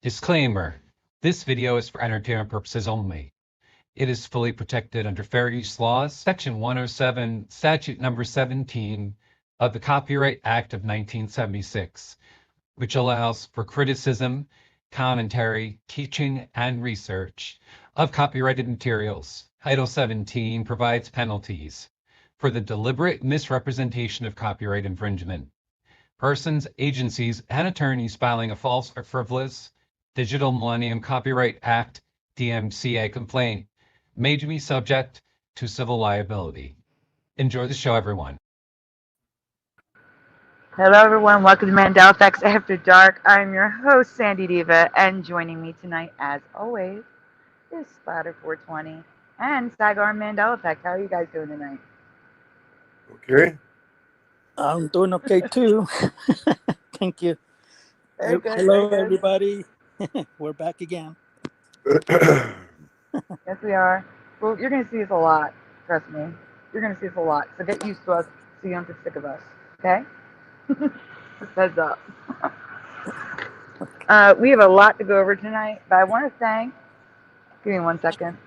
Disclaimer: this video is for entertainment purposes only. It is fully protected under Fair Use Laws, Section 107, Statute Number 17 of the Copyright Act of 1976, which allows for criticism, commentary, teaching, and research of copyrighted materials. Title 17 provides penalties for the deliberate misrepresentation of copyright infringement. Persons, agencies, and attorneys filing a false or frivolous Digital Millennium Copyright Act DMCA complaint may be subject to civil liability. Enjoy the show, everyone. Hello, everyone. Welcome to Mandela Effects After Dark. I'm your host, Sandy Diva, and joining me tonight, as always, is Spotter 420 and Sagar Mandela Effect. How are you guys doing tonight? Okay. I'm doing okay too. Thank you. Very good. Hello, very good. everybody. We're back again. Yes, we are. Well, you're going to see us a lot. Trust me. You're going to see us a lot. So get used to us so you don't get sick of us. Okay? Heads up. We have a lot to go over tonight, but I want to thank, give me 1 second.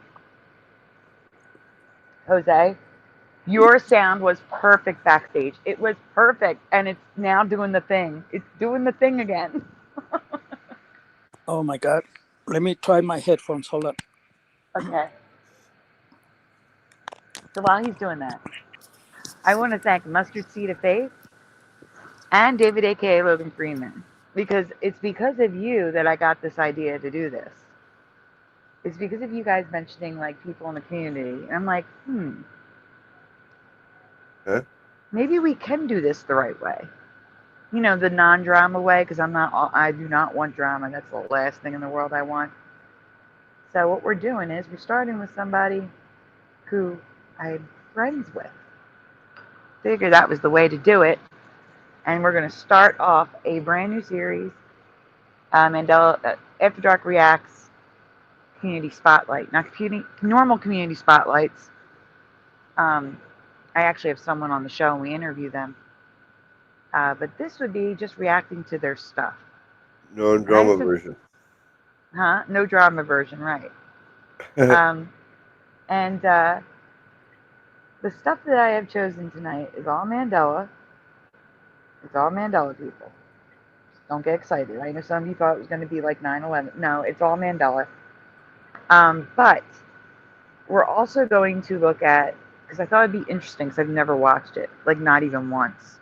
Jose, your sound was perfect backstage. It was perfect, and it's now doing the thing. It's doing the thing again. Oh my God. Let me try my headphones. Hold on. Okay. So while he's doing that, I want to thank Mustard Seed of Faith and David, aka Logan Freeman, because it's because of you that I got this idea to do this. It's because of you guys mentioning like people in the community. And I'm like, maybe we can do this the right way. You know, the non-drama way, because I do not want drama. That's the last thing in the world I want. So what we're doing is we're starting with somebody who I'm friends with. Figured that was the way to do it. And we're going to start off a brand new series, Mandela After Dark Reacts Community Spotlight. Not normal community spotlights. I actually have someone on the show and we interview them. But this would be just reacting to their stuff. No drama version. No drama version, right. And the stuff that I have chosen tonight is all Mandela. It's all Mandela, people. Don't get excited. I know some of you thought it was going to be like 9/11. No, it's all Mandela. But we're also going to look at, because I thought it'd be interesting because I've never watched it, like not even once.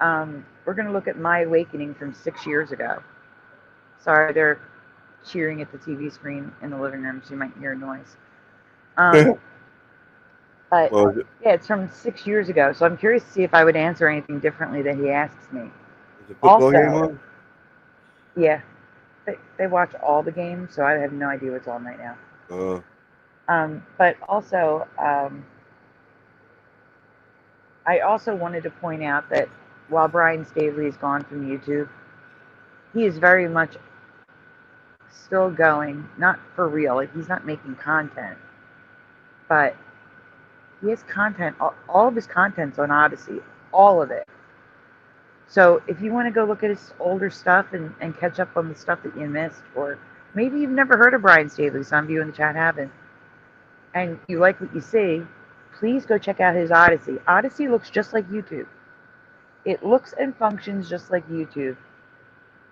We're going to look at My Awakening from 6 years ago. Sorry, they're cheering at the TV screen in the living room, so you might hear a noise. But yeah, it's from 6 years ago, so I'm curious to see if I would answer anything differently that he asks me. Is the football game on? Yeah, they watch all the games, so I have no idea what's on right now. But also, I also wanted to point out that while Brian Staveley is gone from YouTube, he is very much still going, not for real, like he's not making content, but he has content, all of his content's on Odyssey, all of it. So if you want to go look at his older stuff and catch up on the stuff that you missed, or maybe you've never heard of Brian Staveley, some of you in the chat haven't, and you like what you see, please go check out his Odyssey. Odyssey looks just like YouTube. It looks and functions just like YouTube,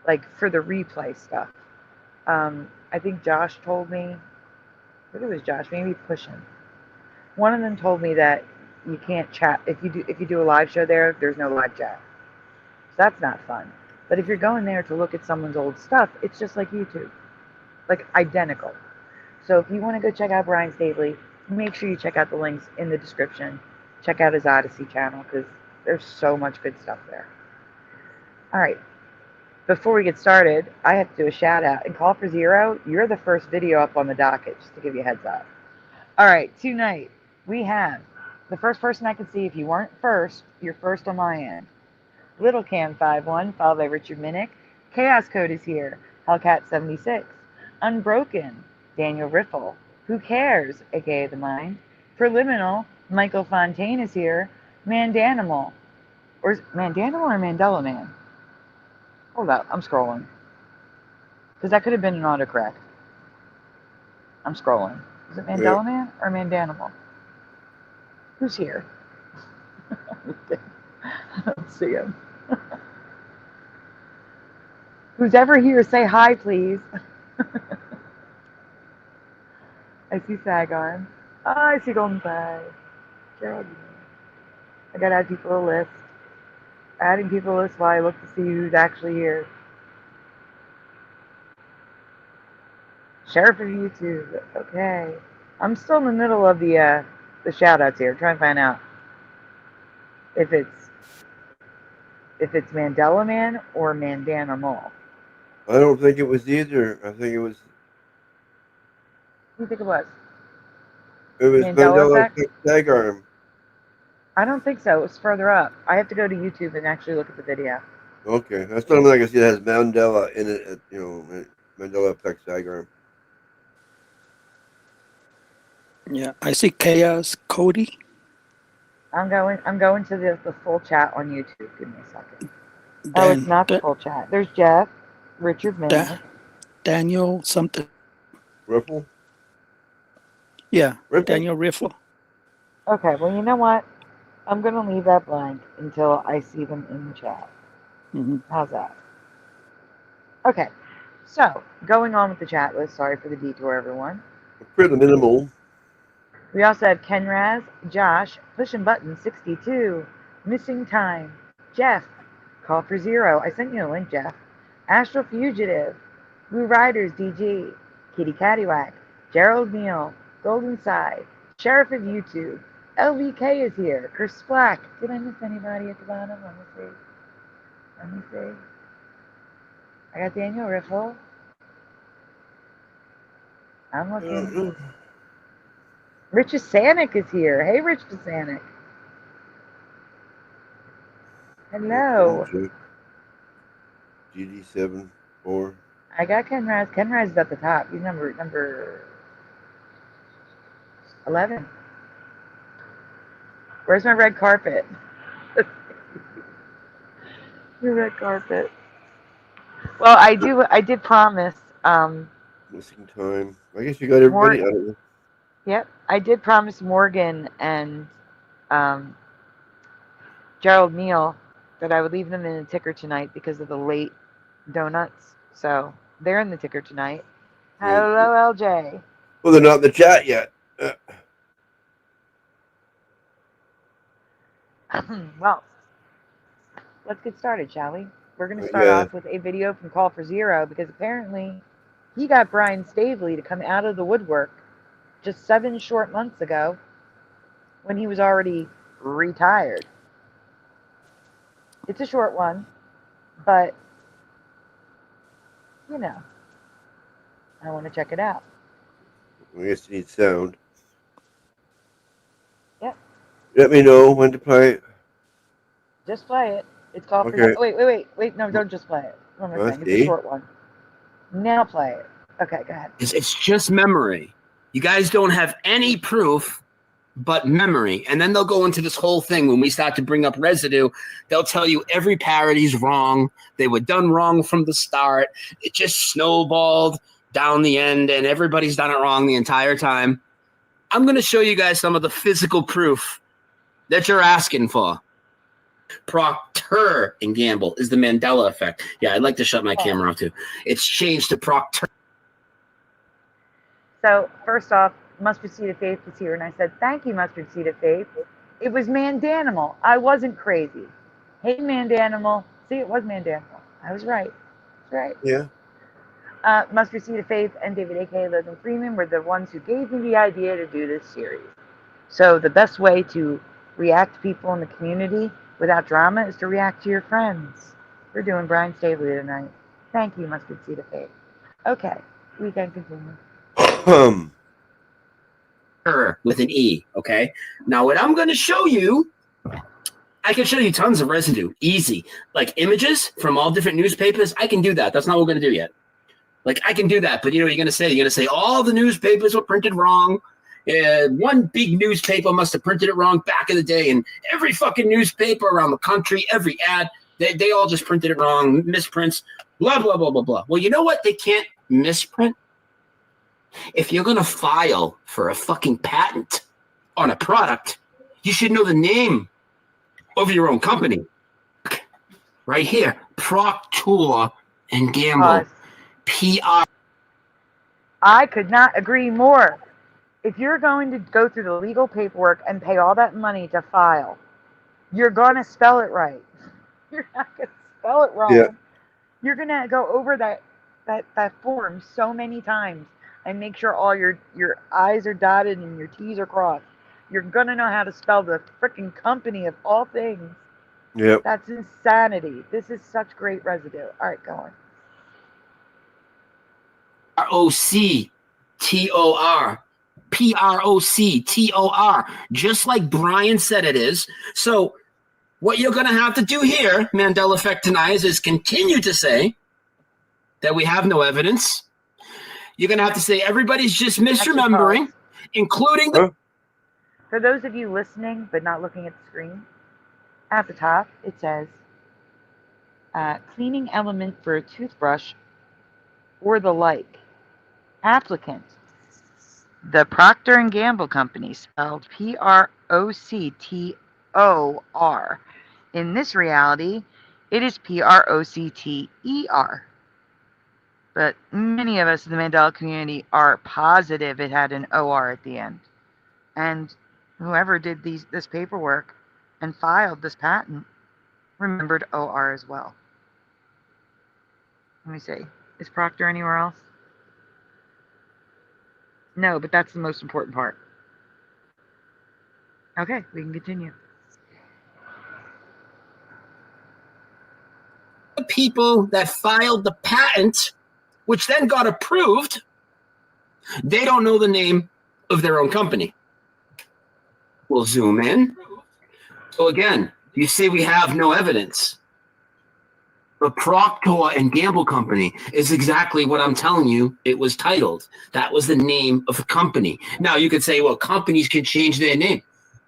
like for the replay stuff. I think Josh told me, I think it was Josh, maybe Pushing. One of them told me that you can't chat if you do a live show there. There's no live chat, so that's not fun. But if you're going there to look at someone's old stuff, it's just like YouTube, like identical. So if you want to go check out Brian Staveley, make sure you check out the links in the description. Check out his Odyssey channel because there's so much good stuff there. All right. Before we get started, I have to do a shout out. And Call for Zero, you're the first video up on the docket, just to give you a heads up. All right, tonight we have the first person I can see. If you weren't first, you're first on my end. Little Cam 51, followed by Richard Minnick. Chaos Code is here. Hellcat 76. Unbroken, Daniel Riffle. Who Cares, aka The Mind. Preliminal, Michael Fontaine is here. Mandanimal. Or is Mandanimal or Mandela Man? Hold up, I'm scrolling. Because that could have been an autocorrect. I'm scrolling. Is it Mandela Man or Mandanimal? Who's here? I don't see him. Who's ever here, say hi, please. I see Sagarn. Oh, I see Golden Side. Gerald. I gotta add people to the list. Adding people to the list while I look to see who's actually here. Sheriff of YouTube. Okay. I'm still in the middle of the shout outs here, trying to find out if it's Mandela Man or Mandanimal. I don't think it was either. I think it was. Who do you think it was? It was Mandela Mandela tag arm. I don't think so. It was further up. I have to go to YouTube and actually look at the video. Okay, that's something I can see that has Mandela in it. You know, Mandela effects tag arm. Yeah, I see Chaos Cody. I'm going to the full chat on YouTube. Give me a second. Oh, it's not the full chat. There's Jeff, Richard Miller, Daniel something. Riffle? Yeah, Riffle? Daniel Riffle. Okay, well, you know what? I'm going to leave that blank until I see them in the chat. Mm-hmm. How's that? Okay, so going on with the chat list. Sorry for the detour, everyone. Pretty minimal. We also have Kenraz, Josh, Pushing Button 62, Missing Time, Jeff, Call for Zero. I sent you a link, Jeff. Astral Fugitive, Blue Riders DG, Kitty Cattywack, Gerald Neal, Golden Side, Sheriff of YouTube, LVK is here, Chris Black. Did I miss anybody at the bottom? Let me see. I got Daniel Riffle. I'm looking. Rich Asanic is here. Hey, Rich Asanic. Hello. GD74. I got Kenraz. Kenraz is at the top. He's number 11. Where's my red carpet? The red carpet. Well, I did promise. Missing time. I guess you got everybody out of it. Yep, I did promise Morgan and Gerald Neal that I would leave them in the ticker tonight because of the late donuts. So they're in the ticker tonight. Hello, LJ. Well, they're not in the chat yet. Well, let's get started, shall we? We're going to start off with a video from Call for Zero because apparently he got Brian Staveley to come out of the woodwork just 7 short months ago when he was already retired. It's a short one, but, you know, I want to check it out. I guess you need sound. Yep. Let me know when to play it. Just play it. It's called for... Wait. No, don't just play it. One more thing. It's a short one. Now play it. Okay, go ahead. It's just memory. You guys don't have any proof but memory. And then they'll go into this whole thing when we start to bring up residue. They'll tell you every parody's wrong. They were done wrong from the start. It just snowballed down the end, and everybody's done it wrong the entire time. I'm going to show you guys some of the physical proof that you're asking for. Proctor in Gamble is the Mandela effect. Yeah, I'd like to shut my camera off too. It's changed to Proctor. So, first off, Mustard Seed of Faith was here, and I said, thank you, Mustard Seed of Faith. It was Mandanimal. I wasn't crazy. Hey, Mandanimal. See, it was Mandanimal. I was right. That's right. Yeah. Mustard Seed of Faith and David A.K. Logan Freeman were the ones who gave me the idea to do this series. So, the best way to react to people in the community without drama is to react to your friends. We're doing Brian Staveley tonight. Thank you, Mustard Seed of Faith. Okay, we can continue. With an E, okay? Now, what I'm going to show you, I can show you tons of residue. Easy. Like images from all different newspapers, I can do that. That's not what we're going to do yet. Like, I can do that, but you know what you're going to say? You're going to say all the newspapers were printed wrong. One big newspaper must have printed it wrong back in the day, and every fucking newspaper around the country, every ad, they all just printed it wrong, misprints. Blah, blah, blah, blah, blah. Well, you know what? They can't misprint. If you're going to file for a fucking patent on a product, you should know the name of your own company. Right here, Proctor and Gamble. PR. I could not agree more. If you're going to go through the legal paperwork and pay all that money to file, you're going to spell it right. You're not going to spell it wrong. Yeah. You're going to go over that form so many times and make sure all your I's are dotted and your T's are crossed. You're going to know how to spell the freaking company of all things. Yep. That's insanity. This is such great residue. All right, go on. Proctor. Proctor. Just like Brian said it is. So what you're going to have to do here, Mandela Effect deniers, is continue to say that we have no evidence. You're going to have to say everybody's just misremembering, including the... For those of you listening but not looking at the screen, at the top it says cleaning element for a toothbrush or the like. Applicant, the Procter & Gamble Company, spelled Proctor. In this reality, it is Procter. But many of us in the Mandela community are positive it had an OR at the end. And whoever did this paperwork and filed this patent remembered OR as well. Let me see. Is Proctor anywhere else? No, but that's the most important part. Okay, we can continue. The people that filed the patent, which then got approved, they don't know the name of their own company. We'll zoom in. So again, you say we have no evidence. The Procter & Gamble Company is exactly what I'm telling you it was titled. That was the name of the company. Now you could say, well, companies can change their name.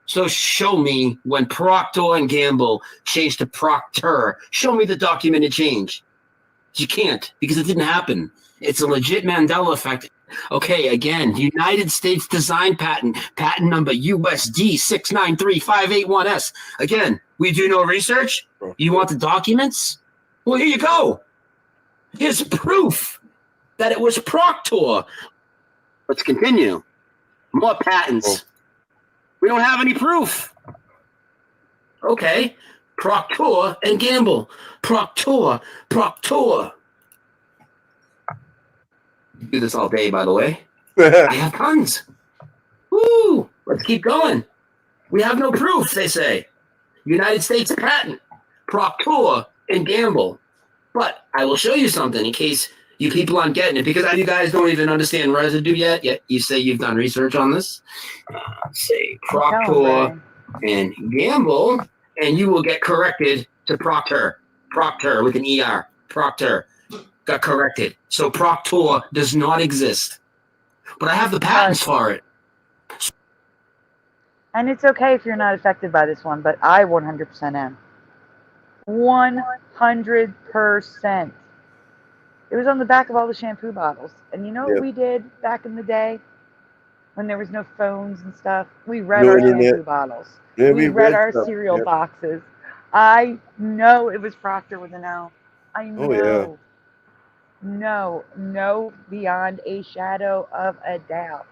So show me when Procter & Gamble changed to Proctor. Show me the documented change. You can't, because it didn't happen. It's a legit Mandela effect. Okay, again, United States design patent number USD 693581S. Again, we do no research. You want the documents? Well, here you go. Here's proof that it was Proctor. Let's continue. More patents. We don't have any proof. Okay. Procter & Gamble. Proctor. Do this all day, by the way. I have tons. Woo! Let's keep going. We have no proof, they say. United States patent. Procter & Gamble. But I will show you something in case you people aren't getting it, because you guys don't even understand residue yet you say you've done research on this. Say Procter & Gamble, and you will get corrected to Proctor. Proctor with an ER. Proctor got corrected. So Proctor does not exist. But I have the patents for it. And it's okay if you're not affected by this one, but I 100% am. 100%. It was on the back of all the shampoo bottles. And you know what we did back in the day when there was no phones and stuff? We read our shampoo bottles. Yeah, we read our cereal boxes. I know it was Proctor with an O. I know. No, beyond a shadow of a doubt.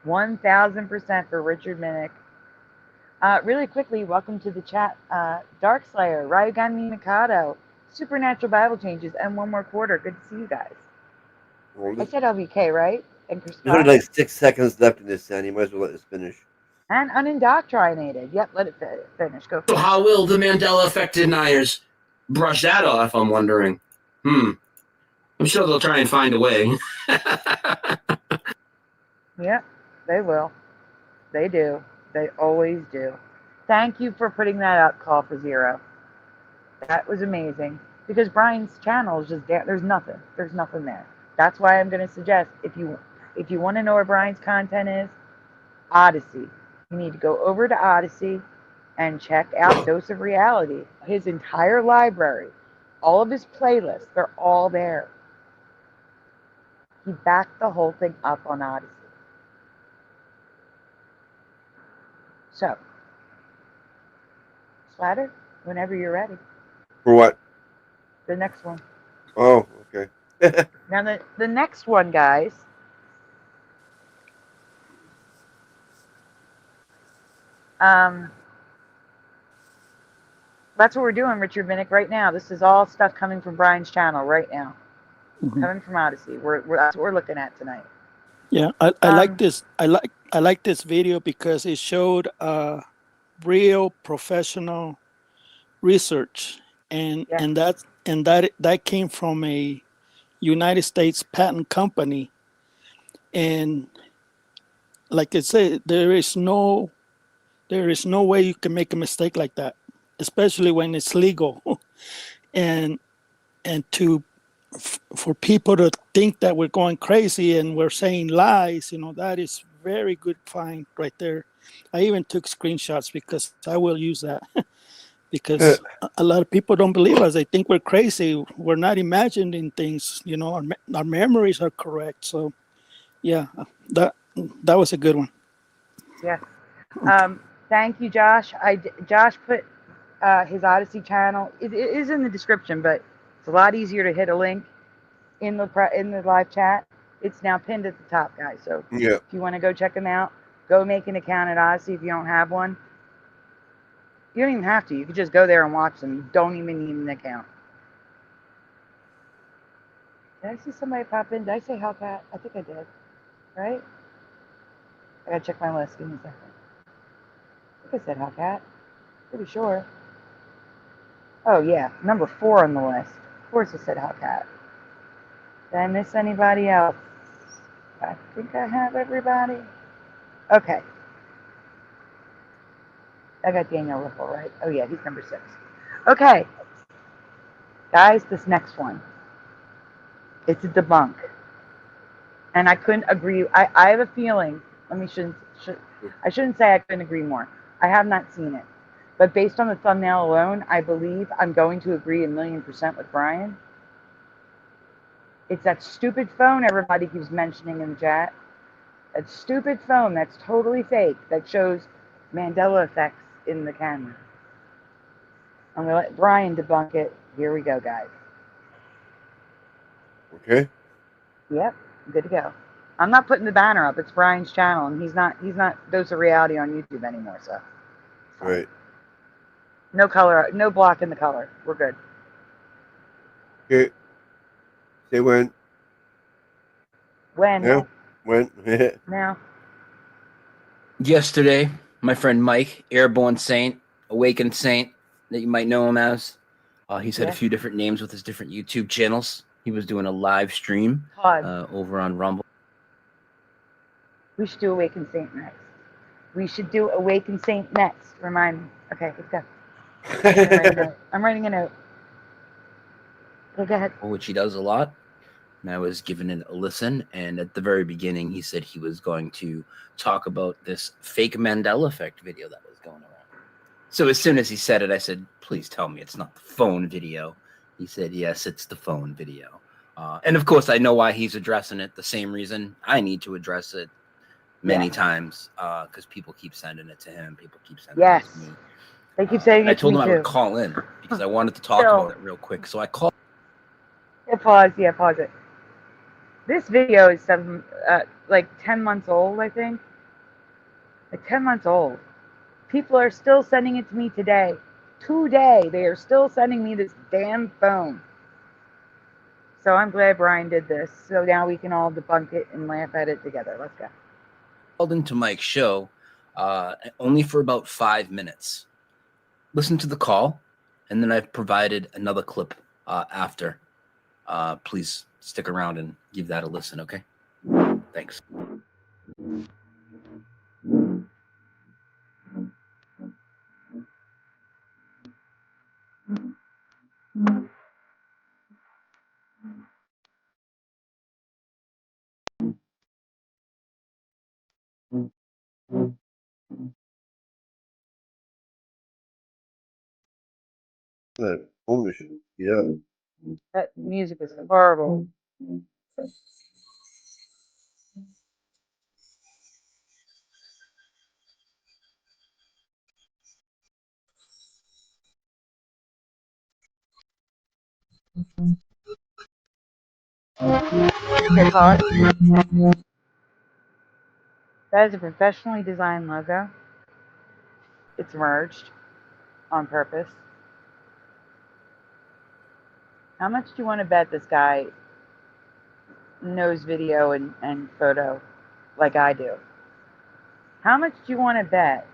1000% for Richard Minnick. Really quickly, welcome to the chat. Darkslayer, Ryugami Mikado, Supernatural Bible Changes, and One More Quarter. Good to see you guys. I said LVK, right? And There's only like 6 seconds left in this, Sandy. You might as well let this finish. And Unindoctrinated. Yep, let it finish. Go. So how will the Mandela Effect deniers brush that off, I'm wondering? I'm sure they'll try and find a way. Yeah, they will. They do. They always do. Thank you for putting that up, Call for Zero. That was amazing. Because Brian's channel is just there's nothing. There's nothing there. That's why I'm going to suggest if you want to know where Brian's content is, Odyssey. You need to go over to Odyssey and check out Dose of Reality. His entire library All of his playlists, they're all there. He backed the whole thing up on Odyssey. So, Slatter, whenever you're ready. For what? The next one. Oh, okay. Now, the next one, guys, that's what we're doing, Richard Minnick, right now. This is all stuff coming from Brian's channel right now. Coming from Odyssey. That's what we're looking at tonight. Yeah, I like this. I like this video because it showed real professional research, and that came from a United States patent company, and like I said, there is no way you can make a mistake like that, especially when it's legal, and for people to think that we're going crazy and we're saying lies, that is very good find right there. I even took screenshots because I will use that because a lot of people don't believe us. They think we're crazy. We're not imagining things, our memories are correct. So yeah, that was a good one. Yes. Thank you, Josh. Josh put his Odyssey channel. It is in the description, but it's a lot easier to hit a link in the live chat. It's now pinned at the top, guys. So if you want to go check him out, go make an account at Odyssey if you don't have one. You don't even have to. You could just go there and watch them. You don't even need an account. Did I see somebody pop in? Did I say Hellcat? I think I did. Right? I gotta check my list. Give me a second. I think I said Hellcat. Pretty sure. Oh, yeah. Number 4 on the list. Of course I said Hellcat. Did I miss anybody else? I think I have everybody. Okay. I got Daniel Ripple, right? Oh, yeah, he's number 6. Okay. Guys, this next one. It's a debunk. And I couldn't agree. I have a feeling. I shouldn't say I couldn't agree more. I have not seen it. But based on the thumbnail alone, I believe I'm going to agree 1,000,000% with Brian. It's that stupid phone everybody keeps mentioning in the chat. That stupid phone that's totally fake that shows Mandela effects in the camera. I'm going to let Brian debunk it. Here we go, guys. Okay. Yep, good to go. I'm not putting the banner up. It's Brian's channel, and he's not Dose of Reality on YouTube anymore, so. Right. No color, no block in the color. We're good. Okay. Say when. When? Now? When? Now. Yesterday, my friend Mike, Airborne Saint, Awakened Saint, that you might know him as, he's had a few different names with his different YouTube channels. He was doing a live stream over on Rumble. We should do Awakened Saint next. We should do Awakened Saint next. Remind me. Okay, let's go. I'm writing a note. Okay, go ahead. Which he does a lot. And I was giving it a listen. And at the very beginning, he said he was going to talk about this fake Mandela effect video that was going around. So as soon as he said it, I said, please tell me it's not the phone video. He said, yes, it's the phone video. And of course, I know why he's addressing it. The same reason I need to address it many times, because people keep sending it to him. People keep sending it to me. They keep saying it I told to me him I would call in because I wanted to talk about it real quick. So I called. Pause it. This video is like 10 months old, I think. Like 10 months old. People are still sending it to me today. Today, they are still sending me this damn phone. So I'm glad Brian did this. So now we can all debunk it and laugh at it together. Let's go. Called into Mike's show only for about 5 minutes. Listen to the call, and then I've provided another clip after. Please stick around and give that a listen, okay? Thanks. Olmuş. Ya. That music is horrible. Okay, call it. That is a professionally designed logo. It's merged on purpose. How much do you want to bet this guy knows video and photo like I do? How much do you want to bet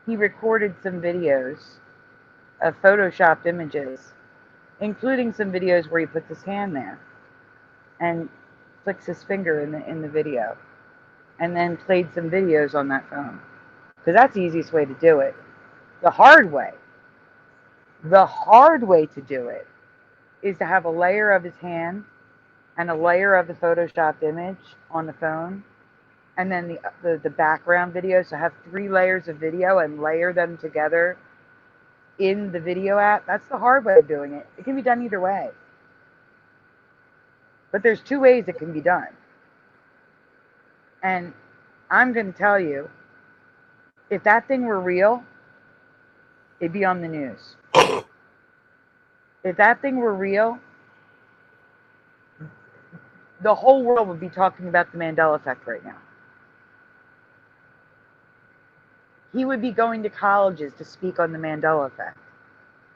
he recorded some videos of photoshopped images, including some videos where he puts his hand there and flicks his finger in the video, and then played some videos on that phone? Because that's the easiest way to do it. The hard way to do it is to have a layer of his hand and a layer of the photoshopped image on the phone, and then the background video. So have 3 layers of video and layer them together in the video app. That's the hard way of doing it. It can be done either way, but there's 2 ways it can be done. And I'm going to tell you, if that thing were real, it'd be on the news. If that thing were real, the whole world would be talking about the Mandela effect right now. He would be going to colleges to speak on the Mandela effect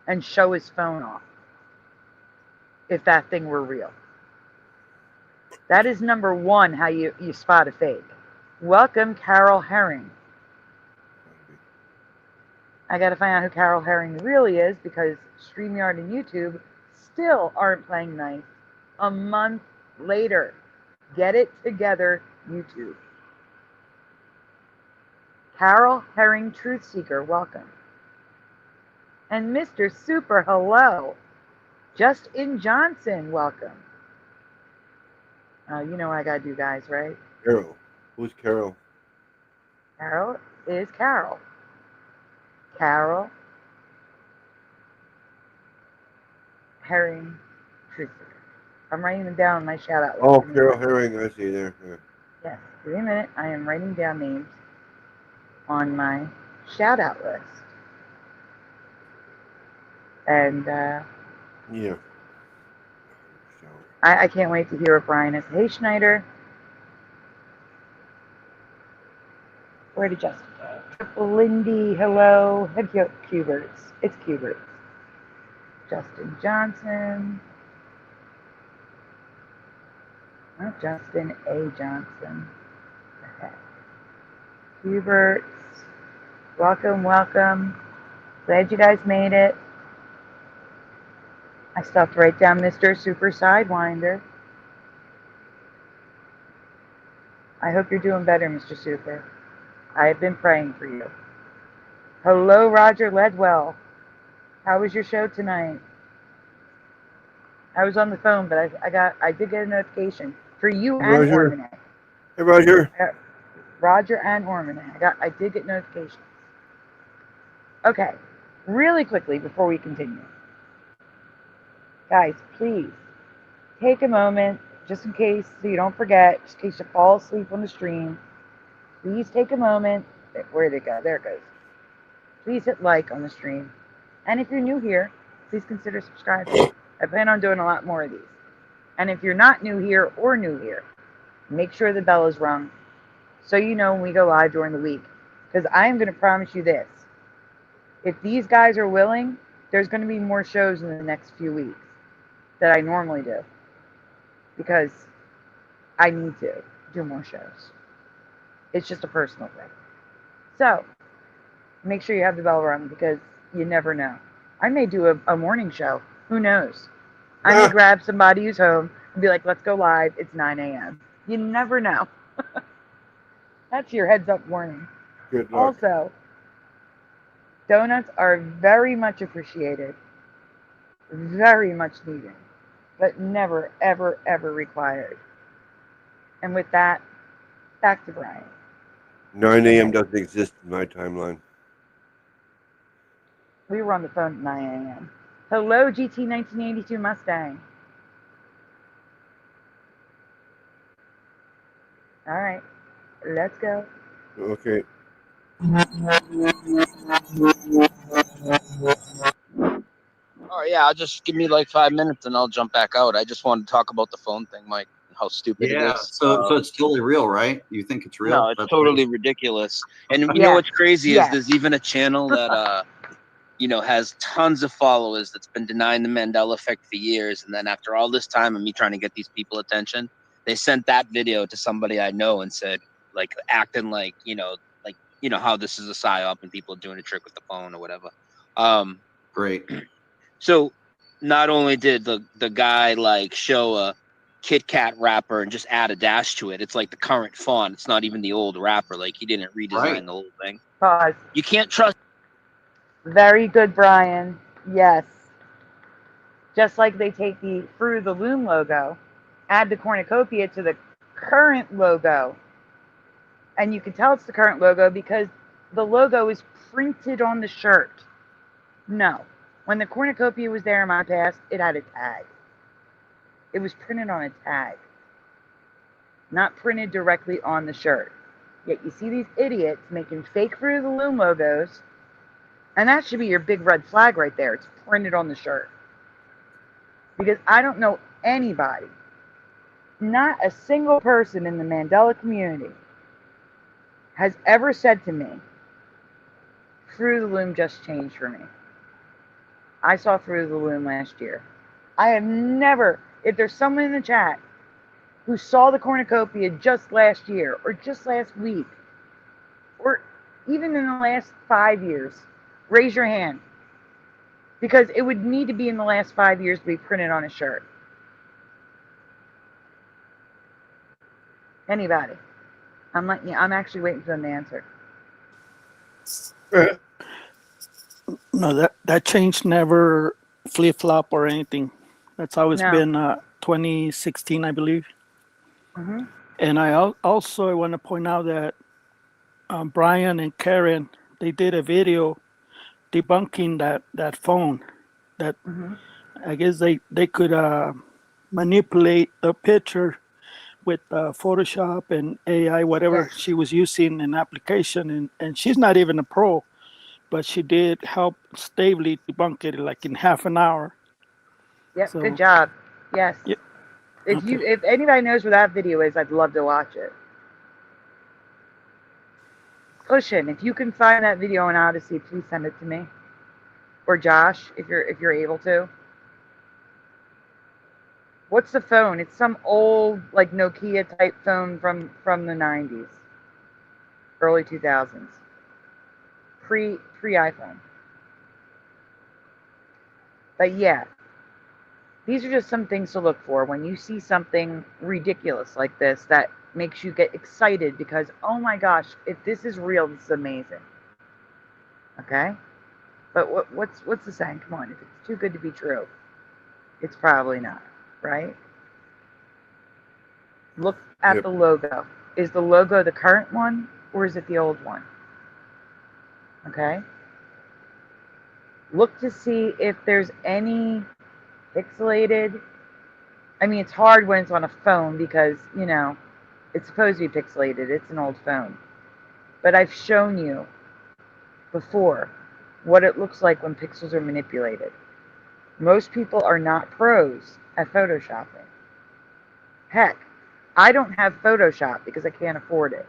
and show his phone off if that thing were real. That is number 1, how you spot a fake. Welcome, Carol Herring. I got to find out who Carol Herring really is, because StreamYard and YouTube still aren't playing nice a month later. Get it together, YouTube. Carol Herring, Truth Seeker, welcome. And Mr. Super, hello. Justin Johnson, welcome. You know what I gotta do, guys, right? Carol. Who's Carol? Carol is Carol. Carol Herring, Truth Seeker. I'm writing them down in my shout out list. Oh, Carol Herring, I see there. Yeah. Yes, give me a minute. I am writing down names on my shout out list. And Yeah. I can't wait to hear what Brian has. Hey, Schneider. Where did Justin go? Triple Lindy, hello. Cuberts. It's Cuberts. Justin Johnson. Not Justin A. Johnson. Okay. Cuberts. Welcome, welcome. Glad you guys made it. I still have to write down Mr. Super Sidewinder. I hope you're doing better, Mr. Super. I have been praying for you. Hello, Roger Ledwell. How was your show tonight? I was on the phone, but I did get a notification for you and Roger. Ormanet. Hey, Roger. Roger and Ormanet. I did get notifications. Okay, really quickly before we continue. Guys, please take a moment, just in case, so you don't forget, just in case you fall asleep on the stream. Please take a moment. Where'd it go? There it goes. Please hit like on the stream. And if you're new here, please consider subscribing. I plan on doing a lot more of these. And if you're not new here or new here, make sure the bell is rung so you know when we go live during the week. Because I am going to promise you this. If these guys are willing, there's going to be more shows in the next few weeks that I normally do, because I need to do more shows. It's just a personal thing. So make sure you have the bell rung, because you never know. I may do a morning show. Who knows? I may grab somebody who's home and be like, let's go live. It's 9 a.m. You never know. That's your heads up warning. Good luck. Also, donuts are very much appreciated, very much needed, but never, ever, ever required. And with that, back to Brian. 9 a.m. doesn't exist in my timeline. We were on the phone at 9 a.m. Hello, GT 1982 Mustang. All right, let's go. Okay. Oh yeah, I'll just give me like 5 minutes and I'll jump back out. I just wanted to talk about the phone thing, Mike, how stupid it is. So it's totally real, right? You think it's real? No, it's totally ridiculous. And you Yeah. know what's crazy is Yeah. there's even a channel that you know, has tons of followers that's been denying the Mandela effect for years. And then after all this time of me trying to get these people attention, they sent that video to somebody I know and said, like, acting like, you know, how this is a psyop and people are doing a trick with the phone or whatever. Great. So not only did the guy like show a Kit Kat wrapper and just add a dash to it, it's like the current font. It's not even the old wrapper. Like he didn't redesign the whole thing. Pause. You can't trust. Very good, Brian. Yes. Just like they take the Fruit of the Loom logo, add the cornucopia to the current logo. And you can tell it's the current logo because the logo is printed on the shirt. No. When the cornucopia was there in my past, it had a tag. It was printed on a tag, not printed directly on the shirt. Yet you see these idiots making fake Fruit of the Loom logos, and that should be your big red flag right there. It's printed on the shirt. Because I don't know anybody, not a single person in the Mandela community has ever said to me, Fruit of the Loom just changed for me. I saw Fruit of the Loom last year. I have never, if there's someone in the chat who saw the cornucopia just last year or just last week or even in the last 5 years, raise your hand. Because it would need to be in the last 5 years to be printed on a shirt. Anybody? I'm actually waiting for them to answer. No, that change never flip-flop or anything. That's always been 2016, I believe. Mm-hmm. And I also want to point out that Brian and Karen, they did a video debunking that phone. That I guess they could manipulate the picture with Photoshop and AI, whatever she was using in application. And she's not even a pro, but she did help Staveley debunk it like in half an hour. Yep, so, good job. Yes. Yep. If anybody knows where that video is, I'd love to watch it. Cushion, if you can find that video on Odyssey, please send it to me. Or Josh, if you're able to. What's the phone? It's some old like Nokia type phone from the 90s. Early 2000s. Pre iPhone. But yeah. These are just some things to look for when you see something ridiculous like this that makes you get excited because, oh my gosh, if this is real, this is amazing. Okay? But what's the saying? Come on, if it's too good to be true, it's probably not, right? Look at the logo. Is the logo the current one or is it the old one? Okay? Look to see if there's any pixelated. I mean, it's hard when it's on a phone because, you know, it's supposed to be pixelated. It's an old phone. But I've shown you before what it looks like when pixels are manipulated. Most people are not pros at Photoshopping. Heck, I don't have Photoshop because I can't afford it.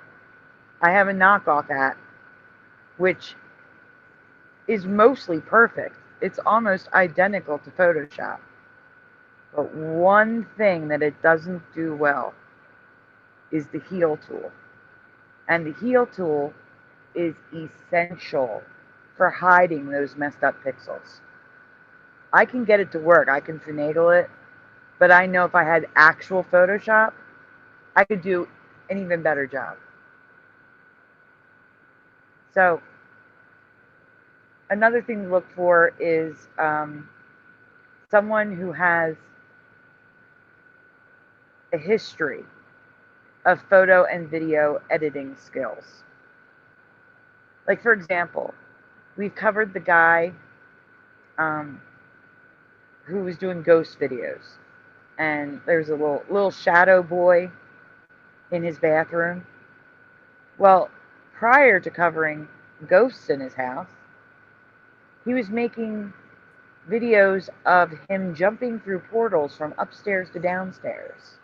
I have a knockoff app, which is mostly perfect. It's almost identical to Photoshop. But one thing that it doesn't do well is the heal tool. And the heal tool is essential for hiding those messed up pixels. I can get it to work. I can finagle it. But I know if I had actual Photoshop, I could do an even better job. So another thing to look for is someone who has a history of photo and video editing skills. Like, for example, we've covered the guy who was doing ghost videos, and there's a little shadow boy in his bathroom. Well, prior to covering ghosts in his house, he was making videos of him jumping through portals from upstairs to downstairs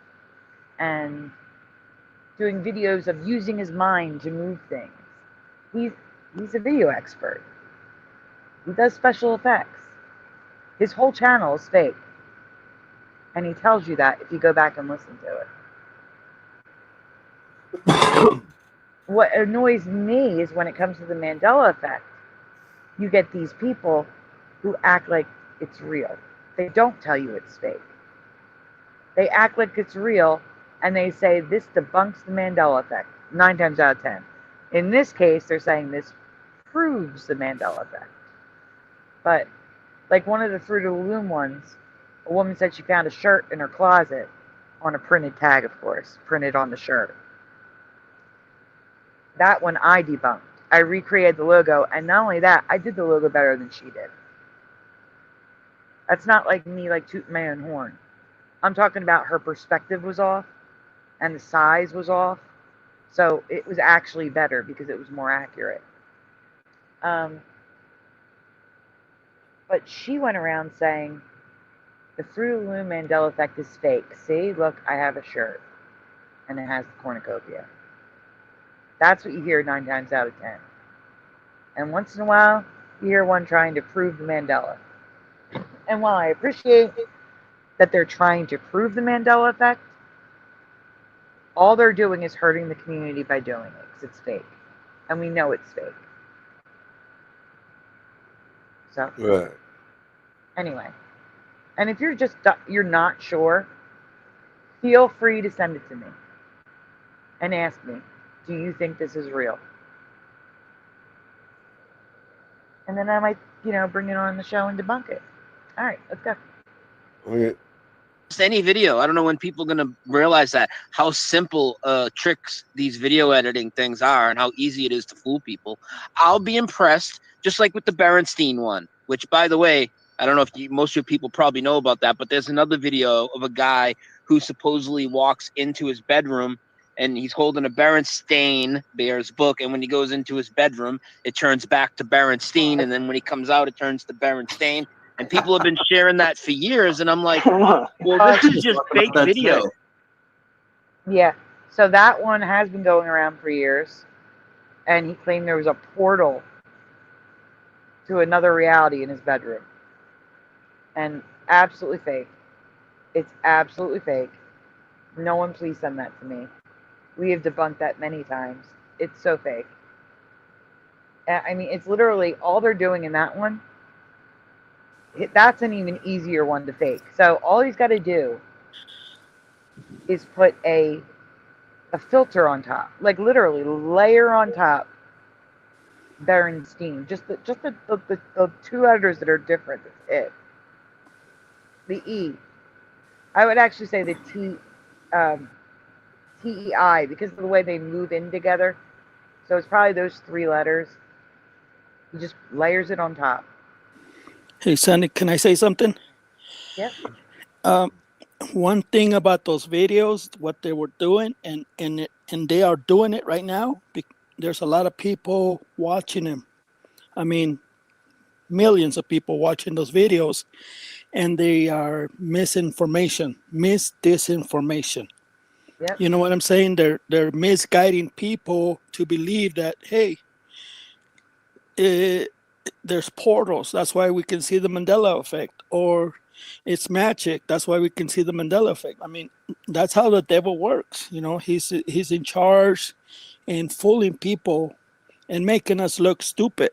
and doing videos of using his mind to move things. He's a video expert. He does special effects. His whole channel is fake. And he tells you that if you go back and listen to it. What annoys me is when it comes to the Mandela effect, you get these people who act like it's real. They don't tell you it's fake. They act like it's real, and they say this debunks the Mandela effect 9 times out of 10. In this case, they're saying this proves the Mandela effect. But like one of the Fruit of the Loom ones, a woman said she found a shirt in her closet on a printed tag, of course, printed on the shirt. That one I debunked. I recreated the logo, and not only that, I did the logo better than she did. That's not like me like tooting my own horn. I'm talking about her perspective was off and the size was off. So it was actually better because it was more accurate. But she went around saying, the Fruit of the Loom Mandela effect is fake. See, look, I have a shirt. And it has the cornucopia. That's what you hear 9 times out of 10. And once in a while, you hear one trying to prove the Mandela. And while I appreciate that they're trying to prove the Mandela effect, all they're doing is hurting the community by doing it, because it's fake. And we know it's fake. So, Right. Anyway. And if you're not sure, feel free to send it to me. And ask me, do you think this is real? And then I might, bring it on the show and debunk it. All right, let's go. Okay. Just any video. I don't know when people are going to realize that, how simple tricks these video editing things are and how easy it is to fool people. I'll be impressed, just like with the Berenstein one, which, by the way, I don't know if most of you people probably know about that, but there's another video of a guy who supposedly walks into his bedroom and he's holding a Berenstain Bears book, and when he goes into his bedroom, it turns back to Berenstein, and then when he comes out, it turns to Berenstain. And people have been sharing that for years, and I'm like, well, this is just fake video. Yeah, so that one has been going around for years, and he claimed there was a portal to another reality in his bedroom. And absolutely fake. It's absolutely fake. No one please send that to me. We have debunked that many times. It's so fake. I mean, it's literally all they're doing in that one. That's an even easier one to fake. So all he's got to do is put a filter on top, like literally layer on top Berenstein. Just the 2 letters that are different. That's it. The E. I would actually say the TEI, because of the way they move in together. So it's probably those 3 letters. He just layers it on top. Hey, Sandy, can I say something? Yep. One thing about those videos, what they were doing, and they are doing it right now. There's a lot of people watching them. I mean, millions of people watching those videos, and they are disinformation. Yep. You know what I'm saying? They're misguiding people to believe that, hey, there's portals. That's why we can see the Mandela effect. Or it's magic. That's why we can see the Mandela effect. I mean, that's how the devil works. He's in charge and fooling people and making us look stupid.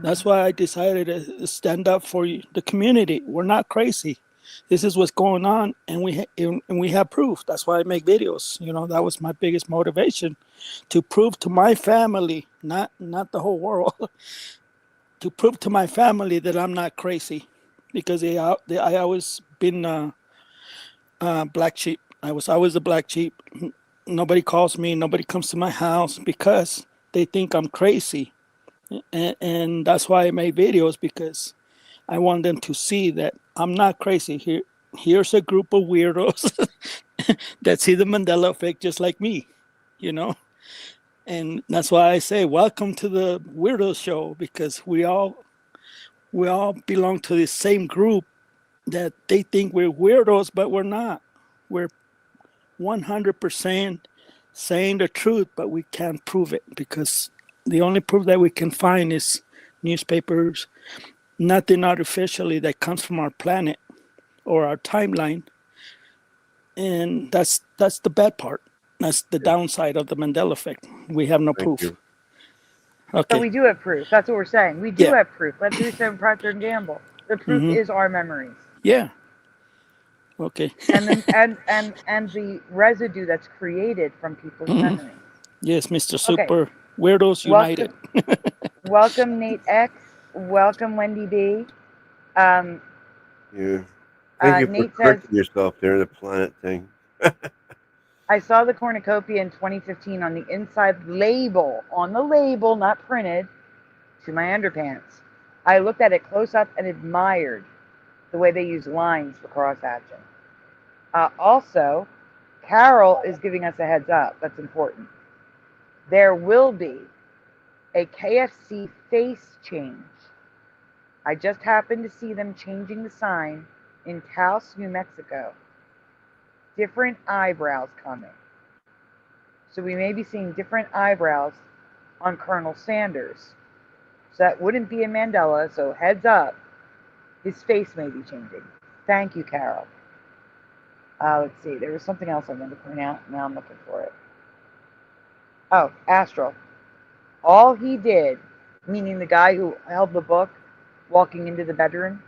That's why I decided to stand up for the community. We're not crazy. This is what's going on, and we have proof. That's why I make videos. That was my biggest motivation, to prove to my family, not the whole world, to prove to my family that I'm not crazy, because I always been black sheep. I was always the black sheep. Nobody calls me. Nobody comes to my house because they think I'm crazy. And that's why I made videos, because I want them to see that I'm not crazy. Here's a group of weirdos that see the Mandela effect just like me, you know? And that's why I say, welcome to the Weirdo Show, because we all belong to the same group that they think we're weirdos, but we're not. We're 100% saying the truth, but we can't prove it, because the only proof that we can find is newspapers, nothing artificially that comes from our planet or our timeline. And that's the bad part. That's the downside of the Mandela effect. We have no proof. You. Okay. So we do have proof. That's what we're saying. We do have proof. Let's do some Proctor and Gamble. The proof is our memories. Yeah. Okay. and the residue that's created from people's memories. Yes, Mr. Super. Weirdos United. Welcome, Nate X. Welcome, Wendy B. Yeah. Thank you for correcting yourself there, the planet thing. I saw the cornucopia in 2015 on the inside label, not printed, to my underpants. I looked at it close up and admired the way they use lines for cross-hatching. Also, Carol is giving us a heads up. That's important. There will be a KFC face change. I just happened to see them changing the sign in Taos, New Mexico. Different eyebrows coming. So we may be seeing different eyebrows on Colonel Sanders. So that wouldn't be a Mandela, so heads up, his face may be changing. Thank you, Carol. Let's see, there was something else I wanted to point out. Now I'm looking for it. Oh, Astral. All he did, meaning the guy who held the book walking into the bedroom,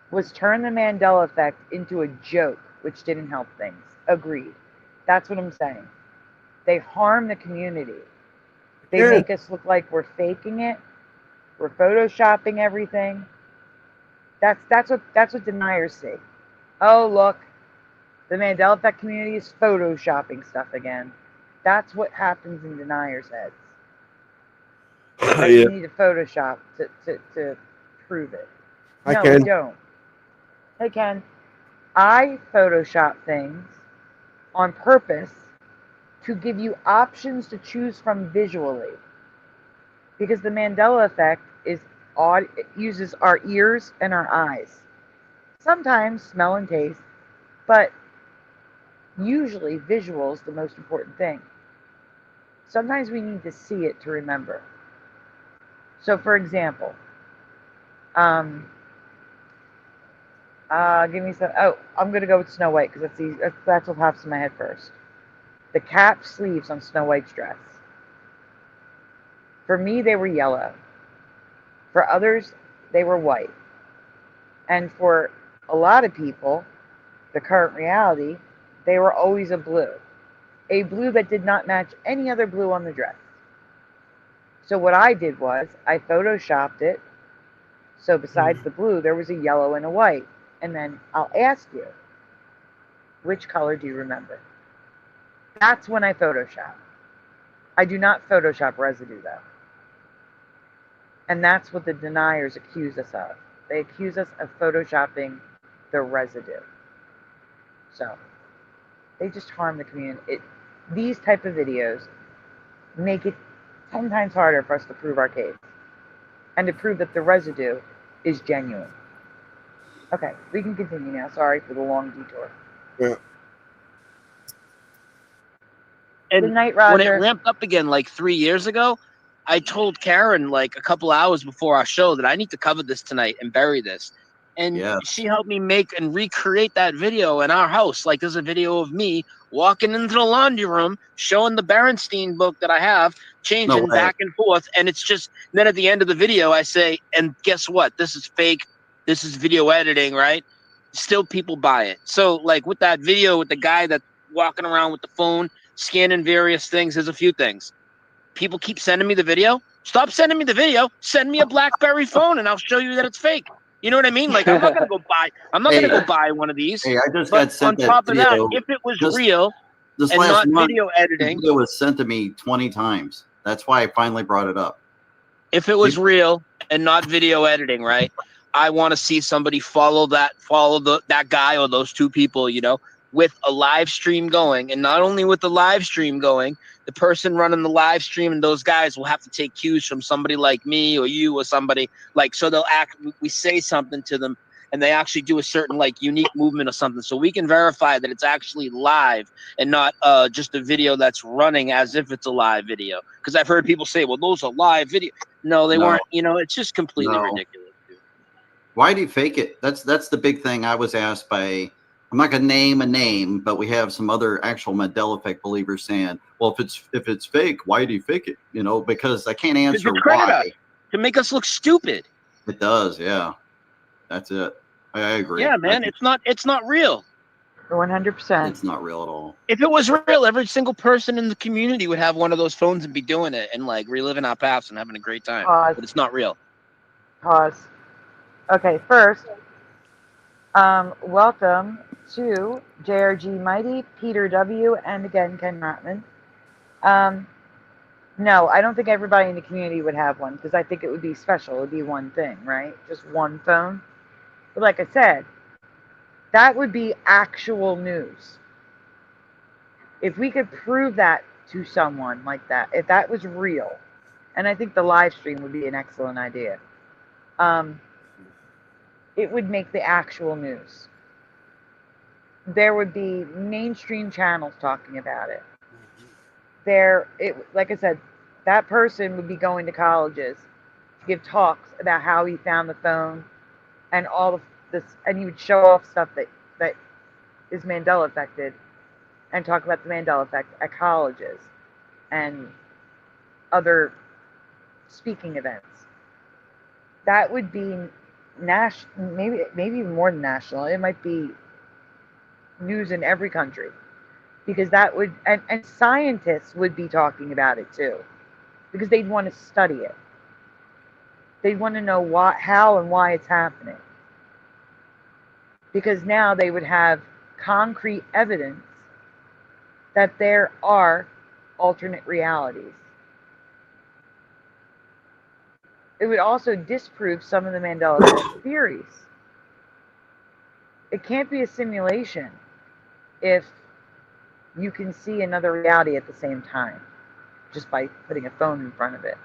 was turn the Mandela effect into a joke, which didn't help things. Agreed. That's what I'm saying. They harm the community. They make us look like we're faking it. We're photoshopping everything. That's what deniers see. Oh, look, the Mandela effect community is photoshopping stuff again. That's what happens in deniers' heads. You need to Photoshop to prove it. No, we don't. Hey, Ken, I Photoshop things on purpose to give you options to choose from visually. Because the Mandela effect is odd. It uses our ears and our eyes. Sometimes smell and taste, but usually visual is the most important thing. Sometimes we need to see it to remember. So, for example, give me some. Oh, I'm going to go with Snow White because that's what pops in my head first. The cap sleeves on Snow White's dress. For me, they were yellow. For others, they were white. And for a lot of people, the current reality, they were always a blue. A blue that did not match any other blue on the dress. So what I did was, I photoshopped it. So besides the blue, there was a yellow and a white. And then I'll ask you, which color do you remember? That's when I Photoshop. I do not Photoshop residue, though. And that's what the deniers accuse us of. They accuse us of Photoshopping the residue. So, they just harm the community. These type of videos make it 10 times harder for us to prove our case. And to prove that the residue is genuine. Okay, we can continue now. Sorry for the long detour. Yeah. And good night, Roger. When it ramped up again like 3 years ago, I told Karen like a couple hours before our show that I need to cover this tonight and bury this. And she helped me make and recreate that video in our house. Like there's a video of me walking into the laundry room, showing the Berenstein book that I have, changing back and forth. And it's just, then at the end of the video, I say, and guess what? This is fake. This is video editing, right? Still people buy it. So like with that video with the guy that's walking around with the phone, scanning various things, there's a few things. People keep sending me the video. Stop sending me the video. Send me a BlackBerry phone and I'll show you that it's fake. You know what I mean? Like I'm not gonna go buy one of these. Hey, I just got sent that on top video. of that, if it was real and not video editing, it was sent to me 20 times. That's why I finally brought it up. If it was real and not video editing, right? I want to see somebody follow that guy or those two people, you know, with a live stream going. And not only with the live stream going, the person running the live stream and those guys will have to take cues from somebody like me or you or somebody, like, so they'll act, we say something to them and they actually do a certain like unique movement or something, so we can verify that it's actually live and not just a video that's running as if it's a live video. Because I've heard people say, well, those are live video. No, they weren't. You know, it's just completely ridiculous. Why do you fake it? That's the big thing I was asked by, I'm not going to name a name, but we have some other actual Mandela effect believers saying, well, if it's fake, why do you fake it? You know, because I can't answer why. To make us look stupid. It does, yeah. That's it. I agree. Yeah, man, it's not real. 100%. It's not real at all. If it was real, every single person in the community would have one of those phones and be doing it and like reliving our past and having a great time. Pause. But it's not real. Pause. Okay, first, welcome to JRG Mighty, Peter W, and again, Ken Rotman. No, I don't think everybody in the community would have one because I think it would be special. It would be one thing, right? Just one phone. But like I said, that would be actual news. If we could prove that to someone like that, if that was real, and I think the live stream would be an excellent idea, it would make the actual news. There would be mainstream channels talking about it. Like I said, that person would be going to colleges to give talks about how he found the phone and all of this, and he would show off stuff that is Mandela affected and talk about the Mandela effect at colleges and other speaking events. That would be national, maybe even more than national. It might be news in every country, because that would, and scientists would be talking about it too, because they'd want to study it. They'd want to know how and why it's happening, because now they would have concrete evidence that there are alternate realities. It would also disprove some of the Mandela effect theories. It can't be a simulation if you can see another reality at the same time, just by putting a phone in front of it.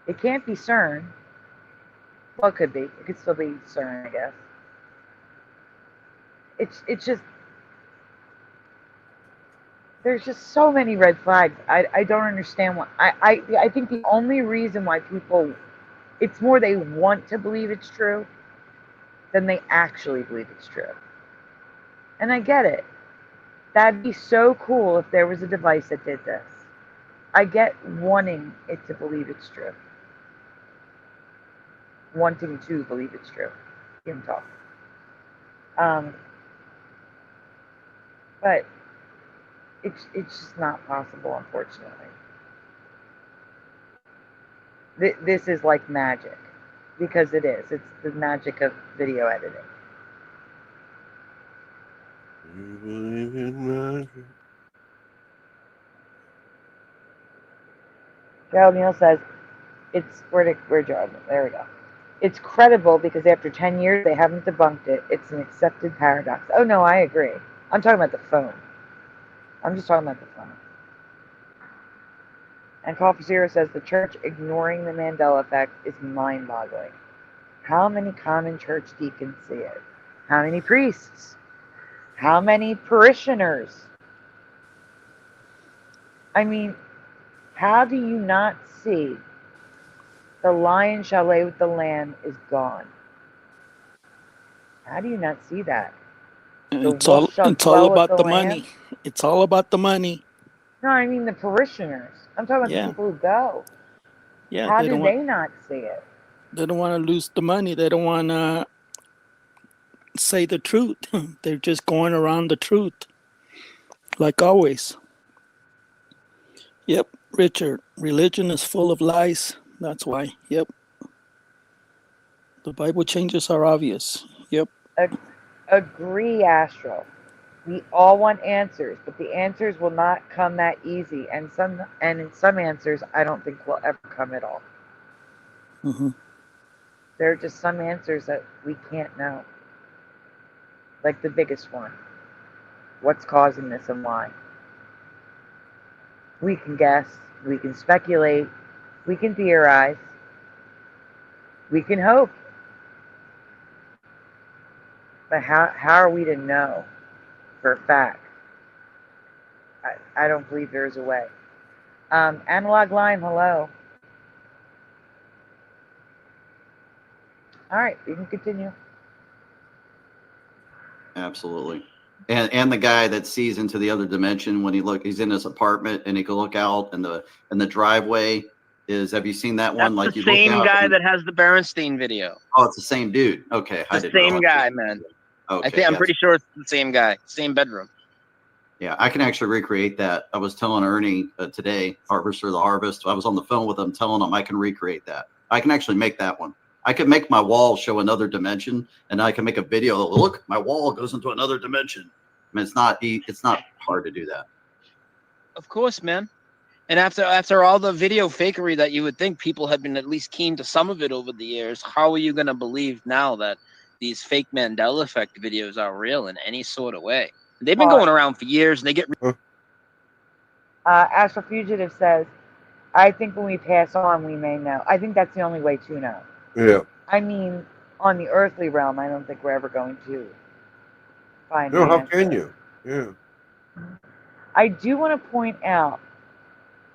It can't be CERN. Well, it could be. It could still be CERN, I guess. It's just, there's just so many red flags. I don't understand what, I think the only reason why people, it's more they want to believe it's true than they actually believe it's true. And I get it. That'd be so cool if there was a device that did this. I get wanting it to believe it's true. Wanting to believe it's true. Give him talk. But it's just not possible, unfortunately. This is like magic, because it is. It's the magic of video editing. You believe in magic? Gerald Neal says, it's, where'd Gerald, there we go. It's credible because after 10 years, they haven't debunked it. It's an accepted paradox. Oh, no, I agree. I'm talking about the phone. I'm just talking about the phone. And CALLFOURZERO says, the church ignoring the Mandela effect is mind-boggling. How many common church deacons see it? How many priests? How many parishioners? I mean, how do you not see the lion shall lay with the lamb is gone? How do you not see that? It's all about the money. It's all about the money. No, I mean the parishioners. I'm talking about the people who go. Yeah. How do they not see it? They don't want to lose the money. They don't want to say the truth. They're just going around the truth, like always. Yep, Richard. Religion is full of lies. That's why. Yep. The Bible changes are obvious. Yep. Agree, Astro. We all want answers, but the answers will not come that easy. And in some answers, I don't think will ever come at all. Mm-hmm. There are just some answers that we can't know. Like the biggest one. What's causing this and why? We can guess, we can speculate, we can theorize, we can hope. But how are we to know for a fact? I don't believe there is a way. Analog Line, hello. All right, you can continue. Absolutely. And the guy that sees into the other dimension when he's in his apartment and he can look out and the driveway is, have you seen that one? That's like the you look same out guy and, that has the Berenstein video. oh, it's the same dude. Okay. The same guy, man. Okay. I'm pretty sure it's the same guy, same bedroom. Yeah, I can actually recreate that. I was telling Ernie today, Harvester of the Harvest, I was on the phone with him telling him I can recreate that. I can actually make that one. I can make my wall show another dimension, and I can make a video that, look, my wall goes into another dimension. I mean, it's not hard to do that. Of course, man. And after all the video fakery that you would think people had been at least keen to some of it over the years, how are you going to believe now that these fake Mandela effect videos are real in any sort of way? They've been going around for years, and they get. Astral Fugitive says, I think when we pass on, we may know. I think that's the only way to know. Yeah. I mean, on the earthly realm, I don't think we're ever going to find No, an how answer. can you? Yeah. I do want to point out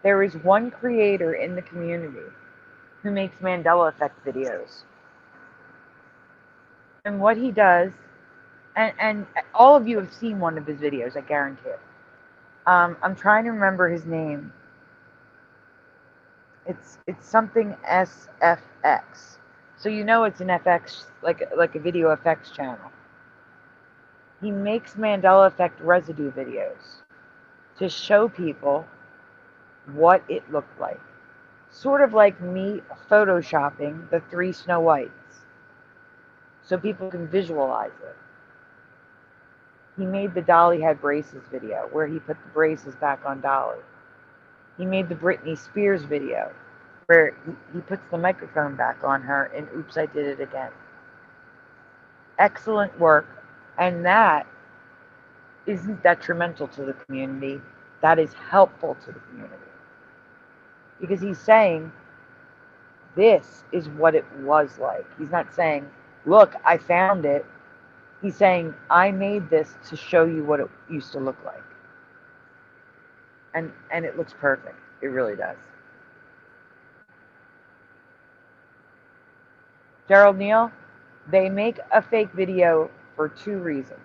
there is one creator in the community who makes Mandela effect videos. And what he does, and all of you have seen one of his videos, I guarantee it. I'm trying to remember his name. It's something SFX. So you know it's an FX, like a video effects channel. He makes Mandela effect residue videos to show people what it looked like. Sort of like me photoshopping the 3 Snow Whites so people can visualize it. He made the Dolly Had Braces video where he put the braces back on Dolly. He made the Britney Spears video where he puts the microphone back on her and oops, I did it again. Excellent work. And that isn't detrimental to the community. That is helpful to the community. Because he's saying, this is what it was like. He's not saying, look, I found it. He's saying, I made this to show you what it used to look like. And it looks perfect. It really does. Gerald Neal, they make a fake video for 2 reasons.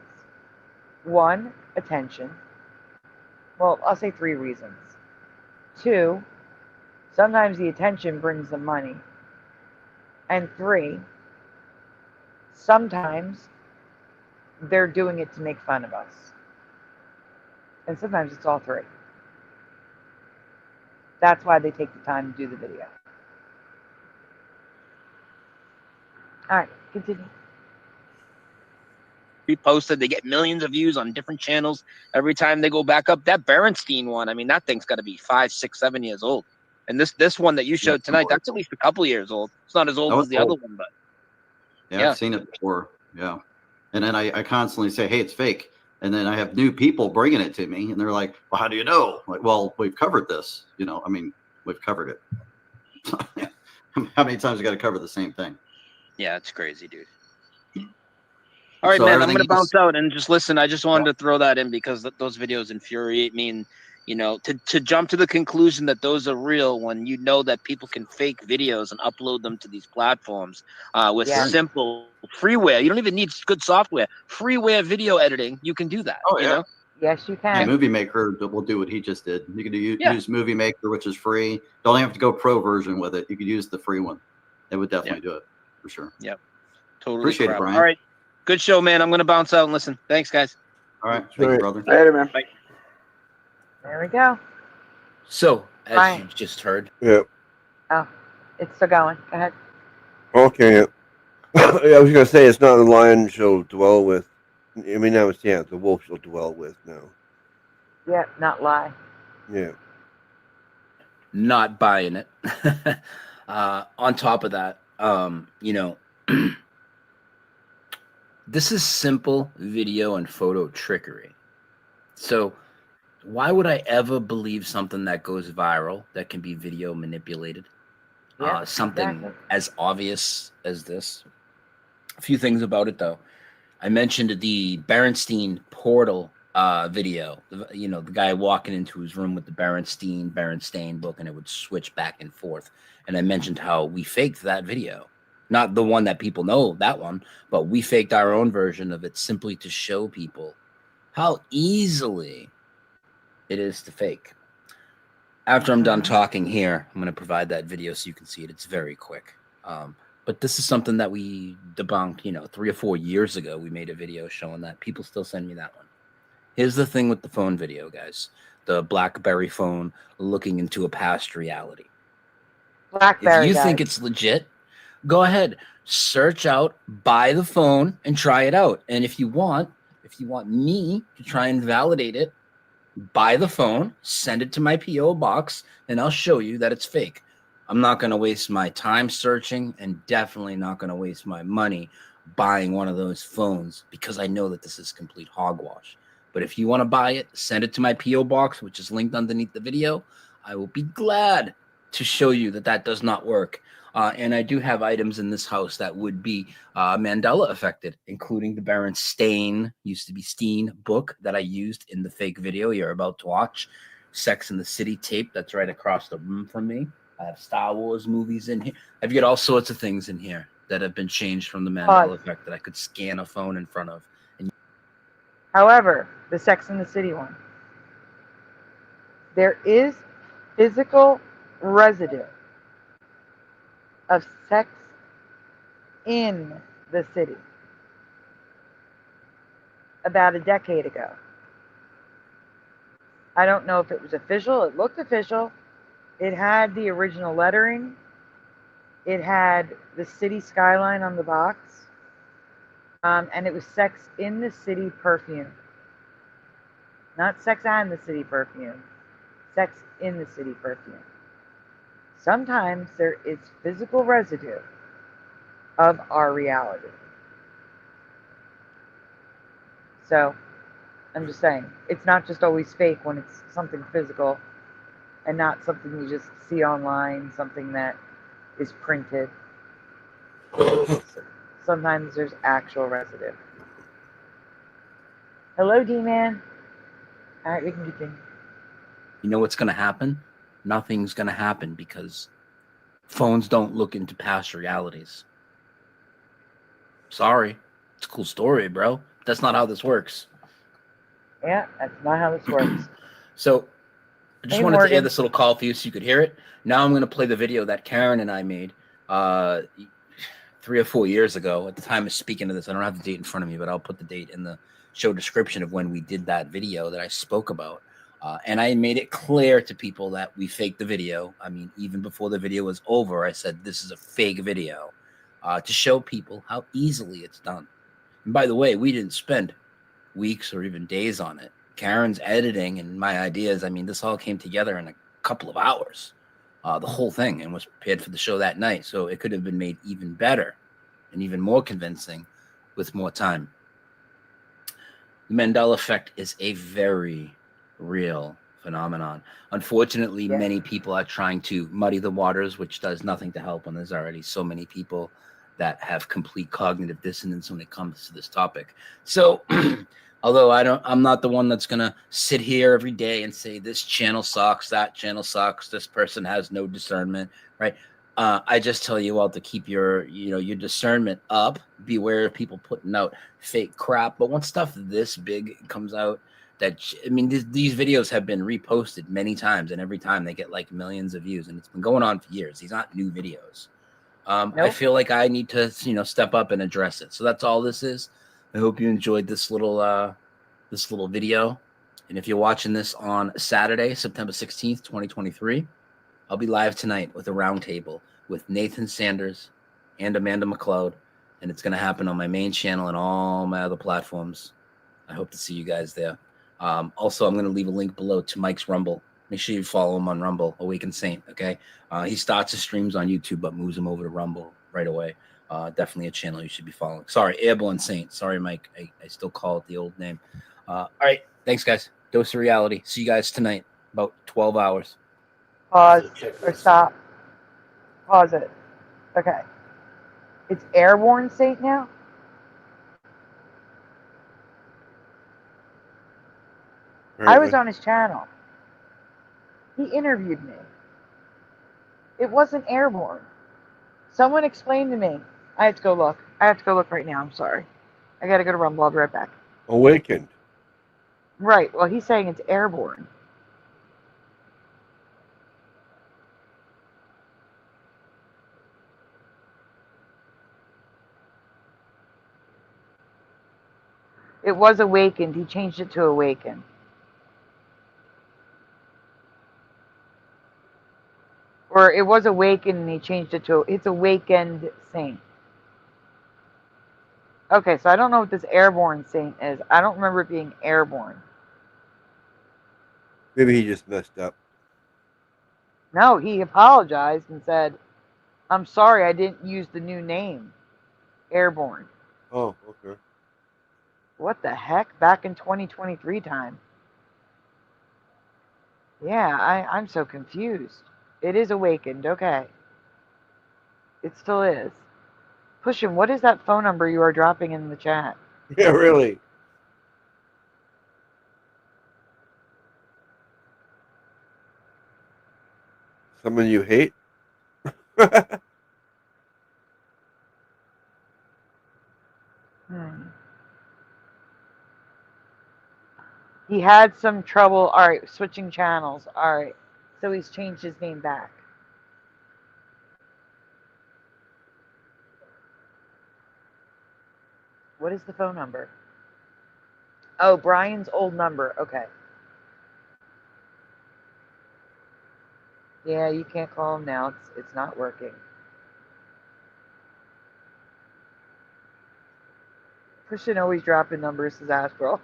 1, attention. Well, I'll say 3 reasons. 2, sometimes the attention brings the money. And 3, sometimes they're doing it to make fun of us. And sometimes it's all 3. That's why they take the time to do the video. All right, continue. Reposted, they get millions of views on different channels every time they go back up. That Berenstein one, I mean, that thing's got to be 5, 6, 7 years old. And this one that you showed tonight, that's at least a couple years old. It's not as old as the other one, but yeah, I've seen it before. Yeah. And then I constantly say, hey, it's fake. And then I have new people bringing it to me, and they're like, well, how do you know? Like, well, we've covered this. You know, I mean, we've covered it. How many times we got to cover the same thing? Yeah, it's crazy, dude. All right, so man, I'm going to bounce out and just listen. I just wanted to throw that in because those videos infuriate me. And, you know, to jump to the conclusion that those are real when you know that people can fake videos and upload them to these platforms with simple freeware. You don't even need good software. Freeware video editing, you can do that. Oh, you know? Yes, you can. Movie Maker will do what he just did. You can use Movie Maker, which is free. Don't have to go pro version with it. You could use the free one. It would definitely do it for sure. Yep. Totally. Appreciate it, Brian. All right. Good show, man. I'm going to bounce out and listen. Thanks, guys. All right. Thank you, brother. Later, man. Bye. There we go. So, as you just heard. Yeah. Oh, it's still going. Go ahead. Okay. I was going to say, it's not the lion she'll dwell with. I mean, now it's, the wolf she'll dwell with now. Yeah, not lie. Yeah. Not buying it. On top of that, You know, this is simple video and photo trickery. So why would I ever believe something that goes viral that can be video manipulated? Yeah, Something exactly. as obvious as this. A few things about it, though. I mentioned the Berenstein portal video. You know, the guy walking into his room with the Berenstain book, and it would switch back and forth. And I mentioned how we faked that video. Not the one that people know, that one, but we faked our own version of it simply to show people how easily it is to fake. After I'm done talking here, I'm going to provide that video so you can see it. It's very quick. But this is something that we debunked, you know, 3 or 4 years ago. We made a video showing that. People still send me that one. Here's the thing with the phone video, guys. The BlackBerry phone looking into a past reality. BlackBerry, if you guys. think it's legit, go ahead, search out, buy the phone, and try it out. And if you want me to try and validate it, buy the phone, send it to my P.O. box, and I'll show you that it's fake. I'm not going to waste my time searching, and definitely not going to waste my money buying one of those phones, because I know that this is complete hogwash. But if you want to buy it, send it to my P.O. box, which is linked underneath the video. I will be glad to show you that that does not work. And I do have items in this house that would be Mandela affected, including the Berenstain, used to be Steen book that I used in the fake video you're about to watch. Sex and the City tape that's right across the room from me. I have Star Wars movies in here. I've got all sorts of things in here that have been changed from the Mandela effect that I could scan a phone in front of. However, the Sex and the City one, there is physical residue of sex in the city about a decade ago. I don't know if it was official. It looked official. It had the original lettering. It had the city skyline on the box. And it was Sex in the City perfume. Not Sex and the City perfume. Sex in the City perfume. Sometimes there is physical residue of our reality. So, I'm just saying, it's not just always fake when it's something physical and not something you just see online, something that is printed. Sometimes there's actual residue. Hello, D-Man. All right, we can continue. You know what's going to happen? Nothing's going to happen, because phones don't look into past realities. Sorry. It's a cool story, bro. That's not how this works. Yeah, that's not how this works. So I just wanted to air this little call for you so you could hear it. Now I'm going to play the video that Karen and I made 3 or 4 years ago. At the time of speaking of this, I don't have the date in front of me, but I'll put the date in the show description of when we did that video that I spoke about. And I made it clear to people that we faked the video. I mean, even before the video was over, I said, this is a fake video to show people how easily it's done. And by the way, we didn't spend weeks or even days on it. Karen's editing and my ideas, I mean, this all came together in a couple of hours, the whole thing, and was prepared for the show that night. So it could have been made even better and even more convincing with more time. The Mandela effect is a very real phenomenon. Unfortunately, many people are trying to muddy the waters, which does nothing to help when there's already so many people that have complete cognitive dissonance when it comes to this topic. So although I'm not the one that's gonna sit here every day and say this channel sucks, that channel sucks, this person has no discernment, right? I just tell you all to keep your discernment up. Beware of people putting out fake crap. But when stuff this big comes out, these videos have been reposted many times, and every time they get like millions of views, and it's been going on for years. These aren't new videos. Nope. I feel like I need to, step up and address it. So that's all this is. I hope you enjoyed this little video. And if you're watching this on Saturday, September 16th, 2023, I'll be live tonight with a roundtable with Nathan Sanders and Amanda McLeod, and it's going to happen on my main channel and all my other platforms. I hope to see you guys there. Also, I'm going to leave a link below to Mike's Rumble, Make sure you follow him on Rumble, Awakened Saint. Okay, he starts his streams on YouTube, but moves him over to Rumble right away. Definitely a channel you should be following. Sorry, Airborne Saint. Sorry, Mike. I still call it the old name. All right, thanks, guys. Dose of reality. See you guys tonight, about 12 hours. Pause or stop. Pause it. Okay. It's Airborne Saint now? I was on his channel. He interviewed me. It wasn't Airborne. Someone explained to me. I have to go look. I have to go look right now. I'm sorry. I got to go to Rumble. I'll be right back. Awakened. Right. Well, he's saying it's Airborne. It was Awakened. He changed it to Awaken. Or it was Awakened and he changed it to, it's Awakened Saint. Okay, so I don't know what this Airborne Saint is. I don't remember it being Airborne. Maybe he just messed up. No, he apologized and said, I'm sorry I didn't use the new name. Airborne. Oh, okay. What the heck? Back in 2023 time. Yeah, I'm so confused. It is Awakened, okay. It still is. Pushin, what is that phone number you are dropping in the chat? Yeah, really. Someone you hate? He had some trouble. All right, switching channels. All right. So he's changed his name back. What is the phone number? Oh, Brian's old number. Okay. Yeah, you can't call him now. It's not working. Christian always dropping numbers, says Astral.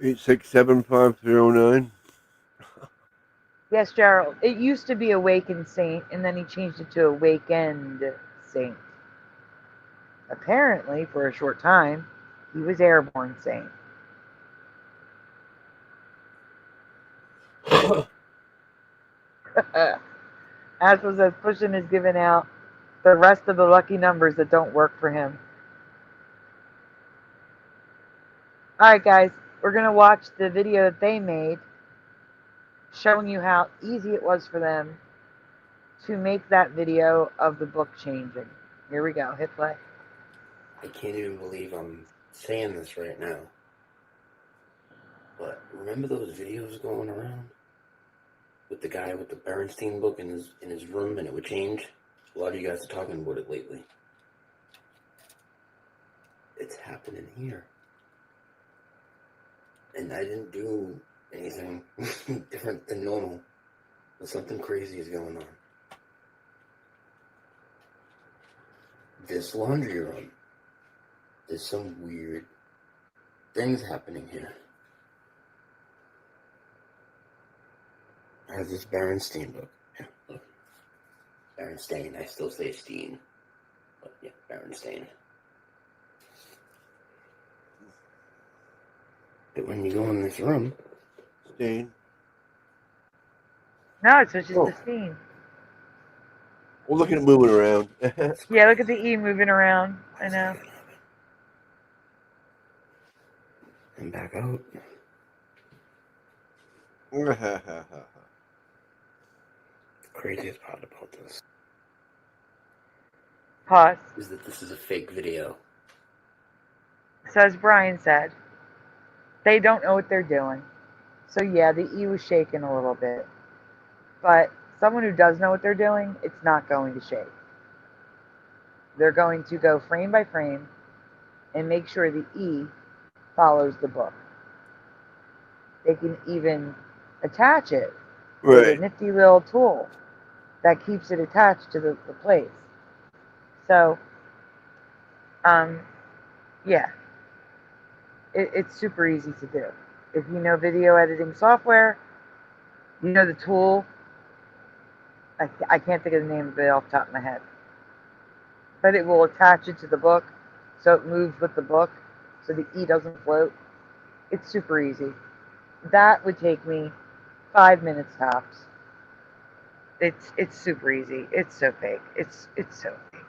867-5309. Yes, Gerald. It used to be Awakened Saint, and then he changed it to Awakened Saint. Apparently, for a short time, he was Airborne Saint. Astral says Pushin is giving out the rest of the lucky numbers that don't work for him. Alright, guys. We're going to watch the video that they made showing you how easy it was for them to make that video of the book changing. Here we go. Hit play. I can't even believe I'm saying this right now. But remember those videos going around with the guy with the Bernstein book in his room and it would change? A lot of you guys are talking about it lately. It's happening here. And I didn't do anything different than normal. But something crazy is going on. This laundry room. There's some weird things happening here. I have this Bernstein book. Yeah, look. Bernstein. I still say Steen. But yeah, Bernstein. But when you go in this room... Steen. No, it's just the Steen. Well, look at it moving around. Yeah, look at the E moving around. I know. And back out. The craziest part about this Pause. is that this is a fake video. So as Brian said, they don't know what they're doing. So yeah, the E was shaking a little bit. But someone who does know what they're doing, it's not going to shake. They're going to go frame by frame and make sure the E follows the book. They can even attach it with a nifty little tool that keeps it attached to the place. So, yeah. It's super easy to do. If you know video editing software, you know the tool. I can't think of the name of it off the top of my head. But it will attach it to the book so it moves with the book so the E doesn't float. It's super easy. That would take me 5 minutes tops. It's super easy. It's so fake. It's so fake.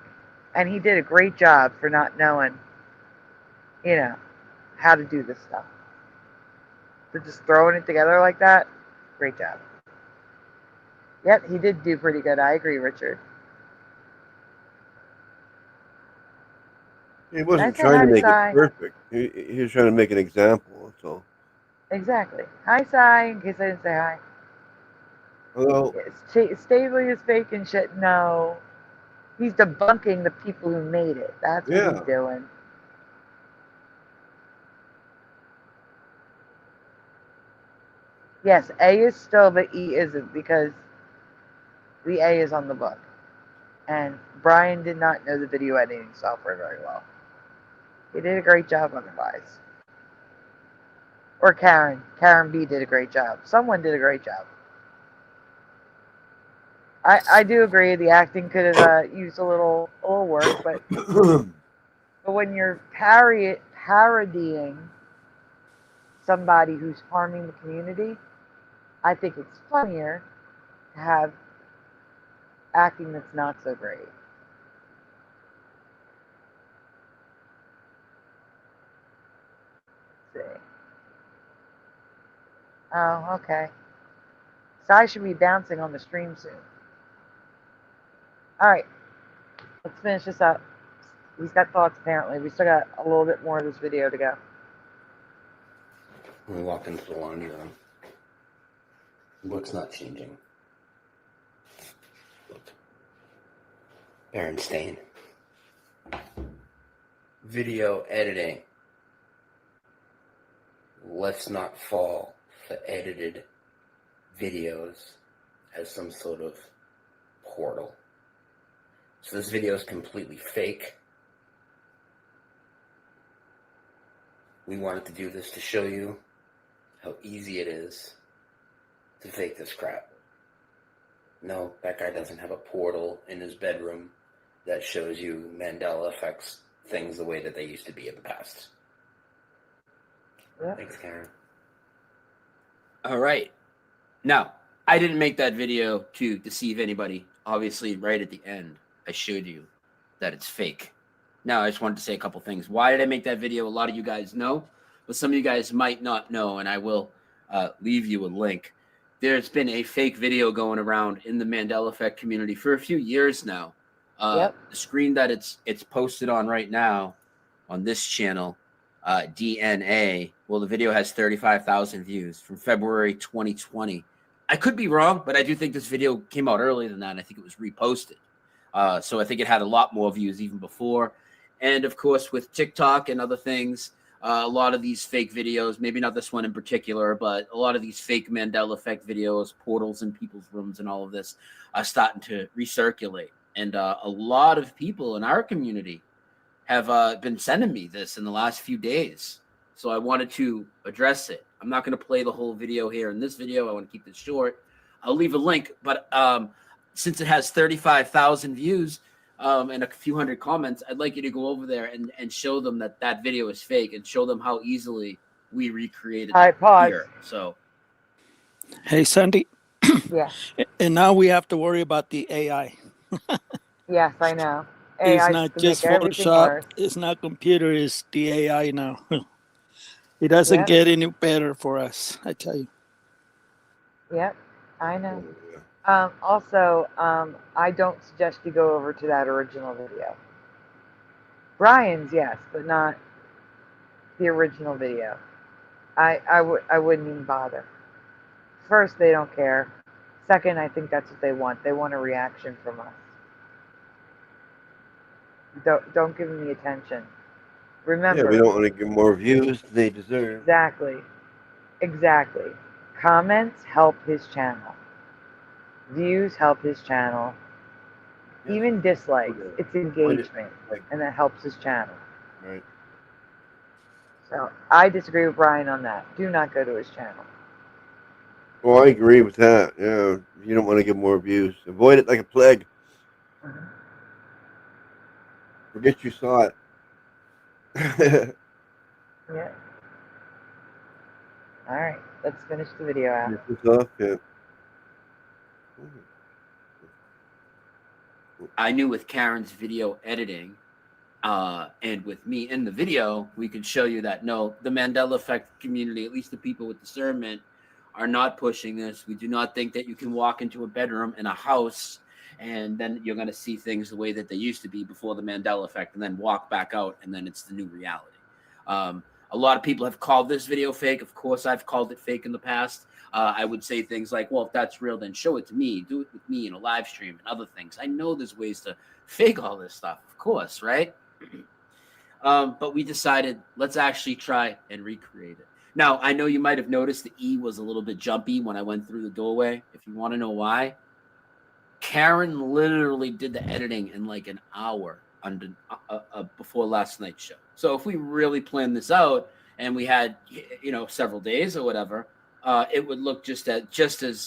And he did a great job for not knowing, you know, how to do this stuff. For just throwing it together like that, great job. Yep, he did do pretty good. I agree, Richard. He wasn't trying to make it perfect. He was trying to make an example, that's all. Exactly. Hi, Sai, in case I didn't say hi. Hello. Staveley is fake and shit. No. He's debunking the people who made it. That's what he's doing. Yes, A is still, but E isn't because the A is on the book. And Brian did not know the video editing software very well. He did a great job otherwise. Or Karen. Karen B did a great job. Someone did a great job. I do agree the acting could have used a little work, but when you're parodying somebody who's harming the community, I think it's funnier to have acting that's not so great. Let's see. Oh, okay. So I should be bouncing on the stream soon. All right, let's finish this up. He's got thoughts apparently. We still got a little bit more of this video to go. We walked into the laundry room. What's not changing? Look. Berenstain. Video editing. Let's not fall for edited videos as some sort of portal. So this video is completely fake. We wanted to do this to show you how easy it is to fake this crap. No, that guy doesn't have a portal in his bedroom that shows you Mandela effects things the way that they used to be in the past. Yep. Thanks, Karen. All right. Now, I didn't make that video to deceive anybody. Obviously, right at the end, I showed you that it's fake. Now, I just wanted to say a couple things. Why did I make that video? A lot of you guys know, but some of you guys might not know, and I will leave you a link. There's been a fake video going around in the Mandela effect community for a few years now. The screen that it's posted on right now on this channel, DNA, well, the video has 35,000 views from February 2020. I could be wrong, but I do think this video came out earlier than that, and I think it was reposted. So I think it had a lot more views even before. And, of course, with TikTok and other things, a lot of these fake videos, maybe not this one in particular, but a lot of these fake Mandela effect videos, portals in people's rooms and all of this are starting to recirculate. And a lot of people in our community have been sending me this in the last few days. So I wanted to address it. I'm not going to play the whole video here in this video. I want to keep this short. I'll leave a link, but since it has 35,000 views and a few hundred comments, I'd like you to go over there and show them that that video is fake and show them how easily we recreated it here. So, hey, Sandy. Yeah. And now we have to worry about the AI. Yes, I know. It's not just Photoshop. It's not computer. It's the AI now. It doesn't get any better for us, I tell you. Yep, I know. Also, I don't suggest you go over to that original video. Brian's, yes, but not the original video. I wouldn't even bother. First, they don't care. Second, I think that's what they want. They want a reaction from us. Don't give them the attention. Remember. Yeah, we don't want to give more views than they deserve. Exactly. Comments help his channel. Views help his channel. Yeah. Even dislikes, it's engagement, and that helps his channel. Right. So I disagree with Brian on that. Do not go to his channel. Well, I agree with that. Yeah, you don't want to get more views. Avoid it like a plague. Forget you saw it. Yeah. All right, let's finish the video out. This is off, yeah. I knew with Karen's video editing, and with me in the video, we could show you that no, the Mandela effect community, at least the people with discernment, are not pushing this. We do not think that you can walk into a bedroom in a house and then you're going to see things the way that they used to be before the Mandela effect, and then walk back out, and then it's the new reality. A lot of people have called this video fake. Of course, I've called it fake in the past. I would say things like, well, if that's real, then show it to me. Do it with me in a live stream and other things. I know there's ways to fake all this stuff, of course, right? But we decided, let's actually try and recreate it. Now, I know you might have noticed the E was a little bit jumpy when I went through the doorway. If you want to know why, Karen literally did the editing in like an hour before last night's show. So if we really planned this out and we had, you know, several days or whatever, it would look just as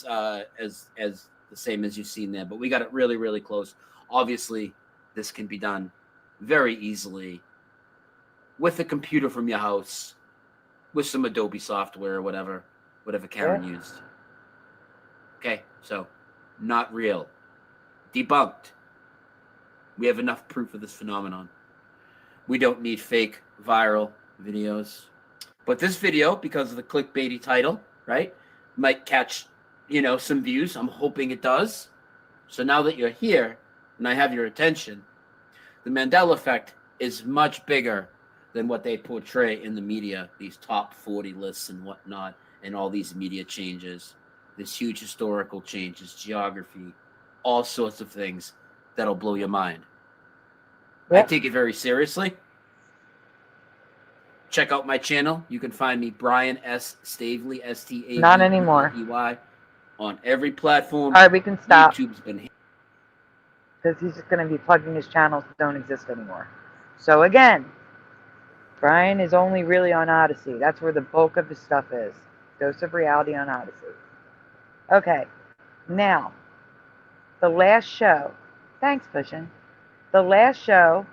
the same as you've seen there. But we got it really, really close. Obviously, this can be done very easily with a computer from your house, with some Adobe software or whatever Karen used. Okay, so not real. Debunked. We have enough proof of this phenomenon. We don't need fake viral videos. But this video, because of the clickbaity title, right, might catch, you know, some views. I'm hoping it does. So now that you're here and I have your attention, the Mandela effect is much bigger than what they portray in the media, these top 40 lists and whatnot, and all these media changes, this huge historical changes, geography, all sorts of things that'll blow your mind. Yep. I take it very seriously. Check out my channel. You can find me, Brian S. Staveley, S-T-A-V-E-Y. Not anymore. On every platform. All right, we can stop. YouTube's been... Because he's just going to be plugging his channels that don't exist anymore. So again, Brian is only really on Odyssey. That's where the bulk of his stuff is. Dose of Reality on Odyssey. Okay, now, the last show. Thanks, Pushin. The last show,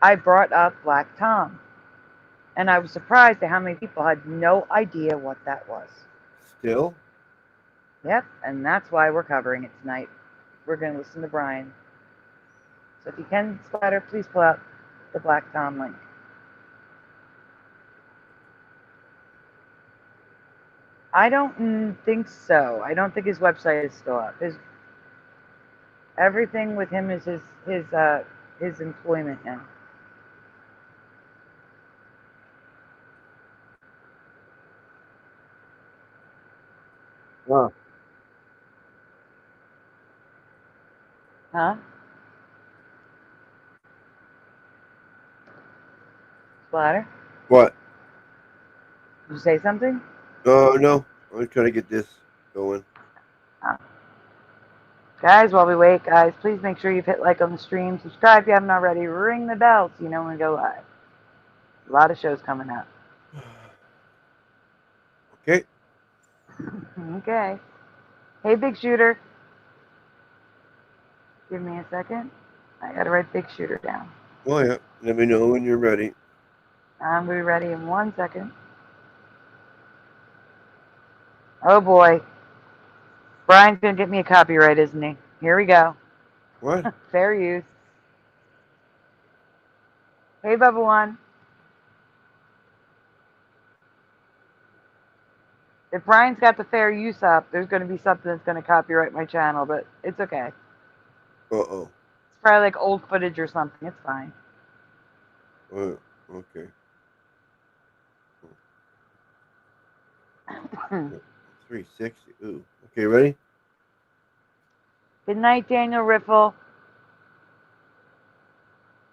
I brought up Black Tom. And I was surprised at how many people had no idea what that was. Still? Yep, and that's why we're covering it tonight. We're going to listen to Brian. So if you can, Splatter, please pull up the Black Tom link. I don't think so. I don't think his website is still up. Everything with him is his employment now. Wow. Huh? Splatter? What? Did you say something? No. I'm trying to get this going. Oh. Guys, while we wait, guys, please make sure you've hit like on the stream. Subscribe if you haven't already. Ring the bell so you know when we go live. A lot of shows coming up. Okay. Okay. Hey, Big Shooter. Give me a second. I gotta write Big Shooter down. Oh, yeah. Let me know when you're ready. I'm gonna be ready in 1 second. Oh, boy. Brian's gonna get me a copyright, isn't he? Here we go. What? Fair use. Hey, Bubba One. If Brian's got the fair use up, there's going to be something that's going to copyright my channel, but it's okay. Uh-oh. It's probably like old footage or something. It's fine. Okay. 360. Ooh. Okay, ready? Good night, Daniel Riffle.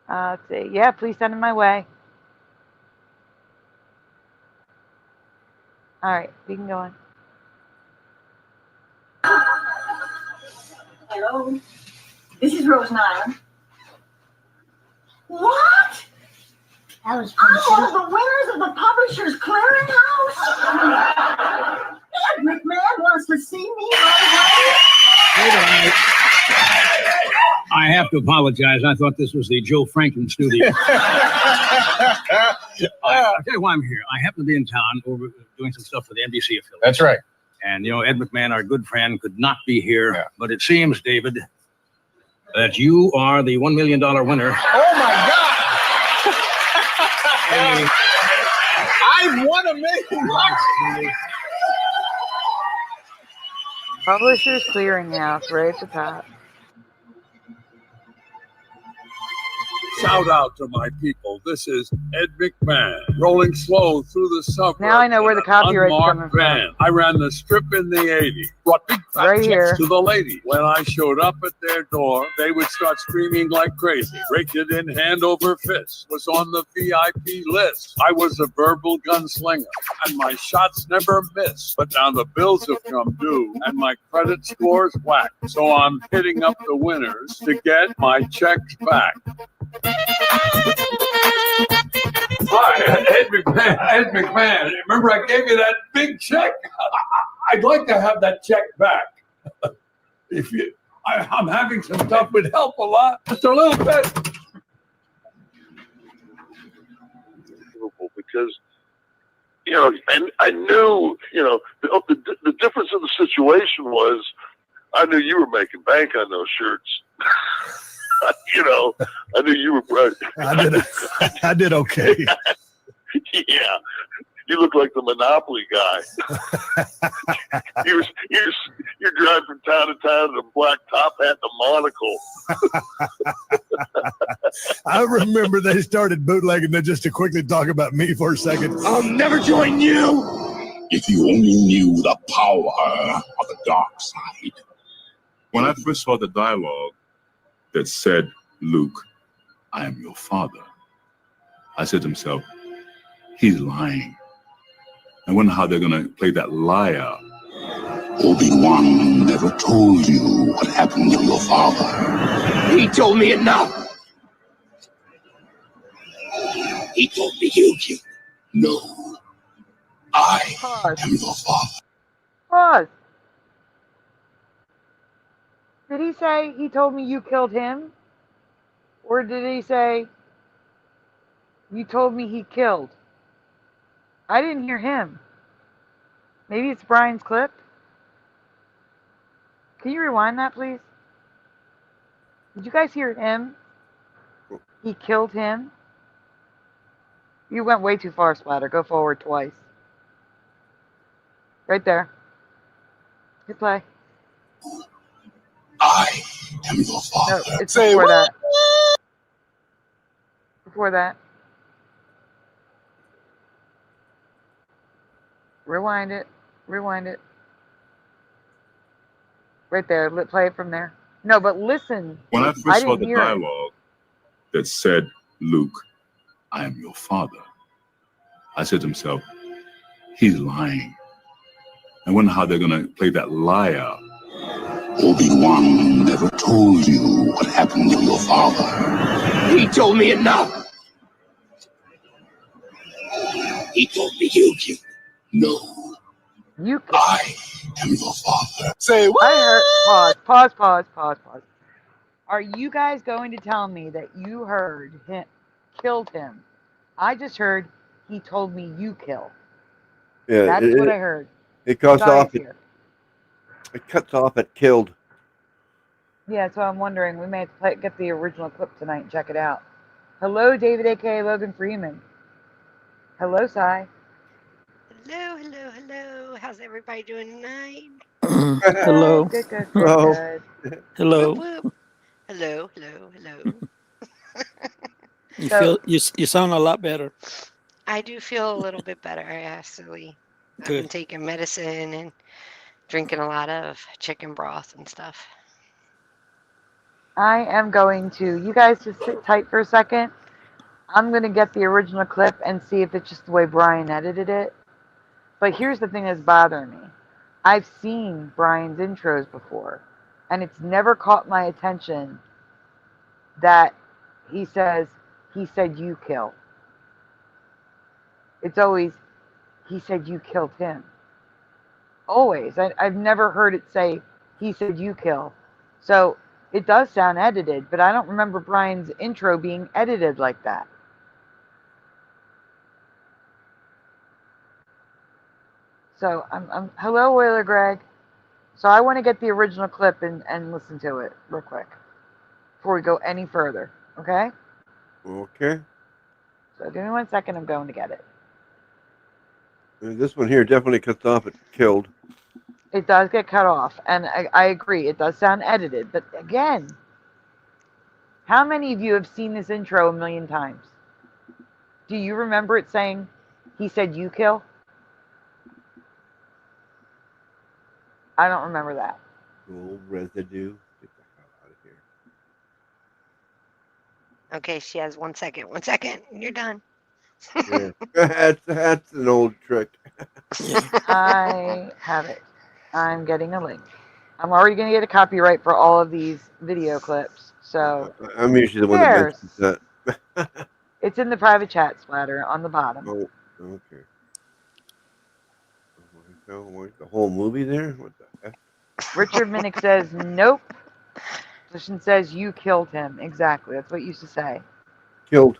Let's see. Yeah, please send him my way. All right, we can go on. Hello, this is Rose Nile. What? That was pretty good. The winners of the Publishers Clearinghouse? Ed McMahon wants to see me right away. I have to apologize. I thought this was the Joe Franklin studio. I'll tell you why I'm here. I happen to be in town over doing some stuff for the NBC affiliate. That's right. And, you know, Ed McMahon, our good friend, could not be here. Yeah. But it seems, David, that you are the $1 million winner. Oh, my God. I've won $1 million. Publishers Clearinghouse, right at the top. Shout out to my people. This is Ed McMahon, rolling slow through the suburbs. Now I know where the copyright's coming from. I ran the strip in the 80s. Brought big fat right here to the lady. When I showed up at their door, they would start screaming like crazy. Raked it in hand over fist. Was on the VIP list. I was a verbal gunslinger, and my shots never miss. But now the bills have come due, and my credit score's whacked. So I'm hitting up the winners to get my checks back. Hi, Ed McMahon. Ed McMahon. Remember I gave you that big check? I'd like to have that check back. If you, I'm having some stuff would help a lot, just a little bit. Because, you know, and I knew, you know, the difference in the situation was, I knew you were making bank on those shirts. You know, I knew you were right. I did okay. Yeah, you look like the Monopoly guy. you're driving from town to town in a black top hat and a monocle. I remember they started bootlegging them just to quickly talk about me for a second. I'll never join you. If you only knew the power of the dark side. When I first saw the dialogue that said, Luke, I am your father, I said to myself, he's lying. I wonder how they're going to play that lie out. Obi-Wan never told you what happened to your father. He told me enough. He told me you killed. No, I am your father. Pause. Did he say he told me you killed him? Or did he say you told me he killed? I didn't hear him. Maybe it's Brian's clip. Can you rewind that, please? Did you guys hear him? He killed him? You went way too far, Splatter. Go forward twice. Right there. Hit play. I am your father. No, it's before that. Before that. Rewind it. Rewind it. Right there. Play it from there. No, but listen. When I first saw the dialogue that said, Luke, I am your father, I said to myself, he's lying. I wonder how they're going to play that lie out. Obi-Wan never told you what happened to your father. He told me enough. He told me you killed. No. You killed. I am your father. Say what? I heard. Pause. Are you guys going to tell me that you heard him killed him? I just heard he told me you killed. Yeah, that's what I heard. It cuts off. It cuts off at killed. Yeah, so I'm wondering. We may have to get the original clip tonight and check it out. Hello, David, a.k.a. Logan Freeman. Hello, Cy. Hello. How's everybody doing tonight? Hello. Good. Hello. Hello. You sound a lot better. I do feel a little bit better, actually. I've been taking medicine and drinking a lot of chicken broth and stuff. I am going to, you guys just sit tight for a second. I'm going to get the original clip and see if it's just the way Brian edited it. But here's the thing that's bothering me. I've seen Brian's intros before, and it's never caught my attention that he said you kill. It's always, he said you killed him. Always. I've never heard it say, he said you kill. So it does sound edited, but I don't remember Brian's intro being edited like that. So I'm hello, Whaler Greg. So I want to get the original clip and listen to it real quick before we go any further. Okay? Okay. So give me 1 second. I'm going to get it. This one here definitely cuts off at killed. It does get cut off, and I agree. It does sound edited, but again, how many of you have seen this intro a million times? Do you remember it saying, he said you kill? I don't remember that. Old residue. Get the hell out of here. Okay, she has 1 second. 1 second. You're done. Yeah. That's an old trick. I have it. I'm getting a link. I'm already going to get a copyright for all of these video clips. So I'm usually the one that mentions that. It's in the private chat, Splatter, on the bottom. Oh, okay. The whole movie there? What the heck? Richard Minnick says, nope. Position says you killed him. Exactly. That's what you used to say. Killed.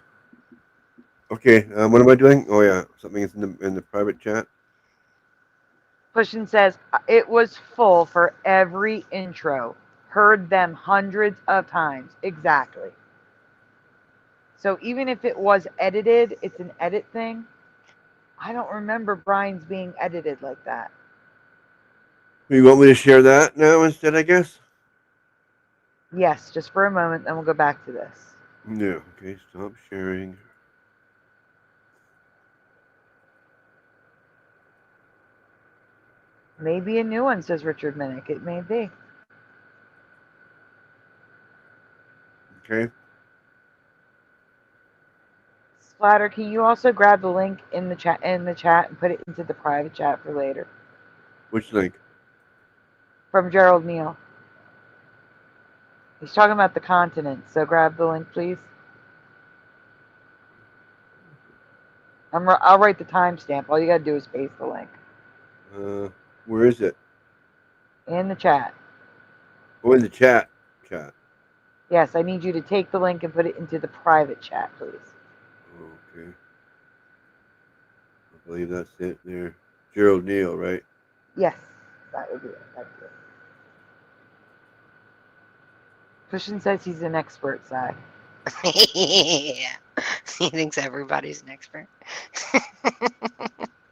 Okay, what am I doing? Oh yeah, something is in the private chat. Pushin says, it was full for every intro. Heard them hundreds of times. Exactly. So even if it was edited, it's an edit thing. I don't remember Brian's being edited like that. You want me to share that now instead, I guess? Yes, just for a moment, then we'll go back to this. Yeah, okay, stop sharing. Maybe a new one, says Richard Minnick. It may be. Okay. Splatter, can you also grab the link in the chat and put it into the private chat for later? Which link? From Gerald Neal. He's talking about the continent, so grab the link, please. I'll write the timestamp. All you gotta do is paste the link. Where is it? In the chat. Oh, in the chat. Chat. Yes, I need you to take the link and put it into the private chat, please. Okay. I believe that's it there. Gerald Neal, right? Yes, that would be it. Thank you. Christian says he's an expert, Si. Yeah. He thinks everybody's an expert.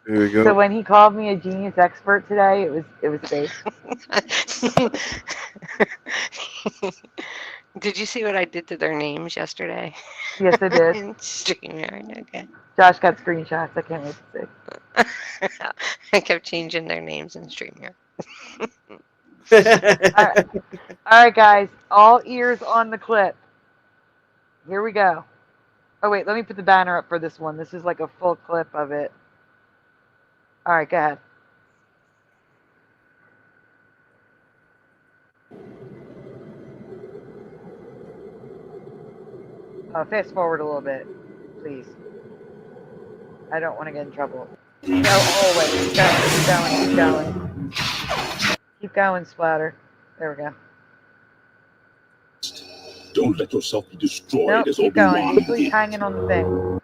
There we go. So when he called me a genius expert today, it was fake. Did you see what I did to their names yesterday? Yes, I did. In StreamYard, okay. Josh got screenshots. I can't wait to see. I kept changing their names in StreamYard. All right, guys. All ears on the clip. Here we go. Oh, wait. Let me put the banner up for this one. This is like a full clip of it. All right, go ahead. Fast forward a little bit, please. I don't want to get in trouble. No, always. Keep going, keep going. Keep going, Splatter. There we go. Don't let yourself be destroyed Nope, as keep going. Obi-Wan Please did. hanging on the thing.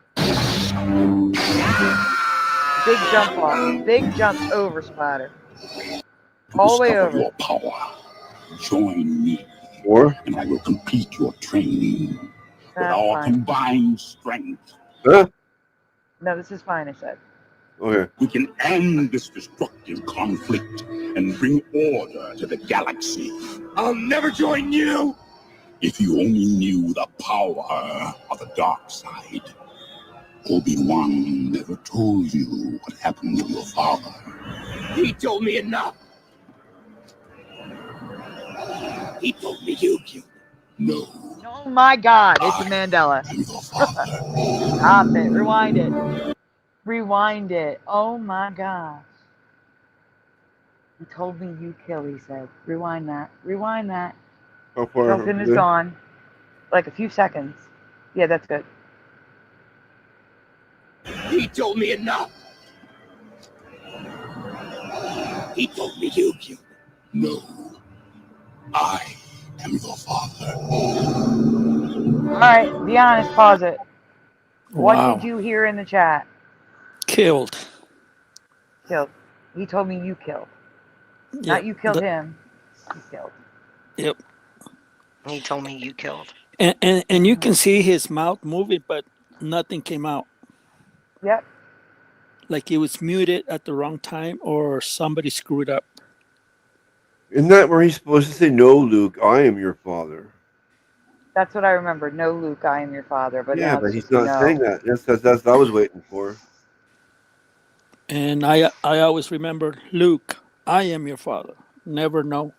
Big jump off. Big jump over, Splatter. All the way over. Your power. Join me, and I will complete your training with That's our fine. combined strength. Huh? No, this is fine, I said. Okay. We can end this destructive conflict and bring order to the galaxy. I'll never join you! If you only knew the power of the dark side. Obi-Wan never told you what happened to your father. He told me enough. He told me you killed him. No. Oh my God, it's a Mandela. Stop it. Rewind it. Rewind it. Oh my gosh. He told me you kill, he said. Rewind that. Rewind that. How far? Hilton is gone. Like a few seconds. Yeah, that's good. He told me enough. He told me you killed him. No. I am your father. All right, be honest, pause it. What Wow. did you hear in the chat? Killed. Killed. He told me you killed. Yep. Not you killed him. He killed. Yep. He told me you killed. And you can see his mouth moving, but nothing came out. Yep. Like he was muted at the wrong time, or somebody screwed up. Isn't that where he's supposed to say, "No, Luke, I am your father"? That's what I remember. No, Luke, I am your father. But Yeah, now but it's he's just a not saying no. that. That's what I was waiting for. And I always remember, Luke, I am your father. Never know.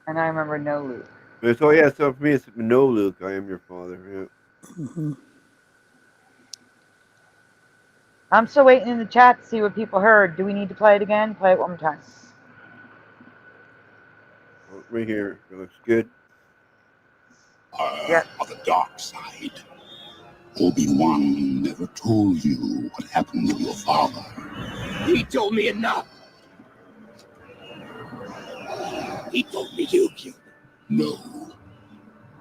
And I remember no, Luke. But so for me, it's "No, Luke, I am your father." Yeah. Mm-hmm. I'm still waiting in the chat to see what people heard. Do we need to play it again? Play it one more time. Right here, it looks good. Yep. On the dark side. Obi-Wan never told you what happened to your father. He told me enough. He told me you killed him. No.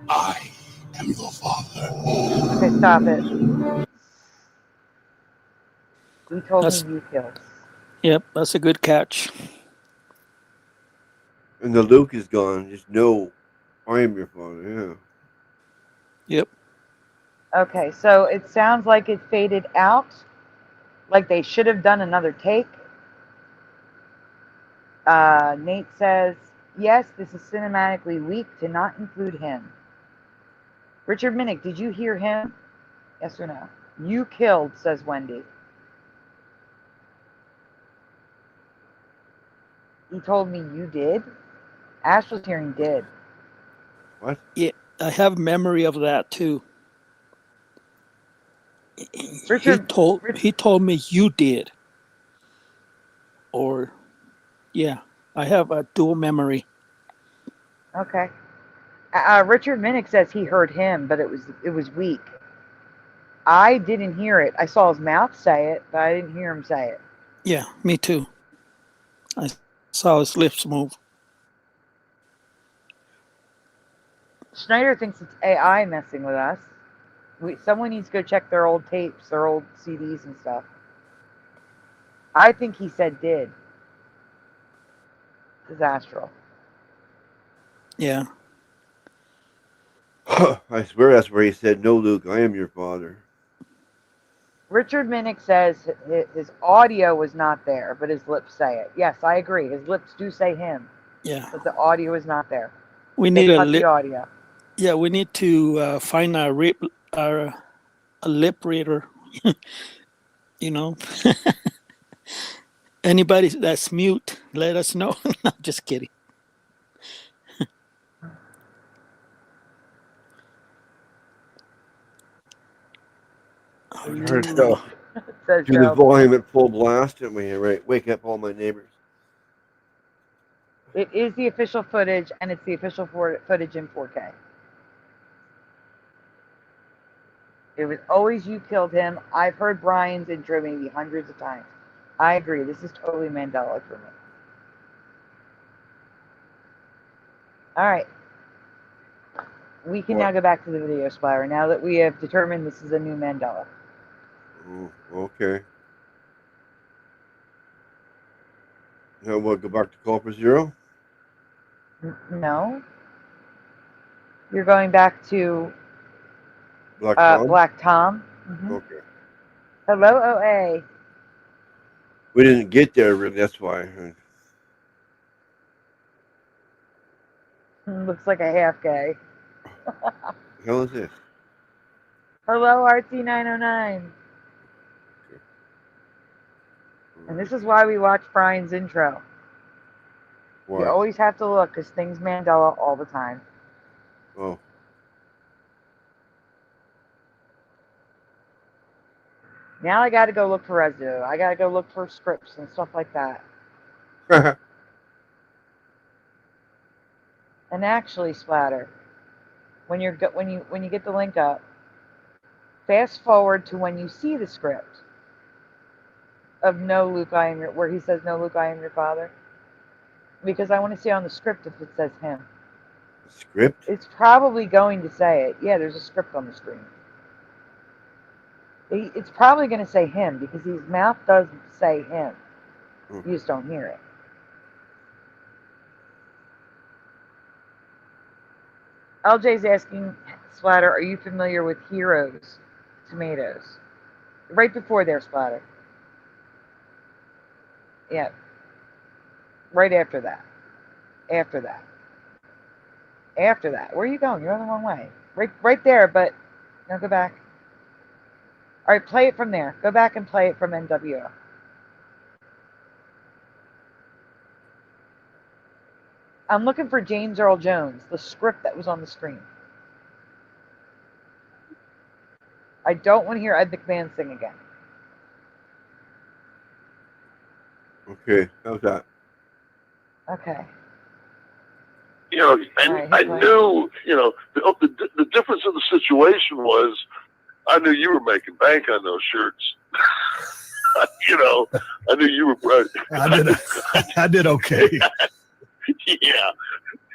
I am your father. Okay, stop it. He told That's, me you killed. Yep, that's a good catch. And the Luke is gone. Just "No, I am your father." Yeah. Yep. Okay, so it sounds like it faded out. Like they should have done another take. Nate says, yes, this is cinematically weak to not include him. Richard Minnick, did you hear him? Yes or no? You killed, says Wendy. He told me you did. Ash was hearing did. What? Yeah, I have memory of that too. Richard he told me you did. Or yeah, I have a dual memory. Okay. Richard Minnick says he heard him, but it was weak. I didn't hear it. I saw his mouth say it, but I didn't hear him say it. Yeah, me too. I saw his lips move. Schneider thinks it's AI messing with us. Someone needs to go check their old tapes, their old CDs and stuff. I think he said did. Disastral. Yeah. I swear that's where he said, "No, Luke, I am your father." Richard Minnick says his audio was not there, but his lips say it. Yes, I agree. His lips do say him. Yeah. But the audio is not there. We They need cut the audio. Yeah, we need to find a lip reader. You know, anybody that's mute, let us know. No, just kidding. So, do the volume at full blast, and we wake up all my neighbors. It is the official footage, and it's the official footage in 4K. It was always you killed him. I've heard Brian's intro maybe hundreds of times. I agree. This is totally Mandela for me. All right. We can now go back to the video splatter now that we have determined this is a new Mandela. Oh, okay. Now we'll go back to Call for Zero? No. You're going back to Black Tom? Black Tom. Mm-hmm. Okay. Hello, OA. We didn't get there, really. That's why. Looks like a half gay. The hell is this? Hello, RT909. Okay. And this is why we watch Brian's intro. Why? You always have to look because things Mandela all the time. Oh. Now I got to go look for residue. I got to go look for scripts and stuff like that. And actually, Splatter, when you get the link up, fast forward to when you see the script. of no, Luke, I am your, where he says, no, Luke, I am your father? Because I want to see on the script if it says him. Script? It's probably going to say it. Yeah, there's a script on the screen. It's probably going to say him because his mouth does say him. You just don't hear it. LJ's asking, Splatter, are you familiar with Heroes Tomatoes? Right before there, Splatter. Yeah. Right after that. After that. After that. Where are you going? You're on the wrong way. Right there, but now go back. All right, play it from there. Go back and play it from NWO. I'm looking for James Earl Jones, the script that was on the screen. I don't want to hear Ed McMahon sing again. Okay, how's that? Okay. You know, and I knew, you know, the difference in the situation was I knew you were making bank on those shirts. You know, I knew you were. I did okay. Yeah,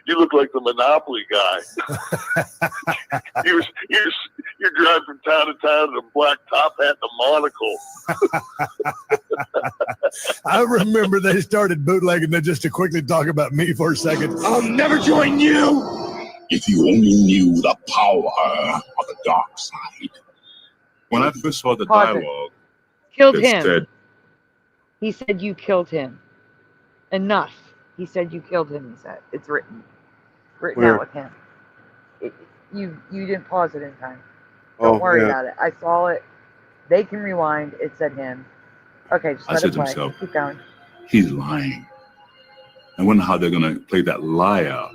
you look like the Monopoly guy. You're driving from town to town in a black top hat and a monocle. I remember they started bootlegging that just to quickly talk about me for a second. I'll never join you. If you only knew the power of the dark side. When I first saw the dialogue, killed it him. said, He said you killed him. Enough. He said you killed him. He said it's written out with him. You didn't pause it in time. Don't worry about it. I saw it. They can rewind. It said him. Okay, just let it play. Keep going. He's lying. I wonder how they're gonna play that liar.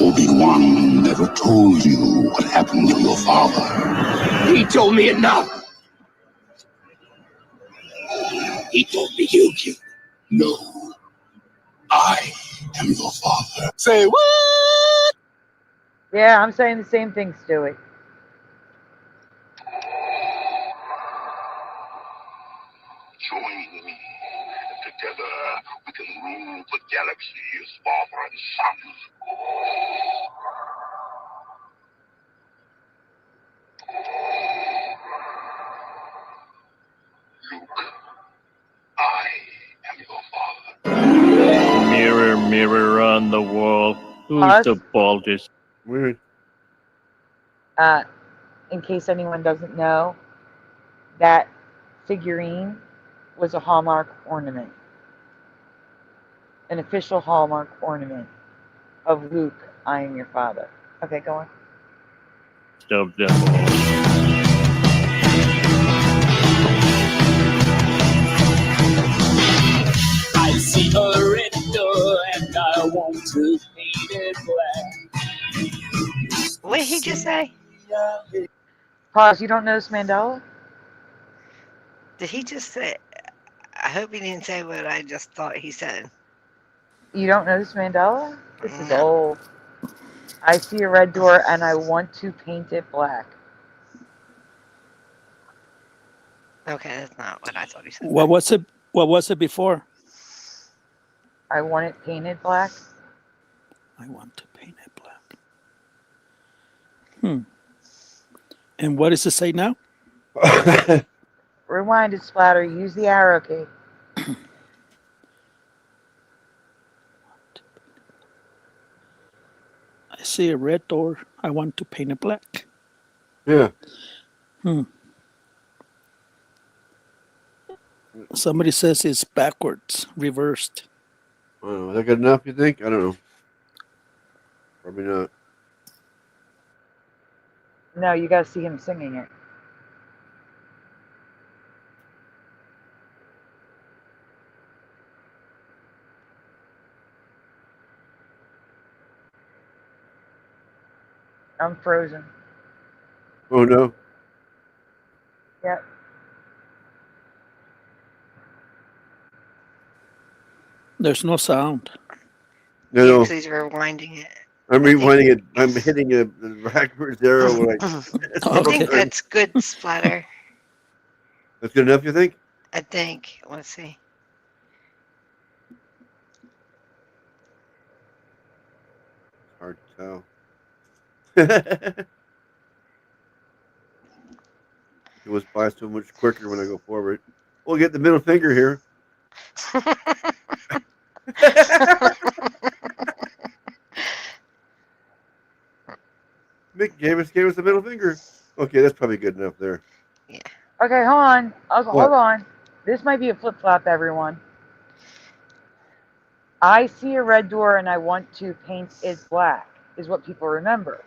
Obi-Wan never told you what happened to your father. He told me enough. He told me you killed him. No. I am your father. Say what? Yeah, I'm saying the same thing, Stewie. Join me. Together we can rule the galaxy as father and son. Luke, I am your father. Mirror, mirror on the wall, who's the baldest? Weird. In case anyone doesn't know, that figurine was a Hallmark ornament. An official Hallmark ornament of Luke, I am your father. Okay, go on. Stop that. I see a red door and I want to paint it black. What did he just say? Pause, you don't notice Mandela? Did he just say? I hope he didn't say what I just thought he said. You don't notice Mandela? This is old. I see a red door and I want to paint it black. Okay, that's not what I thought he said. What was it? What was it before? I want it painted black. I want to paint it black. And what does it say now? Rewind it, Splatter. Use the arrow key. I see a red door. I want to paint it black. Yeah. Somebody says it's backwards, reversed. I don't know. Is that good enough, you think? I don't know. Probably not. No, you gotta see him singing it. I'm frozen. Oh, no. Yep. There's no sound. No. He's rewinding it. I'm rewinding it. I'm hitting a backwards arrow. I think that's good, Splatter. That's good enough, you think? I think. Let's see. Hard to tell. It was by so much quicker when I go forward. We'll get the middle finger here. Mick gave us the middle finger. Okay, that's probably good enough there. Yeah. Okay, hold on. What? Hold on. This might be a flip-flop, everyone. I see a red door and I want to paint it black, is what people remember.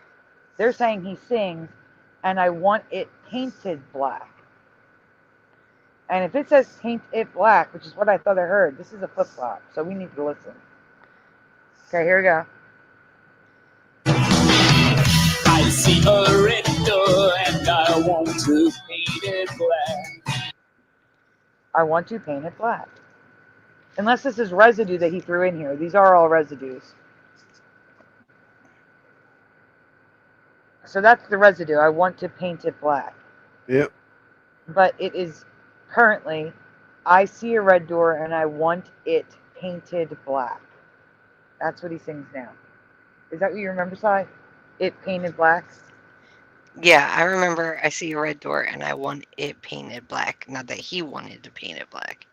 They're saying he sings and I want it painted black. And if it says paint it black, which is what I thought I heard, this is a flip-flop, so we need to listen. Okay, here we go. I see a red door and I want to paint it black. I want to paint it black. Unless this is residue that he threw in here. These are all residues. So that's the residue. I want to paint it black. Yep. But it is currently, I see a red door and I want it painted black. That's what he sings now. Is that what you remember, Si? It painted black? Yeah, I remember I see a red door and I want it painted black. Not that he wanted to paint it black.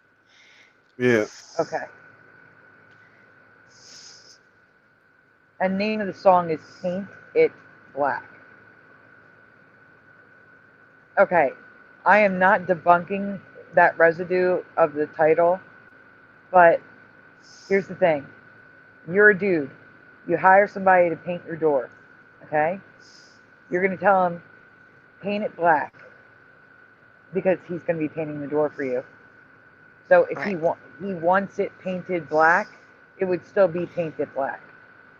Yeah. Okay. And the name of the song is Paint It Black. Okay. I am not debunking that residue of the title, but here's the thing. You're a dude. You hire somebody to paint your door, okay? You're going to tell him, paint it black, because he's going to be painting the door for you. So if he wants it painted black, it would still be painted black.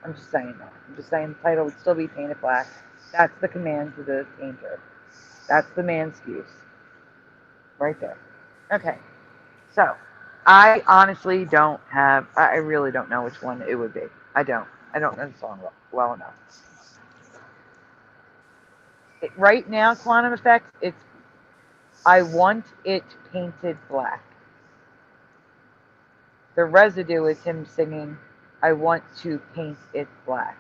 I'm just saying that. I'm just saying the title would still be painted black. That's the command to the painter. That's the man's excuse. Right there. Okay. So, I honestly don't have, I really don't know which one it would be. I don't know the song well enough. Right now, Quantum Effects, it's, I want it painted black. The residue is him singing, I want to paint it black.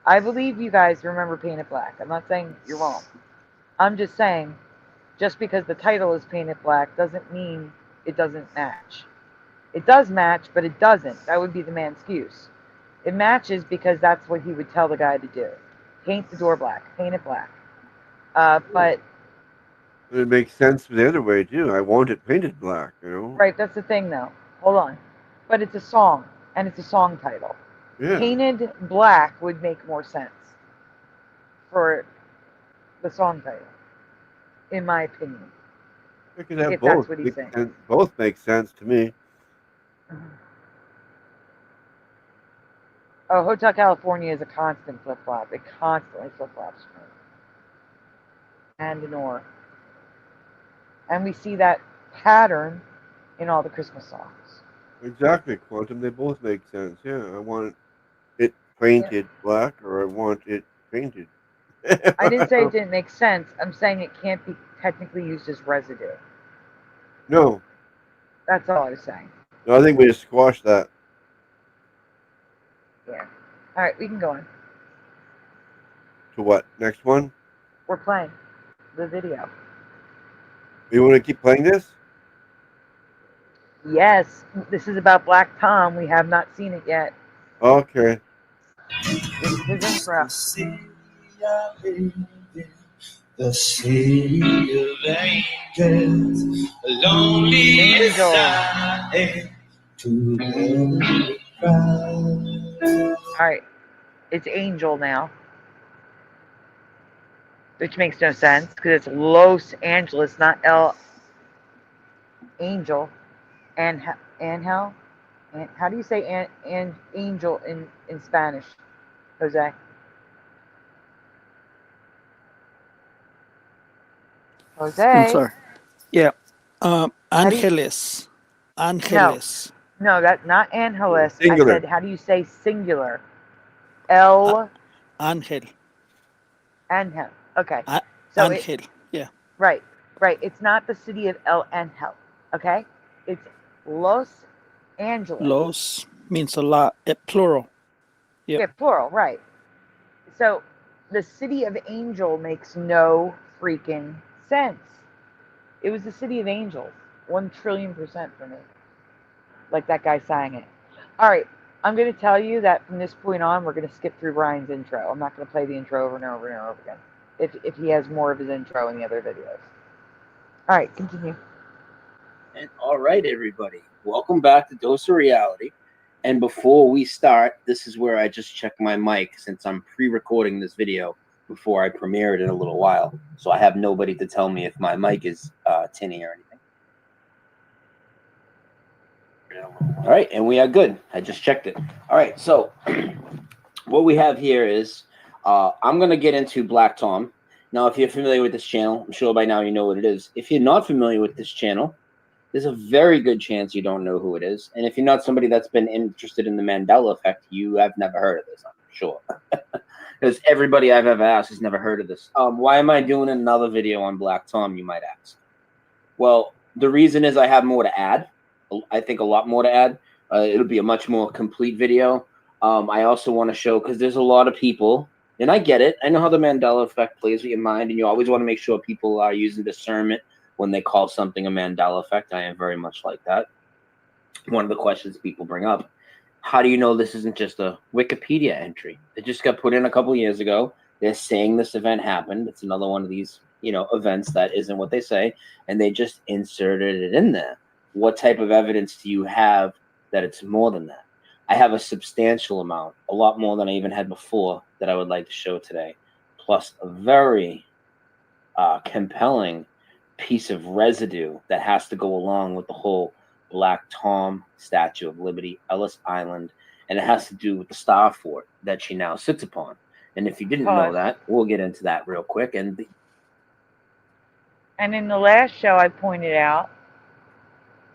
I believe you guys remember Paint It Black. I'm not saying you're wrong. I'm just saying, just because the title is Paint It Black doesn't mean it doesn't match. It does match, but it doesn't. That would be the man's excuse. It matches because that's what he would tell the guy to do. Paint the door black. Paint it black. But it makes sense the other way, too. I want it painted black, you know? Right, that's the thing, though. Hold on. But it's a song, and it's a song title. Yeah. Painted Black would make more sense for the song title, in my opinion. You could have if both. That's what he's saying. And both make sense to me. Oh, Hotel California is a constant flip-flop. It constantly flip-flops for me. And an or. And we see that pattern in all the Christmas songs. Exactly, Quantum. They both make sense. Yeah, I want it painted black, or I want it painted. I didn't say it didn't make sense. I'm saying it can't be technically used as residue. No. That's all I was saying. No, I think we just squashed that. Yeah. All right, we can go on. To what? Next one? We're playing the video. You want to keep playing this? Yes, this is about Black Tom. We have not seen it yet. Okay. It's his intro. The city of angels, lonely Angel. inside to All right, it's Angel now, which makes no sense because it's Los Angeles, not Angel. And how? How do you say angel in Spanish, Jose? Jose. I'm sorry. Yeah. Angeles. Angeles. No, that's not Angeles. Singular. I said, how do you say singular? Angel. Angel. Angel. Okay. Angel. Yeah. Right. Right. It's not the city of El Angel. Okay. It's Los Angeles. Los means a lot. Plural. Yep. Yeah, plural. Right. So the city of Angel makes no freaking sense. It was the city of angels. 1,000,000,000% for me. Like that guy sang it. All right. I'm going to tell you that from this point on, we're going to skip through Brian's intro. I'm not going to play the intro over and over and over again. If he has more of his intro in the other videos. All right, continue. And all right, everybody, welcome back to Dose of Reality. And before we start, this is where I just check my mic since I'm pre-recording this video before I premiere it in a little while. So I have nobody to tell me if my mic is tinny or anything. All right, and we are good. I just checked it. All right, so what we have here is I'm going to get into Black Tom. Now, if you're familiar with this channel, I'm sure by now you know what it is. If you're not familiar with this channel, there's a very good chance you don't know who it is. And if you're not somebody that's been interested in the Mandela effect, you have never heard of this, I'm sure. Because everybody I've ever asked has never heard of this. Why am I doing another video on Black Tom, you might ask? Well, the reason is I have more to add. I think a lot more to add. It'll be a much more complete video. I also want to show, because there's a lot of people, and I get it. I know how the Mandela effect plays with your mind, and you always want to make sure people are using discernment when they call something a Mandela effect. I am very much like that. One of the questions people bring up, how do you know this isn't just a Wikipedia entry? It just got put in a couple years ago. They're saying this event happened. It's another one of these, events that isn't what they say, and they just inserted it in there. What type of evidence do you have that it's more than that? I have a substantial amount, a lot more than I even had before, that I would like to show today, plus a very compelling piece of residue that has to go along with the whole Black Tom Statue of Liberty, Ellis Island, and it has to do with the Star Fort that she now sits upon. And if you didn't know that, we'll get into that real quick. And in the last show, I pointed out,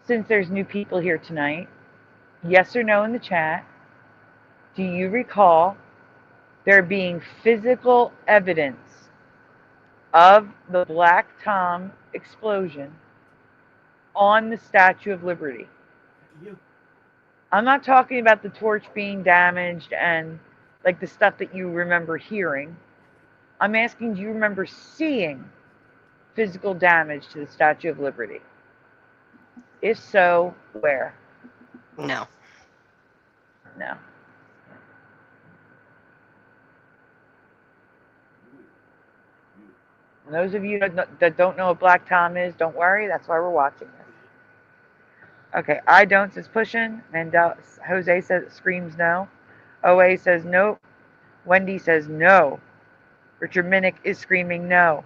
since there's new people here tonight, yes or no in the chat, do you recall there being physical evidence of the Black Tom explosion on the Statue of Liberty? I'm not talking about the torch being damaged and like the stuff that you remember hearing. I'm asking, do you remember seeing physical damage to the Statue of Liberty? If so, where? No. No. And those of you that don't know what Black Tom is, don't worry. That's why we're watching this. Okay, I don't says pushing. Mandela, Jose says screams no. OA says nope. Wendy says no. Richard Minnick is screaming no.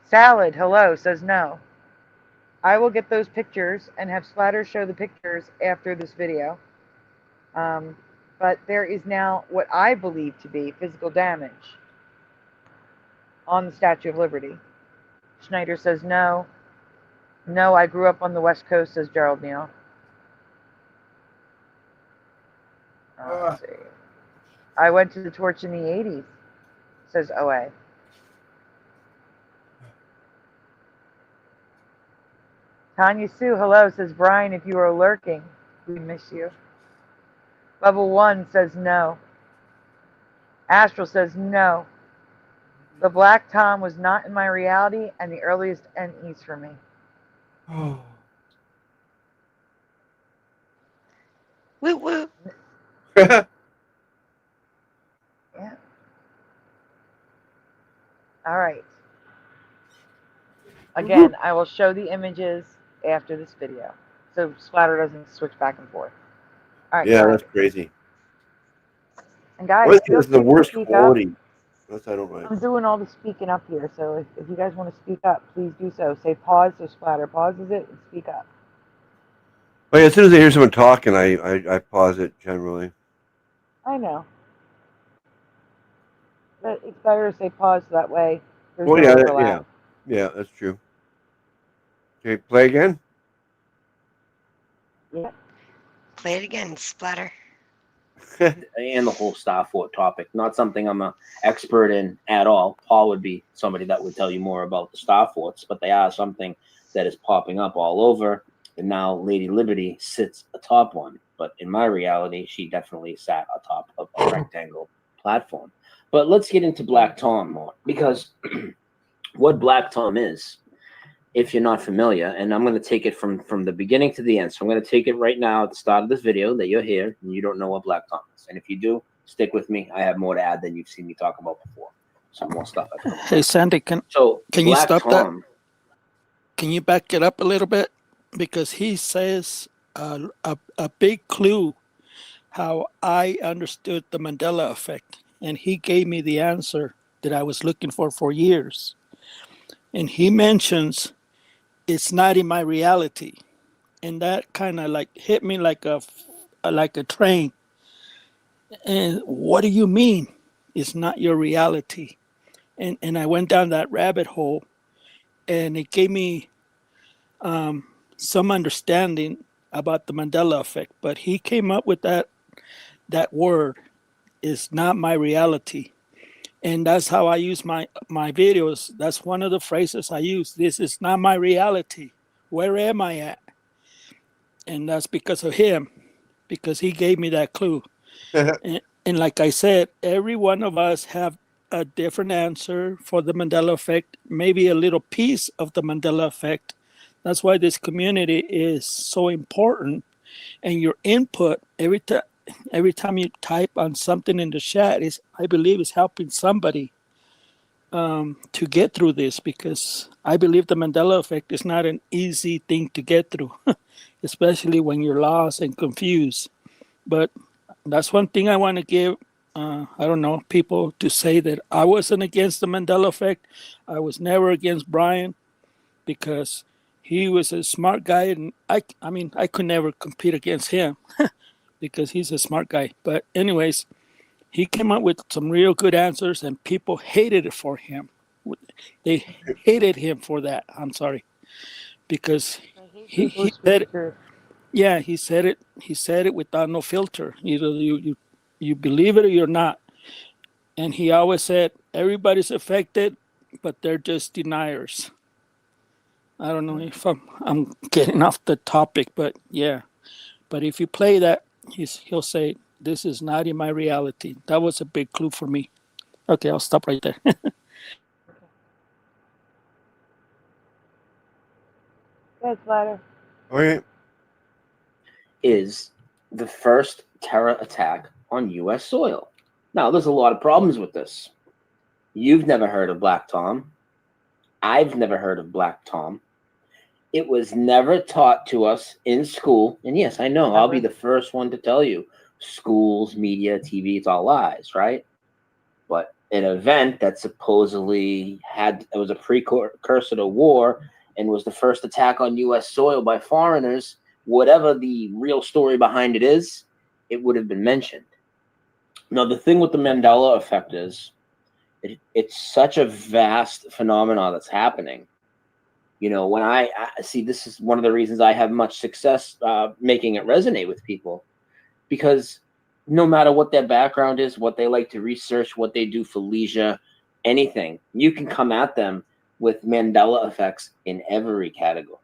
Salad, hello, says no. I will get those pictures and have Splatter show the pictures after this video. But there is now what I believe to be physical damage on the Statue of Liberty. Schneider says no. No, I grew up on the West Coast, says Gerald Neal. Let's see. I went to the torch in the 80s, says OA. Tanya Sue, hello, says Brian, if you are lurking, we miss you. Level 1 says no. Astral says no. The Black Tom was not in my reality and the earliest NEs for me. Oh. Woo woo. Yeah. All right. Again, I will show the images after this video, so Splatter doesn't switch back and forth. All right. Yeah, guys. that's crazy. And guys, what is the worst quality? Unless I don't mind. I'm doing all the speaking up here, so if you guys want to speak up, please do so. Say pause, so Splatter pauses it, and speak up. Well, yeah, as soon as I hear someone talking, I pause it generally. I know. But it's better to say pause so that way there's Oh, no yeah, overlap. yeah, that's true. Okay, play again? Yeah. Play it again, Splatter. and the whole Star Fort topic. Not something I'm an expert in at all. Paul would be somebody that would tell you more about the Star Forts, but they are something that is popping up all over. And now Lady Liberty sits atop one. But in my reality, she definitely sat atop of a rectangle platform. But let's get into Black Tom more, because what Black Tom is, if you're not familiar, and I'm going to take it from the beginning to the end. So I'm going to take it right now at the start of this video that you're here and you don't know what Black Tom is. And if you do, stick with me. I have more to add than you've seen me talk about before. Some more stuff. Hey, Sandy, can you stop that? Can you back it up a little bit? Because he says a big clue how I understood the Mandela effect. And he gave me the answer that I was looking for years. And he mentions it's not in my reality. And that kind of like hit me like a train. And what do you mean it's not your reality? And I went down that rabbit hole, and it gave me some understanding about the Mandela effect. But he came up with that word, is not my reality. And that's how I use my videos. That's one of the phrases I use. This is not my reality. Where am I at? And that's because of him, because he gave me that clue. and like I said, every one of us have a different answer for the Mandela effect, maybe a little piece of the Mandela effect. That's why this community is so important. And your input every time you type on something in the chat I believe is helping somebody to get through this, because I believe the Mandela effect is not an easy thing to get through, especially when you're lost and confused. But that's one thing I want to give, I don't know, people to say that I wasn't against the Mandela effect. I was never against Brian, because he was a smart guy, and I mean, I could never compete against him because he's a smart guy. But anyways, he came up with some real good answers, and people hated it for him. They hated him for that. I'm sorry, because he said it. Yeah, he said it. He said it without no filter. Either you believe it or you're not. And he always said everybody's affected, but they're just deniers. I don't know if I'm getting off the topic, but yeah. But if you play that, he'll say, this is not in my reality. That was a big clue for me. Okay, I'll stop right there. Good, Flatter. Okay. Is the first terror attack on U.S. soil. Now, there's a lot of problems with this. You've never heard of Black Tom. I've never heard of Black Tom. It was never taught to us in school. And yes, I know, I'll be the first one to tell you, schools, media, TV, it's all lies, right? But an event that supposedly it was a precursor to war and was the first attack on U.S. soil by foreigners, whatever the real story behind it is, it would have been mentioned. Now, the thing with the Mandela effect is it's such a vast phenomenon that's happening. You know, when I see, this is one of the reasons I have much success making it resonate with people, because no matter what their background is, what they like to research, what they do for leisure, anything, you can come at them with Mandela effects in every category.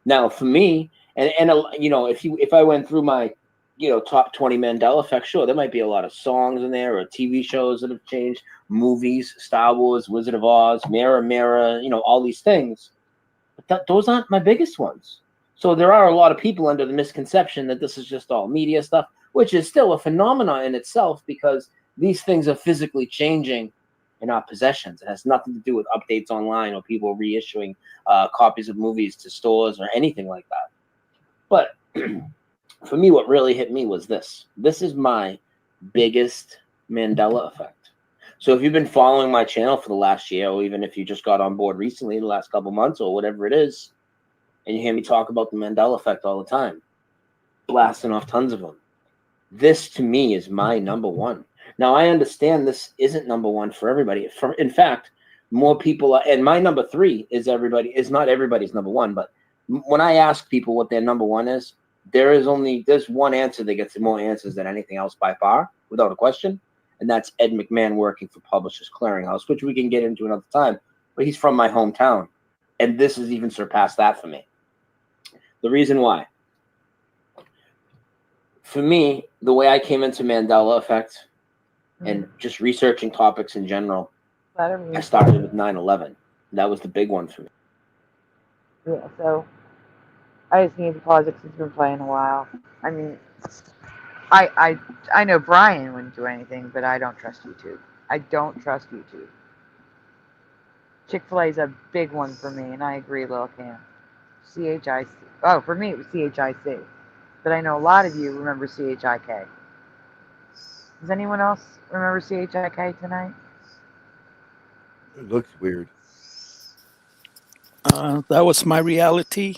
Now, for me, and you know, if I went through my, you know, top 20 Mandela effects, sure, there might be a lot of songs in there or TV shows that have changed, movies, Star Wars, Wizard of Oz, Mirror, Mirror, you know, all these things. But those aren't my biggest ones. So there are a lot of people under the misconception that this is just all media stuff, which is still a phenomenon in itself, because these things are physically changing in our possessions. It has nothing to do with updates online or people reissuing copies of movies to stores or anything like that. But for me, what really hit me was this. This is my biggest Mandela effect. So if you've been following my channel for the last year, or even if you just got on board recently, the last couple months or whatever it is, and you hear me talk about the Mandela effect all the time, blasting off tons of them, this to me is my number one. Now, I understand this isn't number one for everybody. In fact, more people are, and my number three is not everybody's number one, but when I ask people what their number one is, there's one answer that gets more answers than anything else by far, without a question, and that's Ed McMahon working for Publishers Clearinghouse, which we can get into another time. But he's from my hometown, and this has even surpassed that for me. The reason why, for me, the way I came into Mandela effect and just researching topics in general, I started with 9/11. That was the big one for me. Yeah, so I just need to pause it because it's been playing a while. I mean, I know Brian wouldn't do anything, but I don't trust YouTube. I don't trust YouTube. Chick-fil-A is a big one for me, and I agree, Lil Cam. CHIC. Oh, for me it was CHIC. But I know a lot of you remember CHIK. Does anyone else remember CHIK tonight? It looks weird. That was my reality.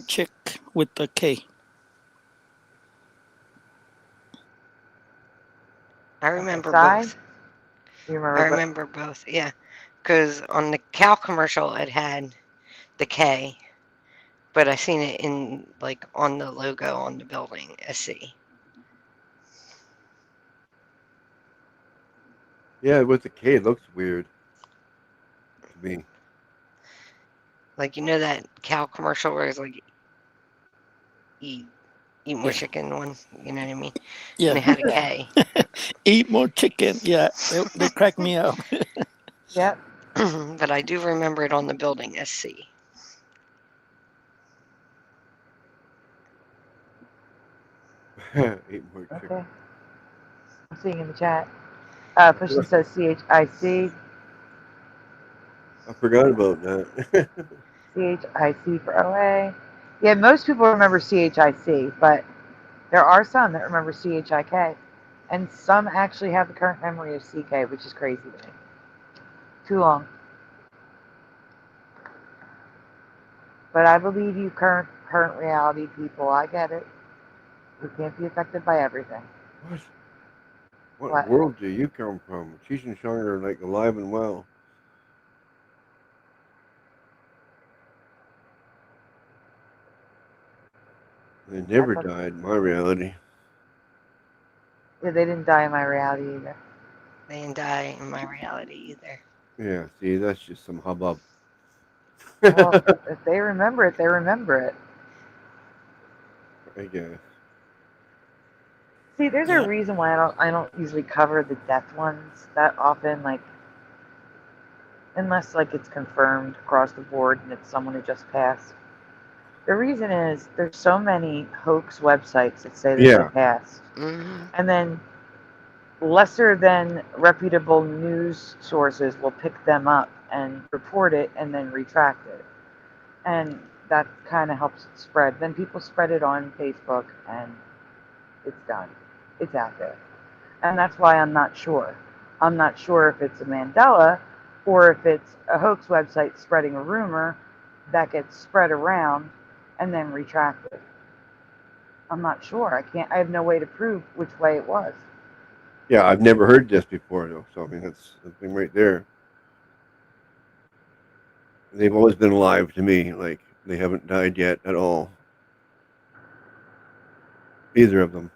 Chick with the K. I remember Sai? both. You remember I remember both, yeah. Because on the Cal commercial, it had the K, but I seen it in, like, on the logo on the building, SC. Yeah, with the K, it looks weird to me. Like, you know that Cal commercial where it's like, eat more chicken one, you know what I mean? Yeah. And it had a K. Eat more chicken. Yeah, they cracked me up. Yep. But I do remember it on the building, SC. Eat more chicken. Okay. I'm seeing in the chat. Pushing says CHIC. I forgot about that. CHIC for OA. Yeah, most people remember CHIC, but there are some that remember CHIK. And some actually have the current memory of CK, which is crazy to me. Too long. But I believe you current reality people. I get it. We can't be affected by everything. What world do you come from? Cheech and Chong are like alive and well. They never died in my reality. Yeah, they didn't die in my reality either. They didn't die in my reality either. Yeah, see, that's just some hubbub. Well, if they remember it, they remember it. I guess. See, there's a reason why I don't usually cover the death ones that often, like, unless like it's confirmed across the board and it's someone who just passed. The reason is there's so many hoax websites that say that they passed, and then lesser than reputable news sources will pick them up and report it and then retract it, and that kind of helps it spread. Then people spread it on Facebook and it's done. It's out there. And that's why I'm not sure. I'm not sure if it's a Mandela or if it's a hoax website spreading a rumor that gets spread around and then retracted. I'm not sure. I have no way to prove which way it was. Yeah, I've never heard this before, though. So, I mean, that's the thing right there. They've always been alive to me. Like, they haven't died yet at all. Either of them.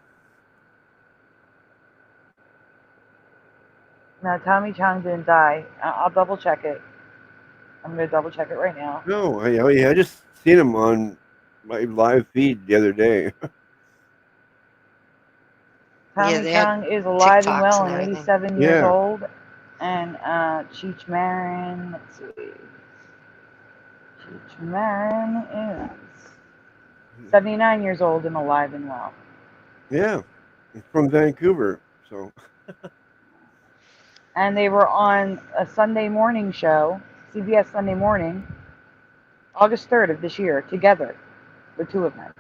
No, Tommy Chong didn't die. I'll double check it. I'm going to double check it right now. No, I just seen him on my live feed the other day. Tommy Chong is alive and well and 87 years old. And Cheech Marin, let's see. Cheech Marin is 79 years old and alive and well. Yeah, he's from Vancouver, so. And they were on a Sunday morning show, CBS Sunday Morning, August 3rd of this year, together, the two of them.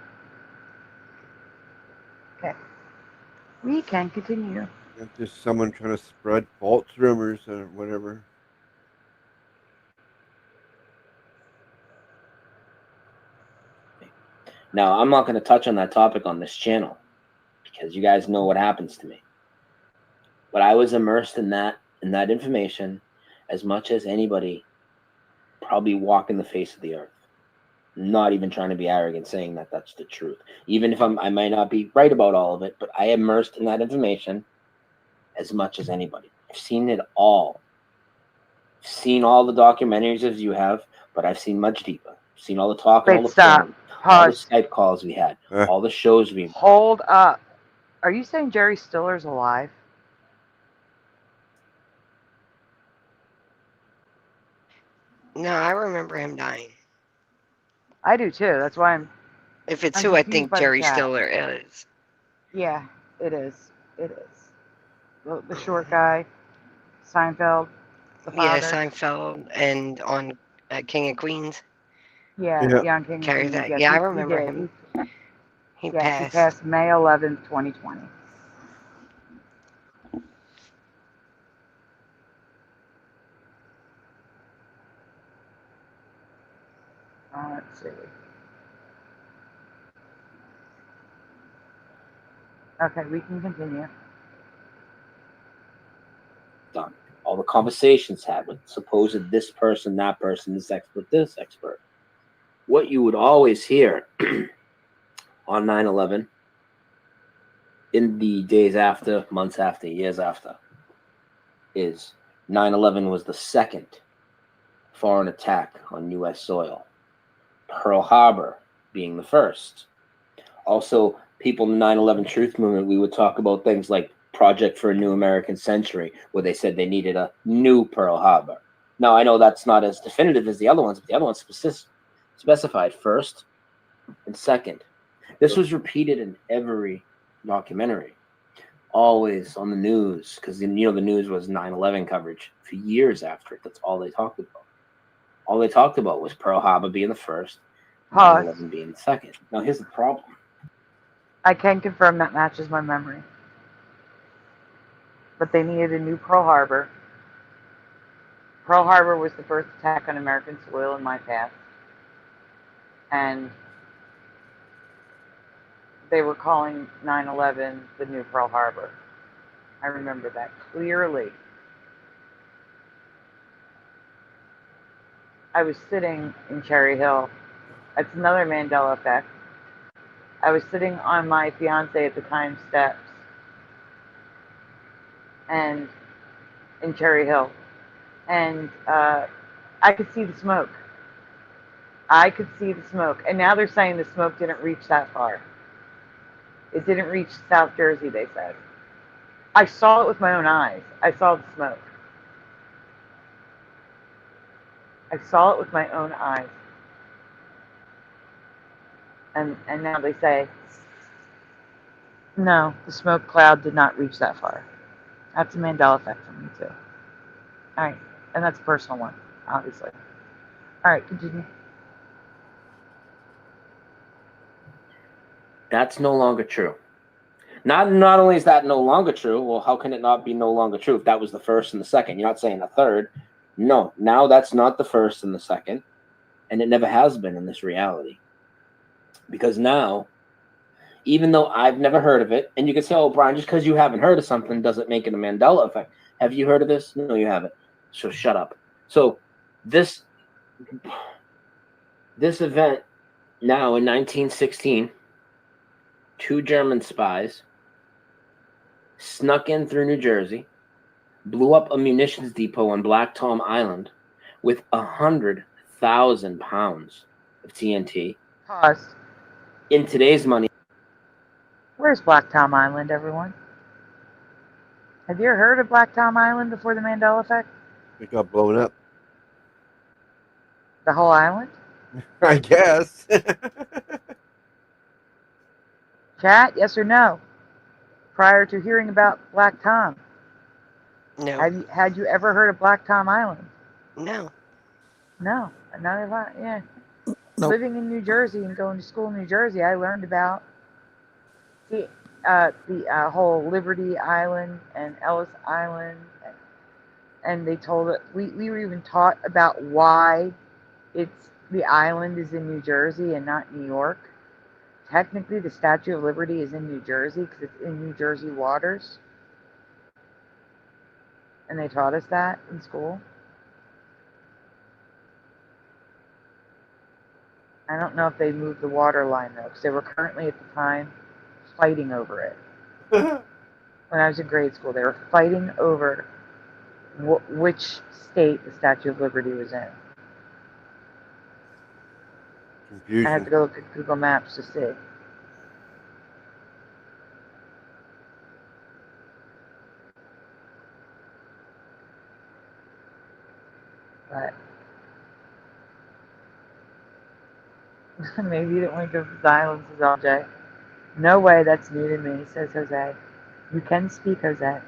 Okay. We can continue. That's just someone trying to spread false rumors or whatever. Now, I'm not going to touch on that topic on this channel because you guys know what happens to me. But I was immersed in that information as much as anybody probably walking the face of the earth. Not even trying to be arrogant, saying that that's the truth. Even if I might not be right about all of it, but I am immersed in that information as much as anybody. I've seen it all. I've seen all the documentaries as you have, but I've seen much deeper. I've seen all the talk and all the filming, all the Skype calls we had, all the shows we. Hold up. Are you saying Jerry Stiller's alive? No, I remember him dying. I do too. That's why I'm. If it's I'm who I confused think by the Jerry chat. Stiller is. Yeah, it is. It is. The short guy, Seinfeld, the Yeah, father. Seinfeld, and on King of Queens. Yeah, on King of Carries Queens. that. Yes, Yeah, I he remember did. him. He Yes, he passed. passed May 11th, 2020. Let's see. Okay, we can continue. Done. All the conversations had with supposed this person, that person, this expert, this expert. What you would always hear on 9/11, in the days after, months after, years after, is 9/11 was the second foreign attack on U.S. soil. Pearl Harbor being the first. Also, people in the 9/11 truth movement, we would talk about things like Project for a New American Century, where they said they needed a new Pearl Harbor. Now, I know that's not as definitive as the other ones, but the other ones specified first and second. This was repeated in every documentary, always on the news, because the news was 9/11 coverage for years after it. That's all they talked about. All they talked about was Pearl Harbor being the first, 9/11 being the second. Now, here's the problem. I can confirm that matches my memory. But they needed a new Pearl Harbor. Pearl Harbor was the first attack on American soil in my past. And they were calling 9/11 the new Pearl Harbor. I remember that clearly. I was sitting in Cherry Hill. That's another Mandela effect. I was sitting on my fiance at the time steps and in Cherry Hill. And I could see the smoke. I could see the smoke. And now they're saying the smoke didn't reach that far. It didn't reach South Jersey, they said. I saw it with my own eyes. I saw the smoke. I saw it with my own eyes. And now they say, no, the smoke cloud did not reach that far. That's a Mandela effect for me, too. All right. And that's a personal one, obviously. All right, continue. That's no longer true. Not only is that no longer true, well, how can it not be no longer true if that was the first and the second? You're not saying the third. No, now that's not the first and the second, and it never has been in this reality. Because now, even though I've never heard of it, and you can say, oh, Brian, just because you haven't heard of something doesn't make it a Mandela effect. Have you heard of this? No, you haven't. So shut up. So this event now in 1916, 2 German spies snuck in through New Jersey, blew up a munitions depot on Black Tom Island with 100,000 pounds of TNT. Pause. In today's money. Where's Black Tom Island, everyone? Have you ever heard of Black Tom Island before the Mandela effect? It got blown up. The whole island? I guess. Chat, yes or no? Prior to hearing about Black Tom. No. Had you ever heard of Black Tom Island? No. No. Not if yeah. No. Living in New Jersey and going to school in New Jersey, I learned about the whole Liberty Island and Ellis Island, and they told it. We were even taught about why the island is in New Jersey and not New York. Technically, the Statue of Liberty is in New Jersey because it's in New Jersey waters, and they taught us that in school. I don't don't know if they moved the water line though, because they were currently at the time fighting over it. When I was in grade school, they were fighting over which state the Statue of Liberty was in. Confusion. I had to go look at Google Maps to see. But maybe you didn't want to go for silence, says LJ. No way, that's new to me, says Jose. You can speak, Jose.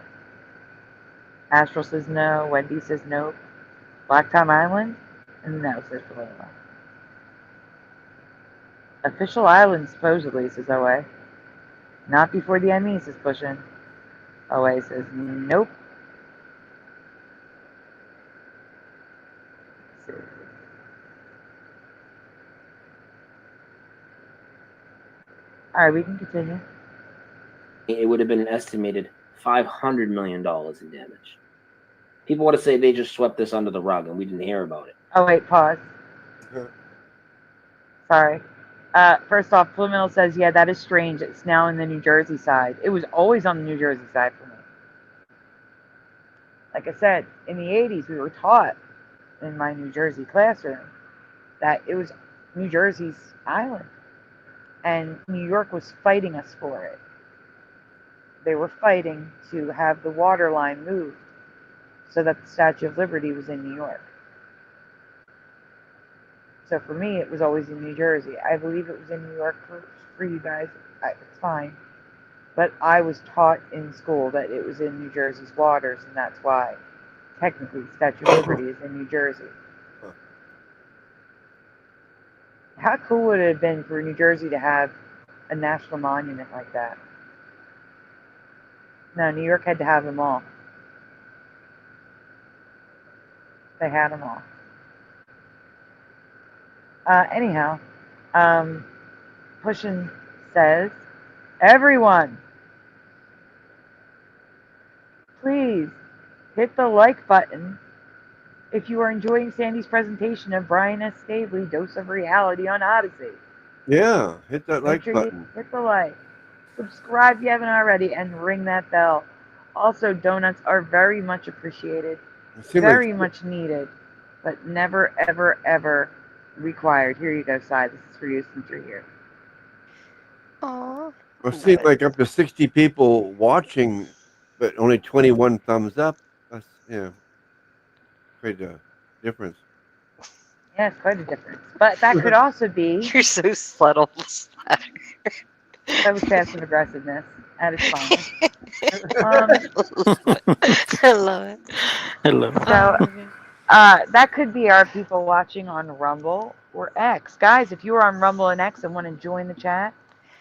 Astral says no. Wendy says nope. Black Tom Island? No, says Paloma. Official island, supposedly, says OA. Not before the ME, says Pushin. OA says nope. Alright, we can continue. It would have been an estimated $500 million in damage. People want to say they just swept this under the rug and we didn't hear about it. Oh, wait, pause. Sorry. First off, Flumill says, yeah, that is strange. It's now in the New Jersey side. It was always on the New Jersey side for me. Like I said, in the 80s, we were taught in my New Jersey classroom that it was New Jersey's island. And New York was fighting us for it. They were fighting to have the water line moved so that the Statue of Liberty was in New York. So for me, it was always in New Jersey. I believe it was in New York for you guys. It's fine. But I was taught in school that it was in New Jersey's waters, and that's why technically the Statue of Liberty is in New Jersey. How cool would it have been for New Jersey to have a national monument like that? No, New York had to have them all. They had them all. Anyhow, Pushin says, everyone, please hit the like button if you are enjoying Sandy's presentation of Brian S. Staveley, Dose of Reality on Odyssey. Yeah, hit that like Make sure button. you hit the like. Subscribe if you haven't already, and ring that bell. Also, donuts are very much appreciated, very much needed, but never, ever, ever required. Here you go, Si. This is for you since you're here. Aww. It seems like up to 60 people watching, but only 21 thumbs up. That's, yeah, quite a difference. Yeah, it's quite a difference. But that could also be... You're so subtle. That was passive aggressiveness at its finest. I love it. I love it. So, that could be our people watching on Rumble or X. Guys, if you are on Rumble and X and want to join the chat,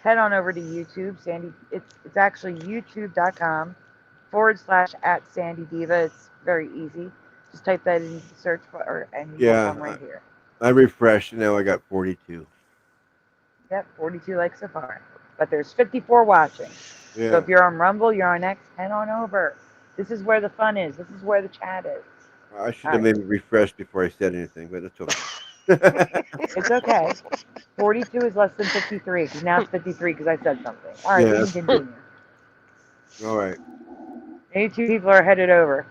head on over to YouTube. Sandy, it's actually youtube.com/@SandyDiva. It's very easy. Just type that into the search bar and you will come right here. I refreshed, and now I got 42. Yep, 42 likes so far. But there's 54 watching. Yeah. So if you're on Rumble, you're on X, head on over. This is where the fun is. This is where the chat is. I should have maybe refreshed before I said anything, but it's okay. It's okay. 42 is less than 53, because now it's 53 because I said something. All right, Yeah, we can continue. All right. 82 people are headed over.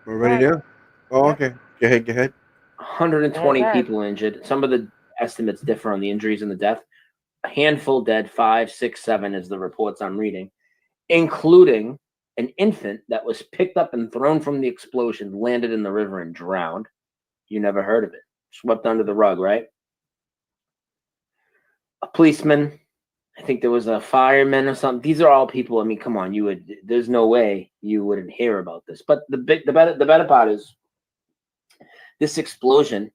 We're ready now? Oh, okay. Go ahead, go ahead. 120 Okay. people injured. Some of the estimates differ on the injuries and the death. A handful dead, 5, 6, 7 is the reports I'm reading, including an infant that was picked up and thrown from the explosion, landed in the river and drowned. You never heard of it. Swept under the rug, right? A policeman. I think there was a fireman or something. These are all people. I mean, come on, there's no way you wouldn't hear about this. But the better part is this explosion,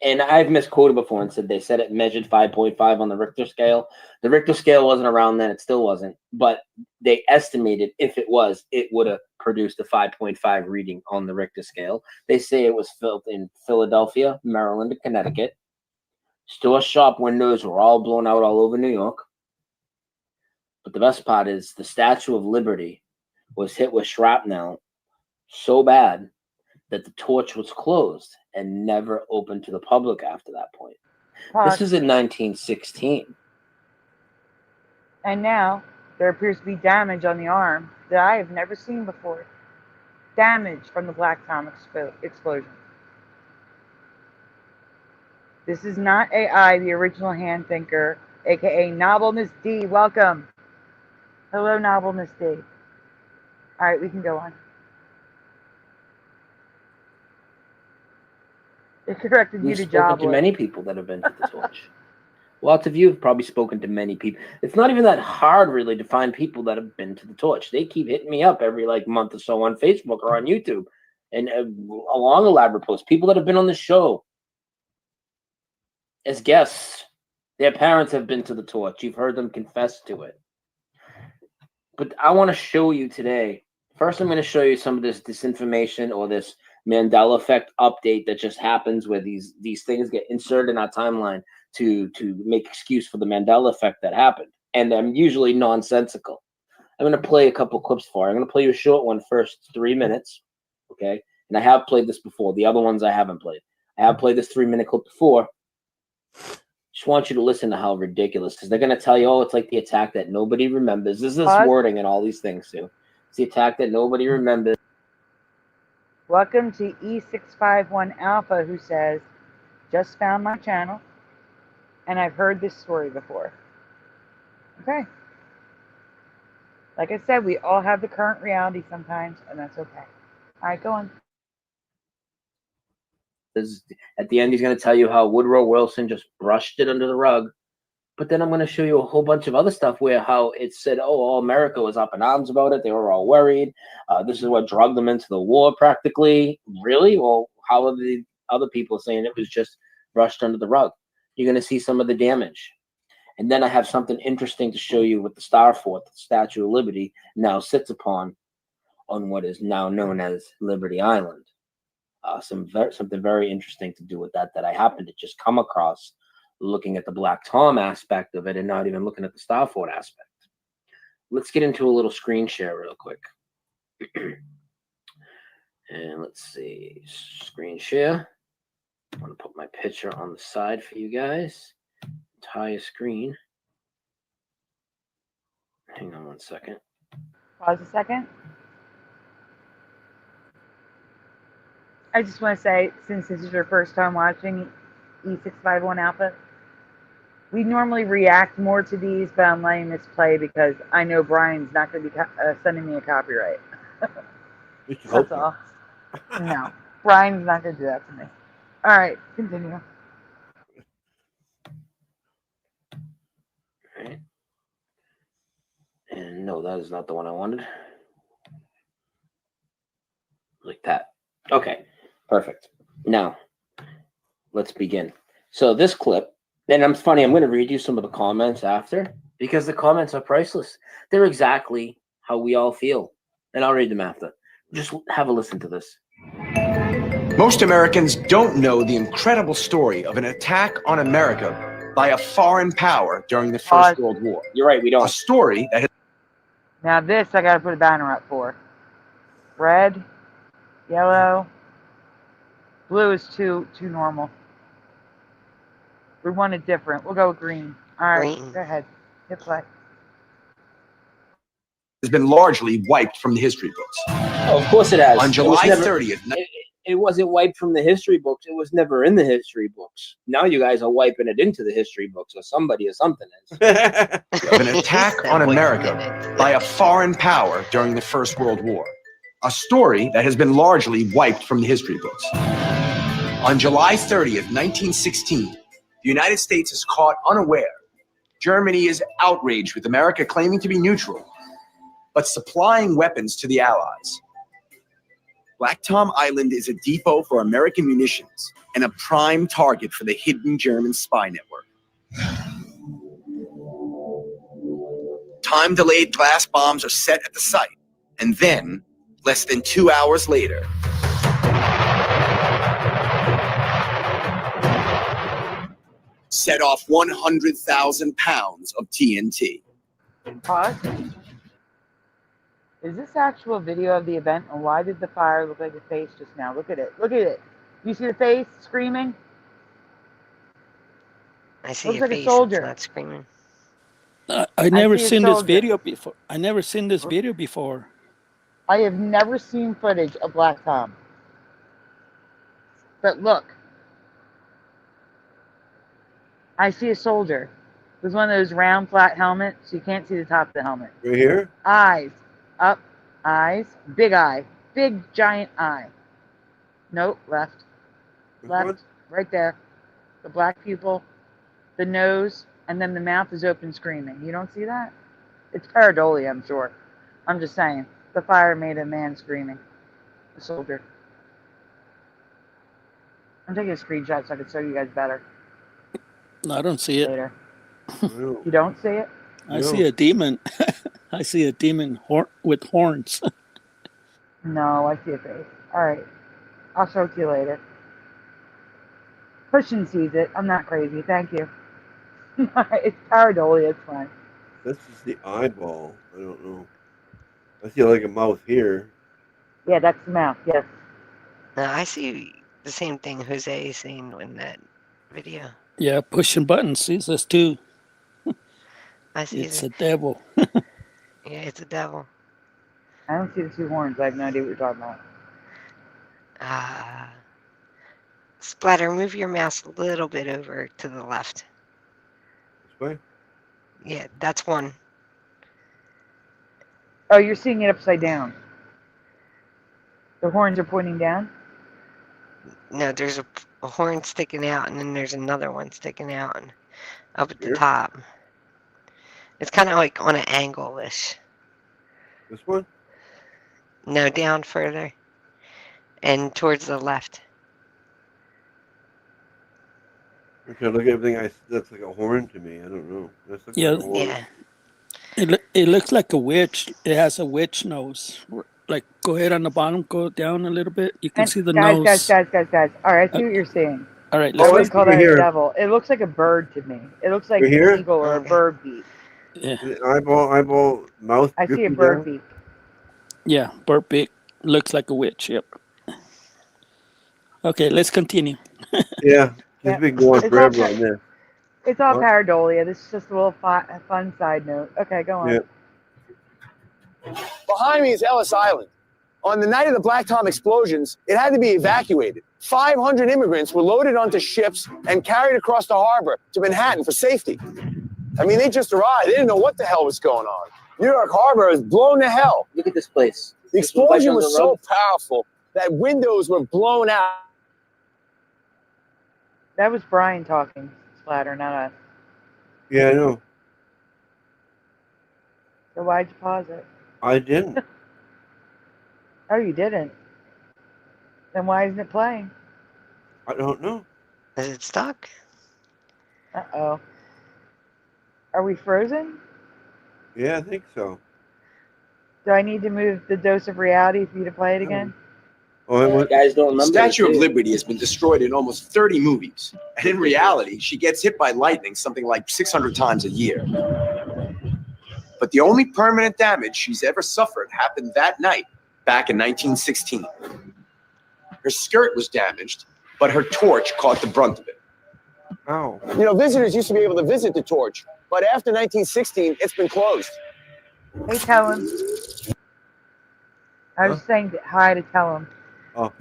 and I've misquoted before and said they said it measured 5.5 on the Richter scale. The Richter scale wasn't around then; it still wasn't. But they estimated if it was, it would have produced a 5.5 reading on the Richter scale. They say it was felt in Philadelphia, Maryland, and Connecticut. Store shop windows were all blown out all over New York. But the best part is the Statue of Liberty was hit with shrapnel so bad that the torch was closed and never opened to the public after that point. Pause. This is in 1916. And now there appears to be damage on the arm that I have never seen before. Damage from the Black Tom explosion. This is not AI, the original hand thinker, aka Novel Miss D. Welcome. Hello, Novel Miss D. All right, we can go on. It corrected you We've to spoken job. to many people that have been to the torch. Lots of you have probably spoken to many people. It's not even that hard, really, to find people that have been to the torch. They keep hitting me up every month or so on Facebook or on YouTube, and along elaborate posts. People that have been on the show as guests, their parents have been to the torch. You've heard them confess to it. But I want to show you today. First, I'm going to show you some of this disinformation or this Mandela effect update that just happens where these things get inserted in our timeline to make excuse for the Mandela effect that happened. And I'm usually nonsensical. I'm going to play a couple clips for you. I'm going to play you a short one first, 3 minutes. Okay. And I have played this before. The other ones I haven't played. I have played this 3-minute clip before. Just want you to listen to how ridiculous, because they're going to tell you, oh, it's like the attack that nobody remembers. This is wording and all these things too. It's the attack that nobody remembers. Welcome to E651 Alpha, who says, just found my channel, and I've heard this story before. Okay. Like I said, we all have the current reality sometimes, and that's okay. All right, go on. At the end, he's going to tell you how Woodrow Wilson just brushed it under the rug. But then I'm going to show you a whole bunch of other stuff where how it said, oh, all America was up in arms about it. They were all worried. This is what drugged them into the war practically. Really? Well, how are the other people saying it was just brushed under the rug? You're going to see some of the damage. And then I have something interesting to show you with the Star Fort, the Statue of Liberty, now sits upon on what is now known as Liberty Island. Something very interesting to do with that I happened to just come across looking at the Black Tom aspect of it and not even looking at the Star Fort aspect. Let's get into a little screen share real quick. And let's see, screen share. I'm going to put my picture on the side for you guys. Entire screen. Hang on 1 second. Pause a second. I just want to say, since this is your first time watching E651 Alpha, we normally react more to these, but I'm letting this play because I know Brian's not going to be sending me a copyright. That's all. No, Brian's not going to do that to me. All right, continue. All right. And no, that is not the one I wanted. Like that. Okay, perfect. Now, let's begin. So this clip, and I'm going to read you some of the comments after, because the comments are priceless. They're exactly how we all feel. And I'll read them after. Just have a listen to this. Most Americans don't know the incredible story of an attack on America by a foreign power during the First World War. You're right, we don't. A story that has... Now this I got to put a banner up for. Red, yellow, blue is too normal. We want it different. We'll go with green. All right, go ahead. Hit play. Has been largely wiped from the history books. Oh, of course it has. On July 30th. It wasn't wiped from the history books. It was never in the history books. Now you guys are wiping it into the history books, or somebody or something is. Of an attack on America by a foreign power during the First World War. A story that has been largely wiped from the history books. On July 30th, 1916, the United States is caught unaware. Germany is outraged with America claiming to be neutral, but supplying weapons to the Allies. Black Tom Island is a depot for American munitions and a prime target for the hidden German spy network. Time-delayed glass bombs are set at the site, and then, less than 2 hours later, set off 100,000 pounds of TNT. Pause. Is this actual video of the event? And why did the fire look like a face just now? Look at it. Look at it. You see the face screaming? I see Looks a like face. a soldier. It's not screaming. I never see a seen this soldier. video before. I never seen this video before. I have never seen footage of Black Tom. But look. I see a soldier with one of those round flat helmets, so you can't see the top of the helmet. Right here? Eyes. Up. Eyes. Big eye. Big giant eye. Nope. Left. Left. Right there. The black pupil. The nose. And then the mouth is open screaming. You don't see that? It's pareidolia, I'm sure. I'm just saying. The fire made a man screaming. A soldier. I'm taking a screenshot so I can show you guys better. No, I don't see it. Later. You don't see it? I see a demon. I see a demon with horns. No, I see a face. All right. I'll show it to you later. Pushing sees it. I'm not crazy. Thank you. It's pareidolia. It's fine. That's just the eyeball. I don't know. I see like a mouth here. Yeah, that's the mouth. Yes. No, I see the same thing Jose is saying in that video. Yeah, pushing buttons. See, this too. I see it's a devil. Yeah, it's a devil. I don't see the two horns. I have no idea what you're talking about. Splatter, move your mouse a little bit over to the left. This way? Yeah, that's one. Oh, you're seeing it upside down. The horns are pointing down? No, there's a horn sticking out, and then there's another one sticking out and up at the Here? top. It's kind of like on an angle-ish. This one? No, down further. And towards the left. Okay, look at everything. That's like a horn to me. I don't know. That's like Yeah, a horn. Yeah. It looks like a witch. It has a witch nose. Like, go ahead on the bottom, go down a little bit. You can And see the guys, nose. Guys. All right, I see what you're seeing. All right, I let's wouldn't call that here. a devil. It looks like a bird to me. It looks like Right here? an eagle or a bird beak. Yeah. Eyeball, mouth. I see a dripping bird down. beak. Yeah, bird beak. Looks like a witch. Yep. Okay, let's continue. Yeah, Yeah. it's been going It's forever all on this. It's all What? pareidolia. This is just a little fun side note. Okay, go on. Yeah. Behind me is Ellis Island. On the night of the Black Tom explosions, it had to be evacuated. 500 immigrants were loaded onto ships and carried across the harbor to Manhattan for safety. I mean, they just arrived. They didn't know what the hell was going on. New York Harbor is blown to hell. Look at this place. The explosion was so road. powerful that windows were blown out. That was Brian talking, Splatter, not us. Yeah, I know. So why'd you pause it? I didn't. Oh, you didn't? Then why isn't it playing? I don't know. Is it stuck? Uh-oh. Are we frozen? Yeah, I think so. Do I need to move the dose of reality for you to play it again? Oh, You guys don't remember? Statue it, of too. Liberty has been destroyed in almost 30 movies. And in reality, she gets hit by lightning something like 600 times a year. But the only permanent damage she's ever suffered happened that night, back in 1916. Her skirt was damaged, but her torch caught the brunt of it. Oh. You know, visitors used to be able to visit the torch, but after 1916, it's been closed. Hey, tell him. I was saying hi to tell him. Oh.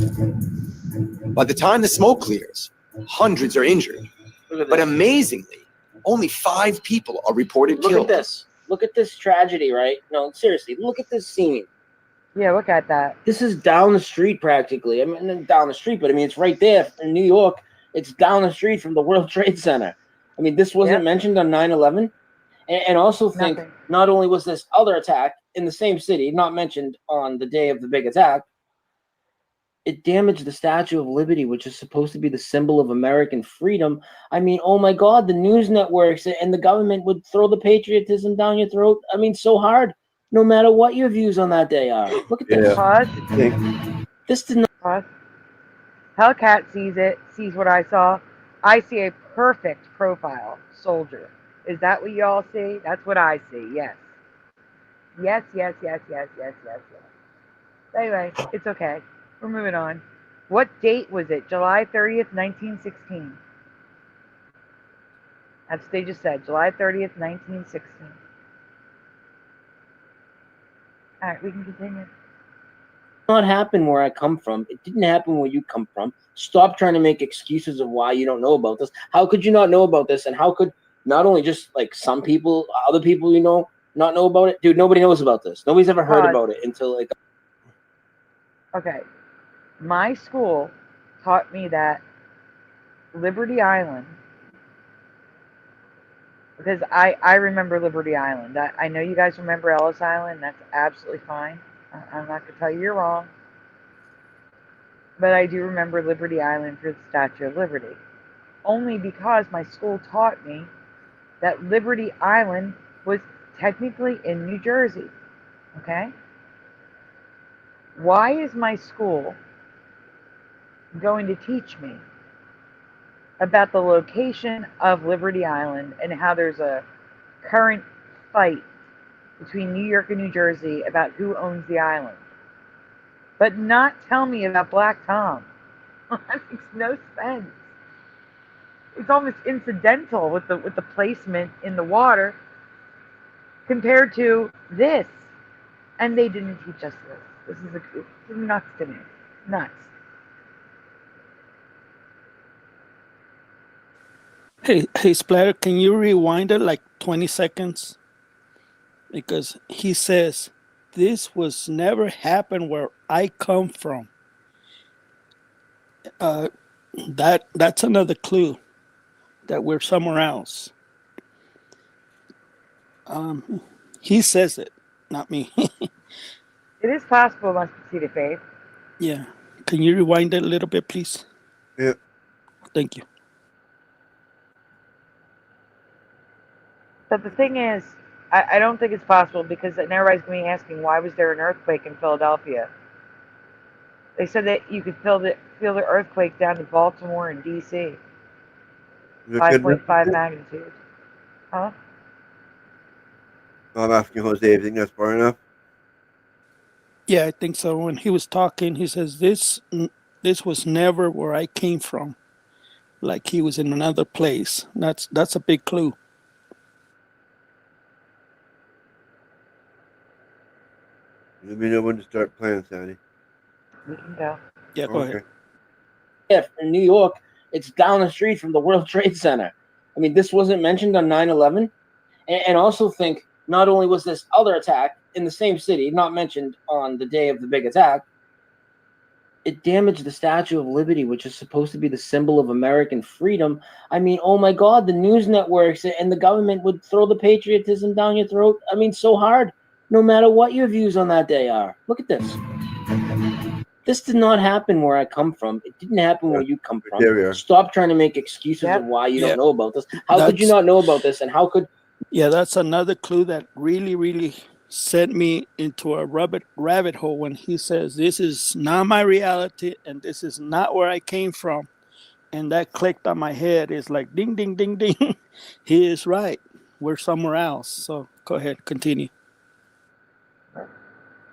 By the time the smoke clears, hundreds are injured. But amazingly, only 5 people are reported Look killed. at this. Look at this tragedy, right? No, seriously, look at this scene. Yeah, look at that. This is down the street practically. I mean, not down the street, but I mean, it's right there in New York. It's down the street from the World Trade Center. I mean, this wasn't mentioned on 9/11. And also think, not only was this other attack in the same city, not mentioned on the day of the big attack, it damaged the Statue of Liberty, which is supposed to be the symbol of American freedom. I mean, oh my God, the news networks and the government would throw the patriotism down your throat. I mean, so hard, no matter what your views on that day are. Look at this. Pause. This did not. Pause. Hellcat sees it, sees what I saw. I see a perfect profile soldier. Is that what y'all see? That's what I see, yes. Yes. Anyway, it's okay. We're moving on. What date was it? July 30th, 1916. That's what they just said. July 30th, 1916. All right, we can continue. Not happen where I come from. It didn't happen where you come from. Stop trying to make excuses of why you don't know about this. How could you not know about this? And how could not only just like some people, other people you know, not know about it? Dude, nobody knows about this. Nobody's ever heard about it until like. Okay. My school taught me that Liberty Island, because I remember Liberty Island. I know you guys remember Ellis Island. That's absolutely fine. I'm not going to tell you you're wrong. But I do remember Liberty Island for the Statue of Liberty. Only because my school taught me that Liberty Island was technically in New Jersey. Okay? Why is my school going to teach me about the location of Liberty Island and how there's a current fight between New York and New Jersey about who owns the island, but not tell me about Black Tom? That makes no sense. It's almost incidental with the placement in the water compared to this. And they didn't teach us this. This is nuts to me. Nuts. Hey, Splatter, can you rewind it like 20 seconds? Because he says, this was never happened where I come from. That's another clue that we're somewhere else. He says it, not me. It is possible, MAMACITA Faith. Yeah. Can you rewind it a little bit, please? Yeah. Thank you. But the thing is, I don't think it's possible because then everybody's going to be asking, why was there an earthquake in Philadelphia? They said that you could feel the earthquake down to Baltimore and D.C. 5.5 magnitude. Huh? I'm asking Jose, you think that's far enough? Yeah, I think so. When he was talking, he says, this was never where I came from. Like he was in another place. That's a big clue. Let me know when to start playing, Sandy. We can go. Yeah, go ahead. Yeah, in New York, it's down the street from the World Trade Center. I mean, this wasn't mentioned on 9/11. And also think, not only was this other attack in the same city, not mentioned on the day of the big attack, it damaged the Statue of Liberty, which is supposed to be the symbol of American freedom. I mean, oh my God, the news networks and the government would throw the patriotism down your throat. I mean, so hard, no matter what your views on that day are. Look at this. This did not happen where I come from. It didn't happen where you come from. There we are. Stop trying to make excuses of why you don't know about this. How could you not know about this? And how could... Yeah, that's another clue that really sent me into a rabbit hole when he says, this is not my reality and this is not where I came from. And that clicked on my head. It's like, ding, ding, ding, ding. He is right. We're somewhere else. So go ahead, continue.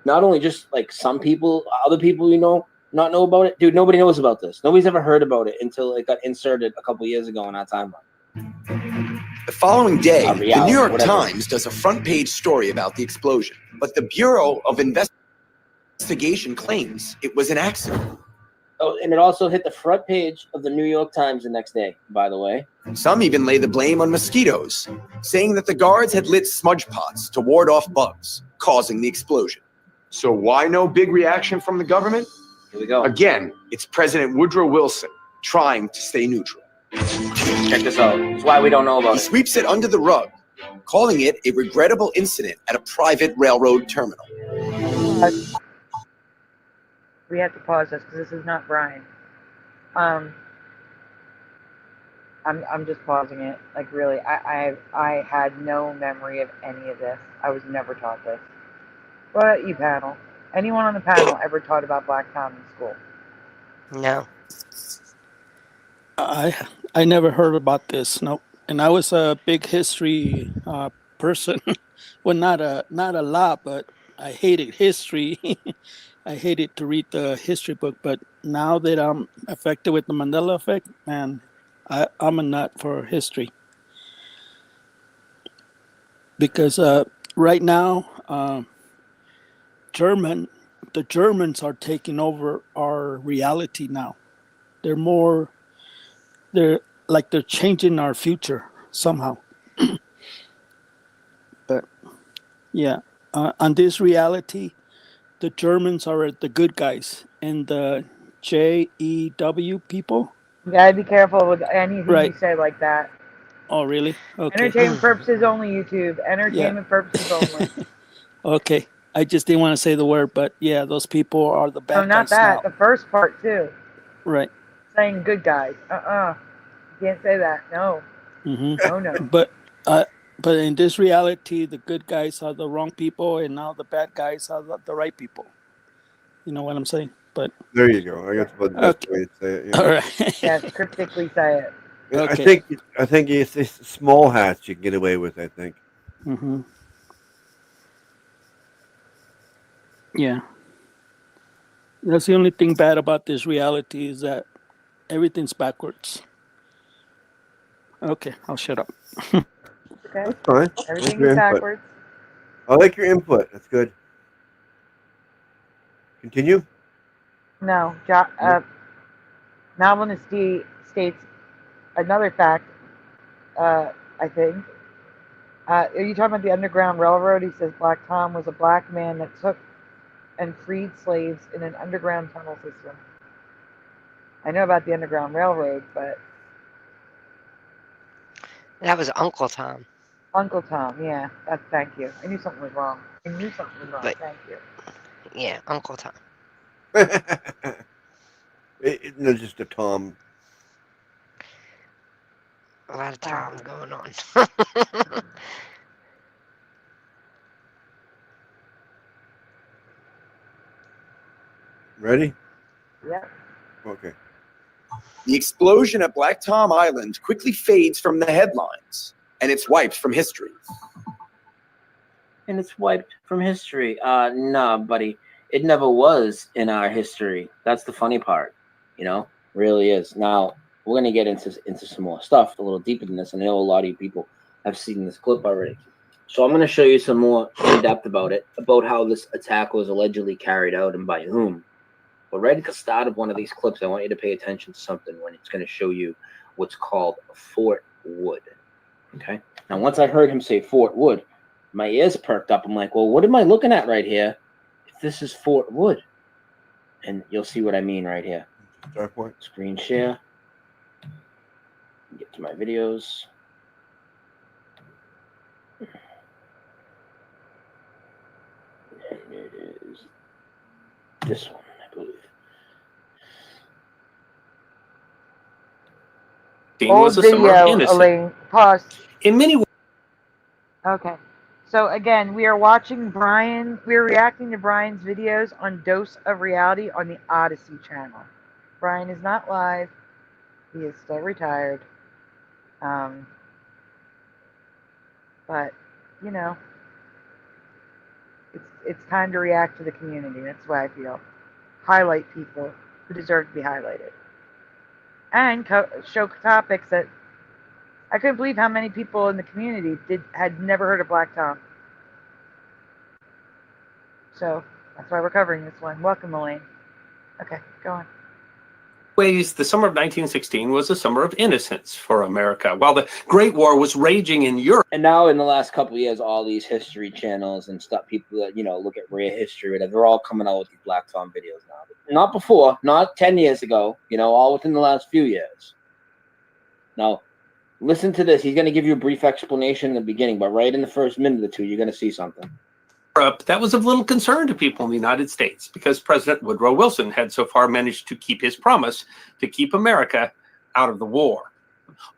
Not only just like some people, other people you know, not know about it. Dude, nobody knows about this. Nobody's ever heard about it until it got inserted a couple years ago on our timeline. The following day, the New York Times does a front page story about the explosion, but the Bureau of Investigation claims it was an accident. Oh, and it also hit the front page of the New York Times the next day, by the way. Some even lay the blame on mosquitoes, saying that the guards had lit smudge pots to ward off bugs, causing the explosion. So why no big reaction from the government? Here we go. Again, it's President Woodrow Wilson trying to stay neutral. Check this out. That's why we don't know about it. He sweeps it under the rug, calling it a regrettable incident at a private railroad terminal. We have to pause this because this is not Brian. I'm just pausing it. Like really, I had no memory of any of this. I was never taught this. What about you, panel? Anyone on the panel ever taught about Black Tom in school? No. I never heard about this. No. And I was a big history person. Well, not a lot, but I hated history. I hated to read the history book, but now that I'm affected with the Mandela effect, man, I'm a nut for history. Because right now, the Germans are taking over our reality now. They're changing our future somehow. But yeah, on this reality, the Germans are the good guys, and the JEW people. You gotta be careful with anything you say like that. Oh, really? Okay. Entertainment purposes only, YouTube. Entertainment purposes only. Okay. I just didn't want to say the word, but yeah, those people are the bad Oh, not guys that. now. The first part too. Right. Saying good guys. You can't say that. No. Mm-hmm. No. But in this reality, the good guys are the wrong people, and now the bad guys are the right people. You know what I'm saying? But there you go. I guess about the best way to say it. Yeah. All right. Yes, cryptically say it. Yeah, Okay. I think it's small hats you can get away with. I think. Mm-hmm. Yeah. That's the only thing bad about this reality is that everything's backwards. Okay, I'll shut up. Okay. That's fine. Everything is backwards. I like your input. That's good. Continue. No. Novelist D states another fact, I think. Are you talking about the Underground Railroad? He says Black Tom was a black man that took and freed slaves in an underground tunnel system. I know about the Underground Railroad, but... That was Uncle Tom. Uncle Tom, yeah. Thank you. I knew something was wrong. Thank you. Yeah, Uncle Tom. No, just a Tom. A lot of Tom going on. Ready? Yep. Okay. The explosion at Black Tom Island quickly fades from the headlines, and it's wiped from history. And it's wiped from history. Nah, buddy. It never was in our history. That's the funny part. You know? Really is. Now, we're going to get into some more stuff a little deeper than this. And I know a lot of you people have seen this clip already. So I'm going to show you some more in depth about it, about how this attack was allegedly carried out and by whom. But right at the start of one of these clips, I want you to pay attention to something when it's going to show you what's called Fort Wood. Okay? Now, once I heard him say Fort Wood, my ears perked up. I'm like, well, what am I looking at right here if this is Fort Wood? And you'll see what I mean right here. Screen share. Get to my videos. And it is this one, I believe. Old video, Elaine. Pause. In many ways. Okay. So again, we are watching Brian. We are reacting to Brian's videos on Dose of Reality on the Odyssey channel. Brian is not live. He is still retired. But you know, it's time to react to the community. That's why I feel. Highlight people who deserve to be highlighted, and show topics that I couldn't believe how many people in the community had never heard of Black Tom. So that's why we're covering this one. Welcome, Elaine. Okay, go on. Ways, the summer of 1916 was a summer of innocence for America, while the Great War was raging in Europe. And now, in the last couple of years, all these history channels and stuff, people that look at rare history, whatever, they're all coming out with these Black Tom videos now. Not before, not 10 years ago. All within the last few years. Now, listen to this. He's going to give you a brief explanation in the beginning, but right in the first minute or two, you're going to see something. That was of little concern to people in the United States because President Woodrow Wilson had so far managed to keep his promise to keep America out of the war.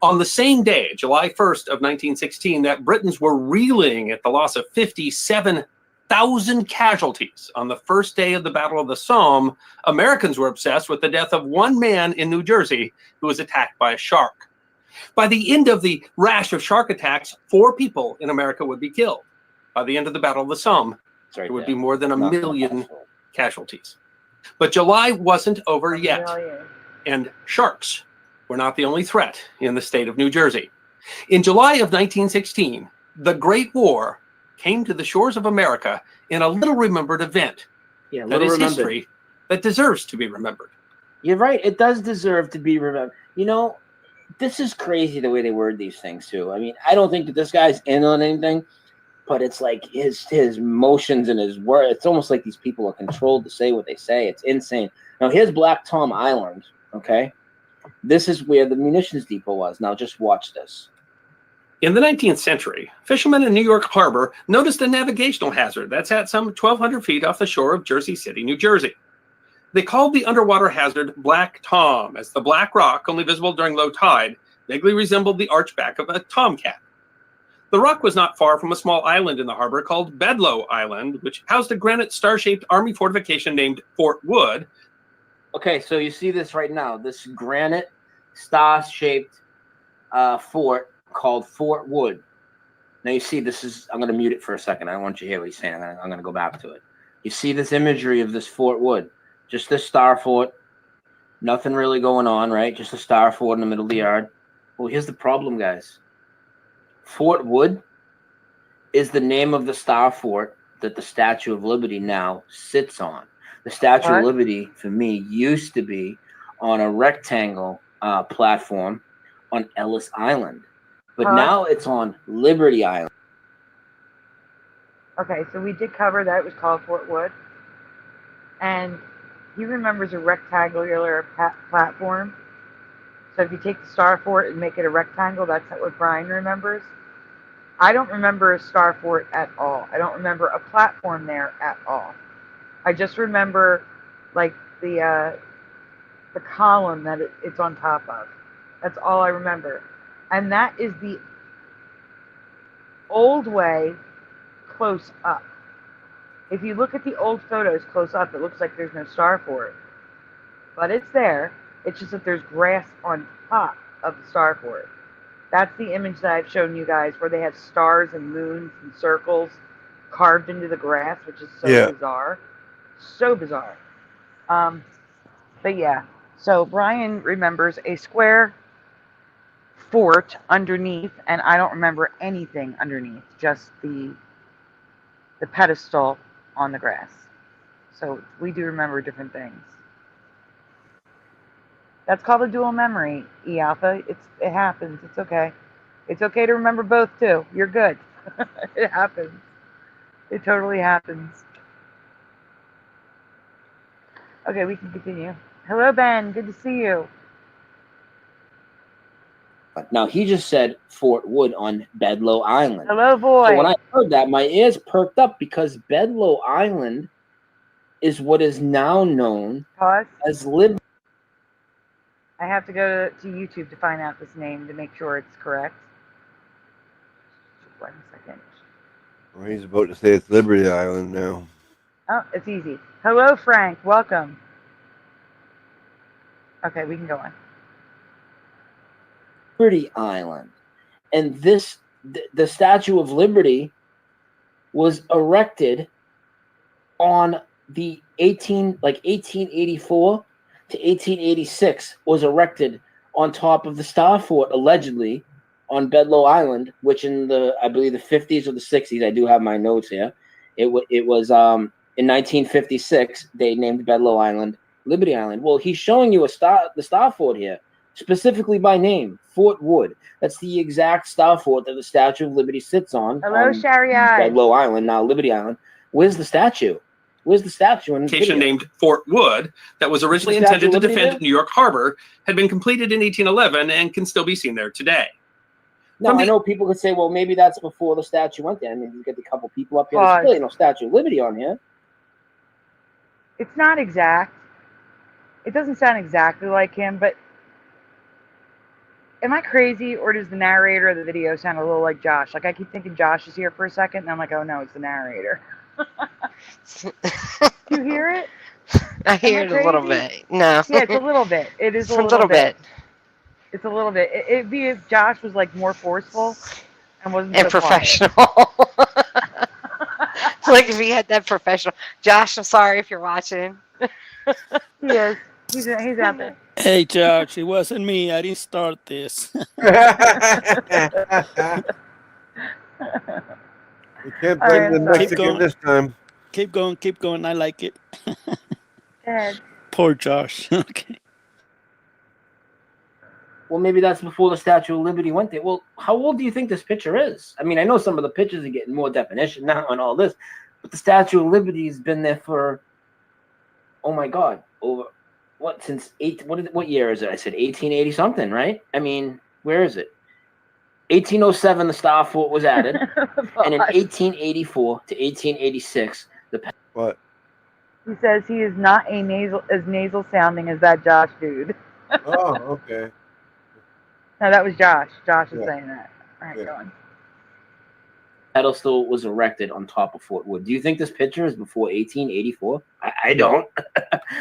On the same day, July 1st of 1916, that Britons were reeling at the loss of 57,000 casualties on the first day of the Battle of the Somme, Americans were obsessed with the death of one man in New Jersey who was attacked by a shark. By the end of the rash of shark attacks, 4 people in America would be killed. By the end of the Battle of the Somme, there would be more than 1 million casualties. But July wasn't over yet, and sharks were not the only threat in the state of New Jersey. In July of 1916, the Great War came to the shores of America in a little remembered event. Yeah, that is history that deserves to be remembered. You're right. It does deserve to be remembered. You know, this is crazy the way they word these things too. I mean, I don't think that this guy's in on anything, but it's like his motions and his word. It's almost like these people are controlled to say what they say. It's insane. Now here's Black Tom Island. Okay, this is where the munitions depot was. Now just watch this. In the 19th century, fishermen in New York Harbor noticed a navigational hazard that's at some 1,200 feet off the shore of Jersey City, New Jersey. They called the underwater hazard Black Tom, as the black rock, only visible during low tide, vaguely resembled the archback of a tomcat. The rock was not far from a small island in the harbor called Bedloe Island, which housed a granite star-shaped army fortification named Fort Wood. Okay, so you see this right now, this granite star-shaped fort called Fort Wood. Now you see this is, I'm going to mute it for a second. I don't want you to hear what he's saying. I'm going to go back to it. You see this imagery of this Fort Wood, just this star fort, nothing really going on, right? Just a star fort in the middle of the yard. Well, here's the problem, guys. Fort Wood is the name of the star fort that the Statue of Liberty now sits on. The Statue of Liberty, for me, used to be on a rectangle platform on Ellis Island. But now it's on Liberty Island. Okay, so we did cover that. It was called Fort Wood. And he remembers a rectangular platform. So if you take the star fort and make it a rectangle, that's what Brian remembers. I don't remember a star fort at all. I don't remember a platform there at all. I just remember like the column that it's on top of. That's all I remember. And that is the old way close up. If you look at the old photos close up, it looks like there's no star fort. But it's there. It's just that there's grass on top of the star fort. That's the image that I've shown you guys where they have stars and moons and circles carved into the grass, which is so bizarre. So bizarre. But yeah, so Brian remembers a square fort underneath, and I don't remember anything underneath, just the pedestal on the grass. So we do remember different things. That's called a dual memory, E Alpha. It happens. It's okay. It's okay to remember both too. You're good. It happens. It totally happens. Okay, we can continue. Hello, Ben. Good to see you. Now, he just said Fort Wood on Bedloe Island. Hello, boy. So when I heard that, my ears perked up because Bedloe Island is what is now known as Liberty. I have to go to YouTube to find out this name to make sure it's correct. 1 second. Well, he's about to say it's Liberty Island now. Oh, it's easy. Hello, Frank. Welcome. Okay, we can go on. Liberty Island. And this, the Statue of Liberty was erected on the 1884 to 1886 was erected on top of the Star Fort, allegedly, on Bedloe Island, which in the, I believe, the 50s or the 60s, I do have my notes here. It was in 1956, they named Bedloe Island Liberty Island. Well, he's showing you the Star Fort here, specifically by name, Fort Wood. That's the exact Star Fort that the Statue of Liberty sits on. Hello, Sherry Eyes. Bedloe Island, now Liberty Island. Where's the statue? Where's the statue? Location named Fort Wood that was originally intended to defend New York Harbor had been completed in 1811 and can still be seen there today. Now, I know people could say, well, maybe that's before the statue went there. I mean, you get a couple people up here. There's really no Statue of Liberty on here. It's not exact. It doesn't sound exactly like him, but am I crazy, or does the narrator of the video sound a little like Josh? Like, I keep thinking Josh is here for a second, and I'm like, oh, no, it's the narrator. Do you hear it? I hear it a little bit. No. Yeah, it's a little bit. It is a little bit. It's a little bit. It'd be if Josh was like more forceful and wasn't And so quiet. professional. It's like if he had that professional. Josh, I'm sorry if you're watching. He is. He's out there. Hey, Josh, it wasn't me. I didn't start this. We can't All blame right, the I'm sorry. Mexican this time. Keep going. I like it. Ed. Poor Josh. Okay. Well, maybe that's before the Statue of Liberty went there. Well, how old do you think this picture is? I mean, I know some of the pictures are getting more definition now and all this, but the Statue of Liberty has been there for, oh my God, over what, since what year is it? I said 1880 something, right? I mean, where is it? 1807, the Star Fort was added, and in 1884 to 1886, what? He says he is not as nasal sounding as that Josh dude. Oh, okay. No, that was Josh. Josh is Yeah. saying that. All right, Yeah. go on. pedestal was erected on top of Fort Wood. Do you think this picture is before 1884? I don't.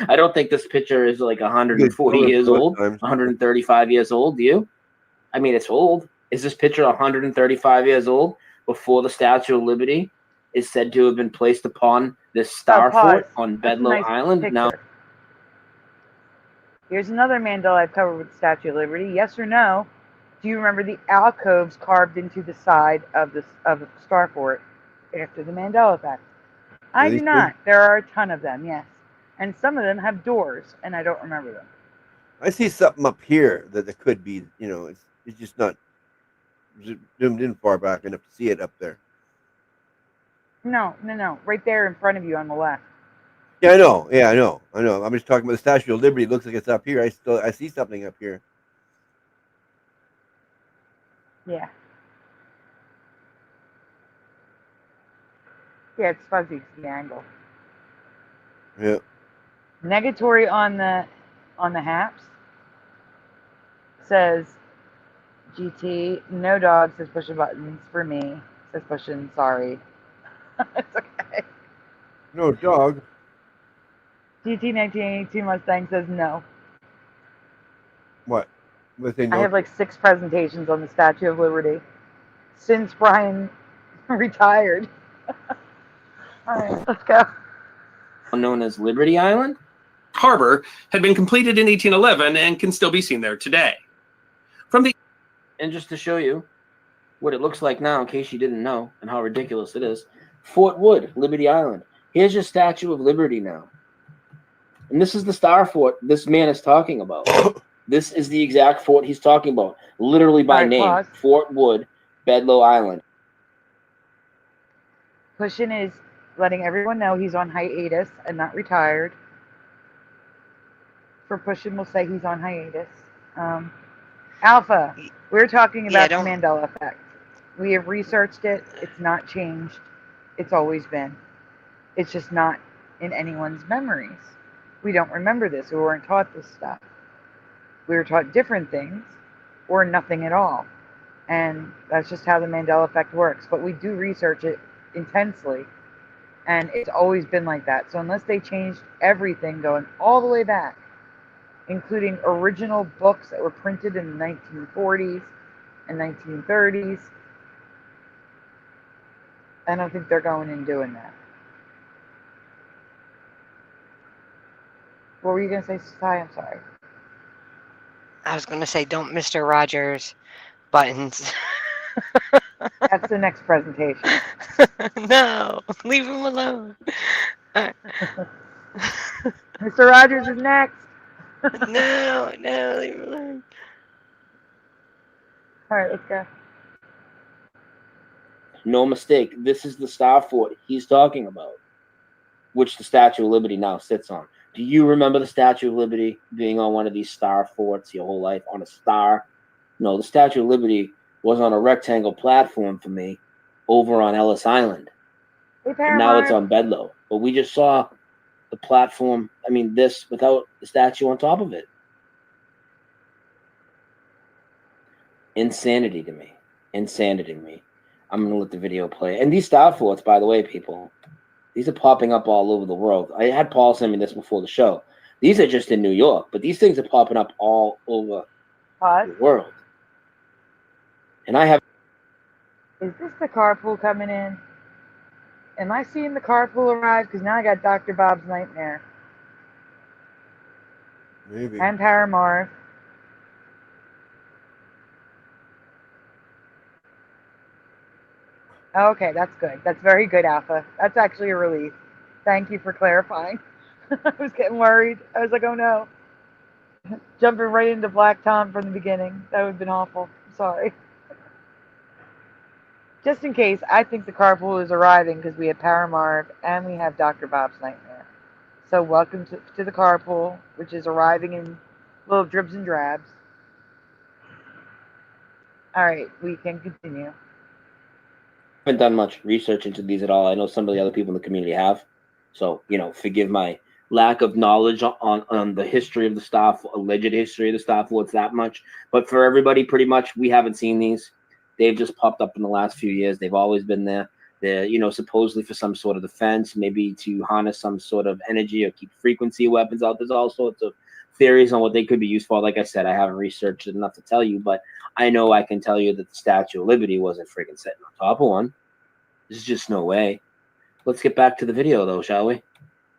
I don't think this picture is like 140 years old, 135 years old. Do you? I mean, it's old. Is this picture 135 years old before the Statue of Liberty is said to have been placed upon this star fort on Bedloe Island? picture. Now, Here's another Mandela I've covered with the Statue of Liberty. Yes or no? Do you remember the alcoves carved into the side of the star fort after the Mandela effect? I do not. There are a ton of them, yes. And some of them have doors, and I don't remember them. I see something up here that it could be, you know, it's just not zoomed in far back enough to see it up there. No. Right there in front of you on the left. Yeah, I know. Yeah, I know. I'm just talking about the Statue of Liberty. It looks like it's up here. I see something up here. Yeah. Yeah, it's fuzzy. It's the angle. Yeah. Negatory on the haps says GT, no dog, says pushing buttons for me. Says pushing, sorry. It's okay. No dog. GT 1982 Mustang says no. What? I have like 6 presentations on the Statue of Liberty since Brian retired. All right, let's go. known as Liberty Island? Harbor had been completed in 1811 and can still be seen there today. And just to show you what it looks like now, in case you didn't know, and how ridiculous it is, Fort Wood, Liberty Island. Here's your Statue of Liberty now. And this is the Star Fort this man is talking about. This is the exact fort he's talking about, literally by name. Pause. Fort Wood, Bedloe Island. Pushing is letting everyone know he's on hiatus and not retired. For Pushing, we'll say he's on hiatus. Alpha, we're talking about the Mandela effect. We have researched it. It's not changed. It's always been. It's just not in anyone's memories. We don't remember this. We weren't taught this stuff. We were taught different things or nothing at all. And that's just how the Mandela effect works. But we do research it intensely. And it's always been like that. So unless they changed everything going all the way back, including original books that were printed in the 1940s and 1930s, I don't think they're going and doing that. What were you going to say, Sai? I'm sorry. I was going to say, don't Mr. Rogers buttons. That's the next presentation. No, leave him alone. Mr. Rogers is next. No, leave him alone. All right, let's go. No mistake. This is the Star Fort he's talking about, which the Statue of Liberty now sits on. Do you remember the Statue of Liberty being on one of these star forts your whole life, on a star? No, the Statue of Liberty was on a rectangle platform for me over on Ellis Island. And now it's on Bedloe. But we just saw the platform, this without the statue on top of it. Insanity to me. Insanity to me. I'm going to let the video play. And these star forts, by the way, people, these are popping up all over the world. I had Paul send me this before the show. These are just in New York, but these things are popping up all over Pause. in the world. And I have. Is this the carpool coming in? Am I seeing the carpool arrive? Because now I got Dr. Bob's Nightmare. Maybe. And Paramore. Okay, that's good. That's very good, Alpha. That's actually a relief. Thank you for clarifying. I was getting worried. I was like, oh no. Jumping right into Black Tom from the beginning. That would have been awful. Sorry. Just in case, I think the carpool is arriving because we have Paramore and we have Dr. Bob's Nightmare. So welcome to the carpool, which is arriving in little dribs and drabs. All right, we can continue. Haven't done much research into these at all. I know some of the other people in the community have. So, forgive my lack of knowledge on the history of the staff, alleged history of the staff, what's that much. But for everybody, pretty much, we haven't seen these. They've just popped up in the last few years. They've always been there. They're, supposedly for some sort of defense, maybe to harness some sort of energy or keep frequency weapons out. There's all sorts of theories on what they could be used for. Like I said, I haven't researched it enough to tell you, but I know I can tell you that the Statue of Liberty wasn't freaking sitting on top of one. There's just no way. Let's get back to the video, though, shall we?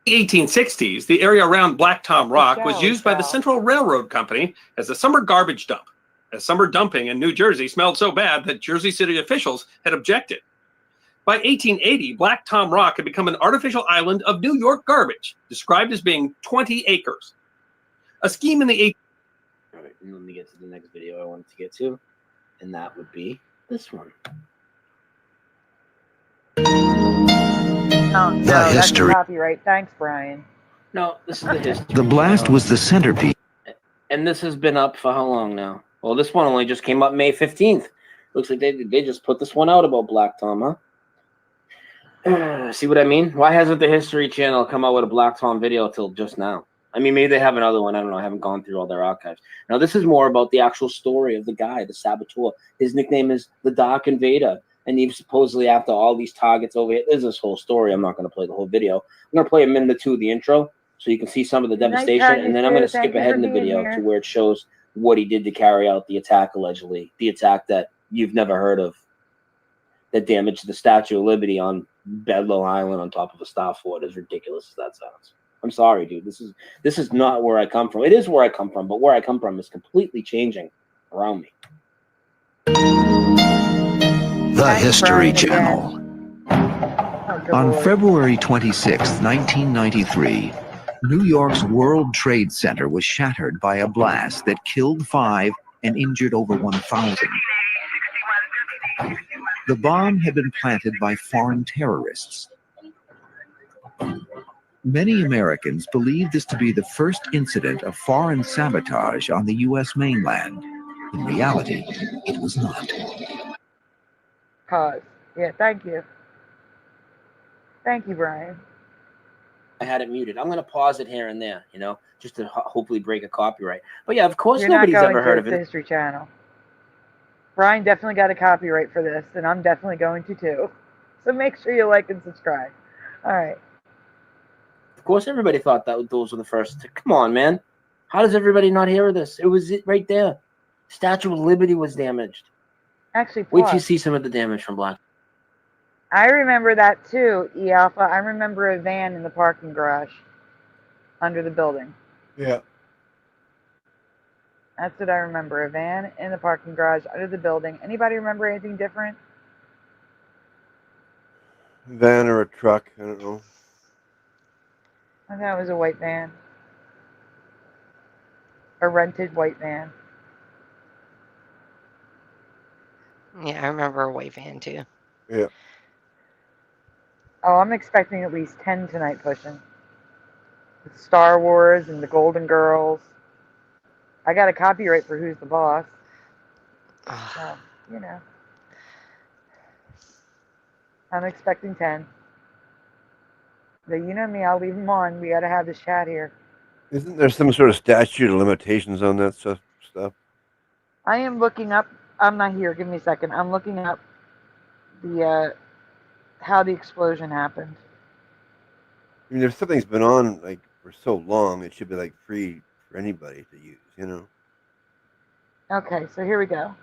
In the 1860s, the area around Black Tom Rock was used by the Central Railroad Company as a summer garbage dump, as summer dumping in New Jersey smelled so bad that Jersey City officials had objected. By 1880, Black Tom Rock had become an artificial island of New York garbage, described as being 20 acres. A scheme in the All right, let me get to the next video I wanted to get to, and that would be this one. No, The history. That's copyright. Thanks, Brian. No, this is the history. The blast was the centerpiece. And this has been up for how long now? Well, this one only just came up May 15th. Looks like they just put this one out about Black Tom, huh? See what I mean? Why hasn't the History Channel come out with a Black Tom video till just now? I mean, maybe they have another one. I don't know. I haven't gone through all their archives. Now, this is more about the actual story of the guy, the saboteur. His nickname is the Dark Invader. And he supposedly, after all these targets over here, there's this whole story. I'm not going to play the whole video. I'm going to play a minute or two of the intro so you can see some of the devastation. And then I'm going to skip ahead in the video to where it shows what he did to carry out the attack, allegedly. The attack that you've never heard of that damaged the Statue of Liberty on Bedloe Island on top of a star fort, as ridiculous as that sounds. I'm sorry, dude. This is not where I come from. It is where I come from, but where I come from is completely changing around me. The History Channel. On February 26, 1993, New York's World Trade Center was shattered by a blast that killed 5 and injured over 1,000. The bomb had been planted by foreign terrorists. Many Americans believe this to be the first incident of foreign sabotage on the U.S. mainland. In reality, it was not. Pause. Yeah, thank you. Thank you, Brian. I had it muted. I'm going to pause it here and there, just to hopefully break a copyright. But yeah, of course, You're nobody's not going ever heard of to the it. History Channel. Brian definitely got a copyright for this, and I'm definitely going to too. So make sure you like and subscribe. All right. Of course, everybody thought that those were the first. Come on, man. How does everybody not hear of this? It was right there. Statue of Liberty was damaged. Actually, wait till you pause. see some of the damage from Black. I remember that too, E Alpha. I remember a van in the parking garage under the building. Yeah. That's what I remember. A van in the parking garage under the building. Anybody remember anything different? Van or a truck, I don't know. I thought it was a white van. A rented white van. Yeah, I remember a white van too. Yeah. Oh, I'm expecting at least 10 tonight pushing. With Star Wars and the Golden Girls. I got a copyright for Who's the Boss. So, I'm expecting 10. But you know me, I'll leave them on. We got to have this chat here. Isn't there some sort of statute of limitations on that stuff? I am looking up. I'm not here. Give me a second. I'm looking up the how the explosion happened. I mean, if something's been on for so long, it should be free for anybody to use, Okay, so here we go.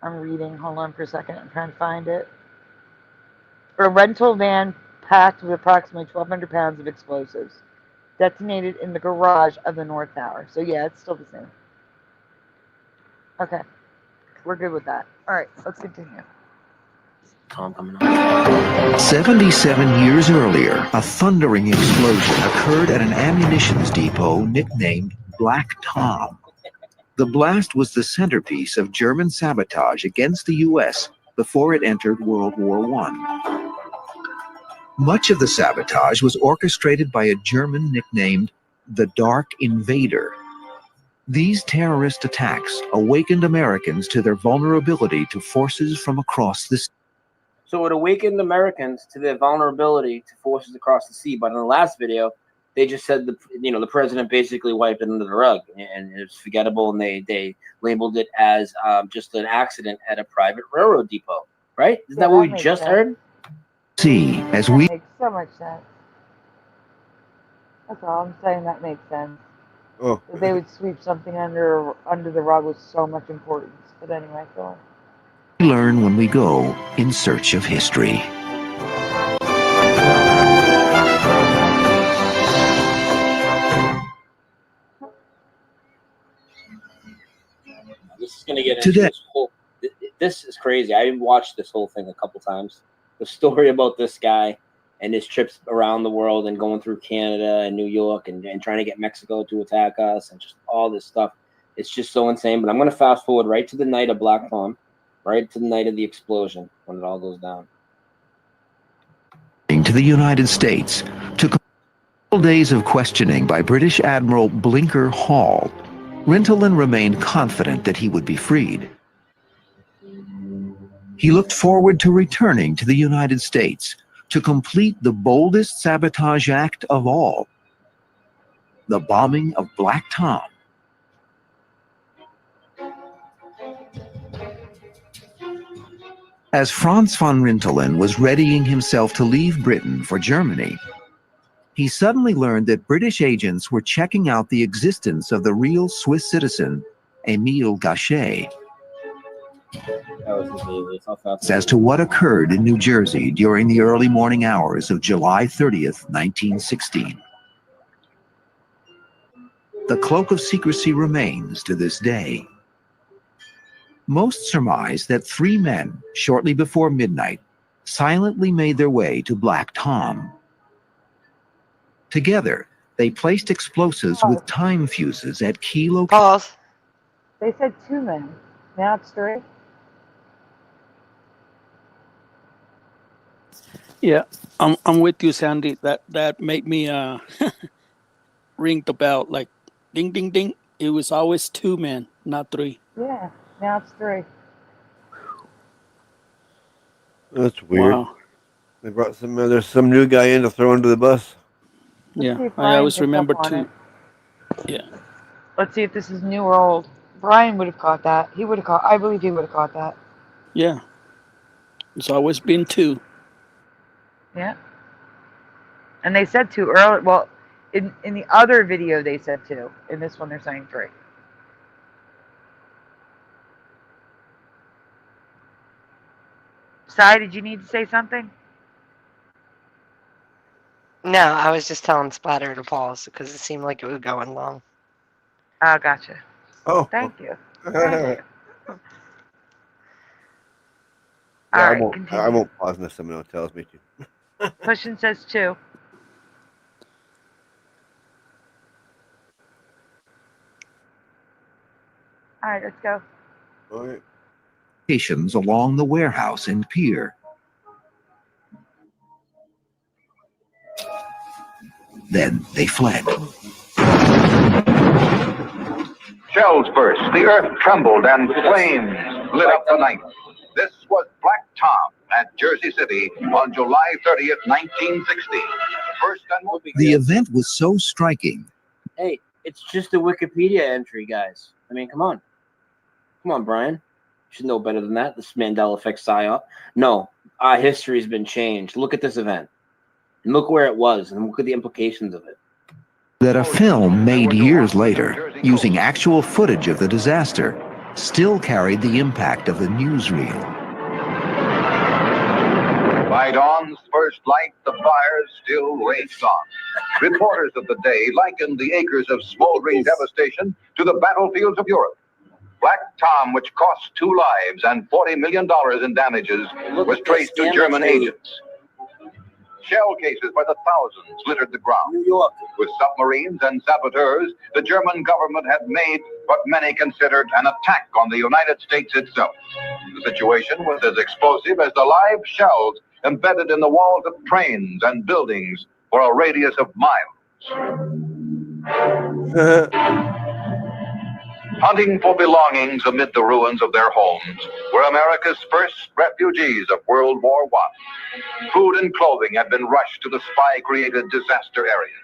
I'm reading. Hold on for a second. I'm trying to find it. A rental van packed with approximately 1,200 pounds of explosives detonated in the garage of the North Tower. So yeah, it's still the same. Okay, we're good with that. All right, let's continue. 77 years earlier, a thundering explosion occurred at an ammunitions depot nicknamed Black Tom. The blast was the centerpiece of German sabotage against the U.S. before it entered World War I. Much of the sabotage was orchestrated by a German nicknamed the Dark Invader. These terrorist attacks awakened Americans to their vulnerability to forces from across the sea. So it awakened Americans to their vulnerability to forces across the sea. But in the last video, they just said the president basically wiped it under the rug and it's forgettable, and they labeled it as just an accident at a private railroad depot. Right? Isn't that what we just heard? See, as we That makes so much sense. That's all I'm saying. That makes sense. Oh. That they would sweep something under the rug with so much importance. But anyway, go on. We learn when we go in search of history. This is going to get into this whole. This is crazy. I watched this whole thing a couple times. The story about this guy and his trips around the world and going through Canada and New York and trying to get Mexico to attack us and just all this stuff. It's just so insane. But I'm going to fast forward right to the night of Black Tom, right to the night of the explosion when it all goes down. To the United States took several days of questioning by British Admiral Blinker Hall. Rintelen remained confident that he would be freed. He looked forward to returning to the United States to complete the boldest sabotage act of all, the bombing of Black Tom. As Franz von Rintelen was readying himself to leave Britain for Germany, he suddenly learned that British agents were checking out the existence of the real Swiss citizen, Emile Gachet, as to what occurred in New Jersey during the early morning hours of July 30th, 1916. The cloak of secrecy remains to this day. Most surmise that 3 men, shortly before midnight, silently made their way to Black Tom. Together, they placed explosives with time fuses at key locations. They said 2 men. Now it's 3. Yeah, I'm with you, Sandy. That made me ring the bell, like ding ding ding. It was always 2 men, not 3. Yeah, now it's 3. That's weird. Wow. They brought there's some new guy in to throw under the bus. Yeah, I always remember 2. Yeah. Let's see if this is new or old. Brian would have caught that. He would have caught. I believe he would have caught that. Yeah. It's always been 2. Yeah. And they said 2 earlier. Well, in the other video they said 2. In this one they're saying 3. Sai, did you need to say something? No, I was just telling Splatter to pause because it seemed like it was going long. Oh, gotcha. Oh. Thank you. Yeah, All right, I won't pause unless someone else tells me to. Pushing says 2. All right, let's go. All right. Locations along the warehouse and pier. Then they fled. Shells burst, the earth trembled, and flames lit up the night. This was Black Tom at Jersey City on July 30th, 1960. The event was so striking. Hey, it's just a Wikipedia entry, guys. I mean, come on. Come on, Brian. You should know better than that. This Mandela effect psyop. No, our history has been changed. Look at this event. And look where it was, and look at the implications of it. That a film made years later, using actual footage of the disaster, still carried the impact of the newsreel. By dawn's first light, the fire still raged on. Reporters of the day likened the acres of smoldering devastation to the battlefields of Europe. Black Tom, which cost 2 lives and $40 million in damages, was traced to German agents. Shell cases by the thousands littered the ground. With submarines and saboteurs, the German government had made what many considered an attack on the United States itself. The situation was as explosive as the live shells embedded in the walls of trains and buildings for a radius of miles. Hunting for belongings amid the ruins of their homes were America's first refugees of World War I. Food and clothing had been rushed to the spy-created disaster area.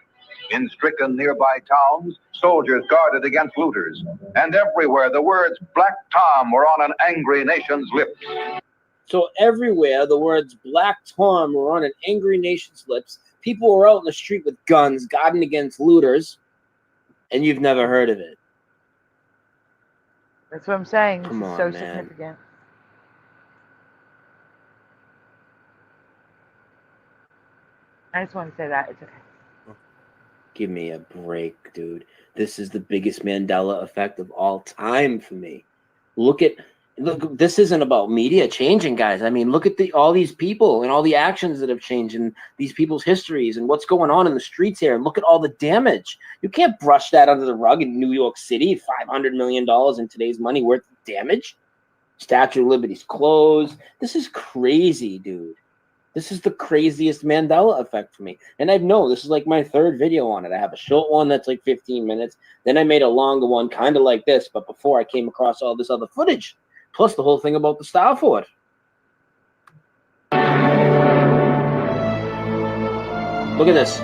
In stricken nearby towns, soldiers guarded against looters, and everywhere the words Black Tom were on an angry nation's lips. So everywhere the words Black Tom were on an angry nation's lips, people were out in the street with guns, guarding against looters, and you've never heard of it. That's what I'm saying. Come This is on, so man. significant. I just want to say that. It's okay. Give me a break, dude. This is the biggest Mandela effect of all time for me. Look, this isn't about media changing, guys. I mean, look at all these people and all the actions that have changed and these people's histories and what's going on in the streets here. And look at all the damage. You can't brush that under the rug in New York City. $500 million in today's money worth of damage. Statue of Liberty's closed. This is crazy, dude. This is the craziest Mandela effect for me. And I know this is like my 3rd video on it. I have a short one that's like 15 minutes. Then I made a longer one kind of like this, but before I came across all this other footage. Plus the whole thing about the Star Fort. Look at this.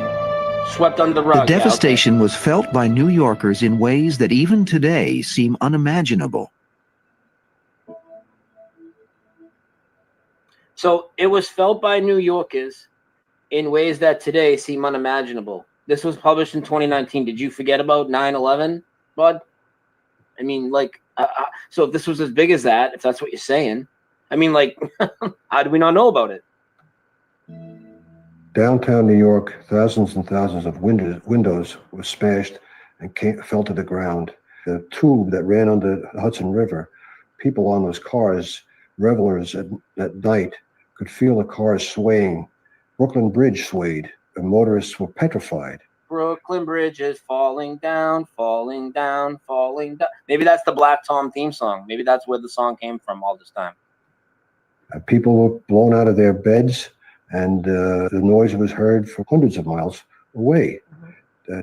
Swept under the rug. The devastation was felt by New Yorkers in ways that even today seem unimaginable. So it was felt by New Yorkers in ways that today seem unimaginable. This was published in 2019. Did you forget about 9/11, bud? I mean, like, so if this was as big as that, if that's what you're saying, I mean, like, how do we not know about it? Downtown New York, thousands and thousands of windows were smashed and fell to the ground. The tube that ran under the Hudson River, people on those cars, revelers at night, could feel the cars swaying. Brooklyn Bridge swayed, and motorists were petrified. Brooklyn Bridge is falling down, falling down, falling down. Maybe that's the Black Tom theme song. Maybe that's where the song came from all this time. People were blown out of their beds, and the noise was heard for hundreds of miles away.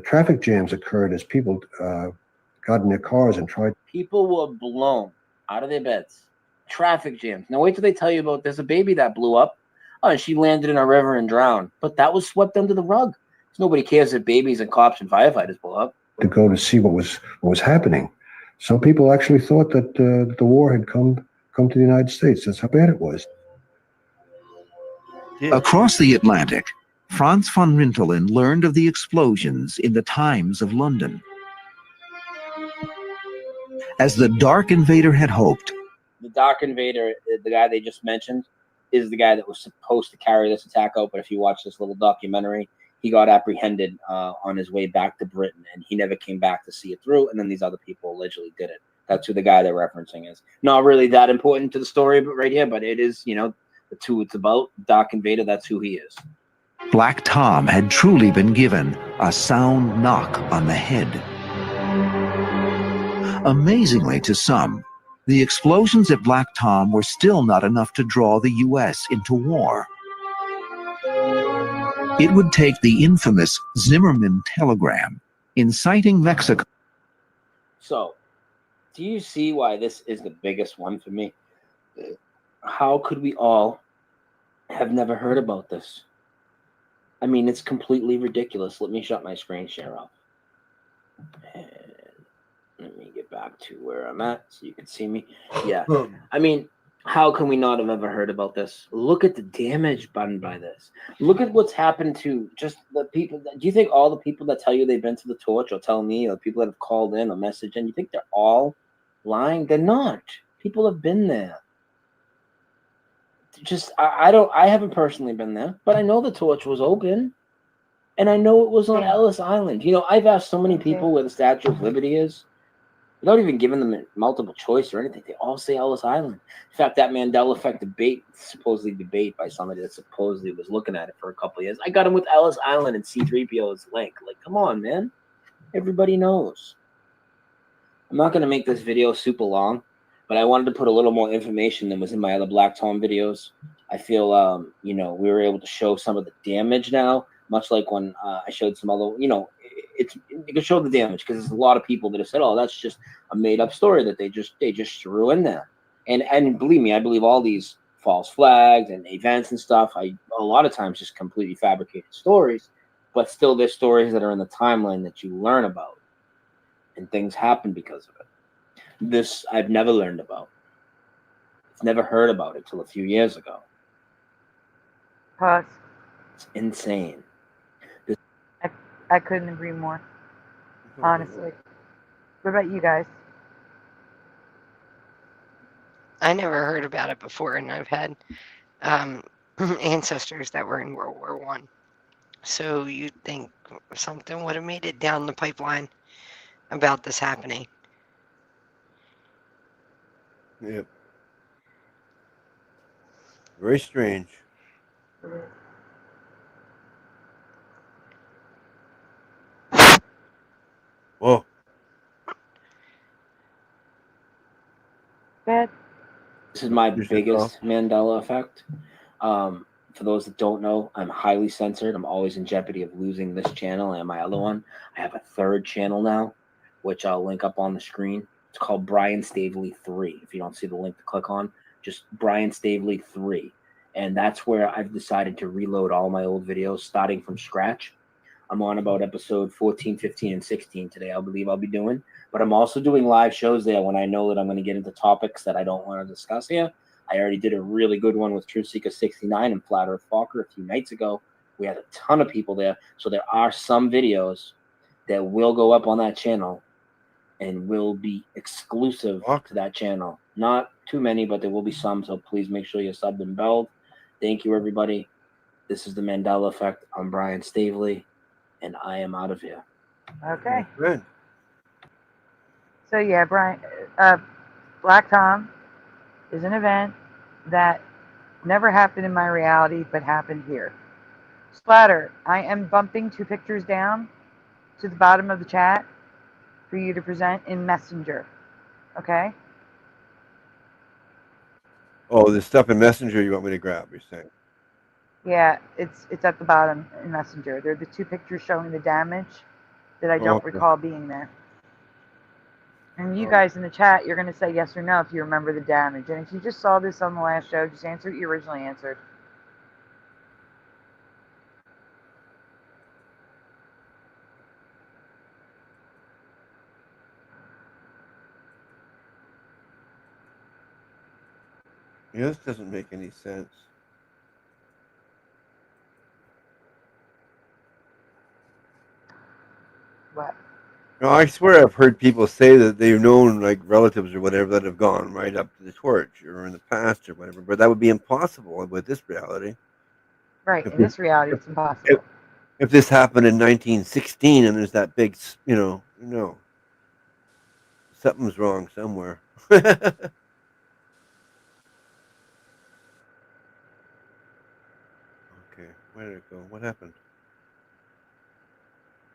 Traffic jams occurred as people got in their cars and tried. People were blown out of their beds. Traffic jams. Now wait till they tell you about there's a baby that blew up. Oh, and she landed in a river and drowned. But that was swept under the rug. Nobody cares if babies and cops and firefighters blow up. To go to see what was happening. Some people actually thought that the war had come to the United States. That's how bad it was. Across the Atlantic, Frans van Rintelen learned of the explosions in the Times of London. As the Dark Invader had hoped, The Dark Invader, the guy they just mentioned, is the guy that was supposed to carry this attack out. But if you watch this little documentary, he got apprehended on his way back to Britain, and he never came back to see it through. And then these other people allegedly did it. That's who the guy they're referencing is. Not really that important to the story, but right here. But it is, you know, the two it's about. Dark Invader, that's who he is. Black Tom had truly been given a sound knock on the head. Amazingly to some, the explosions at Black Tom were still not enough to draw the U.S. into war. It would take the infamous Zimmerman telegram inciting Mexico. So, do you see why this is the biggest one for me? How could we all have never heard about this? I mean, it's completely ridiculous. Let me shut my screen share off. And let me get back to where I'm at so you can see me. Yeah. I mean, How can we not have ever heard about this? Look at the damage done by this. Look at what's happened to just the people. Do you think all the people that tell you they've been to the torch or tell me, or people that have called in or messaged in, you think they're all lying? They're not. People have been there. Just I haven't personally been there, but I know the torch was open, and I know it was on Ellis Island. You know, I've asked so many people where the Statue of Liberty is, without even giving them multiple choice or anything. They all say Ellis Island. In fact, that Mandela effect supposedly debate by somebody that supposedly was looking at it for a couple of years. I got him with Ellis Island and C-3PO's link. Like, come on, man. Everybody knows. I'm not going to make this video super long, but I wanted to put a little more information than was in my other Black Tom videos. I feel, you know, we were able to show some of the damage now, much like when I showed some other, you know, you can show the damage because there's a lot of people that have said, "Oh, that's just a made-up story that they just threw in there." And believe me, I believe all these false flags and events and stuff. A lot of times just completely fabricated stories, but still there's stories that are in the timeline that you learn about, and things happen because of it. This I've never learned about. I've never heard about it till a few years ago. Pause. It's insane. I couldn't agree more. Honestly. What about you guys? I never heard about it before, and I've had ancestors that were in World War I. So you'd think something would have made it down the pipeline about this happening. Yep. Very strange. Whoa. Good. This is my biggest Mandela effect. For those that don't know, I'm highly censored. I'm always in jeopardy of losing this channel and my other one. I have a third channel now, which I'll link up on the screen. It's called Brian Staveley 3. If you don't see the link to click on, just Brian Staveley 3. And that's where I've decided to reload all my old videos starting from scratch. I'm on about episode 14, 15, and 16 today, I believe I'll be doing. But I'm also doing live shows there when I know that I'm going to get into topics that I don't want to discuss here. I already did a really good one with Truth Seeker 69 and Flat Earth Fokker a few nights ago. We had a ton of people there. So there are some videos that will go up on that channel and will be exclusive to that channel. Not too many, but there will be some. So please make sure you're subbed and belled. Thank you, everybody. This is the Mandela Effect. I'm Brian Staveley, and I am out of here. Okay. Good. So yeah, Brian, Black Tom is an event that never happened in my reality, but happened here. Splatter, I am bumping 2 pictures down to the bottom of the chat for you to present in Messenger. Okay? Oh, the stuff in Messenger you want me to grab, you're saying? Yeah, it's at the bottom in Messenger. They're the 2 pictures showing the damage that I don't Okay. recall being there. And you guys in the chat, you're going to say yes or no if you remember the damage. And if you just saw this on the last show, just answer what you originally answered. Yeah, this doesn't make any sense. What? No, I swear I've heard people say that they've known like relatives or whatever that have gone right up to the torch or in the past or whatever, but that would be impossible with this reality. Right, in this reality, it's impossible. If this happened in 1916 and there's that big, no, something's wrong somewhere. Okay, where did it go? What happened?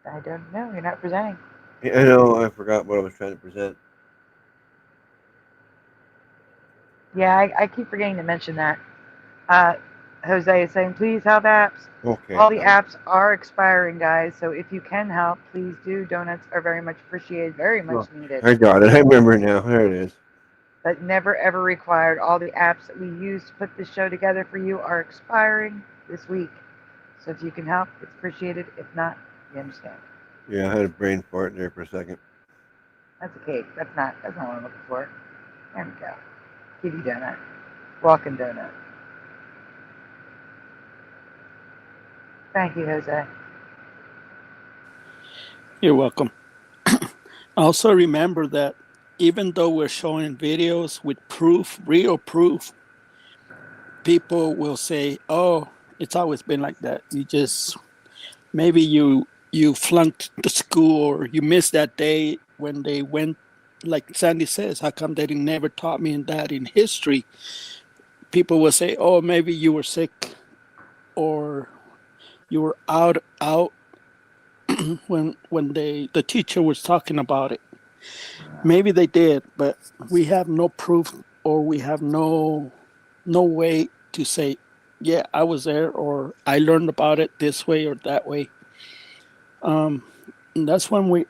I don't know. You're not presenting. I know, I forgot what I was trying to present. Yeah, I keep forgetting to mention that. Jose is saying, please help apps. Okay. All the apps are expiring, guys. So if you can help, please do. Donuts are very much appreciated, very much needed. I got it. I remember now. There it is. But never ever required. All the apps that we use to put this show together for you are expiring this week. So if you can help, it's appreciated. If not, you understand. Yeah, I had a brain fart there for a second. That's a cake. That's not what I'm looking for. There we go. Give you donut. Walking Donut. Thank you, Jose. You're welcome. Also remember that even though we're showing videos with proof, real proof, people will say, "Oh, it's always been like that. You just maybe you flunked the school or you missed that day when they went." Like Sandy says, how come they never taught me that in history? People will say, "Oh, maybe you were sick or you were out when the teacher was talking about it." Maybe they did, but we have no proof or we have no way to say, yeah, I was there or I learned about it this way or that way. And that's when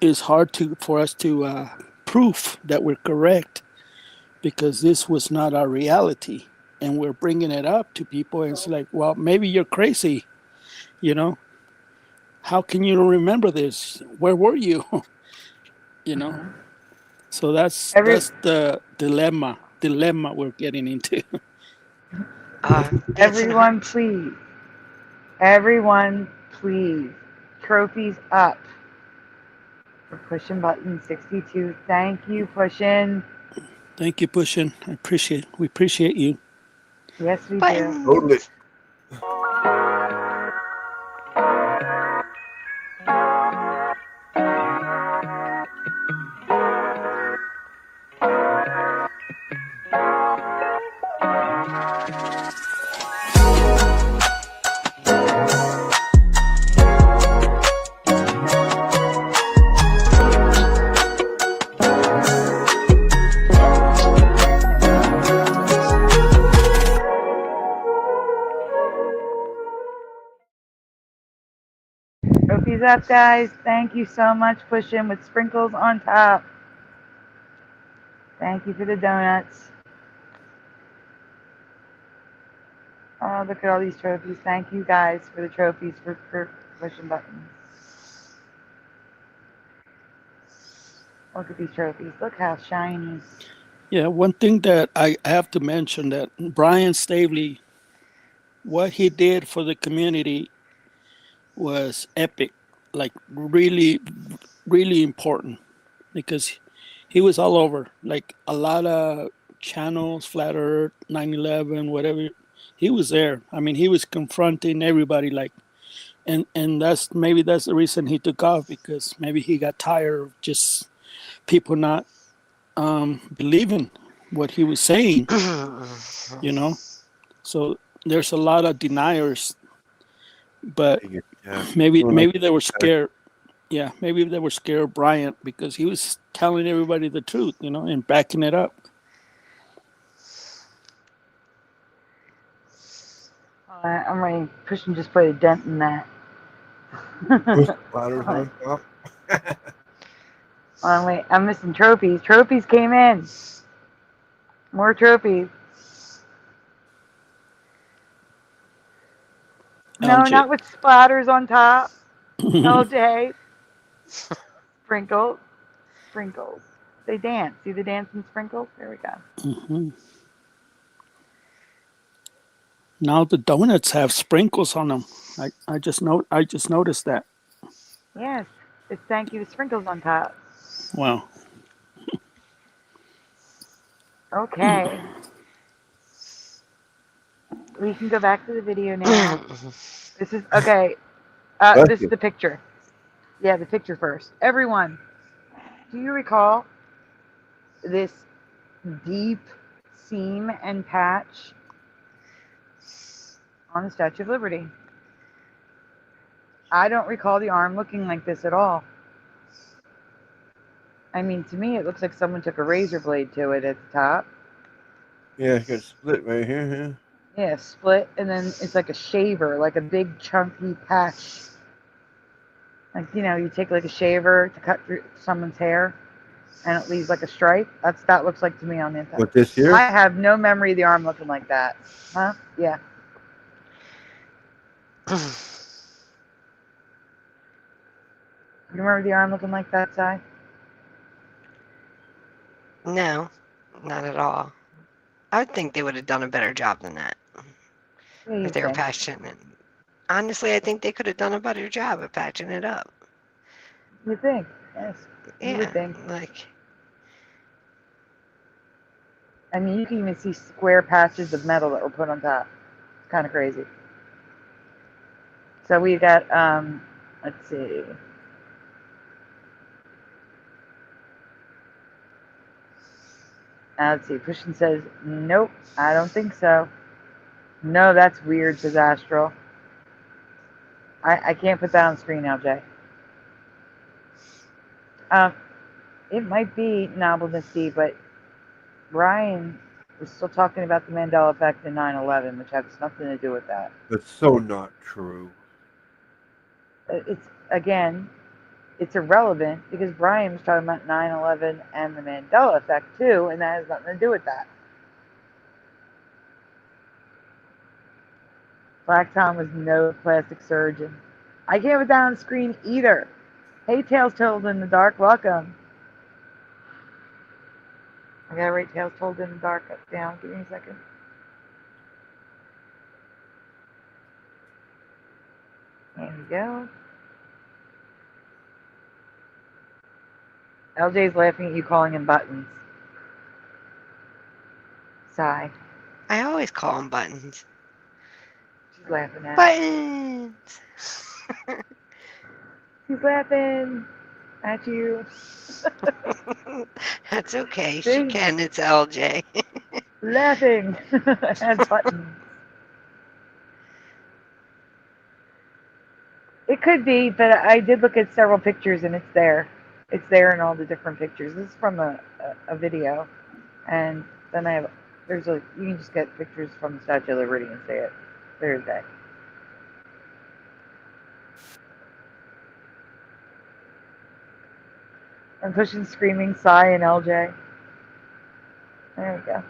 it's hard for us to prove that we're correct, because this was not our reality, and we're bringing it up to people, and it's like, well, maybe you're crazy, you know? How can you remember this? Where were you? You know? So that's the dilemma we're getting into. Everyone, please. Everyone, please. Trophies up. We're pushing button 62. Thank you, pushing. Thank you, Pushin. We appreciate you. Yes, we do. Totally. Trophies up, guys. Thank you so much, pushing with sprinkles on top. Thank you for the donuts. Oh, look at all these trophies. Thank you guys for the trophies for pushing buttons. Look at these trophies. Look how shiny. Yeah, one thing that I have to mention, that Brian Staveley, what he did for the community was epic, like really, really important, because he was all over, like a lot of channels, Flat Earth, 9/11, whatever. He was there. I mean, he was confronting everybody, like, and that's the reason he took off, because maybe he got tired of just people not believing what he was saying, you know. So there's a lot of deniers, but maybe they were scared. Yeah, maybe they were scared of Bryant because he was telling everybody the truth, you know, and backing it up. I'm ready. Pushing just put a dent in that. Oh, wait, I'm missing trophies. Trophies came in. More trophies. No, LJ. not with splatters on top. LJ. Sprinkles. Sprinkles. They dance. See the dancing sprinkles? There we go. Mm-hmm. Now the donuts have sprinkles on them. I just noticed that. Yes. It's thank you to sprinkles on top. Wow. Okay. We can go back to the video now. This is okay. This is the picture. Yeah, the picture first. Everyone, do you recall this deep seam and patch on the Statue of Liberty? I don't recall the arm looking like this at all. I mean, to me, it looks like someone took a razor blade to it at the top. Yeah, it's got split right here. Yeah, split, and then it's like a shaver, like a big chunky patch. Like, you know, you take like a shaver to cut through someone's hair, and it leaves like a stripe. That looks like to me on the inside. What, this here? I have no memory of the arm looking like that. Huh? Yeah. You remember the arm looking like that, Si? No, not at all. I would think they would have done a better job than that. Yeah, you If they were think. passionate. Honestly, I think they could have done a better job of patching it up. You think? Yes. You Yeah, would think. like I mean, you can even see square patches of metal that were put on top. It's kind of crazy. So we got, let's see. Let's see. Christian says, nope, I don't think so. No, that's weird, says Astral. I can't put that on screen now, Jay. It might be novelty, but Brian was still talking about the Mandela effect in 9/11, which has nothing to do with that. That's so not true. It's, again, it's irrelevant because Brian was talking about 9/11 and the Mandela effect too, and that has nothing to do with that. Black Tom was no plastic surgeon. I can't put that on screen either. Hey, Tales Told in the Dark, welcome. I gotta write Tales Told in the Dark up down. Give me a second. There we go. LJ's laughing at you calling him buttons. Sigh. I always call them buttons. She's laughing at Buttons! She's laughing at you. That's okay. See? She can. It's LJ. Laughing at buttons. It could be, but I did look at several pictures and it's there. It's there in all the different pictures. This is from a video. And then I have, you can just get pictures from the Statue of Liberty and see it Thursday. I'm pushing Screaming, Sigh, and LJ. There we go.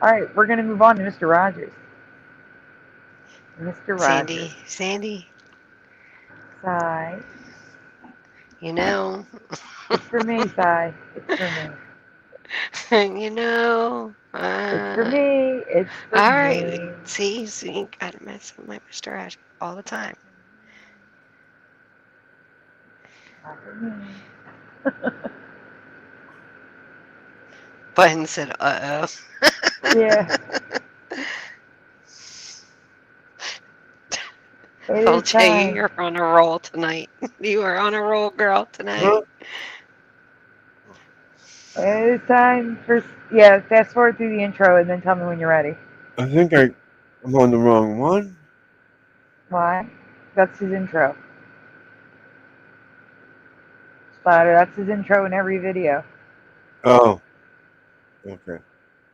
All right, we're going to move on to Mr. Rogers. Mr. Rogers. Sandy. Sigh. You know. It's for me, Sigh. It's for me. You know. It's for me. It's for all me. right. See, you gotta mess with my Mr. Rogers all the time. Not for me. Button said, uh-oh. Yeah. LJ, you're on a roll tonight. You are on a roll, girl, tonight. It's time for, yeah, fast forward through the intro and then tell me when you're ready. I think I'm on the wrong one. Why? That's his intro. Splatter, that's his intro in every video. Oh. Okay.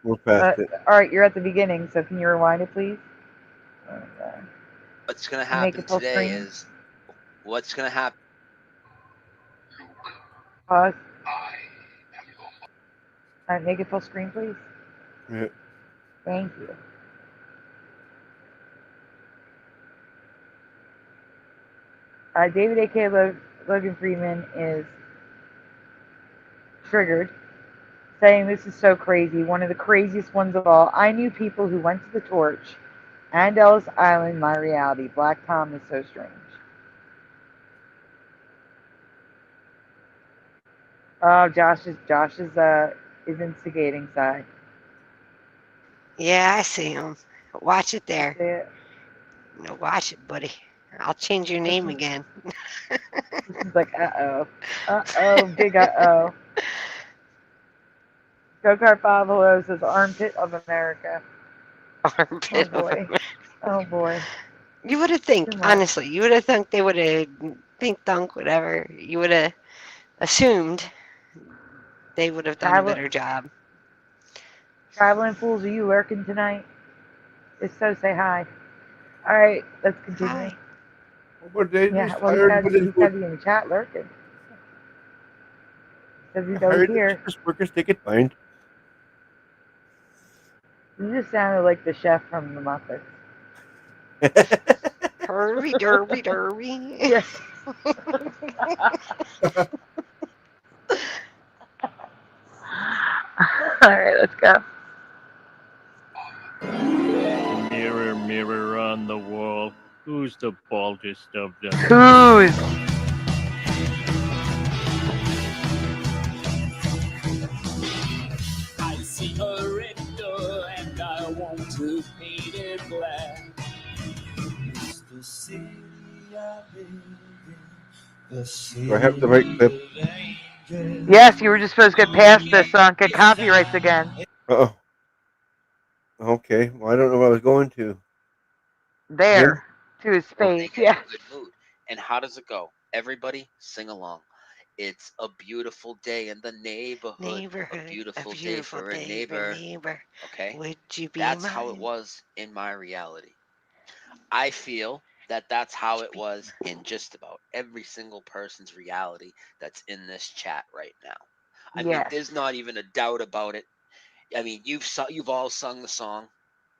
We're past it. All right, you're at the beginning, so can you rewind it, please? What's going to happen today is, what's going to happen? Pause. All right, make it full screen, please. Yeah. Thank you. David A.K. Logan Freeman is triggered, saying this is so crazy, one of the craziest ones of all. I knew people who went to the Torch and Ellis Island, my reality. Black Tom is so strange. Oh, Josh is instigating side. Yeah, I see him. Watch it there. See it? No, watch it, buddy. I'll change your name again. He's like, uh-oh. Uh-oh, big uh-oh. Go-Kart 5 says Armpit of America. Armpit oh, boy. Oh, boy. You would have honestly, you would have thought they would have, dunk, whatever. You would have assumed they would have done a better job. Traveling Fools, are you lurking tonight? If so, say hi. All right, let's continue. Hi. What they Yeah, well, he's got you in the chat lurking. Says he's over here. Workers take it fine. You just sounded like the chef from the Muppets. Derby, derby, derby. Yes. All right, let's go. Mirror, mirror on the wall, who's the baldest of them? Who's? I see a red door and I want to paint it black. It's the city I live in, the city Do I have the right clip? of angels. Yes, you were just supposed to get past this so I don't get copyrights again. Oh. Okay. Well, I don't know what I was going to. There. To his They face. get in Yeah. a good mood. And how does it go? Everybody sing along. It's a beautiful day in the neighborhood. A beautiful day for a neighbor. Okay? Would you be That's how it mine? was in my reality. I feel that that's how it was in just about every single person's reality that's in this chat right now. I mean, Yes. there's not even a doubt about it. I mean, you've all sung the song,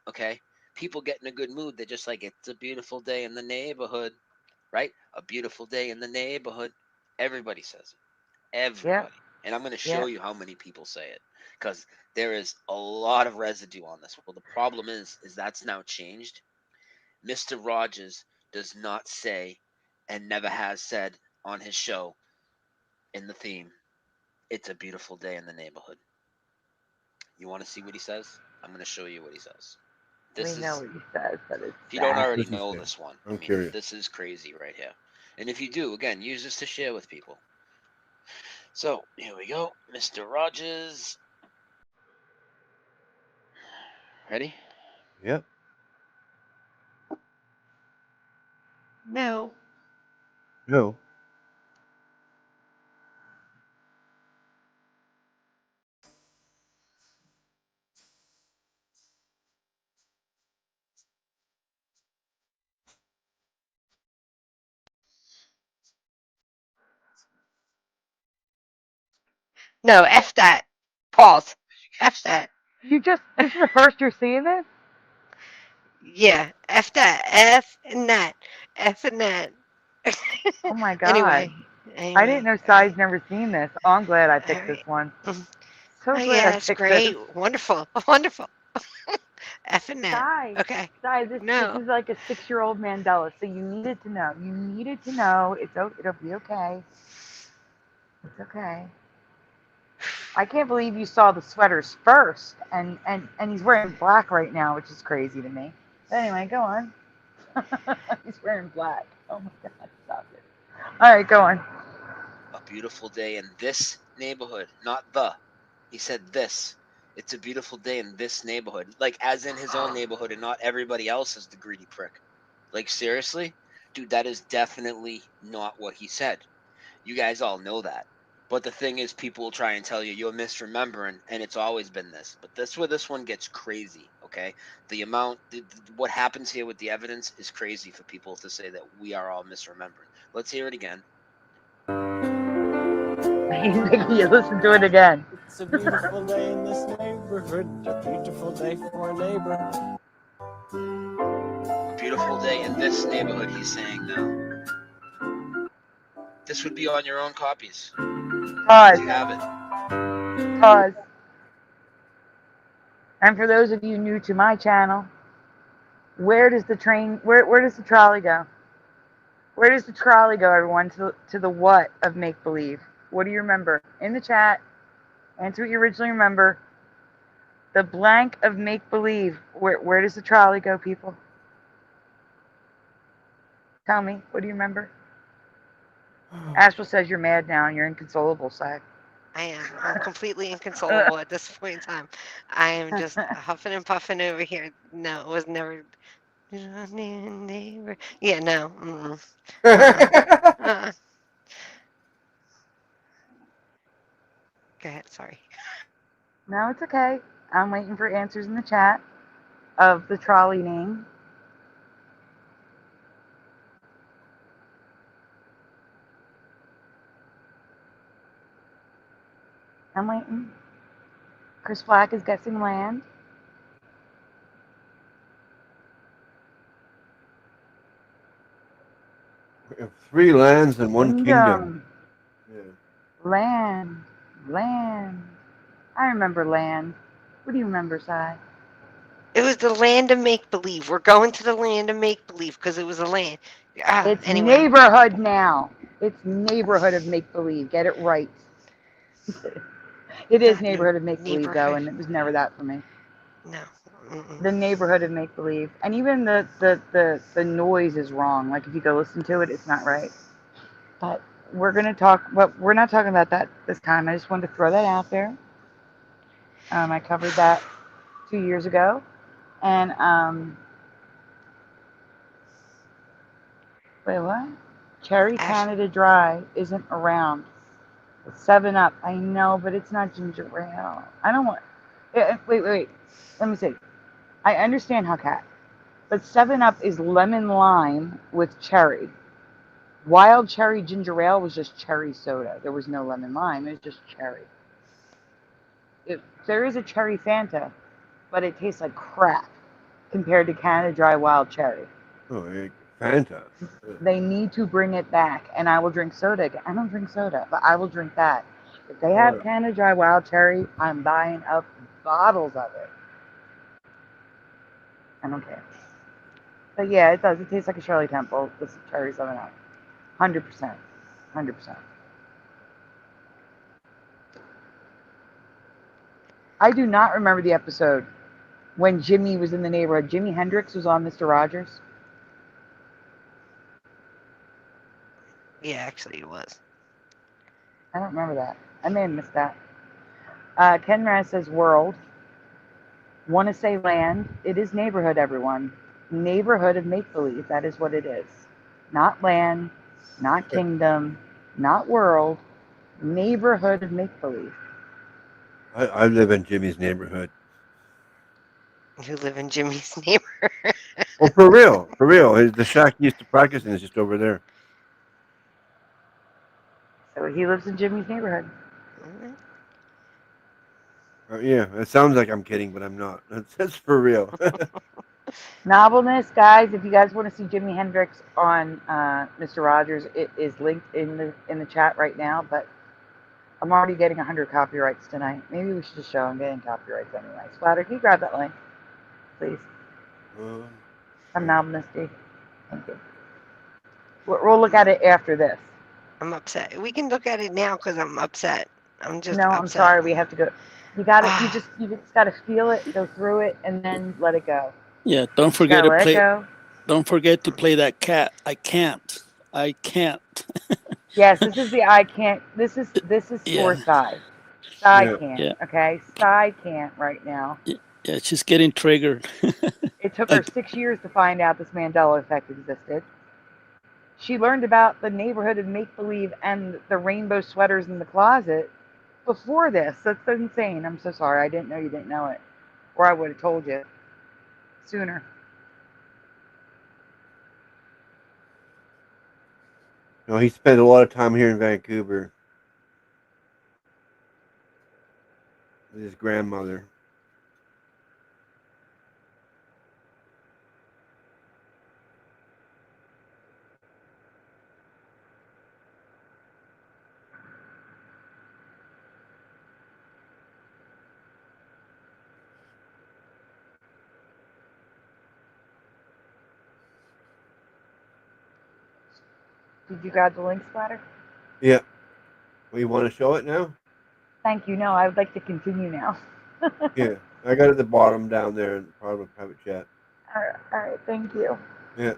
okay? People get in a good mood. They're just like, it's a beautiful day in the neighborhood, right? A beautiful day in the neighborhood. Everybody says it. Everybody. And I'm going to show you how many people say it because there is a lot of residue on this. Well, the problem is that's now changed. Mr. Rogers does not say and never has said on his show in the theme, it's a beautiful day in the neighborhood. You want to see what he says? I'm going to show you what he says. We know what he says, but it's If you don't sad. already know this one, I'm curious. this is crazy right here. And if you do, again, use this to share with people. So, here we go. Mr. Rogers. Ready? Yep. No. No. No, F that. Pause. F that. This is the first you're seeing this? Yeah, F that. F and that. F and that. Oh my God. Anyway. I didn't know Sai's never seen this. Oh, I'm glad I picked this one. So Oh, glad yeah, I it's picked great. this. Wonderful. Wonderful. F and that. Sai, Okay. Sai, this is like a 6-year-old Mandela, so you needed to know. You needed to know. It'll be okay. It's okay. I can't believe you saw the sweaters first, and he's wearing black right now, which is crazy to me. But anyway, go on. He's wearing black. Oh my God, stop it. All right, go on. A beautiful day in this neighborhood, not the. He said this. It's a beautiful day in this neighborhood. Like, as in his own neighborhood and not everybody else's, the greedy prick. Like, seriously? Dude, that is definitely not what he said. You guys all know that. But the thing is, people will try and tell you you're misremembering, and it's always been this. But that's where this one gets crazy, okay? What happens here with the evidence is crazy for people to say that we are all misremembering. Let's hear it again. He's making you listen to it again. It's a beautiful day in this neighborhood, a beautiful day for a neighbor. A beautiful day in this neighborhood, he's saying now. This would be on your own copies. Pause. You have it. Pause. And for those of you new to my channel, where does the trolley go? Where does the trolley go, everyone, to the what of make-believe? What do you remember? In the chat, answer what you originally remember. The blank of make-believe. Where does the trolley go, people? Tell me, what do you remember? Astral says you're mad now and you're inconsolable, Sai. I am. I'm completely inconsolable at this point in time. I am just huffing and puffing over here. No, it was never. Yeah, no. Go ahead. Sorry. No, it's okay. I'm waiting for answers in the chat of the trolley name. I'm waiting. Chris Black is guessing land. We have 3 lands and 1 kingdom. Yeah. Land. I remember land. What do you remember, Sai? It was the land of make believe. We're going to the land of make believe because it was a land. It's Anyway. neighborhood now. It's neighborhood of make believe. Get it right. It is neighborhood of make believe though, and it was never that for me. No. The neighborhood of make believe, and even the noise is wrong. Like if you go listen to it, it's not right. But we're gonna talk. But we're not talking about that this time. I just wanted to throw that out there. I covered that 2 years ago, and wait, what? Cherry Canada Dry isn't around. 7-Up, I know, but it's not ginger ale. I don't want. Wait. Let me see. I understand how cat, but 7-Up is lemon lime with cherry. Wild cherry ginger ale was just cherry soda. There was no lemon lime. It was just cherry. There is a cherry Fanta, but it tastes like crap compared to Canada Dry Wild Cherry. Oh, Fanta. They need to bring it back, and I will drink soda again. I don't drink soda, but I will drink that. If they have Canada Dry Wild Cherry, I'm buying up bottles of it. I don't care. But yeah, it does. It tastes like a Shirley Temple. This cherry 7-Up. 100%. 100%. I do not remember the episode when Jimmy was in the neighborhood. Jimi Hendrix was on Mr. Rogers. Yeah, actually it was. I don't remember that. I may have missed that. Ken Raz says world. Want to say land. It is neighborhood, everyone. Neighborhood of make-believe. That is what it is. Not land, not kingdom, not world. Neighborhood of make-believe. I live in Jimmy's neighborhood. You live in Jimmy's neighborhood. Oh, for real. For real. The shack he used to practice in is just over there. So he lives in Jimmy's neighborhood. Yeah, it sounds like I'm kidding, but I'm not. That's for real. Novelness, guys. If you guys want to see Jimi Hendrix on Mr. Rogers, it is linked in the chat right now. But I'm already getting 100 copyrights tonight. Maybe we should just show I'm getting copyrights anyway. Splatter, can you grab that link, please? I'm Novelness, D. Thank you. We'll look at it after this. I'm upset. We can look at it now because I'm upset. I'm just No, upset. I'm sorry. We have to go. You got it. You just got to feel it, go through it, and then let it go. Yeah, don't forget to Let it play. go. Don't forget to play that cat. I can't. Yes, this is the I can't. This is for Sai. Sai can't. Yeah. Okay, Sai can't right now. Yeah, she's getting triggered. It took her 6 years to find out this Mandela effect existed. She learned about the neighborhood of make-believe and the rainbow sweaters in the closet before this. That's insane. I'm so sorry. I didn't know you didn't know it. Or I would have told you sooner. No, he spent a lot of time here in Vancouver with his grandmother. Did you grab the link, Splatter? Yeah. Well, you want to show it now? Thank you. No, I would like to continue now. Yeah. I got it at the bottom down there in part of a private chat. All right. Thank you. Yeah.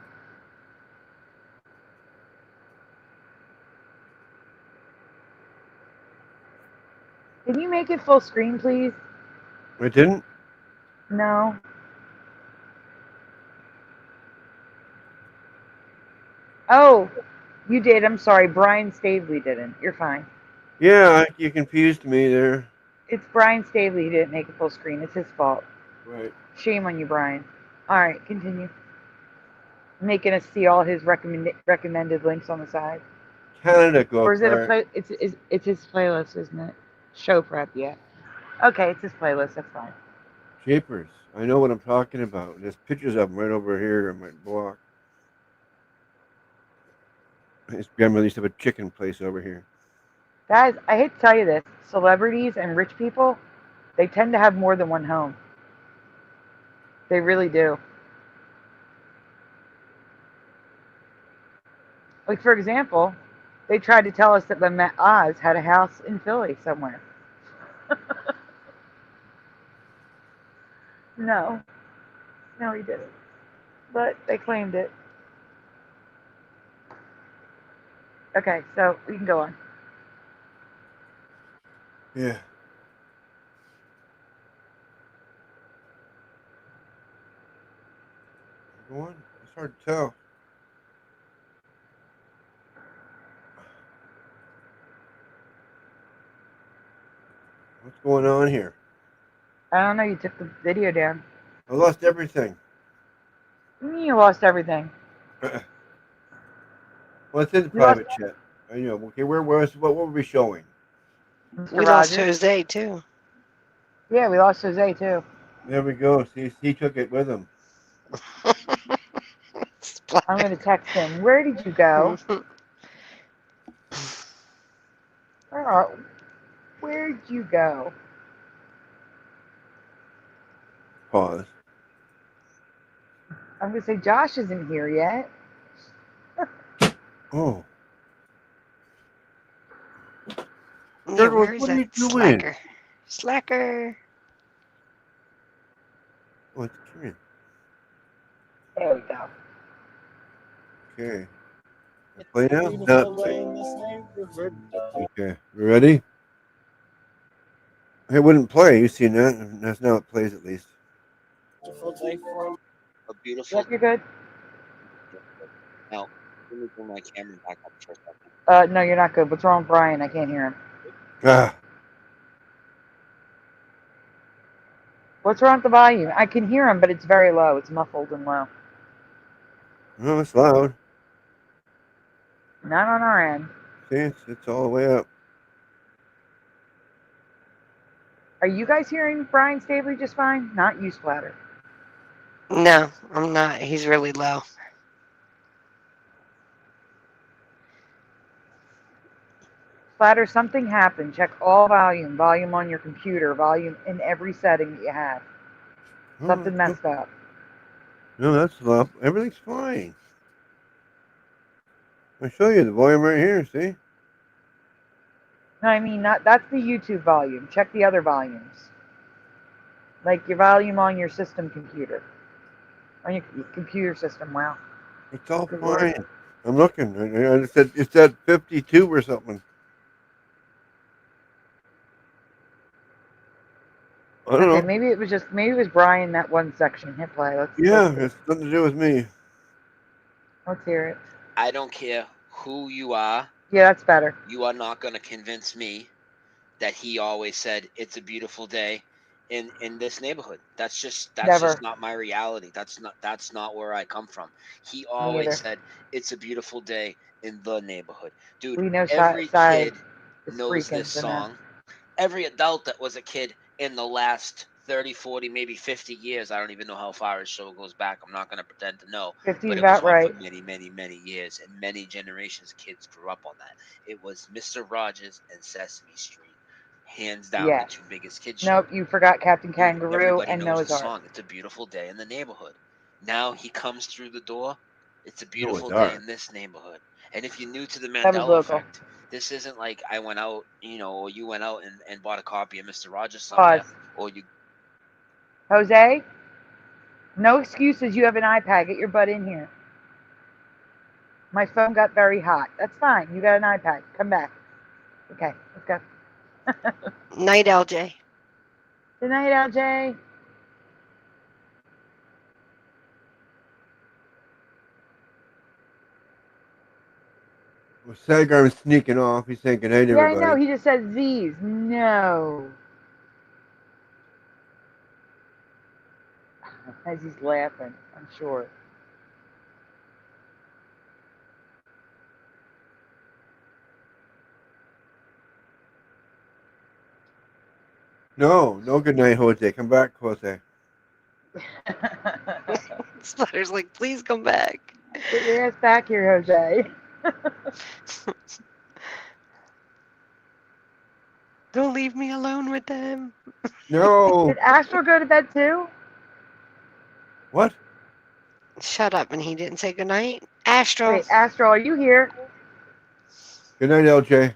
Can you make it full screen, please? It didn't? No. Oh, you did. I'm sorry. Brian Staveley didn't. You're fine. Yeah, you confused me there. It's Brian Staveley who didn't make it full screen. It's his fault. Right. Shame on you, Brian. All right, continue. Making us see all his recommended links on the side. Canada GOOF. Or is it a play? It's his playlist, isn't it? Show prep, yeah. Okay, it's his playlist. That's fine. Shapers. I know what I'm talking about. There's pictures of them right over here on my block. His grandmother used to have a chicken place over here. Guys, I hate to tell you this. Celebrities and rich people, they tend to have more than one home. They really do. Like, for example, they tried to tell us that Oz had a house in Philly somewhere. No. No, he didn't. But they claimed it. Okay, so we can go on. Yeah. Go on. It's hard to tell. What's going on here? I don't know. You took the video down. I lost everything. You lost everything. Well, it's in the private chat. I know. Okay, what were we showing? Mr. We lost Rogers. Jose too. Yeah, we lost Jose too. There we go. See, he took it with him. I'm going to text him. Where did you go? Where'd you go? Pause. I'm going to say Josh isn't here yet. Oh. Yeah, where is what are you that doing? slacker? Slacker. Oh, it's Kieran. There we go. Okay. Play now? No. Okay. We ready? It wouldn't play. You seen that? That's now it plays at least. A beautiful. Yep, you're good. Now, let me bring my camera back up for a second. No, you're not good. What's wrong with Brian? I can't hear him. Ah. What's wrong with the volume? I can hear him, but it's very low. It's muffled and low. No, it's loud. Not on our end. See, it's all the way up. Are you guys hearing Brian Staveley just fine? Not you, Splatter. No, I'm not. He's really low. Splatter, something happened. Check all volume. Volume on your computer. Volume in every setting that you have. Something messed up. No, that's loud. Everything's fine. I'll show you the volume right here, see? No, I mean, that's the YouTube volume. Check the other volumes. Like your volume on your system computer. On your computer system, wow. It's all Good fine. word. I'm looking. I just said it's at 52 or something. I don't know. Maybe it was Brian that one section. Hit play. Let's It's nothing to do with me. Let's hear it. I don't care who you are. Yeah, that's better. You are not going to convince me that he always said it's a beautiful day in this neighborhood. That's just not my reality. That's not where I come from. He always said it's a beautiful day in the neighborhood. Dude, We know every Side kid is knows freaking this for now. song. Every adult that was a kid in the last 30, 40, maybe 50 years. I don't even know how far his show goes back. I'm not going to pretend to know. 50 but is it was about on right. for many, many, many years, and many generations of kids grew up on that. It was Mr. Rogers and Sesame Street. Hands down, Yes. the two biggest kids. Nope, you forgot Captain Kangaroo Everybody and knows Noah's the Ark. song. It's a beautiful day in the neighborhood. Now he comes through the door. It's a beautiful Noah's day Ark. in this neighborhood. And if you're new to the That was Mandela local. effect, this isn't like I went out, or you went out and bought a copy of Mr. Rogers somewhere, Pause. or you. Jose, no excuses. You have an iPad. Get your butt in here. My phone got very hot. That's fine. You got an iPad. Come back. Okay, let's go. Night, LJ. Good night, LJ. Well, Sagar's sneaking off. He's saying good night, Yeah, I everybody. know. He just said Z's. No. As he's laughing, I'm sure. No good night, Jose. Come back, Jose. Splatter's like, please come back. Get your ass back here, Jose. Don't leave me alone with them. No. Did Astro go to bed too? What? Shut up, and he didn't say goodnight. Astro. Wait, Astro, are you here? Good night, LJ.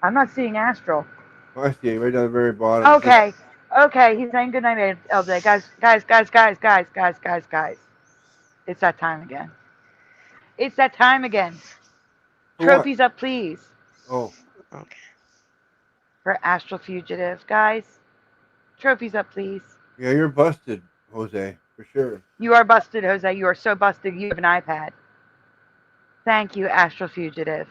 I'm not seeing Astro. Oh, I see it right down the very bottom. Okay. Okay, he's saying goodnight, LJ. Guys. It's that time again. It's that time again. For Trophies up, please. Oh. Okay. For Astral Fugitive. Guys, trophies up, please. Yeah, you're busted, Jose, for sure. You are busted, Jose. You are so busted, you have an iPad. Thank you, Astral Fugitive.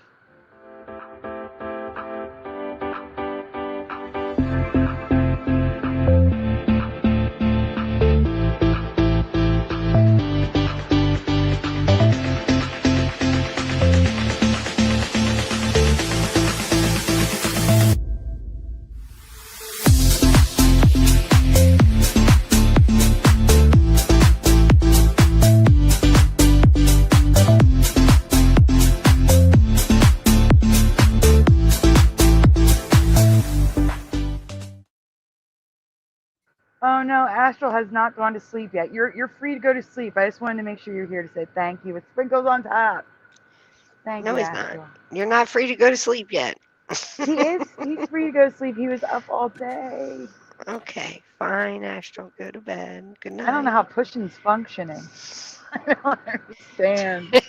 Oh no, Astral has not gone to sleep yet. You're free to go to sleep. I just wanted to make sure you're here to say thank you with sprinkles on top. Thank No, you, he's Astral. not. You're not free to go to sleep yet. He is. He's free to go to sleep. He was up all day. Okay, fine, Astral. Go to bed. Good night. I don't know how pushing's functioning. I don't understand.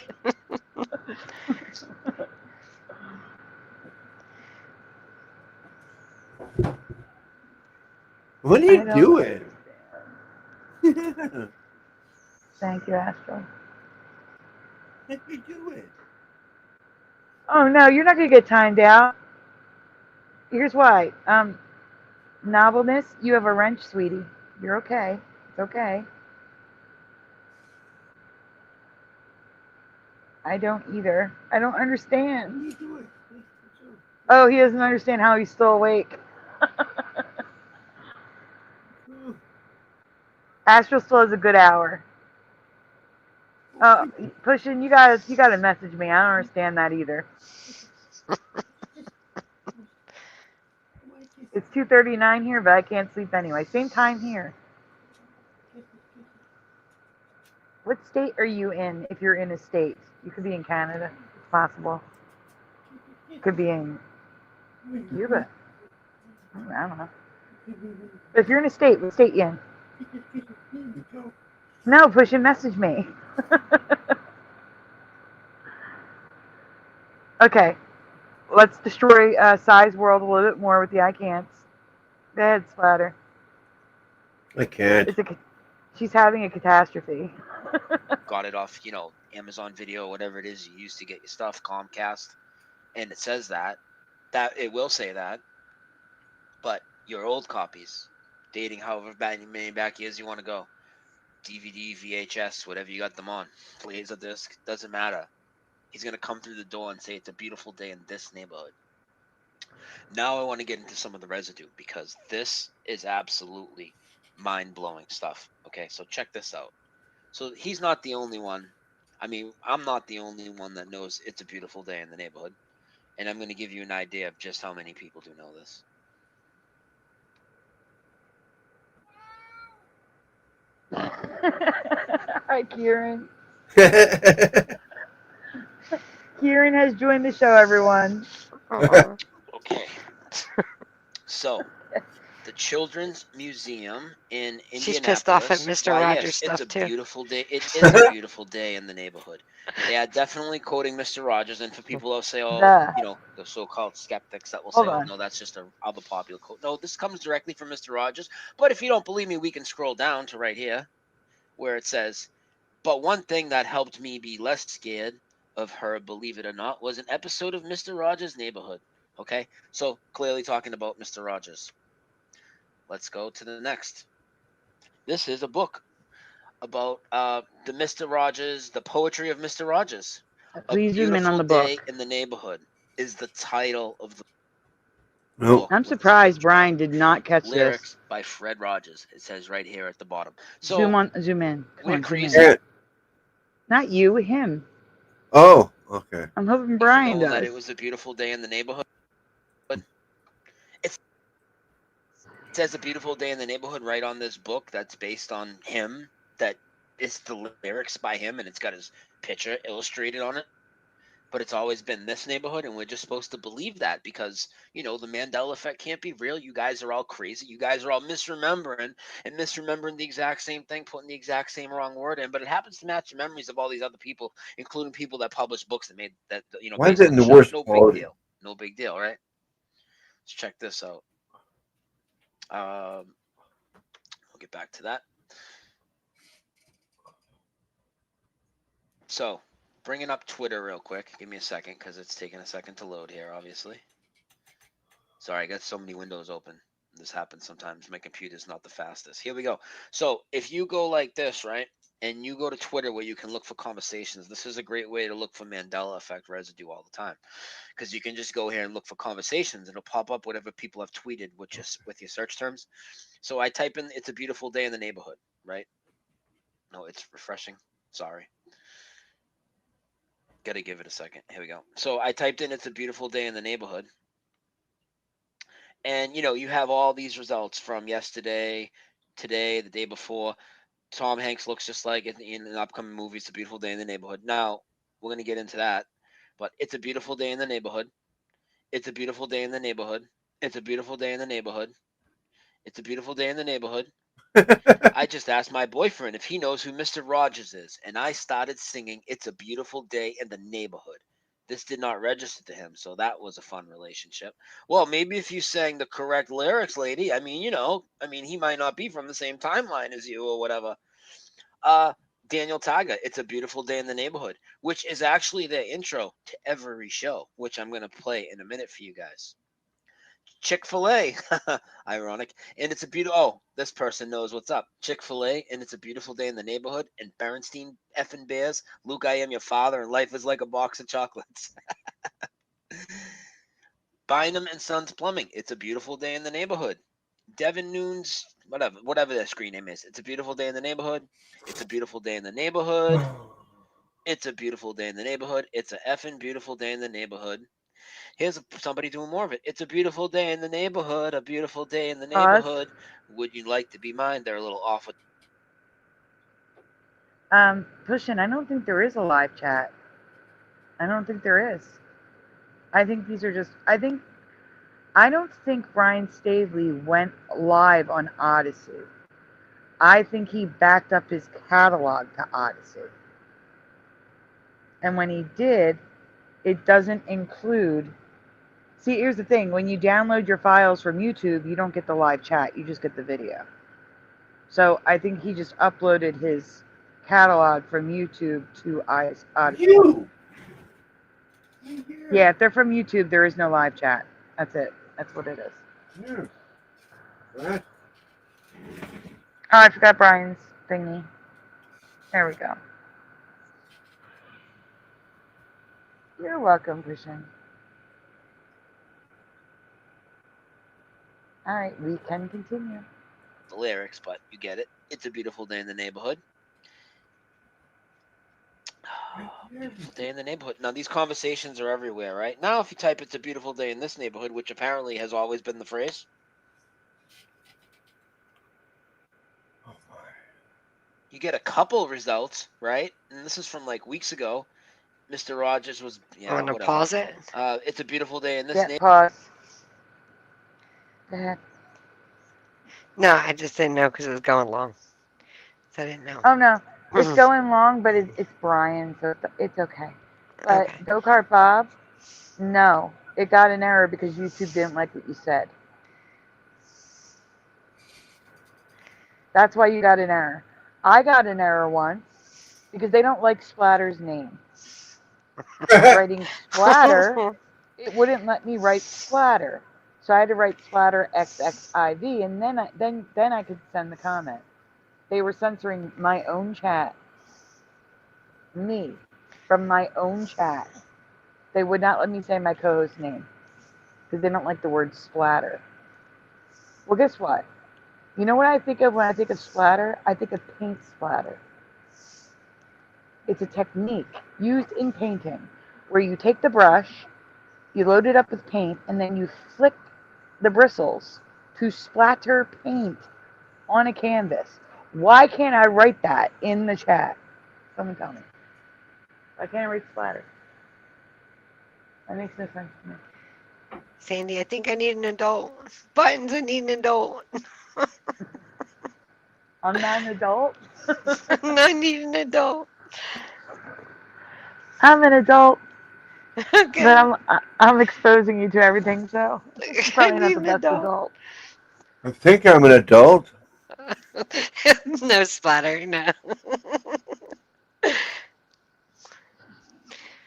What are you doing? Thank you, Astral. What are you doing? Oh no, you're not gonna get timed out. Here's why. Novelness, you have a wrench, sweetie. You're okay. It's okay. I don't either. I don't understand. Oh, he doesn't understand how he's still awake. Astral still has a good hour. Pushing, you gotta message me. I don't understand that either. It's 2:39 here, but I can't sleep anyway. Same time here. What state are you in if you're in a state? You could be in Canada. It's possible. You could be in Cuba. I don't know. But if you're in a state, what state you in? No, push and message me. Okay. Let's destroy Size World a little bit more with the I can'ts. Go ahead, Splatter. I can't. She's having a catastrophe. Got it off, Amazon Video, whatever it is you use to get your stuff, Comcast, and it says that it will say that, but your old copies, dating however many back years you want to go, DVD, VHS, whatever you got them on, Laserdisc, doesn't matter. He's gonna come through the door and say it's a beautiful day in this neighborhood. Now I want to get into some of the residue because this is absolutely mind-blowing stuff. Okay, so check this out. So he's not the only one. I mean, I'm not the only one that knows it's a beautiful day in the neighborhood. And I'm going to give you an idea of just how many people do know this. Hi, Kieran. Kieran has joined the show, everyone. Okay. So, the Children's Museum in Indianapolis. She's pissed off at Mr. Rogers stuff, it's a too. beautiful day. It is a beautiful day in the neighborhood. They are definitely quoting Mr. Rogers, and for people who say, the so-called skeptics that will say, no, that's just a other popular quote. No, this comes directly from Mr. Rogers. But if you don't believe me, we can scroll down to right here, where it says, but one thing that helped me be less scared of her, believe it or not, was an episode of Mr. Rogers' Neighborhood. Okay, so clearly talking about Mr. Rogers. Let's go to the next. This is a book about the Mr. Rogers, the poetry of Mr. Rogers. Please zoom in on the Day book. in the Neighborhood is the title of the book. I'm surprised Brian did not catch lyrics this. by Fred Rogers. It says right here at the bottom. So Zoom in. Come we're on, crazy. zoom in. Not you, him. Oh, okay. I'm hoping Brian Know that does. it was a beautiful day in the neighborhood. It says a beautiful day in the neighborhood right on this book that's based on him. That is the lyrics by him, and it's got his picture illustrated on it. But it's always been this neighborhood, and we're just supposed to believe that because, you know, the Mandela effect can't be real. You guys are all crazy. You guys are all misremembering the exact same thing, putting the exact same wrong word in. But it happens to match the memories of all these other people, including people that published books that made that, you know, Why is based it on in the the show. worst No big quality? deal. No big deal, right? Let's check this out. We'll get back to that. So, bringing up Twitter real quick. Give me a second because it's taking a second to load here, obviously. Sorry, I got so many windows open. This happens sometimes. My computer's not the fastest. Here we go. So if you go like this, right, and you go to Twitter where you can look for conversations, this is a great way to look for Mandela effect residue all the time. Because you can just go here and look for conversations. It'll pop up whatever people have tweeted with your search terms. So I type in, it's a beautiful day in the neighborhood, right? No, it's refreshing. Sorry. Got to give it a second. Here we go. So I typed in, it's a beautiful day in the neighborhood. And, you know, you have all these results from yesterday, today, the day before. Tom Hanks looks just like in an upcoming movie, It's a Beautiful Day in the Neighborhood. Now, we're going to get into that. But it's a beautiful day in the neighborhood. It's a beautiful day in the neighborhood. It's a beautiful day in the neighborhood. It's a beautiful day in the neighborhood. I just asked my boyfriend if he knows who Mr. Rogers is, and I started singing It's a Beautiful Day in the Neighborhood. This did not register to him, so that was a fun relationship. Well, maybe if you sang the correct lyrics, lady, I mean, you know, he might not be from the same timeline as you or whatever. Daniel Taga, It's a Beautiful Day in the Neighborhood, which is actually the intro to every show, which I'm going to play in a minute for you guys. Chick-fil-A, ironic, and it's a beautiful. Oh, this person knows what's up. Chick-fil-A, and it's a beautiful day in the neighborhood. And Berenstein effing Bears, Luke, I am your father, and life is like a box of chocolates. Bynum and Sons Plumbing, it's a beautiful day in the neighborhood. Devin Noon's, whatever their screen name is. It's a beautiful day in the neighborhood. It's a beautiful day in the neighborhood. It's a beautiful day in the neighborhood. It's a effing beautiful day in the neighborhood. Here's somebody doing more of it. It's a beautiful day in the neighborhood. A beautiful day in the neighborhood. Would you like to be mine? They're a little off with. Pushin, I don't think there is a live chat. I don't think there is. I think these are just. I don't think Brian Staveley went live on Odyssey. I think he backed up his catalog to Odyssey. And when he did, it doesn't include. See, here's the thing. When you download your files from YouTube, you don't get the live chat. You just get the video. So I think he just uploaded his catalog from YouTube to Odyssey. Yeah, if they're from YouTube, there is no live chat. That's it. That's what it is. Oh, I forgot Brian's thingy. There we go. You're welcome, Christian. All right, we can continue. The lyrics, but you get it. It's a beautiful day in the neighborhood. Beautiful day in the neighborhood. Now, these conversations are everywhere, right? Now, if you type It's a Beautiful Day in this neighborhood, which apparently has always been the phrase. You get a couple results, right? And this is from like weeks ago. Mr. Rogers was, yeah, Want to whatever. pause it? It's a beautiful day in this neighborhood. Pause. Go ahead. No, I just didn't know because it was going long. So I didn't know. Oh, no. It's going long, but it's Brian, so it's okay. But Okay. Go-Kart Bob, no. It got an error because YouTube didn't like what you said. That's why you got an error. I got an error once because they don't like Splatter's name. Writing Splatter, it wouldn't let me write Splatter. So I had to write Splatter XXIV, and then I could send the comment. They were censoring my own chat. Me. From my own chat. They would not let me say my co-host's name because they don't like the word splatter. Well, guess what? You know what I think of when I think of splatter? I think of paint splatter. It's a technique used in painting where you take the brush, you load it up with paint, and then you flick the bristles to splatter paint on a canvas. Why can't I write that in the chat? Someone tell me. Why can't I write splatter? That makes no sense to me. Sandy, I think I need an adult. Buttons, I need an adult. I'm not an adult. I need an adult. I'm an adult. Okay. But I'm exposing you to everything, so it's probably not need the an best adult. I think I'm an adult. No splatter, no.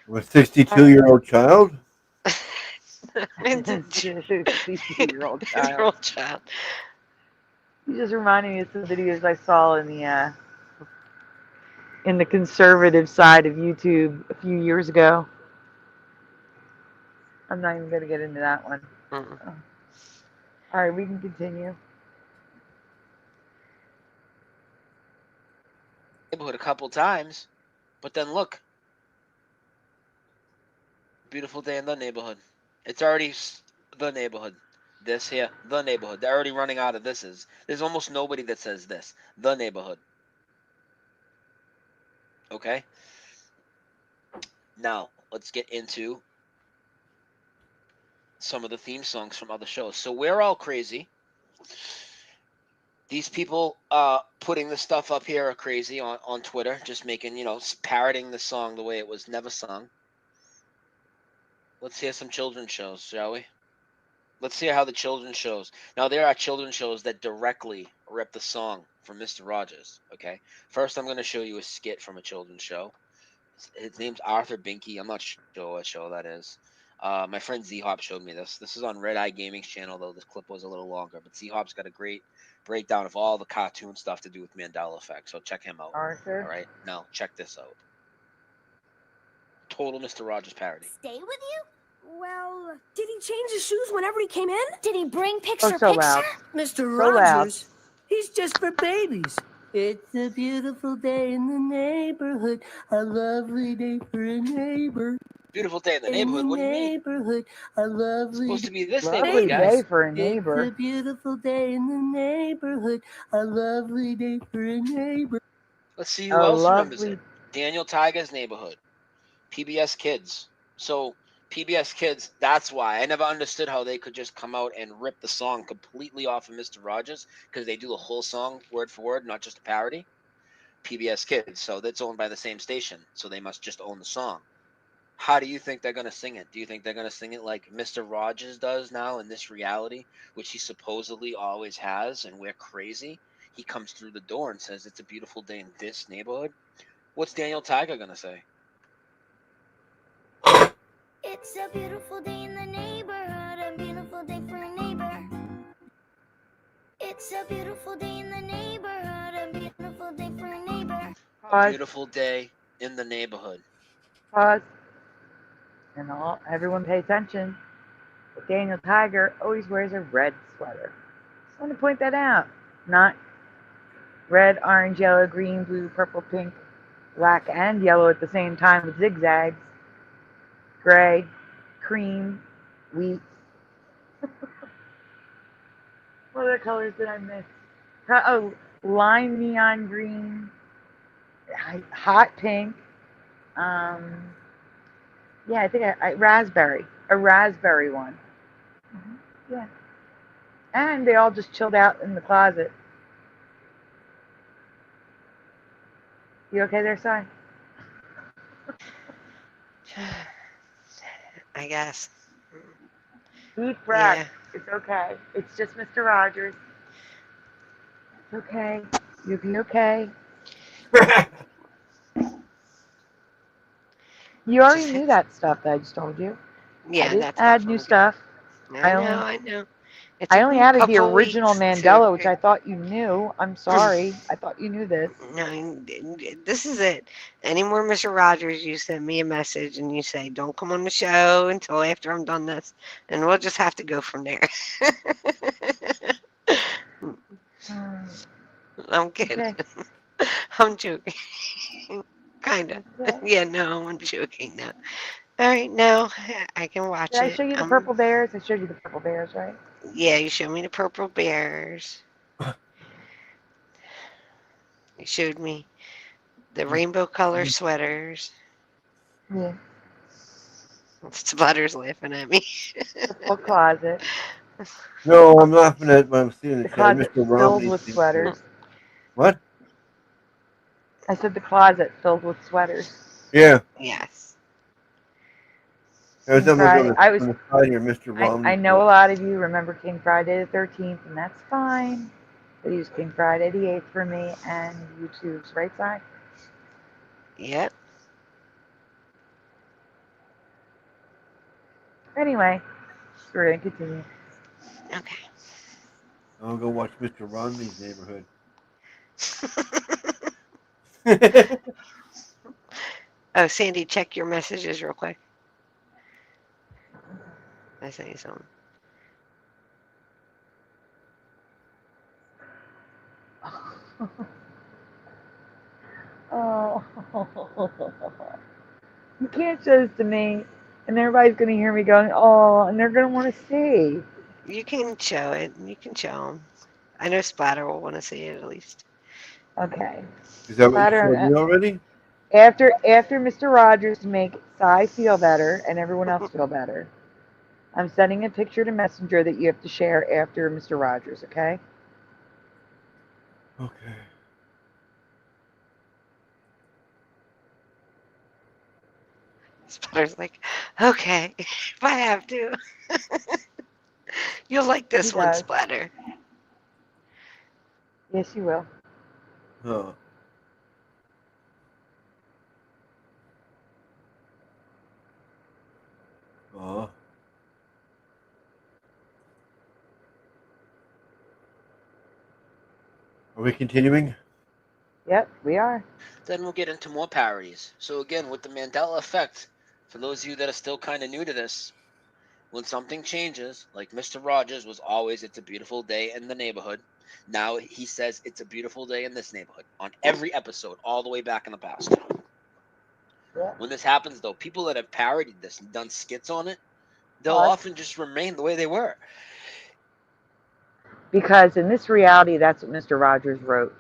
I'm a 62-year-old child. It's a 62-year-old child. 2-year-old child. You just reminded me of some videos I saw in the conservative side of YouTube a few years ago. I'm not even going to get into that one. Oh. All right, we can continue. Neighborhood a couple times, but then look. Beautiful day in the neighborhood. It's already the neighborhood. This here, the neighborhood. They're already running out of thises. There's almost nobody that says this. The neighborhood. Okay? Now, let's get into some of the theme songs from other shows. So We're All Crazy. These people putting the stuff up here are crazy on Twitter, just making, parroting the song the way it was never sung. Let's hear some children's shows, shall we? Let's hear how the children's shows. Now, there are children's shows that directly rip the song from Mr. Rogers, okay? First, I'm going to show you a skit from a children's show. His name's Arthur Binky. I'm not sure what show that is. My friend Z-Hop showed me this. This is on Red Eye Gaming's channel, though this clip was a little longer. But Z-Hop's got a great breakdown of all the cartoon stuff to do with Mandela effects. So check him out. Arthur? All right? Now, check this out. Total Mr. Rogers parody. Stay with you? Well, did he change his shoes whenever he came in? Did he bring Oh, so loud. Mr. So Rogers, he's just for babies. It's a beautiful day in the neighborhood, a lovely day for a neighbor. Beautiful day in the neighborhood. What do you mean? Neighborhood, a lovely It's supposed to be this Lovely neighborhood, guys. day for a neighbor. It's a beautiful day in the neighborhood, a lovely day for a neighbor. Let's see who A else remembers lovely- it. Daniel Tiger's Neighborhood. PBS Kids. So PBS Kids, that's why. I never understood how they could just come out and rip the song completely off of Mr. Rogers, because they do the whole song word for word, not just a parody. PBS Kids, so that's owned by the same station, so they must just own the song. How do you think they're going to sing it? Do you think they're going to sing it like Mr. Rogers does now in this reality, which he supposedly always has, and we're crazy? He comes through the door and says, it's a beautiful day in this neighborhood. What's Daniel Tiger going to say? It's a beautiful day in the neighborhood, a beautiful day for a neighbor. It's a beautiful day in the neighborhood, a beautiful day for a neighbor. A Pause. beautiful day in the neighborhood. Pause. And everyone pay attention. But Daniel Tiger always wears a red sweater. Just want to point that out. Not red, orange, yellow, green, blue, purple, pink, black, and yellow at the same time with zigzags. Gray, cream, wheat. What other colors did I miss? Oh, lime neon green, hot pink. Yeah, I think I raspberry, a raspberry one. Yeah. And they all just chilled out in the closet. You okay there, Si? I guess. Deep breath. Yeah. It's okay. It's just Mr. Rogers. It's okay. You'll be okay. You already knew that stuff that I just told you. Yeah, I didn't that's add new stuff. I know. It's I a only added the couple original weeks Mandela, to- which I thought you knew. I'm sorry. I thought you knew this. No, this is it. Any more Mr. Rogers, you send me a message and you say, don't come on the show until after I'm done this. And we'll just have to go from there. I'm kidding. Okay. I'm joking. Kind of. Yeah, no, I'm joking now. All right, now I can watch Did I it. show you the purple bears? I showed you the purple bears, right? Yeah, you showed me the purple bears. You showed me the rainbow color sweaters. Yeah. Splatter's laughing at me. The full closet. No, I'm laughing at what I'm seeing in the The chat. closet Mr. filled Romney. with sweaters. What? I said the closet filled with sweaters. Yeah. Yes. There's King something Friday. on the side here, Mr. Romney. I know a lot of you remember King Friday the 13th, and that's fine. But he was King Friday the 8th for me and YouTube's right side. Yep. Anyway, we're going to continue. Okay. I'll go watch Mr. Romney's Neighborhood. Oh, Sandy, check your messages real quick. I sent you something. Oh. You can't show this to me, and everybody's going to hear me going, oh, and they're going to want to see. You can show it. You can show them. I know Splatter will want to see it at least. Okay. Is that what you Splatter, showed me already? After Mr. Rogers to make Cy feel better and everyone else feel better, I'm sending a picture to Messenger that you have to share after Mr. Rogers, okay? Okay. Splatter's like, okay, if I have to. You'll like this He one, does. Splatter. Yes, you will. Huh. Oh. Are we continuing? Yep, we are. Then we'll get into more parodies. So again, with the Mandela effect, for those of you that are still kind of new to this, when something changes, like Mr. Rogers was always "It's a beautiful day in the neighborhood," now he says "It's a beautiful day in this neighborhood" on every episode, all the way back in the past. Yeah. When this happens, though, people that have parodied this and done skits on it, they'll What? often just remain the way they were. Because in this reality, that's what Mr. Rogers wrote.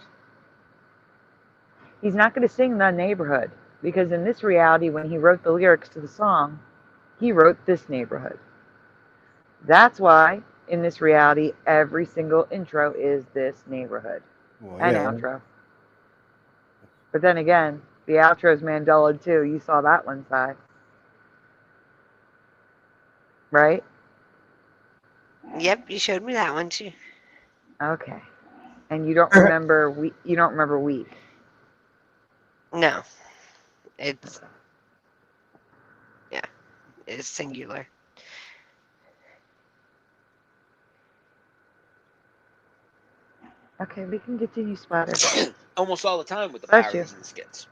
He's not going to sing The Neighborhood, because in this reality, when he wrote the lyrics to the song, he wrote this neighborhood. That's why, in this reality, every single intro is this neighborhood. Well, And yeah. outro. But then again, the outro is Mandela too. You saw that one side. Right? Yep, you showed me that one too. Okay. And you don't remember week. No. It's it's singular. Okay, we can continue, Splatter. Almost all the time with the Bless parodies you. and the skits.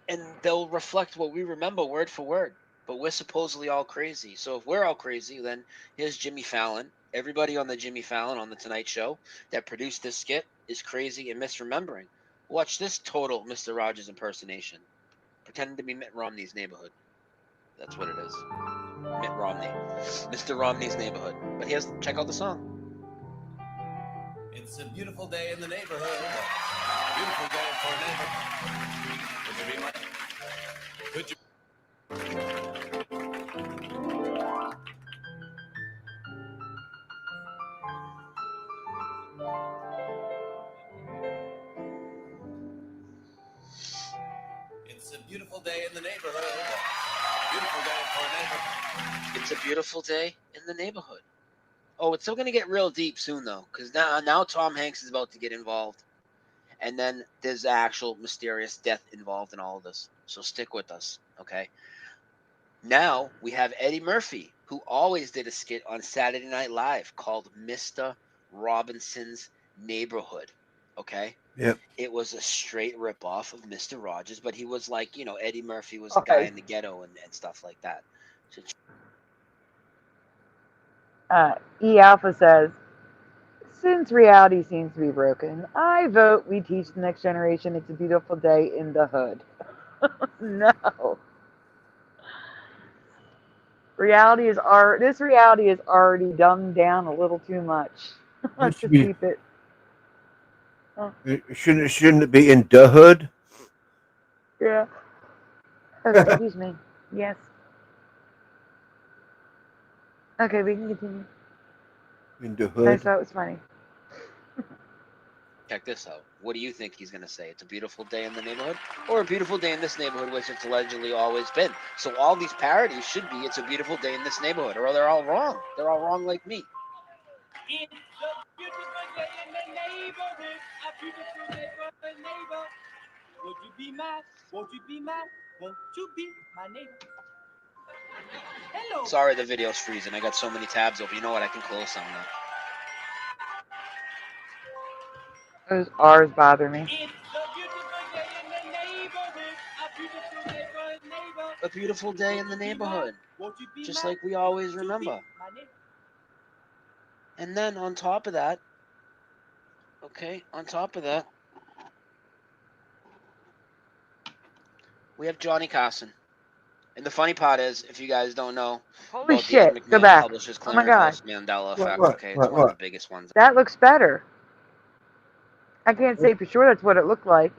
And they'll reflect what we remember word for word. But we're supposedly all crazy. So if we're all crazy, then here's Jimmy Fallon. Everybody on the Jimmy Fallon on the Tonight Show that produced this skit is crazy and misremembering. Watch this total Mr. Rogers impersonation. Pretending to be Mitt Romney's neighborhood. That's what it is. Mitt Romney. Mr. Romney's neighborhood. But check out the song. It's a beautiful day in the neighborhood. Beautiful day for a neighbor. Could you be my... Could you... It's a beautiful day in the neighborhood. Beautiful day for a neighbor. It's a beautiful day in the neighborhood. Oh, it's still going to get real deep soon, though, because now Tom Hanks is about to get involved. And then there's actual mysterious death involved in all of this. So stick with us, okay? Now we have Eddie Murphy, who always did a skit on Saturday Night Live called Mr. Robinson's Neighborhood, okay? Yep. It was a straight ripoff of Mr. Rogers, but he was like, Eddie Murphy was a guy in the ghetto and stuff like that. So E Alpha says, since reality seems to be broken, I vote we teach the next generation it's a beautiful day in the hood. No. This reality is already dumbed down a little too much It to should be, keep it. Oh, shouldn't it be in the hood? yeah. Excuse me. Yes. Okay, we can continue. In the I hood. thought it was funny. Check this out. What do you think he's going to say? It's a beautiful day in the neighborhood? Or a beautiful day in this neighborhood, which it's allegedly always been. So all these parodies should be, it's a beautiful day in this neighborhood. Or they're all wrong. They're all wrong like me. It's a beautiful day in the neighborhood. A beautiful day for the neighbor. Won't you be mine? Won't you be mine? Won't you be my neighbor? Hello. Sorry, the video's freezing. I got so many tabs open. You know what? I can close some now. Those R's bother me. It's a beautiful day in the neighborhood. A beautiful day for the neighbor. A beautiful day in the neighborhood. Won't you be Just mine? like we always Won't you be remember. my neighbor? And then on top of that, we have Johnny Carson. And the funny part is, if you guys don't know, Holy about the Ed shit. Go McMahon back. Publishers Oh my God. Clearinghouse Mandela What, effect, what, okay? It's what, one of what? the biggest ones. That looks better. I can't say for sure that's what it looked like.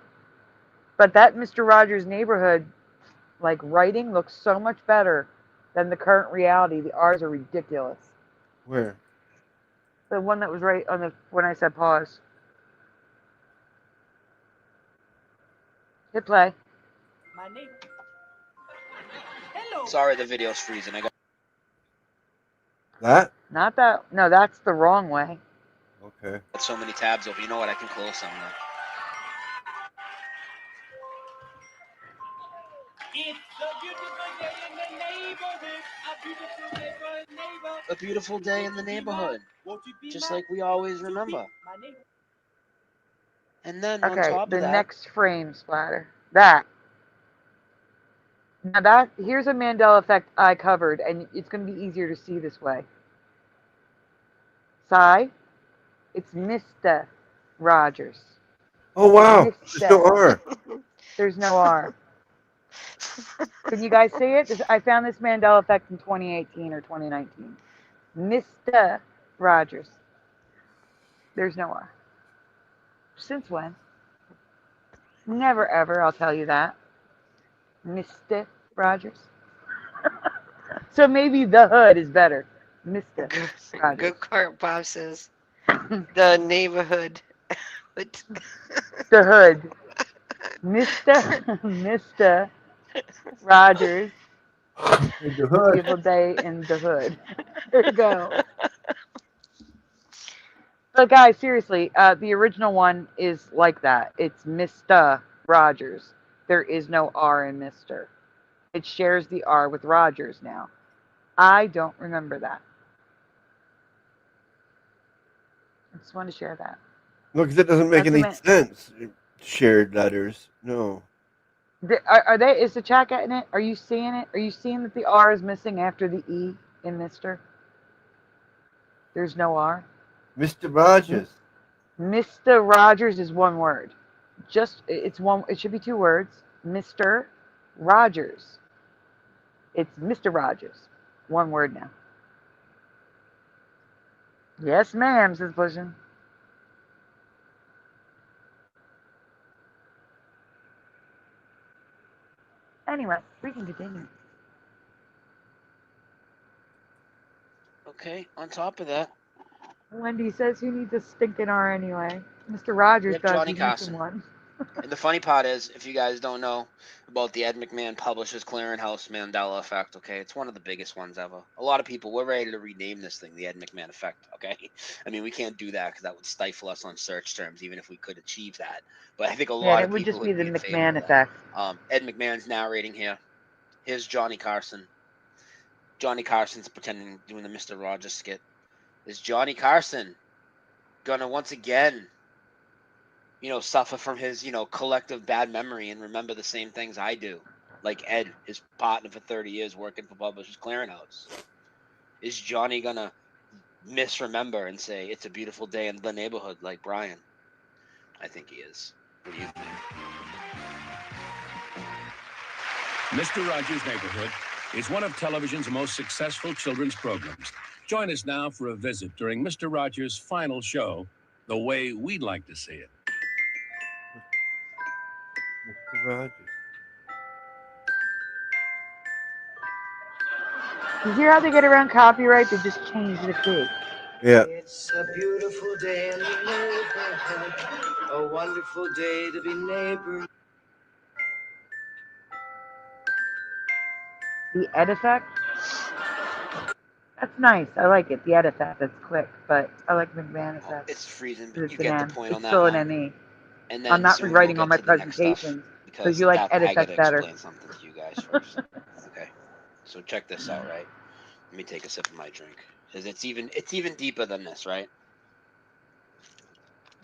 But that Mr. Rogers' Neighborhood, like, writing looks so much better than the current reality. The R's are ridiculous. Where? The one that was right on the when I said pause. Hit play. My neighbor. Hello. Sorry, the video's freezing. I got That? Not that. No, that's the wrong way. Okay. so many tabs open. You know what? I can close some now. It's a beautiful day in the neighborhood. A beautiful day for the neighbor. A beautiful day in the neighborhood. Won't you be Just mine? like we always Won't you be remember. my neighbor? And then on Okay, top the of that, next frame splatter. That. Now here's a Mandela effect I covered, and it's going to be easier to see this way. Sigh. It's Mr. Rogers. Oh wow. There's no Mr. R. There's no R. Can you guys see it? I found this Mandela effect in 2018 or 2019. Mr. Rogers. There's no R. Since when? Never ever, I'll tell you that. Mr. Rogers. So maybe the hood is better. Mr. Rogers. Go Kart Bob says the neighborhood. The hood. Mr. Rogers. In the hood. Beautiful day in the hood. There you go. But guys, seriously, the original one is like that. It's Mr. Rogers. There is no R in Mr. It shares the R with Rogers now. I don't remember that. I just wanted to share that. Look, that doesn't make That's any what sense. Shared letters. No. Are they? Is the chat getting it? Are you seeing it? Are you seeing that the R is missing after the E in Mr.? There's no R. Mr. Rogers. Mr. Rogers is one word. It's one. It should be two words. Mr. Rogers. It's Mr. Rogers. One word now. Yes, ma'am, says Pushing. Anyway, we can continue. okay, on top of that, Wendy says who needs a stinking R anyway? Mr. Rogers we have does. Johnny He's Carson. missing one. And the funny part is, if you guys don't know about the Ed McMahon Publishers Clearinghouse Mandela effect, okay, it's one of the biggest ones ever. A lot of people, we're ready to rename this thing the Ed McMahon effect, okay? I mean, we can't do that because that would stifle us on search terms, even if we could achieve that. But I think a lot It of would people just be the in favor McMahon of that. effect. Ed McMahon's narrating here. Here's Johnny Carson. Johnny Carson's pretending doing the Mr. Rogers skit. Is Johnny Carson gonna once again, suffer from his, collective bad memory and remember the same things I do? Like Ed, his partner for 30 years working for Publishers Clearinghouse. Is Johnny gonna misremember and say, it's a beautiful day in the neighborhood like Brian? I think he is. What do you think? Mr. Rogers' Neighborhood is one of television's most successful children's programs. Join us now for a visit during Mr. Rogers' final show, the way we'd like to see it. Mr. Rogers. You hear how they get around copyright? They just change the key. Yeah. It's a beautiful day in the neighborhood. A wonderful day to be neighbor. The ed effect? That's nice. I like it. The ed effect. That's quick, but I like McMahon effect. It's freezing, It's but you an get the M. point It's on that still one. an ME. And then I'm not soon rewriting we'll all my get to the next stuff, presentations because you like that, ed I effect gotta better. explain something to you guys first. Okay, so check this out, right? Let me take a sip of my drink, because it's even deeper than this, right?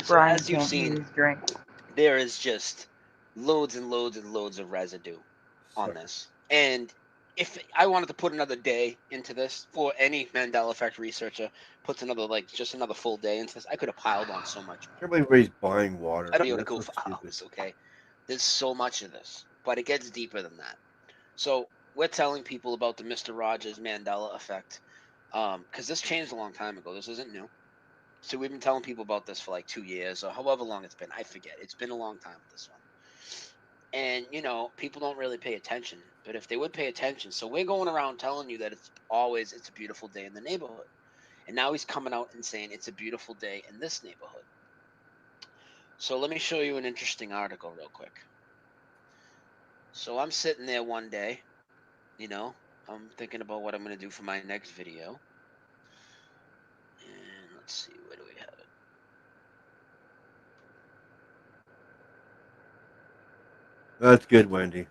So Brian as you've can't seen, use drink. there is just loads and loads and loads of residue on this. And if I wanted to put another day into this, for any Mandela effect researcher puts another, just another full day into this, I could have piled on so much more. Everybody's buying water. I don't even That's go so for stupid. hours, okay? There's so much of this, but it gets deeper than that. So we're telling people about the Mr. Rogers Mandela effect, because this changed a long time ago. This isn't new. So we've been telling people about this for like 2 years or however long it's been. I forget. It's been a long time with this one. And, people don't really pay attention. But if they would pay attention, so we're going around telling you that it's a beautiful day in the neighborhood. And now he's coming out and saying it's a beautiful day in this neighborhood. So let me show you an interesting article real quick. So I'm sitting there one day, I'm thinking about what I'm going to do for my next video. And let's see, where do we have it? That's good, Wendy.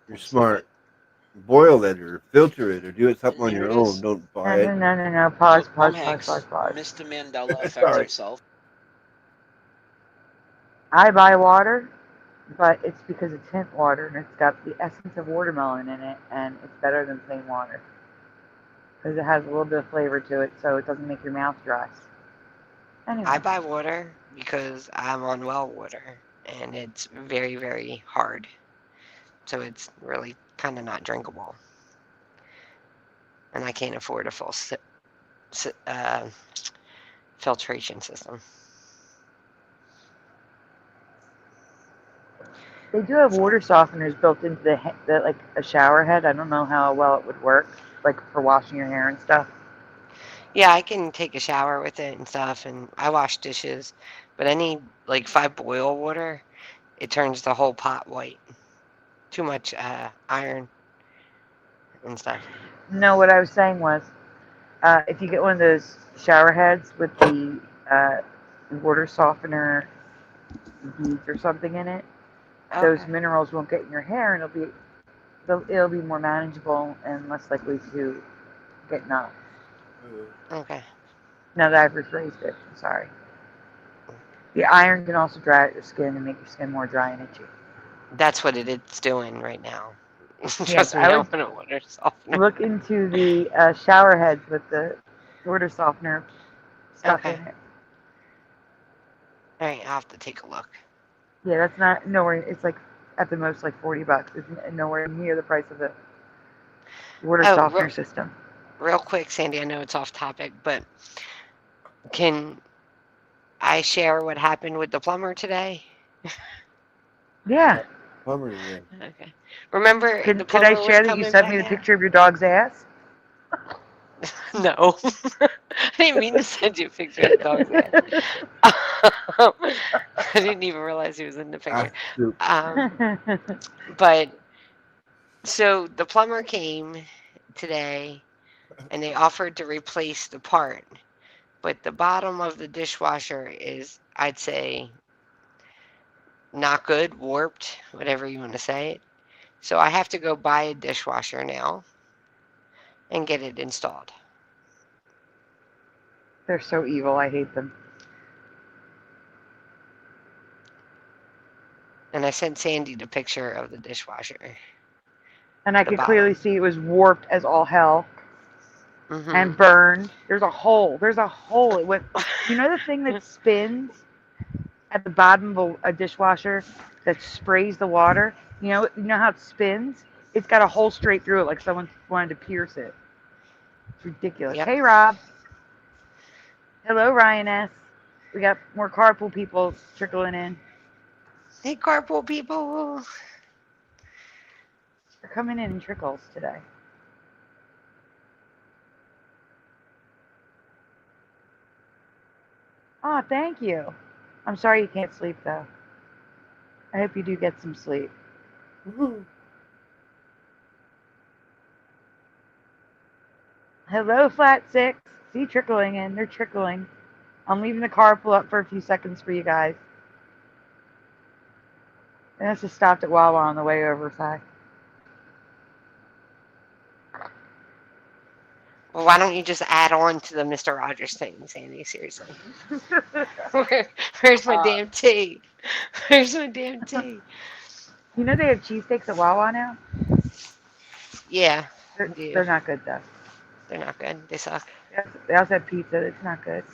You're smart. Boil it or filter it or do it something on your own. Don't buy it. No. Pause. Mr. Mandela effect himself. I buy water, but it's because it's hint water and it's got the essence of watermelon in it, and it's better than plain water because it has a little bit of flavor to it, so it doesn't make your mouth dry. Anyway. I buy water because I'm on well water, and it's very, very hard. So it's really kind of not drinkable. And I can't afford a full filtration system. They do have water softeners built into the like a shower head. I don't know how well it would work, like for washing your hair and stuff. Yeah, I can take a shower with it and stuff, and I wash dishes. But if I boil water, it turns the whole pot white. Too much iron and stuff. No, what I was saying was, if you get one of those shower heads with the water softener beads or something in it, those minerals won't get in your hair, and it'll be more manageable and less likely to get knocked. Okay. Now that I've rephrased it, I'm sorry. The iron can also dry out your skin and make your skin more dry and itchy. That's what it's doing right now. Yes, I would water softener. look into the shower heads with the water softener stuff in it. All right, I'll have to take a look. Yeah, that's not nowhere. It's like at the most like $40. It's nowhere near the price of the water softener system. Real quick, Sandy, I know it's off topic, but can I share what happened with the plumber today? Yeah. Plumber today. Okay. Remember, Could the plumber I share was that you coming sent me the back out? picture of your dog's ass? No. I didn't mean to send you a picture of the dog's ass. I didn't even realize he was in the picture. But so the plumber came today and they offered to replace the part, but the bottom of the dishwasher is, I'd say, not good, warped, whatever you want to say it. So I have to go buy a dishwasher now and get it installed. They're so evil. I hate them. And I sent Sandy the picture of the dishwasher. And I could clearly see it was warped as all hell. And burned. There's a hole. It went. You know the thing that spins at the bottom of a dishwasher that sprays the water? You know how it spins? It's got a hole straight through it, like someone wanted to pierce it. It's ridiculous. Yep. Hey, Rob. Hello, Ryan S. We got more carpool people trickling in. Hey, carpool people. They're coming in trickles today. Oh, thank you. I'm sorry you can't sleep, though. I hope you do get some sleep. Hello, Flat Six. See, trickling in. They're trickling. I'm leaving the carpool up for a few seconds for you guys. And this just stopped at Wawa on the way over, Si. Well, why don't you just add on to the Mr. Rogers thing, Sandy? Seriously. Where's my damn tea? Where's my damn tea? You know they have cheesesteaks at Wawa now? Yeah. They're not good, though. They're not good. They suck. They also have pizza. It's not good.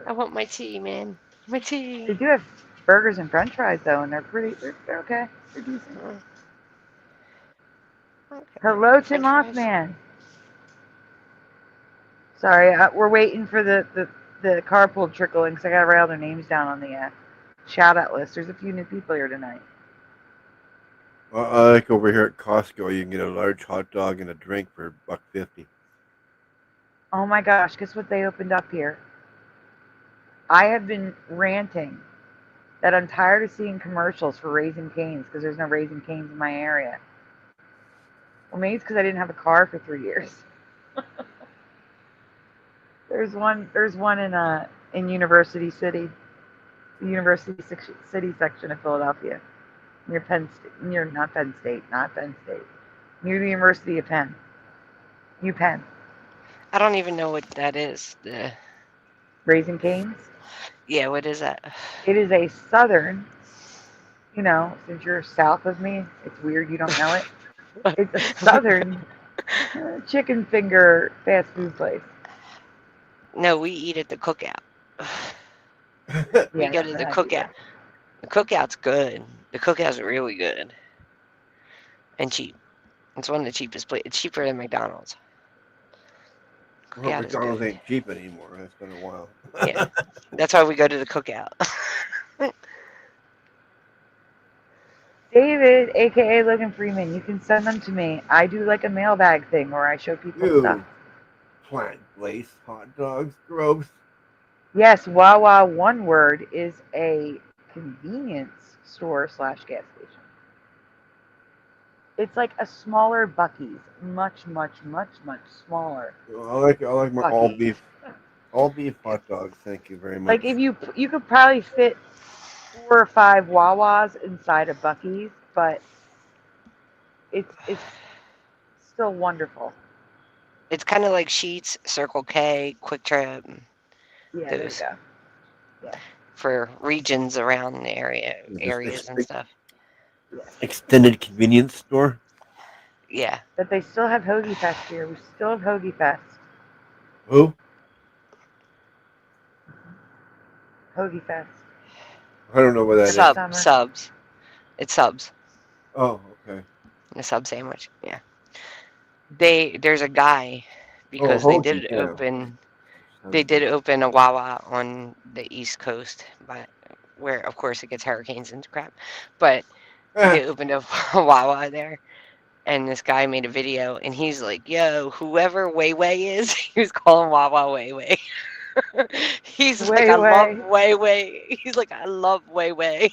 I want my tea, man. My tea. They do have burgers and french fries, though, and they're okay. They're decent. Okay. Hello, Tim Mothman. Sorry, we're waiting for the carpool trickling, because I got to write all their names down on the shout-out list. There's a few new people here tonight. Like over here at Costco, you can get a large hot dog and a drink for $1.50. Oh my gosh, guess what they opened up here? I have been ranting that I'm tired of seeing commercials for Raising Cane's because there's no Raising Cane's in my area. Well, maybe it's because I didn't have a car for 3 years. There's one in University City, the University City section of Philadelphia, near not Penn State, near the University of Penn, UPenn. I don't even know what that is. The Raising Cane's? Yeah, what is that? It is a southern, since you're south of me, it's weird you don't know it. It's a southern chicken finger fast food place. No, we eat at the cookout. We Yeah, go to the cookout. The cookout's good. The cookout's really good. And cheap. It's one of the cheapest places. It's cheaper than McDonald's. Well, Cookout is McDonald's good. ain't cheap anymore. It's been a while. Yeah. That's why we go to the cookout. David, aka Logan Freeman, you can send them to me. I do like a mailbag thing where I show people stuff. Plant-based hot dogs, gross. Yes, Wawa, one word, is a convenience store / gas station. It's like a smaller Buc-ee's, much, much, much, much smaller. I like my Buc-ee's. all beef hot dogs. Thank you very much. Like if you could probably fit 4 or 5 Wawas inside a Buc-ee's, but it's still wonderful. It's kind of like Sheetz, Circle K, Quick Trip. Yeah, there you go. Yeah. For regions around the areas and stuff. Extended convenience store. Yeah. But they still have Hoagie Fest here. We still have Hoagie Fest. Who? Hoagie Fest. I don't know what that is. Subs. It's Subs. Oh, okay. A sub sandwich. Yeah. There's a guy because they did open a Wawa on the East Coast, but where of course it gets hurricanes and crap. But they opened a Wawa there, and this guy made a video, and he's like, "Yo, whoever Wei Wei is," he was calling Wawa Wei Wei. He's like, "I love Wei Wei." He's like, "I love Wei Wei."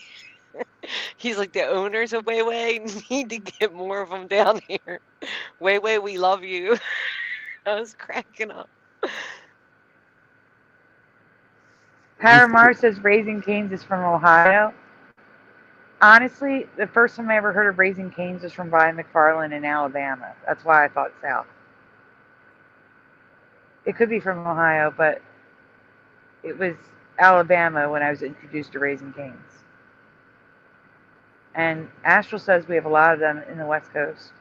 He's like, "The owners of Wei Wei need to get more of them down here. Wei Wei, we love you." I was cracking up. Paramar says Raising Cane's is from Ohio. Honestly, the first time I ever heard of Raising Cane's was from Brian McFarlane in Alabama. That's why I thought South. It could be from Ohio, but it was Alabama when I was introduced to Raising Cane's. And Astral says we have a lot of them in the West Coast.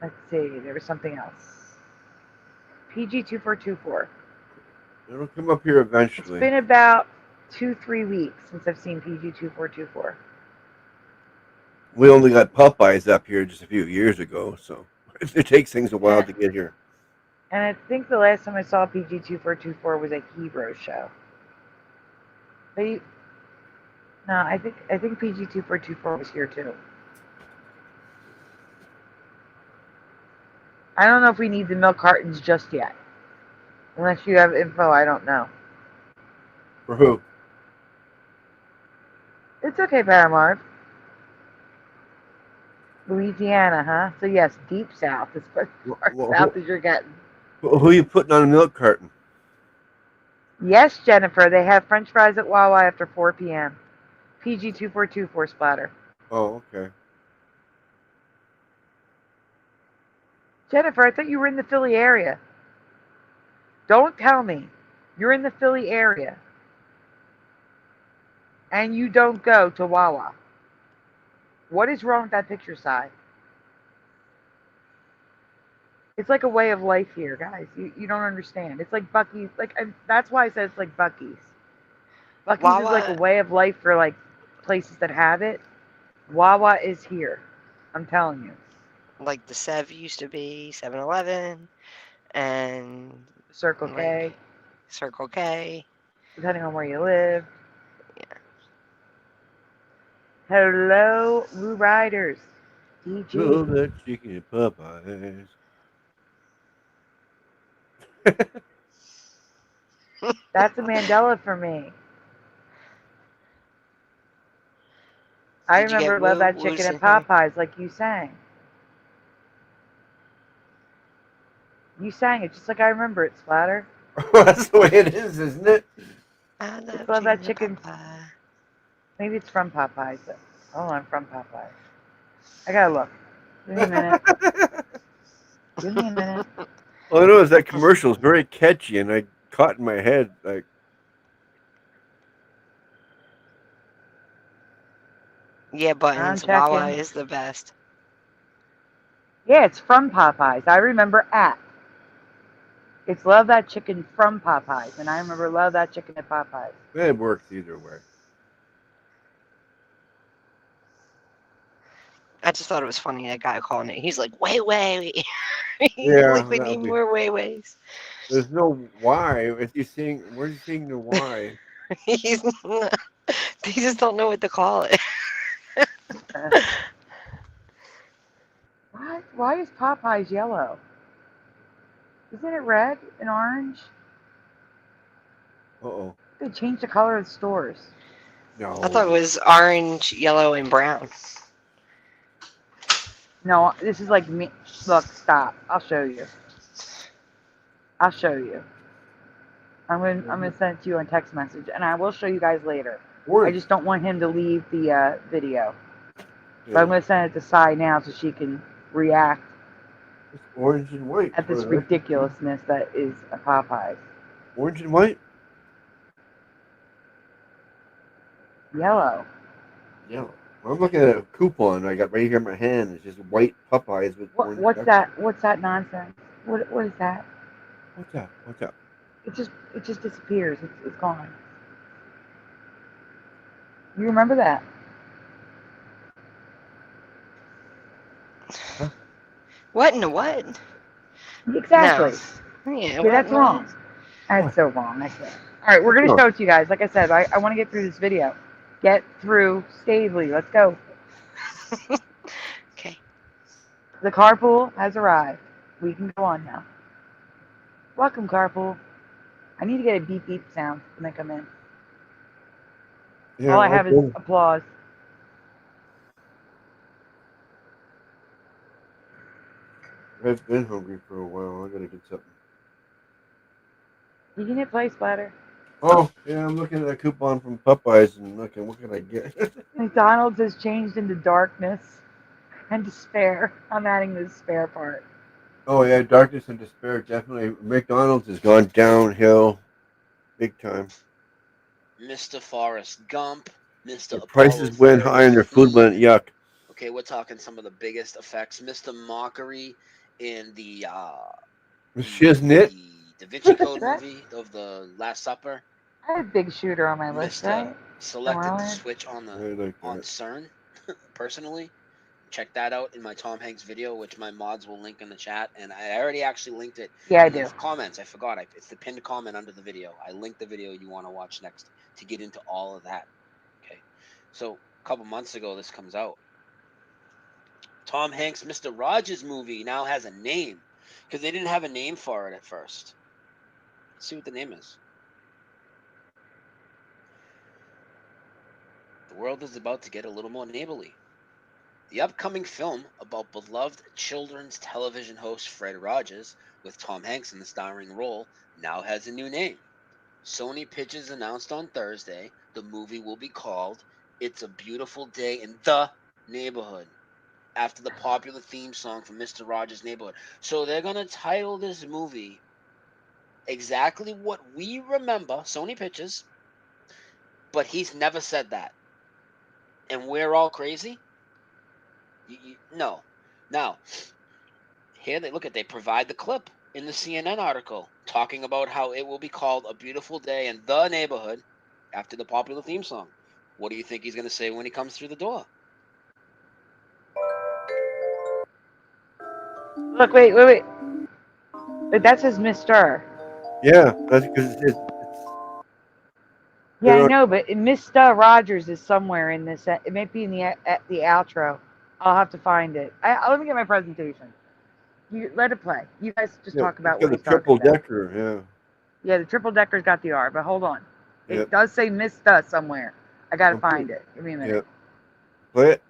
Let's see, there was something else. PG2424. It'll come up here eventually. It's been about 2-3 weeks since I've seen PG-2424. We only got Popeyes up here just a few years ago, so it takes things a while to get here. And I think the last time I saw PG-2424 was a Hero show. No, I think PG-2424 was here too. I don't know if we need the milk cartons just yet. Unless you have info, I don't know. For who? It's okay, Paramarv. Louisiana, huh? So yes, deep south as far south as you're getting. Who are you putting on a milk carton? Yes, Jennifer, they have French fries at Wawa after 4 p.m. PG-2424 splatter. Oh, okay. Jennifer, I thought you were in the Philly area. Don't tell me you're in the Philly area and you don't go to Wawa. What is wrong with that picture side? It's like a way of life here, guys. You don't understand. It's like Buc-ee's. That's why I said it's like Buc-ee's. Buc-ee's Wawa. is like a way of life for like places that have it. Wawa is here. I'm telling you. Like the Sev used to be 7-Eleven and Circle K. Circle K. Depending on where you live. Yeah. Hello, Blue Riders. DG. Oh, that chicken Popeyes. That's a Mandela for me. I Did you get remember Love That Woo Chicken at singing? Popeyes like you sang. You sang it just like I remember it, Splatter. That's the way it is, isn't it? I It's Love That Chicken. Maybe it's from Popeyes. But hold on, from Popeyes. I gotta look. Give me a minute. Give me a minute. All I know is that commercial is very catchy, and I caught in my head like. Yeah, Buttons. I'm Wawa checking. is the best. Yeah, it's from Popeyes. I remember at. It's Love That Chicken from Popeyes, and I remember Love That Chicken at Popeyes. It works either way. I just thought it was funny, that guy calling it. He's like, wait. Yeah, Like, we that'll need be- more ways. There's no why. If you seeing, where's you seeing the why? He's not, they just don't know what to call it. Why is Popeyes yellow? Isn't it red and orange? Uh-oh. They changed the color of the stores. No. I thought it was orange, yellow, and brown. No, this is like me. Look, stop. I'll show you. I'll show you. I'm gonna send it to you on text message, and I will show you guys later. I just don't want him to leave the video. So I'm gonna send it to Sai now so she can react It's orange and white. at this Right? ridiculousness that is a Popeyes. Orange and white? Yellow. Yellow. I'm looking at a coupon I got right here in my hand. It's just white Popeyes with orange. What's duck. that? What's that nonsense? What is that? What's that? What's that? It just disappears. It's gone. You remember that? Huh? What in the what? Exactly. No. Yeah, See, what that's in the wrong. That's so wrong. I swear. All right, we're gonna Sure. show it to you guys. Like I said, I want to get through this video. Get through Staveley. Let's go. Okay. The carpool has arrived. We can go on now. Welcome, carpool. I need to get a beep beep sound when they come in. Yeah, All I have is okay. applause. I've been hungry for a while. I gotta get something. You can hit play, Splatter. Oh, yeah, I'm looking at a coupon from Popeyes and looking, what can I get? McDonald's has changed into darkness and despair. I'm adding the despair part. Oh, yeah, darkness and despair, definitely. McDonald's has gone downhill big time. Mr. Forrest Gump, Mr. Their prices Apollo went high and their food 13. went yuck. Okay, we're talking some of the biggest effects. Mr. Mockery in the Shiznit? Da Vinci Code movie of the Last Supper. I had Big Shooter on my list, right? selected Somewhere the on switch on the like on CERN. Personally, check that out in my Tom Hanks video, which my mods will link in the chat, and I already actually linked it Yeah, I in the do. comments. I forgot. It's the pinned comment under the video. I linked the video you want to watch next to get into all of that. Okay, so a couple months ago, this comes out. Tom Hanks' Mr. Rogers movie now has a name because they didn't have a name for it at first. Let's see what the name is. The world is about to get a little more neighborly. The upcoming film about beloved children's television host Fred Rogers, with Tom Hanks in the starring role, now has a new name. Sony Pictures announced on Thursday the movie will be called It's a Beautiful Day in the Neighborhood, after the popular theme song from Mr. Rogers' Neighborhood. So they're going to title this movie exactly what we remember, Sony Pictures, but he's never said that. And we're all crazy? No. Now, here they provide the clip in the CNN article talking about how it will be called A Beautiful Day in the Neighborhood after the popular theme song. What do you think he's going to say when he comes through the door? Look, wait. But that says Mr. Yeah, that's because it's Yeah, I know, but Mr. Rogers is somewhere in this. It may be in the outro. I'll have to find it. Let me get my presentation. You let it play. You guys just talk about it's got what the he's talking triple about. decker. Yeah. Yeah, the triple decker's got the R, but hold on. Yep. It does say Mr. somewhere. I gotta find it. Give me a minute. Yep. Play it.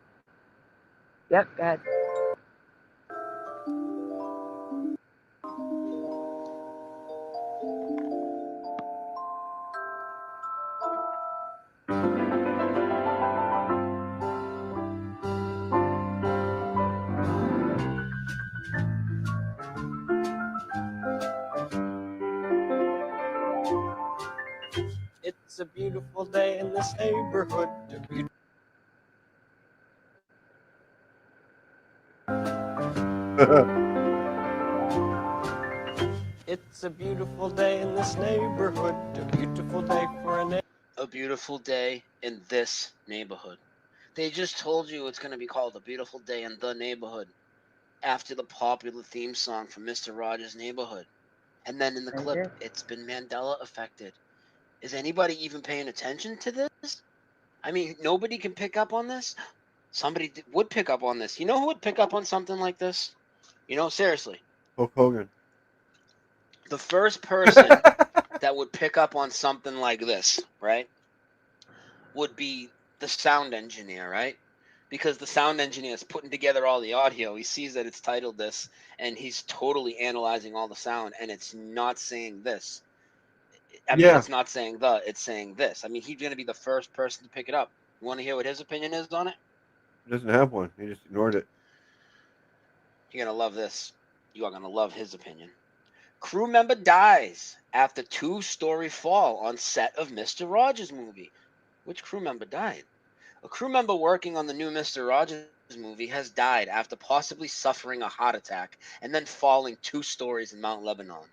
Yep, go ahead. It's a beautiful day in this neighborhood. It's a beautiful day in this neighborhood. A beautiful day for A beautiful day in this neighborhood. They just told you it's going to be called A Beautiful Day in the Neighborhood after the popular theme song from Mr. Rogers' Neighborhood. And then in the clip, it's been Mandela affected. Is anybody even paying attention to this? I mean, nobody can pick up on this? Somebody would pick up on this. You know who would pick up on something like this? You know, seriously. Hulk Hogan. The first person that would pick up on something like this, right, would be the sound engineer, right? Because the sound engineer is putting together all the audio. He sees that it's titled this, and he's totally analyzing all the sound, and it's not saying this. I mean, it's not saying it's saying this. I mean, he's going to be the first person to pick it up. You want to hear what his opinion is on it? He doesn't have one. He just ignored it. You're going to love this. You are going to love his opinion. Crew member dies after two-story fall on set of Mr. Rogers movie. Which crew member died? A crew member working on the new Mr. Rogers movie has died after possibly suffering a heart attack and then falling 2 stories in Mount Lebanon.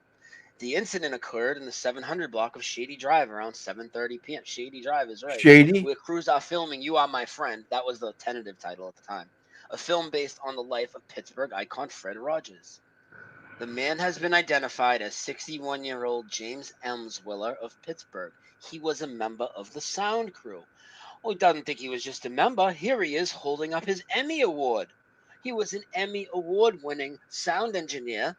The incident occurred in the 700 block of Shady Drive around 7:30 p.m. Shady Drive is right. Shady? Where crews are filming You Are My Friend. That was the tentative title at the time. A film based on the life of Pittsburgh icon Fred Rogers. The man has been identified as 61-year-old James Emswiller of Pittsburgh. He was a member of the sound crew. Well, he doesn't think he was just a member. Here he is holding up his Emmy Award. He was an Emmy Award-winning sound engineer.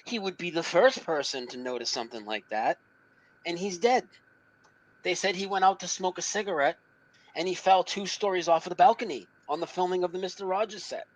He would be the first person to notice something like that, and he's dead. They said he went out to smoke a cigarette, and he fell 2 stories off of the balcony on the filming of the Mr. Rogers set.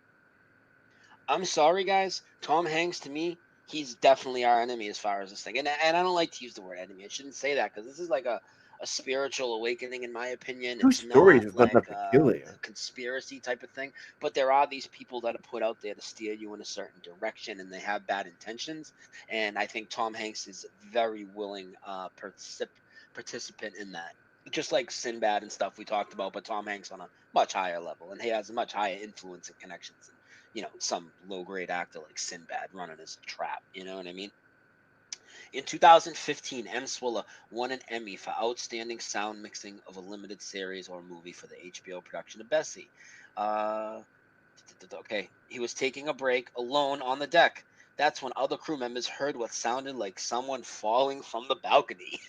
I'm sorry, guys. Tom Hanks, to me, he's definitely our enemy as far as this thing. And I don't like to use the word enemy. I shouldn't say that because this is like a spiritual awakening, in my opinion. 2 It's stories not is like not enough to kill you. a conspiracy type of thing. But there are these people that are put out there to steer you in a certain direction, and they have bad intentions. And I think Tom Hanks is a very willing participant in that. Just like Sinbad and stuff we talked about, but Tom Hanks on a much higher level, and he has a much higher influence and connections than, some low-grade actor like Sinbad running his trap. You know what I mean? In 2015, M. Swiller won an Emmy for Outstanding Sound Mixing of a Limited Series or Movie for the HBO production of Bessie. Okay, he was taking a break alone on the deck. That's when other crew members heard what sounded like someone falling from the balcony.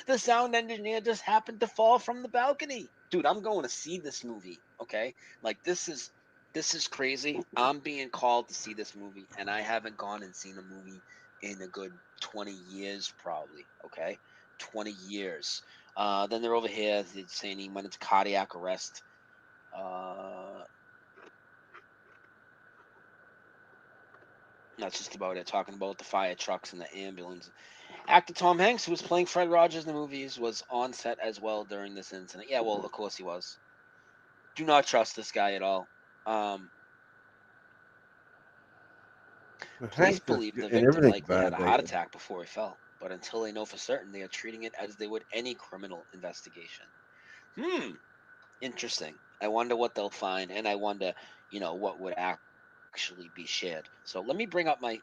The sound engineer just happened to fall from the balcony. Dude, I'm going to see this movie, okay? Like, this is crazy. I'm being called to see this movie, and I haven't gone and seen a movie in a good 20 years probably, okay? 20 years. Then they're over here saying he went into cardiac arrest. That's just about it. Talking about the fire trucks and the ambulance. Actor Tom Hanks, who was playing Fred Rogers in the movies, was on set as well during this incident. Yeah, well, of course he was. Do not trust this guy at all. Police believe the victim likely had a heart attack before he fell, but until they know for certain, they are treating it as they would any criminal investigation. Interesting. I wonder what they'll find, and I wonder, what would actually be shared. So let me bring up my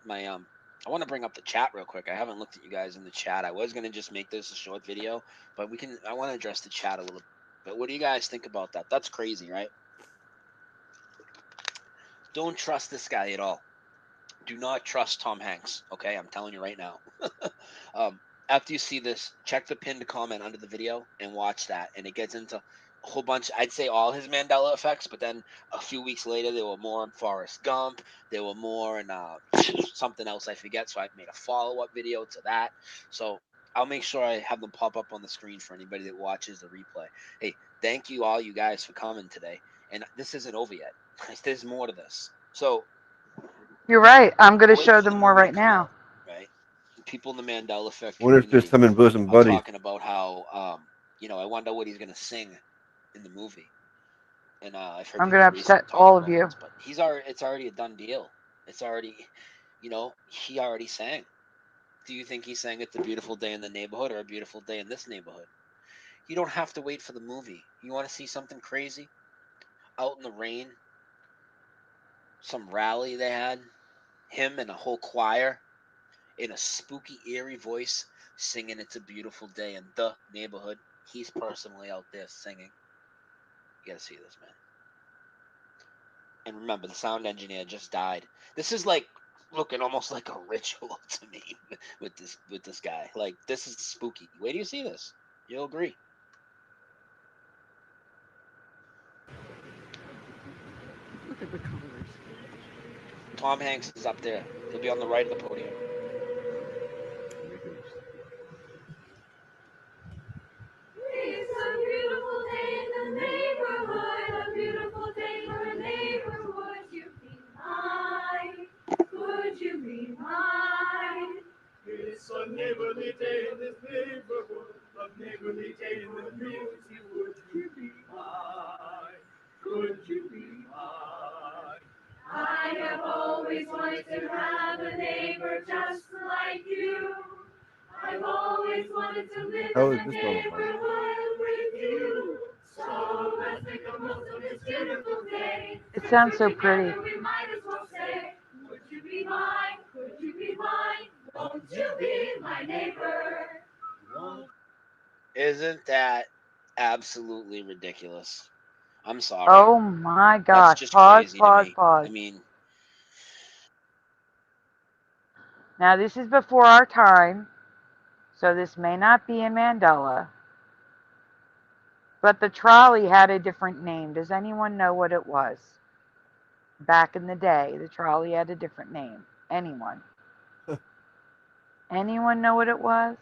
I want to bring up the chat real quick. I haven't looked at you guys in the chat. I was going to just make this a short video, but I want to address the chat a little bit. What do you guys think about that? That's crazy, right? Don't trust this guy at all. Do not trust Tom Hanks, okay? I'm telling you right now. After you see this, check the pinned comment under the video and watch that. And it gets into a whole bunch, I'd say all his Mandela effects, but then a few weeks later, there were more in Forrest Gump. There were more in something else I forget, so I made a follow-up video to that. So I'll make sure I have them pop up on the screen for anybody that watches the replay. Hey, thank you all you guys for coming today. And this isn't over yet. There's more to this. So you're right. I'm going to show them more right now. Right? People in the Mandela effect What if there's some in bosom are buddies? talking about how, I wonder what he's going to sing in the movie. And I've heard I'm going to upset all of you. But it's already a done deal. It's already, he already sang. Do you think he sang It's a Beautiful Day in the Neighborhood or A Beautiful Day in This Neighborhood? You don't have to wait for the movie. You want to see something crazy? Out in the rain? Some rally they had? Him and a whole choir in a spooky, eerie voice singing It's a Beautiful Day in the Neighborhood. He's personally out there singing. You gotta see this, man. And remember, the sound engineer just died. This is like looking almost like a ritual to me with this guy. Like, this is spooky. Wait till you see this. You'll agree. Look at the colors. Tom Hanks is up there. He'll be on the right of the podium. It's a beautiful day in the neighborhood, a beautiful day for a neighbor. Would you be mine? Could you be mine? It's a neighborly day in this neighborhood, a neighborly day in the community. Would you be mine? Could you be mine? I have always wanted to have a neighbor just like you. I've always wanted to live How in is a this going? neighborhood with you. So let's make the most of this beautiful day. It sounds so pretty. Together we might as well say, would you be mine? Could you be mine? Won't you be my neighbor? Isn't that absolutely ridiculous? I'm sorry. Oh my gosh. That's just Pause, crazy pause, to me. pause. I mean, Now, this is before our time, so this may not be in Mandela. But the trolley had a different name. Does anyone know what it was? Back in the day, the trolley had a different name. Anyone? Anyone know what it was?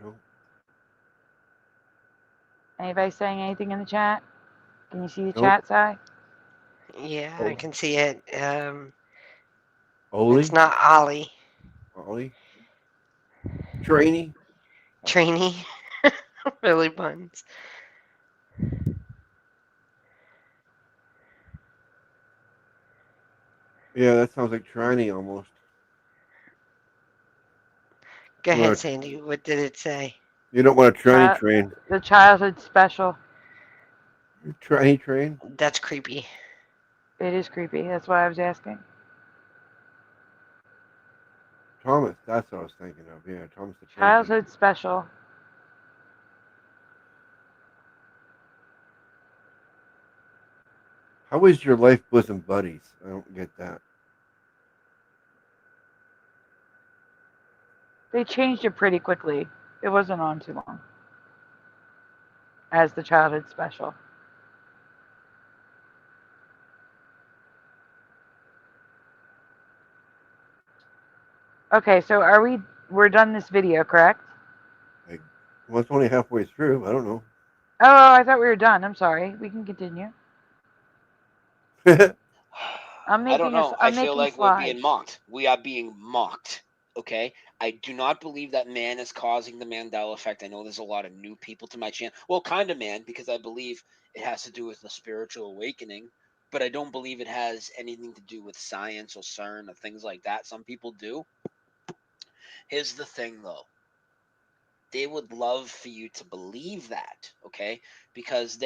No. Anybody saying anything in the chat? Can you see the Nope. chat, Si? Yeah, I can see it. Oli? It's not Ollie. Ollie? Trainee? Trainee. Billy Buns. Yeah, that sounds like Trainee almost. Go Well, ahead, Sandy. What did it say? You don't want a trainee train. The childhood special. Trainee train? That's creepy. It is creepy. That's why I was asking. Thomas, that's what I was thinking of. Yeah, Thomas the Tank Engine. Childhood special. How is your life bosom buddies? I don't get that. They changed it pretty quickly. It wasn't on too long. As the childhood special. Okay, so we're done this video, correct? Well, it's only halfway through. I don't know. Oh, I thought we were done. I'm sorry. We can continue. I'm making I don't know. I I'm feel making like slides. we're being mocked. We are being mocked. Okay. I do not believe that man is causing the Mandela effect. I know there's a lot of new people to my channel. Well, kind of man, because I believe it has to do with the spiritual awakening, but I don't believe it has anything to do with science or CERN or things like that. Some people do. Here's the thing, though. They would love for you to believe that, okay? Because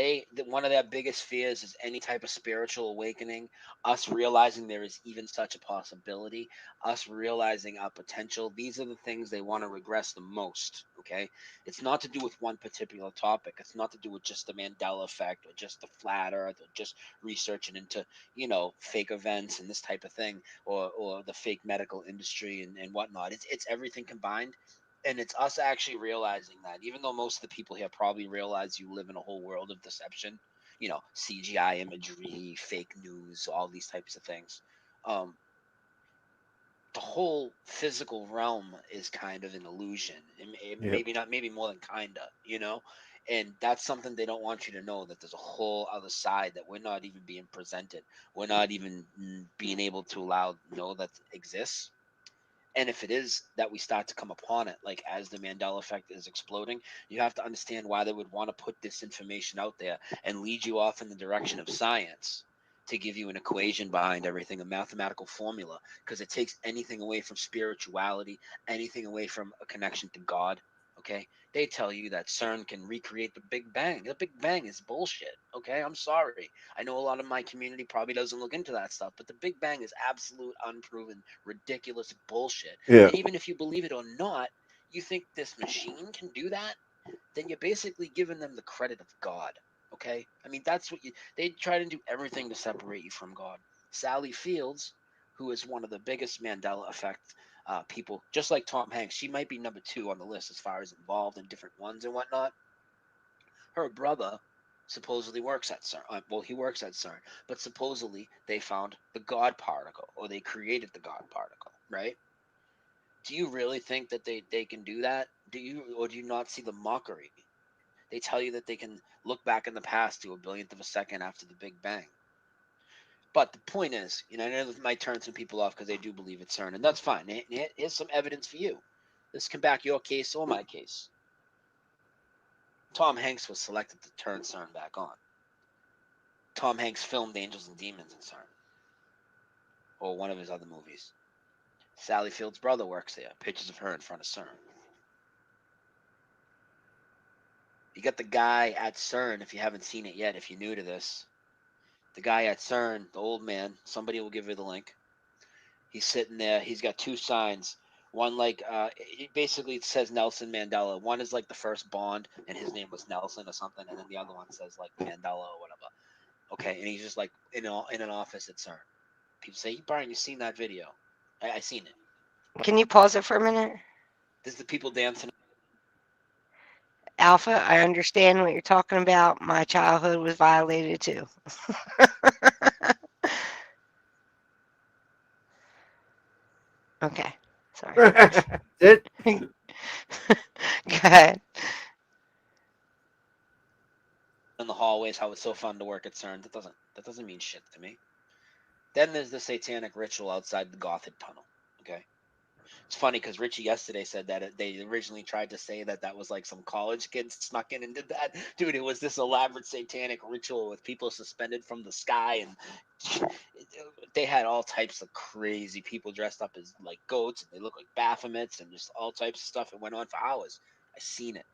one of their biggest fears is any type of spiritual awakening, us realizing there is even such a possibility, us realizing our potential. These are the things they want to regress the most, okay? It's not to do with one particular topic. It's not to do with just the Mandela effect or just the flat earth or just researching into, fake events and this type of thing, or the fake medical industry and whatnot. It's everything combined. And it's us actually realizing that, even though most of the people here probably realize you live in a whole world of deception, CGI imagery, fake news, all these types of things. The whole physical realm is kind of an illusion. Maybe more than kinda, and that's something they don't want you to know, that there's a whole other side that we're not even being presented. We're not even being able to know that exists. And if it is that we start to come upon it, like as the Mandela effect is exploding, you have to understand why they would want to put this information out there and lead you off in the direction of science to give you an equation behind everything, a mathematical formula, because it takes anything away from spirituality, anything away from a connection to God. Okay, they tell you that CERN can recreate the Big Bang. The Big Bang is bullshit. Okay, I'm sorry. I know a lot of my community probably doesn't look into that stuff, but the Big Bang is absolute, unproven, ridiculous bullshit. Yeah. And even if you believe it or not, you think this machine can do that, then you're basically giving them the credit of God. Okay, I mean, that's what they try to do everything to separate you from God. Sally Fields, who is one of the biggest Mandela effect people, just like Tom Hanks, she might be number 2 on the list as far as involved in different ones and whatnot. Her brother supposedly works at CERN. Well, he works at CERN, but supposedly they found the God particle, or they created the God particle, right? Do you really think that they can do that? Do you not see the mockery? They tell you that they can look back in the past to a billionth of a second after the Big Bang. But the point is, I know this might turn some people off because they do believe it's CERN, and that's fine. Here's some evidence for you. This can back your case or my case. Tom Hanks was selected to turn CERN back on. Tom Hanks filmed Angels and Demons in CERN, or one of his other movies. Sally Field's brother works there. Pictures of her in front of CERN. You got the guy at CERN, if you haven't seen it yet, if you're new to this. The guy at CERN, the old man, somebody will give you the link. He's sitting there. He's got 2 signs. One basically it says Nelson Mandela. One is like the first Bond, and his name was Nelson or something, and then the other one says like Mandela or whatever. Okay, and he's just like in an office at CERN. People say, Brian, you seen that video? I seen it. Can you pause it for a minute? This is the people dancing. Alpha, I understand what you're talking about. My childhood was violated too. Okay, sorry. It. Go ahead. In the hallways, how it's so fun to work at CERN. That doesn't mean shit to me. Then there's the satanic ritual outside the Gothic tunnel. Okay. It's funny because Richie yesterday said that they originally tried to say that was like some college kids snuck in and did that. Dude, it was this elaborate satanic ritual with people suspended from the sky, and they had all types of crazy people dressed up as like goats, and they look like Baphomets and just all types of stuff. It went on for hours. I seen it.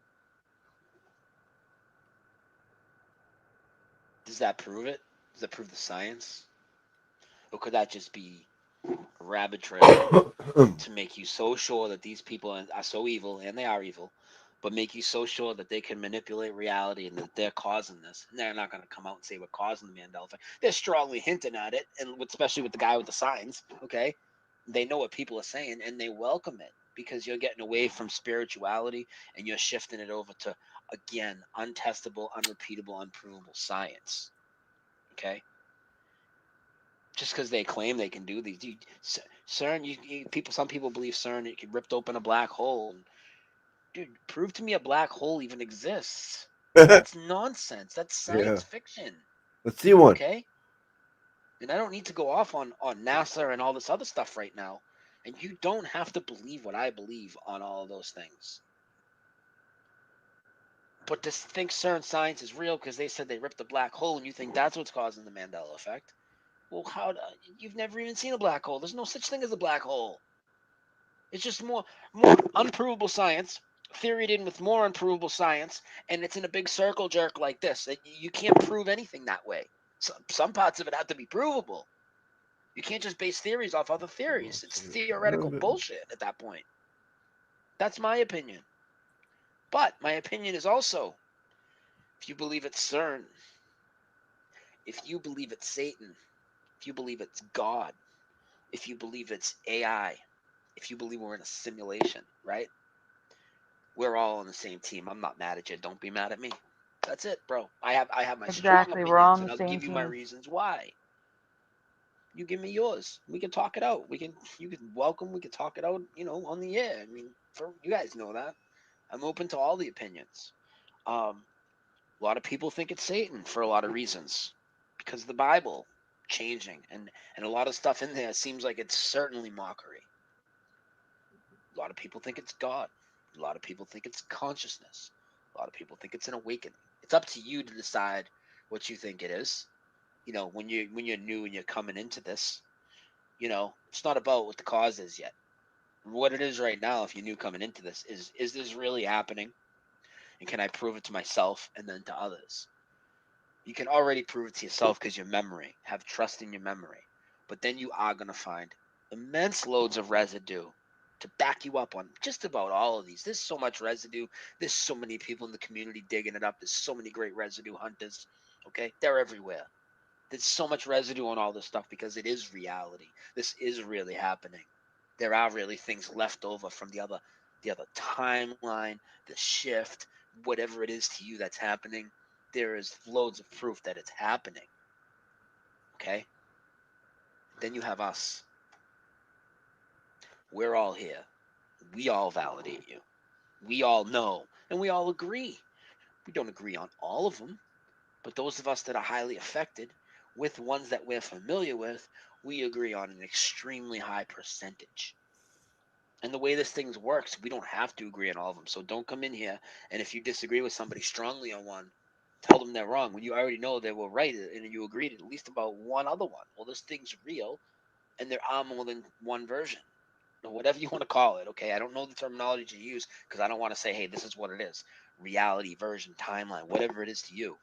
Does that prove it? Does that prove the science? Or could that just be a rabbit trail to make you so sure that these people are so evil, and they are evil, but make you so sure that they can manipulate reality and that they're causing this? And they're not going to come out and say we're causing the Mandela effect. They're strongly hinting at it, and especially with the guy with the signs, okay? They know what people are saying, and they welcome it because you're getting away from spirituality and you're shifting it over to, again, untestable, unrepeatable, unprovable science, okay? Just because they claim they can do these. CERN, some people believe CERN, it ripped open a black hole. Dude, prove to me a black hole even exists. That's nonsense. That's science fiction. Let's see one. Okay? And I don't need to go off on NASA and all this other stuff right now. And you don't have to believe what I believe on all of those things. But to think CERN science is real because they said they ripped a black hole and you think that's what's causing the Mandela effect. Well, you've never even seen a black hole. There's no such thing as a black hole. It's just more unprovable science, theoried in with more unprovable science, and it's in a big circle jerk like this. You can't prove anything that way. Some parts of it have to be provable. You can't just base theories off other theories. It's theoretical bullshit at that point. That's my opinion. But my opinion is also, if you believe it's CERN, if you believe it's Satan, if you believe it's God, if you believe it's AI, if you believe we're in a simulation, right? We're all on the same team. I'm not mad at you. Don't be mad at me. That's it, bro. I have my strong We're all on opinions, and the I'll same give you my team. reasons why. You give me yours. We can talk it out. You can welcome. We can talk it out. On the air. I mean, you guys know that. I'm open to all the opinions. A lot of people think it's Satan for a lot of reasons, because of the Bible changing and a lot of stuff in there seems like it's certainly mockery. A lot of people think it's God. A lot of people think it's consciousness. A lot of people think it's an awakening. It's up to you to decide what you think it is. When you're new and you're coming into this, it's not about what the cause is yet. What it is right now, if you're new coming into this, is this really happening? And can I prove it to myself and then to others? You can already prove it to yourself because your memory. Have trust in your memory. But then you are going to find immense loads of residue to back you up on just about all of these. There's so much residue. There's so many people in the community digging it up. There's so many great residue hunters. Okay? They're everywhere. There's so much residue on all this stuff because it is reality. This is really happening. There are really things left over from the other timeline, the shift, whatever it is to you that's happening. There is loads of proof that it's happening. Okay? Then you have us. We're all here. We all validate you. We all know. And we all agree. We don't agree on all of them. But those of us that are highly affected, with ones that we're familiar with, we agree on an extremely high percentage. And the way this thing works, we don't have to agree on all of them. So don't come in here, and if you disagree with somebody strongly on one, tell them they're wrong when you already know they were right and you agreed at least about one other one. Well, this thing's real, and there are more than one version. Or whatever you want to call it, okay? I don't know the terminology to use because I don't want to say, hey, this is what it is. Reality, version, timeline, whatever it is to you.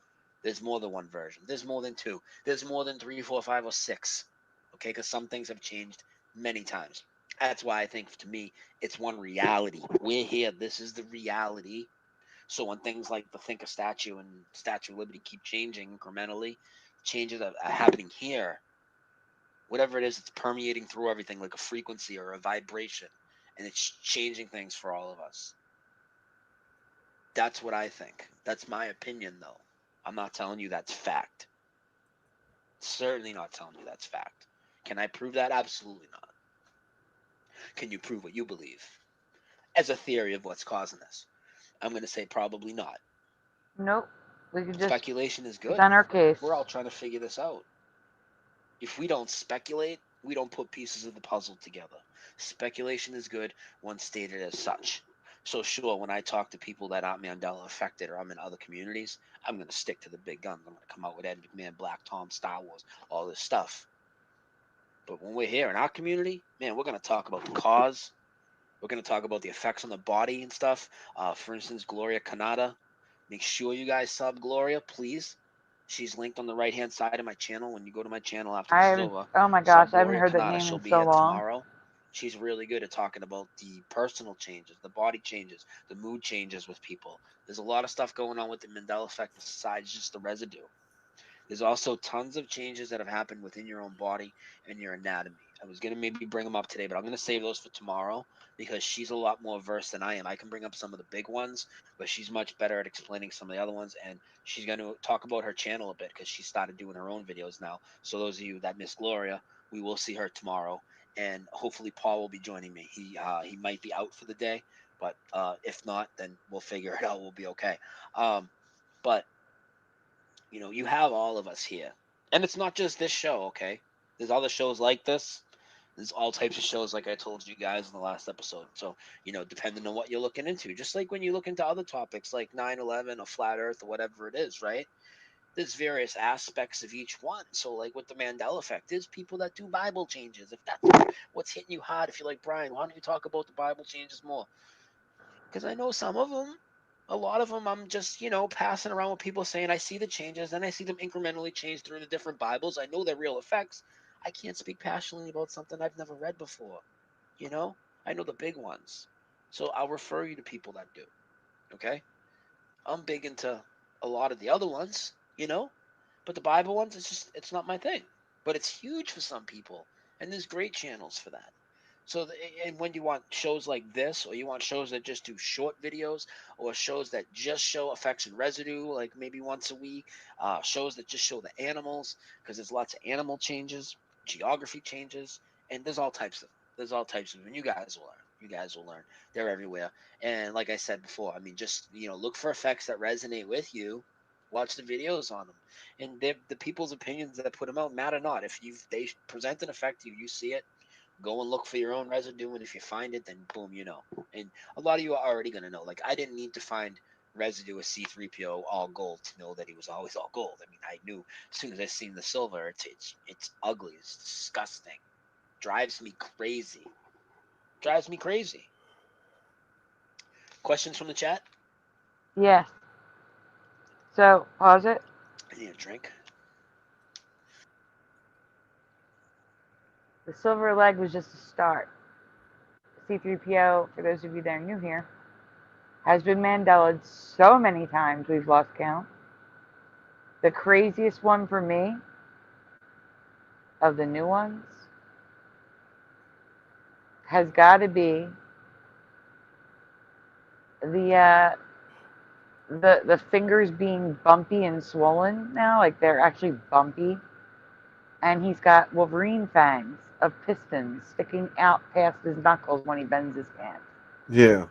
There's more than one version. There's more than two. There's more than 3, 4, 5, or 6. Okay, because some things have changed many times. That's why I think, to me, it's one reality. We're here. This is the reality. So when things like the Think of Statue and Statue of Liberty keep changing incrementally, changes are happening here. Whatever it is, it's permeating through everything like a frequency or a vibration, and it's changing things for all of us. That's what I think. That's my opinion, though. I'm not telling you that's fact. Certainly not telling you that's fact. Can I prove that? Absolutely not. Can you prove what you believe as a theory of what's causing this? I'm going to say probably not. Nope. We can just Speculation is good. present our case. We're all trying to figure this out. If we don't speculate, we don't put pieces of the puzzle together. Speculation is good when stated as such. So sure, when I talk to people that aren't Mandela affected or I'm in other communities, I'm going to stick to the big guns. I'm going to come out with Ed McMahon, Black Tom, Star Wars, all this stuff. But when we're here in our community, man, we're going to talk about the cause. We're going to talk about the effects on the body and stuff. For instance, Gloria Canada. Make sure you guys sub Gloria, please. She's linked on the right-hand side of my channel. When you go to my channel after I this is haven't. over, Oh my gosh, I haven't Gloria heard that Kanata, name she'll in be so here long. tomorrow. She's really good at talking about the personal changes, the body changes, the mood changes with people. There's a lot of stuff going on with the Mandela effect besides just the residue. There's also tons of changes that have happened within your own body and your anatomy. I was going to maybe bring them up today, but I'm going to save those for tomorrow because she's a lot more versed than I am. I can bring up some of the big ones, but she's much better at explaining some of the other ones. And she's going to talk about her channel a bit because she started doing her own videos now. So those of you that miss Gloria, we will see her tomorrow. And hopefully Paul will be joining me. He might be out for the day, but if not, then we'll figure it out. We'll be okay. But you know, you have all of us here. And it's not just this show, okay? There's other shows like this. There's all types of shows like I told you guys in the last episode. So, you know, depending on what you're looking into, just like when you look into other topics like 9/11 or flat earth or whatever it is, right? There's various aspects of each one. So like with the Mandela effect, there's people that do Bible changes. If that's what's hitting you hard, if you're like, Brian, why don't you talk about the Bible changes more? Because I know some of them. A lot of them I'm just, you know, passing around with people saying I see the changes, then I see them incrementally change through the different Bibles. I know they're real effects. I can't speak passionately about something I've never read before. You know, I know the big ones. So I'll refer you to people that do. Okay? I'm big into a lot of the other ones, you know, but the Bible ones, it's not my thing. But it's huge for some people. And there's great channels for that. So, and when you want shows like this, or you want shows that just do short videos, or shows that just show effects and residue, like maybe once a week, shows that just show the animals, because there's lots of animal changes, geography changes, and there's all types of, and you guys will learn. You guys will learn. They're everywhere. And like I said before, I mean, just, you know, look for effects that resonate with you. Watch the videos on them, and the people's opinions that put them out matter not. If they present an effect to you, you see it, go and look for your own residue, and if you find it, then boom, you know. And a lot of you are already going to know. Like, I didn't need to find residue of C-3PO all gold to know that he was always all gold. I mean, I knew as soon as I seen the silver, it's ugly, it's disgusting, drives me crazy. Questions from the chat? Yes. So pause it. I need a drink. The silver leg was just a start. C-3PO, for those of you that are new here, has been Mandela'd so many times we've lost count. The craziest one for me, of the new ones, has got to be the fingers being bumpy and swollen now, like they're actually bumpy, and he's got Wolverine fangs of pistons sticking out past his knuckles when he bends his pants. Yeah.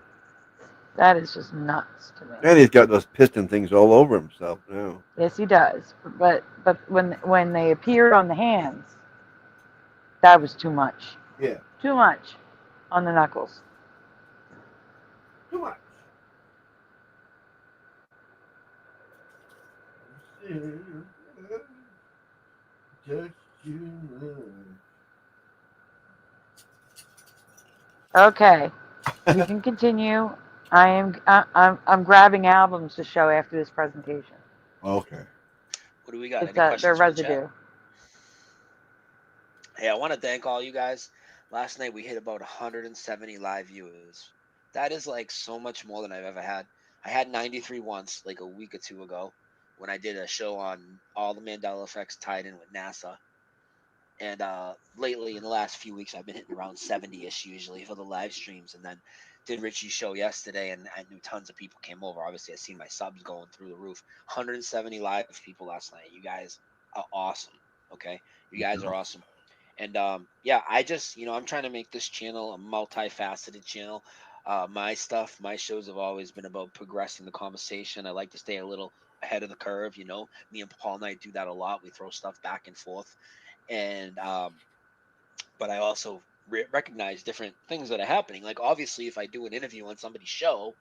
That is just nuts to me. And he's got those piston things all over himself now. Yes, he does. But when they appeared on the hands, that was too much. Yeah. Too much on the knuckles. Too much. Okay, we can continue. I'm grabbing albums to show after this presentation. Okay. What do we got? It's Any questions their from the chat? residue. Hey, I want to thank all you guys. Last night we hit about 170 live viewers. That is like so much more than I've ever had. I had 93 once, like a week or two ago, when I did a show on all the Mandela effects tied in with NASA. And lately, in the last few weeks, I've been hitting around 70-ish usually for the live streams. And then did Richie's show yesterday, and I knew tons of people came over. Obviously, I seen my subs going through the roof. 170 live people last night. You guys are awesome. Okay, you guys are awesome. And yeah, I just, you know, I'm trying to make this channel a multifaceted channel. My shows have always been about progressing the conversation. I like to stay a little ahead of the curve. You know, me and Paul and I do that a lot. We throw stuff back and forth. And but I also recognize different things that are happening. Like, obviously, if I do an interview on somebody's show,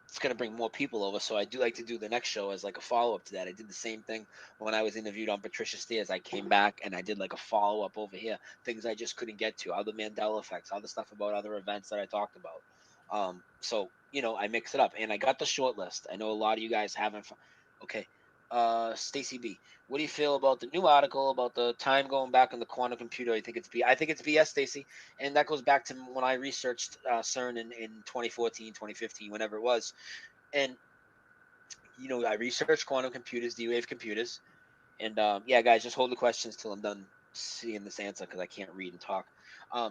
it's going to bring more people over. So I do like to do the next show as like a follow-up to that. I did the same thing when I was interviewed on Patricia Steers. I came back and I did like a follow-up over here, things I just couldn't get to, other Mandela effects, other stuff about other events that I talked about. So, you know, I mix it up, and I got the short list. I know a lot of you guys haven't. Okay, Stacy B. What do you feel about the new article about the time going back on the quantum computer? I think it's BS, Stacy. And that goes back to when I researched CERN in 2014, 2015, whenever it was. And, you know, I researched quantum computers, D-Wave computers. And, yeah, guys, just hold the questions till I'm done seeing this answer because I can't read and talk.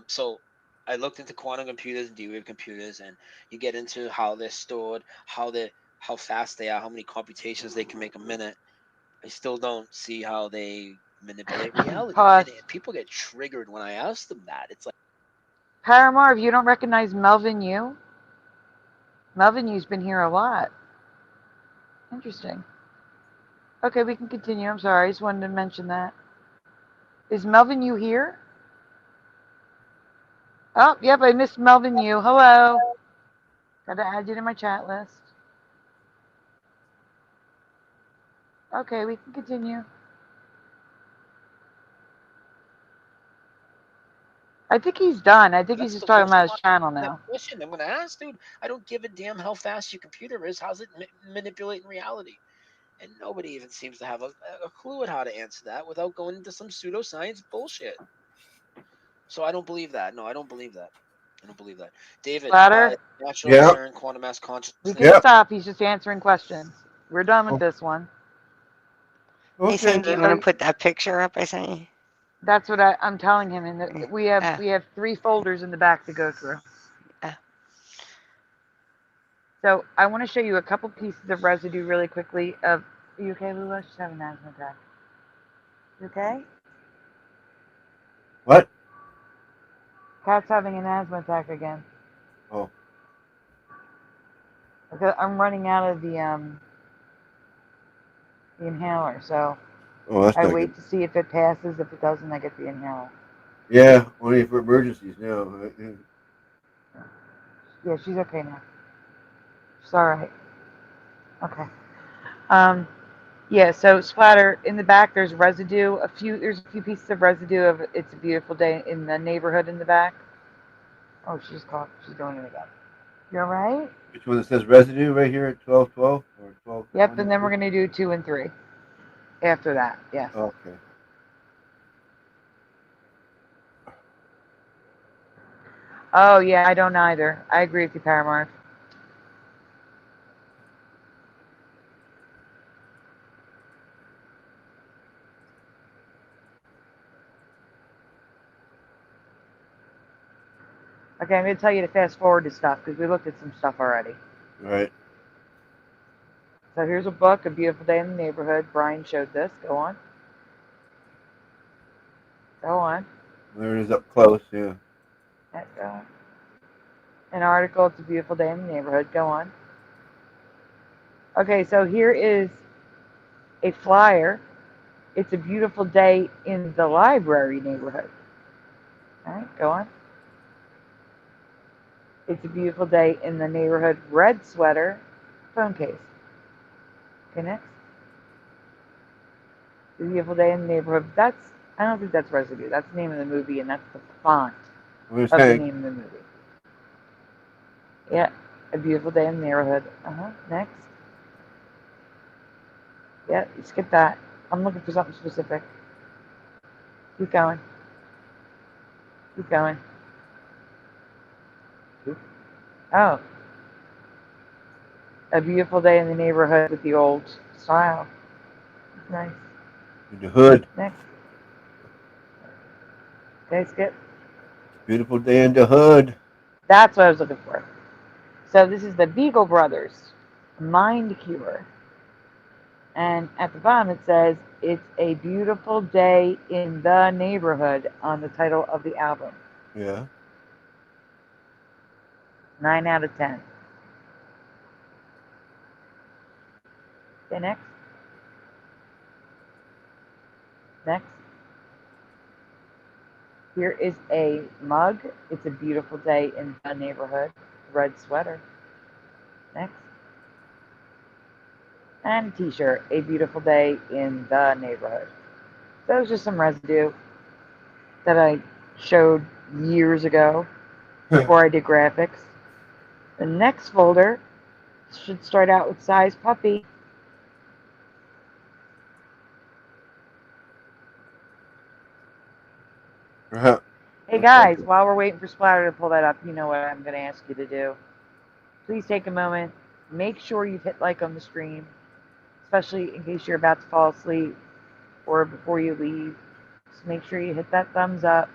So I looked into quantum computers and D-Wave computers, and you get into how they're stored, how fast they are, how many computations they can make a minute. I still don't see how they manipulate reality. Pause. And people get triggered when I ask them that. It's like, Paramore, if you don't recognize Melvin Yu, Melvin Yu's been here a lot. Interesting. Okay, we can continue. I'm sorry. I just wanted to mention that. Is Melvin Yu here? Oh, yep, I missed Melvin Yu. Hello. Got to add you to my chat list. Okay, we can continue. I think he's done. I think he's just talking about his channel now. question I'm going to ask, dude. I don't give a damn how fast your computer is. How's it manipulating reality? And nobody even seems to have a clue at how to answer that without going into some pseudoscience bullshit. So I don't believe that. No, I don't believe that. I don't believe that. David, Ladder? natural Yeah. CERN, quantum mass consciousness. We can stop. He's just answering questions. We're done with this one. Hey, Sandy, you want to put that picture up I sent you? That's what I'm telling him. And we have 3 folders in the back to go through. So I want to show you a couple pieces of residue really quickly. Are you okay, Lula? She's having an asthma attack. You okay? What? Cat's having an asthma attack again. Oh. Okay, I'm running out of the inhaler, so Oh, that's I not wait good. to see if it passes. If it doesn't, I get the inhaler. Yeah, only for emergencies now. Yeah, she's okay now. She's all right. Okay. Yeah, so splatter in the back. There's residue. There's a few pieces of residue of "It's a Beautiful Day in the Neighborhood" in the back. Oh, she's caught. She's doing it again. You all right? Which one that says residue right here at 1212 or 12? Yep. And then we're gonna do 2 and 3 after that. Yes. Okay. Oh yeah, I don't either. I agree with you, Paramount. Okay, I'm going to tell you to fast forward to stuff because we looked at some stuff already. Right. So here's a book, A Beautiful Day in the Neighborhood. Brian showed this. Go on. Go on. There it is up close, yeah. Go on. An article, It's a Beautiful Day in the Neighborhood. Go on. Okay, so here is a flyer. It's a beautiful day in the library neighborhood. All right, go on. It's a beautiful day in the neighborhood. Red sweater, phone case. Okay, next. It's a beautiful day in the neighborhood. I don't think that's residue. That's the name of the movie, and that's the font of the name of the movie. Yeah, A Beautiful Day in the Neighborhood. Next. Yeah, skip that. I'm looking for something specific. Keep going. Keep going. Oh. A Beautiful Day in the Neighborhood with the old style. Nice. In the hood. Next. Okay, skip. Beautiful day in the hood. That's what I was looking for. So this is the Beagle Brothers, Mind Cure. And at the bottom it says, It's a Beautiful Day in the Neighborhood on the title of the album. Yeah. 9 out of 10. Okay, next. Next. Here is a mug. It's a beautiful day in the neighborhood. Red sweater. Next. And a t-shirt. A beautiful day in the neighborhood. That was just some residue that I showed years ago before I did graphics. The next folder should start out with Size Puppy. Hey guys, while we're waiting for Splatter to pull that up, you know what I'm going to ask you to do. Please take a moment. Make sure you've hit like on the stream, especially in case you're about to fall asleep or before you leave. Just make sure you hit that thumbs up.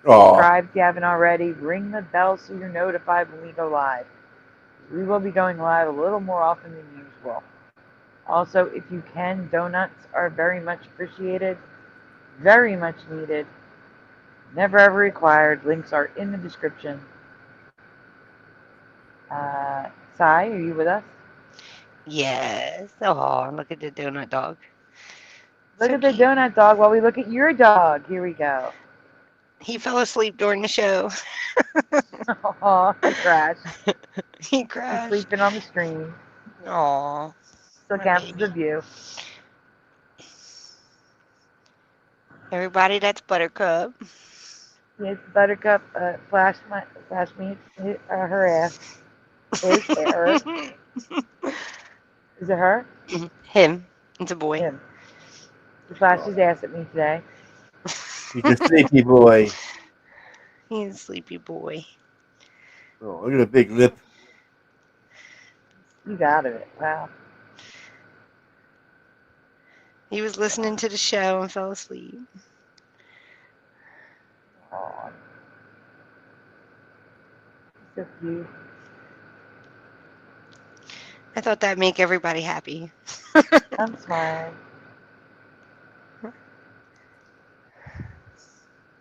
Subscribe if you haven't already. Ring the bell so you're notified when we go live. We will be going live a little more often than usual. Also, if you can, donuts are very much appreciated, very much needed, never ever required. Links are in the description. Sai, are you with us? Yes. Oh, look at the donut dog. Look So at the cute. donut dog while we look at your dog. Here we go. He fell asleep during the show. Oh, he crashed. He He's crashed. sleeping on the stream. Aw. Still counts as a view. Everybody, that's Buttercup. Yes, Buttercup flashed me her ass. His her. Is it her? Him. It's a boy. Him. He flashed his ass at me today. He's a sleepy boy. He's a sleepy boy. Oh, look at the big lip. You got it. Wow. He was listening to the show and fell asleep. Oh. So cute. I thought that'd make everybody happy. I'm smiling.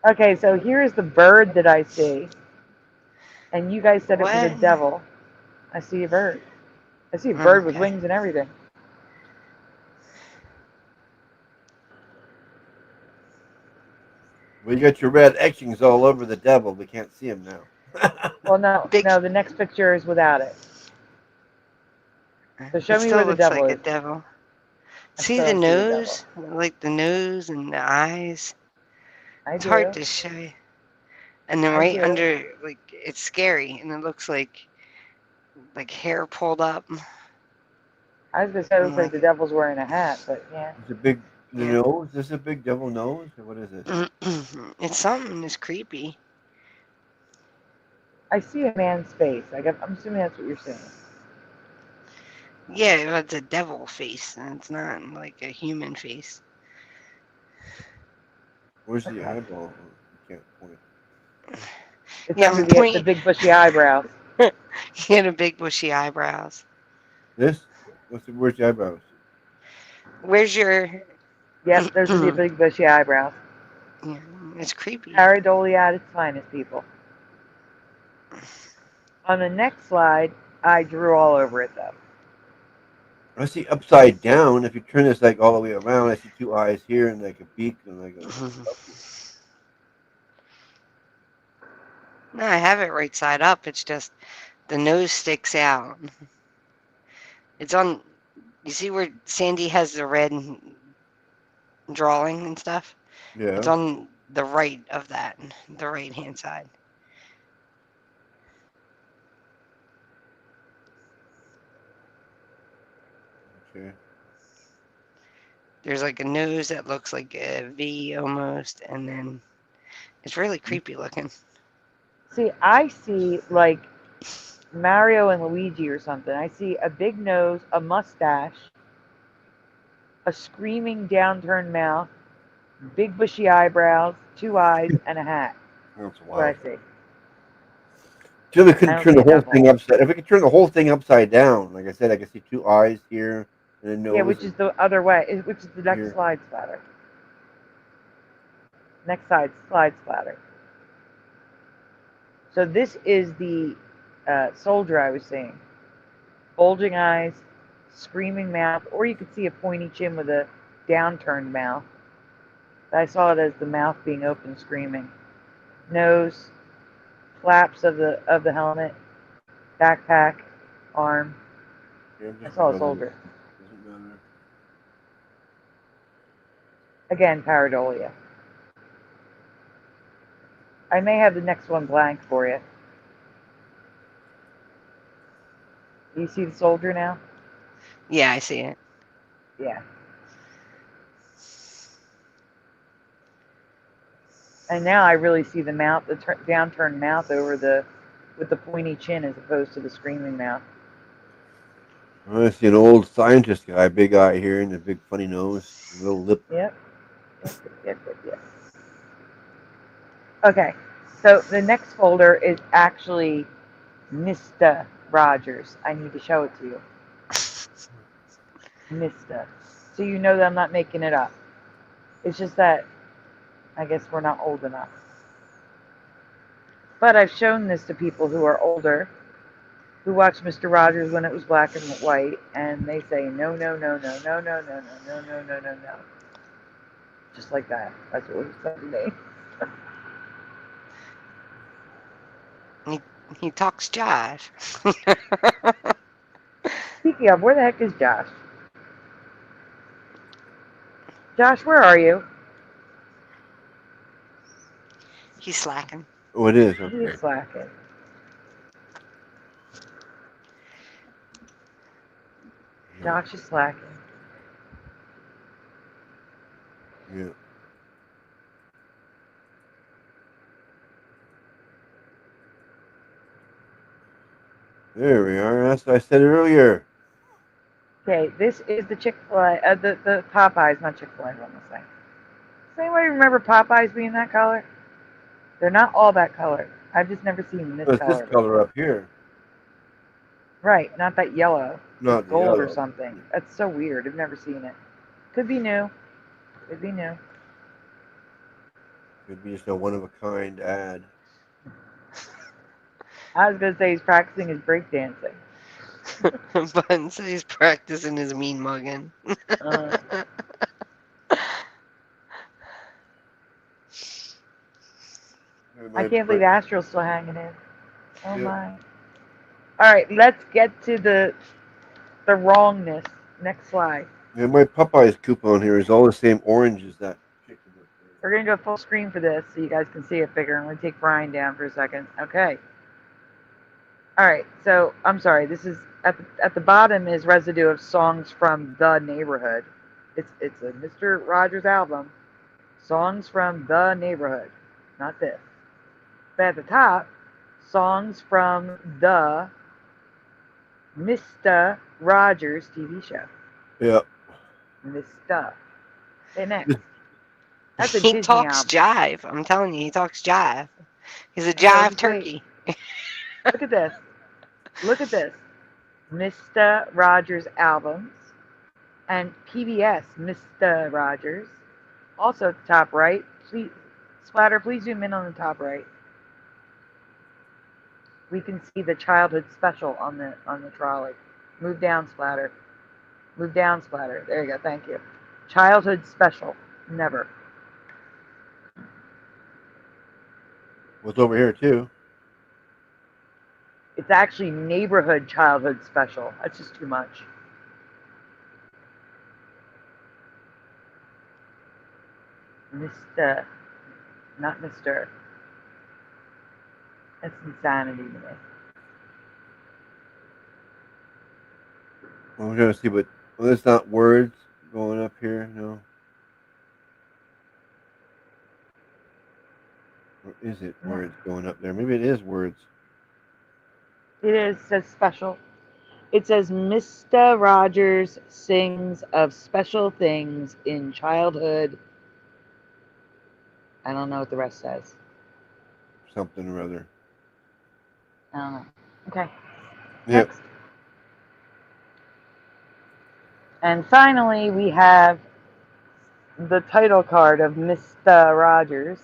Okay, so here's the bird that I see. And you guys said it was a What? devil. I see a bird. I see a bird with Okay. wings and everything. Well, you got your red etchings all over the devil. We can't see him now. Well, no, the next picture is without it. So show It me still where the looks devil like is. a devil. I See still the don't see the devil. nose? Like the nose and the eyes? I It's do. hard to show you. And then I right do. under, like, it's scary, and it looks like hair pulled up. I was going to say it looks like the devil's wearing a hat, but yeah. It's a big Yeah. nose. Is this a big devil nose? Or what is it? It's something that's creepy. I see a man's face. I'm assuming that's what you're saying. Yeah, well, it's a devil face, and it's not like a human face. Where's the eyeball? You can't point. It's Yeah, under I'm the pointing. big bushy eyebrows. He had a big bushy eyebrows. This? Where's the eyebrows? Where's your... Yep, those are the big bushy eyebrows. Yeah, it's creepy. Pareidolia at its finest, people. On the next slide, I drew all over it, though. I see upside down. If you turn this like all the way around, I see two eyes here and like a beak and like a. No, I have it right side up. It's just the nose sticks out. It's on... You see where Sandy has the red drawing and stuff? Yeah. It's on the right of that, the right-hand side. Okay. There's like a nose that looks like a V almost, and then it's really creepy looking. See, I see like Mario and Luigi or something. I see a big nose, a mustache, a screaming downturned mouth, big bushy eyebrows, two eyes, and a hat. That's What I see. Till we couldn't I don't turn see the a whole devil. thing upside. If we could turn the whole thing upside down, like I said, I can see two eyes here and a nose. Yeah, which is the other way, which is the next Here. slide splatter. Next slide splatter. So this is the soldier I was seeing. Bulging eyes, screaming mouth, or you could see a pointy chin with a downturned mouth. I saw it as the mouth being open, screaming. Nose, flaps of the helmet, backpack, arm. Yeah, I just saw a doesn't- soldier. doesn't matter. Again, pareidolia. I may have the next one blank for you. You see the soldier now? Yeah, I see it. Yeah. And now I really see the mouth, the downturned mouth with the pointy chin as opposed to the screaming mouth. I see an old scientist guy, big eye here and a big funny nose, little lip. Yep. Yep. Okay, so the next folder is actually Mr. Rogers. I need to show it to you. Mr. So you know that I'm not making it up. It's just that I guess we're not old enough. But I've shown this to people who are older, who watched Mr. Rogers when it was black and white, and they say, no, no, no, no, no, no, no, no, no, no, no, no, no. Just like that. That's what was said to me. He talks jive. Speaking of, where the heck is Josh? Josh, where are you? He's slacking. Oh, it is. Okay. He's slacking. Josh is slacking. Yeah. There we are. That's what I said earlier. Okay, this is the Chick-fil-A, the Popeyes, not Chick-fil-A, what am I saying? Does anybody remember Popeyes being that color? They're not all that color. I've just never seen this It's color. this color up here. Right, not that yellow. Not the gold or yellow. something. That's so weird. I've never seen it. Could be new. Could be new. Could be just a one-of-a-kind ad. I was going to say he's practicing his breakdancing. Bun says he's practicing his mean mugging. I can't believe Astral's still hanging in. Oh my. All right, let's get to the wrongness. Next slide. Yeah, my Popeyes coupon here is all the same orange as that. We're going to go full screen for this so you guys can see it bigger. I'm going to take Brian down for a second. Okay. All right, so I'm sorry. This is at the bottom is residue of songs from the neighborhood. It's a Mr. Rogers album. Songs from the neighborhood, not this. But at the top, songs from the Mr. Rogers TV show. Yep. Mr. Okay, next. That's a He Disney talks album. jive. I'm telling you, he talks jive. He's a jive Wait. turkey. Look at this. Look at this. Mr. Rogers albums and PBS Mr. Rogers. Also at the top right. Please, Splatter, please zoom in on the top right. We can see the childhood special on the trolley. Move down, Splatter. Move down, Splatter. There you go. Thank you. Childhood special. Never. What's over here too? It's actually neighborhood childhood special. That's just too much. Mr. Not Mr. That's insanity to me. Well, we're gonna see, but well, it's not words going up here. No. Or is it words going up there? Maybe it is words. It is. It says special. It says Mr. Rogers sings of special things in childhood. I don't know what the rest says. Something or other. I don't know. Okay. Yep. Next. And finally, we have the title card of Mr. Rogers.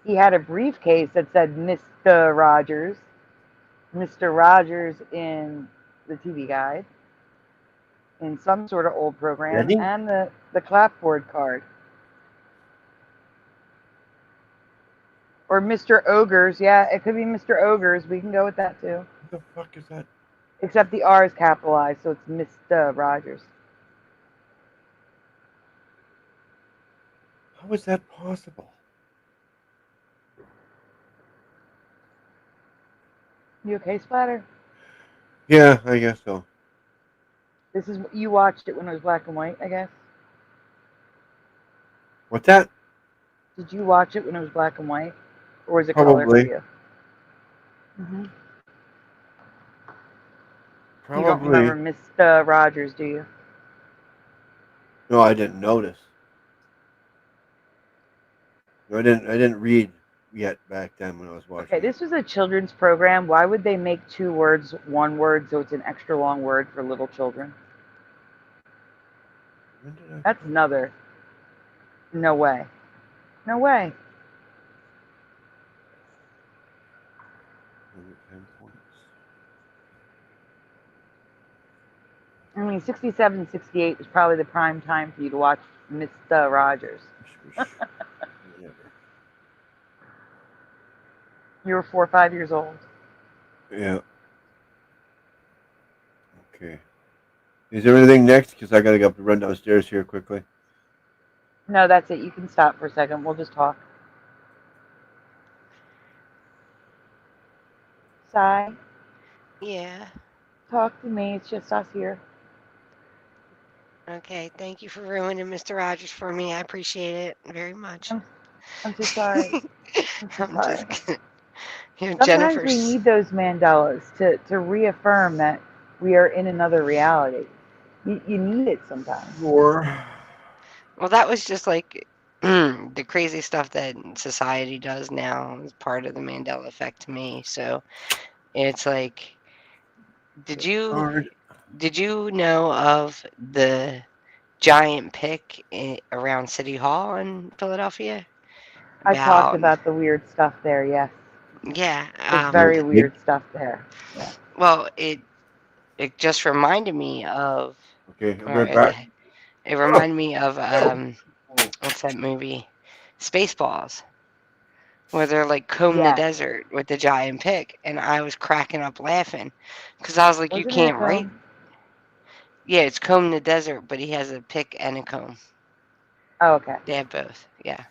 He had a briefcase that said Mr. Rogers. Mr. Rogers in the TV guide. In some sort of old program. Ready? And the clapboard card. Or Mr. Ogres. Yeah, it could be Mr. Ogres. We can go with that too. What the fuck is that? Except the R is capitalized, so it's Mr. Rogers. How is that possible? You okay, Splatter? Yeah, I guess so. This is you watched it when it was black and white, I guess. What's that? Did you watch it when it was black and white, or was it color for Probably. you? Mm-hmm. You don't Probably. remember Mr. Rogers, do you? No, I didn't notice. No, I didn't read yet back then when I was watching Okay, it. this was a children's program. Why would they make 2 words 1 word so it's an extra long word for little children? When did I? That's another. No way. No way. Was it 10 points? I mean, 67, 68 was probably the prime time for you to watch Mr. Rogers. Never. You were 4 or 5 years old. Yeah. Okay. Is there anything next? Because I gotta go up and run downstairs here quickly. No, that's it. You can stop for a second. We'll just talk. Sai, Yeah. talk to me. It's just us here. Okay. Thank you for ruining Mr. Rogers for me. I appreciate it very much. I'm so sorry. I'm so I'm sorry. just kidding. You know, Sometimes we Jennifer's. need those Mandelas to reaffirm that we are in another reality. You need it sometimes. Sure. Well, that was just like the crazy stuff that society does now is part of the Mandela effect to me. So it's like, did you know of the giant pick around City Hall in Philadelphia? I talked about the weird stuff there, yes. Yeah. There's very weird stuff there. Yeah. Well, it just reminded me of. Okay, I'm Or right back. it reminded me of what's that movie? Spaceballs, where they're like comb the Yes. desert with the giant pick, and I was cracking up laughing because I was like, you Wasn't it can't write. comb? Yeah, it's comb the desert, but he has a pick and a comb. Oh, okay. They have both. Yeah.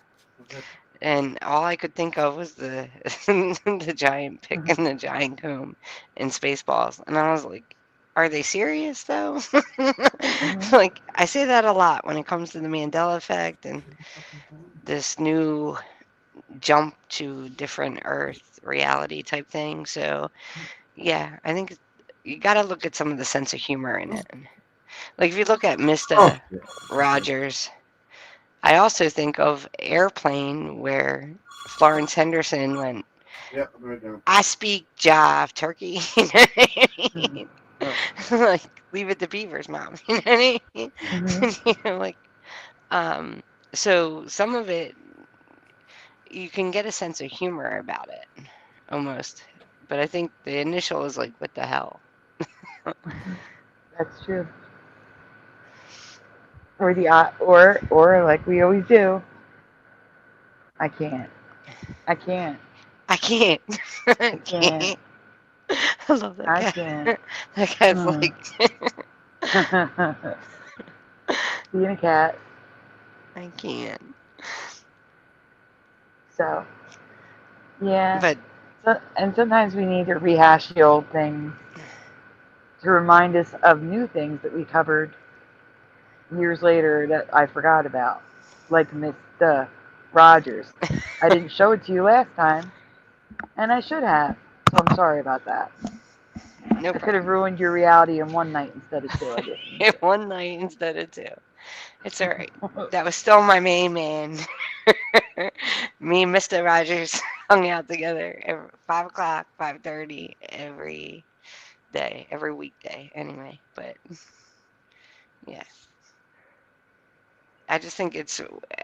And all I could think of was the the giant pick and the giant comb in Spaceballs, and I was like, are they serious though? Like, I say that a lot when it comes to the Mandela effect and this new jump to different Earth reality type thing. So, yeah, I think you got to look at some of the sense of humor in it. Like, if you look at Mr. Rogers, I also think of Airplane, where Florence Henderson went, Yep, I'm right down. I speak jive, turkey. You know what I mean? Like, leave it to beavers, mom. You know what I mean? You know, like, so some of it, you can get a sense of humor about it, almost. But I think the initial is like, what the hell? That's true. Or or like we always do. I can't. I can't. I can't. I can't. I love that I guy. can't. That guy's like. Being a cat. I can't. So, yeah. But and sometimes we need to rehash the old things to remind us of new things that we covered years later that I forgot about, like Mr. Rogers. I didn't show it to you last time, and I should have. So I'm sorry about that. No I could have ruined your reality in one night instead of 2. I guess. One night instead of 2. It's all right. That was still my main man. Me and Mr. Rogers hung out together every 5 o'clock, 5:30 every day, every weekday. Anyway, but yeah, I just think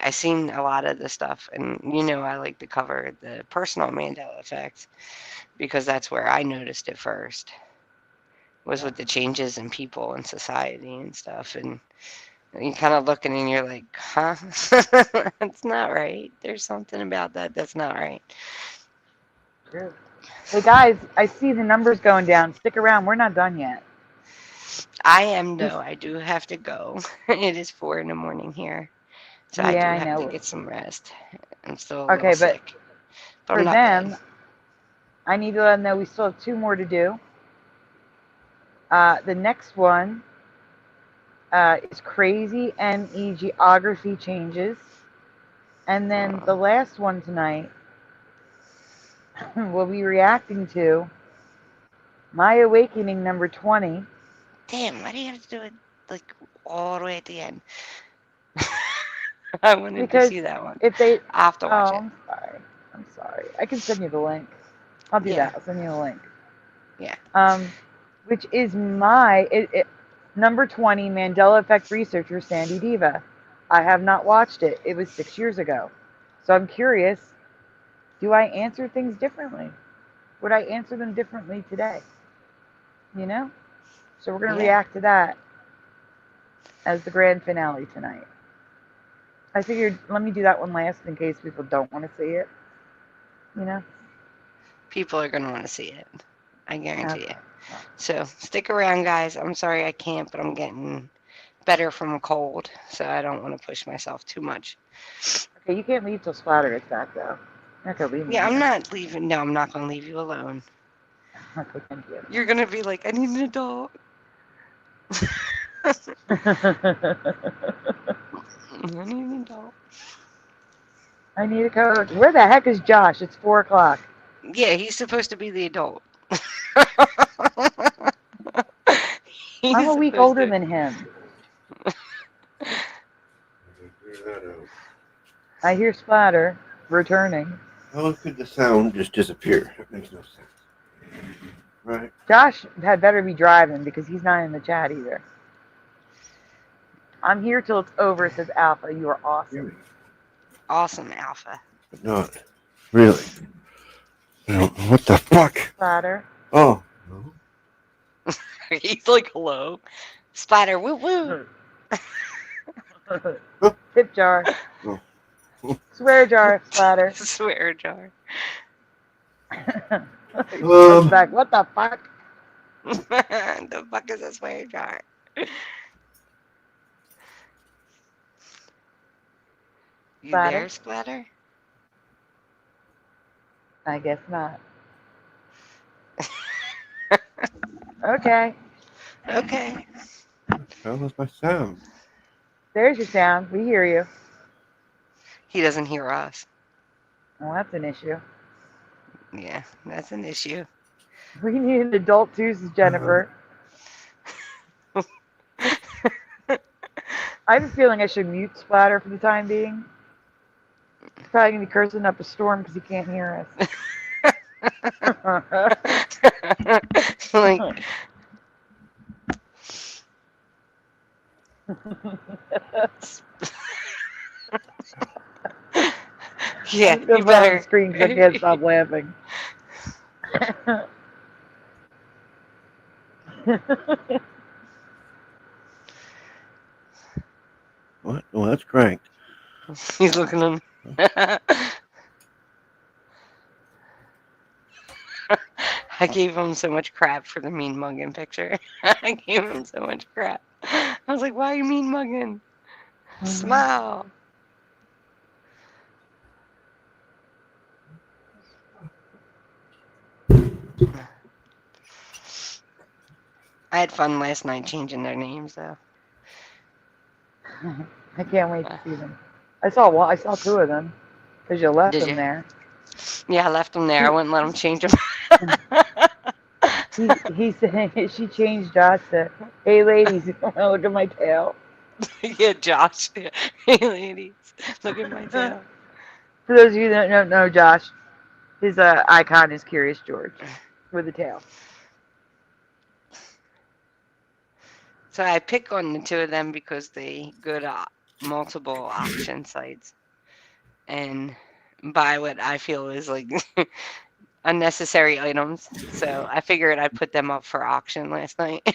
I've seen a lot of the stuff, and I like to cover the personal Mandela effect because that's where I noticed it first. Was with the changes in people and society and stuff, and you kind of looking and you're like, huh? That's not right. There's something about that that's not right. True. Hey guys, I see the numbers going down. Stick around. We're not done yet. I am, though. I do have to go. It is 4 in the morning here. So I do Yeah, I have know. to get some rest. I'm still a little Okay, but sick. But for I'm not them, bad. I need to let them know we still have 2 more to do. The next one is crazy ME geography changes. And then the last one tonight, we'll be reacting to My Awakening number 20. Damn, why do you have to do it like all the way at the end? I wanted to see that one. If they, I have to watch it. I'm sorry. I'm sorry. I can send you the link. I'll do Yeah. that. I'll send you the link. Yeah. Which is my number 20 Mandela Effect researcher Sandy DiVa. I have not watched it. It was 6 years ago. So I'm curious, do I answer things differently? Would I answer them differently today? You know? So we're going to react to that as the grand finale tonight. I figured, let me do that one last in case people don't want to see it. You know? People are going to want to see it. I guarantee Okay. it. So stick around, guys. I'm sorry I can't, but I'm getting better from a cold, so I don't want to push myself too much. Okay, you can't leave till Splatter gets back, though. You're not going to leave me. Yeah, I'm here. not leaving. No, I'm not going to leave you alone. Okay, thank you. You're going to be like, I need an adult. I need an adult. I need a coach. Where the heck is Josh? It's 4 o'clock. Yeah, he's supposed to be the adult. I'm a week older than him. I hear Splatter returning. How could the sound just disappear? It makes no sense. Right. Josh had better be driving because he's not in the chat either. I'm here till it's over, says Alpha. You are awesome. Awesome, Alpha. But not really. What the fuck? Splatter. Oh. He's like, hello. Splatter, woo woo. Tip jar. Oh. Swear jar, Splatter. Swear jar. Back. What the fuck? The fuck is a swear jar? You Splatter? there, Splatter? I guess not. Okay. Okay. How was my sound? There's your sound. We hear you. He doesn't hear us. Well, that's an issue. Yeah, that's an issue. We need an adult too, says Jennifer. I have a feeling I should mute Splatter for the time being. He's probably going to be cursing up a storm because he can't hear us. Like, yeah, you better scream because I can't stop laughing. What? Oh, that's cranked. He's looking at him. I gave him so much crap for the mean mugging picture. I gave him so much crap. I was like, why are you mean mugging? Smile. I had fun last night changing their names, though. I can't wait to see them. I saw 2 of them because you left them there. Yeah, I left them there. I wouldn't let them change them. He said she changed Josh to, "Hey ladies, you want to look at my tail?" Yeah, Josh. Hey ladies, look at my tail. For those of you that don't know Josh, his icon is Curious George with a tail. So I pick on the 2 of them because they go to multiple auction sites and buy what I feel is like unnecessary items. So I figured I'd put them up for auction last night.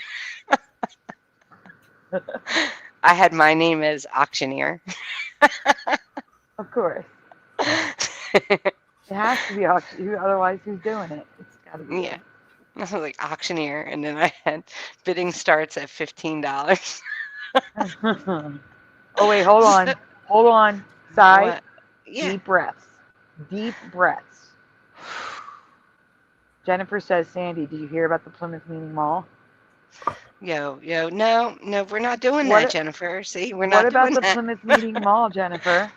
I had my name as auctioneer. Of course. It has to be auction. Otherwise, who's doing it? It's got to be. Yeah. I was like auctioneer, and then I had bidding starts at $15. Oh wait, hold on. Hold on. Sigh. What? Yeah. Deep breaths. Deep breaths. Jennifer says, Sandy, did you hear about the Plymouth Meeting Mall? Yo, no, we're not doing What that, a- Jennifer. See, we're not What about doing the that. Plymouth Meeting Mall, Jennifer?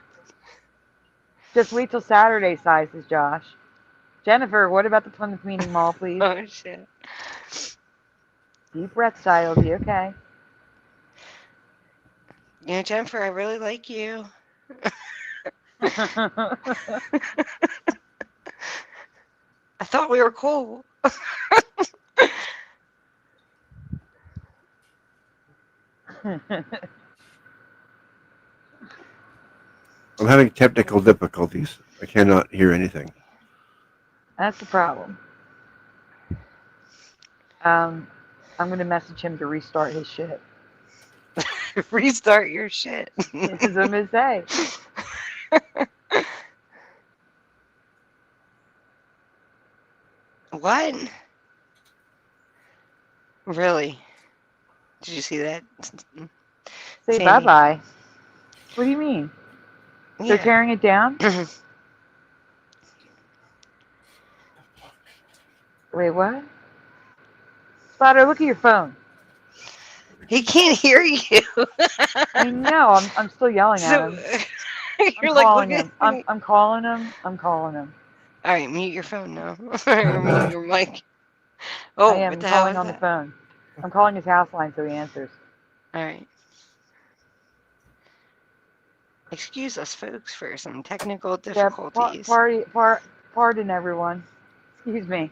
Just wait till Saturday sizes, Josh. Jennifer, what about the Plymouth Meeting Mall, please? Oh shit. Deep breath, Si. You'll be okay. You know, Jennifer, I really like you. I thought we were cool. I'm having technical difficulties. I cannot hear anything. That's the problem. I'm gonna message him to restart his shit. Restart your shit. That's what I'm gonna say. What? Really? Did you see that? Say Sandy. bye-bye. What do you mean? They're Yeah. tearing it down? Wait, what? Spotter, look at your phone. He can't hear you. I know. I'm still yelling at him. You're I'm like, calling look him. at me. I'm calling him. I'm calling him. All right, mute your phone now. Or mute your mic. Oh, I am. what I'm the hell calling is on the that? phone. I'm calling his house line so he answers. All right. Excuse us, folks, for some technical Yeah, difficulties. pardon everyone. Excuse me.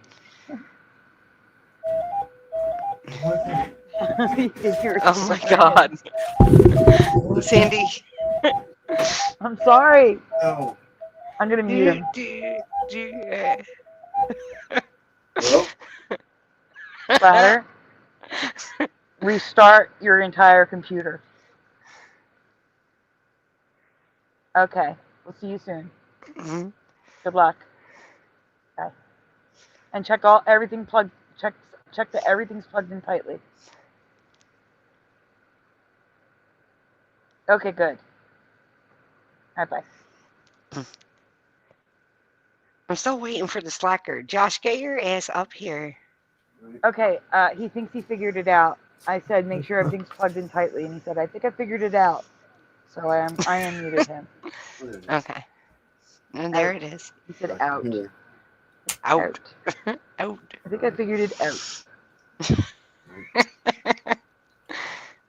Oh my God. Sandy. I'm sorry. No. I'm gonna mute him. Spotter, restart your entire computer. Okay. We'll see you soon. Mhm. Good luck. Okay. And check everything plugged. Check that everything's plugged in tightly. Okay, good. All right, bye. I'm still waiting for the slacker. Josh, get your ass up here. Okay, he thinks he figured it out. I said, make sure everything's plugged in tightly, and he said, I think I figured it out. So I unmuted him. Okay. And there it is. He said, out. Out. Out. I think I figured it out.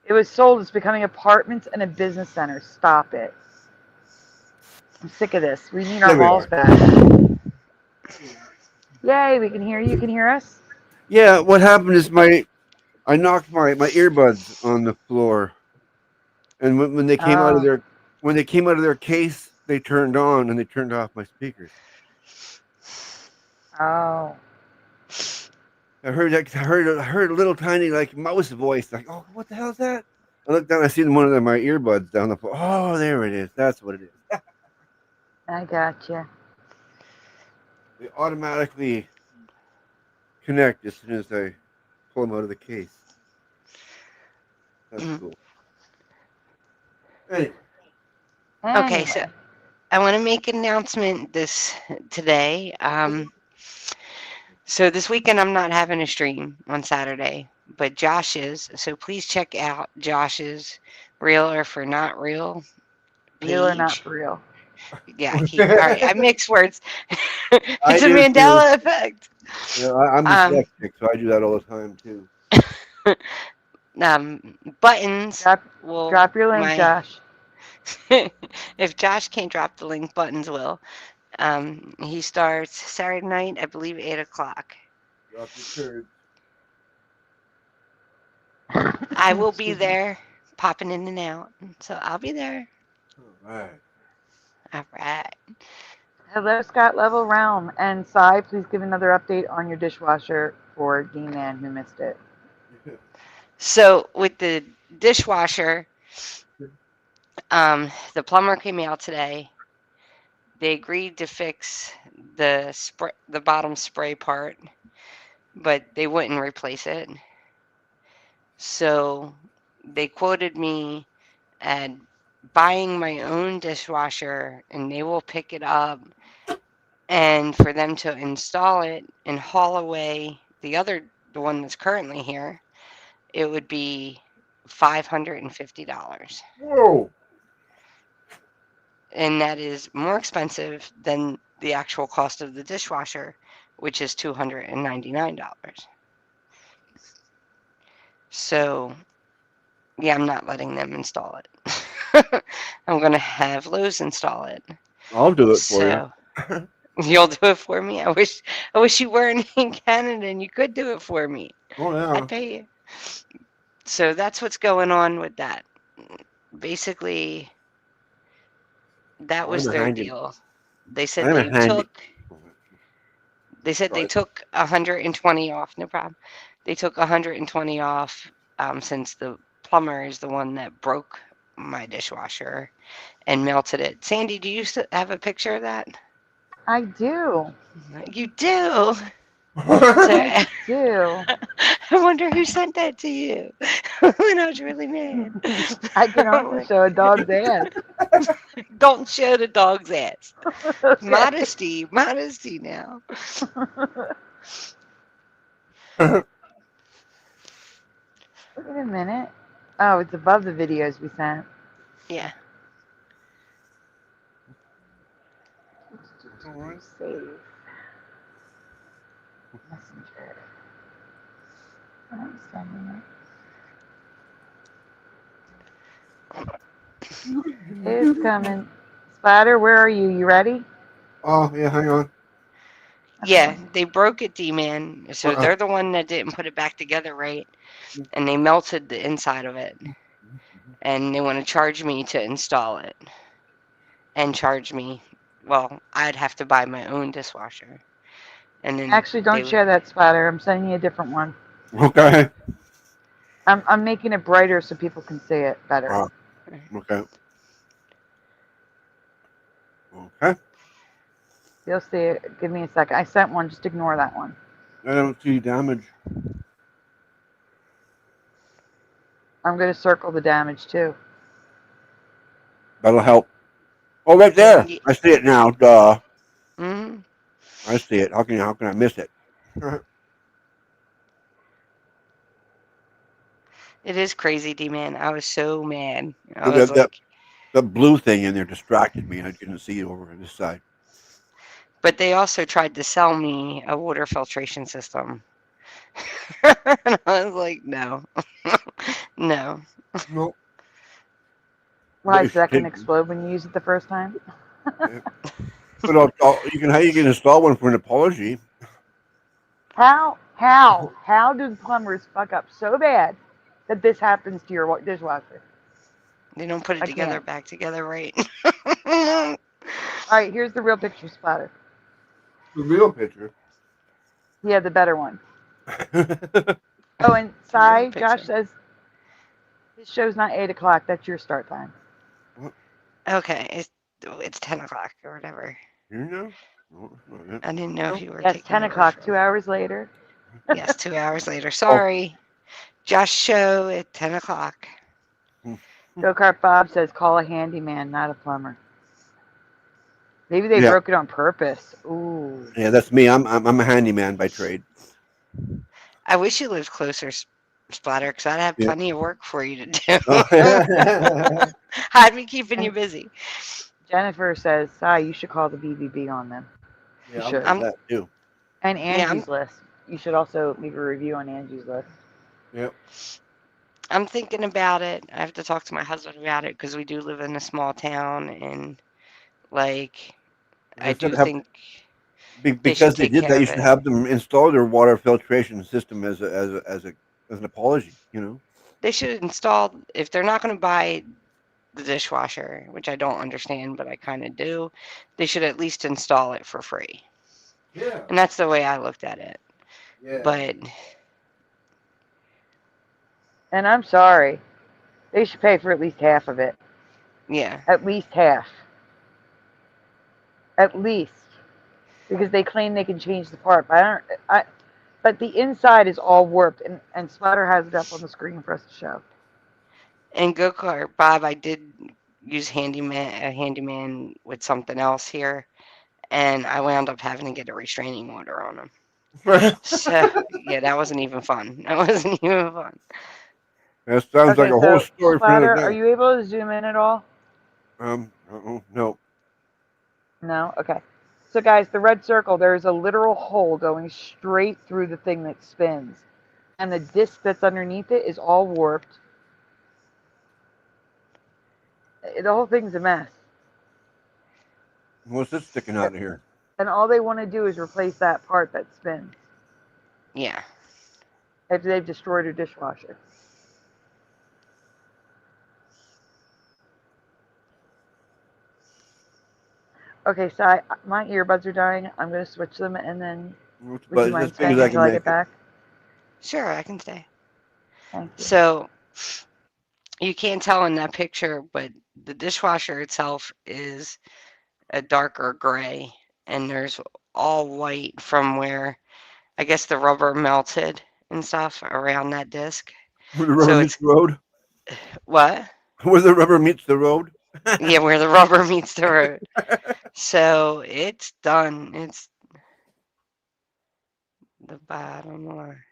It was sold. It's becoming apartments and a business center. Stop it. I'm sick of this. We need our malls back. Yay, we can hear you. You can hear us? Yeah, what happened is I knocked my earbuds on the floor, and when they came out of their case, they turned on and they turned off my speakers. Oh. I heard a little tiny like mouse voice, like, oh, what the hell is that? I looked down, I seen one of my earbuds down the floor. Oh, there it is. That's what it is. I gotcha. They automatically connect as soon as I pull them out of the case. That's cool. Anyway. Okay, so I want to make an announcement today. So this weekend I'm not having a stream on Saturday, but Josh is. So please check out Josh's Real or For Not Real page. Real or not for real? Yeah, all right. I mix words. It's a Mandela effect. Yeah, I'm dyslexic, so I do that all the time too. Buttons. Drop your link, Josh. If Josh can't drop the link, Buttons will. He starts Saturday night, I believe, 8 o'clock. Drop your I will be there, popping in and out. So I'll be there. All right. All right. Hello, Scott Level Realm. And Sai, please give another update on your dishwasher for D-Man who missed it. So with the dishwasher, the plumber came out today. They agreed to fix the bottom spray part, but they wouldn't replace it. So they quoted me at buying my own dishwasher, and they will pick it up, and for them to install it and haul away the one that's currently here, it would be $550. Whoa. and that is more expensive than the actual cost of the dishwasher, which is $299. So, yeah, I'm not letting them install it. I'm going to have Lowe's install it. I'll do it for you. So, you'll do it for me? I wish you weren't in Canada and you could do it for me. Oh, yeah. I'd pay you. So that's what's going on with that. Basically, that was I'm a their handy- deal. They said I'm a they handy- took. They said they Right. took 120 off. No problem. They took 120 off since the plumber is the one that broke my dishwasher and melted it. Sandy, do you have a picture of that? I do. You do. I do. I wonder who sent that to you. When I was really mad. I can also show a dog's ass. Don't show the dog's ass. Modesty now. Wait a minute. Oh, it's above the videos we sent. Yeah. Save. Messenger. I'm sending it. It's coming. Spider, where are you? You ready? Oh, yeah, hang on. Yeah, they broke it, D-Man. So they're the one that didn't put it back together right. And they melted the inside of it. And they want to charge me to install it. And charge me. Well, I'd have to buy my own dishwasher. And then Actually, don't share that, Spider. I'm sending you a different one. Okay. I'm making it brighter so people can see it better. Okay. Okay. You'll see it. Give me a second. I sent one. Just ignore that one. I don't see damage. I'm going to circle the damage too. That'll help. Oh, right there. I see it now. Duh. Mm-hmm. I see it. How can I miss it? It is crazy, D-Man. I was so mad. I was like, the blue thing in there distracted me. I couldn't see it over on this side. but they also tried to sell me a water filtration system. And I was like, no. No. Nope. Why, so that can explode when you use it the first time? But you can install one for an apology. How do plumbers fuck up so bad that this happens to your dishwasher? They don't put it can't. back together right. All right, here's the real picture, Splatter. The real picture? Yeah, the better one. Oh, and Sai, Josh says this show's not 8 o'clock. That's your start time. Okay, it's 10 o'clock or whatever. You know? I didn't know if you were Yes, taking 10 over o'clock, from- 2 hours later. Yes, 2 hours later. Sorry. Josh show at 10 o'clock. Go-Kart Bob says call a handyman, not a plumber. Maybe they Yeah. broke it on purpose. Ooh. Yeah, that's me. I'm a handyman by trade. I wish you lived closer, Splatter, because I'd have Yeah. plenty of work for you to do. Oh, yeah. I'd be keeping you busy. Jennifer says, Sai, you should call the BBB on them. Yeah, You I'll should. do that too. And Yeah, Angie's list. You should also leave a review on Angie's list. Yep. I'm thinking about it. I have to talk to my husband about it because we do live in a small town, and like I do think Because they take did care that, of you should it. have them install their water filtration system as an apology. You know. They should install, if they're not going to buy the dishwasher, which I don't understand, but I kind of do, they should at least install it for free. Yeah. And that's the way I looked at it. Yeah. But And I'm sorry. They should pay for at least half of it. yeah, At least half. At least. Because they claim they can change the part. But the inside is all warped. And Splatter has it up on the screen for us to show. and Go-Kart Bob, I did use a handyman with something else here, and I wound up having to get a restraining order on him. So yeah, that wasn't even fun. That wasn't even fun. That sounds like a whole story for Splatter, another are day. you able to zoom in at all? No. No? Okay. So, guys, the red circle, there's a literal hole going straight through the thing that spins. And the disc that's underneath it is all warped. The whole thing's a mess. What's this sticking out of here? And all they want to do is replace that part that spins. Yeah. If they've destroyed a dishwasher. Okay, so my earbuds are dying. I'm going to switch them, and then would you mind staying until I get back? Sure, I can stay. Thank you. So you can't tell in that picture, but the dishwasher itself is a darker gray, and there's all white from where I guess the rubber melted and stuff around that disc. Where the rubber meets the road? What? Where the rubber meets the road? Yeah, where the rubber meets the road. So it's done. It's the bottom line.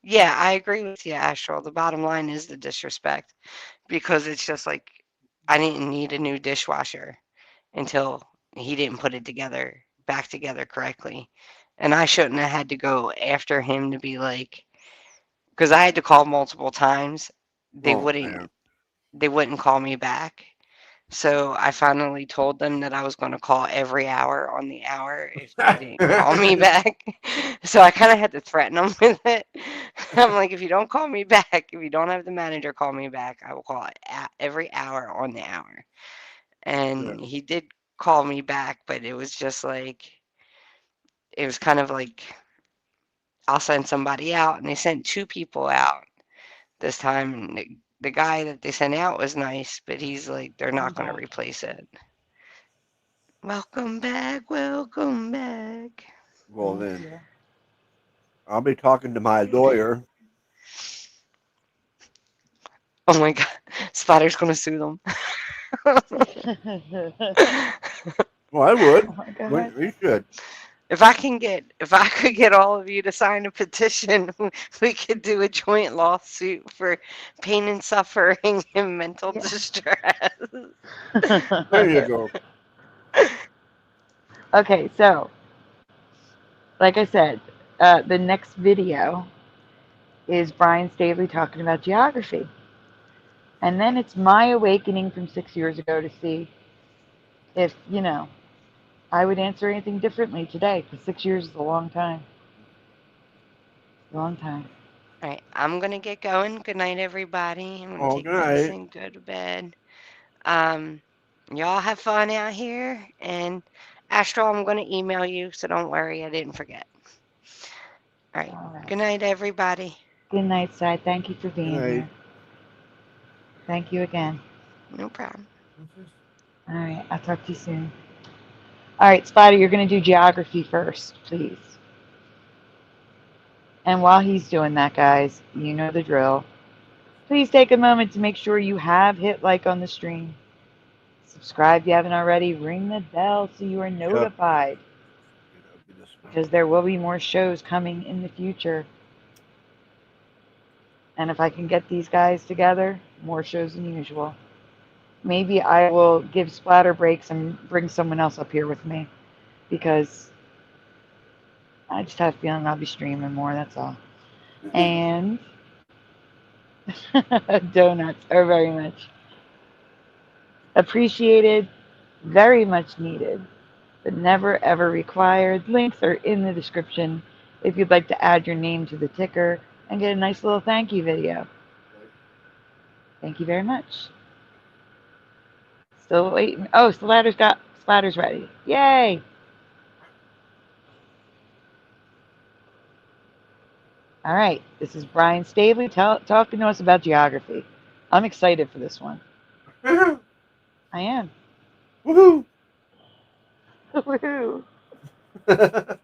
Yeah, I agree with you, Astral. The bottom line is the disrespect, because it's just like I didn't need a new dishwasher until he didn't put it back together correctly. And I shouldn't have had to go after him to be like, because I had to call multiple times. They wouldn't call me back. So I finally told them that I was going to call every hour on the hour if they didn't call me back. So I kind of had to threaten them with it. I'm like, if you don't call me back, if you don't have the manager call me back, I will call every hour on the hour. And he did call me back, but it was just like, it was kind of like, I'll send somebody out. And they sent 2 people out this time. And the guy that they sent out was nice, but he's like, they're not going to replace it. Welcome back, welcome back. Well, then, I'll be talking to my lawyer. Oh my God, Spider's going to sue them. Well, I would. Oh my God. We should. If I could get all of you to sign a petition, we could do a joint lawsuit for pain and suffering and mental distress. There you go. Okay, so, like I said, the next video is Brian Staveley talking about geography. And then it's my awakening from 6 years ago to see if, I would answer anything differently today, because 6 years is a long time. Long time. All right, I'm going to get going. Good night, everybody. I'm going to take good night. medicine, go to bed. Y'all have fun out here. And Astral, I'm going to email you, so don't worry, I didn't forget. All right. Good night, everybody. Good night, Sai. Thank you for being here. Thank you again. No problem. All right, I'll talk to you soon. All right, Spider, you're going to do geography first, please. And while he's doing that, guys, you know the drill. Please take a moment to make sure you have hit like on the stream. Subscribe if you haven't already. Ring the bell so you are notified. Because there will be more shows coming in the future. And if I can get these guys together, more shows than usual. Maybe I will give splatter breaks and bring someone else up here with me. Because I just have a feeling I'll be streaming more, that's all. And donuts are very much appreciated, very much needed, but never ever required. Links are in the description if you'd like to add your name to the ticker and get a nice little thank you video. Thank you very much. Still waiting. Oh, Splatter's ready. Yay! All right, this is Brian Staveley talking to us about geography. I'm excited for this one. I am. Woohoo! Woohoo! Come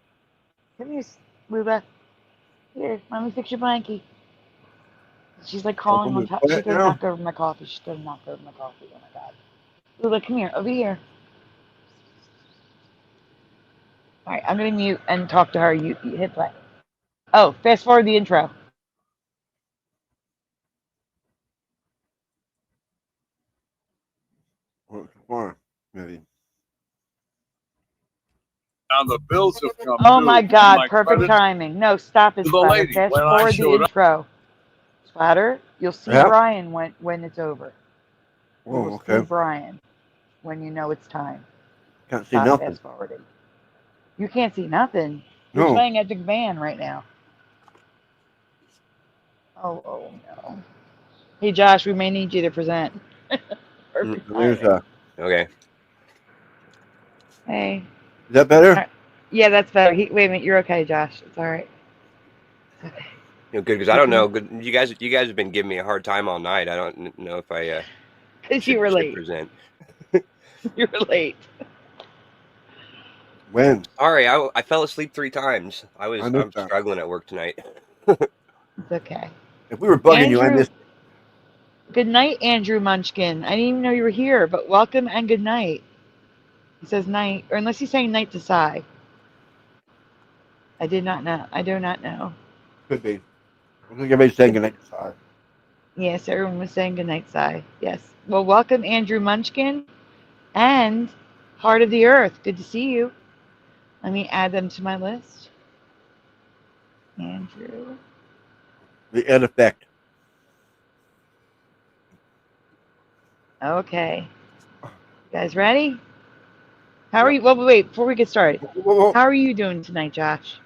here, Luba. Here, let me fix your blankie. She's like crawling on top. She's gonna knock over my coffee. She's gonna knock over my coffee. Oh my God. Luba, come here, over here. All right, I'm gonna mute and talk to her. You hit play. Oh, fast forward the intro. Tomorrow, maybe. Now the bills have come Oh due, my and God, my perfect credit timing. No, stop it, to the Splatter. lady Fast when I forward the showed up. intro. Splatter, you'll see Yeah. Brian when it's over. You Oh, will okay. see Brian when you know it's time. Can't see Stop nothing. fast forwarding. You can't see nothing. You're No. playing Epic Band right now. Oh no. Hey Josh, we may need you to present. Perfect There's timing. Okay. Hey. Is that better? Yeah, that's better. Wait a minute, you're okay, Josh. It's all right. You know, good because I don't know. Good, you guys have been giving me a hard time all night. I don't know if I Because you were should late. present. You were late. When? Sorry, I fell asleep 3 times. I'm struggling at work tonight. It's okay. If we were bugging you, I Andrew, missed. good night, Andrew Munchkin. I didn't even know you were here, but welcome and good night. He says night, or unless he's saying night to Sai. I did not know. I do not know. Could be. I think everybody's saying goodnight to Sai. Yes, everyone was saying good night, Sai. Yes. Well, welcome, Andrew Munchkin and Heart of the Earth. Good to see you. Let me add them to my list. Andrew. The Ed effect. Okay. You guys ready? How are you? Well, wait, before we get started. How are you doing tonight, Josh?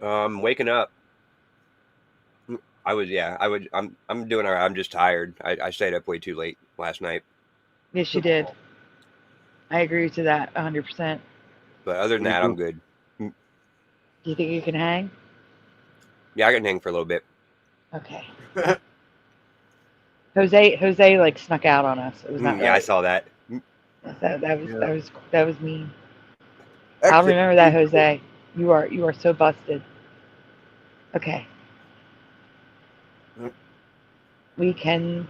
Waking up. I'm doing all right. I'm just tired. I stayed up way too late last night. Yes, you did. I agree to that 100%. But other than that, I'm good. Do you think you can hang? Yeah, I can hang for a little bit. Okay. Jose like snuck out on us. It was not Yeah, right. I saw that. That was mean. I'll remember that, Jose. You are so busted. Okay. We can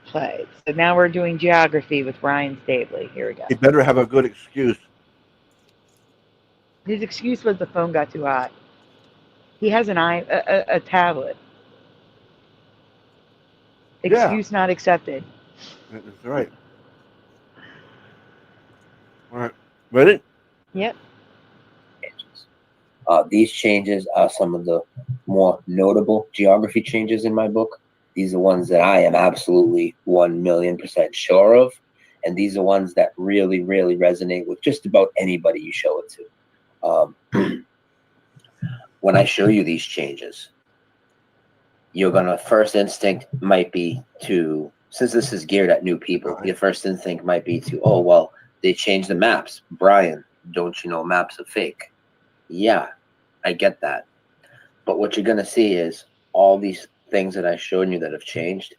play. So now we're doing geography with Ryan Staveley. Here we go. You better have a good excuse. His excuse was the phone got too hot. He has a tablet. Excuse not accepted. That's right. All right. Ready? Yep. These changes are some of the more notable geography changes in my book. These are ones that I am absolutely 1,000,000% sure of. And these are ones that really, really resonate with just about anybody you show it to. When I show you these changes, you're going to, first instinct might be to, since this is geared at new people, your first instinct might be to, oh, well, they changed the maps. Brian, don't you know maps are fake? Yeah, I get that. But what you're going to see is all these things that I showed you that have changed,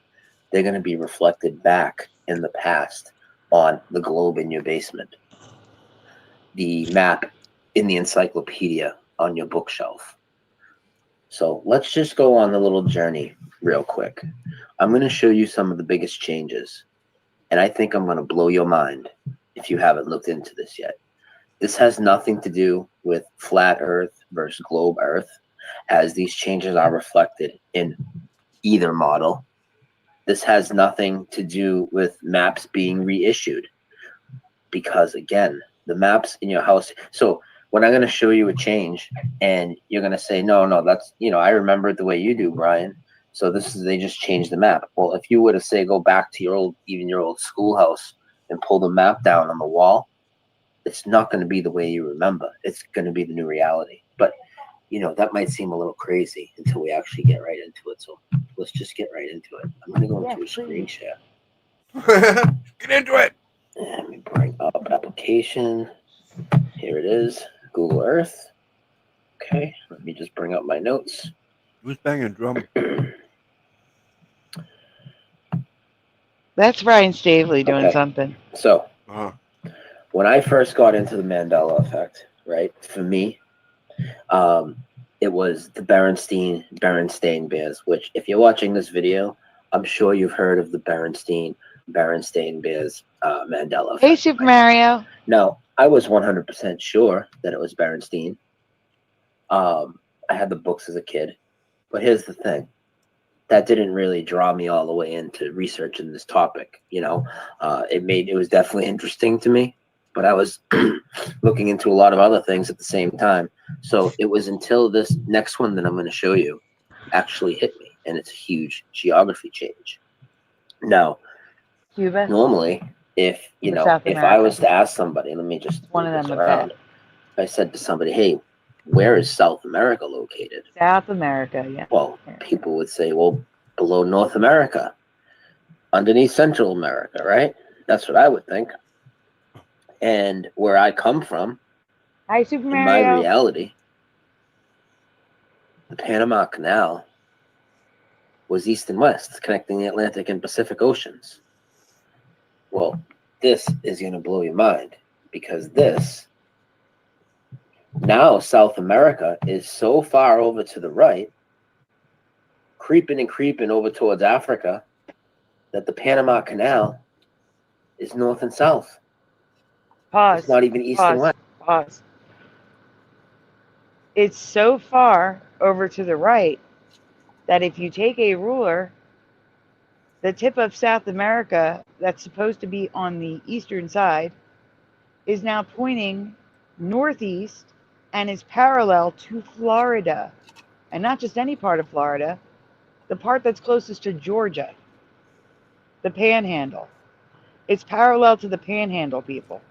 they're going to be reflected back in the past on the globe in your basement, the map in the encyclopedia on your bookshelf. So let's just go on the little journey real quick. I'm going to show you some of the biggest changes, and I think I'm going to blow your mind if you haven't looked into this yet. This has nothing to do with flat Earth versus globe Earth, as these changes are reflected in either model. This has nothing to do with maps being reissued, because again, the maps in your house. So when I'm going to show you a change and you're going to say, no, that's, I remember it the way you do, Brian. So they just changed the map. Well, if you were to say, go back to your old schoolhouse and pull the map down on the wall, it's not going to be the way you remember. It's going to be the new reality. But, that might seem a little crazy until we actually get right into it. So let's just get right into it. I'm going to go into a screen share. Get into it. Let me bring up application. Here it is, Google Earth. Okay, let me just bring up my notes. Who's banging drum? That's Ryan Staveley doing something. So, when I first got into the Mandela effect, right, for me, it was the Berenstain Bears, which if you're watching this video, I'm sure you've heard of the Berenstain Bears Mandela effect. Hey, Super Mario. No, I was 100% sure that it was Berenstain. I had the books as a kid, but here's the thing. that didn't really draw me all the way into researching this topic. You know, it was definitely interesting to me, but I was looking into a lot of other things at the same time. So it was until this next one that I'm going to show you actually hit me, and it's a huge geography change. Now, Cuba. normally, if you know, South if I America. was to ask somebody, let me just One of move them this would around. If I said to somebody, "Hey, where is South America located?" South America, yeah. Well, people would say, "Well, below North America, underneath Central America," right? That's what I would think. And where I come from, Hi, Super in my Mario. reality, the Panama Canal was east and west, connecting the Atlantic and Pacific Oceans. Well, this is going to blow your mind, because now South America is so far over to the right, creeping and creeping over towards Africa, that the Panama Canal is north and south. Pause. It's not even east and west. Pause. It's so far over to the right that if you take a ruler, the tip of South America that's supposed to be on the eastern side is now pointing northeast and is parallel to Florida. And not just any part of Florida, the part that's closest to Georgia, the Panhandle. It's parallel to the Panhandle, people.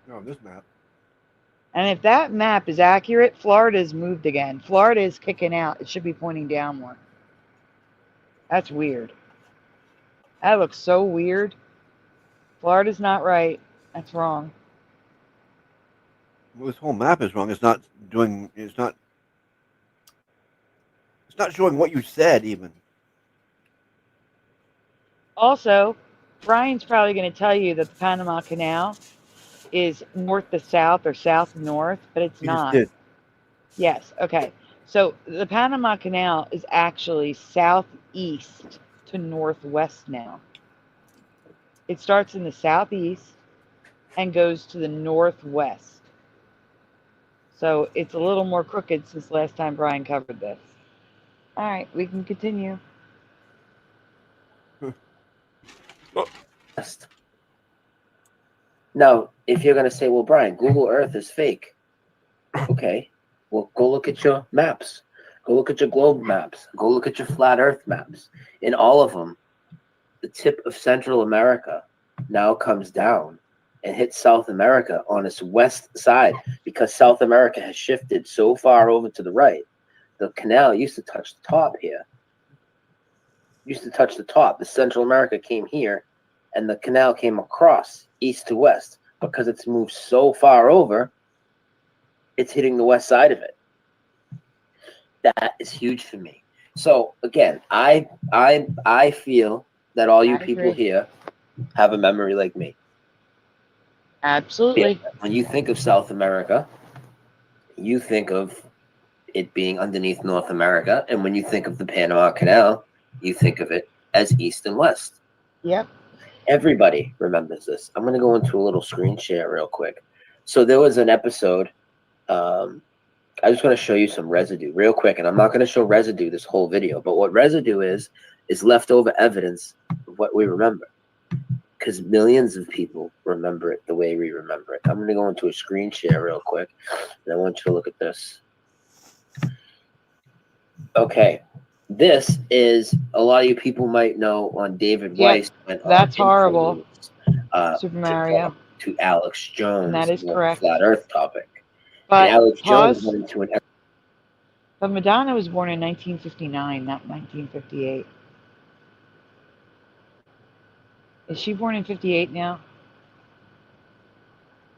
No, this map. And if that map is accurate, Florida's moved again. Florida is kicking out. It should be pointing down more. That's weird. That looks so weird. Florida's not right. That's wrong. Well, this whole map is wrong. It's not doing. It's not showing what you said even. Also, Brian's probably going to tell you that the Panama Canal is north to south or south to north, but it's He just not. did. Yes, okay. So the Panama Canal is actually southeast to northwest now. It starts in the southeast and goes to the northwest. So it's a little more crooked since last time Brian covered this. All right, we can continue. Now, if you're going to say, well, Brian, Google Earth is fake. Okay, well, go look at your maps. Go look at your globe maps. Go look at your flat Earth maps. In all of them, the tip of Central America now comes down and hits South America on its west side, because South America has shifted so far over to the right. The canal used to touch the top here. Used to touch the top. The Central America came here, and the canal came across east to west. Because it's moved so far over, it's hitting the west side of it. That is huge for me. So again, I feel that all you people here have a memory like me. Absolutely. When you think of South America, you think of it being underneath North America, and when you think of the Panama Canal, you think of it as east and west. Yep. Everybody remembers this. I'm going to go into a little screen share real quick. So there was an episode. I just want to show you some residue real quick, and I'm not going to show residue this whole video, but what residue is leftover evidence of what we remember, because millions of people remember it the way we remember it. I'm going to go into a screen share real quick, and I want you to look at this. Okay, this is, a lot of you people might know, on David Weiss. That's horrible. Super Mario. To Alex Jones. And that is correct. Flat Earth topic. But and Alex pause. Jones went into an. But Madonna was born in 1959, not 1958. Is she born in 58 now?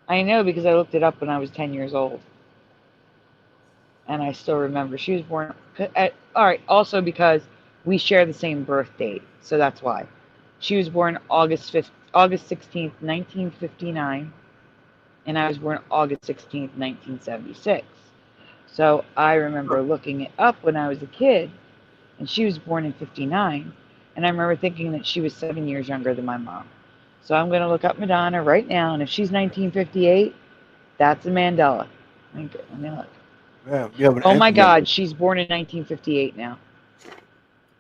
I know because I looked it up when I was 10 years old. And I still remember. She was born... all right, also because we share the same birth date. So that's why. She was born August 16th, 1959. And I was born August 16th, 1976. So I remember looking it up when I was a kid. And she was born in 59. And I remember thinking that she was 7 years younger than my mom. So I'm going to look up Madonna right now. And if she's 1958, that's a Mandela. Let me look. Yeah, Oh my God, she's born in 1958 now.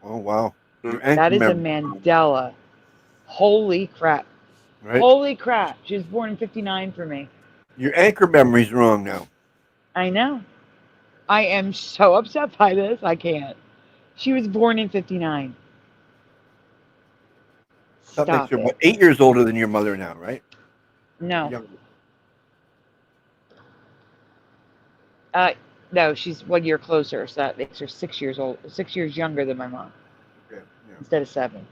Oh wow. Your anchor That is a memory, Mandela. Holy crap. right? Holy crap. She was born in 59 for me. Your anchor memory's wrong now. I know. I am so upset by this. I can't. She was born in 59. That makes Stop her it. about 8 years older than your mother now, right? No. Younger. No, she's 1 year closer, so that makes her 6 years old, 6 years younger than my mom Okay. Yeah. instead of 7.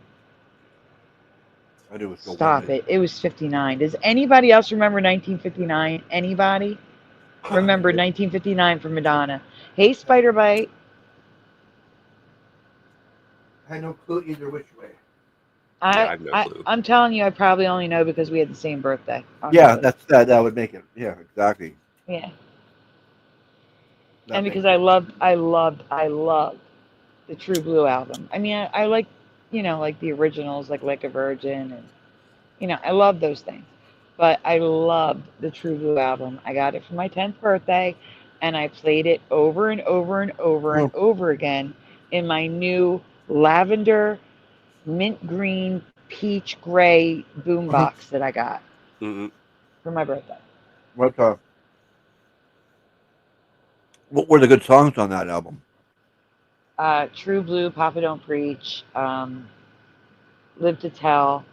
I do was go one Stop day. it. It was 59. Does anybody else remember 1959? Anybody remember 1959 from Madonna? Hey, Spider Bite. I had no clue either which way. Yeah, I have no clue. I'm telling you, I probably only know because we had the same birthday. Yeah, Honestly. that's that would make it. Yeah, exactly. Yeah. That And makes because I loved the True Blue album. I mean, I like, like the originals, like a Virgin, and I love those things. But I loved the True Blue album. I got it for my 10th birthday, and I played it over and over and over and over again in my new lavender, mint green, peach gray boombox that I got for my birthday. What were the good songs on that album? True Blue, Papa Don't Preach, Live to Tell,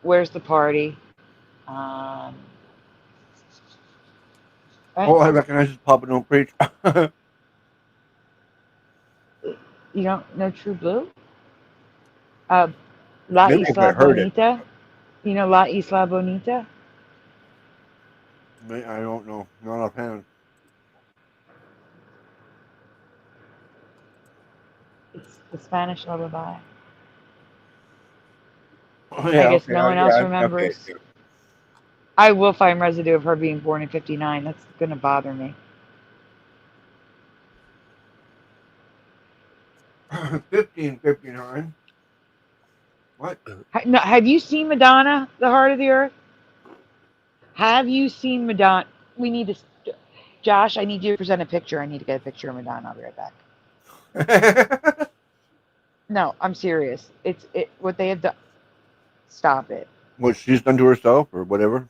Where's the Party? Oh, I recognize this Papa Don't Preach. You don't know True Blue? La Maybe if I Isla heard it. Bonita? You know La Isla Bonita? I don't know. Not offhand. It's the Spanish lullaby. Oh, yeah, I guess okay. no one else remembers. Okay. I will find residue of her being born in 59. That's going to bother me. 59. What? No, have you seen Madonna, The Heart of the Earth? Have you seen Madonna? We need to... Josh, I need you to present a picture. I need to get a picture of Madonna. I'll be right back. No, I'm serious. It's what they have done. Stop it. What she's done to herself or whatever?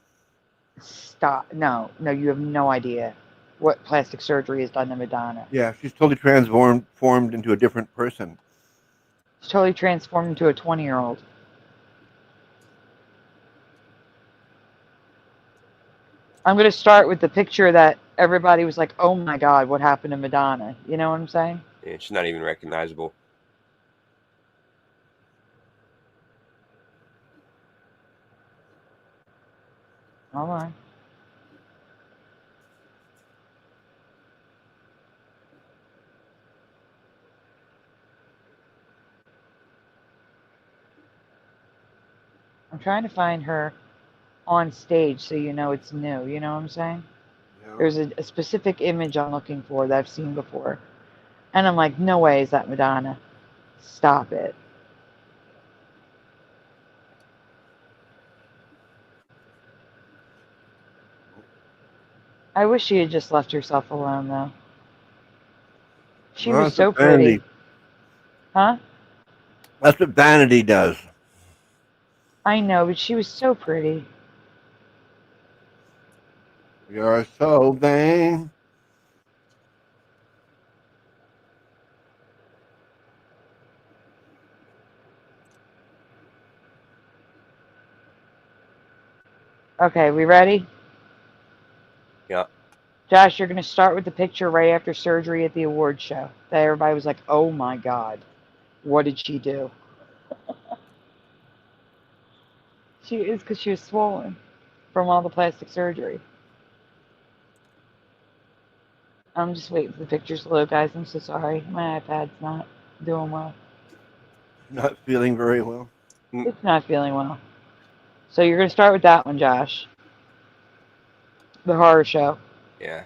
Stop. No, you have no idea what plastic surgery has done to Madonna. Yeah, she's totally transformed into a different person. She's totally transformed into a 20-year-old. I'm going to start with the picture that everybody was like, oh my God, what happened to Madonna? You know what I'm saying? Yeah, she's not even recognizable. Hold on. I'm trying to find her on stage so you know it's new. You know what I'm saying? Yeah. There's a specific image I'm looking for that I've seen before. And I'm like, no way is that Madonna. Stop it. I wish she had just left herself alone, though. She was so pretty. Huh? That's what vanity does. I know, but she was so pretty. You're so vain. Okay, we ready? Yeah. Josh, you're going to start with the picture right after surgery at the award show. That everybody was like, oh my God, what did she do? She is because she was swollen from all the plastic surgery. I'm just waiting for the pictures to load, guys. I'm so sorry. My iPad's not doing well. Not feeling very well. It's not feeling well. So you're going to start with that one, Josh. The horror show. Yeah.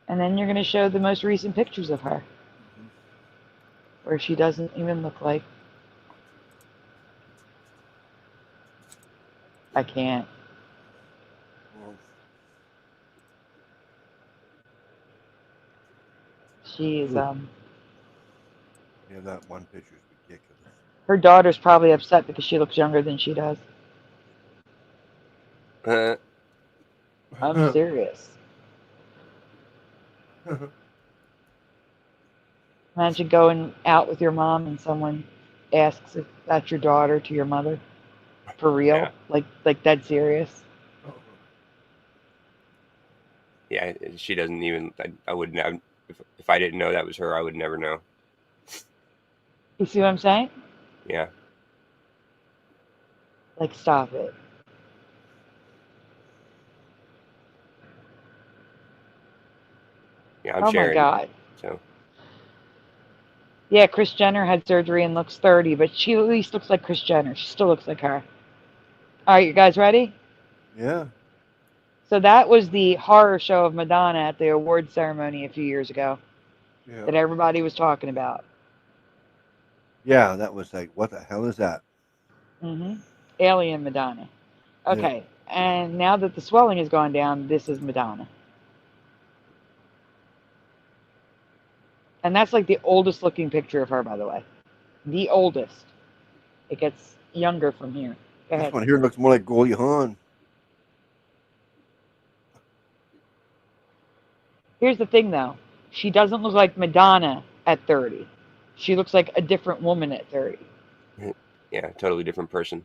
And then you're going to show the most recent pictures of her. Where she doesn't even look like... I can't. She's Yeah, that one picture is ridiculous. her daughter's probably upset because she looks younger than she does. I'm serious. Imagine going out with your mom and someone asks if that's your daughter to your mother. For real? Yeah. Like dead serious? Yeah, she doesn't even. I wouldn't have if I didn't know that was her. I would never know. You see what I'm saying? Yeah. Like, stop it. Yeah, I'm Oh my sharing. God. So Yeah, Kris Jenner had surgery and looks 30, but she at least looks like Kris Jenner. She still looks like her. All right, you guys ready? Yeah. So that was the horror show of Madonna at the award ceremony a few years ago Yeah. that everybody was talking about. Yeah, that was like, what the hell is that? Alien Madonna. Okay, and now that the swelling has gone down, this is Madonna. And that's like the oldest looking picture of her, by the way. The oldest. It gets younger from here. Go This ahead. one here looks more like Goldie Hawn. Here's the thing, though. She doesn't look like Madonna at 30. She looks like a different woman at 30. yeah, totally different person.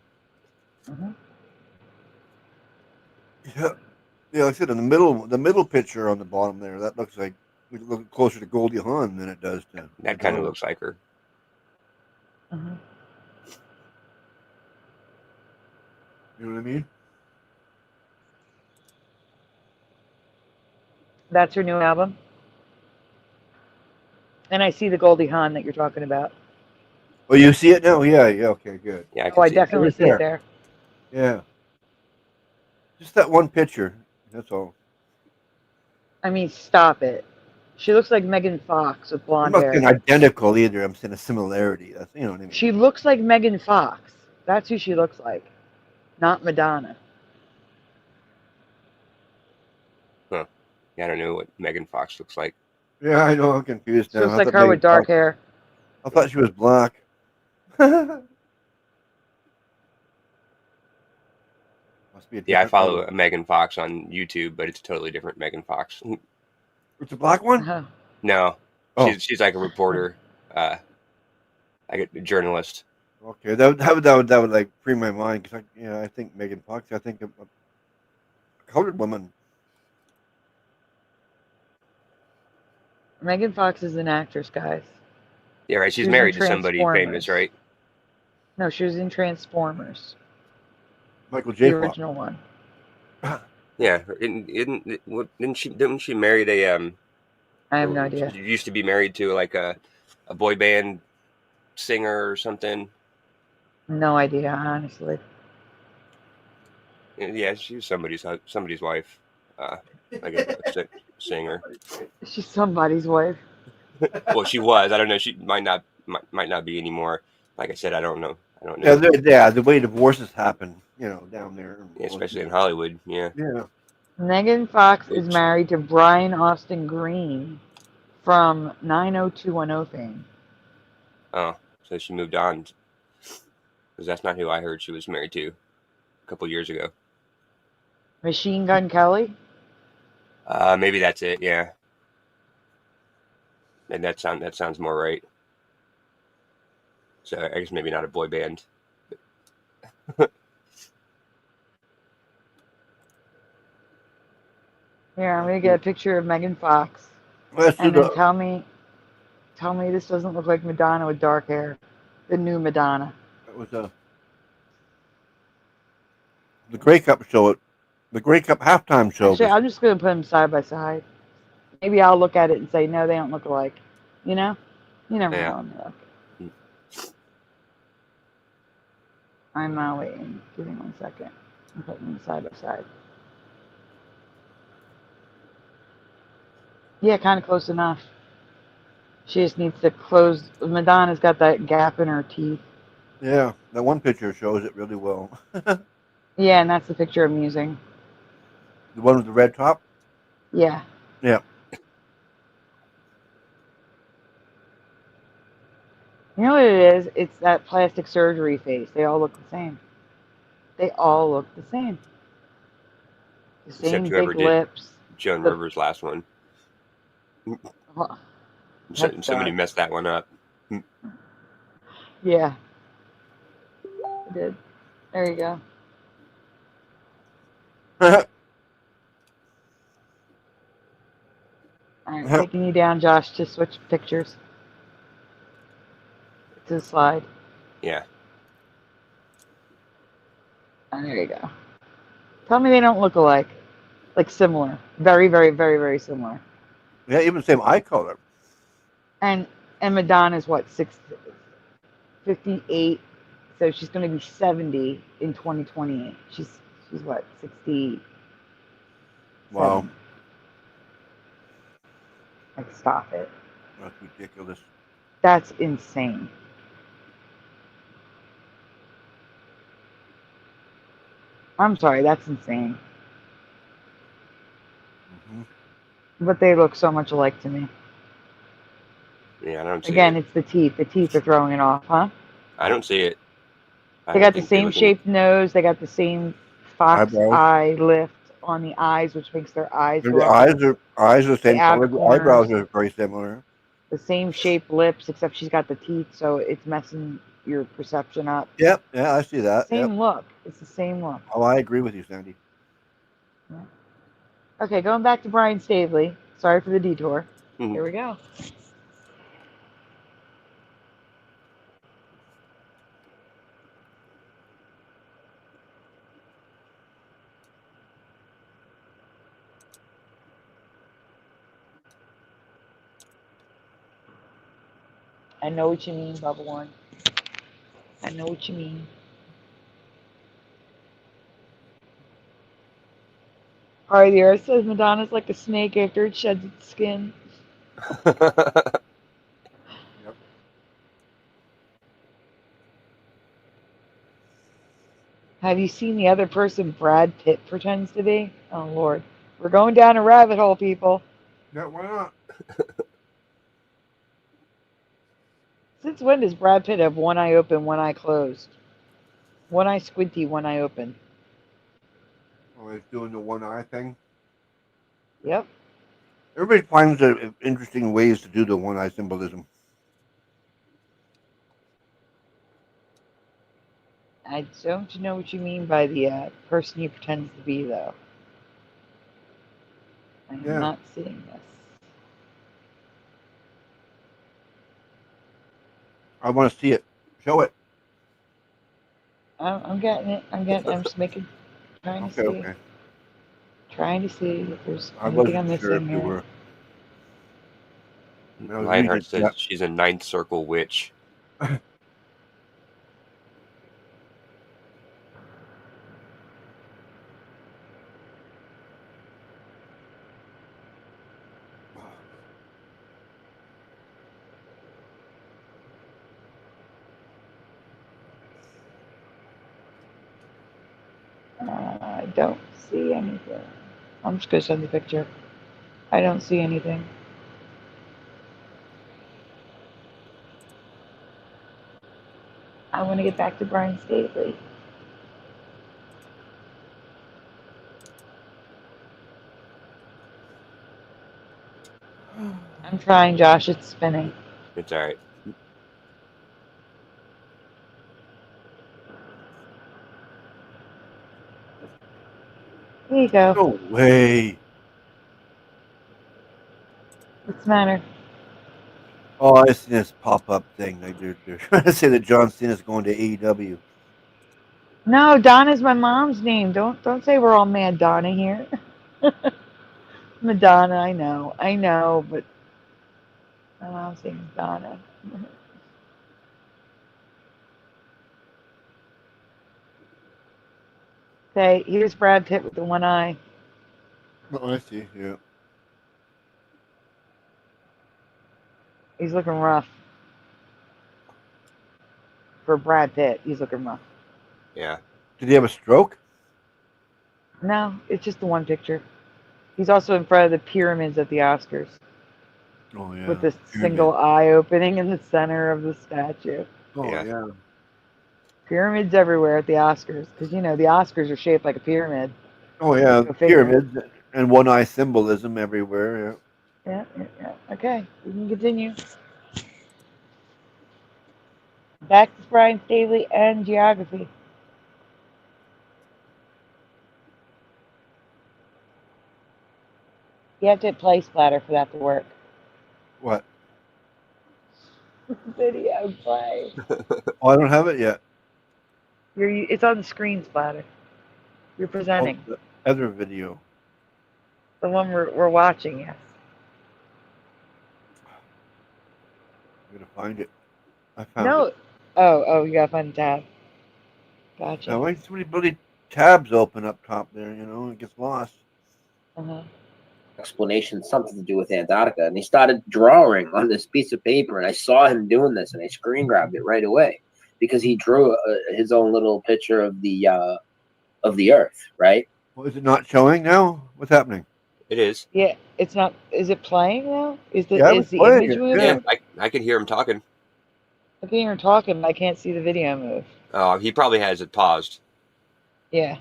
Yeah. Yeah, like I said, in the middle picture on the bottom there, that looks like we look closer to Goldie Hawn than it does to That kind of looks like her. You know what I mean? That's her new album. And I see the Goldie Hawn that you're talking about. Oh, you see it now? Yeah, yeah, okay, good. Yeah, I definitely see it there. Yeah. Just that one picture. That's all. I mean, stop it. She looks like Megan Fox with I'm blonde not hair. saying identical either. I'm saying a similarity. That's, you know what I mean? She looks like Megan Fox. That's who she looks like. Not Madonna. Huh. Yeah, I don't know what Megan Fox looks like. Yeah, I know. I'm confused She now. looks I like thought her Megan with dark Fox- hair. I thought she was black. Must be a Yeah, I different follow one. Megan Fox on YouTube, but it's a totally different Megan Fox. It's a black one? No, Oh. she's like a reporter, like a journalist. Okay, that would like free my mind because I think Megan Fox. I think a colored woman. Megan Fox is an actress, guys. Yeah, right. She She's was in married to somebody famous, Transformers. right? No, she was in Transformers. Michael J. The Fox. original one. Yeah, didn't she married a I have no idea. She used to be married to like a boy band singer or something. No idea, honestly. Yeah, she was somebody's wife, like a singer. She's somebody's wife. Well, she was. I don't know. She might not be anymore. Like I said, I don't know. Yeah, the way divorces happen, down there. Yeah, especially in Hollywood. Yeah. Yeah. Megan Fox is married to Brian Austin Green from 90210 fame. Oh, so she moved on. Because that's not who I heard she was married to a couple years ago. Machine Gun Kelly? Maybe that's it. Yeah. And that sounds more right. So I guess maybe not a boy band. Here, I'm gonna get a picture of Megan Fox. Let's And do then the- tell me this doesn't look like Madonna with dark hair. The new Madonna. That was the Grey Cup show. The Grey Cup halftime show. Actually, I'm just gonna put them side by side. Maybe I'll look at it and say, no, they don't look alike. You know? You never know when they look. I'm waiting. Give me 1 second. I'm putting them side by side. Yeah, kind of close enough. She just needs to close. Madonna's got that gap in her teeth. Yeah, that one picture shows it really well. Yeah, and that's the picture I'm using. The one with the red top? Yeah. Yeah. You know what it is? It's that plastic surgery face. They all look the same. They all look the same. The same Except whoever big did lips. Joan The, Rivers' last one. well, that's Somebody sad. messed that one up. Yeah, I did. There you go. All right, taking you down, Josh, to switch pictures to the slide. Yeah. Oh, there you go. Tell me they don't look alike. Like similar. Very, very, very, very similar. Yeah, even the same eye color. And Madonna's what, 58, so she's going to be 70 in 2028. She's what, 60? Wow. Like, stop it. That's ridiculous. That's insane. I'm sorry, that's insane. But they look so much alike to me. Yeah, I don't see Again, it. it's the teeth. The teeth are throwing it off, huh? I don't see it. They got the same shaped nose. They got the same fox Eyebrows. eye lift on the eyes, which makes their eyes And go the up. eyes are the same The outer color. The eyebrows corners. are very similar. The same shaped lips, except she's got the teeth, so it's messing your perception up. Yep. Yeah, I see that. Same Yep. look. It's the same look. Oh, I agree with you, Sandy. Yeah. Okay, going back to Brian Staveley. Sorry for the detour. Mhm. Here we go. I know what you mean, Bubba One. I know what you mean. Alright, the earth says Madonna's like a snake after it sheds its skin. Have you seen the other person Brad Pitt pretends to be? Oh, Lord. We're going down a rabbit hole, people. Yeah, why not? Since when does Brad Pitt have one eye open, one eye closed? One eye squinty, one eye open. Always doing the one eye thing. Yep. Everybody finds interesting ways to do the one eye symbolism. I don't know what you mean by the person he pretends to be, though. I'm not seeing this. I want to see it. Show it. I'm getting it. I'm just trying to see. Okay. Trying to see if there's I anything I'm wasn't sure missing if you here. were. Lionheart says she's a ninth circle witch. I don't see anything. I'm just going to send the picture. I don't see anything. I want to get back to Brian Staveley. I'm trying, Josh. It's spinning. It's all right. Here you go. No way. What's the matter? Oh, I see this pop-up thing. They're trying to say that John Cena's going to AEW. No, Donna's my mom's name. Don't say we're all mad Donna here. Madonna, I know, but my mom's name is Donna. Okay, here's Brad Pitt with the one eye. Oh, I see. Yeah. He's looking rough. For Brad Pitt, he's looking rough. Yeah. Did he have a stroke? No, it's just the one picture. He's also in front of the pyramids at the Oscars. Oh yeah. with this Pyramid. single eye opening in the center of the statue. Oh yeah. Pyramids everywhere at the Oscars, because the Oscars are shaped like a pyramid. Oh yeah. Go figure. Pyramids and one eye symbolism everywhere. Yeah. Okay, we can continue. Back to Brian Staveley and geography. You have to hit play splatter for that to work. What? Video play. Oh, I don't have it yet. It's on the screen, splatter. You're presenting. Oh, the other video. The one we're watching, yes. I'm gonna find it. I found No. it. Oh, you gotta find the tab. Gotcha. Now, why so many bloody tabs open up top there? It gets lost. Explanation, something to do with Antarctica, and he started drawing on this piece of paper, and I saw him doing this, and I screen grabbed it right away because he drew his own little picture of the Earth, right? Well, is it not showing now? What's happening? It is. Yeah, it's not. Is it playing now? Is the Yeah, it's the playing image it, moving? Yeah, I can hear him talking. I can hear him talking, but I can't see the video move. Oh, he probably has it paused. Yeah.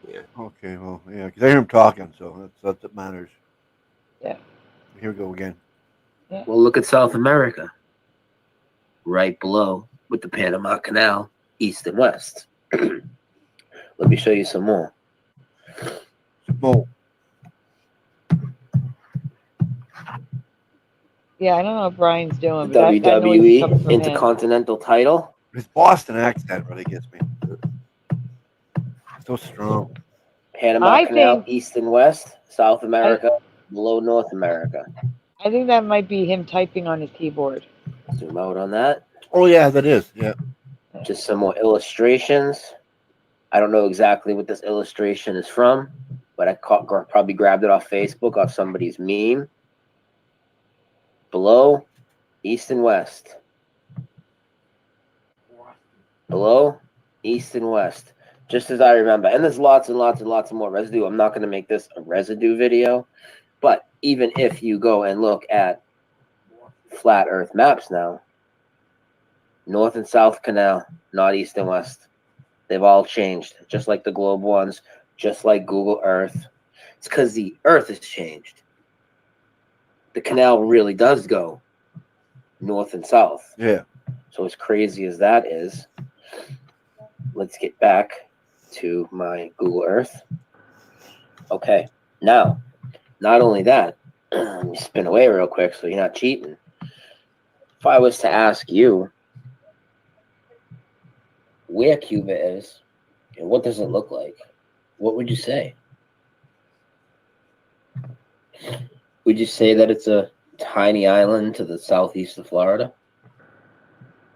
Yeah. Okay, well, yeah, because I hear him talking, so that's what matters. Yeah. Here we go again. Yeah. Well, look at South America, right below with the Panama Canal, east and west. Let me show you some more. Yeah, I don't know what Brian's doing, but that noise is coming WWE from him. Intercontinental title. His Boston accent really gets me. So strong. Panama Canal, east and west. South America, below North America. I think that might be him typing on his keyboard. Zoom out on that. Oh yeah, that is. Yeah. Just some more illustrations. I don't know exactly what this illustration is from, but I probably grabbed it off Facebook, off somebody's meme. Below, east and west. Below, east and west. Just as I remember. And there's lots and lots and lots of more residue. I'm not going to make this a residue video. But even if you go and look at flat earth maps now, North and South Canal, not east and west. They've all changed. Just like the globe ones, just like Google Earth. It's because the earth has changed. The canal really does go north and south. Yeah. So as crazy as that is, let's get back to my Google Earth. Okay. Now, not only that, let me spin away real quick so you're not cheating. If I was to ask you where Cuba is and what does it look like, what would you say? Would you say that it's a tiny island to the southeast of Florida?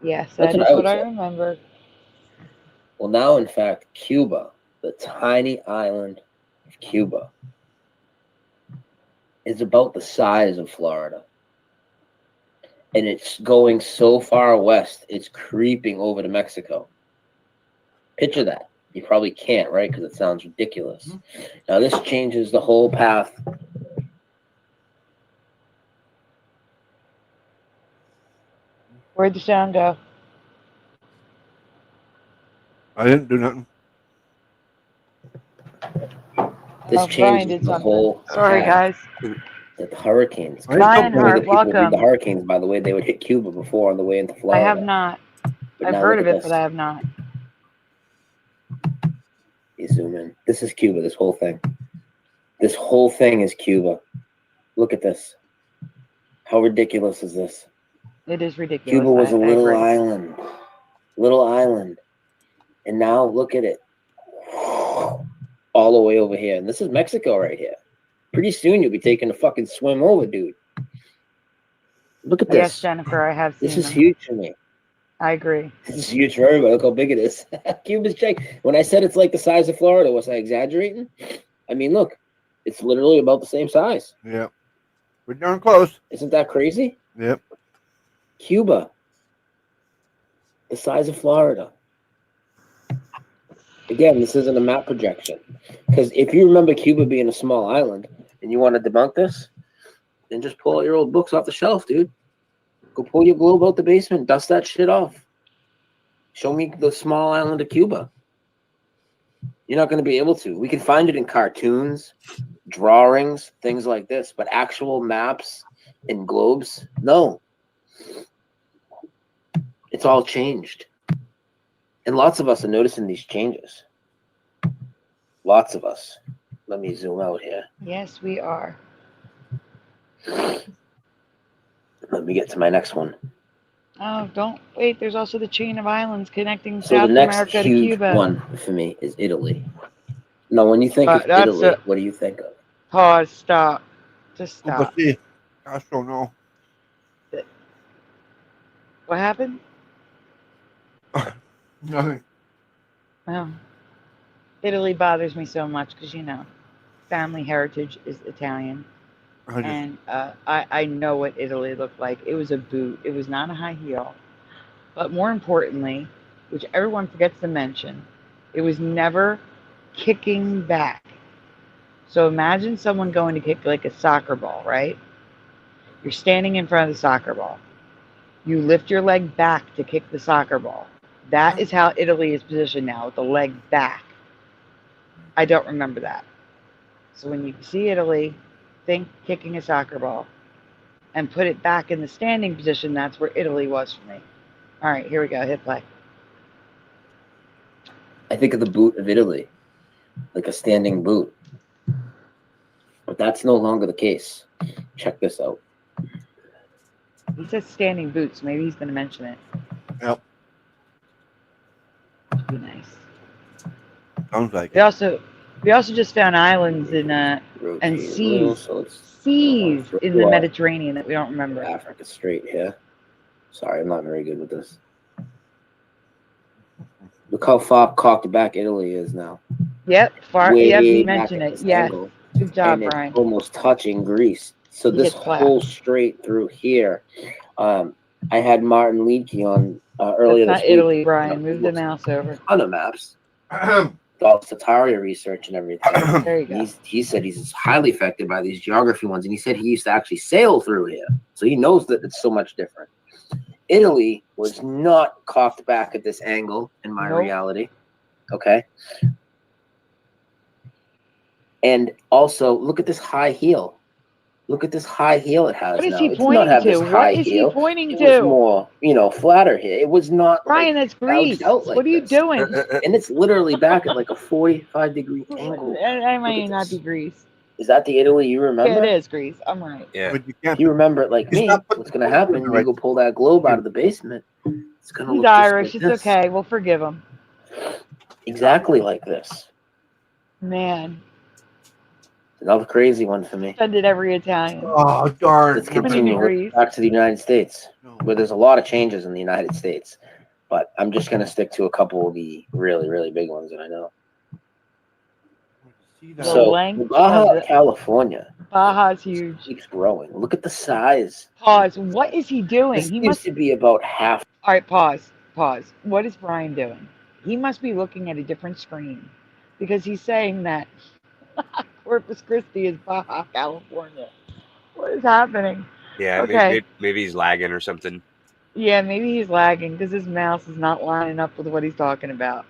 Yes, that is what I remember. Well, now, in fact, Cuba, the tiny island of Cuba, is about the size of Florida. And it's going so far west, it's creeping over to Mexico. Picture that. You probably can't, right? Because it sounds ridiculous. Now, this changes the whole path. Where'd the sound go? I didn't do nothing. This changes the whole. Sorry, guys. The hurricanes. Lionheart, welcome. The hurricanes, by the way, they would hit Cuba before on the way into I Florida. have not. But I've now heard look of at it, this. but I have not. You zoom in. This is Cuba, this whole thing. This whole thing is Cuba. Look at this. How ridiculous is this? It is ridiculous. Cuba was a I little agree. island. Little island. And now look at it. All the way over here. And this is Mexico right here. Pretty soon you'll be taking a fucking swim over, dude. Look at this. Yes, Jennifer, I have seen This is them. huge for me. I agree. This is huge for everybody. Look how big it is. Cuba's check. When I said it's like the size of Florida, was I exaggerating? I mean, look, it's literally about the same size. Yeah. We're darn close. Isn't that crazy? Yep. Cuba, the size of Florida. Again, this isn't a map projection. Because if you remember Cuba being a small island and you want to debunk this, then just pull out your old books off the shelf, dude. Go pull your globe out the basement, dust that shit off. Show me the small island of Cuba. You're not going to be able to. We can find it in cartoons, drawings, things like this, but actual maps and globes, no. It's all changed. And lots of us are noticing these changes. Lots of us. Let me zoom out here. Yes, we are. Let me get to my next one. Oh, don't wait. There's also the chain of islands connecting So South the next America to huge Cuba. one for me is Italy. Now, when you think of That's Italy, what do you think of? Pause. Stop. Just Oh, stop. but see, I don't know. What happened? Nothing. Oh. Italy bothers me so much because, you know, family heritage is Italian. And I know what Italy looked like. It was a boot. It was not a high heel. But more importantly, which everyone forgets to mention, it was never kicking back. So imagine someone going to kick like a soccer ball, right? You're standing in front of the soccer ball. You lift your leg back to kick the soccer ball. That is how Italy is positioned now, with the leg back. I don't remember that. So when you see Italy, think kicking a soccer ball and put it back in the standing position. That's where Italy was for me. All right, here we go. Hit play. I think of the boot of Italy, like a standing boot. But that's no longer the case. Check this out. He says standing boots. Maybe he's going to mention it. Yep. That'd be nice. Sounds like We also just found islands in and seas in the Mediterranean that we don't remember. Africa straight here. Sorry, I'm not very good with this. Look how far cocked back Italy is now. Yep, far. Way Yep, you back mentioned at it. this Yes. angle. Good job, And it's Brian. almost touching Greece. So You this get clapped. whole straight through here. I had Martin Leakey on earlier That's this not week. Italy, Brian. Move the mouse over. On the maps. All Sataria research and everything. There you go. He said he's highly affected by these geography ones, and he said he used to actually sail through here, so he knows that it's so much different. Italy was not cocked back at this angle in my reality. Okay. And also, look at this high heel. Look at this high heel it has What is now. he It did not pointing have to? this What high is he heel. pointing It to? was more, flatter here. It was not Brian, like that's Greece. out like What are you this. doing? And it's literally back at like a 45-degree angle. I might not be Greece. Is that the Italy you remember? Yeah, it is Greece. I'm right. Yeah. If you remember it like me, what's going to happen? You go pull that globe out of the basement. It's going to He's look just Irish. like It's this. okay. We'll forgive him. Exactly like this. Man, Another crazy one for me. offended every Italian. Oh, darn. Let's continue back to the United States, where there's a lot of changes in the United States. But I'm just going to stick to a couple of the really, really big ones that I know. So, Baja, California. Baja's huge. Keeps growing. Look at the size. Pause. What is he doing? This He used must to be about half. All right, pause. Pause. What is Brian doing? He must be looking at a different screen because he's saying that Corpus Christi is Baja California. What is happening? Yeah, Okay. maybe he's lagging or something. Yeah, maybe he's lagging because his mouse is not lining up with what he's talking about.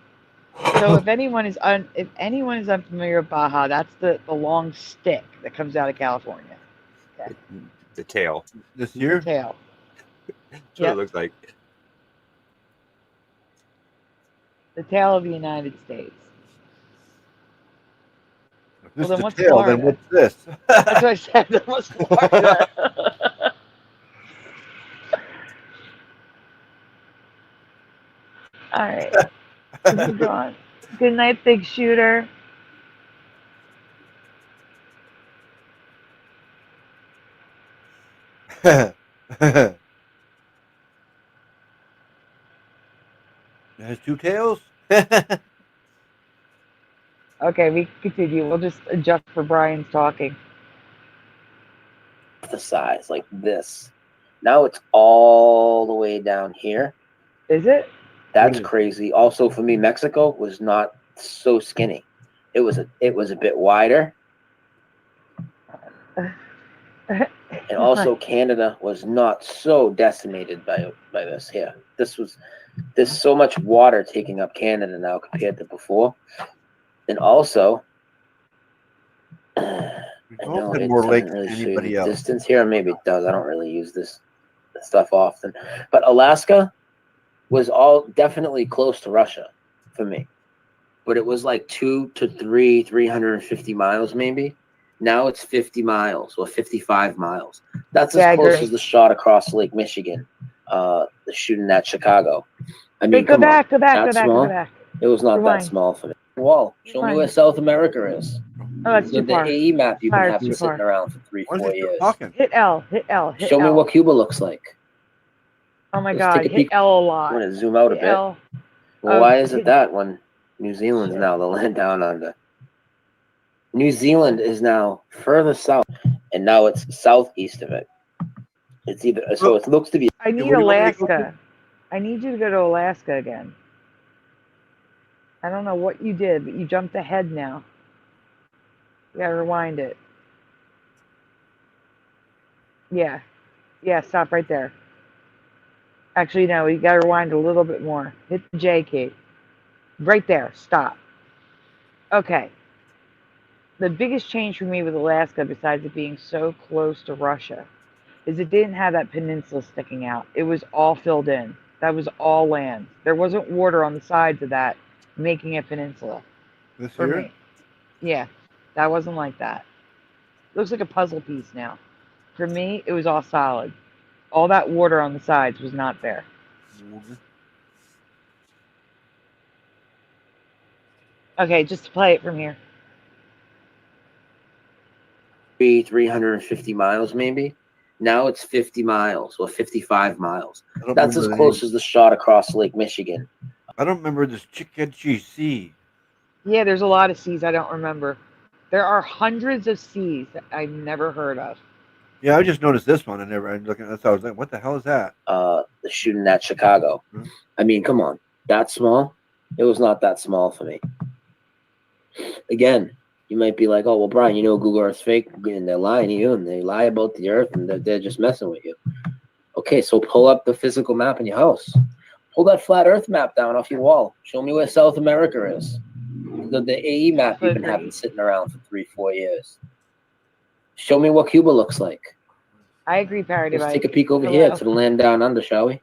So if anyone is unfamiliar with Baja, that's the long stick that comes out of California. Okay. The tail. This year? The tail. That's what it looks like. The tail of the United States. If this Well, then is what's the tail, Florida? then what's this? That's what I said. Then what's Florida? All right. Move on. Good night, big shooter. It has two tails? Okay, we continue. We'll just adjust for Brian's talking. The size like this. Now it's all the way down here. Is it? That's crazy. Also, for me, Mexico was not so skinny. It was a bit wider. And also Canada was not so decimated by this here. There's so much water taking up Canada now compared to before. And also, I know it more doesn't lakes really than show you anybody the else. distance here. Maybe it does. I don't really use this stuff often. But Alaska was all definitely close to Russia for me. But it was like 350 miles maybe. Now it's 50 miles or 55 miles. That's as close as the shot across Lake Michigan, the shooting at Chicago. I mean, Go back. It was not that small for me. Wall, show me where South America is. Oh, that's too The far. AE map you've been Fire, having too sitting far. around for 4 years. Hit L. Show me what Cuba looks like. Oh my Let's God, take a hit peek. L a lot. I'm going to zoom out a Hit bit. L. Well, why is it that when New Zealand's now the land down under? New Zealand is now further south, and now it's southeast of it. It's either so it looks to be. I need Alaska. I need you to go to Alaska again. I don't know what you did, but you jumped ahead now. You gotta rewind it. Yeah. Yeah, stop right there. Actually, no, you gotta rewind a little bit more. Hit the J key. Right there. Stop. Okay. The biggest change for me with Alaska, besides it being so close to Russia, is it didn't have that peninsula sticking out. It was all filled in. That was all land. There wasn't water on the sides of that, making a peninsula. This for here? me. Yeah, that wasn't like that. Looks like a puzzle piece now. For me, it was all solid. All that water on the sides was not there. Okay, just to play it from here. 350 miles maybe. Now it's 50 miles or 55 miles. That's as close as the shot across Lake Michigan. I don't remember this Chickadee Sea. Yeah, there's a lot of seas I don't remember. There are hundreds of seas that I've never heard of. Yeah, I just noticed this one. I'm looking. That's how I was like, what the hell is that? The shooting at Chicago. I mean, come on, that small? It was not that small for me. Again, you might be like, oh, well, Brian, you know Google Earth's fake, and they're lying to you, and they lie about the Earth, and they're just messing with you. Okay, so pull up the physical map in your house. Pull that flat Earth map down off your wall. Show me where South America is. The AE map you've been having sitting around for 4 years. Show me what Cuba looks like. I agree, Parody. Let's take a peek over here to the land down under, shall we?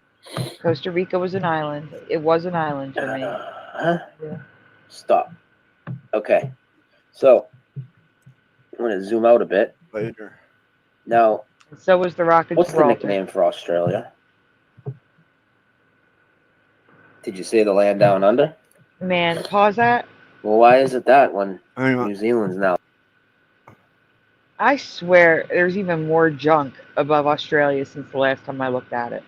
Costa Rica was an island. It was an island for me. Yeah. Stop. Okay. So, I'm going to zoom out a bit. Later. Now, so was the rock. What's the nickname for Australia? Did you say the land down under? Man, pause that. Well, why is it that when New Zealand's now? I swear there's even more junk above Australia since the last time I looked at it.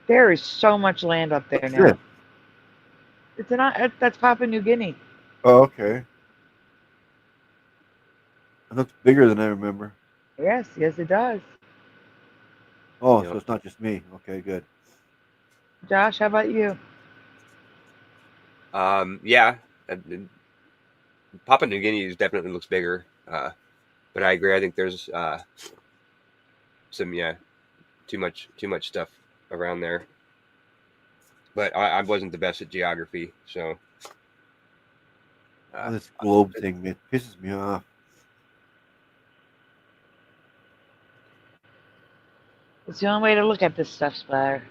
There is so much land up there now. That's Papua New Guinea. Oh, okay. It looks bigger than I remember. Yes, it does. Oh, so it's not just me. Okay, good. Josh, how about you? Yeah. Papua New Guinea definitely looks bigger. But I agree. I think there's some too much stuff around there. But I wasn't the best at geography, so this globe thing, it pisses me off. It's the only way to look at this stuff, Splatter.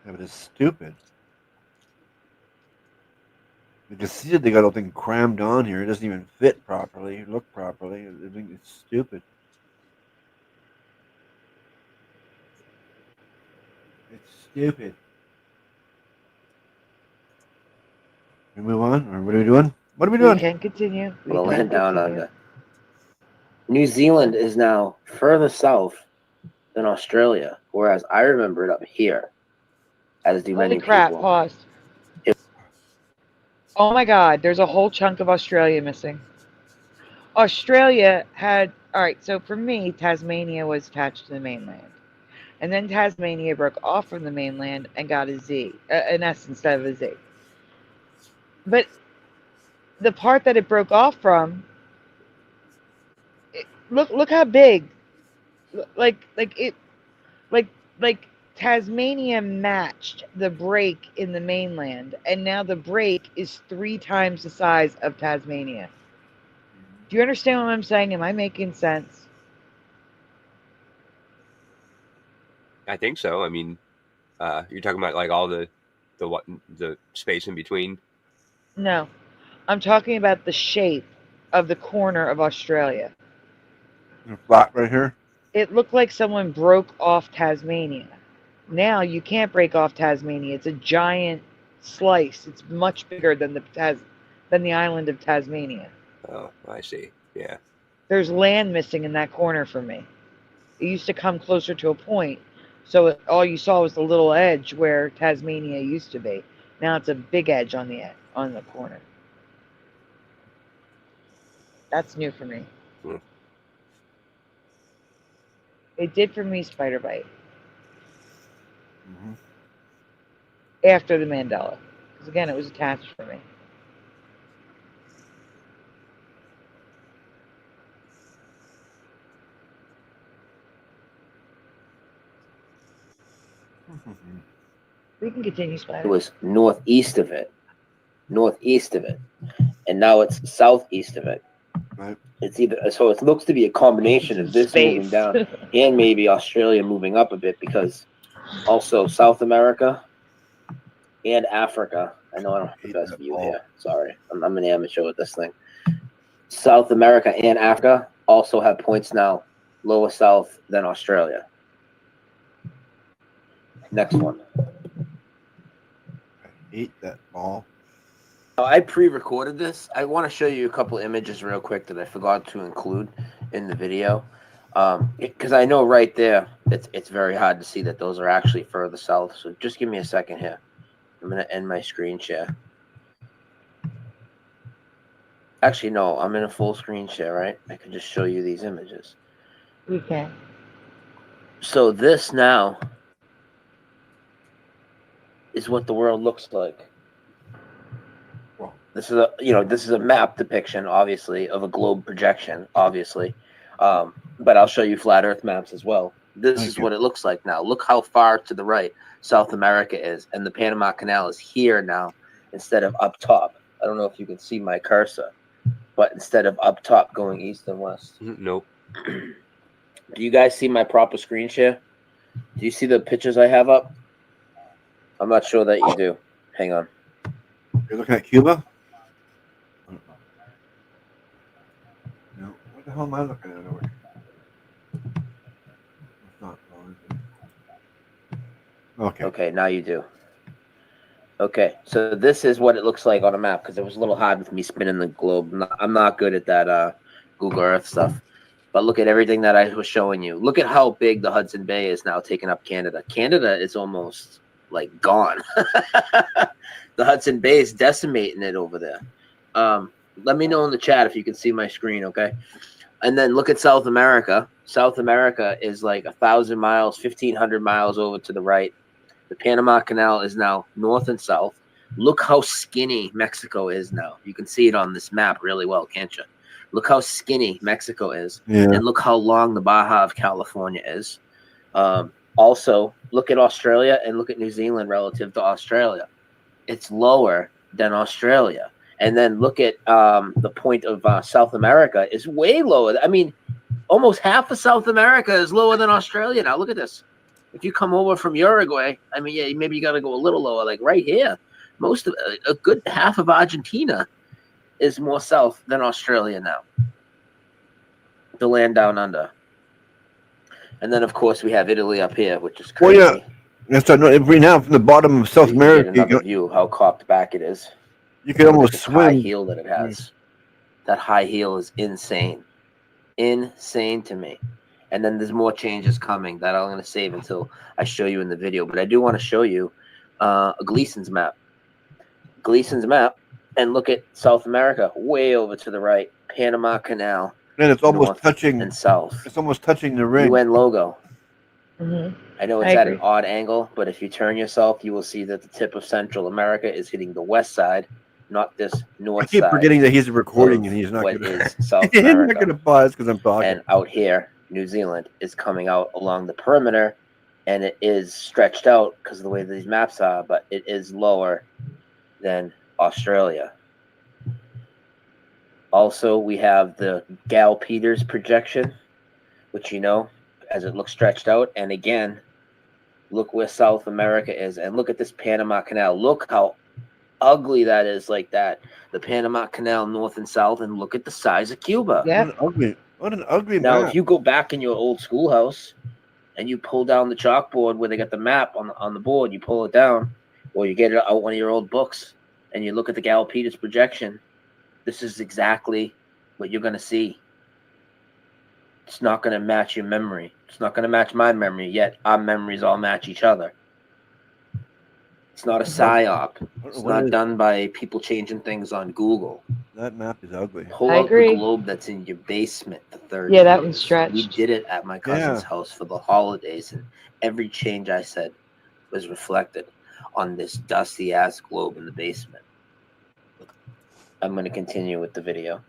Yeah, but it's stupid. You can see that they got a thing crammed on here. It doesn't even fit properly, look properly. I think it's stupid. It's stupid. Can we move on? Or what are we doing? What are we doing? We can continue. We'll land down under. New Zealand is now further south than Australia, whereas I remember it up here, as do many Holy crap, people. pause. Oh my God, there's a whole chunk of Australia missing. Australia had, all right, so for me, Tasmania was attached to the mainland. And then Tasmania broke off from the mainland and got a Z, an S instead of a Z. But the part that it broke off from Look how big. Like Tasmania matched the break in the mainland, and now the break is 3 times the size of Tasmania. Do you understand what I'm saying? Am I making sense? I think so. I mean, you're talking about like all the space in between. No, I'm talking about the shape of the corner of Australia. Flat right here. It looked like someone broke off Tasmania. Now you can't break off Tasmania. It's a giant slice. It's much bigger than the island of Tasmania. Oh, I see. Yeah. There's land missing in that corner for me. It used to come closer to a point, so all you saw was the little edge where Tasmania used to be. Now it's a big edge on the corner. That's new for me. It did for me, Spider Bite. After the Mandela, because again, it was attached for me. We can continue, Spider. It was northeast of it, and now it's southeast of it. Right. It's either so it looks to be a combination of this moving down and maybe Australia moving up a bit, because also South America and Africa. I know I don't have the best view here. Sorry, I'm an amateur with this thing. South America and Africa also have points now lower south than Australia. Next one. Eat that ball. I pre-recorded this. I want to show you a couple images real quick that I forgot to include in the video, because I know right there it's very hard to see that those are actually further south. So just give me a second here. I'm going to end my screen share. Actually, no, I'm in a full screen share, right? I can just show you these images. Okay. So this now is what the world looks like. This is a map depiction, obviously, of a globe projection, obviously. But I'll show you flat Earth maps as well. This is what it looks like now. Look how far to the right South America is, and the Panama Canal is here now instead of up top. I don't know if you can see my cursor, but instead of up top going east and west. Nope. Do you guys see my proper screen share? Do you see the pictures I have up? I'm not sure that you do. Hang on. You're looking at Cuba? No. What the hell am I looking at over here? It's not. Okay. Okay, now you do. Okay, so this is what it looks like on a map, because it was a little hard with me spinning the globe. I'm not good at that Google Earth stuff. But look at everything that I was showing you. Look at how big the Hudson Bay is now, taking up Canada. Canada is almost like gone. The Hudson Bay is decimating it over there. Let me know in the chat if you can see my screen, okay? And then look at South America. South America is like 1,000 miles, 1,500 miles over to the right. The Panama Canal is now north and south. Look how skinny Mexico is now. You can see it on this map really well, can't you? Look how skinny Mexico is. Yeah. And look how long the Baja of California is. Also, look at Australia and look at New Zealand relative to Australia. It's lower than Australia. And then look at the point of South America is way lower. I mean, almost half of South America is lower than Australia. Now, look at this. If you come over from Uruguay, I mean, yeah, maybe you got to go a little lower, like right here. Most of a good half of Argentina is more south than Australia now. The land down under. And then, of course, we have Italy up here, which is crazy. Well, yeah. That's right now from the bottom of South America. Get another view of how cocked back it is. You can almost swim. High heel that it has. That high heel is insane. Insane to me. And then there's more changes coming that I'm going to save until I show you in the video. But I do want to show you a Gleason's map. Gleason's map. And look at South America, way over to the right. Panama Canal. And it's almost touching and south. It's almost touching the ring. UN logo. Mm-hmm. I know it's at an odd angle, but if you turn yourself, you will see that the tip of Central America is hitting the west side, not this north I keep side. forgetting that he's recording of and he's not what going is South he's not America. going to pause because I'm talking. And out here, New Zealand is coming out along the perimeter, and it is stretched out because of the way these maps are, but it is lower than Australia. Also, we have the Gal-Peters projection, which you know, as it looks stretched out. And again, look where South America is, and look at this Panama Canal. Look how ugly that is, like that. The Panama Canal, north and south, and look at the size of Cuba. Yeah. What an ugly Now, map. if you go back in your old schoolhouse and you pull down the chalkboard where they got the map on the board, you pull it down, or you get it out one of your old books, and you look at the Gal-Peters projection, this is exactly what you're going to see. It's not going to match your memory. It's not going to match my memory, yet our memories all match each other. It's not a psyop. It's not done by people changing things on Google. That map is ugly. Pull I out agree. the globe that's in your basement, the third. Yeah, that years. one's stretched. We did it at my cousin's house for the holidays, and every change I said was reflected on this dusty ass globe in the basement. I'm going to continue with the video.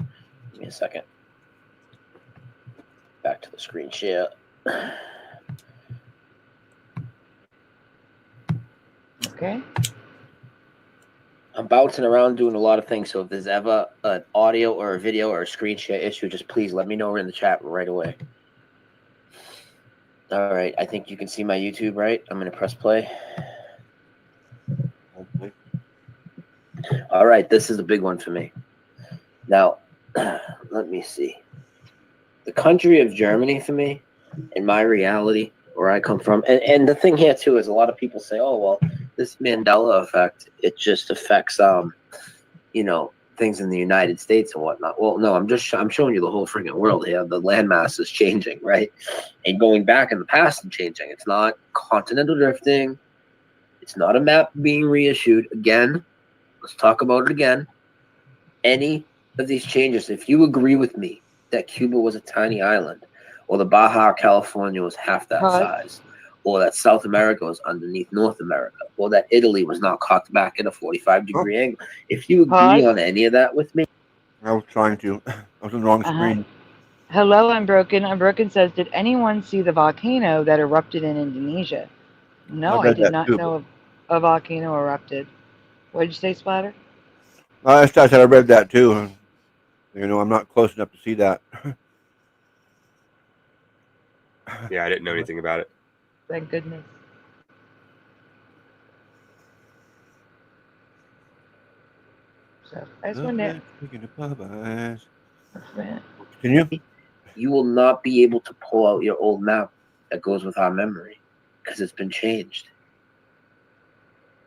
Give me a second. Back to the screen share. Okay. I'm bouncing around doing a lot of things, so if there's ever an audio or a video or a screen share issue, just please let me know in the chat right away. All right, I think you can see my YouTube, right? I'm going to press play. All right, this is a big one for me. Now, let me see. The country of Germany for me, in my reality, where I come from, and the thing here too is a lot of people say, oh, well, this Mandela effect, it just affects, you know, things in the United States and whatnot. Well, no, I'm showing you the whole freaking world here. The landmass is changing, right? And going back in the past and changing. It's not continental drifting. It's not a map being reissued. Again, let's talk about it again. Any of these changes, if you agree with me that Cuba was a tiny island, or the Baja California was half that size, or that South America was underneath North America, or that Italy was not cocked back at a 45-degree angle, if you agree on any of that with me. I was trying to. I was on the wrong screen. Hello, Unbroken. Unbroken says, did anyone see the volcano that erupted in Indonesia? No, I did not know a volcano erupted. What did you say, Splatter? I said I read that too. You know, I'm not close enough to see that. Yeah, I didn't know anything about it. Thank goodness. So I just wanted to. You will not be able to pull out your old map that goes with our memory because it's been changed.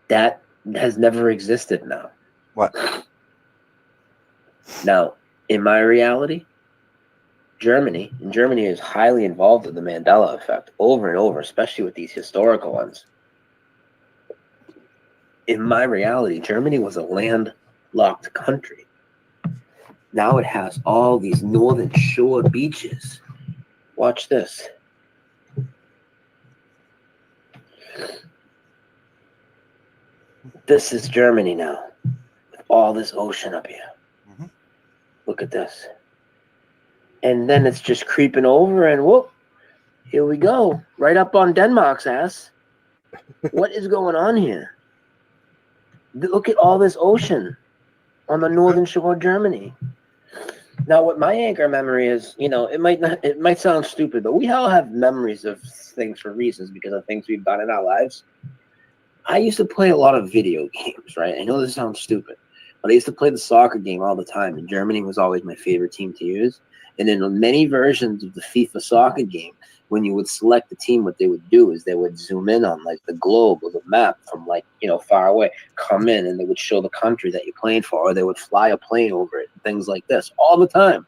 That has never existed now. What? Now, in my reality, Germany is highly involved in the Mandela effect over and over, especially with these historical ones. In my reality, Germany was a landlocked country. Now it has all these northern shore beaches. Watch this. This is Germany now, with all this ocean up here. Look at this. And then it's just creeping over, and whoop, here we go. Right up on Denmark's ass. What is going on here? Look at all this ocean on the northern shore of Germany. Now, what my anchor memory is, you know, it might sound stupid, but we all have memories of things for reasons because of things we've done in our lives. I used to play a lot of video games, right? I know this sounds stupid, but I used to play the soccer game all the time, and Germany was always my favorite team to use. And in many versions of the FIFA soccer game, when you would select the team, what they would do is they would zoom in on like the globe or the map from like, you know, far away, come in, and they would show the country that you're playing for, or they would fly a plane over it, things like this all the time.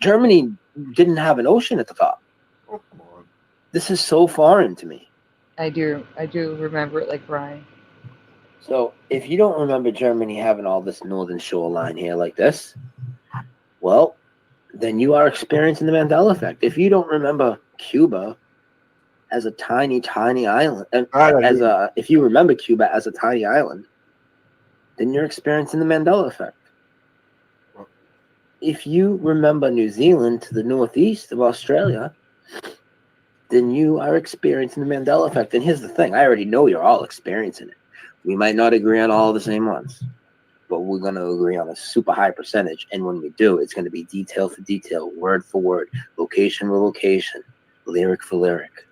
Germany didn't have an ocean at the top. Oh, come on. This is so foreign to me. I do remember it like Brian. So if you don't remember Germany having all this northern shoreline here like this, well, then you are experiencing the Mandela effect. If you don't remember Cuba as a tiny, tiny island, and if you remember Cuba as a tiny island, then you're experiencing the Mandela effect. If you remember New Zealand to the northeast of Australia, then you are experiencing the Mandela effect. And here's the thing, I already know you're all experiencing it. We might not agree on all the same ones, but we're going to agree on a super high percentage. And when we do, it's going to be detail for detail, word for word, location for location, lyric for lyric.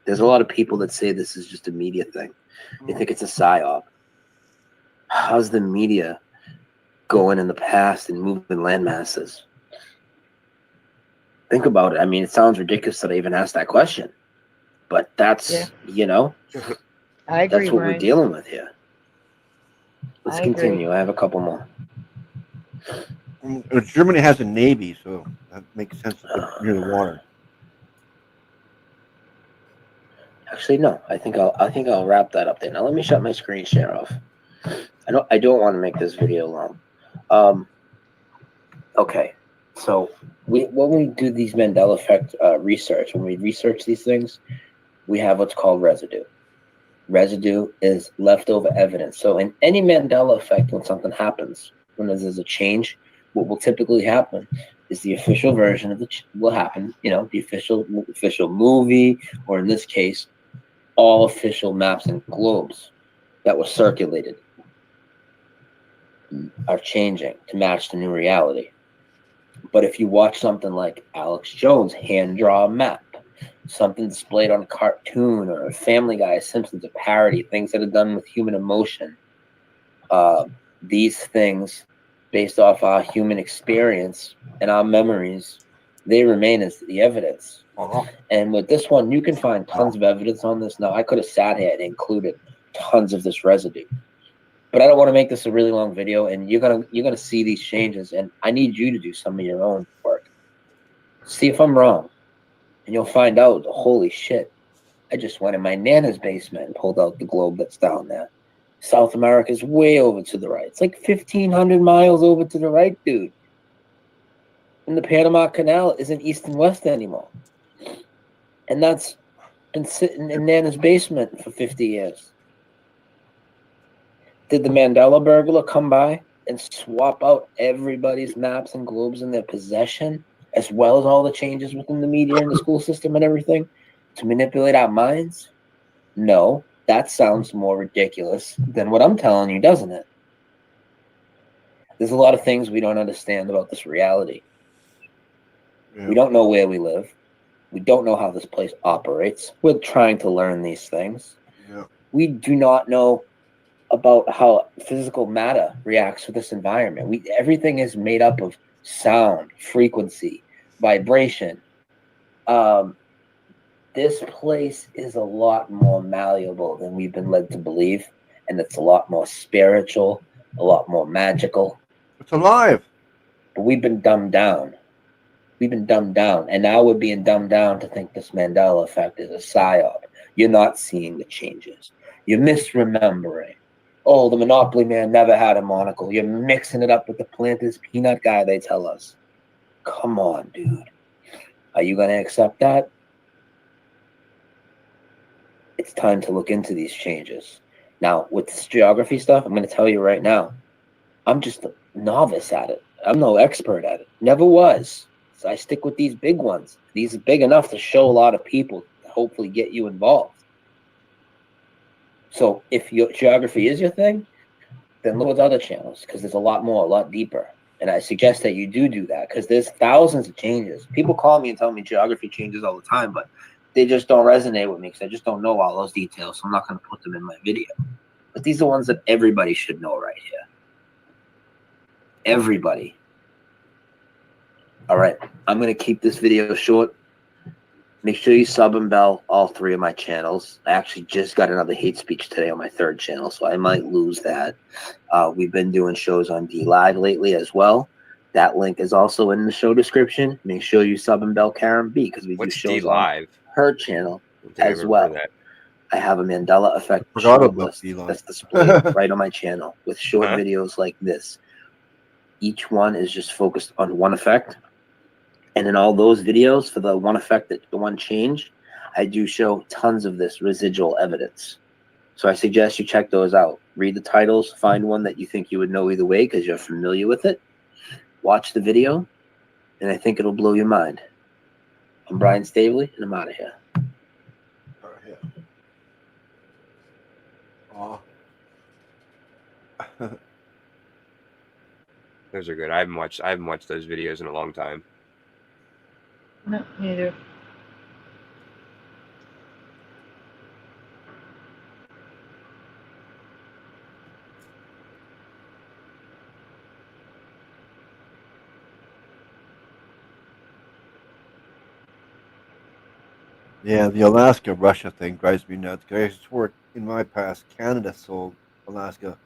There's a lot of people that say this is just a media thing. They think it's a psyop. How's the media going in the past and moving land masses? Think about it. I mean, it sounds ridiculous that I even asked that question, but that's, you know, I agree, that's what Brian. we're dealing with here. Let's I continue. agree. I have a couple more. Germany has a navy, so that makes sense to put near the water. Actually, no. I think I'll wrap that up there. Now let me shut my screen share off. I don't want to make this video long. Okay. So when we do these Mandela effect research, when we research these things, we have what's called residue. Residue is leftover evidence. So in any Mandela effect, when something happens, when there's a change, what will typically happen is the official version of will happen. You know, the official movie, or in this case, all official maps and globes that were circulated are changing to match the new reality. But if you watch something like Alex Jones' hand-draw map, something displayed on a cartoon or a Family Guy, Simpsons, a parody, things that are done with human emotion, these things, based off our human experience and our memories, they remain as the evidence. And with this one, you can find tons of evidence on this. Now, I could have sat here and included tons of this residue, but I don't want to make this a really long video, and you're gonna see these changes, and I need you to do some of your own work. See if I'm wrong, and you'll find out, holy shit, I just went in my Nana's basement and pulled out the globe that's down there. South America's way over to the right. It's like 1,500 miles over to the right, dude. And the Panama Canal isn't east and west anymore. And that's been sitting in Nana's basement for 50 years. Did the Mandela burglar come by and swap out everybody's maps and globes in their possession, as well as all the changes within the media and the school system and everything, to manipulate our minds? No, that sounds more ridiculous than what I'm telling you, doesn't it? There's a lot of things we don't understand about this reality. Yeah. We don't know where we live. We don't know how this place operates. We're trying to learn these things. Yeah. We do not know about how physical matter reacts with this environment. Everything is made up of sound, frequency, vibration. This place is a lot more malleable than we've been led to believe, and it's a lot more spiritual, a lot more magical. It's alive. But we've been dumbed down. We've been dumbed down, and now we're being dumbed down to think this Mandela effect is a psyop. You're not seeing the changes. You're misremembering. Oh, the Monopoly man never had a monocle. You're mixing it up with the Planters peanut guy, they tell us. Come on, dude. Are you going to accept that? It's time to look into these changes. Now, with this geography stuff, I'm going to tell you right now, I'm just a novice at it. I'm no expert at it. Never was. So I stick with these big ones. These are big enough to show a lot of people, to hopefully get you involved. So if your geography is your thing, then look at other channels, because there's a lot more, a lot deeper. And I suggest that you do that, because there's thousands of changes. People call me and tell me geography changes all the time, but they just don't resonate with me because I just don't know all those details. So I'm not going to put them in my video. But these are ones that everybody should know right here. Everybody. All right. I'm going to keep this video short. Make sure you sub and bell all 3 of my channels. I actually just got another hate speech today on my 3rd channel, so I might lose that. We've been doing shows on DLive lately as well. That link is also in the show description. Make sure you sub and bell Karen B, because we do shows on her channel as well. I have a Mandela effect short list that's displayed right on my channel with short videos like this. Each one is just focused on one effect. And in all those videos for the one effect, the one change, I do show tons of this residual evidence. So I suggest you check those out. Read the titles, find one that you think you would know either way because you're familiar with it. Watch the video, and I think it'll blow your mind. I'm Brian Staveley, and I'm out of here. Oh. Those are good. I haven't watched those videos in a long time. No, neither. Yeah, the Alaska-Russia thing drives me nuts. 'Cause I swore in my past Canada sold Alaska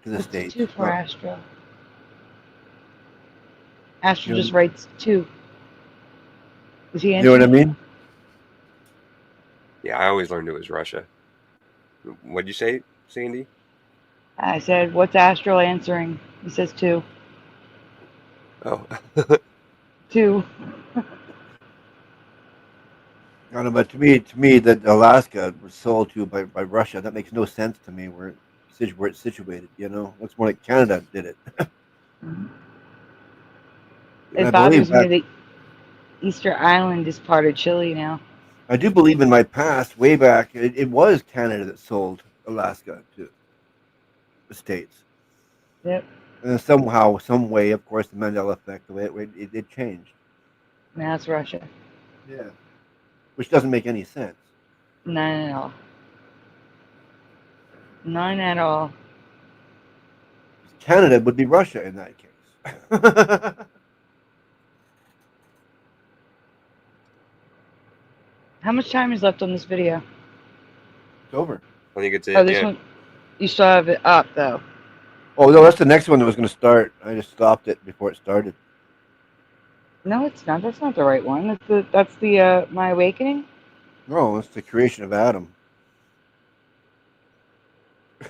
to the It's States. 2 for Astro. Astro You know- just writes 2. Is he You know what I answering? mean? Yeah, I always learned it was Russia. What'd you say, Sandy? I said, what's Astro answering? He says 2. Oh. 2. I don't know, but to me, that Alaska was sold to by Russia. That makes no sense to me. Where it's situated, you know, looks more like Canada did it. And I It believe bothers me back, that Easter Island is part of Chile now. I do believe in my past, way back, it was Canada that sold Alaska to the States. Yep. And somehow, some way, of course, the Mandela effect, the way it changed. Now it's Russia. Yeah. Which doesn't make any sense. None at all. None at all. Canada would be Russia in that case. How much time is left on this video? It's over. I think it's it. Oh, this Yeah. one, you still have it up though. Oh no, that's the next one that was going to start. I just stopped it before it started. No, it's not. That's not the right one. That's the My Awakening. No, it's the creation of Adam.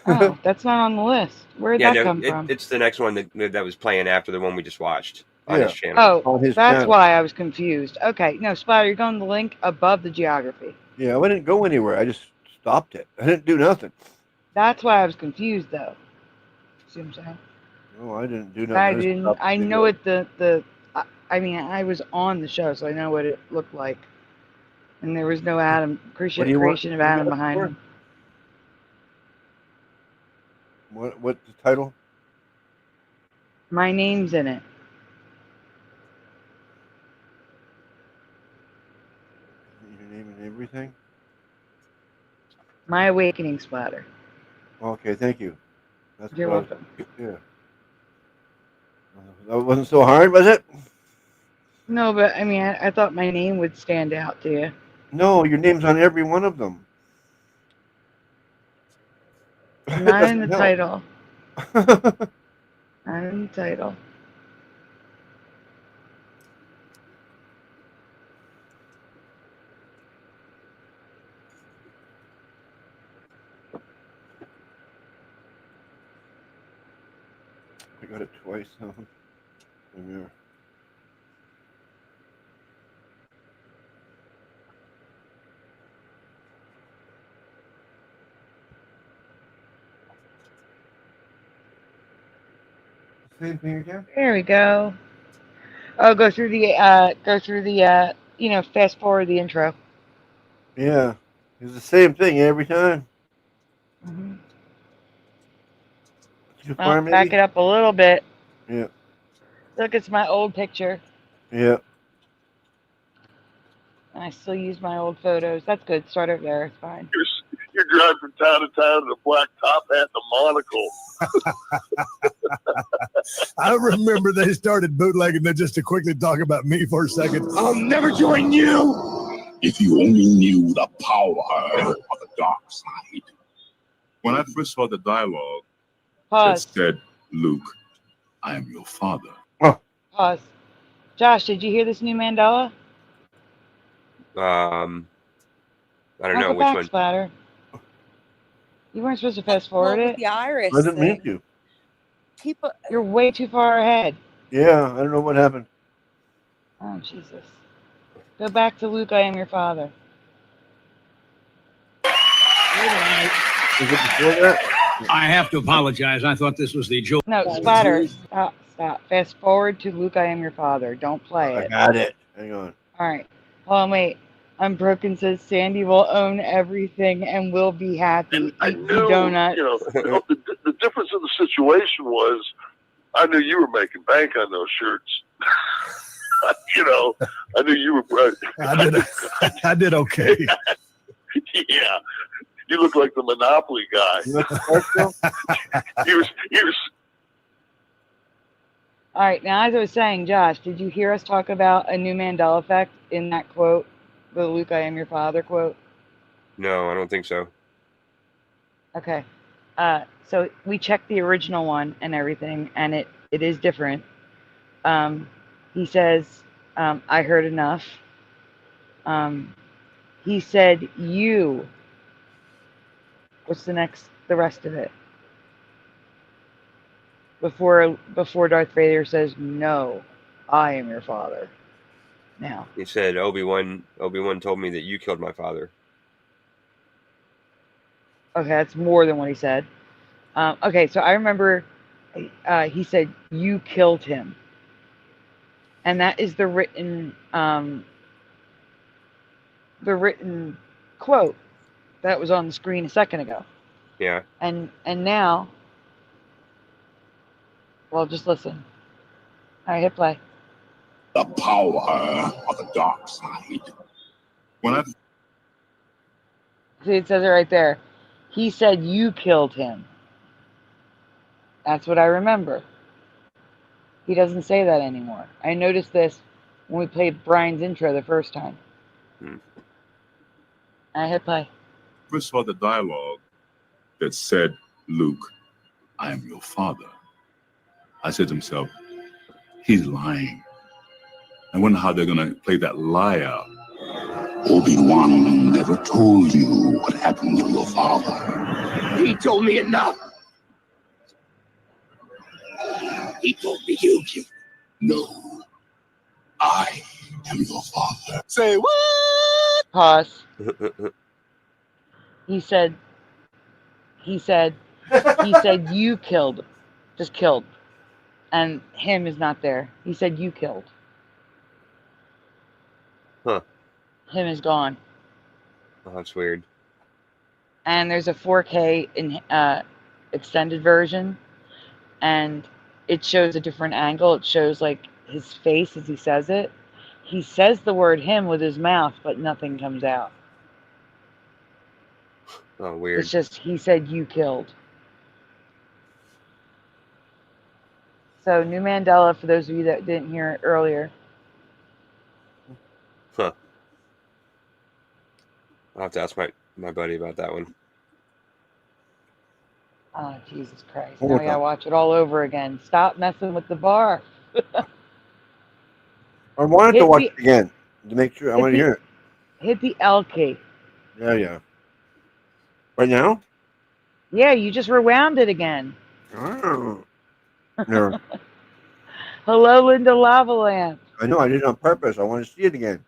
Oh, that's not on the list. Where did Yeah, that no, come from? it's the next one that was playing after the one we just watched on Yeah. his channel. Oh, that's why I was confused. Okay, no, Spider, you're going to the link above the geography. Yeah, I didn't go anywhere. I just stopped it. I didn't do nothing. That's why I was confused, though. See what I'm saying? No, I didn't do nothing. I just didn't. stopped the I video. know it. I mean, I was on the show, so I know what it looked like. And there was no Adam What do you want- creation of what do you Adam got behind for? him. What's the title? My name's in it. Your name and everything. My Awakening, Splatter. Okay, thank you. That's You're what I was- welcome. Yeah. That wasn't so hard, was it? No, but I mean, I thought my name would stand out to you. No, your name's on every one of them. Not in the Doesn't title. help. Not in the title. I got it twice. Huh? Yeah. Same thing again? There we go. Oh, go through the fast forward the intro. Yeah. It's the same thing every time. Mm-hmm. Too Well, far, back maybe? it up a little bit. Yeah. Look, it's my old picture. Yeah. And I still use my old photos. That's good. Start over there. It's fine. You drive from town to town in a black top hat and a monocle. I remember they started bootlegging that. Just to quickly talk about me for a second. I'll never join you. If you only knew the power of the dark side. When I first saw the dialogue, Pause. it said, Luke, I am your father. Pause. Josh, did you hear this new Mandela? I don't know Go which back, one. Splatter. You weren't supposed to fast forward it. The iris. I didn't mean to. You're way too far ahead. Yeah, I don't know what happened. Oh, Jesus. Go back to Luke, I am your father. Is it before that? I have to apologize. I thought this was the joke. No, Splatter. Stop. Fast forward to Luke, I am your father. Don't play I it. got it. Hang on. All right. Hold on, wait. Unbroken says Sandy will own everything and will be happy. I Eat the knew, donut. the difference in the situation was I knew you were making bank on those shirts. I knew you were. I did okay. Yeah. You look like the Monopoly guy. He was. All right. Now, as I was saying, Josh, did you hear us talk about a new Mandela effect in that quote, the Luke, I am your father quote? No, I don't think so. Okay. So we checked the original one and everything, and it is different. He says, I heard enough. He said, you. What's the rest of it? Before Darth Vader says, no, I am your father. Now. He said, Obi-Wan told me that you killed my father. Okay, that's more than what he said. Okay, so I remember he said, you killed him. And that is the written quote that was on the screen a second ago. Yeah. And now, well, just listen. All right, hit play. The power of the dark side. When I See, it says it right there. He said you killed him. That's what I remember. He doesn't say that anymore. I noticed this when we played Brian's intro the first time. I hit play. first saw the dialogue that said, Luke, I am your father, I said to myself, he's lying. I wonder how they're going to play that lie out. Obi-Wan never told you what happened to your father. He told me enough. He told me you killed him. No, I am your father. Say what? Pause. He said you killed, just killed. And him is not there. He said you killed. Huh. Him is gone. Oh, that's weird. And there's a 4K in extended version, and it shows a different angle. It shows like his face as he says it. He says the word him with his mouth, but nothing comes out. Oh, weird. It's just he said you killed. So new Mandela for those of you that didn't hear it earlier. Huh. I'll have to ask my buddy about that one. Oh, Jesus Christ. Hold Now we on. gotta watch it all over again. Stop messing with the bar. I wanted to watch it again to make sure. I want to hear it. Hit the L key. Yeah. Right now? Yeah, you just rewound it again. Oh. No. Hello, Linda Lavalamp. I know. I did it on purpose. I want to see it again.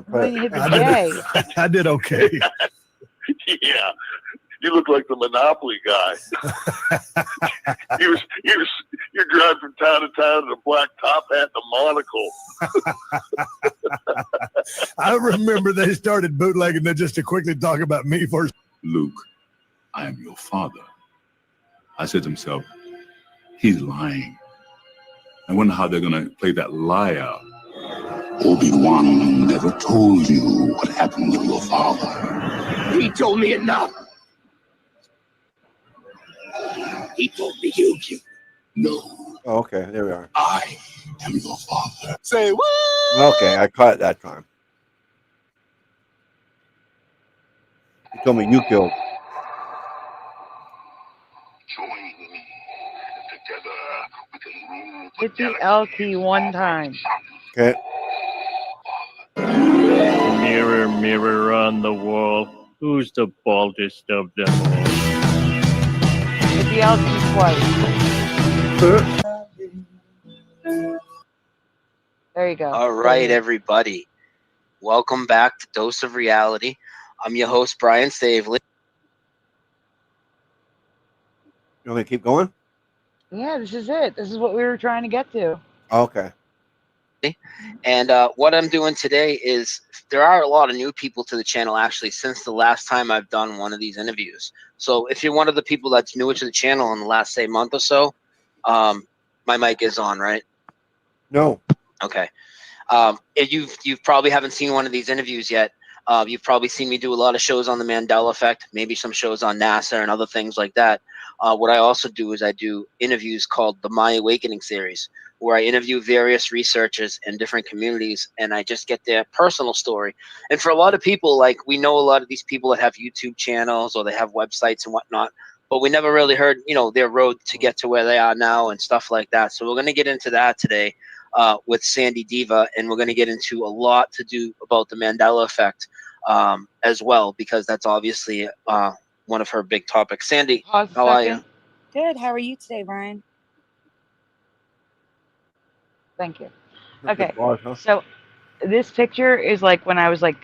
When you hit the J. I did okay. Yeah. You look like the Monopoly guy. You're driving from town to town in a black top hat and a monocle. I remember they started bootlegging that just to quickly talk about me first. Luke, I am your father. I said to myself, he's lying. I wonder how they're going to play that lie out. Obi-Wan never told you what happened to your father. He told me enough. He told me you killed him. No, Oh, okay. There we are. I am your father. Say what? Okay, I caught it that time. You told me you killed. Hit the L key one time. Okay. Mirror, mirror on the wall, who's the baldest of them all? Hit the L key twice. There you go. All right, everybody. Welcome back to Dose of Reality. I'm your host, Brian Staveley. You want me to keep going? Yeah, this is it. This is what we were trying to get to. Okay. And what I'm doing today is there are a lot of new people to the channel actually since the last time I've done one of these interviews. So if you're one of the people that's newer to the channel in the last, say, month or so, my mic is on, right? No. Okay. You've probably haven't seen one of these interviews yet. You've probably seen me do a lot of shows on the Mandela effect, maybe some shows on NASA and other things like that. What I also do is I do interviews called the My Awakening series, where I interview various researchers in different communities and I just get their personal story. And for a lot of people, like, we know a lot of these people that have YouTube channels or they have websites and whatnot, but we never really heard, you know, their road to get to where they are now and stuff like that. So we're going to get into that today with Sandy DiVa, and we're going to get into a lot to do about the Mandela effect as well, because that's obviously one of her big topics. Sandy, how are you? Good. How are you today, Brian? Thank you. Not Okay, good bars, huh? so this picture is like when I was like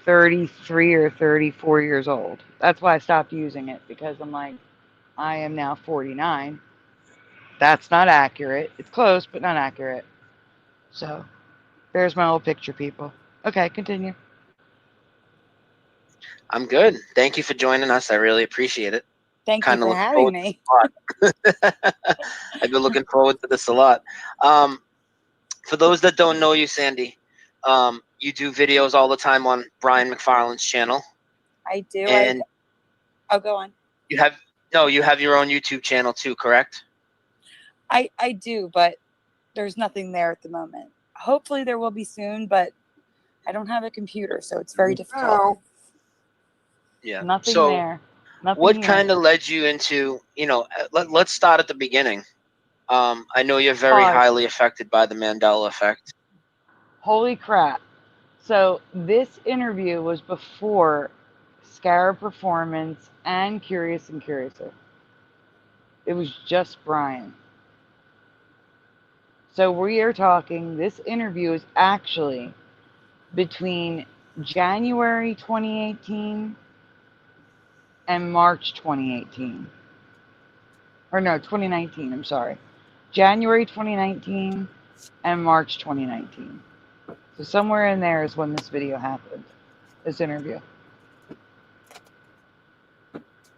33 or 34 years old. That's why I stopped using it, because I'm like, I am now 49. That's not accurate. It's close, but not accurate. So there's my old picture, people. Okay, continue. I'm good. Thank you for joining us. I really appreciate it. Thank you for having me. I've been looking forward to this a lot. For those that don't know you, Sandy, you do videos all the time on Brian McFarland's channel. I do. And I'll go on. you have your own YouTube channel too, correct? I do, but there's nothing there at the moment. Hopefully there will be soon, but I don't have a computer, so it's very difficult. Yeah. Nothing so there. Nothing what here. kind of led you into, let's start at the beginning. I know you're very Pause. highly affected by the Mandela effect. Holy crap. So this interview was before Scarab Performance and Curious and Curiouser. It was just Brian. So we are talking, this interview is actually between January 2018 and March 2018. Or no, 2019, I'm sorry. January 2019 and March 2019. So somewhere in there is when this video happened, this interview.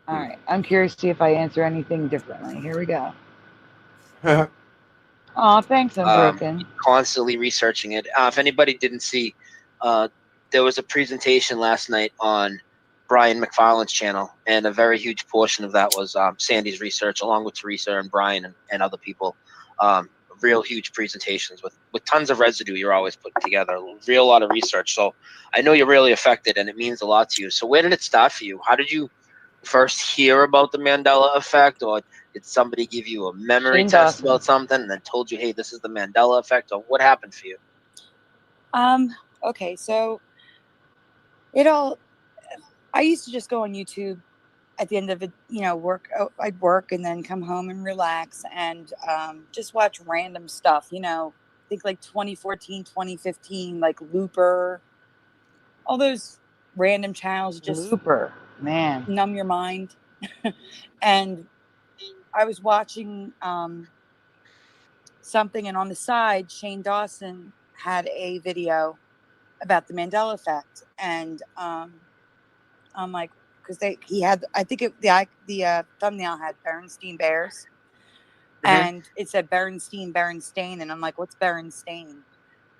All right, I'm curious to see if I answer anything differently. Here we go. Oh, thanks, I'm broken. Constantly researching it. If anybody didn't see, there was a presentation last night on Brian McFarland's channel, and a very huge portion of that was Sandy's research, along with Teresa and Brian and other people. Real huge presentations with tons of residue you're always putting together, a real lot of research. So I know you're really affected, and it means a lot to you. So where did it start for you? How did you first hear about the Mandela effect, or did somebody give you a memory test about something and then told you, hey, this is the Mandela effect, or what happened for you? Okay, so I used to just go on YouTube at the end of it, work. I'd work and then come home and relax and just watch random stuff, I think like 2014, 2015, like Looper, all those random channels, just Looper, man, numb your mind. And I was watching something, and on the side, Shane Dawson had a video about the Mandela effect, and I'm like, because he had, I think the thumbnail had Berenstain Bears, and it said Berenstain, and I'm like, what's Berenstain?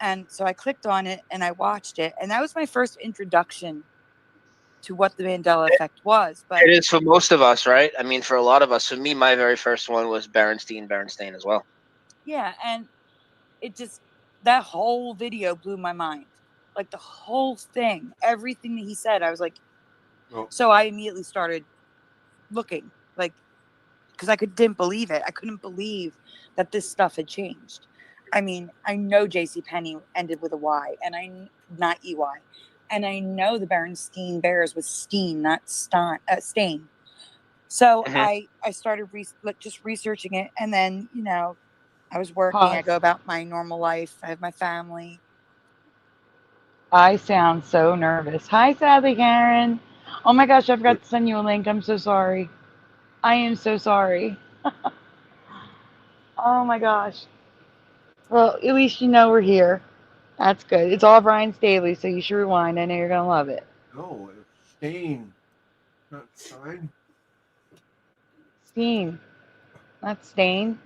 And so I clicked on it and I watched it, and that was my first introduction to what the Mandela effect was. But it is for most of us, right? I mean, for a lot of us. For me, my very first one was Berenstain as well. Yeah, and it just, that whole video blew my mind. Like the whole thing, everything that he said, I was like, so I immediately started looking, like, because I didn't believe it. I couldn't believe that this stuff had changed. I mean, I know JCPenney ended with a Y, and not EY. And I know the Berenstain Bears was Steen, not Stain. So I started just researching it, and then, I was working. I go about my normal life. I have my family. I sound so nervous. Hi, Sally Karen. Oh my gosh, I forgot to send you a link. I'm so sorry. I am so sorry. Oh my gosh. Well, at least you know we're here. That's good. It's all Brian Staveley, so you should rewind. I know you're going to love it. No, it's Stain, not Stein. Steen. Not Stain.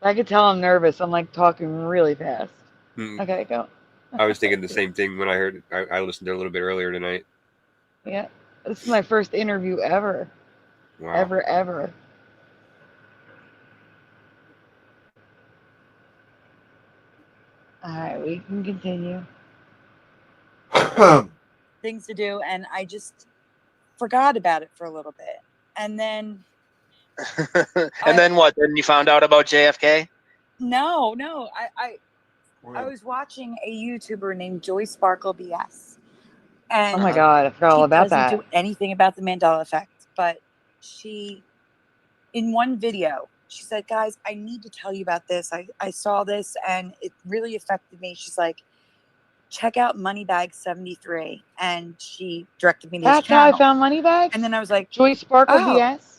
I could tell I'm nervous. I'm like talking really fast. Hmm. Okay, go. I was thinking the same thing when I heard it. I listened to it a little bit earlier tonight. Yeah. This is my first interview ever. Wow. Ever. All right, we can continue. Things to do, and I just forgot about it for a little bit. And then And then what? Then you found out about JFK? no, I was watching a YouTuber named Joy Sparkle BS. And Oh my God, I forgot all about she doesn't that. do anything about the Mandela effect, but she, in one video, she said, guys, I need to tell you about this. I saw this and it really affected me. She's like, check out Moneybag 73. And she directed me to his That's how I channel. found Moneybags? And then I was like, Joy Sparkle oh, BS?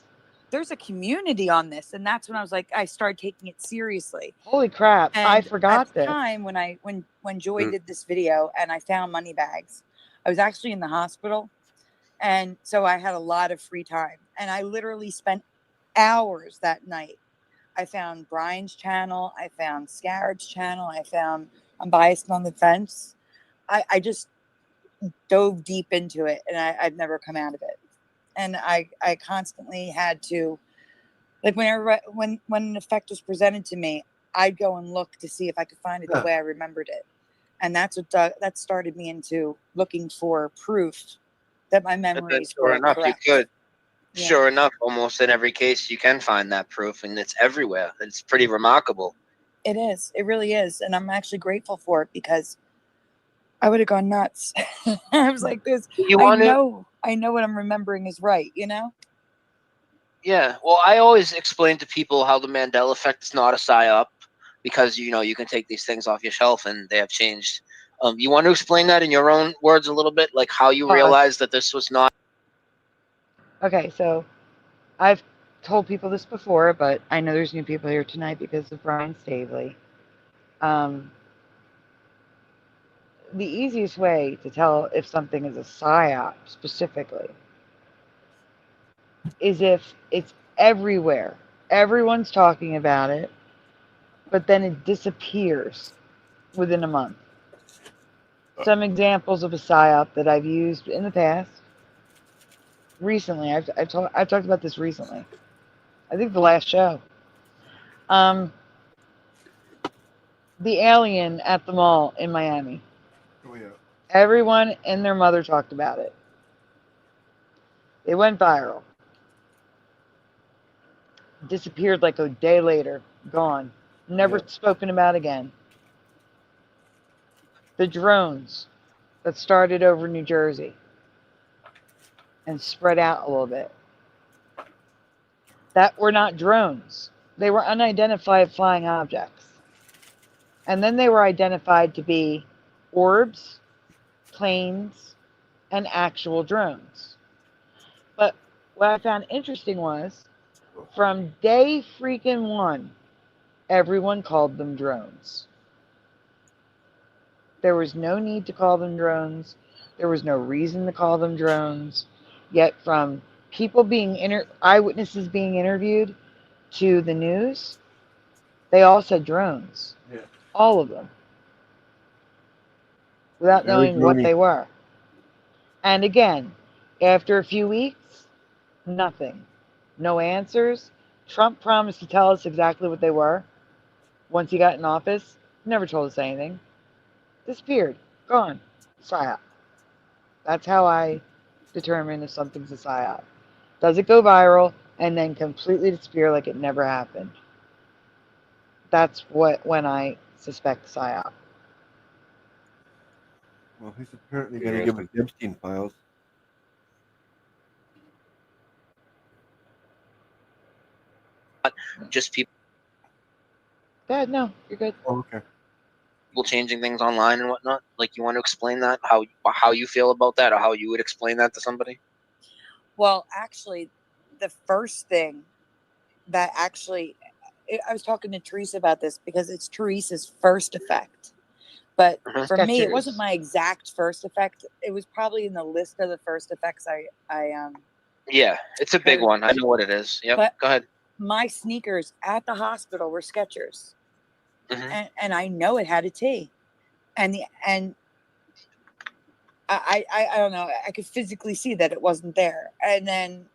there's a community on this. And that's when I was like, I started taking it seriously. Holy crap, And I forgot at the this. time when Joy did this video and I found Moneybags, I was actually in the hospital. And so I had a lot of free time. And I literally spent hours that night. I found Brian's channel. I found Scarab's channel. I found Unbiased on the Fence. I just dove deep into it and I've never come out of it. And I constantly had to, like when an effect was presented to me, I'd go and look to see if I could find it the way I remembered it. And that's what that started me into looking for proof that my memories Sure were enough, correct. you could. Yeah. Sure enough, almost in every case, you can find that proof, and it's everywhere. It's pretty remarkable. It is. It really is. And I'm actually grateful for it because I would have gone nuts. I was like this. I know what I'm remembering is right, you know? Yeah. Well, I always explain to people how the Mandela effect is not a psyop because, you can take these things off your shelf and they have changed. You want to explain that in your own words a little bit? Like how you realized that this was not. Okay, so I've told people this before, but I know there's new people here tonight because of Brian Staveley. The easiest way to tell if something is a psyop specifically is if it's everywhere. Everyone's talking about it, but then it disappears within a month. Some examples of a psyop that I've used in the past. Recently, I've talked about this recently. I think the last show. The alien at the mall in Miami. Oh yeah. Everyone and their mother talked about it. It went viral. Disappeared like a day later. Gone. Never spoken about again. The drones that started over New Jersey and spread out a little bit. That were not drones. They were unidentified flying objects. And then they were identified to be orbs, planes, and actual drones. But what I found interesting was from day freaking one, everyone called them drones. There was no need to call them drones. There was no reason to call them drones. Yet from people being eyewitnesses being interviewed to the news, they all said drones. Yeah. All of them. Without knowing what they were. And again, after a few weeks, nothing. No answers. Trump promised to tell us exactly what they were. Once he got in office, never told us anything. Disappeared. Gone. PSYOP. That's how I determine if something's a PSYOP. Does it go viral and then completely disappear like it never happened? That's when I suspect PSYOP. Well, he's apparently going to give us the Epstein files. Just people. Yeah, no, you're good. Oh, okay. people changing things online and whatnot? Like, you want to explain that, how you feel about that, or how you would explain that to somebody? Well, actually, the first thing that actually, I was talking to Teresa about this because it's Teresa's first effect. But for me, it wasn't my exact first effect. It was probably in the list of the first effects Yeah, it's a big one. I know what it is. Yep. But Go ahead. my sneakers at the hospital were Skechers, and I know it had a T, and I don't know. I could physically see that it wasn't there, and then,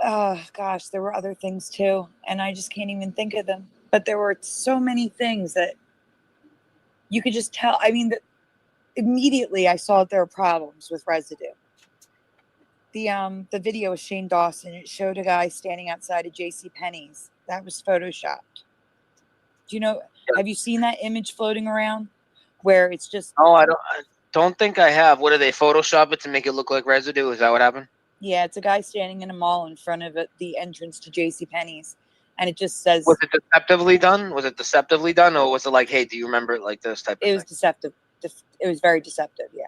oh gosh, there were other things too, and I just can't even think of them. But there were so many things that you could just tell. I mean, immediately I saw that there were problems with residue. The video of Shane Dawson, it showed a guy standing outside of JCPenney's. That was photoshopped. Do you know, have you seen that image floating around where it's just... Oh, I don't think I have. What, do they Photoshop it to make it look like residue? Is that what happened? Yeah, it's a guy standing in a mall in front of the entrance to JCPenney's. And it just says... Was it deceptively done? Was it deceptively done? Or was it like, hey, do you remember it like this type of thing? It was deceptive. It was very deceptive, yeah.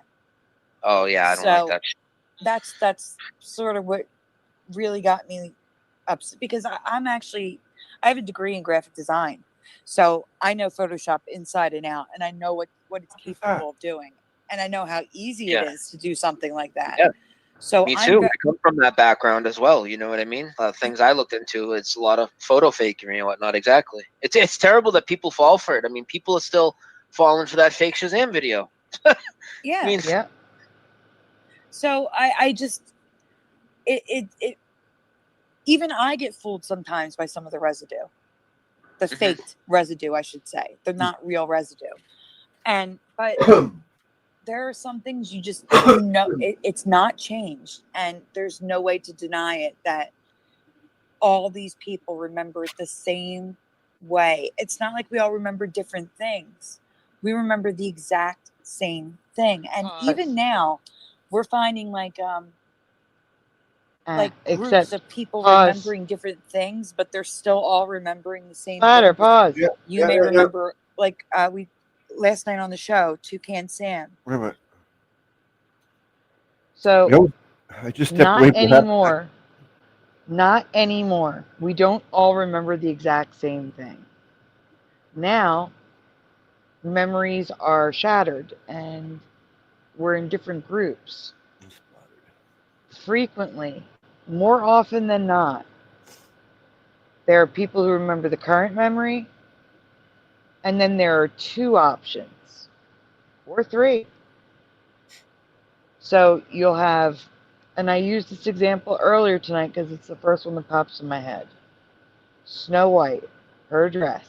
Oh, yeah, I don't like that shit. That's sort of what really got me upset, because I have a degree in graphic design, so I know Photoshop inside and out, and I know what it's capable of doing, and I know how easy it is to do something like that. Yeah. So me too. I come from that background as well. You know what I mean? Things I looked into, it's a lot of photo fakery and whatnot. Exactly. It's terrible that people fall for it. I mean, people are still falling for that fake Shazam video. Yeah. I mean, yeah. So I just, it even I get fooled sometimes by some of the residue, the faked residue, I should say. They're not real residue. But there are some things you just, it's not changed. And there's no way to deny it that all these people remember it the same way. It's not like we all remember different things. We remember the exact same thing. And even now, we're finding like groups of people remembering different things, but they're still all remembering the same thing. Pause. You may remember, like we last night on the show, Toucan Sam. Wait a minute. So I just not anymore. Not anymore. We don't all remember the exact same thing. Now, memories are shattered and we're in different groups. Frequently, more often than not, there are people who remember the current memory, and then there are two options, or three. So you'll have, and I used this example earlier tonight because it's the first one that pops in my head. Snow White, her dress.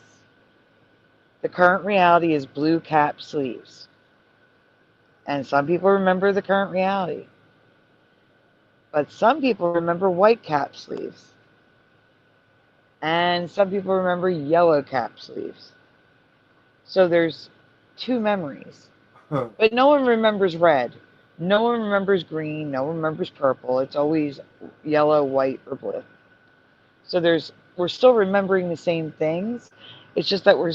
The current reality is blue cap sleeves. And some people remember the current reality. But some people remember white cap sleeves. And some people remember yellow cap sleeves. So there's two memories. But no one remembers red. No one remembers green. No one remembers purple. It's always yellow, white, or blue. So we're still remembering the same things. It's just that we're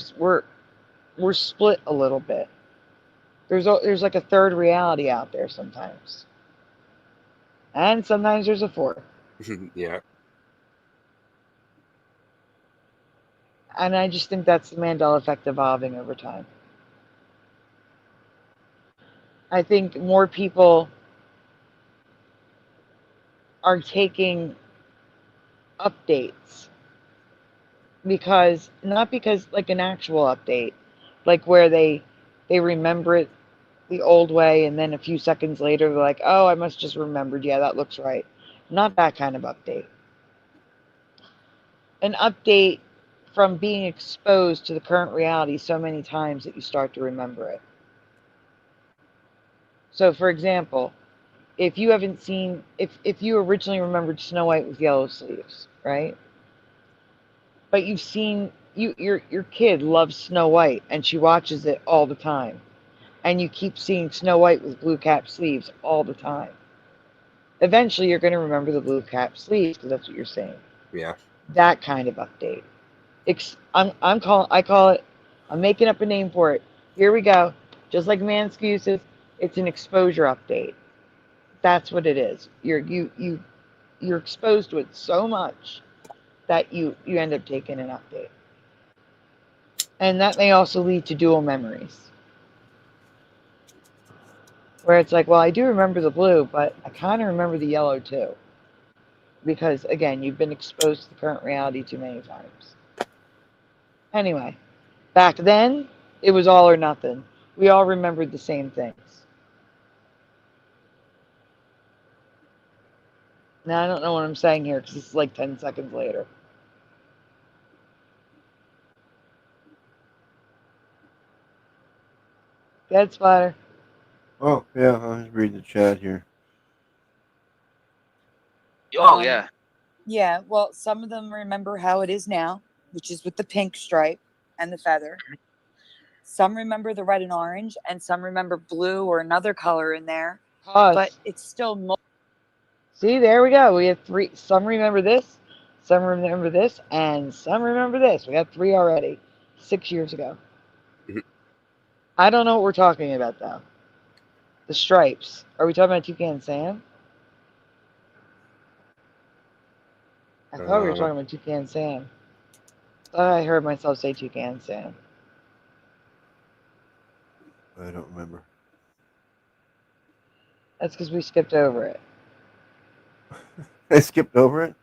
split a little bit. There's like a third reality out there sometimes. And sometimes there's a fourth. Yeah. And I just think that's the Mandela effect evolving over time. I think more people are taking updates not because like an actual update, like where they remember it the old way and then a few seconds later they're like, oh, I must just remembered, yeah, that looks right. Not that kind of update. An update from being exposed to the current reality so many times that you start to remember it. So for example, if you haven't seen, if you originally remembered Snow White with yellow sleeves, right? But you've seen, your kid loves Snow White and she watches it all the time. And you keep seeing Snow White with blue cap sleeves all the time. Eventually you're going to remember the blue cap sleeves because that's what you're saying. Yeah. That kind of update. I call it I'm making up a name for it. Here we go. Just like man excuses, it's an exposure update. That's what it is. You're exposed to it so much that you end up taking an update. And that may also lead to dual memories. Where it's like, well, I do remember the blue, but I kind of remember the yellow too. Because, again, you've been exposed to the current reality too many times. Anyway, back then, it was all or nothing. We all remembered the same things. Now, I don't know what I'm saying here because it's like 10 seconds later. Dead Splatter. Oh, yeah, I was reading the chat here. Oh, yeah. Yeah, well, some of them remember how it is now, which is with the pink stripe and the feather. Some remember the red and orange, and some remember blue or another color in there. Pause. But it's still... See, there we go. We have three. Some remember this, some remember this, and some remember this. We got three already. 6 years ago. I don't know what we're talking about, though. The stripes. Are we talking about Toucan Sam? I thought we were talking about Toucan Sam. Thought I heard myself say Toucan Sam. I don't remember. That's because we skipped over it. I skipped over it?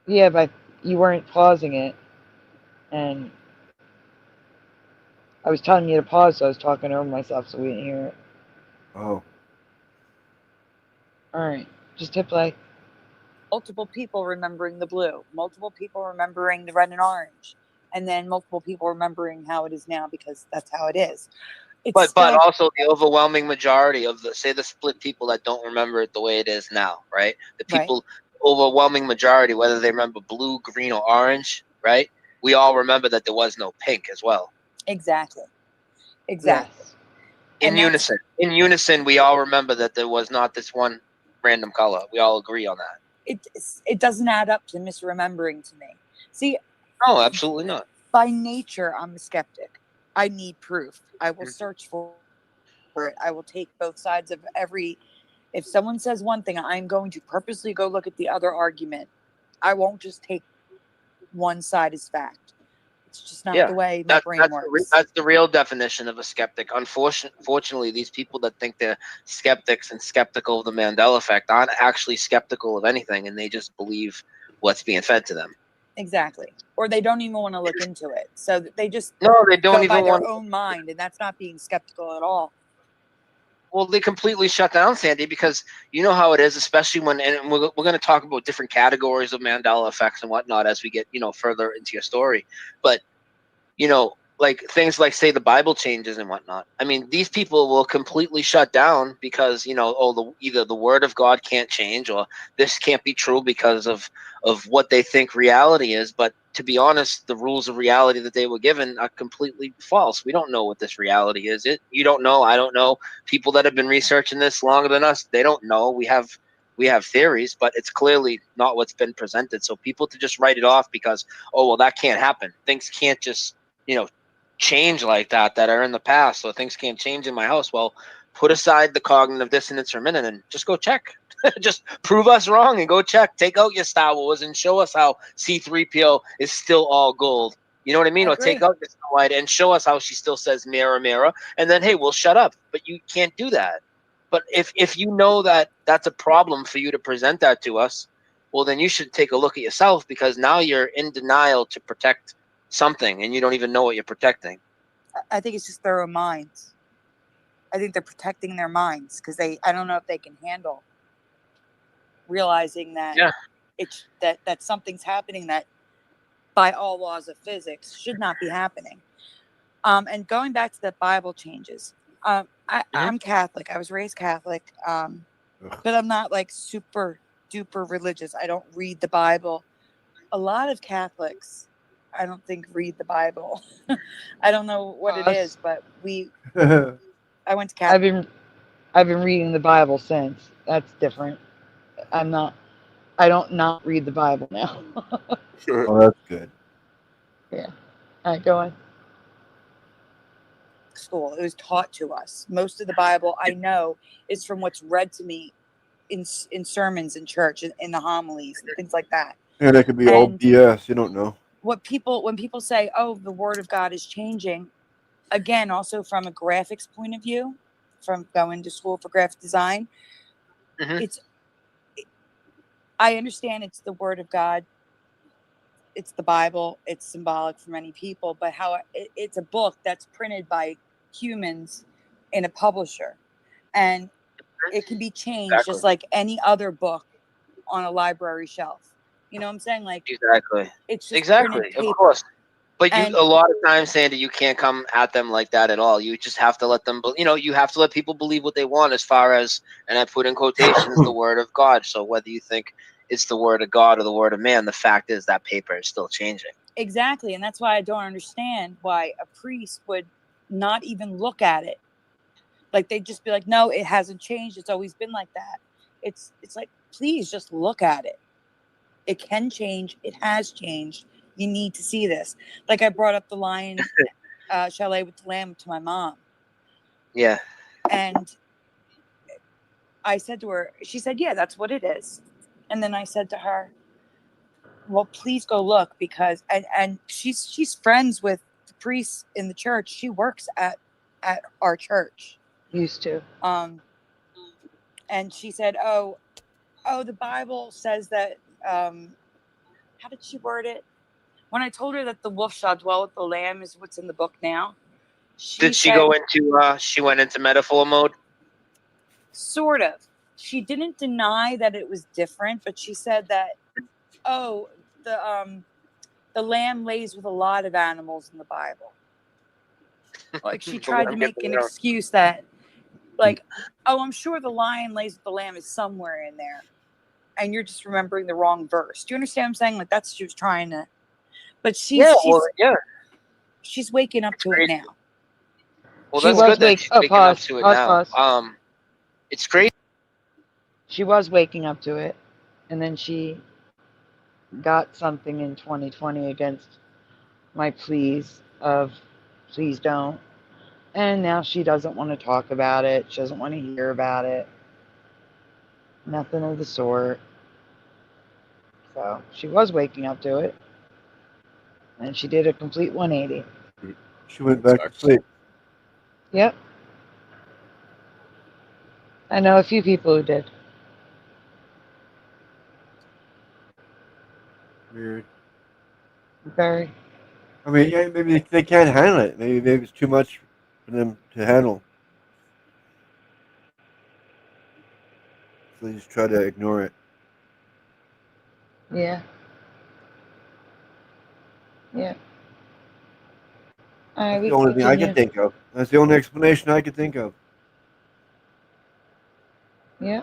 Yeah, but you weren't pausing it. And I was telling you to pause, so I was talking over myself so we didn't hear it. Oh. Alright, just hit play. Multiple people remembering the blue, multiple people remembering the red and orange, and then multiple people remembering how it is now because that's how it is. But also the overwhelming majority of the split people that don't remember it the way it is now, right? The people, overwhelming majority, whether they remember blue, green, or orange, right? We all remember that there was no pink as well. Exactly. Exactly. In unison, we all remember that there was not this one random color. We all agree on that. It doesn't add up to misremembering to me. See, no, absolutely not. By nature, I'm a skeptic. I need proof. I will search for it. I will take both sides of every. If someone says one thing, I'm going to purposely go look at the other argument. I won't just take one side as fact. It's just not the way my brain works. That's the real definition of a skeptic. Unfortunately, these people that think they're skeptics and skeptical of the Mandela effect aren't actually skeptical of anything, and they just believe what's being fed to them. Exactly. Or they don't even want to look into it. So they just they don't go even by their want own mind, and that's not being skeptical at all. Well, they completely shut down, Sandy, because you know how it is, especially when, and we're going to talk about different categories of Mandela effects and whatnot as we get, further into your story. But, like things like, say, the Bible changes and whatnot. I mean, these people will completely shut down because, either the word of God can't change or this can't be true because of what they think reality is. But to be honest, the rules of reality that they were given are completely false. We don't know what this reality is. You don't know. I don't know. People that have been researching this longer than us, they don't know. We have theories, but it's clearly not what's been presented. So people to just write it off because, oh, well, that can't happen. Things can't just, change like that are in the past. So things can't change in my house. Well, put aside the cognitive dissonance for a minute and just go check. Just prove us wrong and go check. Take out your Star Wars and show us how C-3PO is still all gold. You know what I mean? Or take out your Snow White and show us how she still says mirror, mirror. And then, hey, we'll shut up. But you can't do that. But if you know that that's a problem for you to present that to us, well, then you should take a look at yourself, because now you're in denial to protect something and you don't even know what you're protecting. I think it's just their own minds. I think they're protecting their minds because I don't know if they can handle realizing that that something's happening that by all laws of physics should not be happening. And going back to the Bible changes, I'm Catholic. I was raised Catholic, but I'm not like super duper religious. I don't read the Bible. A lot of Catholics, I don't think, read the Bible. I don't know what it is, but I went to Catholic. I've been reading the Bible since. That's different. I don't not read the Bible now. Oh, that's good. Yeah. All right, go on. school. It was taught to us. Most of the Bible I know is from what's read to me in sermons in church, in the homilies and things like that. Yeah, that could be all BS. You don't know. When people say, "Oh, the Word of God is changing," again, also from a graphics point of view, from going to school for graphic design, I understand it's the Word of God. It's the Bible. It's symbolic for many people, but it's a book that's printed by humans in a publisher, and it can be changed just like any other book on a library shelf. You know what I'm saying? Like Exactly. it's just Exactly. printed Of paper. course. But And- a lot of times, Sandy, you can't come at them like that at all. You just have to let them, you have to let people believe what they want as far as, and I put in quotations, the Word of God. So whether you think it's the Word of God or the Word of man, the fact is that paper is still changing. Exactly. And that's why I don't understand why a priest would not even look at it. Like they'd just be like, no, it hasn't changed. It's always been like that. It's like, please just look at it. It can change. It has changed. You need to see this. Like I brought up the lion chalet with the lamb to my mom. Yeah. And I said to her, she said, yeah, that's what it is. And then I said to her, well, please go look, because and she's friends with the priest in the church. She works at our church. Used to. And she said, oh, the Bible says that, how did she word it? When I told her that the wolf shall dwell with the lamb is what's in the book now. Did she go into, she went into metaphor mode? Sort of. She didn't deny that it was different, but she said that, oh, the lamb lays with a lot of animals in the Bible. Like she tried to make an excuse that, like, oh, I'm sure the lion lays with the lamb is somewhere in there, and you're just remembering the wrong verse. Do you understand what I'm saying? Like that's what she was trying to. But she's waking up to it now. Well, She that's was good that she's waking up to it now. It's great. She was waking up to it, and then she got something in 2020 against my pleas of please don't. And now she doesn't want to talk about it. She doesn't want to hear about it. Nothing of the sort. So she was waking up to it. And she did a complete 180. She went back to sleep. Yep. I know a few people who did. Weird. Very. I mean, yeah, maybe they can't handle it. Maybe it's too much for them to handle. So they just try to ignore it. Yeah. Yeah. That's the only thing I can think of. That's the only explanation I could think of. Yeah.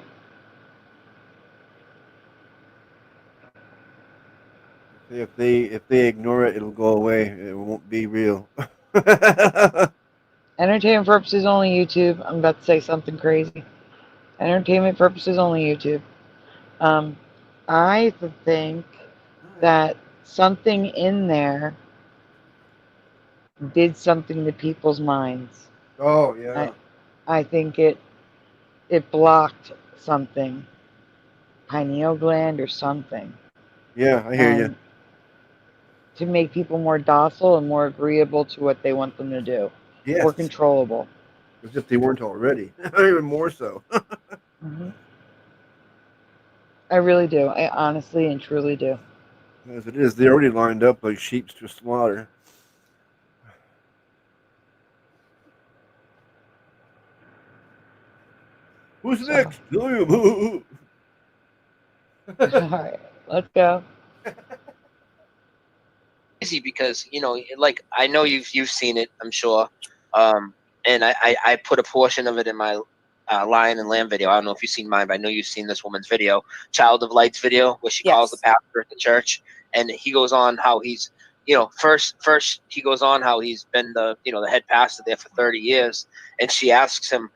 If they ignore it, it'll go away. It won't be real. Entertainment purposes only YouTube. I'm about to say something crazy. Entertainment purposes only YouTube. I think that something in there did something to people's minds. Oh yeah. I think it blocked something, pineal gland or something. Yeah, I hear you. To make people more docile and more agreeable to what they want them to do. Yes. More controllable. As if they weren't already. Even more so. Mm-hmm. I really do. I honestly and truly do. As it is, they're already lined up like sheep to slaughter. Who's next? All right, let's go. Easy because like I know you've seen it, I'm sure, and I put a portion of it in my lion and lamb video. I don't know if you've seen mine, but I know you've seen this woman's video, Child of Light's video, where she calls the pastor at the church, and he goes on how he's first he goes on how he's been the the head pastor there for 30 years, and she asks him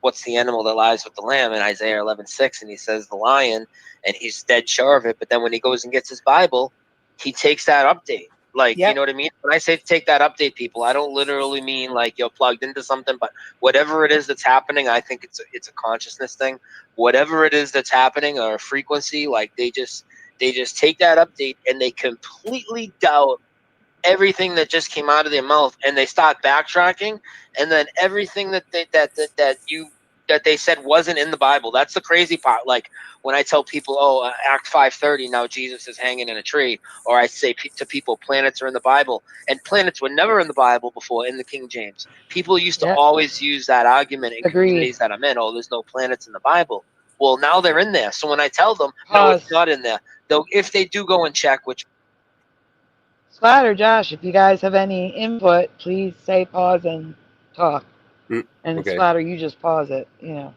what's the animal that lies with the lamb in Isaiah 11:6, and he says the lion, and he's dead sure of it. But then when he goes and gets his Bible, he takes that update Like, you know what I mean? When I say take that update, people, I don't literally mean like you're plugged into something, but whatever it is that's happening, I think it's a consciousness thing. Whatever it is that's happening or a frequency, like they just take that update and they completely doubt everything that just came out of their mouth, and they start backtracking, and then everything that they said wasn't in the Bible. That's the crazy part. Like when I tell people, oh, Act 5:30, now Jesus is hanging in a tree, or I say to people, planets are in the Bible, and planets were never in the Bible before in the King James. People used to always use that argument in communities that I'm in. Oh, there's no planets in the Bible. Well, now they're in there. So when I tell them, no, it's not in there. Though if they do go and check, which Splatter, Josh, if you guys have any input, please say pause and talk. And Okay. Splatter, you just pause it, you know.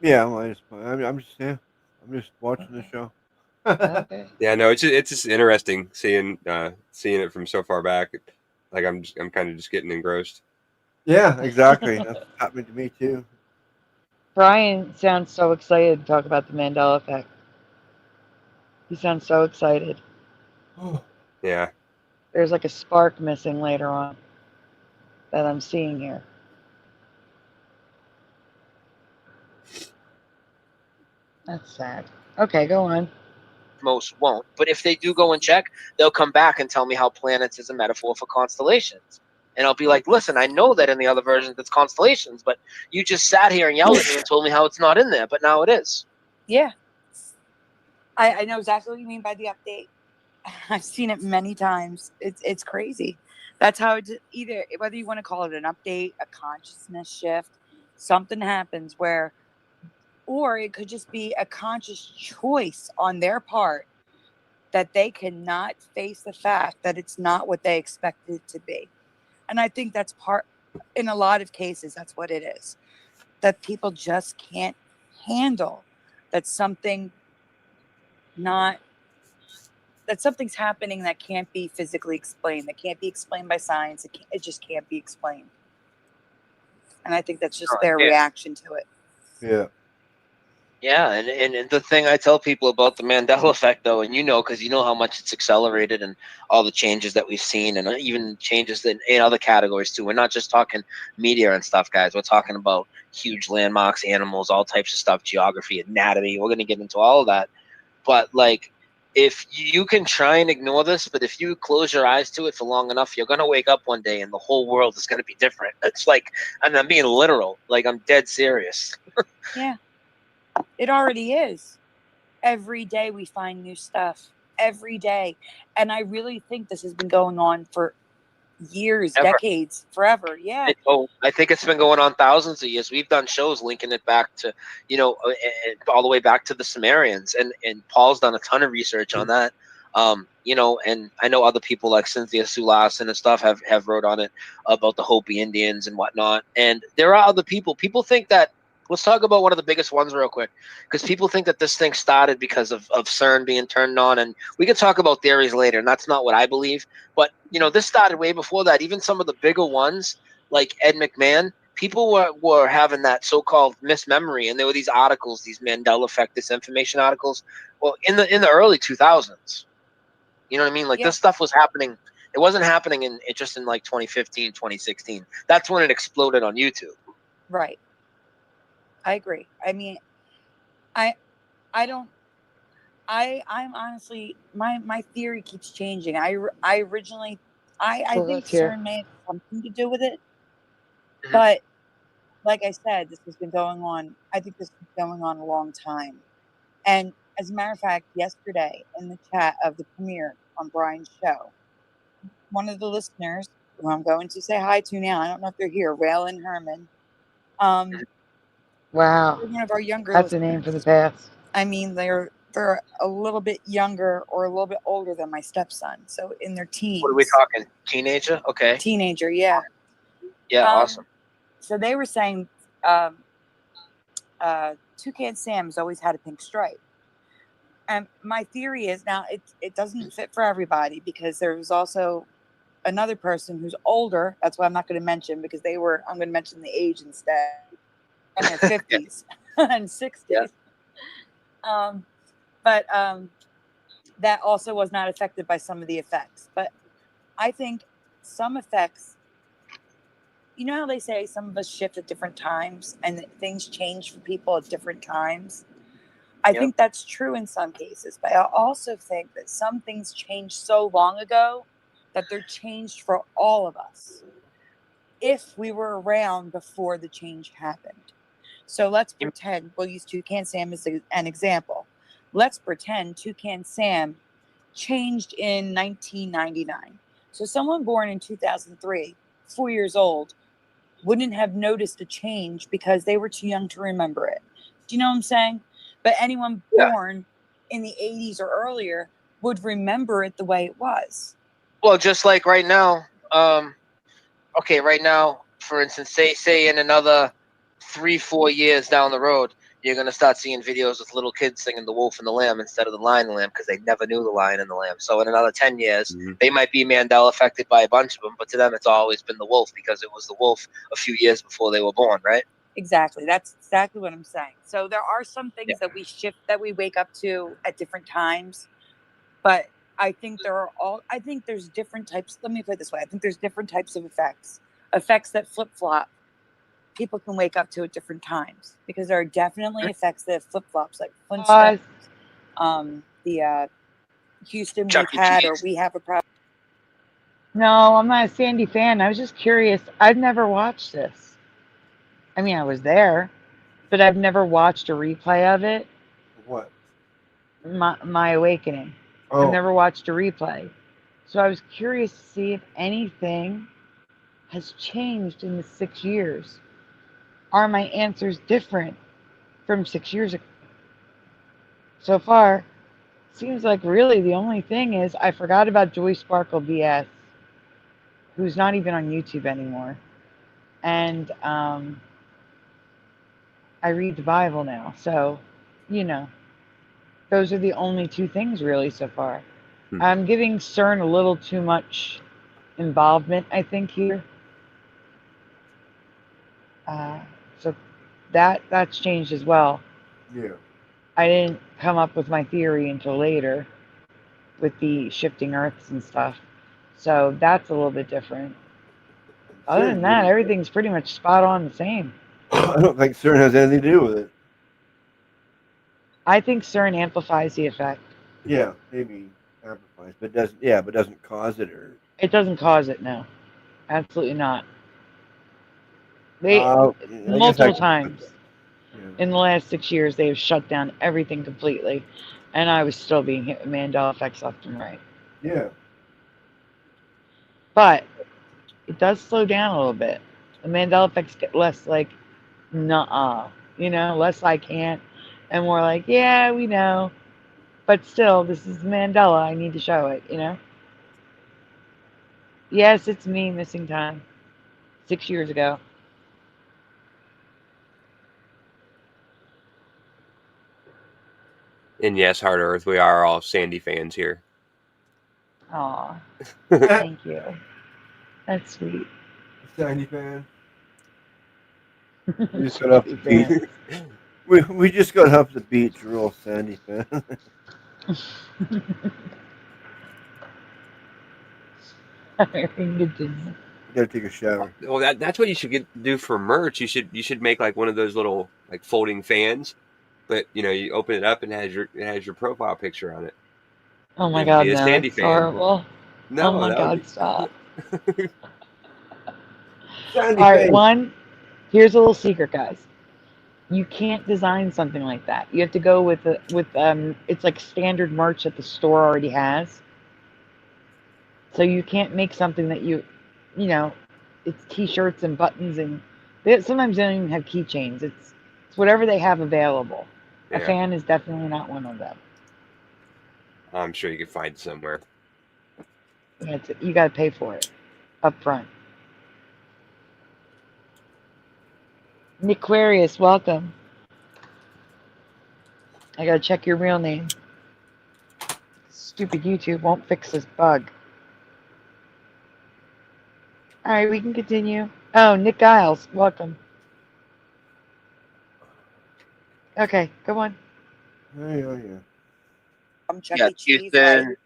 Yeah, well, I'm just watching the show. Okay. Yeah, no, it's just interesting seeing it from so far back. Like I'm kind of just getting engrossed. Yeah, exactly. That's happened to me too. Brian sounds so excited to talk about the Mandela effect. He sounds so excited. Yeah. There's like a spark missing later on that I'm seeing here. That's sad. Okay, go on. most won't. But if they do go and check, they'll come back and tell me how planets is a metaphor for constellations. And I'll be like, listen, I know that in the other versions it's constellations, but you just sat here and yelled at me and told me how it's not in there, but now it is. Yeah. I know exactly what you mean by the update. I've seen it many times. It's crazy. That's how it's either, whether you want to call it an update, a consciousness shift, something happens where, or it could just be a conscious choice on their part that they cannot face the fact that it's not what they expected it to be. And I think that's in a lot of cases, that's what it is. That people just can't handle that something's happening that can't be physically explained, that can't be explained by science. It just can't be explained. And I think that's just their reaction to it. Yeah. Yeah, and the thing I tell people about the Mandela effect, though, and because you know how much it's accelerated and all the changes that we've seen, and even changes in other categories too. We're not just talking media and stuff, guys. We're talking about huge landmarks, animals, all types of stuff, geography, anatomy. We're going to get into all of that. But like, if you can try and ignore this, but if you close your eyes to it for long enough, you're going to wake up one day and the whole world is going to be different. It's like, and I'm being literal. Like, I'm dead serious. Yeah. It already is. Every day we find new stuff. Every day. And I really think this has been going on for years, decades, forever. Yeah. I think it's been going on thousands of years. We've done shows linking it back to, all the way back to the Sumerians. And Paul's done a ton of research on that. And I know other people like Cynthia Sulason and stuff have wrote on it about the Hopi Indians and whatnot. And there are other people. People think that, let's talk about one of the biggest ones real quick, because people think that this thing started because of CERN being turned on, and we can talk about theories later, and that's not what I believe. But, this started way before that. Even some of the bigger ones, like Ed McMahon, people were having that so-called mismemory, and there were these articles, these Mandela effect disinformation articles, well, in the early 2000s. You know what I mean? Like, this stuff was happening. It wasn't happening just in like 2015, 2016. That's when it exploded on YouTube. Right. I agree. I mean, I'm honestly, my theory keeps changing. I originally, I think CERN may have something to do with it, but like I said, this has been going on. I think this has been going on a long time. And as a matter of fact, yesterday in the chat of the premiere on Brian's show, one of the listeners, who I'm going to say hi to now, I don't know if they're here, Rail and Herman, Wow. they're one of our younger That's listeners. a name for the past. I mean, they're a little bit younger or a little bit older than my stepson, so in their teens. What are we talking? Teenager? Okay. Teenager, yeah. Yeah, awesome. So they were saying Toucan Sam's always had a pink stripe. And my theory is, now it doesn't fit for everybody, because there was also another person who's older. That's why I'm not going to mention, because I'm going to mention the age instead. In their 50s and 60s. But that also was not affected by some of the effects. But I think some effects, you know how they say some of us shift at different times and that things change for people at different times? I think that's true in some cases, but I also think that some things changed so long ago that they're changed for all of us if we were around before the change happened. So let's pretend, we'll use Toucan Sam as an example. Let's pretend Toucan Sam changed in 1999. So someone born in 2003, 4 years old, wouldn't have noticed a change because they were too young to remember it. Do you know what I'm saying? But anyone born in the 80s or earlier would remember it the way it was. Well, just like right now, okay, right now, for instance, say in another 3-4 years down the road, you're gonna start seeing videos with little kids singing "The Wolf and the Lamb" instead of "The Lion and the Lamb" because they never knew the Lion and the Lamb. So in another 10 years, they might be Mandela affected by a bunch of them, but to them, it's always been the wolf because it was the wolf a few years before they were born, right? Exactly. That's exactly what I'm saying. So there are some things that we shift, that we wake up to at different times, but I think I think there's different types. Let me put it this way. I think there's different types of effects that flip-flop. People can wake up to at different times because there are definitely effects that flip-flops, like Flintstones, the Houston we've had, or we have a problem. No, I'm not a Sandy fan. I was just curious. I've never watched this. I mean, I was there, but I've never watched a replay of it. What? My Awakening. Oh. I've never watched a replay. So I was curious to see if anything has changed in the 6 years. Are my answers different from 6 years ago? So far, seems like really the only thing is I forgot about Joy Sparkle VS, who's not even on YouTube anymore. And I read the Bible now. So, you know, those are the only two things really so far. I'm giving CERN a little too much involvement, I think, here. So that's changed as well. Yeah. I didn't come up with my theory until later with the shifting Earths and stuff. So that's a little bit different. Other than that, everything's pretty much spot on the same. I don't think CERN has anything to do with it. I think CERN amplifies the effect. Yeah, maybe amplifies, but doesn't cause it, or it doesn't cause it. No, absolutely not. They multiple times in the last 6 years they have shut down everything completely, and I was still being hit with Mandela effects left and right. Yeah. But it does slow down a little bit. The Mandela effects get less like, nuh-uh, less I can't, and more like, yeah, we know, but still, this is Mandela. I need to show it, Yes, it's me missing time. 6 years ago. And yes, Hard Earth, we are all Sandy fans here. Aw, thank you. That's sweet. Sandy fan. We just got off the beach. We just got off the beach. We're all Sandy fan. Gotta take a shower. Well, that's what you should do for merch. You should make like one of those little like folding fans, but you open it up and it has your profile picture on it. Oh my God, no, Sandy that's fan. horrible. No, oh my God, stop. Sandy All right, fan. here's a little secret, guys. You can't design something like that. You have to go with it's like standard merch that the store already has. So you can't make something that it's t-shirts and buttons, and sometimes they don't even have keychains. It's whatever they have available. Yeah. A fan is definitely not one of them. I'm sure you can find it somewhere. Yeah, you got to pay for it up front. Aquarius, welcome. I got to check your real name. Stupid YouTube won't fix this bug. All right, we can continue. Oh, Nick Giles, welcome. Okay, come on. Oh, yeah. Chuck E. Cheese, like,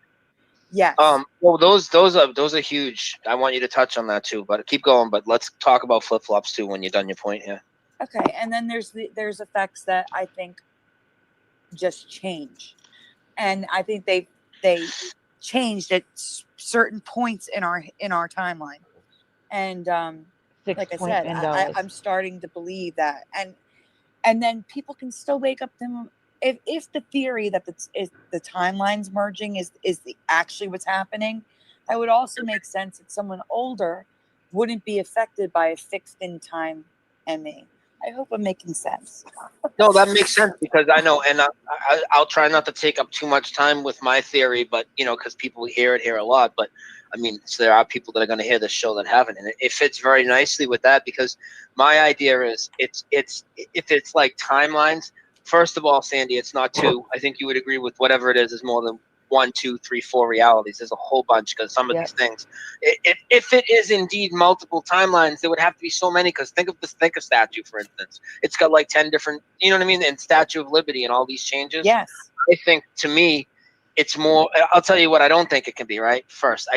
Yes. Well, those are huge. I want you to touch on that too, but keep going. But let's talk about flip flops too when you're done your point here. Okay, and then there's effects that I think just change, and I think they changed at certain points in our timeline, and like I said, I'm starting to believe that, and then people can still wake up them if the theory that the timelines merging is actually what's happening. That would also make sense that someone older wouldn't be affected by a fixed in time ME. I hope I'm making sense. No, that makes sense because I know, and I'll try not to take up too much time with my theory, but because people hear it here a lot. But I mean, so there are people that are going to hear this show that haven't, and it fits very nicely with that because my idea is it's if it's like timelines. First of all, Sandy, it's not two. I think you would agree with whatever it is more than 1, 2, 3, 4 realities. There's a whole bunch because some of these things, if it is indeed multiple timelines, there would have to be so many. Because think of the statue, for instance. It's got like 10 different, you know what I mean, and Statue of Liberty and all these changes. Yes. I think to me, it's more. I'll tell you what I don't think it can be. Right. First,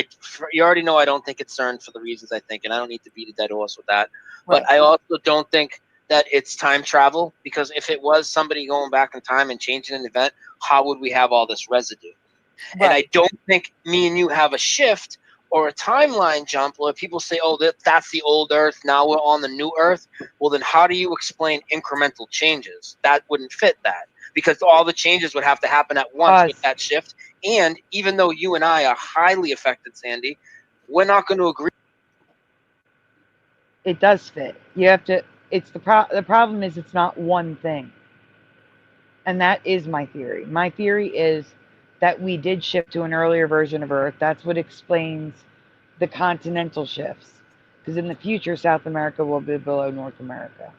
you already know I don't think it's CERN for the reasons I think, and I don't need to beat a dead horse with that. Right. But I also don't think that it's time travel because if it was somebody going back in time and changing an event, how would we have all this residue? Right. And I don't think me and you have a shift or a timeline jump where people say, oh, that's the old Earth. Now we're on the new Earth. Well, then how do you explain incremental changes? That wouldn't fit that because all the changes would have to happen at once with that shift. And even though you and I are highly affected, Sandy, we're not going to agree. It does fit. You have to. It's the problem is it's not one thing. And that is my theory. My theory is that we did shift to an earlier version of Earth. That's what explains the continental shifts. Because in the future, South America will be below North America.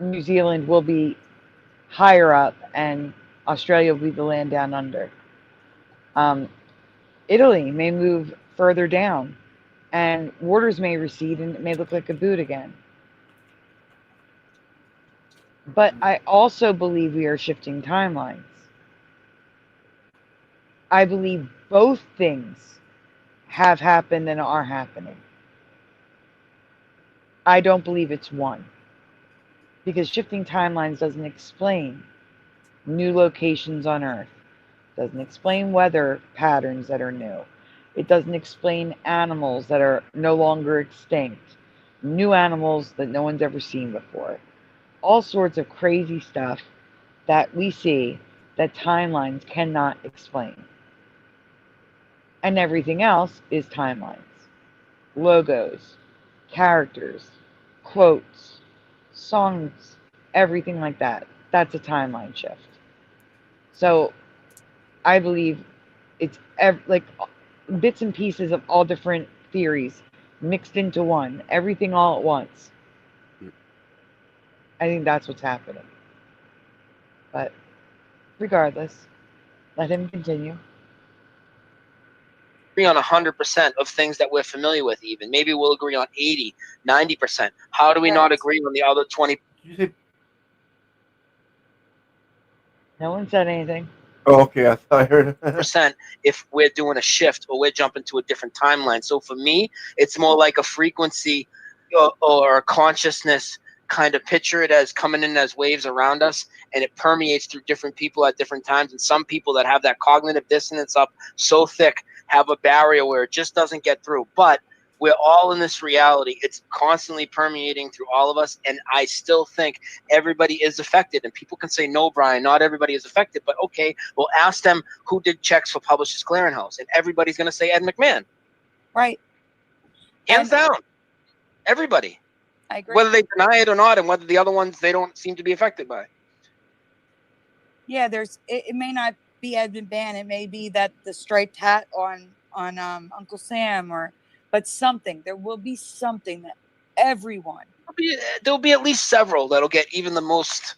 New Zealand will be higher up, and Australia will be the land down under. Italy may move further down, and waters may recede, and it may look like a boot again. But I also believe we are shifting timelines. I believe both things have happened and are happening. I don't believe it's one. Because shifting timelines doesn't explain new locations on Earth. Doesn't explain weather patterns that are new. It doesn't explain animals that are no longer extinct. New animals that no one's ever seen before. All sorts of crazy stuff that we see that timelines cannot explain. And everything else is timelines. Logos, characters, quotes, songs, everything like that. That's a timeline shift. So I believe it's like bits and pieces of all different theories mixed into one, everything all at once. I think that's what's happening. But regardless, let him continue. Agree on 100% of things that we're familiar with. Even maybe we'll agree on 80, 90%. How do we not agree on the other 20? No one said anything. Oh, okay, I thought I heard percent if we're doing a shift or we're jumping to a different timeline. So for me, it's more like a frequency or a consciousness kind of. Picture it as coming in as waves around us, and it permeates through different people at different times. And some people that have that cognitive dissonance up so thick have a barrier where it just doesn't get through. But we're all in this reality. It's constantly permeating through all of us. And I still think everybody is affected. And people can say, no, Brian, not everybody is affected. But okay, well, ask them who did checks for Publishers Clearinghouse. And everybody's going to say Ed McMahon. Right. Hands down. Everybody. I agree. Whether they deny it or not, and whether the other ones they don't seem to be affected by. Yeah, it may not be Ed McMahon. It may be that the striped hat on Uncle Sam but something. There will be something that everyone. There'll be at least several that'll get even the most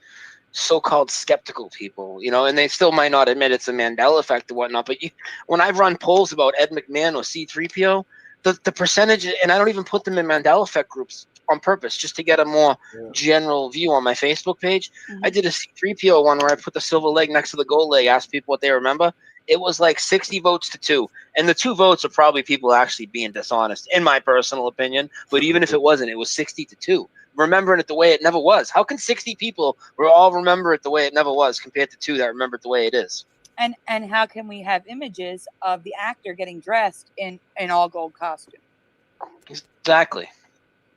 so-called skeptical people, and they still might not admit it's a Mandela effect or whatnot. But when I run polls about Ed McMahon or C-3PO, the percentage, and I don't even put them in Mandela effect groups on purpose, just to get a more general view on my Facebook page. I did a C-3PO one where I put the silver leg next to the gold leg, asked people what they remember. It was like 60 votes to 2. And the 2 votes are probably people actually being dishonest, in my personal opinion. But even if it wasn't, it was 60 to 2. Remembering it the way it never was. How can 60 people all remember it the way it never was compared to 2 that remember it the way it is? And how can we have images of the actor getting dressed in an all gold costume? Exactly.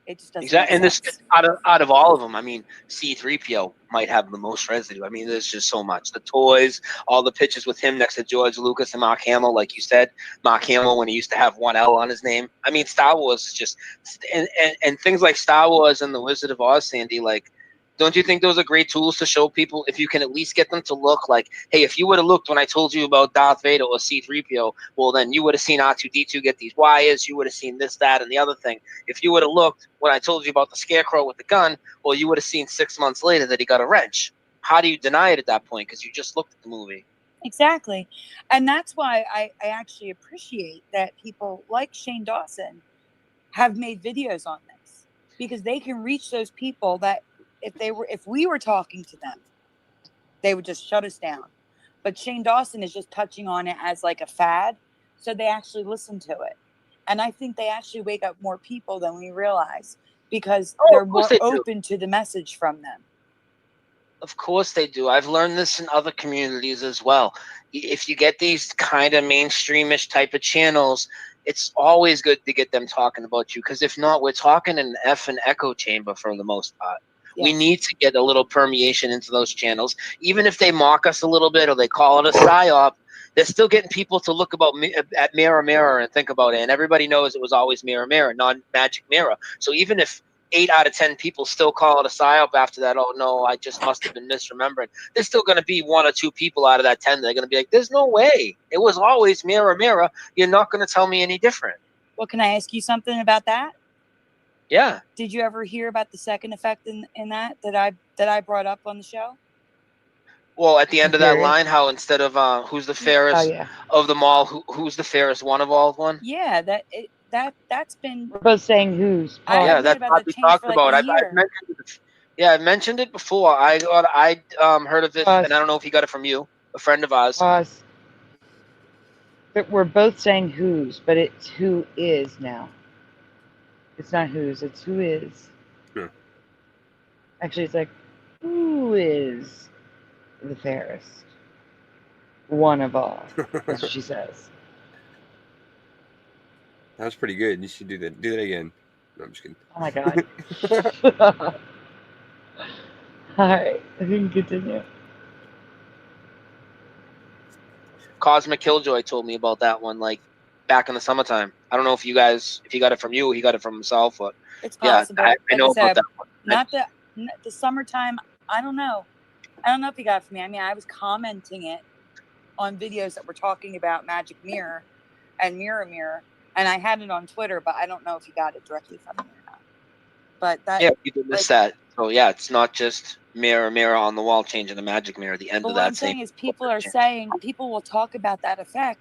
It just doesn't Exactly. make And sense. this out of all of them, I mean, C-3PO might have the most residue. I mean, there's just so much. The toys, all the pictures with him next to George Lucas and Mark Hamill, like you said, Mark Hamill when he used to have one L on his name. I mean, Star Wars is just and things like Star Wars and the Wizard of Oz, Sandy, like, don't you think those are great tools to show people if you can at least get them to look like, hey, if you would have looked when I told you about Darth Vader or C-3PO, well, then you would have seen R2-D2 get these wires. You would have seen this, that, and the other thing. If you would have looked when I told you about the Scarecrow with the gun, well, you would have seen 6 months later that he got a wrench. How do you deny it at that point? Because you just looked at the movie. Exactly. And that's why I actually appreciate that people like Shane Dawson have made videos on this, because they can reach those people that if we were talking to them, they would just shut us down. But Shane Dawson is just touching on it as like a fad, so they actually listen to it. And I think they actually wake up more people than we realize, because they're more open to the message from them. Of course they do. I've learned this in other communities as well. If you get these kind of mainstreamish type of channels, it's always good to get them talking about you, because if not, we're talking in an effing echo chamber for the most part. Yes. We need to get a little permeation into those channels. Even if they mock us a little bit or they call it a psyop, they're still getting people to look at Mirror Mirror and think about it. And everybody knows it was always Mirror Mirror, not Magic Mirror. So even if 8 out of 10 people still call it a psyop after that, oh no, I just must have been misremembering, there's still going to be 1 or 2 people out of that 10 that are going to be like, there's no way. It was always Mirror Mirror. You're not going to tell me any different. Well, can I ask you something about that? Yeah. Did you ever hear about the second effect in that I brought up on the show? Well, at the end of that line, how instead of who's the fairest of them all, who's the fairest one of all one? Yeah, that's been. We're both saying who's. Yeah, that's what we talked about. I've mentioned it. Yeah, I mentioned it before. I heard of it, and I don't know if he got it from you, a friend of ours. But we're both saying who's, but it's who is now. It's not who's, it's who is. Yeah. Actually, it's like, who is the fairest? One of all. That's what she says. That was pretty good. You should do that. Do that again. No, I'm just kidding. Oh my god. All right, I can continue. Cosmic Killjoy told me about that one, like back in the summertime. I don't know if he got it from you or he got it from himself, but it's possible. Yeah, I know about that one. Not the summertime. I don't know. I don't know if he got it from me. I mean, I was commenting it on videos that were talking about Magic Mirror and Mirror Mirror, and I had it on Twitter, but I don't know if he got it directly from me or not. But that, yeah, you did miss that. So yeah, it's not just Mirror Mirror on the wall changing the Magic Mirror. The end of that. What I'm saying is, people will talk about that effect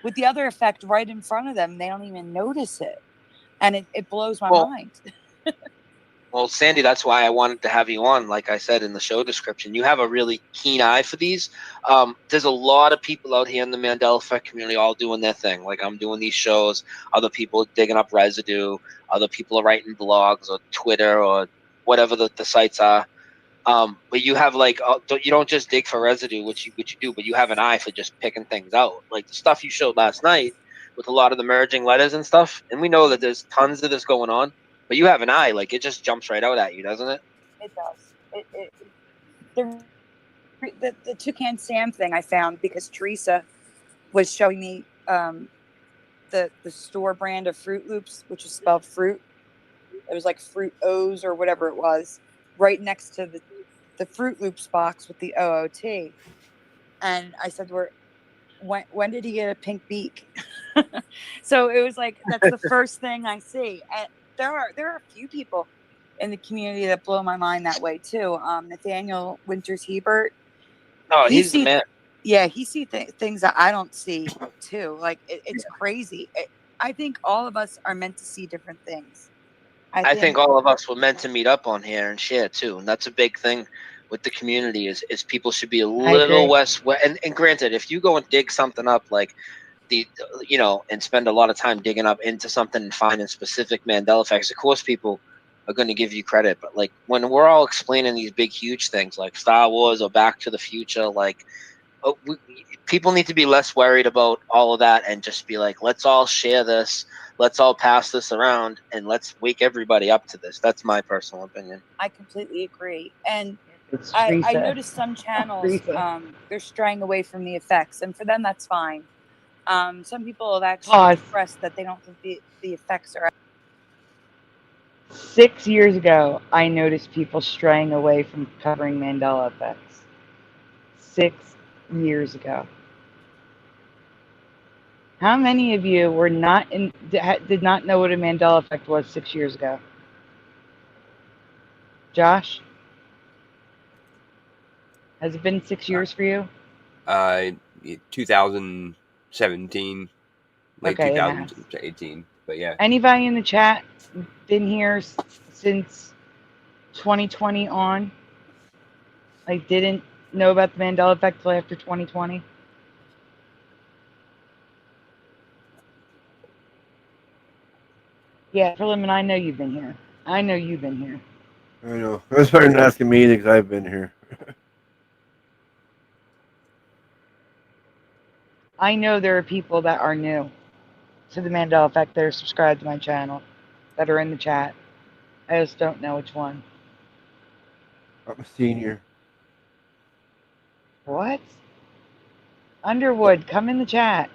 with the other effect right in front of them. They don't even notice it, and it blows my mind. Well, Sandy, that's why I wanted to have you on. Like I said in the show description, you have a really keen eye for these. There's a lot of people out here in the Mandela Effect community all doing their thing. Like I'm doing these shows, other people digging up residue, other people are writing blogs or Twitter or whatever the sites are. But you have like, you don't just dig for residue, which you do, but you have an eye for just picking things out. Like the stuff you showed last night with a lot of the merging letters and stuff. And we know that there's tons of this going on. But you have an eye, like it just jumps right out at you, doesn't it? It does. The Toucan Sam thing I found because Teresa was showing me the store brand of Fruit Loops, which is spelled fruit. It was like Fruit O's or whatever it was, right next to the Fruit Loops box with the OOT. And I said to her, when did he get a pink beak? So it was like, that's the first thing I see. And there are a few people in the community that blow my mind that way too. Nathaniel Winters Hebert. Oh, he's the man. Yeah, he sees things that I don't see too. Like it's crazy. I think all of us are meant to see different things. I think all of us were meant to meet up on here and share too, and that's a big thing with the community is people should be a I little agree. less. And granted, if you go and dig something up like and spend a lot of time digging up into something and finding specific Mandela effects, of course people are going to give you credit. But like when we're all explaining these big, huge things like Star Wars or Back to the Future, like people need to be less worried about all of that and just be like, let's all share this, let's all pass this around, and let's wake everybody up to this. That's my personal opinion. I completely agree. And It's I Teresa. noticed some channels, Teresa. they're straying away from the effects, and for them, that's fine. Some people have actually expressed that they don't think the effects are. 6 years ago, I noticed people straying away from covering Mandela effects. 6 years ago. How many of you were not did not know what a Mandela effect was 6 years ago? Josh? Has it been 6 years for you? 2017, late Okay, it has. 2018. But yeah. Anybody in the chat been here since 2020 on? Like, didn't know about the Mandela effect till after 2020? Yeah, Prelim, I know you've been here. I know you've been here. I know. That's better than asking me because I've been here. I know there are people that are new to the Mandela effect that are subscribed to my channel, that are in the chat. I just don't know which one. I'm a senior. What? Underwood, come in the chat.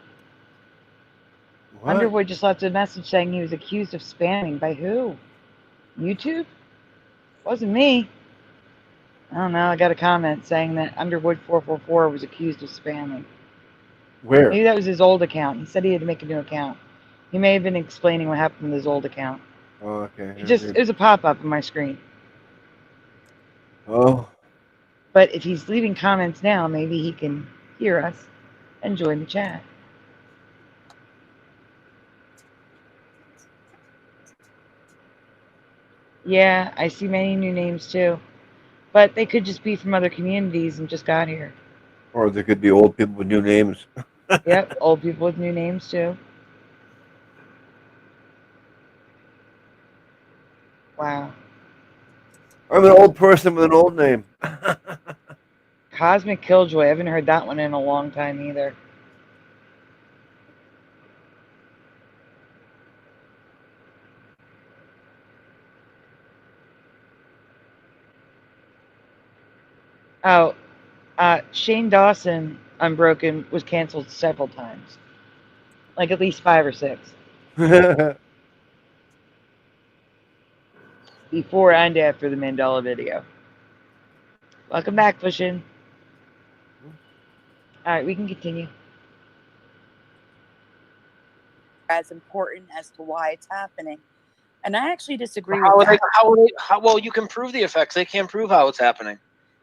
What? Underwood just left a message saying he was accused of spamming. By who? YouTube? Wasn't me. I don't know. I got a comment saying that Underwood444 was accused of spamming. Where? Maybe that was his old account. He said he had to make a new account. He may have been explaining what happened with his old account. Oh, okay. It was a pop-up on my screen. Oh. But if he's leaving comments now, maybe he can hear us and join the chat. Yeah, I see many new names too. But they could just be from other communities and just got here. Or there could be old people with new names. Yep, old people with new names too. Wow. I'm an old person with an old name. Cosmic Killjoy. I haven't heard that one in a long time either. Oh, Shane Dawson Unbroken was canceled several times. Like at least 5 or 6. Before and after the Mandela video. Welcome back, Pushin. Alright, we can continue. As important as to why it's happening. And I actually disagree How with that. how well you can prove the effects? They can't prove how it's happening.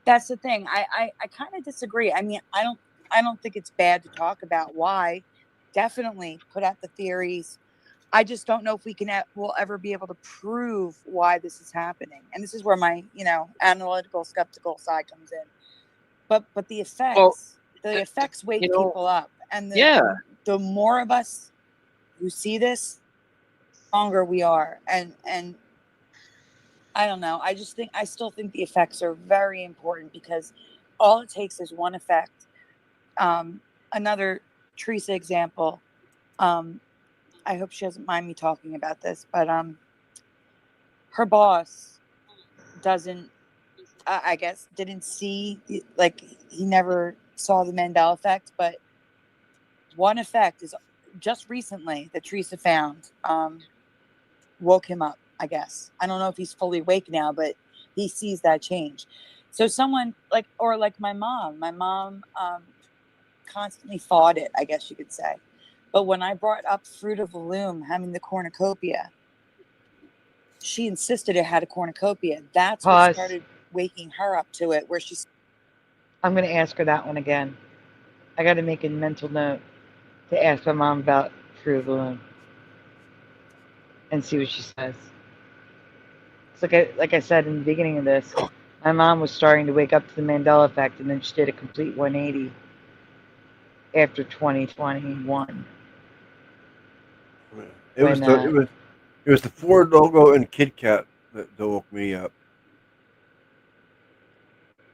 That's the thing. I kind of disagree. I mean, I don't think it's bad to talk about why. Definitely put out the theories. I just don't know if we'll ever be able to prove why this is happening. And this is where my, analytical, skeptical side comes in. But the effects, effects wake people up. And the more of us who see this, the stronger we are. And I don't know. I still think the effects are very important because all it takes is one effect. Another Teresa example. I hope she doesn't mind me talking about this, but her boss didn't see, he never saw the Mandela effect, but one effect is just recently that Teresa found woke him up, I guess. I don't know if he's fully awake now, but he sees that change. So someone like my mom constantly fought it, I guess you could say. But when I brought up Fruit of the Loom having the cornucopia, she insisted it had a cornucopia. That's what started waking her up to it, where she's... I'm going to ask her that one again. I got to make a mental note to ask my mom about Fruit of the Loom and see what she says. It's like I said in the beginning of this, My mom was starting to wake up to the Mandela effect, and then she did a complete 180 after 2021. It was the Ford logo and Kit Kat that woke me up.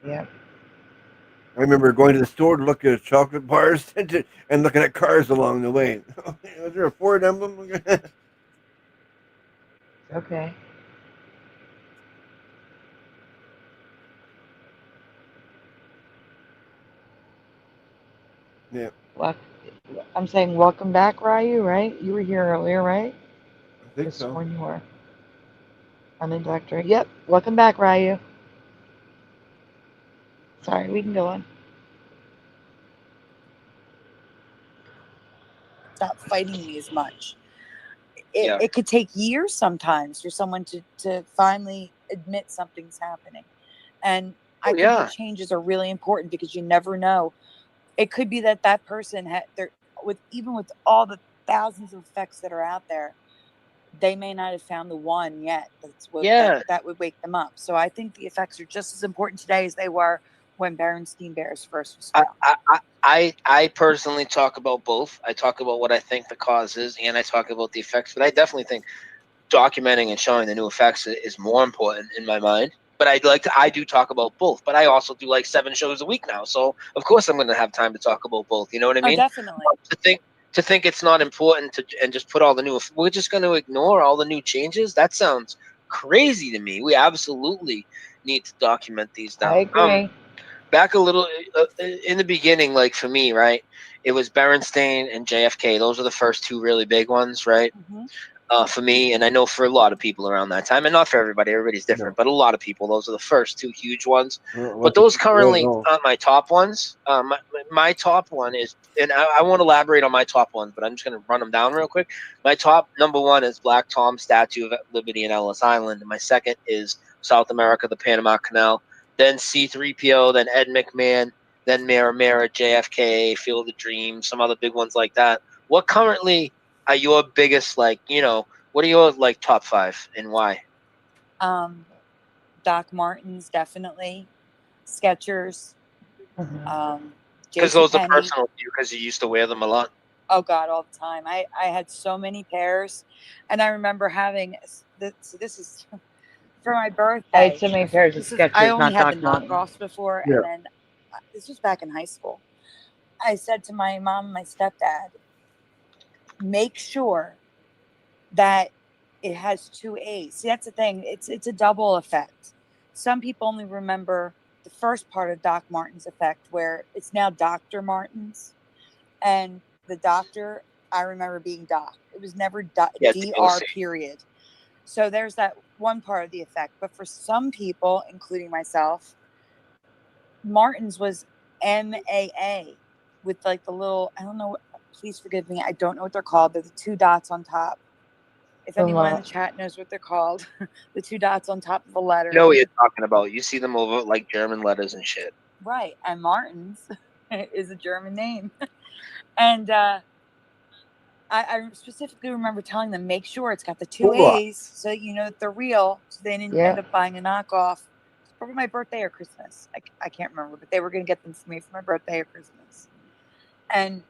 Yep. I remember going to the store to look at chocolate bars and looking at cars along the way. Was there a Ford emblem? Okay. Yeah. Well, I'm saying welcome back, Ryu, right? You were here earlier, right? I think Just so. when you were. I'm the doctor. Yep. Welcome back, Ryu. Sorry, we can go on. Stop fighting me as much. It could take years sometimes for someone to finally admit something's happening. And I think the changes are really important because you never know. It could be that that person had even with all the thousands of effects that are out there, they may not have found the one yet that would wake them up. So I think the effects are just as important today as they were when Berenstain Bears first was found. I personally talk about both. I talk about what I think the cause is, and I talk about the effects. But I definitely think documenting and showing the new effects is more important in my mind. But I do talk about both. But I also do like 7 shows a week now, so of course I'm going to have time to talk about both. You know what I mean? Definitely. To think it's not important and just put all the new. We're just going to ignore all the new changes. That sounds crazy to me. We absolutely need to document these now. I agree. Back a little in the beginning, like for me, right? It was Berenstain and JFK. Those are the first 2 really big ones, right? For me, and I know for a lot of people around that time, and not for everybody. Everybody's different, but a lot of people, those are the first 2 huge ones. But those currently aren't my top ones. My top one is, and I won't elaborate on my top ones, but I'm just going to run them down real quick. My top number 1 is Black Tom Statue of Liberty in Ellis Island, and my second is South America, the Panama Canal. Then C-3PO, then Ed McMahon, then Mara Mara, JFK, Field of Dreams, some other big ones like that. What currently are your biggest, what are your top 5 and why? Doc Martens, definitely. Skechers. Because those are personal to you because you used to wear them a lot. Oh God, all the time. I had so many pairs, and I remember having this is for my birthday. I had so many pairs of Skechers, I only not had the Doc knockoffs before, Yeah. and then this was back in high school. I said to my mom and my stepdad, make sure that it has 2 A's. See, that's the thing. It's a double effect. Some people only remember the first part of Doc Martens effect, where it's now Dr. Martens, and the doctor, I remember being Doc. It was never DR period. So there's that one part of the effect. But for some people, including myself, Martens was MAA with like the little, I don't know, please forgive me, I don't know what they're called. They're the 2 dots on top. If anyone in the chat knows what they're called, the 2 dots on top of the letter. I know what you're talking about. You see them over like German letters and shit. Right. And Martens is a German name. And I specifically remember telling them, make sure it's got the 2 A's so that you know that they're real. So they didn't end up buying a knockoff. It's probably my birthday or Christmas. I can't remember, but they were going to get them for me for my birthday or Christmas. And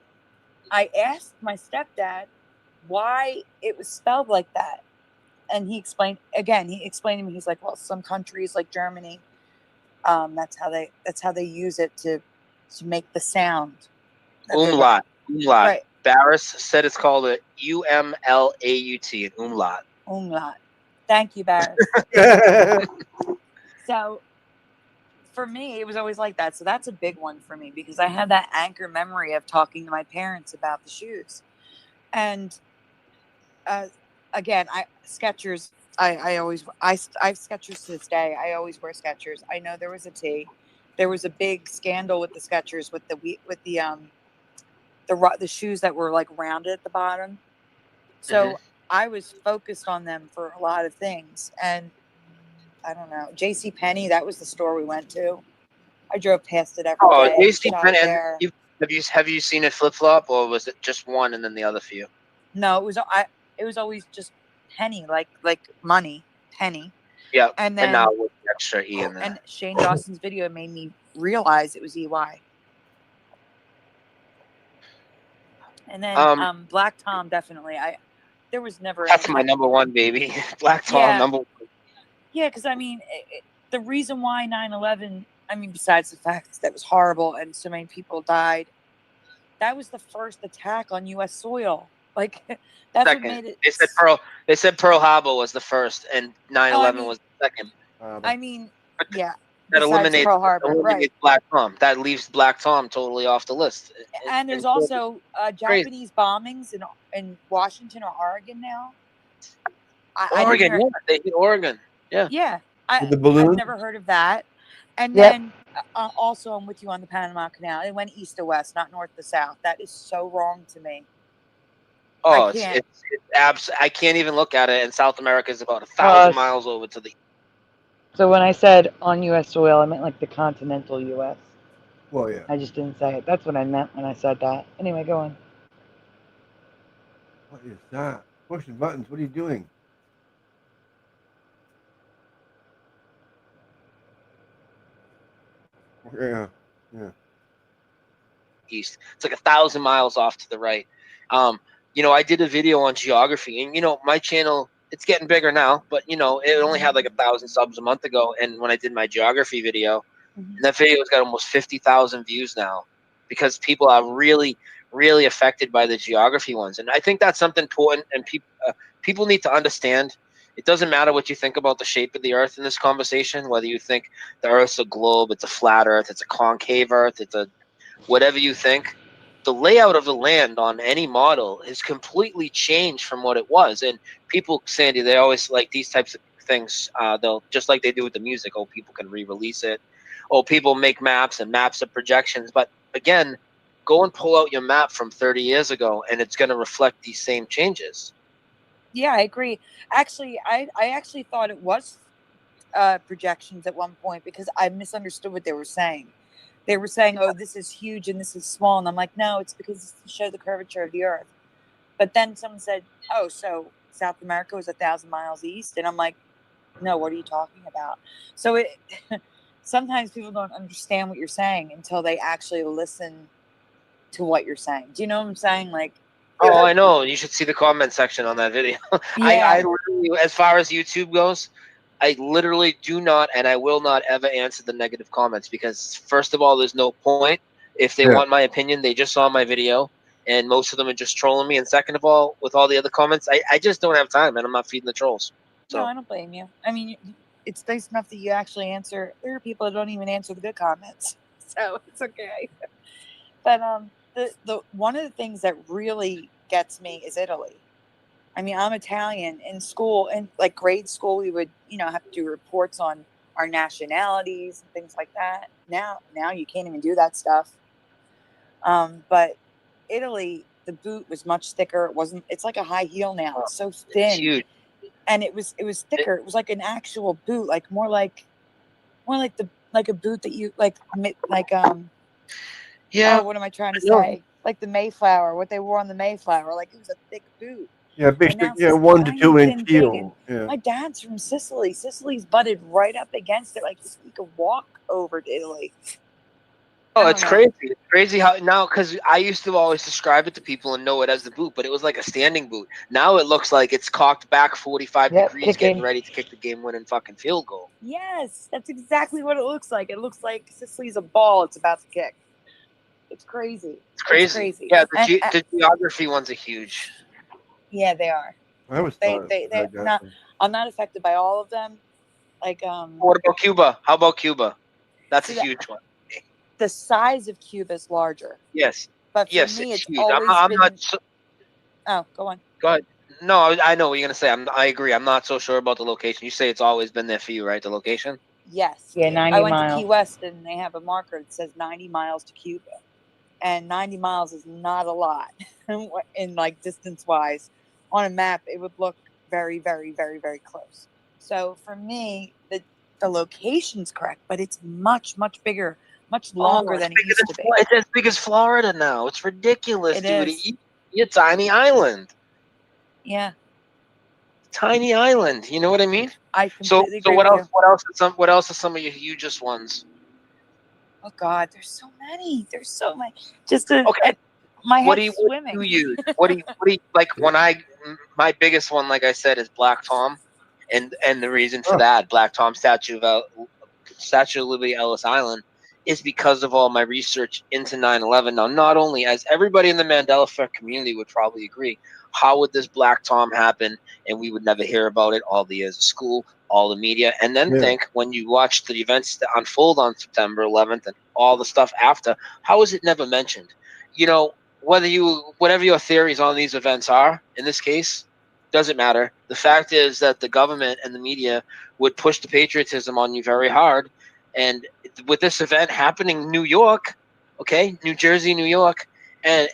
I asked my stepdad why it was spelled like that. And he explained to me, he's like, well, some countries like Germany, that's how they use it to make the sound. Umlaut. Right. Barris said it's called a UMLAUT, an umlaut. Umlaut. Thank you, Barris. So for me, it was always like that. So that's a big one for me because I had that anchor memory of talking to my parents about the shoes. And again, Skechers. I have Skechers to this day. I always wear Skechers. I know there was a big scandal with the Skechers with the shoes that were like rounded at the bottom. So I was focused on them for a lot of things. And I don't know, JCPenney, that was the store we went to. I drove past it every day. Oh, JCPenney. Have you seen it flip flop, or was it just one and then the other few? No, it was always just penny, like money, penny. Yeah. And then now extra E in there. And Shane Dawson's video made me realize it was EY. And then Black Tom, definitely. There was never. That's my number one, baby. Black Tom, Yeah. number one. Yeah, because I mean, the reason why 9/11. I mean, besides the fact that it was horrible and so many people died, that was the first attack on U.S. soil. Like that's Second. what made it. They said Pearl Harbor was the first, and 9/11 was the second. I mean, yeah. That besides eliminates, Pearl Harbor, right? Black Tom. That leaves Black Tom totally off the list. And there's also Japanese bombings in Washington or Oregon now. Oregon, yeah, they hit Oregon. Yeah. Yeah. The balloon? I've never heard of that. And Yep. then also, I'm with you on the Panama Canal. It went east to west, not north to south. That is so wrong to me. Oh, I can't even look at it. And South America is about 1,000 miles over to the. So when I said on U.S. soil, I meant like the continental U.S. Well, yeah. I just didn't say it. That's what I meant when I said that. Anyway, go on. What is that? Pushing buttons. What are you doing? Yeah. Yeah. East. It's like 1,000 miles off to the right. I did a video on geography, and my channel, it's getting bigger now, but it only had like 1,000 subs a month ago. And when I did my geography video, and that video's got almost 50,000 views now, because people are really, really affected by the geography ones. And I think that's something important, and people need to understand. It doesn't matter what you think about the shape of the Earth in this conversation, whether you think the Earth's a globe, it's a flat Earth, it's a concave Earth, it's a whatever you think. The layout of the land on any model has completely changed from what it was. And people, Sandy, they always like these types of things. They'll, just like they do with the music, people can re-release it. People make maps, and maps are projections. But again, go and pull out your map from 30 years ago, and it's going to reflect these same changes. Yeah, I agree. Actually, I actually thought it was projections at one point because I misunderstood what they were saying. They were saying, oh, this is huge and this is small. And I'm like, no, it's because it's to show the curvature of the Earth. But then someone said, oh, so South America was 1,000 miles east. And I'm like, no, what are you talking about? So sometimes people don't understand what you're saying until they actually listen to what you're saying. Do you know what I'm saying? Like, oh, I know. You should see the comment section on that video. Yeah. I literally, as far as YouTube goes, I literally do not, and I will not ever answer the negative comments, because first of all, there's no point. If they want my opinion, they just saw my video, and most of them are just trolling me. And second of all, with all the other comments, I just don't have time, and I'm not feeding the trolls. So no, I don't blame you. I mean, it's nice enough that you actually answer. There are people that don't even answer the good comments, so it's okay. But the one of the things that really gets me is Italy. I mean, I'm Italian. In school, in like grade school, we would, have to do reports on our nationalities and things like that. Now you can't even do that stuff. But Italy, the boot was much thicker. It's like a high heel now. It's so thin. It's huge. And it was thicker. It was like an actual boot, like more like a boot that you yeah. Oh, what am I trying to say? Like the Mayflower, what they wore on the Mayflower. Like it was a thick boot. Yeah, basically, 1 to 2 inch heel. Yeah. My dad's from Sicily. Sicily's butted right up against it. Like you could walk over to Italy. Oh, it's crazy. It's crazy how now, because I used to always describe it to people and know it as the boot, but it was like a standing boot. Now it looks like it's cocked back 45 degrees, getting ready to kick the game-winning fucking field goal. Yes, that's exactly what it looks like. It looks like Sicily's a ball it's about to kick. It's crazy. It's crazy. Yeah, the geography ones are huge. Yeah, they are. They're not. I'm not affected by all of them. Like What about Cuba? How about Cuba? That's a huge one. The size of Cuba is larger. Yes. But for yes, me, it's it's huge. always I'm been. not. So, oh, go on. go ahead. No, I know what you're gonna say. I agree. I'm not so sure about the location. You say it's always been there for you, right? The location. Yes. Yeah, 90 I went miles. to Key West and they have a marker that says 90 miles to Cuba, and 90 miles is not a lot in like distance wise. On a map, it would look very, very, very, very close. So for me, the location's correct, but it's much, much bigger, much longer than it used to be. It's as big as Florida now. It's ridiculous, It dude. is. It's a tiny island. Yeah. tiny island. You know what I mean? I So completely agree what with else? you. What else are some of your hugest ones? Oh God, there's so many. There's so many. Just to, Okay. my What head's do swimming. you use? What do you like? My biggest one, like I said, is Black Tom, and the reason for that Black Tom Statue of Liberty Ellis Island is because of all my research into 9/11. Now, not only, as everybody in the Mandela Effect community would probably agree, how would this Black Tom happen and we would never hear about it all the years of school, all the media, and then think when you watch the events that unfold on September 11th and all the stuff after, how is it never mentioned? You know, whatever your theories on these events are, in this case, doesn't matter. The fact is that the government and the media would push the patriotism on you very hard. And with this event happening in New York, okay, New Jersey, New York, and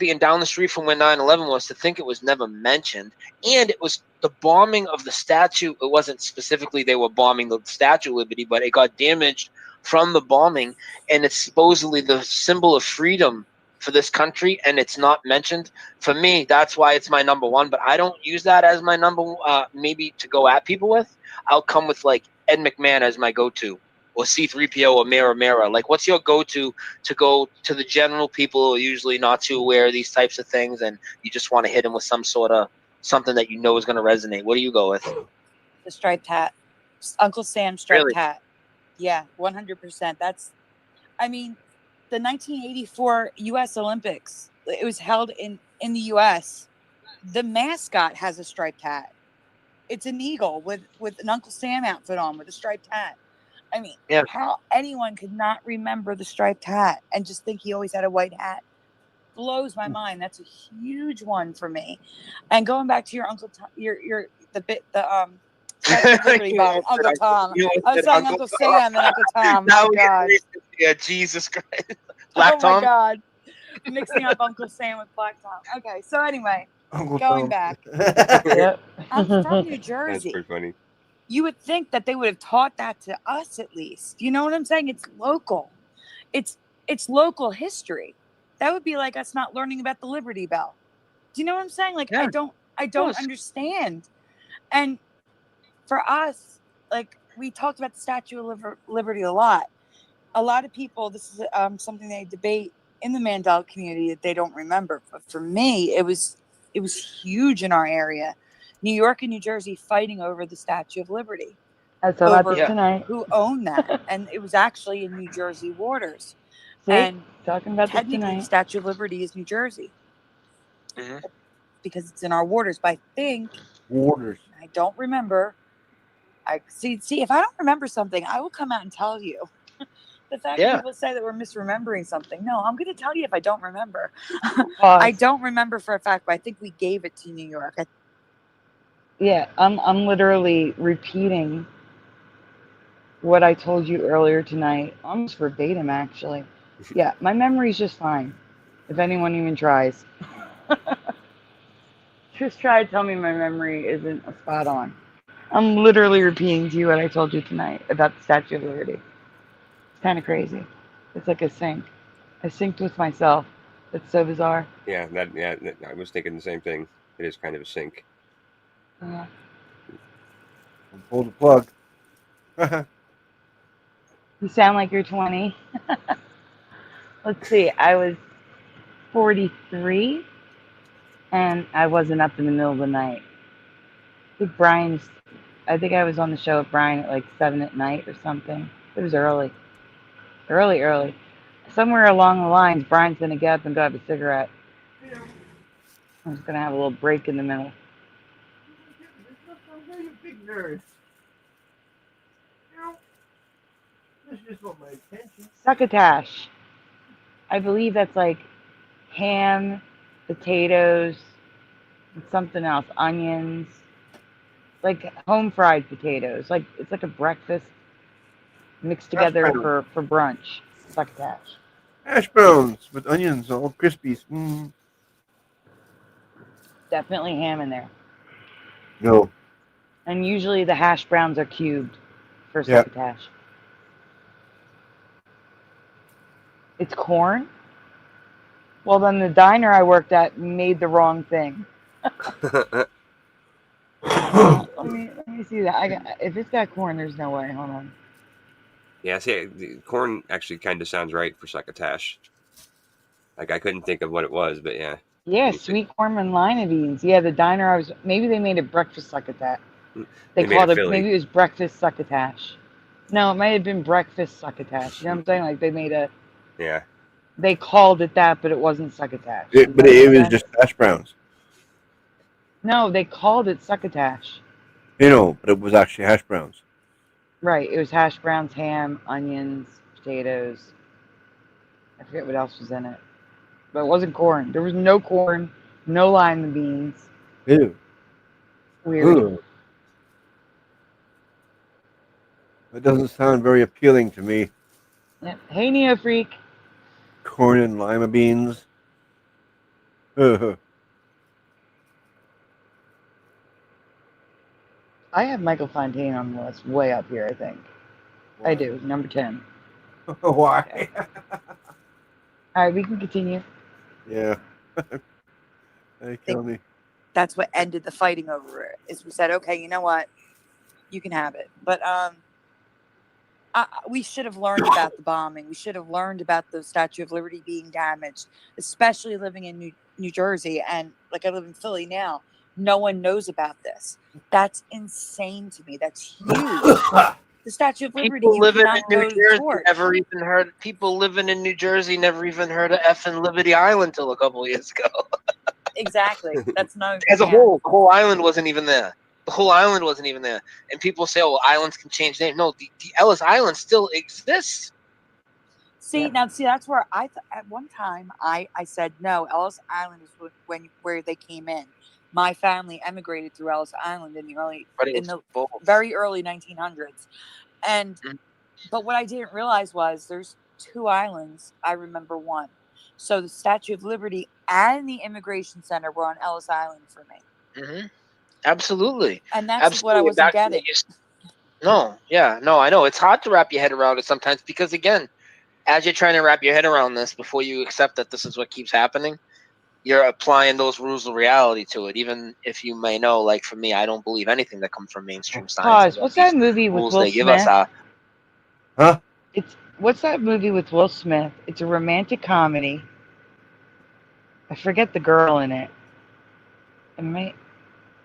being down the street from where 9/11 was, to think it was never mentioned. And it was the bombing of the statue. It wasn't specifically they were bombing the Statue of Liberty, but it got damaged from the bombing. And it's supposedly the symbol of freedom for this country, and it's not mentioned. For me, that's why it's my number one, but I don't use that as my number maybe to go at people with. I'll come with like Ed McMahon as my go-to, or C-3PO, or Mira. Like, what's your go-to to go to the general people who are usually not too aware of these types of things, and you just want to hit them with some sort of something that you know is going to resonate? What do you go with? The striped hat. Uncle Sam striped Really? hat. Yeah, 100%. That's, I mean, the 1984 U.S. Olympics, it was held in the U.S. The mascot has a striped hat. It's an eagle with an Uncle Sam outfit on with a striped hat. I mean, how anyone could not remember the striped hat and just think he always had a white hat blows my mind. That's a huge one for me. And going back to your Uncle Tom, Statue of Liberty bomb, Uncle Tom. I was saying Uncle Sam and Uncle Tom. Now My we God. Yeah, Jesus Christ. Black Tom? Oh my God. Mixing up Uncle Sam with Black Tom. Okay, so anyway, going back. Yep. I'm from New That's Jersey. pretty funny. You would think that they would have taught that to us at least. You know what I'm saying? It's local. It's local history. That would be like us not learning about the Liberty Bell. Do you know what I'm saying? Like, I don't understand. And for us, like, we talked about the Statue of Liberty a lot. A lot of people, this is something they debate in the Mandela community that they don't remember. But for me, it was huge in our area. New York and New Jersey fighting over the Statue of Liberty. I saw about this tonight. Who owned that? And it was actually in New Jersey waters. See? And Talking about this technically, the tonight. Statue of Liberty is New Jersey. Because it's in our waters. But I think I don't remember. I see if I don't remember something, I will come out and tell you. The fact that people say that we're misremembering something. No, I'm going to tell you if I don't remember. I don't remember for a fact, but I think we gave it to New York. Yeah, I'm literally repeating what I told you earlier tonight, almost verbatim, actually. Yeah, my memory's just fine. If anyone even tries, just try to tell me my memory isn't spot on. I'm literally repeating to you what I told you tonight about the Statue of Liberty. It's kind of crazy. It's like a sync. I synced with myself. It's so bizarre. Yeah, I was thinking the same thing. It is kind of a sync. Pull the plug. You sound like you're 20. Let's see. I was 43, and I wasn't up in the middle of the night. I think I was on the show with Brian at like 7 at night or something. It was early. Early. Somewhere along the lines, Brian's going to get up and go have a cigarette. I'm just going to have a little break in the middle. Big nerd. This just want my attention. Succotash. I believe that's like ham, potatoes, and something else. Onions. Like home fried potatoes. Like it's like a breakfast mixed together for brunch. Succotash. Hash browns with onions, all crispy. Definitely ham in there. No. And usually the hash browns are cubed for succotash. It's corn? Well, then the diner I worked at made the wrong thing. Let me see that. If it's got corn, there's no way. Hold on. Yeah, see, the corn actually kind of sounds right for succotash. Like I couldn't think of what it was, but yeah. Yeah, sweet corn and lima beans. Yeah, the diner maybe they made it breakfast succotash. They made called it it, Philly. maybe it was breakfast succotash. No, it might have been breakfast succotash. You know what I'm saying? Like they made Yeah. they called it that, but it wasn't succotash. But it was just hash browns. No, they called it succotash. You know, but it was actually hash browns. Right, it was hash browns, ham, onions, potatoes. I forget what else was in it. But it wasn't corn. There was no corn, no lima beans. Ew. Weird. Ooh. That doesn't sound very appealing to me. Yep. Hey, Neo Freak. Corn and lima beans. I have Michael Fontaine on the list, way up here, I think. I do, number 10. Why? All right, we can continue. Yeah. They kill me. That's what ended the fighting over it. Is we said, okay, you know what, you can have it. But we should have learned about the bombing. We should have learned about the Statue of Liberty being damaged, especially living in New Jersey. And like I live in Philly now, no one knows about this. That's insane to me. That's huge. The Statue of Liberty. People You living cannot in go New to the Jersey torch. never even heard. People living in New Jersey never even heard of effing Liberty Island till a couple of years ago. Exactly. That's no. As a whole, the whole island wasn't even there. The whole island wasn't even there. And people say, "Oh, islands can change name." No, the Ellis Island still exists. See, now, that's where at one time I said no. Ellis Island is where they came in. My family emigrated through Ellis Island in the very early 1900s, and but what I didn't realize was there's two islands. I remember one. So the Statue of Liberty and the Immigration Center were on Ellis Island for me. Mm-hmm. Absolutely. And that's what I wasn't getting. No, I know. It's hard to wrap your head around it sometimes because, again, as you're trying to wrap your head around this before you accept that this is what keeps happening, you're applying those rules of reality to it. Even if you may know, like for me, I don't believe anything that comes from mainstream science. Pause. What's that movie with Will Smith? Huh? What's that movie with Will Smith? It's a romantic comedy. I forget the girl in it.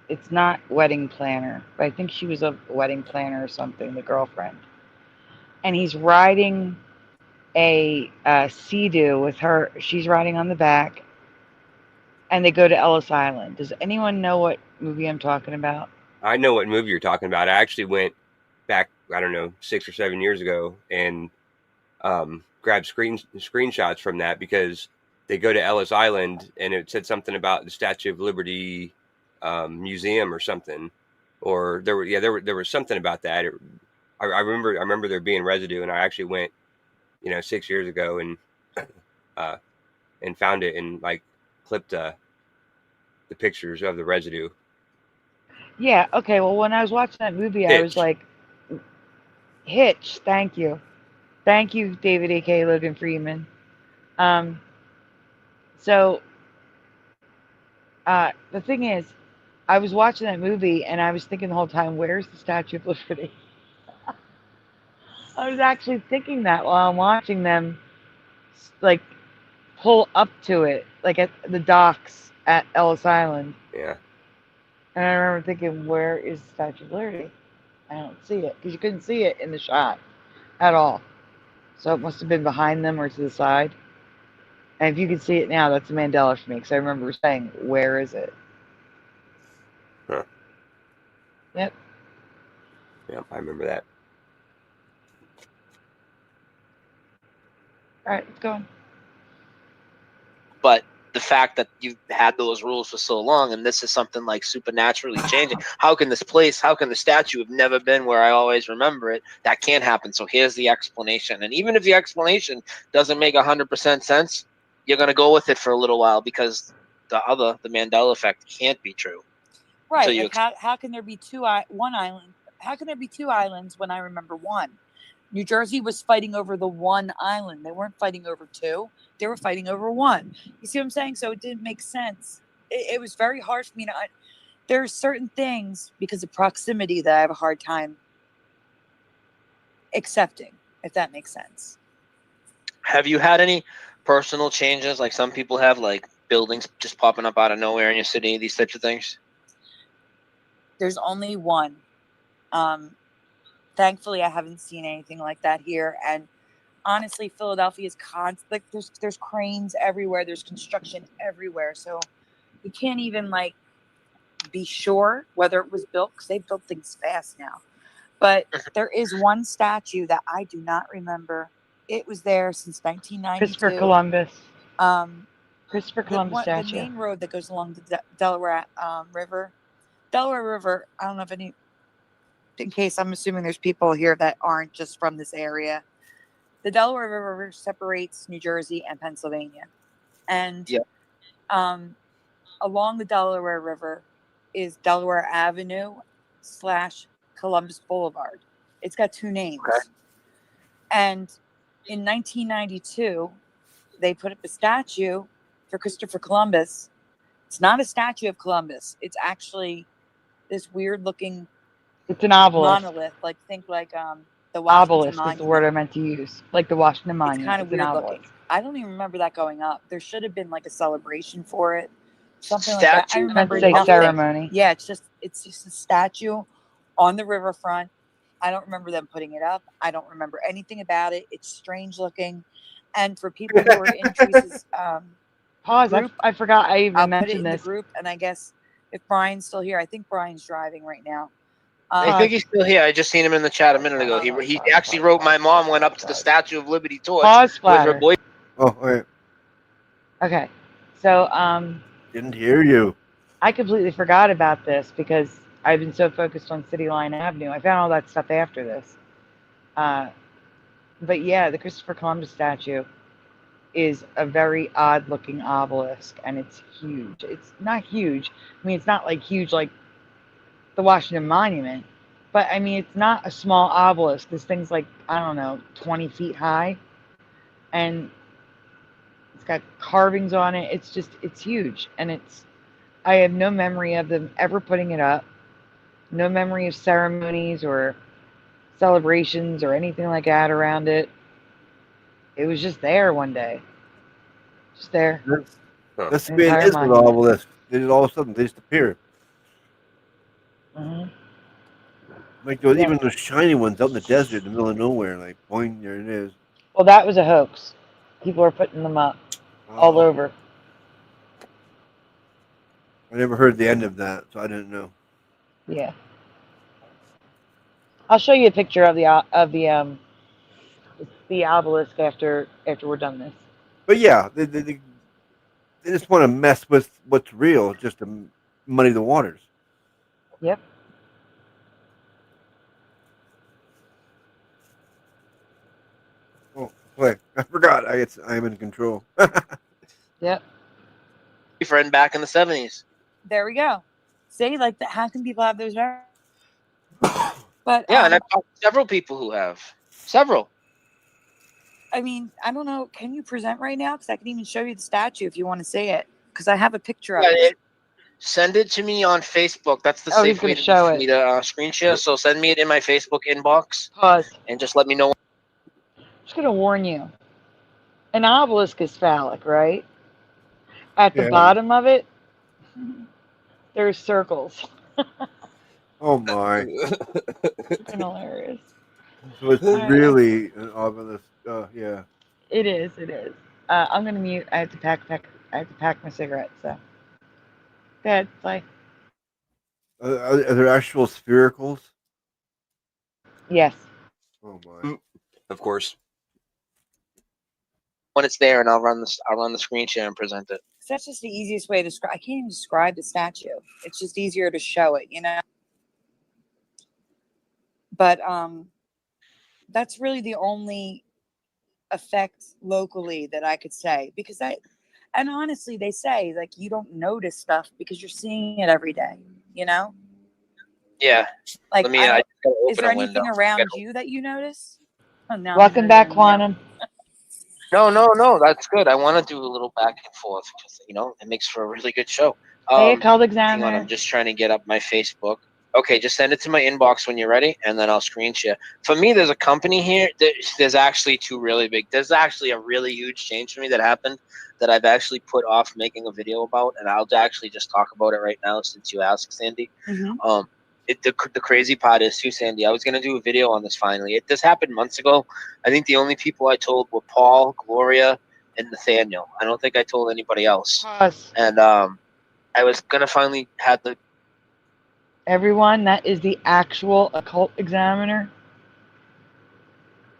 It's not Wedding Planner, but I think she was a wedding planner or something, the girlfriend. And he's riding a Sea-Doo with her. She's riding on the back. And they go to Ellis Island. Does anyone know what movie I'm talking about? I know what movie you're talking about. I actually went back, I don't know, 6 or 7 years ago and grabbed screenshots from that because they go to Ellis Island and it said something about the Statue of Liberty museum or something, or there was something about that. I remember there being residue, and I actually went, 6 years ago and found it and like clipped the pictures of the residue. Yeah. Okay. Well, when I was watching that movie, I was like, Hitch. Thank you, David A.K. Logan Freeman. So the thing is, I was watching that movie and I was thinking the whole time, where's the Statue of Liberty? I was actually thinking that while I'm watching them, like, pull up to it, like at the docks at Ellis Island. Yeah. And I remember thinking, where is the Statue of Liberty? I don't see it, because you couldn't see it in the shot at all. So it must have been behind them or to the side. And if you can see it now, that's a Mandela for me, because I remember saying, where is it? Huh. Yep. Yep, I remember that. All right, let's go on. But the fact that you've had those rules for so long and this is something like supernaturally changing, how can the statue have never been where I always remember it? That can't happen. So here's the explanation. And even if the explanation doesn't make 100% sense, you're going to go with it for a little while because the Mandela effect can't be true. Right. So Like how can there be one island? How can there be two islands when I remember one? New Jersey was fighting over the one island. They weren't fighting over two. They were fighting over one. You see what I'm saying? So it didn't make sense. It was very hard for me to. there are certain things because of proximity that I have a hard time accepting, if that makes sense. Have you had any personal changes like some people have, like buildings just popping up out of nowhere in your city, these types of things? There's only one. Thankfully, I haven't seen anything like that here. And honestly, Philadelphia is like there's cranes everywhere. There's construction everywhere. So you can't even like be sure whether it was built, because they build things fast now. But there is one statue that I do not remember. It was there since 1992. Christopher Columbus. Christopher Columbus The statue. main road that goes along the Delaware River. Delaware River, I don't know if any, in case I'm assuming there's people here that aren't just from this area. The Delaware River separates New Jersey and Pennsylvania. And along the Delaware River is Delaware Avenue / Columbus Boulevard. It's got two names. Okay. And in 1992, they put up a statue for Christopher Columbus. It's not a statue of Columbus. It's actually this weird looking It's an obelisk. monolith. Like think like the Washington Obelisk Monument. is the word I meant to use. Like the Washington Monument. It's kind of an weird obelisk. looking. I don't even remember that going up. There should have been like a celebration for it. Something like that. I remember Let's say nothing. ceremony. Yeah, it's just a statue on the riverfront. I don't remember them putting it up. I don't remember anything about it. It's strange looking. And for people who are in Teresa's Pause. group, I forgot I even I'll put it mentioned in this. the group. And I guess if Brian's still here, I think Brian's driving right now. I think he's still here. I just seen him in the chat a minute ago. He actually wrote, "My mom went up to the Statue of Liberty torch Pause with her splatter. boy." Oh, wait. Okay. So Didn't hear you. I completely forgot about this because I've been so focused on City Line Avenue. I found all that stuff after this. But yeah, the Christopher Columbus statue is a very odd looking obelisk, and it's huge. It's not huge. I mean, it's not like huge like the Washington Monument, but I mean, it's not a small obelisk. This thing's like, I don't know, 20 feet high, and it's got carvings on it. It's huge, and I have no memory of them ever putting it up. No memory of ceremonies or celebrations or anything like that around it. It was just there one day. Just there. That's the An way it entire is with monument. obelisks. They just all of a sudden they disappear. Mhm. Like those, Yeah. even those shiny ones out in the desert, in the middle of nowhere, like boing, there it is. Well, that was a hoax. People are putting them up all over. I never heard the end of that, so I didn't know. Yeah. I'll show you a picture of the obelisk after we're done this. But yeah, they just want to mess with what's real, just to muddy the waters. Yep. Oh, wait, I forgot. I'm in control. Yep. Friend back in the 70s. There we go. See, like that. How can people have those memories? But Yeah, and I've talked to several people who have. Several. I mean, I don't know. Can you present right now? Because I can even show you the statue if you want to see it. Because I have a picture of it. Send it to me on Facebook. That's the Oh, he's safe way gonna show for it. me to screen share. So send me it in my Facebook inbox. Pause. And just let me know. I'm just gonna warn you. An obelisk is phallic, right? At the Yeah. bottom of it, there's circles. Oh my! It's hilarious. So it's Alright. really an obelisk. Yeah. It is. It is. I'm gonna mute. I have to pack my cigarettes. So. Go ahead, play. Are there actual sphericals? Yes. Oh my! Of course. When it's there, and I'll run the screen share and present it. So that's just the easiest way to describe. I can't even describe the statue. It's just easier to show it, you know. But that's really the only effect locally that I could say, because and honestly, they say like you don't notice stuff because you're seeing it every day, you know. Yeah. Like, Let me. I just gotta is open there a window. anything around you that you notice? Oh, no. Welcome back, Quantum. No, that's good. I want to do a little back and forth because it makes for a really good show. Hey, Occult Hang on, Examiner. I'm just trying to get up my Facebook. Okay, just send it to my inbox when you're ready, and then I'll screen share. For me, there's a company here. There's actually two really big. There's actually a really huge change for me that happened that I've actually put off making a video about, and I'll actually just talk about it right now since you asked, Sandy. Mhm. The crazy part is too, Sandy. I was gonna do a video on this finally. This happened months ago. I think the only people I told were Paul, Gloria, and Nathaniel. I don't think I told anybody else. Pause. And I was gonna finally have the. Everyone, that is the actual Occult Examiner.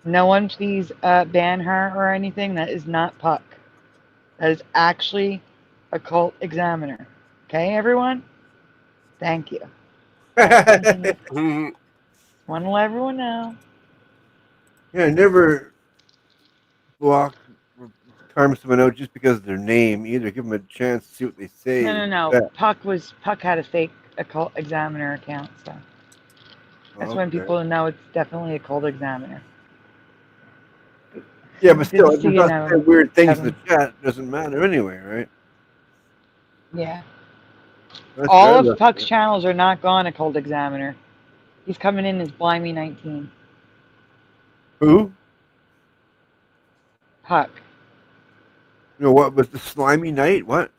No one please ban her or anything. That is not Puck. That is actually Occult Examiner. Okay, everyone? Thank you. Want to let everyone know. Yeah, I never block time someone out just because of their name either. Give them a chance to see what they say. No. Puck had a fake Occult Examiner account, so that's when Okay. people know it's definitely Occult Examiner. Yeah, but still, Good to if see you're you not now, saying weird things in Kevin. the chat, it doesn't matter anyway, right? Yeah. That's All fair, of Puck's channels are not gone Occult Examiner. He's coming in as Blimey19. Who? Puck. You know what was the slimy night? What?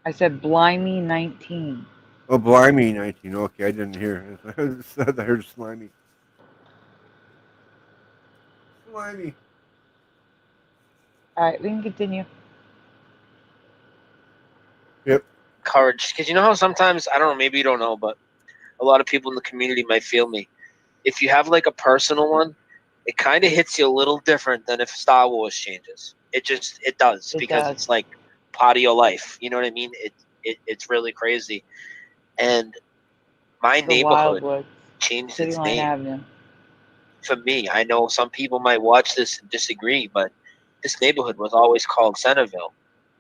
I said Blimey19. Oh, blimey, 19. Okay, I didn't hear. I heard slimy. Slimy. All right, we can continue. Yep. Courage, because you know how sometimes, I don't know, maybe you don't know, but a lot of people in the community might feel me. If you have like a personal one, it kind of hits you a little different than if Star Wars changes. It does, because it's like part of your life. You know what I mean? It's really crazy. And my The neighborhood Wildwoods. changed City its Line name. Avenue. For me, I know some people might watch this and disagree, but this neighborhood was always called Centerville.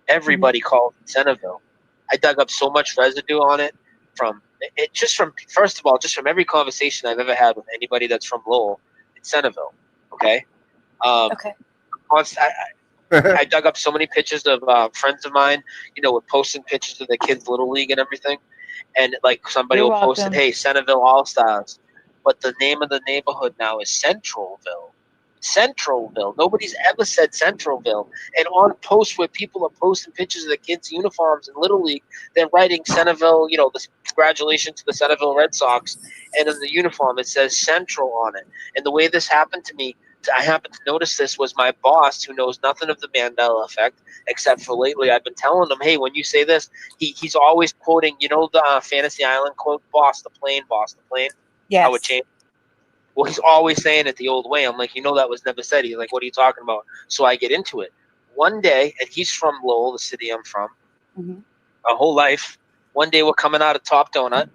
Everybody called it Centerville. I dug up so much residue on it first of all, just from every conversation I've ever had with anybody that's from Lowell. It's Centerville. Okay. Okay. I dug up so many pictures of friends of mine, with posting pictures of their kids' little league and everything, and like somebody You're will post it, welcome. "Hey, Centerville All Stars," but the name of the neighborhood now is Centralville. Centralville. Nobody's ever said Centralville. And on posts where people are posting pictures of the kids' uniforms in Little League, they're writing Centerville, this congratulations to the Centerville Red Sox, and in the uniform it says Central on it. And the way this happened to me, I happened to notice this, was my boss, who knows nothing of the Mandela effect, except for lately I've been telling him, hey, when you say this, he's always quoting, the Fantasy Island quote, boss the plane, Yes. how it changed. Well, he's always saying it the old way. I'm like, that was never said. He's like, what are you talking about? So I get into it. One day, and he's from Lowell, the city I'm from, our whole life. One day we're coming out of Top Donut.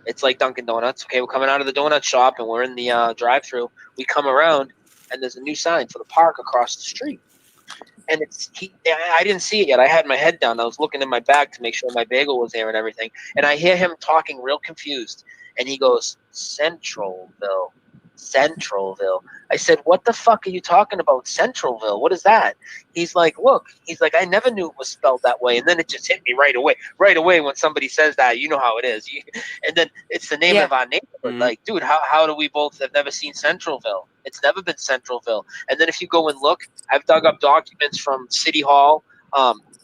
It's like Dunkin' Donuts. Okay, we're coming out of the donut shop, and we're in the drive-thru. We come around, and there's a new sign for the park across the street. And I didn't see it yet. I had my head down. I was looking in my bag to make sure my bagel was there and everything. And I hear him talking real confused. And he goes, Centralville. I said, what the fuck are you talking about? Centralville? What is that? He's like, look. He's like, I never knew it was spelled that way. And then it just hit me right away. Right away when somebody says that, you know how it is. And then it's the name of our neighborhood. Like, dude, how do we both have never seen Centralville? It's never been Centralville. And then if you go and look, I've dug up documents from City Hall,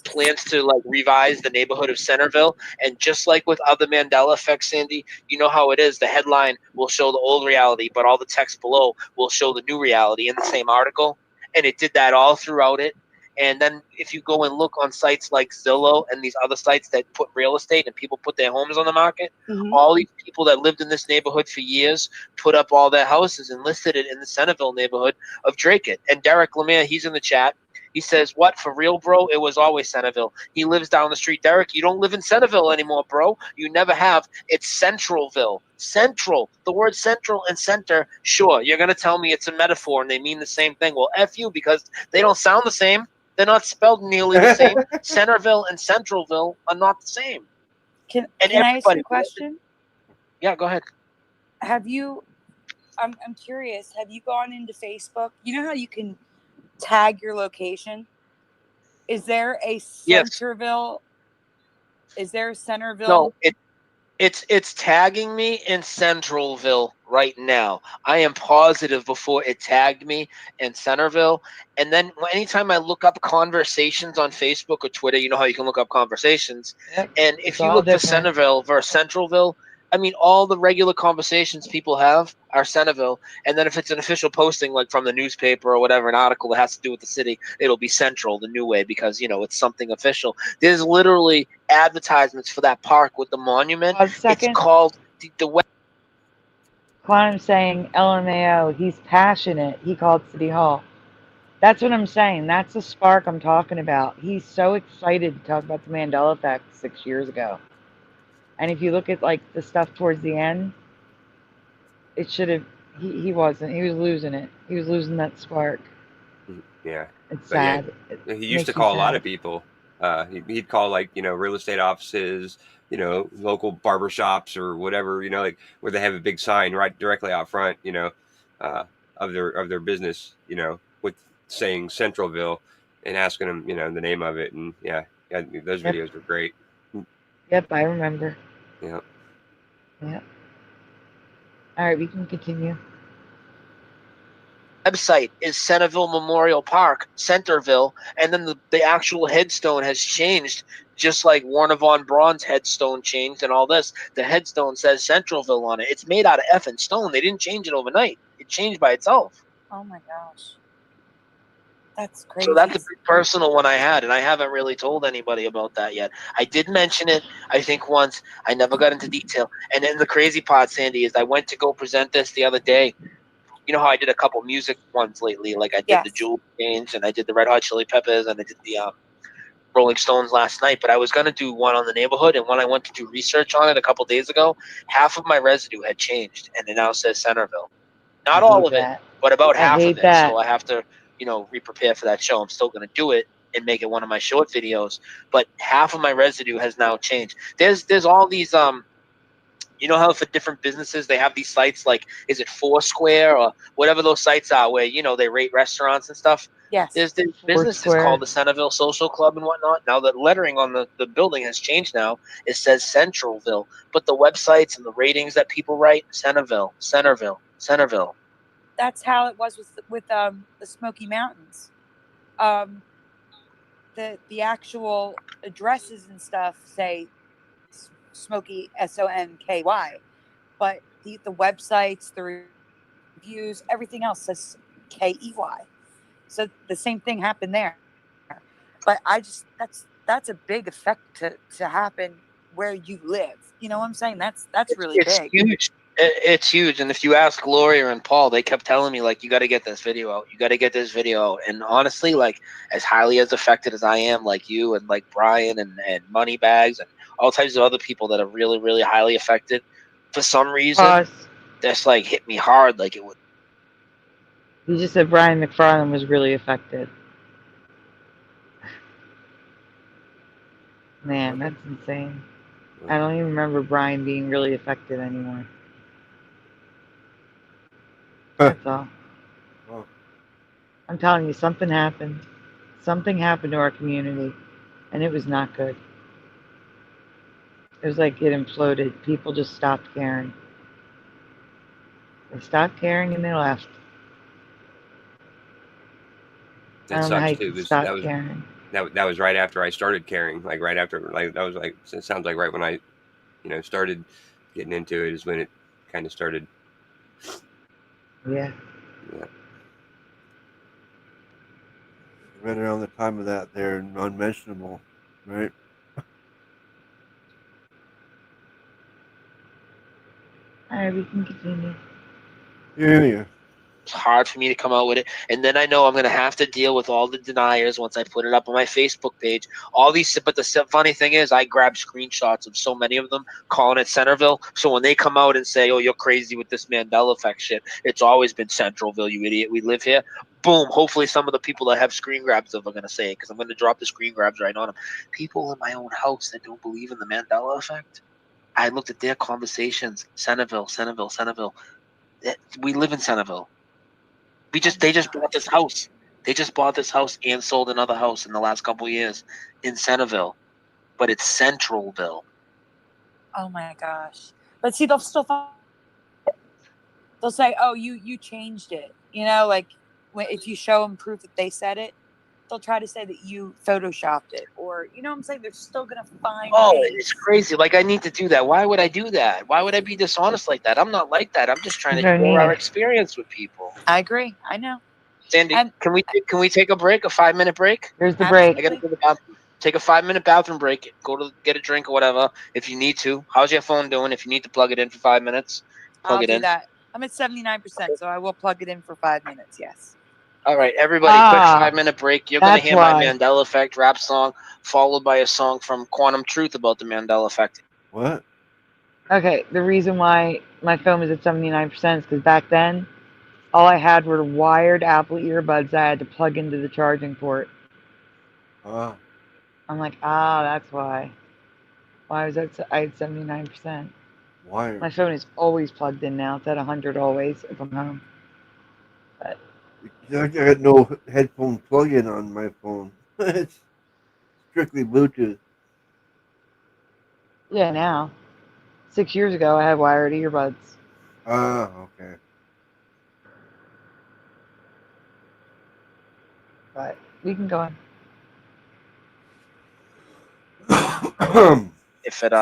plans to like revise the neighborhood of Centerville, and just like with other Mandela effects, Sandy, you know how it is. The headline will show the old reality, but all the text below will show the new reality in the same article, and it did that all throughout it. And then if you go and look on sites like Zillow and these other sites that put real estate and people put their homes on the market, all these people that lived in this neighborhood for years put up all their houses and listed it in the Centerville neighborhood of Drake. And Derek Lemire, he's in the chat. He says, what, for real, bro? It was always Centerville. He lives down the street. Derek, you don't live in Centerville anymore, bro. You never have. It's Centralville. Central. The word central and center, sure, you're going to tell me it's a metaphor and they mean the same thing. Well, F you, because they don't sound the same. They're not spelled nearly the same. Centerville and Centralville are not the same. Can I ask you a question? Yeah, go ahead. Have you, I'm curious, have you gone into Facebook? You know how you can tag your location? Is there a Centerville Is there Centerville? No, it's tagging me in Centralville right now. I am positive before it tagged me in Centerville. And then anytime I look up conversations on Facebook or Twitter, you know how you can look up conversations. Yep. And if you look for Centerville versus Centralville, I mean, all the regular conversations people have are Centerville. And then if it's an official posting, like from the newspaper or whatever, an article that has to do with the city, it'll be Central, the new way, because, you know, it's something official. There's literally advertisements for that park with the monument. It's called the West. Quantum saying LMAO, he's passionate. He called City Hall. That's what I'm saying. That's the spark I'm talking about. He's so excited to talk about the Mandela effect 6 years ago. And if you look at like the stuff towards the end, it should have, he wasn't. He was losing it. He was losing that spark. Yeah. It's But yeah, sad. he used to call a lot of people. He'd call like, you know, real estate offices, you know, local barbershops or whatever, you know, like where they have a big sign right directly out front, you know, of their business, you know, with saying Centralville and asking them, you know, the name of it. And yeah, those videos were great. Yep, I remember. Yeah. Yep. All right, we can continue. Website is Centerville Memorial Park, Centerville, and then the actual headstone has changed, just like Warner Von Braun's headstone changed and all this. The headstone says Centralville on it. It's made out of effing stone. They didn't change it overnight. It changed by itself. Oh my gosh. That's crazy. So that's a big personal one I had, and I haven't really told anybody about that yet. I did mention it, I think, once. I never got into detail. And then the crazy part, Sandy, is I went to go present this the other day. You know how I did a couple music ones lately? Like I did the Jewel Change, and I did the Red Hot Chili Peppers, and I did the Rolling Stones last night. But I was going to do one on the neighborhood, and when I went to do research on it a couple days ago, half of my residue had changed, and it now says Centerville. Not all of it, but about half of it. So I have to, you know, re-prepare for that show. I'm still going to do it and make it one of my short videos, but half of my residue has now changed. There's all these you know how for different businesses they have these sites, like is it Foursquare or whatever those sites are where, you know, they rate restaurants and stuff. Yes. There's businesses called the Centerville Social Club and whatnot. Now the lettering on the building has changed now. It says Centralville, but the websites and the ratings that people write, Centerville, Centerville, Centerville. That's how it was with the Smoky Mountains. The actual addresses and stuff say Smoky, SONKY, but the websites, the reviews, everything else says KEY. So the same thing happened there. But that's a big effect to happen where you live. You know what I'm saying? That's really big. Huge. It's huge. And if you ask Gloria and Paul, they kept telling me, like, you got to get this video out. You got to get this video out. And honestly, like, as highly as affected as I am, like you and like Brian and Moneybags and all types of other people that are really, really highly affected, for some reason, that's like hit me hard like it would. You just said Brian McFarlane was really affected. Man, that's insane. I don't even remember Brian being really affected anymore. That's all. I'm telling you, something happened. Something happened to our community, and it was not good. It was like it imploded. People just stopped caring. They stopped caring and they left. That sucks too. That was right after I started caring. Like right after, like that was like, it sounds like right when I, you know, started getting into it is when it kind of started. Yeah. Yeah. Right around the time of that, they're unmentionable, right? All right, we can continue. Yeah. It's hard for me to come out with it. And then I know I'm going to have to deal with all the deniers once I put it up on my Facebook page. All these, but the funny thing is I grabbed screenshots of so many of them calling it Centerville. So when they come out and say, oh, you're crazy with this Mandela effect shit, it's always been Centralville, you idiot. We live here. Boom. Hopefully some of the people that have screen grabs of are going to say it, because I'm going to drop the screen grabs right on them. People in my own house that don't believe in the Mandela effect, I looked at their conversations. Centerville, Centerville, Centerville. We live in Centerville. They just bought this house. They just bought this house and sold another house in the last couple of years in Centerville. but it's Centralville. Oh my gosh! But see, they'll still they'll say, "Oh, you changed it." You know, like if you show them proof that they said it, they'll try to say that you photoshopped it, or you know what I'm saying. They're still gonna find. Oh, ways. it's crazy. Like I need to do that. Why would I do that? Why would I be dishonest like that? I'm not like that. I'm just trying to No share our need. experience with people. I agree. I know. Sandy, can we take a break? A 5-minute break? Here's the break. I gotta go to the bathroom. Take a 5-minute bathroom break. Go to get a drink or whatever if you need to. How's your phone doing? If you need to plug it in for 5 minutes, plug I'll it do in. that. I'm at 79%, so I will plug it in for 5 minutes. Yes. All right, everybody, quick 5-minute break. You're gonna that's hear my why. Mandela Effect rap song, followed by a song from Quantum Truth about the Mandela Effect. What? Okay, the reason why my phone was at 79% is because back then, all I had were wired Apple earbuds I had to plug into the charging port. Ah. I'm like, that's why. Why was that? I had 79%. Wired. My phone is always plugged in now. It's at 100 always if I'm home. But I got no headphone plug-in on my phone. It's strictly Bluetooth. yeah, now. 6 years ago, I had wired earbuds. Ah, okay. But we can go on. If it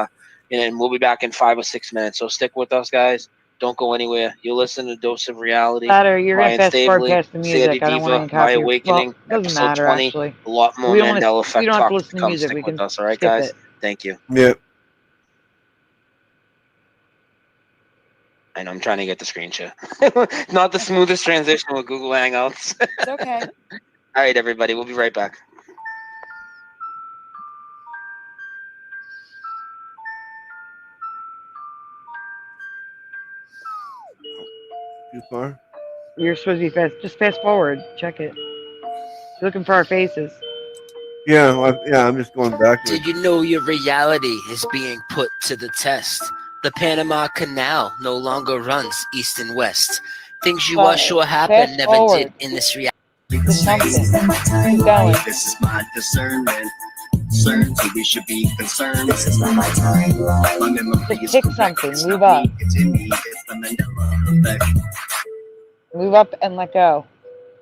and we'll be back in 5 or 6 minutes. So stick with us, guys. Don't go anywhere. You'll listen to Dose of Reality. Matter, you're Brian gonna fast forward Staveley, past the music. Sandy I don't want Diva, any My copy. Awakening, Well, doesn't episode matter 20. actually. A lot more We don't Mandela wanna, Effect we don't have talk to listen to to come. music. Stick We with can us, all right, skip guys? it. Thank you. Yep. I know I'm trying to get the screen share. Not the smoothest transition with Google Hangouts. It's okay. All right, everybody. We'll be right back. Too far? You're supposed to be fast. Just fast forward. Check it. You're looking for our faces. Yeah, I'm just going backwards. Did you know your reality is being put to the test? The Panama Canal no longer runs east and west. Things you are sure happened Fast never forward. did in this reality. To something. Keep going. This is my discernment. Concerned, so we should be concerned. This is not my timeline. My memory Just is pick correct. something. It's Move not up. me, it's in me. It's the Mandela effect. Move up and let go.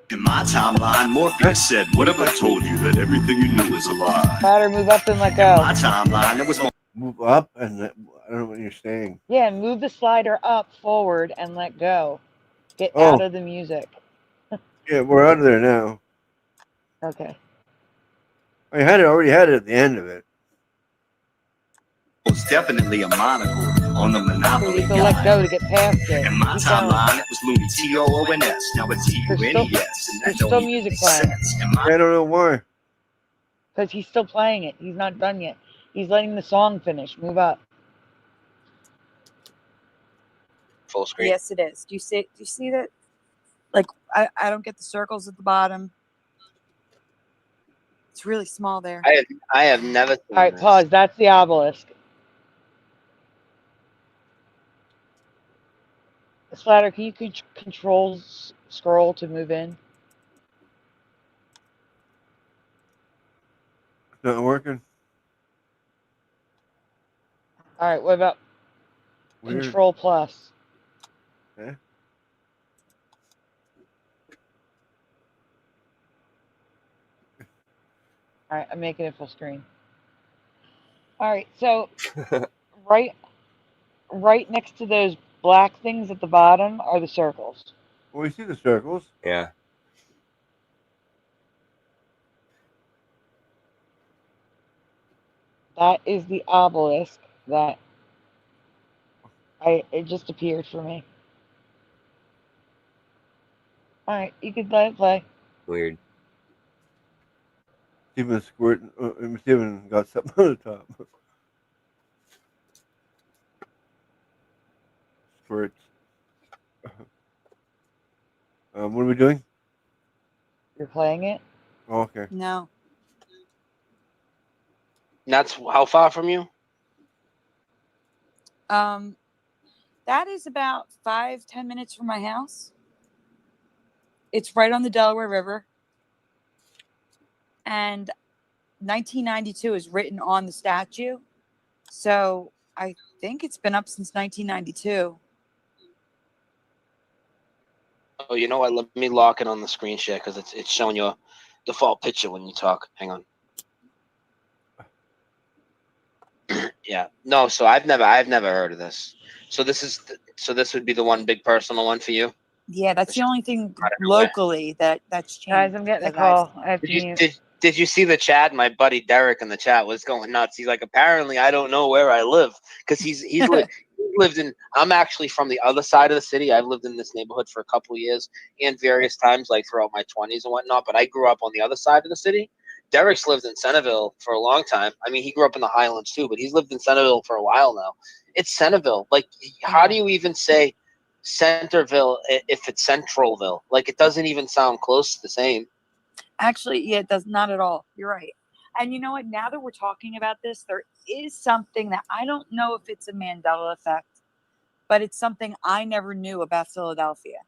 In my timeline, Morpheus said, "What have I told you? That everything you knew is a lie." Louder, move up and let go. My timeline, it was more. Move up and I don't know what you're saying. Yeah, move the slider up forward and let go. Get Oh. out of the music. Yeah, we're out of there now. Okay. I already had it at the end of it. It's definitely a monocle on the So Monopoly you have to let guy. go to get past it. In my Keep going. timeline, it was Looney T-O-O-N-S. Now it's T-U-N-E-S. And that There's don't still even music make playing. sense. I don't know why. Because he's still playing it. He's not done yet. He's letting the song finish. Move up. Full screen. Yes, it is. Do you see that? Like, I don't get the circles at the bottom. It's really small there. I have never seen All right, this. pause. That's the obelisk. Slatter, can you control scroll to move in? It's not working. All right, what about Weird. control plus? Okay. All right, I'm making it full screen. All right, so right next to those black things at the bottom are the circles. Well, we see the circles. Yeah. That is the obelisk that it just appeared for me. All right, you can let it play. Weird. Steven Steven got something on the top. Squirts. What are we doing? You're playing it? Oh, okay. No. That's how far from you? That is about 5-10 minutes from my house. It's right on the Delaware River. And 1992 is written on the statue. So I think it's been up since 1992. Oh, you know what? Let me lock it on the screen share because it's showing your default picture when you talk. Hang on. Yeah. No. So I've never heard of this. So this would be the one big personal one for you. Yeah, that's the only thing locally that's changed. Guys, I'm getting a that I've call. seen. I have to mute. Did you see the chat? My buddy Derek in the chat was going nuts. He's like, apparently I don't know where I live because he's lived in. I'm actually from the other side of the city. I've lived in this neighborhood for a couple of years and various times, like throughout my 20s and whatnot. But I grew up on the other side of the city. Derek's lived in Centerville for a long time. I mean, he grew up in the Highlands too, but he's lived in Centerville for a while now. It's Centerville. Like, how do you even say Centerville if it's Centralville? Like, it doesn't even sound close to the same. Actually, yeah, it does not at all. You're right. And you know what? Now that we're talking about this, there is something that I don't know if it's a Mandela effect, but it's something I never knew about Philadelphia.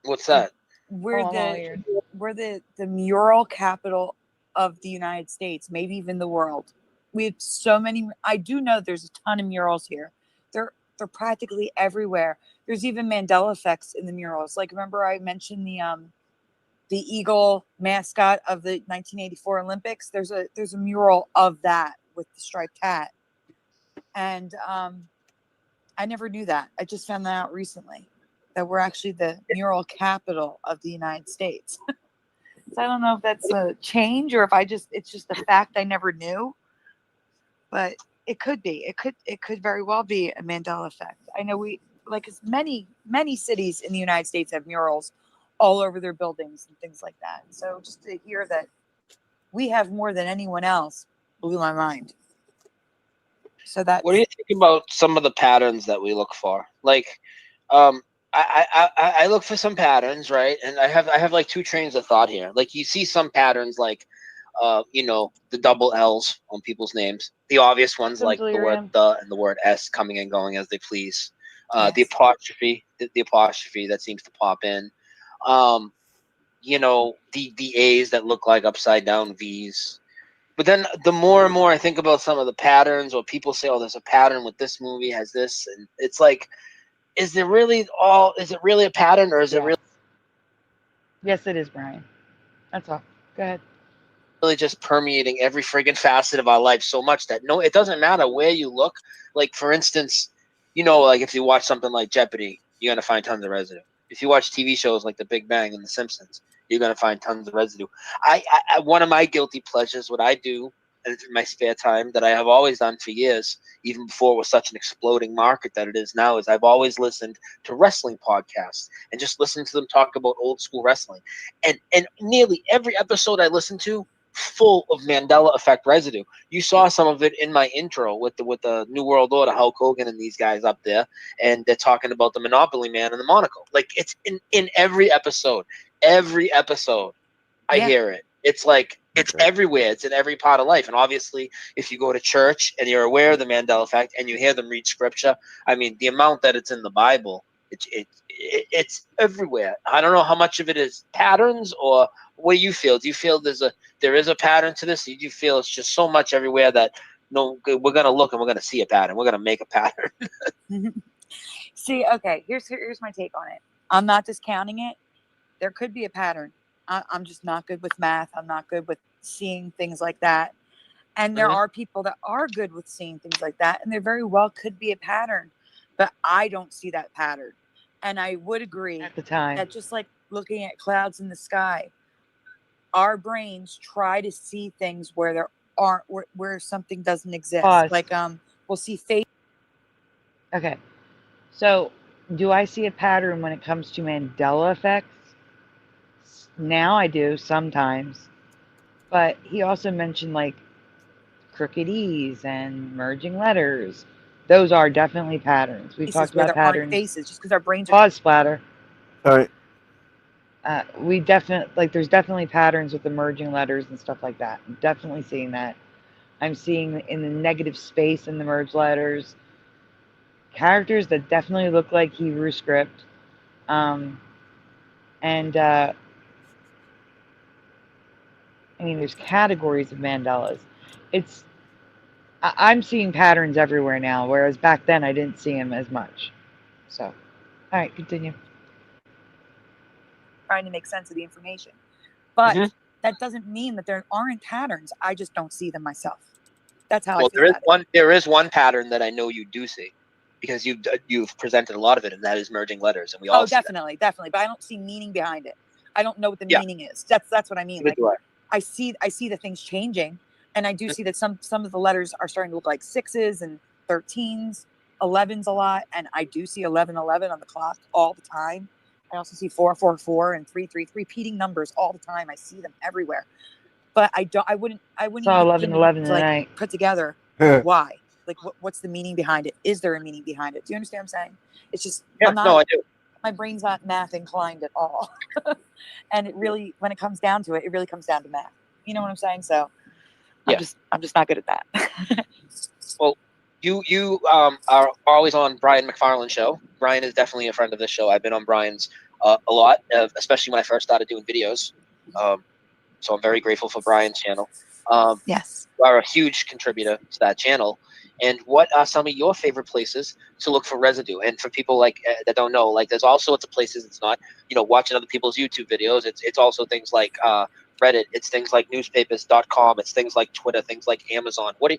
What's that? We're the mural capital of the United States, maybe even the world. We have so many. I do know there's a ton of murals here. They're practically everywhere. There's even Mandela effects in the murals. Like, remember I mentioned the eagle mascot of the 1984 Olympics? There's a mural of that with the striped hat. And I never knew that. I just found that out recently, that we're actually the mural capital of the United States. So I don't know if that's a change or if it's just a fact I never knew, but it could be. It could very well be a Mandela effect. I know many cities in the United States have murals all over their buildings and things like that. So just to hear that we have more than anyone else blew my mind. So that. What do you think about some of the patterns that we look for? Like, I look for some patterns, right? And I have like two trains of thought here. Like, you see some patterns like, the double L's on people's names, the obvious ones like the word the and the word S coming and going as they please. The apostrophe, the apostrophe that seems to pop in. The A's that look like upside down V's. But then the more and more I think about some of the patterns, or people say, oh, there's a pattern with this movie has this, and it's like, is it really a pattern, or is it really? Yes, it is, Brian. That's all. Go ahead. Really just permeating every friggin' facet of our life so much that it doesn't matter where you look. Like, for instance, like if you watch something like Jeopardy, you're going to find tons of residue. If you watch TV shows like The Big Bang and The Simpsons, you're going to find tons of residue. I one of my guilty pleasures, what I do in my spare time that I have always done for years, even before it was such an exploding market that it is now, is I've always listened to wrestling podcasts and just listened to them talk about old school wrestling. And nearly every episode I listened to, full of Mandela effect residue. You saw some of it in my intro with the New World Order, Hulk Hogan and these guys up there, and they're talking about the Monopoly Man and the monocle. Like, it's in every episode. Every episode, I hear it. It's like, it's everywhere. It's in every part of life. And obviously, if you go to church and you're aware of the Mandela effect and you hear them read scripture, I mean, the amount that it's in the Bible, it's everywhere. I don't know how much of it is patterns, or what do you feel? Do you feel there is a pattern to this? Do you feel it's just so much everywhere that we're going to look and we're going to see a pattern. We're going to make a pattern. See, okay, here's my take on it. I'm not discounting it. There could be a pattern. I'm just not good with math. I'm not good with seeing things like that. And there are people that are good with seeing things like that, and there very well could be a pattern, but I don't see that pattern. And I would agree at the time that just like looking at clouds in the sky, our brains try to see things where there aren't, where something doesn't exist. Pause. Like we'll see face. Okay, so do I see a pattern when it comes to Mandela effects? Now I do sometimes, but he also mentioned like crooked E's and merging letters. Those are definitely patterns. We've talked where about there aren't patterns. faces, just because our brains are. Pause, splatter. Sorry. We definitely there's definitely patterns with the merging letters and stuff like that. I'm definitely seeing that. I'm seeing in the negative space in the merged letters characters that definitely look like Hebrew script, and mean, there's categories of Mandelas. I'm seeing patterns everywhere now, whereas back then I didn't see them as much. So, all right, continue. Trying to make sense of the information. But Mhm. that doesn't mean that there aren't patterns. I just don't see them myself. That's how Well, I feel about it. there is one pattern that I know you do see, because you've presented a lot of it, and that is merging letters, and we all Oh, see that. definitely. But I don't see meaning behind it. I don't know what the Yeah. meaning is. That's what I mean. Neither Like, do I. I see the things changing, and I do see that some of the letters are starting to look like 6s and 13s, 11s a lot, and I do see 1111 on the clock all the time. I also see 444 and 333 repeating numbers all the time. I see them everywhere, but I wouldn't Saw even 1111 begin to like tonight. put together why. Like, what's the meaning behind it? Is there a meaning behind it? Do you understand what I'm saying? It's just No, I do. My brain's not math inclined at all. And it really, when it comes down to it, it really comes down to math. You know what I'm saying? So I'm just not good at that. Well, you are always on Brian McFarlane's show. Brian is definitely a friend of this show. I've been on Brian's a lot, especially when I first started doing videos. So I'm very grateful for Brian's channel. Yes. You are a huge contributor to that channel. And what are some of your favorite places to look for residue? And for people like that don't know, like, there's all sorts of places. It's not, watching other people's YouTube videos. It's also things like Reddit. It's things like newspapers.com. It's things like Twitter. Things like Amazon. Where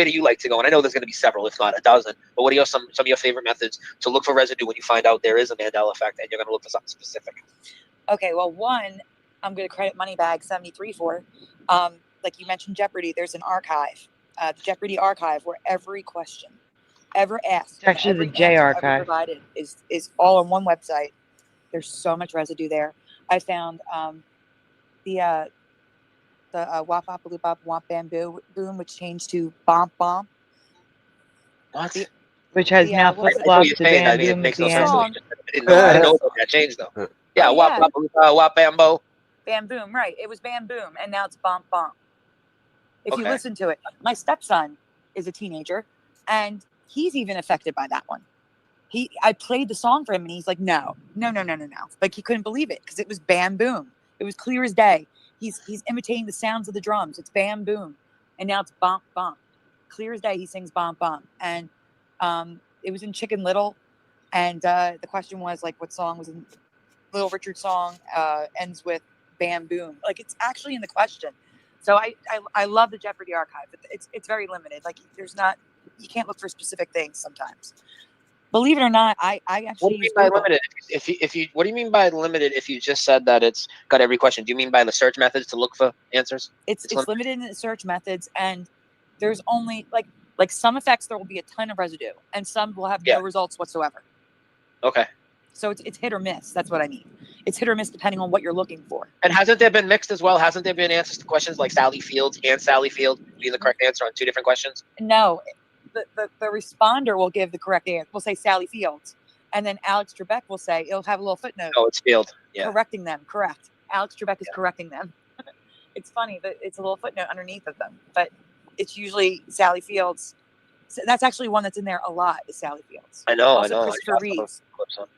do you like to go? And I know there's going to be several, if not a dozen. But what are some of your favorite methods to look for residue when you find out there is a Mandela effect and you're going to look for something specific? Okay, well, one, I'm going to credit Moneybag73 for. Like you mentioned, Jeopardy. There's an archive, the Jeopardy archive, where every question ever asked, It's actually every the J answer archive. ever provided is all on one website. There's so much residue there. I found the Wop Wop Loop Bop Womp Bamboo Boom, which changed to Bomp Bomb. What? Which has now I flip know flopped you're to saying that. Bam It Boom at makes the no sense. end. I didn't know about that change, though. Yeah, yeah. Wop Bambo. Bam Boom, right. It was Bam Boom, and now it's Bomp Bomb. If you Okay. listen to it. My stepson is a teenager, and he's even affected by that one. I played the song for him, and he's like, no. Like, he couldn't believe it, because it was Bam Boom. It was clear as day. He's imitating the sounds of the drums. It's Bam Boom. And now it's Bomp Bomp. Clear as day, he sings Bomp Bomp. And it was in Chicken Little, and the question was, like, what song was in Little Richard's song ends with Bam Boom. Like, it's actually in the question. So I love the Jeopardy archive. It's very limited. Like, you can't look for specific things sometimes. Believe it or not, I actually What do you mean by limited? What do you mean by limited? If you just said that it's got every question, do you mean by the search methods to look for answers? It's limited in the search methods, and there's only like some effects there will be a ton of residue, and some will have no results whatsoever. Okay. So it's hit or miss. That's what I mean. It's hit or miss depending on what you're looking for. And hasn't there been mixed as well? Hasn't there been answers to questions like Sally Fields and Sally Field being the correct answer on two different questions? No, the responder will give the correct answer. We'll say Sally Fields, and then Alex Trebek will say, it'll have a little footnote. Oh, it's Field. Yeah. Correcting them. Correct. Alex Trebek is correcting them. It's funny that it's a little footnote underneath of them, but it's usually Sally Fields. So that's actually one that's in there a lot, is Sally Fields. I know. Also Christopher Reeves.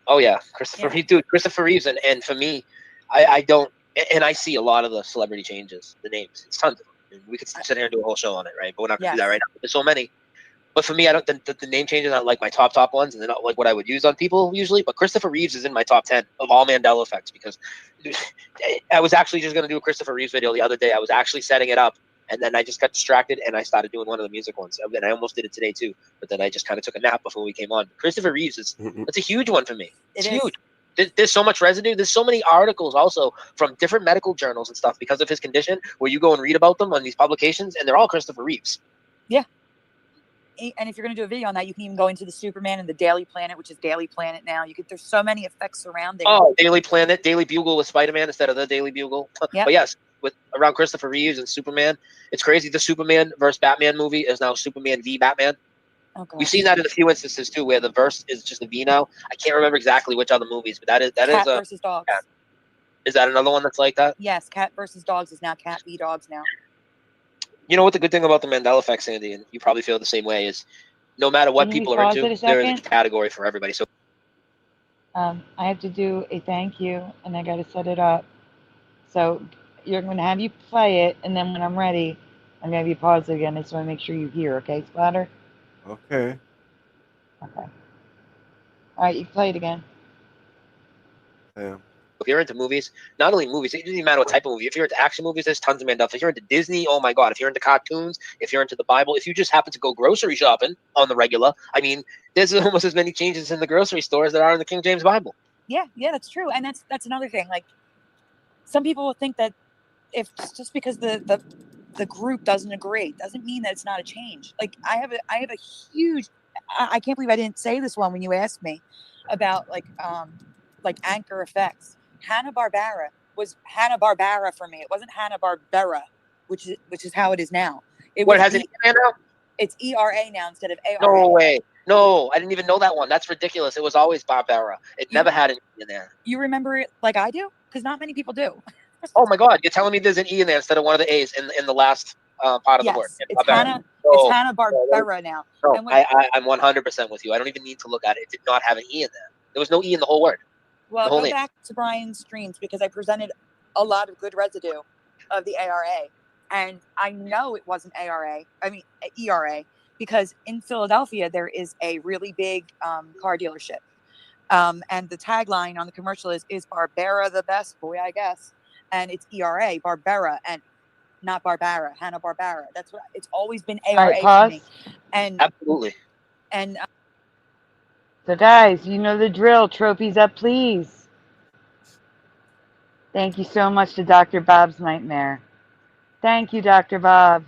Oh yeah, Christopher Reeves, dude. Christopher Reeves, and for me, I don't, and I see a lot of the celebrity changes, the names. It's tons of them. We could sit here and do a whole show on it, right? But we're not gonna do that right now. There's so many. But for me, I don't. The name changes aren't like my top ones, and they're not like what I would use on people usually. But Christopher Reeves is in my top 10 of all Mandela effects, because I was actually just gonna do a Christopher Reeves video the other day. I was actually setting it up, and then I just got distracted, and I started doing one of the music ones. And I almost did it today too, but then I just kind of took a nap before we came on. Christopher Reeves that's a huge one for me. It's huge. There's so much residue. There's so many articles also from different medical journals and stuff because of his condition, where you go and read about them on these publications, and they're all Christopher Reeves. Yeah. And if you're going to do a video on that, you can even go into the Superman and the Daily Planet, which is Daily Planet now. There's so many effects surrounding. Oh, Daily Planet, Daily Bugle with Spider-Man instead of the Daily Bugle. But yes, around Christopher Reeves and Superman, it's crazy. The Superman versus Batman movie is now Superman v Batman. Okay. We've seen that in a few instances too, where the verse is just a V now. I can't remember exactly which other movies, but that is Cat versus Dogs. Yeah. Is that another one that's like that? Yes, Cat versus Dogs is now Cat v Dogs now. You know what the good thing about the Mandela effect, Sandy, and you probably feel the same way, is no matter what people are into, there is a category for everybody. So I have to do a thank you, and I got to set it up. So you're going to have you play it, and then when I'm ready, I'm going to have you pause it again. I just want to make sure you hear, okay, Splatter? Okay. Okay. All right, you can play it again. Yeah. If you're into movies, not only movies, it doesn't even matter what type of movie. If you're into action movies, there's tons of Mandela. If you're into Disney, oh my God. If you're into cartoons, if you're into the Bible, if you just happen to go grocery shopping on the regular, I mean, there's almost as many changes in the grocery stores that are in the King James Bible. Yeah, that's true. And that's another thing. Like, some people will think that if just because the group doesn't agree doesn't mean that it's not a change. Like, I have a huge, I can't believe I didn't say this one when you asked me about like anchor effects. Hanna-Barbera was Hanna-Barbera for me. It wasn't Hanna-Barbera, which is how it is now. What, has an E now? It's ERA now instead of ARA. No way. No, I didn't even know that one. That's ridiculous. It was always Barbera. It never had an E in there. You remember it like I do? Because not many people do. Oh my God, you're telling me there's an E in there instead of one of the A's in the last part of the word. It's Hanna-Barbera now. No, And when, I'm 100% with you. I don't even need to look at it. It did not have an E in there. There was no E in the whole word. well, the whole go name. back to Brian's streams because I presented a lot of good residue of the ARA. And I know it wasn't ERA, because in Philadelphia, there is a really big car dealership. And the tagline on the commercial is Barbera the best? Boy, I guess. And it's ERA, Barbera, and not Barbara, Hanna-Barbera. That's what it's always been ARA right, pause. for me. And absolutely. And so, guys, you know the drill. Trophies up, please. Thank you so much to Dr. Bob's Nightmare. Thank you, Dr. Bob.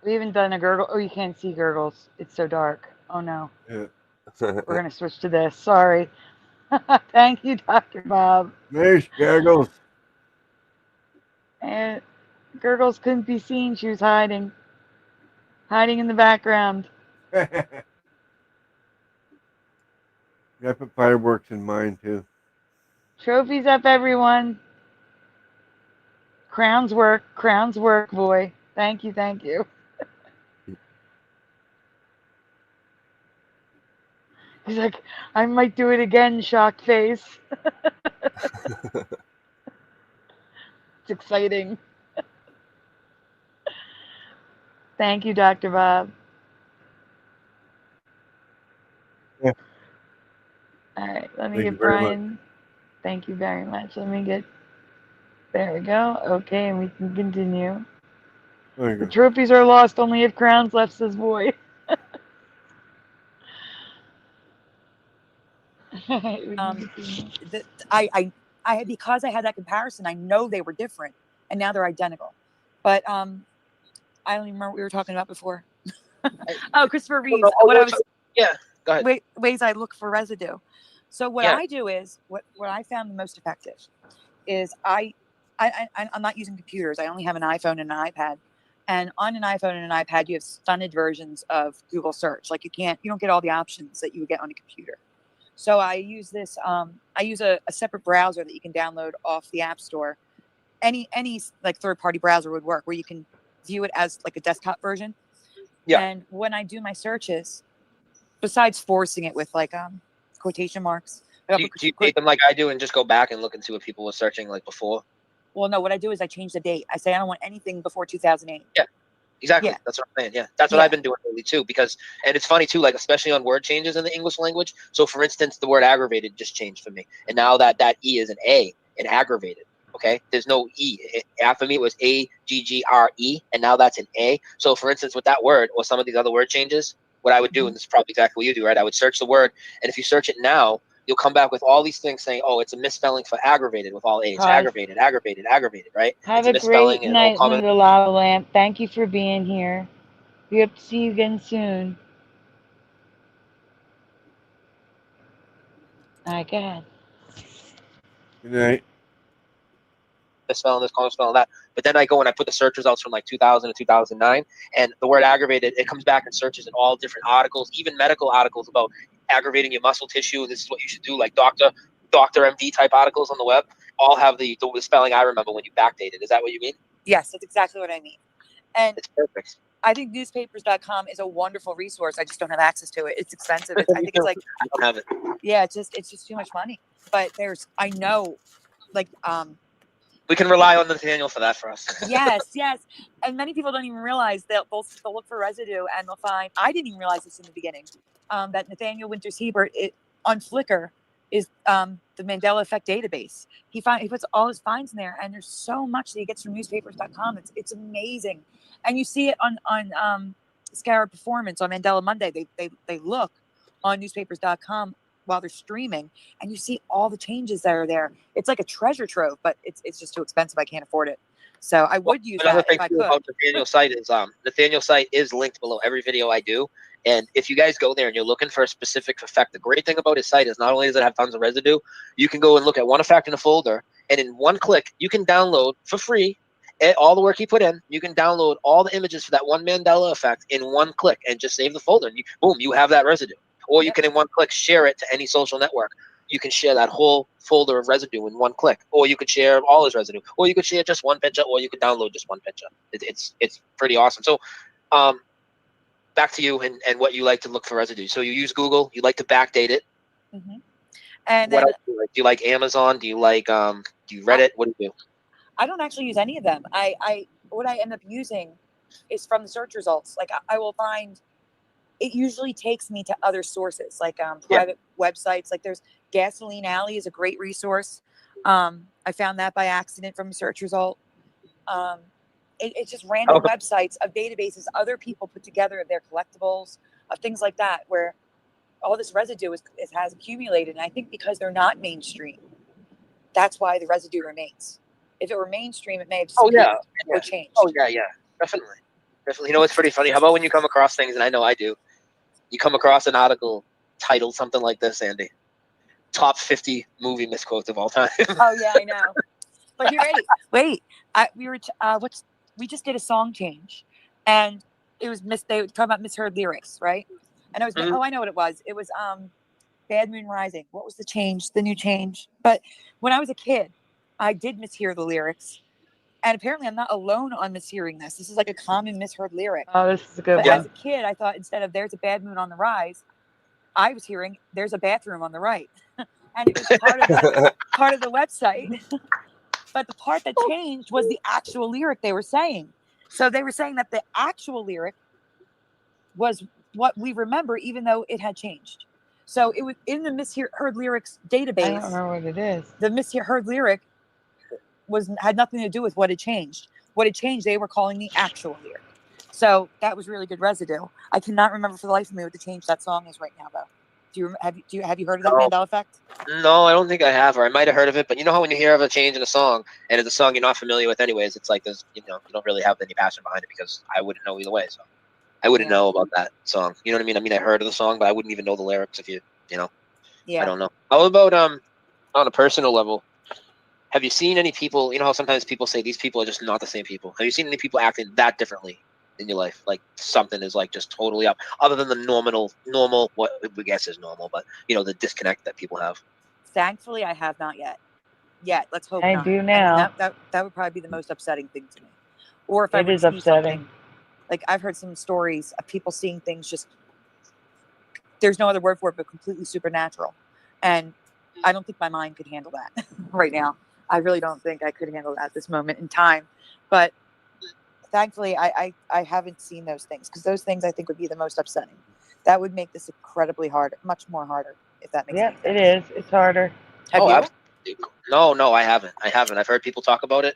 We haven't done a gurgle. Oh, you can't see gurgles. It's so dark. Oh, no. Yeah. We're going to switch to this. Sorry. Thank you, Dr. Bob. Nice gurgles. And gurgles couldn't be seen. She was hiding in the background. I put fireworks in mine too. Trophies up, everyone. Crowns work, boy. Thank you, thank you. He's like, I might do it again, shocked face. It's exciting. Thank you, Dr. Bob. Yeah. All right, let me Thank get you very Brian. much. Thank you very much. Let me get, there we go. Okay, and we can continue. There you The go. trophies are lost, only if crowns left, says boy. I because I had that comparison, I know they were different, and now they're identical. But I don't even remember what we were talking about before. Oh, Christopher Reeves. Yeah, go ahead. Ways I look for residue. So what I do is what I found the most effective is I'm not using computers. I only have an iPhone and an iPad. And on an iPhone and an iPad, you have stunted versions of Google search. Like you don't get all the options that you would get on a computer. So I use this. I use a separate browser that you can download off the App Store. Any like third-party browser would work, where you can view it as like a desktop version. Yeah. And when I do my searches, besides forcing it with like quotation marks, Do you take them like I do and just go back and look and see what people were searching like before? Well, no. What I do is I change the date. I say I don't want anything before 2008. Yeah. Exactly. Yeah. That's what I'm saying. Yeah. That's what I've been doing lately too. Because, and it's funny too, like especially on word changes in the English language. So for instance, the word aggravated just changed for me. And now that E is an A in aggravated. Okay. There's no E. For me, it was AGGRE. And now that's an A. So for instance, with that word or some of these other word changes, what I would do, and this is probably exactly what you do, right? I would search the word. And if you search it now, you'll come back with all these things saying, oh, it's a misspelling for aggravated with all A's. Hi. Aggravated, right? Have It's a great and night, common. Linda Lava Lamp. Thank you for being here. We hope to see you again soon. All right, go ahead. Good night. misspelling this, calling spelling that. But then I go and I put the search results from like 2000 to 2009, and the word aggravated, it comes back and searches in all different articles, even medical articles about aggravating your muscle tissue, and this is what you should do, like Dr. MD type articles on the web, all have the spelling I remember when you backdated. Is that what you mean? Yes, that's exactly what I mean. And it's perfect. I think newspapers.com is a wonderful resource. I just don't have access to it. It's expensive. I think it's like, I don't have it. Yeah, it's just too much money. But I know, like, we can rely on Nathaniel for that for us. yes. And many people don't even realize they'll look for residue and they'll find, I didn't even realize this in the beginning, that Nathaniel Winters Hebert on Flickr is the Mandela Effect database. He puts all his finds in there, and there's so much that he gets from newspapers.com. It's amazing. And you see it on Scarab Performance on Mandela Monday. They look on newspapers.com while they're streaming, and you see all the changes that are there. It's like a treasure trove, but it's just too expensive. I can't afford it. So I would use that if I could. About Nathaniel's site is Nathaniel's site is linked below every video I do. And if you guys go there and you're looking for a specific effect, the great thing about his site is not only does it have tons of residue, you can go and look at one effect in a folder, and in one click, you can download for free all the work he put in. You can download all the images for that one Mandela effect in one click and just save the folder. And boom, you have that residue. Or you can, in one click, share it to any social network. You can share that whole folder of residue in one click. Or you could share all his residue. Or you could share just one picture, or you could download just one picture. It's pretty awesome. So back to you and what you like to look for residue. So you use Google. You like to backdate it. Mm-hmm. And what then, else do you like? Do you like Amazon? Do you like do you Reddit? What do you do? I don't actually use any of them. What I end up using is from the search results. Like I will find, it usually takes me to other sources, like private websites. Like there's Gasoline Alley is a great resource. I found that by accident from a search result. It's just random websites of databases other people put together of their collectibles, of things like that, where all this residue has accumulated. And I think because they're not mainstream, that's why the residue remains. If it were mainstream, it may have or changed. Oh yeah, definitely. You know, it's pretty funny. How about when you come across things, and I know I do, you come across an article titled something like this, Andy, top 50 movie misquotes of all time. Oh yeah, I know. But you're ready. Wait, we just did a song change, and it was they were talking about misheard lyrics, right? And I was I know what it was. It was Bad Moon Rising. What was the change? The new change. But when I was a kid, I did mishear the lyrics. And apparently I'm not alone on mishearing this. This is like a common misheard lyric. Oh, this is a good one. one. As a kid, I thought instead of there's a bad moon on the rise, I was hearing there's a bathroom on the right. And it was part of the website. But the part that changed was the actual lyric they were saying. So they were saying that the actual lyric was what we remember, even though it had changed. So it was in the misheard lyrics database. I don't remember what it is. The misheard lyric had nothing to do with what had changed. What had changed, they were calling the actual lyric. So that was really good residue. I cannot remember for the life of me what the change that song is right now, though. Have you heard of that Mandela Effect? No, I don't think I have, or I might have heard of it. But you know how when you hear of a change in a song, and it's a song you're not familiar with, anyways, it's like there's you don't really have any passion behind it because I wouldn't know either way. So I wouldn't know about that song. You know what I mean? I mean, I heard of the song, but I wouldn't even know the lyrics if you know. Yeah. I don't know. How about on a personal level? Have you seen any people, you know how sometimes people say these people are just not the same people? Have you seen any people acting that differently in your life? Like something is like just totally up, other than the normal, what we guess is normal, but the disconnect that people have. Thankfully, I have not yet. Let's hope I not. do now. That would probably be the most upsetting thing to me. Or if I It would is see upsetting. something, like I've heard some stories of people seeing things just, there's no other word for it, but completely supernatural. And I don't think my mind could handle that right now. I really don't think I could handle that at this moment in time. But thankfully, I haven't seen those things, because those things I think would be the most upsetting. That would make this incredibly hard, much more harder, if that makes sense. Yep, it is. It's harder. Have you? Absolutely. No, I haven't. I've heard people talk about it.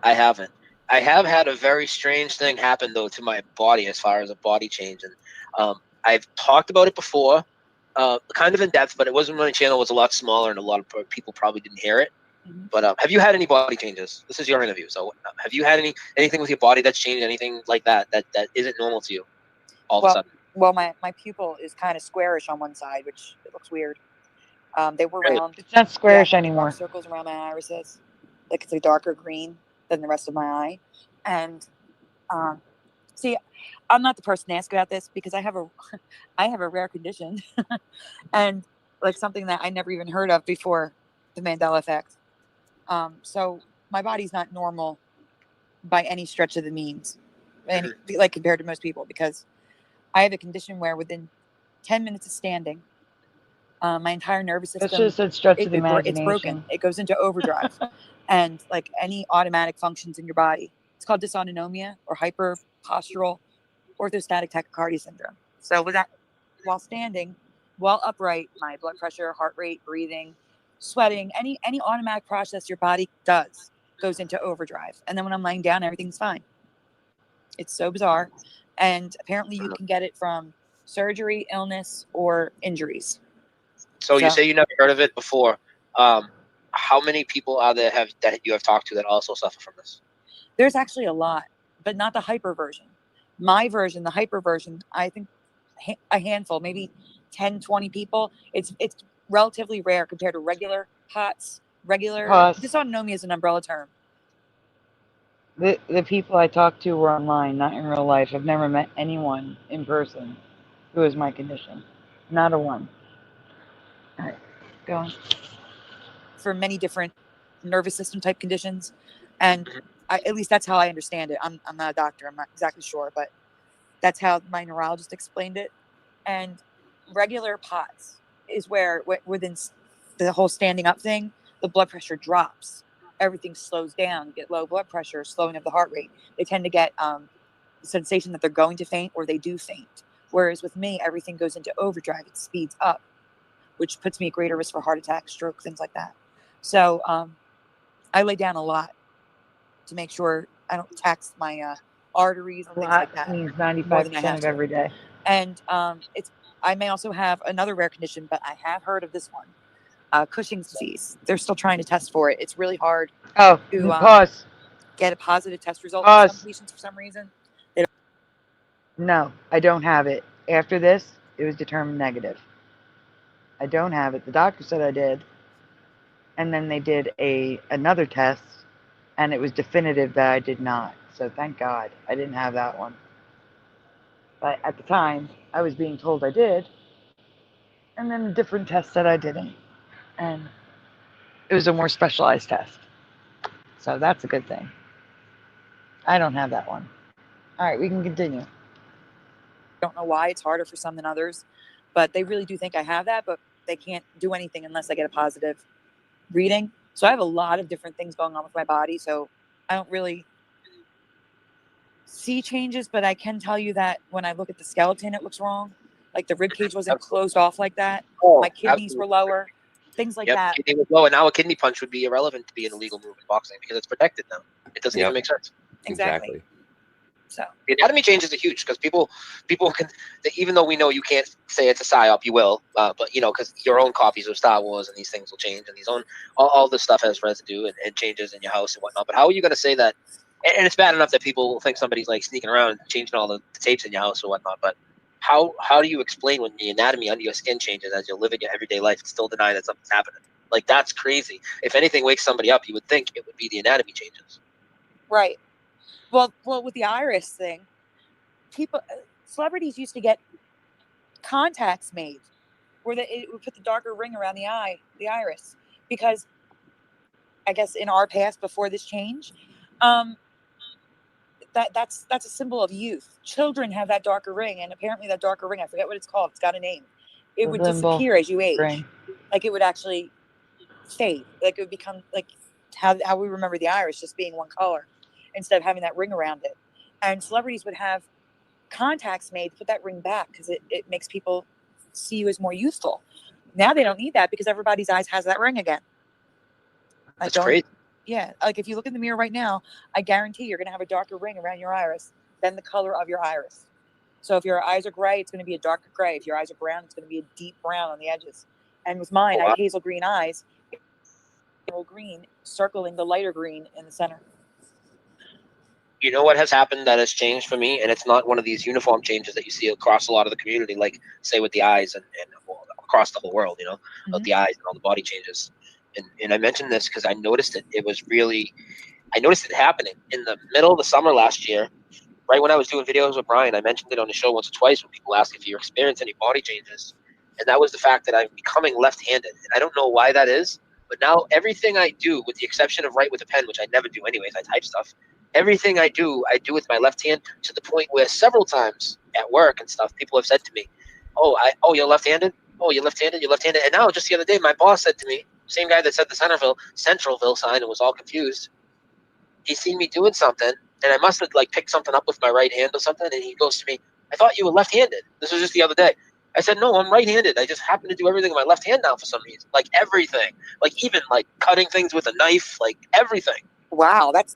I haven't. I have had a very strange thing happen, though, to my body as far as a body change. And I've talked about it before, kind of in depth, but it wasn't when my channel was a lot smaller and a lot of people probably didn't hear it. But have you had any body changes? This is your interview. So have you had anything with your body that's changed, anything like that isn't normal to you all of a sudden? Well, my pupil is kind of squarish on one side, which it looks weird. They were round. It's not squarish anymore. Circles around my irises. like it's a darker green than the rest of my eye. And see, I'm not the person to ask about this because I have a rare condition and like something that I never even heard of before the Mandela effect. So my body's not normal by any stretch of the means, like compared to most people, because I have a condition where within 10 minutes of standing, my entire nervous That's system, just a stretch of the it's broken. imagination. It goes into overdrive. And like any automatic functions in your body, it's called dysautonomia or hyperpostural orthostatic tachycardia syndrome. So with that, while standing, while upright, my blood pressure, heart rate, breathing, sweating, any automatic process your body does goes into overdrive. And then when I'm laying down, everything's fine. It's so bizarre. And apparently you can get it from surgery, illness, or injuries. So you say you never heard of it before. How many people are there that you have talked to that also suffer from this? There's actually a lot, but not the hyper version. My version, the hyper version, I think a handful, maybe 10, 20 people. It's relatively rare compared to regular POTS. Dysautonomia is an umbrella term. The people I talked to were online, not in real life. I've never met anyone in person who has my condition. Not a one. All right, go on. For many different nervous system type conditions. And at least that's how I understand it. I'm not a doctor. I'm not exactly sure, but that's how my neurologist explained it. And regular POTS is where within the whole standing up thing, the blood pressure drops. Everything slows down. You get low blood pressure, slowing of the heart rate. They tend to get the sensation that they're going to faint or they do faint. Whereas with me, everything goes into overdrive. It speeds up, which puts me at greater risk for heart attack, stroke, things like that. So I lay down a lot to make sure I don't tax my arteries and things like that. Means 95% of every day. And I may also have another rare condition, but I have heard of this one, Cushing's disease. They're still trying to test for it. It's really hard to get a positive test result Pause. for some patients for some reason. No, I don't have it. After this, it was determined negative. I don't have it. The doctor said I did. And then they did another test, and it was definitive that I did not. So thank God I didn't have that one. But at the time, I was being told I did, and then a different test said I didn't. And it was a more specialized test. So that's a good thing. I don't have that one. All right, we can continue. Don't know why it's harder for some than others, but they really do think I have that, but they can't do anything unless I get a positive reading. So I have a lot of different things going on with my body. So I don't really see changes, but I can tell you that when I look at the skeleton, it looks wrong. Like the rib cage wasn't closed off like that. My kidneys were lower, things like that. Kidney was low, and now a kidney punch would be irrelevant to be an illegal move in boxing because it's protected now. It doesn't even make sense. Exactly. So the anatomy changes are huge because people can, even though we know you can't say it's a psyop, you will, but because your own copies of Star Wars and these things will change, and all this stuff has residue and changes in your house and whatnot. But how are you going to say that? And it's bad enough that people think somebody's like sneaking around and changing all the tapes in your house or whatnot. But how do you explain when the anatomy under your skin changes as you live in your everyday life and still deny that something's happening? Like, that's crazy. If anything wakes somebody up, you would think it would be the anatomy changes. Right. Well, with the iris thing, celebrities used to get contacts made where it would put the darker ring around the iris, because I guess in our past before this change, that's a symbol of youth. Children have that darker ring, and apparently that darker ring, I forget what it's called. It's got a name. It would disappear as you age. Ring. Like it would actually fade. Like it would become like how we remember the iris just being one color, instead of having that ring around it. And celebrities would have contacts made to put that ring back because it makes people see you as more youthful. Now they don't need that because everybody's eyes has that ring again. That's crazy. Yeah, like if you look in the mirror right now, I guarantee you're going to have a darker ring around your iris than the color of your iris. So if your eyes are gray, it's going to be a darker gray. If your eyes are brown, it's going to be a deep brown on the edges. And with mine, I have hazel green eyes, green circling the lighter green in the center. You know what has happened that has changed for me, and it's not one of these uniform changes that you see across a lot of the community, like say with the eyes and across the whole world, about the eyes and all the body changes. and I mentioned this because I noticed it. I noticed it happening in the middle of the summer last year, right when I was doing videos with Brian. I mentioned it on the show once or twice when people ask if you experience any body changes, and that was the fact that I'm becoming left-handed, and I don't know why that is. But now everything I do, with the exception of write with a pen, which I never do anyways, I type stuff. Everything I do with my left hand, to the point where several times at work and stuff, people have said to me, "Oh, you're left-handed. Oh, you're left-handed. You're left-handed." And now, just the other day, my boss said to me, same guy that said the Centralville sign and was all confused. He seen me doing something, and I must have like picked something up with my right hand or something. And he goes to me, "I thought you were left-handed." This was just the other day. I said, "No, I'm right-handed. I just happen to do everything with my left hand now for some reason. Like everything, like even like cutting things with a knife, like everything." Wow, that's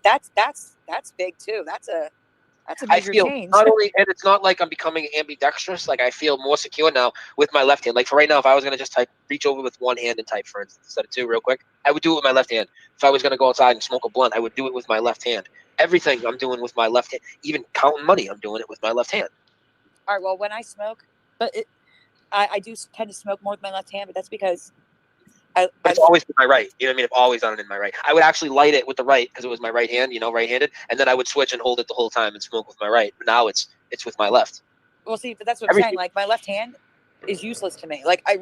big too. That's a major change. Not only, and it's not like I'm becoming ambidextrous. Like I feel more secure now with my left hand. Like for right now, if I was gonna just reach over with one hand and type, for instance, instead of two, real quick, I would do it with my left hand. If I was gonna go outside and smoke a blunt, I would do it with my left hand. Everything I'm doing with my left hand. Even counting money, I'm doing it with my left hand. All right. Well, when I smoke, but I do tend to smoke more with my left hand, but that's because But it's always with my right. You know what I mean? I've always done it in my right. I would actually light it with the right because it was my right hand, right-handed, and then I would switch and hold it the whole time and smoke with my right. But now it's with my left. Well, see, but that's what I'm saying. Like my left hand is useless to me. Like I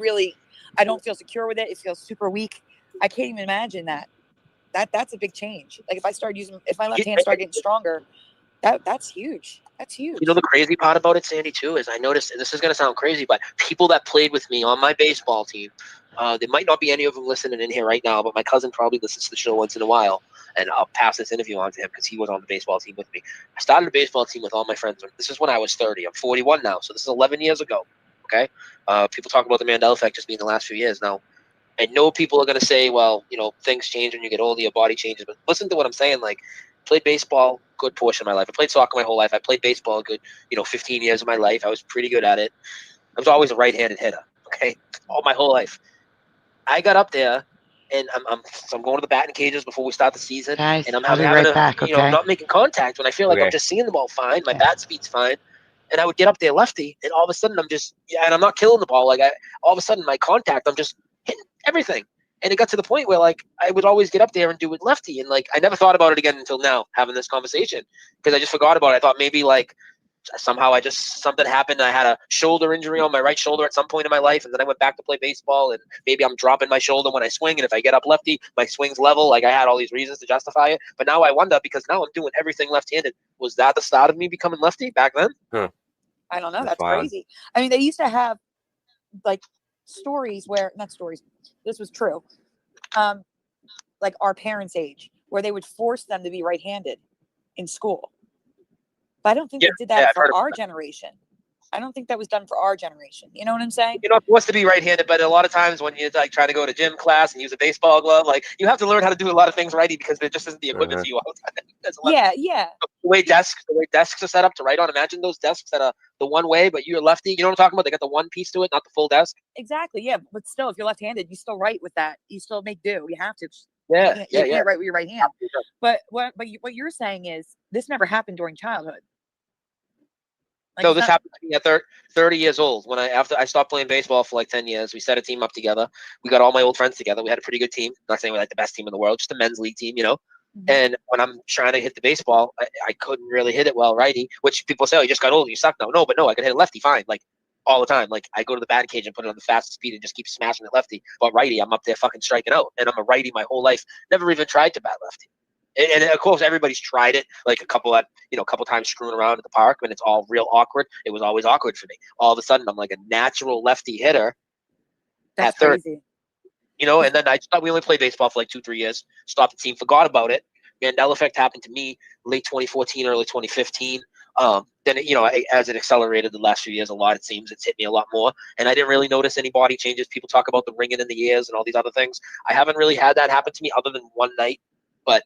don't feel secure with it. It feels super weak. I can't even imagine that. That's a big change. Like if my left hand started getting stronger, that's huge. That's huge. You know the crazy part about it, Sandy, too, is I noticed, and this is going to sound crazy, but people that played with me on my baseball team, there might not be any of them listening in here right now, but my cousin probably listens to the show once in a while, and I'll pass this interview on to him because he was on the baseball team with me. I started a baseball team with all my friends. This is when I was 30. I'm 41 now, so this is 11 years ago, okay? People talk about the Mandela effect just being the last few years. Now, I know people are going to say, well, things change when you get older, your body changes, but listen to what I'm saying. Like, played baseball good portion of my life. I played soccer my whole life. I played baseball a good 15 years of my life. I was pretty good at it. I was always a right-handed hitter, okay, all my whole life. I got up there, and I'm going to the batting cages before we start the season, Guys, and I'm I'll be having right back, okay? not making contact when I feel like I'm just seeing the ball fine. My bat speed's fine, and I would get up there lefty, and all of a sudden and I'm not killing the ball. Like all of a sudden my contact, I'm just hitting everything. And it got to the point where, like, I would always get up there and do it lefty. And, like, I never thought about it again until now, having this conversation, because I just forgot about it. I thought maybe, like, somehow something happened. I had a shoulder injury on my right shoulder at some point in my life, and then I went back to play baseball, and maybe I'm dropping my shoulder when I swing, and if I get up lefty, my swing's level. Like, I had all these reasons to justify it. But now I wonder, because now I'm doing everything left-handed. Was that the start of me becoming lefty back then? Huh. I don't know. That's crazy. I mean, they used to have, like, stories where, not stories, this was true, like our parents' age, where they would force them to be right-handed in school. But I don't think they did that for our generation. I don't think that was done for our generation. You know what I'm saying? You're not supposed to be right-handed, but a lot of times when you're like trying to go to gym class and use a baseball glove, like you have to learn how to do a lot of things righty because there just isn't the equipment for you all the time. Yeah. The way desks are set up to write on. Imagine those desks that are the one way, but you're lefty. You know what I'm talking about? They got the one piece to it, not the full desk. Exactly. Yeah, but still, if you're left-handed, you still write with that. You still make do. You have to. Yeah. You can't write with your right hand. But what you're saying is this never happened during childhood. Like, no, this happened to me at 30 years old. When after I stopped playing baseball for like 10 years, we set a team up together. We got all my old friends together. We had a pretty good team. Not saying we're like the best team in the world, just a men's league team, And when I'm trying to hit the baseball, I couldn't really hit it well righty, which people say, oh, you just got old, you suck now. No, but no, I could hit it lefty fine, like all the time. Like I go to the batting cage and put it on the fastest speed and just keep smashing it lefty. But righty, I'm up there fucking striking out. And I'm a righty my whole life. Never even tried to bat lefty. And of course, everybody's tried it, like a couple times screwing around at the park, and it's all real awkward. It was always awkward for me. All of a sudden, I'm like a natural lefty hitter. That's at 30. crazy. And then we only played baseball for like 2-3 years. Stopped the team, forgot about it. Mandela effect happened to me late 2014, early 2015. Then as it accelerated the last few years, a lot, it seems it's hit me a lot more. And I didn't really notice any body changes. People talk about the ringing in the ears and all these other things. I haven't really had that happen to me other than one night. But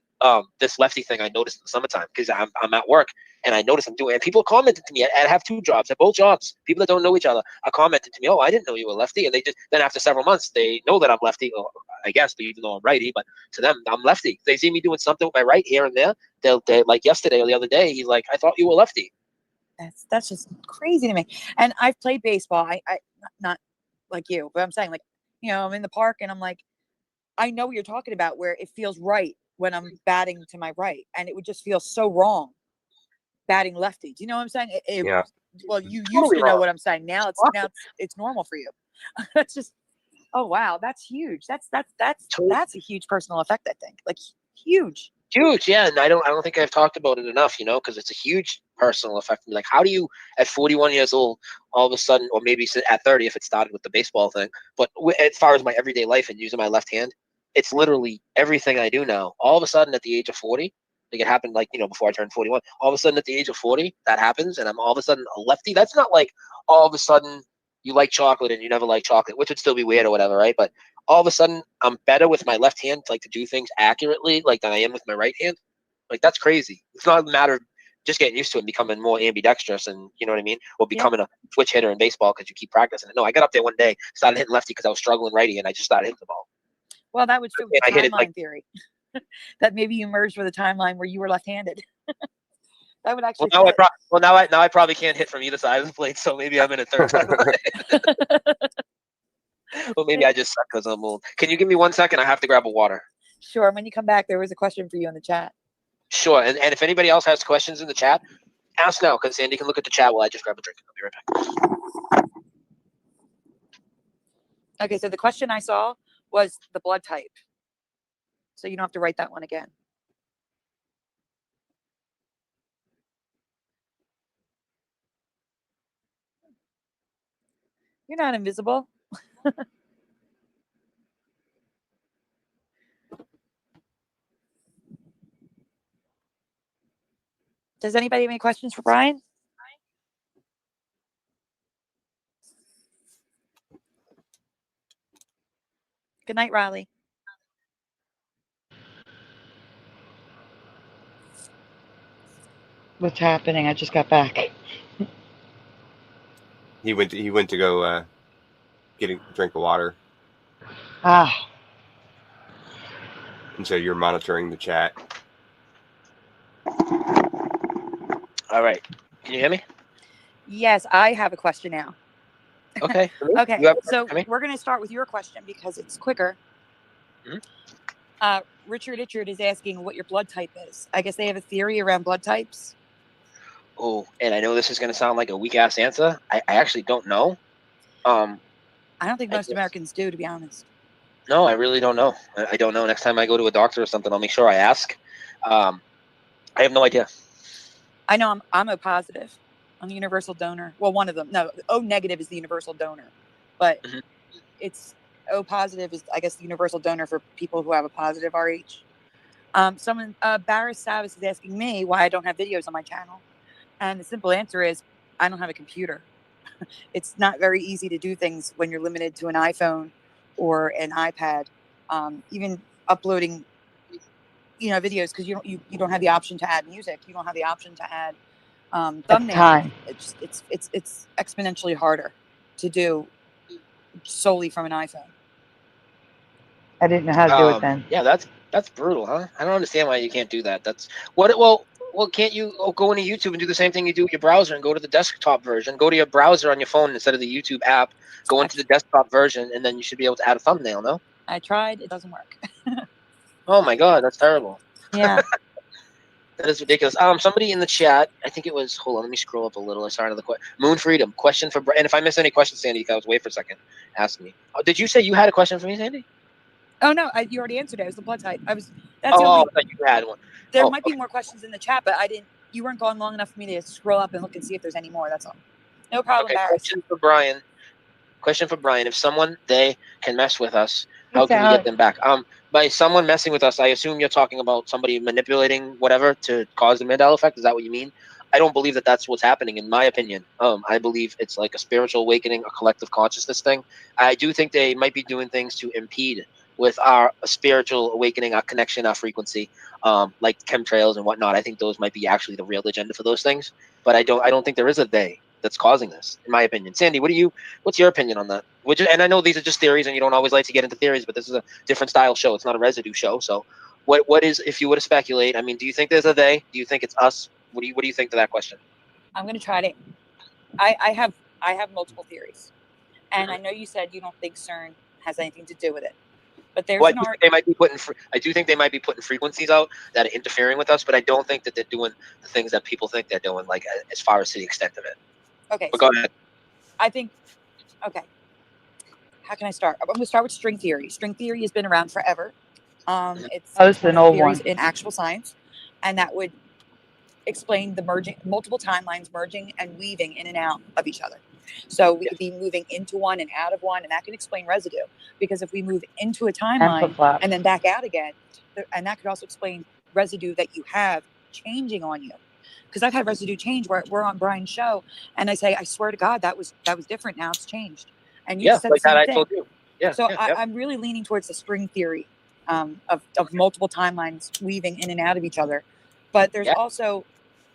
this lefty thing I noticed in the summertime because I'm at work and I noticed I'm doing it. And people commented to me. I have 2 jobs at both jobs. People that don't know each other are commenting to me, oh, I didn't know you were lefty. And then after several months, they know that I'm lefty. Well, I guess, even though I'm righty, but to them, I'm lefty. They see me doing something with my right here and there. They're like yesterday or the other day, he's like, I thought you were lefty. That's just crazy to me. And I've played baseball. I not like you, but I'm saying like, I'm in the park and I'm like, I know what you're talking about, where it feels right when I'm batting to my right, and it would just feel so wrong batting lefty. Do you know what I'm saying? Yeah. Well, you used Totally to know wrong. what I'm saying. Now it's normal for you. That's just, oh wow, that's huge. That's a huge personal effect, I think. Like huge. Huge, yeah, and I don't think I've talked about it enough, you know, because it's a huge personal effect. Like, how do you, at 41 years old, all of a sudden, or maybe at 30 if it started with the baseball thing, but as far as my everyday life and using my left hand, it's literally everything I do now. All of a sudden, at the age of 40, like it happened, like, you know, before I turned 41. All of a sudden, at the age of 40, that happens, and I'm all of a sudden a lefty. That's not like all of a sudden you like chocolate and you never like chocolate, which would still be weird or whatever, right? But all of a sudden, I'm better with my left hand, like to do things accurately, like than I am with my right hand. Like that's crazy. It's not a matter of just getting used to it and becoming more ambidextrous, and you know what I mean, or becoming a switch hitter in baseball because you keep practicing it. No, I got up there one day, started hitting lefty because I was struggling righty, and I just started hitting the ball. Well, that would fit with the I hit it timeline like, theory. That maybe you merged with a timeline where you were left-handed. That would actually. now I probably can't hit from either side of the plate, so maybe I'm in a third timeline. Well, maybe I just suck because I'm old. Can you give me 1 second? I have to grab a water. Sure. When you come back, there was a question for you in the chat. Sure. And if anybody else has questions in the chat, ask now because Sandy can look at the chat while I just grab a drink. I'll be right back. Okay, so the question I saw was the blood type. So you don't have to write that one again. You're not invisible. Does anybody have any questions for Brian? Good night, Riley. What's happening? I just got back. He went to go get a drink of water. Ah. And so you're monitoring the chat. All right. Can you hear me? Yes, I have a question now. Okay. Okay, so we're going to start with your question because it's quicker. Mm-hmm. Richard is asking what your blood type is. I guess they have a theory around blood types. Oh, and I know this is going to sound like a weak-ass answer. I actually don't know. I don't think most Americans do, to be honest. No, I really don't know. I don't know. Next time I go to a doctor or something, I'll make sure I ask. I have no idea. I know I'm O positive. I'm the universal donor. Well, one of them. No, O negative is the universal donor. But it's O positive is, I guess, the universal donor for people who have a positive RH. Barris Savis is asking me why I don't have videos on my channel. And the simple answer is I don't have a computer. It's not very easy to do things when you're limited to an iPhone or an iPad. Even uploading, videos, because you don't have the option to add music. You don't have the option to add thumbnails. It's exponentially harder to do solely from an iPhone. I didn't know how to do it then. Yeah, that's brutal, huh? I don't understand why you can't do that. That's what. Well, can't you go into YouTube and do the same thing you do with your browser and go to the desktop version? Go to your browser on your phone instead of the YouTube app. Go into the desktop version, and then you should be able to add a thumbnail. No? I tried. It doesn't work. Oh my God, that's terrible. Yeah. That is ridiculous. Somebody in the chat, I think it was. Hold on, let me scroll up a little. I started the question. Moon Freedom question for Brian. And if I miss any questions, Sandy, I was wait for a second. Ask me. Oh, did you say you had a question for me, Sandy? Oh no, you already answered it. It was the blood type. That's I thought you had one. There might be more questions in the chat, but I didn't. You weren't gone long enough for me to scroll up and look and see if there's any more. That's all. No problem. Okay. Question for Brian. If someone can mess with us, how can we get them back? By someone messing with us, I assume you're talking about somebody manipulating whatever to cause the Mandela effect. Is that what you mean? I don't believe that that's what's happening, in my opinion. I believe it's like a spiritual awakening, a collective consciousness thing. I do think they might be doing things to impede with our spiritual awakening, our connection, our frequency, like chemtrails and whatnot. I think those might be actually the real agenda for those things. But I don't think there is a they that's causing this, in my opinion. Sandy, what's your opinion on that? And I know these are just theories, and you don't always like to get into theories, but this is a different style show. It's not a residue show. So, what is, if you were to speculate? I mean, do you think there's a they? Do you think it's us? What do you think to that question? I'm going to try to. I have multiple theories, and I know you said you don't think CERN has anything to do with it. But there's Well, an art. they might be putting. I do think they might be putting frequencies out that are interfering with us, but I don't think that they're doing the things that people think they're doing. Like as far as to the extent of it. Okay. But So go ahead. I think. Okay. How can I start? I'm going to start with string theory. String theory has been around forever. It's Oh, it's one an of the old theories one. in actual science, and that would explain the merging, multiple timelines merging and weaving in and out of each other. So we could be moving into one and out of one, and that can explain residue. Because if we move into a timeline and then back out again, and that could also explain residue that you have changing on you. Because I've had residue change where we're on Brian's show, and I say, I swear to God, that was different. Now it's changed. And you just said like the same that thing. I told you. Yeah. So yeah, yeah. I'm really leaning towards the string theory of multiple timelines weaving in and out of each other. But there's also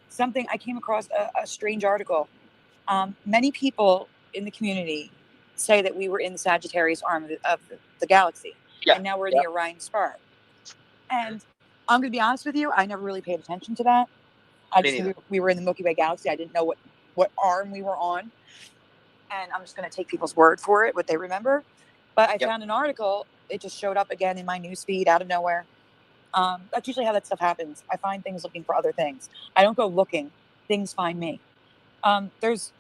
something I came across a strange article. Many people in the community say that we were in the Sagittarius arm of the galaxy, and now we're in the Orion Spur. And I'm going to be honest with you, I never really paid attention to that. I just knew we were in the Milky Way galaxy. I didn't know what arm we were on. And I'm just going to take people's word for it, what they remember. But I found an article. It just showed up again in my news feed out of nowhere. That's usually how that stuff happens. I find things looking for other things. I don't go looking. Things find me. There's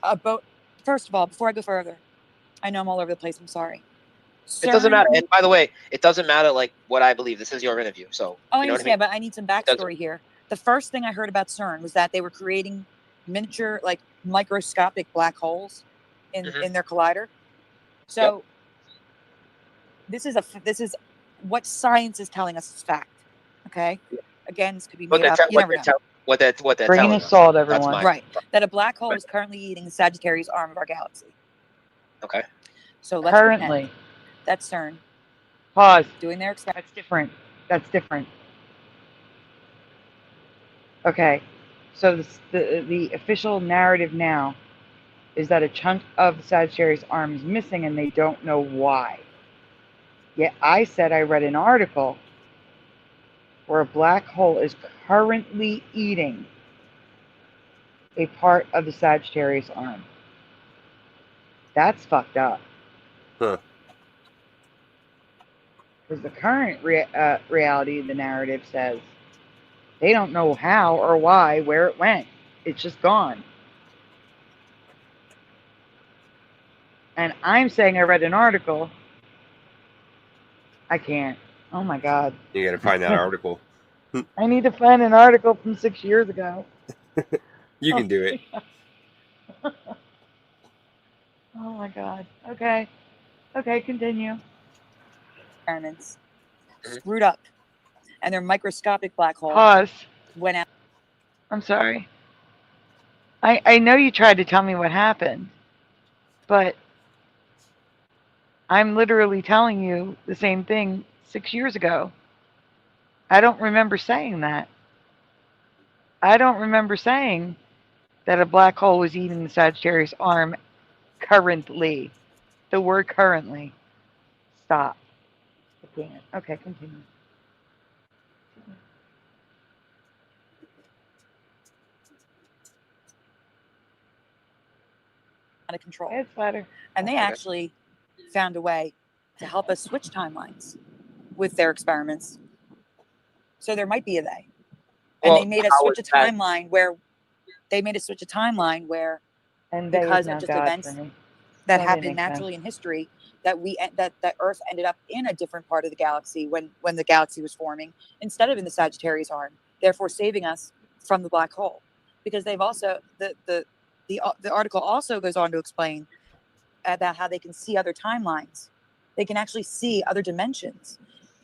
a boat. First of all, before I go further, I know I'm all over the place. I'm sorry. It doesn't matter. And by the way, it doesn't matter like what I believe. This is your interview, so I you know understand, what I mean? but I need some backstory here. The first thing I heard about CERN was that they were creating miniature, like microscopic black holes in their collider. So this is what science is telling us is fact. Okay. Again, this could be made up. You never know. What they're Grain telling of us. salt, That's everyone. my Right. That a black hole is currently eating the Sagittarius arm of our galaxy. Okay. So let's Currently. pretend that's CERN. Pause. Doing their experiments. That's different. That's different. Okay. So the official narrative now is that a chunk of the Sagittarius arm is missing and they don't know why. Yet I said I read an article where a black hole is currently eating a part of the Sagittarius arm. That's fucked up. Huh. Because the current reality of the narrative says they don't know how or why, where it went. It's just gone. And I'm saying I read an article. I can't. Oh my God. You got to find that article. I need to find an article from 6 years ago. You can do it. Oh my God. Okay. Okay, continue. Experiments screwed up, and their microscopic black hole Pause. went out. I'm sorry. I know you tried to tell me what happened, but I'm literally telling you the same thing 6 years ago. I don't remember saying that. I don't remember saying that a black hole was eating the Sagittarius arm currently. The word currently. Stop. I can't. Okay, continue. Out of control. It's better. And they actually found a way to help us switch timelines with their experiments. So there might be a they. And they made us switch a timeline where and because of just events that happened naturally in history, that that Earth ended up in a different part of the galaxy when the galaxy was forming, instead of in the Sagittarius arm, therefore saving us from the black hole. Because they've also the article also goes on to explain about how they can see other timelines. They can actually see other dimensions.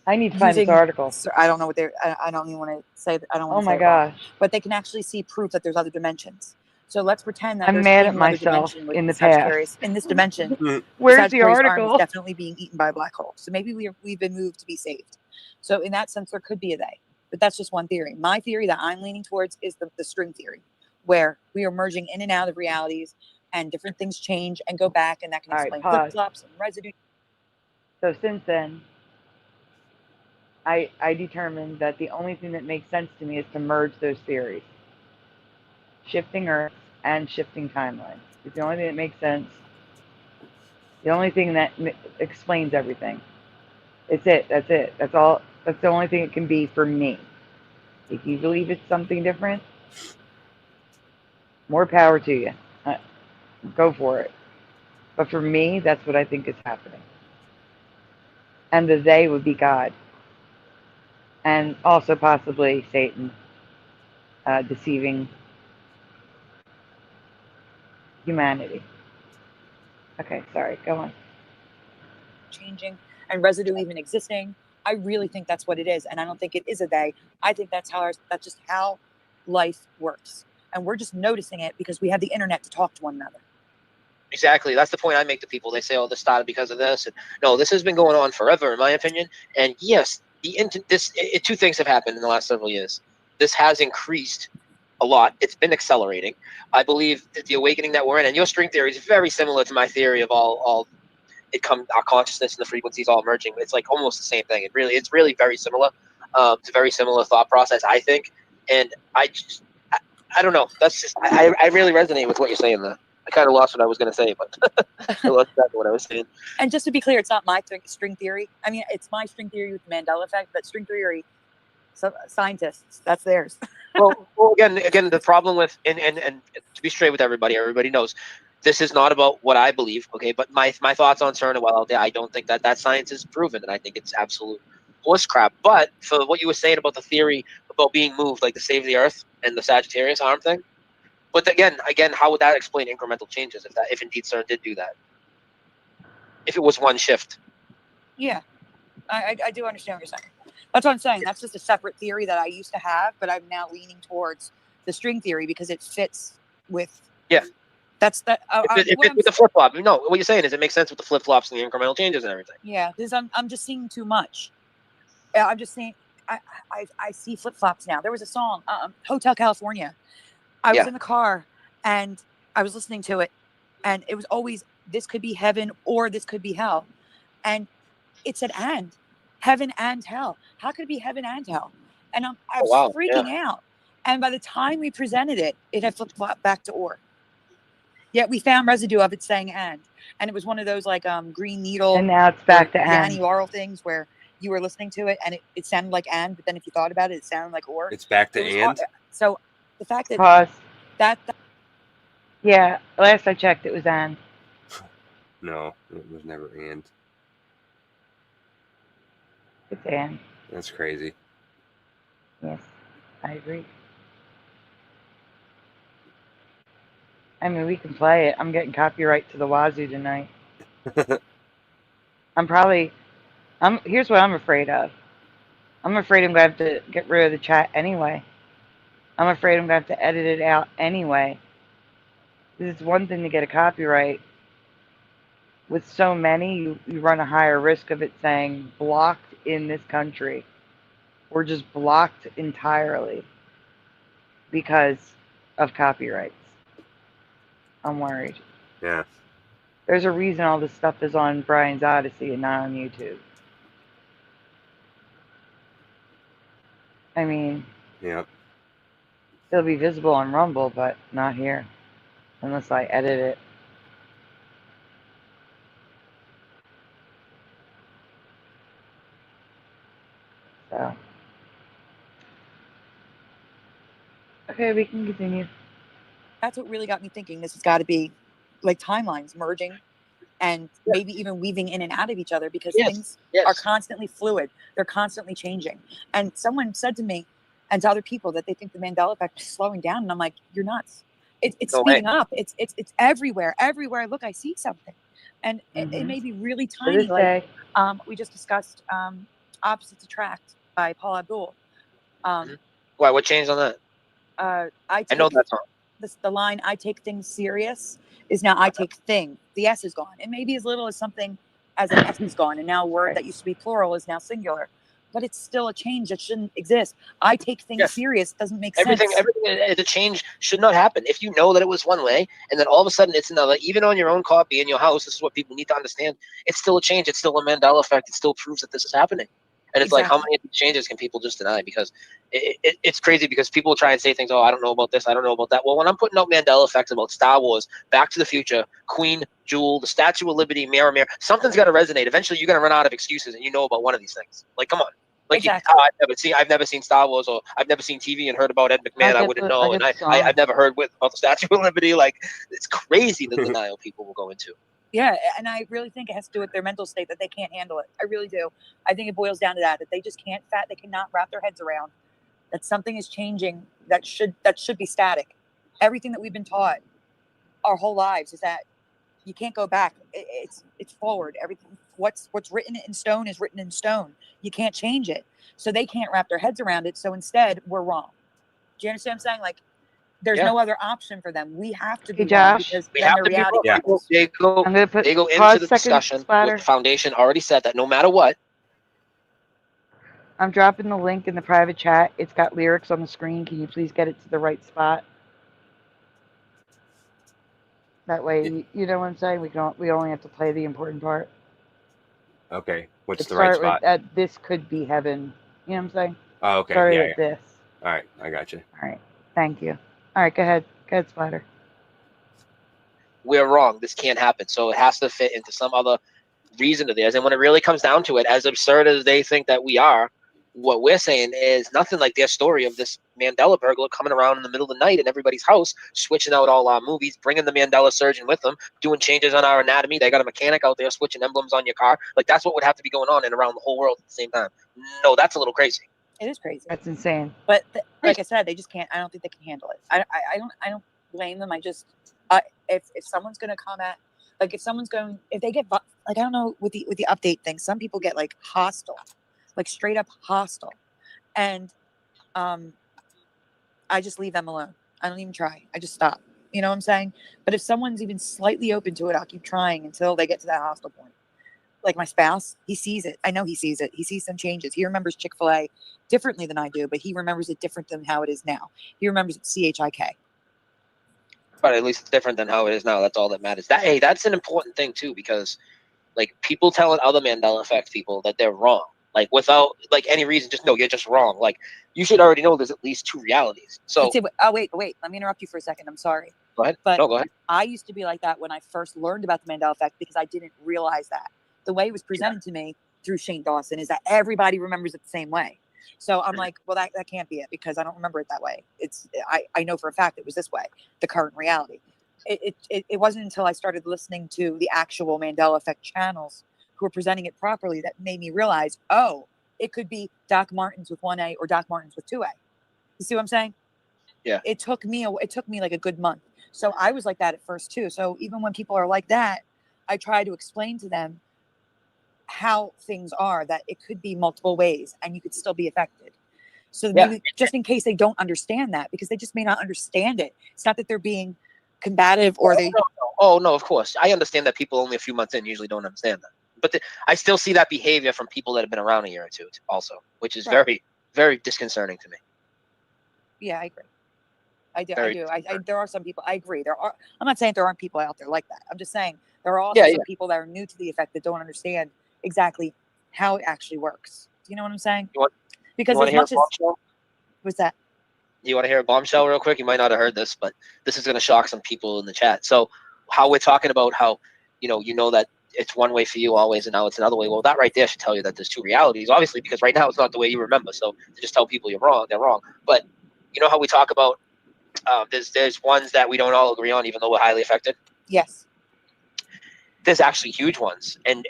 I need to find this article. I don't know what they're. I don't even want to say. I don't want to say. Oh my gosh! But they can actually see proof that there's other dimensions. So let's pretend that I'm there's mad at another myself dimension with in the Sagittarius. past. In this dimension, Where's the Sagittarius article? arm is definitely being eaten by a black hole. So maybe we've been moved to be saved. So in that sense, there could be a they. But that's just one theory. My theory that I'm leaning towards is the string theory, where we are merging in and out of realities, and different things change and go back, and that can explain flip-flops and residue. So since then, I determined that the only thing that makes sense to me is to merge those theories. Shifting Earth and shifting timelines. It's the only thing that makes sense. The only thing that explains everything. It's it. That's it. That's all. That's the only thing it can be for me. If you believe it's something different, more power to you. Go for it. But for me, that's what I think is happening. And the they would be God. And also possibly Satan deceiving humanity. Okay, sorry, go on. Changing and residue even existing. I really think that's what it is. And I don't think it is a they. I think that's just how life works. And we're just noticing it because we have the internet to talk to one another. Exactly. That's the point I make to people. They say, "Oh, this started because of this." And no, this has been going on forever, in my opinion. And yes, two things have happened in the last several years. This has increased a lot. It's been accelerating. I believe that the awakening that we're in, and your string theory is very similar to my theory of our consciousness and the frequencies all merging. It's like almost the same thing. It's really very similar. It's a very similar thought process, I think. And I don't know. That's just I really resonate with what you're saying there. I kind of lost what I was going to say, but I lost exactly what I was saying. And just to be clear, it's not my string theory. I mean, it's my string theory with the Mandela effect, but string theory, scientists, that's theirs. well, again, the problem with and to be straight with everybody knows this is not about what I believe, okay? But my thoughts on CERN are well out there. I don't think that science is proven, and I think it's absolute horse crap. But for what you were saying about the theory about being moved, like the Save the Earth and the Sagittarius arm thing. But again, how would that explain incremental changes if indeed CERN did do that? If it was one shift. Yeah, I do understand what you're saying. That's what I'm saying. That's just a separate theory that I used to have, but I'm now leaning towards the string theory because it fits with. Yeah. That's that. It fits with the flip flop. No, what you're saying is it makes sense with the flip flops and the incremental changes and everything. Yeah, because I'm just seeing too much. I'm just seeing. I see flip flops now. There was a song, Hotel California. I was in the car and I was listening to it, and it was always, this could be heaven or this could be hell. And it said heaven and hell. How could it be heaven and hell? And I was freaking out. And by the time we presented it, it had flipped back to or. Yet we found residue of it saying and it was one of those like green needle. And now it's back to and. Yanny things where you were listening to it and it sounded like and, but then if you thought about it, it sounded like or. It's back to and. So the fact that Pause. That yeah, last I checked, it was and. No, it was never and. It's and. That's crazy. Yes, I agree. I mean, we can play it. I'm getting copyright to the wazoo tonight. Here's what I'm afraid of. I'm afraid I'm going to have to get rid of the chat anyway. I'm afraid I'm going to have to edit it out anyway. This is one thing to get a copyright. With so many, you run a higher risk of it saying blocked in this country. Or just blocked entirely because of copyrights. I'm worried. Yeah. There's a reason all this stuff is on Brian's Odyssey and not on YouTube. I mean, yep. It'll be visible on Rumble, but not here. Unless I edit it. So. Okay, we can continue. That's what really got me thinking. This has got to be like timelines merging and maybe even weaving in and out of each other because things are constantly fluid. They're constantly changing. And someone said to me and to other people that they think the Mandela effect is slowing down. And I'm like, you're nuts. It's speeding up. It's everywhere. Everywhere I look, I see something. And it may be really tiny. Like we just discussed Opposites Attract by Paul Abdul. Why? What changed on that? I know that song. The line "I take things serious" is now "I take thing." The S is gone. It may be as little as something as an S is gone, and now a word that used to be plural is now singular. But it's still a change that shouldn't exist. I take things serious doesn't make sense. Everything, the change should not happen. If you know that it was one way, and then all of a sudden it's another, even on your own copy in your house, this is what people need to understand. It's still a change. It's still a Mandela effect. It still proves that this is happening. And it's like, how many of these changes can people just deny? Because it's crazy because people try and say things, oh, I don't know about this, I don't know about that. Well, when I'm putting out Mandela effects about Star Wars, Back to the Future, Queen, Jewel, the Statue of Liberty, Mirror, something's got to resonate. Eventually, you're going to run out of excuses, and you know about one of these things. Like, come on. Like, I've never seen Star Wars, or I've never seen TV and heard about Ed McMahon. I wouldn't know, and I've never heard about the Statue of Liberty. Like, it's crazy the denial people will go into. Yeah, and I really think it has to do with their mental state, that they can't handle it. I really do. I think it boils down to that they just can't they cannot wrap their heads around that something is changing that should be static. Everything that we've been taught our whole lives is that you can't go back. It's forward. Everything what's written in stone is written in stone. You can't change it. So they can't wrap their heads around it. So instead, we're wrong. Do you understand what I'm saying? Like, there's no other option for them. We have to be wrong because we have to be wrong. Yeah. They go into the discussion with the foundation already said that no matter what. I'm dropping the link in the private chat. It's got lyrics on the screen. Can you please get it to the right spot? That way, you know what I'm saying? We only have to play the important part. Okay. What's the right spot? This could be heaven. You know what I'm saying? Oh, okay. Sorry with this. All right. I got you. All right. Thank you. All right. Go ahead. Go ahead, Splatter. We're wrong. This can't happen. So it has to fit into some other reason of theirs. And when it really comes down to it, as absurd as they think that we are, what we're saying is nothing like their story of this Mandela burglar coming around in the middle of the night in everybody's house, switching out all our movies, bringing the Mandela surgeon with them, doing changes on our anatomy. They got a mechanic out there switching emblems on your car. Like, that's what would have to be going on and around the whole world at the same time. No, that's a little crazy. It is crazy. That's insane. But like I said, they just can't. I don't think they can handle it. I don't blame them. I just if someone's gonna come at, like, if they get, like, I don't know, with the update thing, some people get like hostile, like straight up hostile, and I just leave them alone. I don't even try. I just stop. You know what I'm saying? But if someone's even slightly open to it, I'll keep trying until they get to that hostile point. Like my spouse, he sees it. I know he sees it. He sees some changes. He remembers Chick-fil-A differently than I do, but he remembers it different than how it is now. He remembers it CHIK. But at least it's different than how it is now. That's all that matters. That's an important thing too, because like people telling other Mandela effect people that they're wrong, like without like any reason, just no, you're just wrong. Like, you should already know there's at least two realities. So wait. Let me interrupt you for a second. I'm sorry. Go ahead. But no, go ahead. I used to be like that when I first learned about the Mandela effect because I didn't realize that. The way it was presented to me through Shane Dawson is that everybody remembers it the same way. So I'm like, well, that can't be it because I don't remember it that way. I know for a fact it was this way, the current reality. It wasn't until I started listening to the actual Mandela effect channels who were presenting it properly that made me realize, oh, it could be Doc Martens with 1A or Doc Martens with 2A. You see what I'm saying? Yeah. It took me like a good month. So I was like that at first too. So even when people are like that, I try to explain to them how things are, that it could be multiple ways and you could still be affected. So maybe just in case they don't understand that, because they just may not understand it. It's not that they're being combative or no, of course. I understand that people only a few months in usually don't understand that. But I still see that behavior from people that have been around a year or two also, which is very, very disconcerting to me. Yeah, I agree. I do. There are some people, I agree. I'm not saying there aren't people out there like that. I'm just saying there are also some people that are new to the effect that don't understand exactly how it actually works. Do you know what I'm saying? Because as much as what's that? You want to hear a bombshell real quick? You might not have heard this, but this is going to shock some people in the chat. So how we're talking about how, you know that it's one way for you always and now it's another way. Well, that right there should tell you that there's two realities, obviously, because right now it's not the way you remember. So to just tell people you're wrong, they're wrong. But you know how we talk about there's ones that we don't all agree on, even though we're highly affected? Yes. There's actually huge ones. And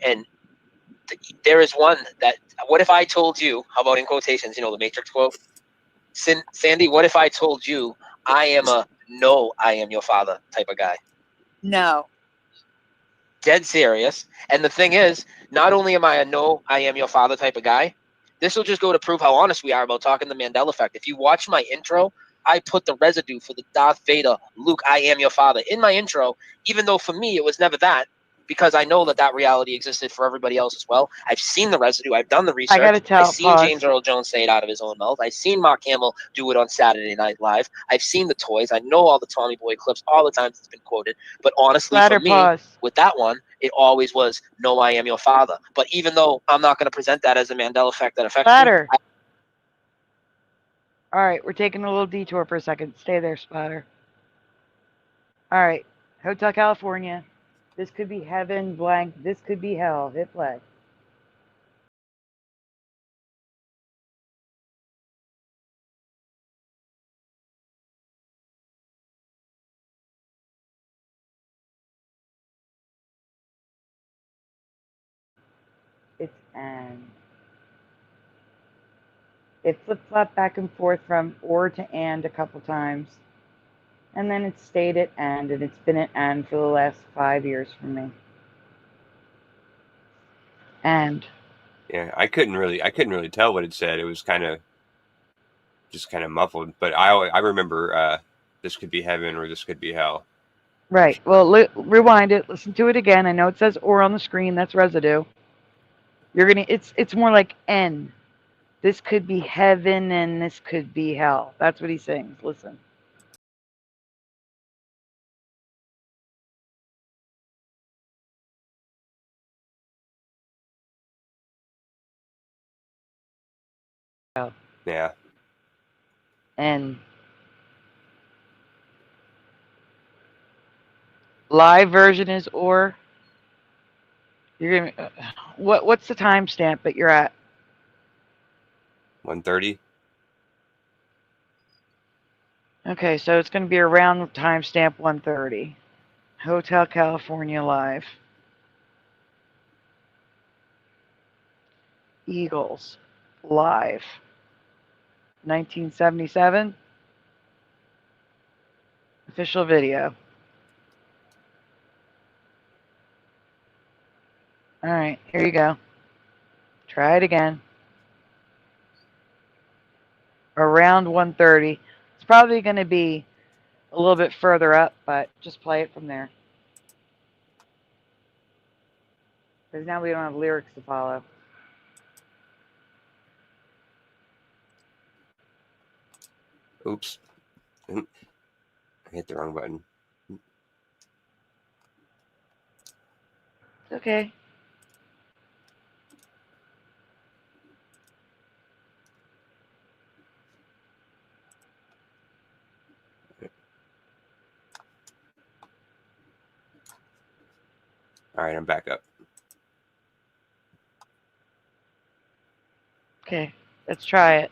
there is one that, what if I told you, how about in quotations, the Matrix quote? Sandy, what if I told you I am I am your father type of guy? No. Dead serious. And the thing is, not only am I a I am your father type of guy, this will just go to prove how honest we are about talking the Mandela effect. If you watch my intro, I put the residue for the Darth Vader, Luke, I am your father in my intro, even though for me it was never that, because I know that reality existed for everybody else as well. I've seen the residue. I've done the research. I've seen James Earl Jones say it out of his own mouth. I've seen Mark Hamill do it on Saturday Night Live. I've seen the toys. I know all the Tommy Boy clips, all the times it's been quoted. But honestly, for me, with that one, it always was, no, I am your father. But even though I'm not going to present that as a Mandela effect that affects me, Splatter. All right, we're taking a little detour for a second. Stay there, Splatter. All right, Hotel California. This could be heaven, blank. This could be hell. Hit play. It's and. It flip-flopped back and forth from or to and a couple times. And then it stayed at and it's been at and for the last 5 years for me. And. Yeah, I couldn't really tell what it said. It was just kind of muffled. But I remember this could be heaven or this could be hell. Right. Well, rewind it. Listen to it again. I know it says or on the screen. That's residue. You're gonna. It's more like N. This could be heaven and this could be hell. That's what he sings. Listen. Yeah. And live version is or. You're gonna. What's the timestamp that you're at? 1:30. Okay, so it's going to be around timestamp 1:30. Hotel California live. Eagles live. 1977. Official video. All right, here you go. Try it again. Around 1:30. It's probably going to be a little bit further up, but just play it from there. Because now we don't have lyrics to follow. Oops. I hit the wrong button. It's okay. All right, I'm back up. Okay, let's try it.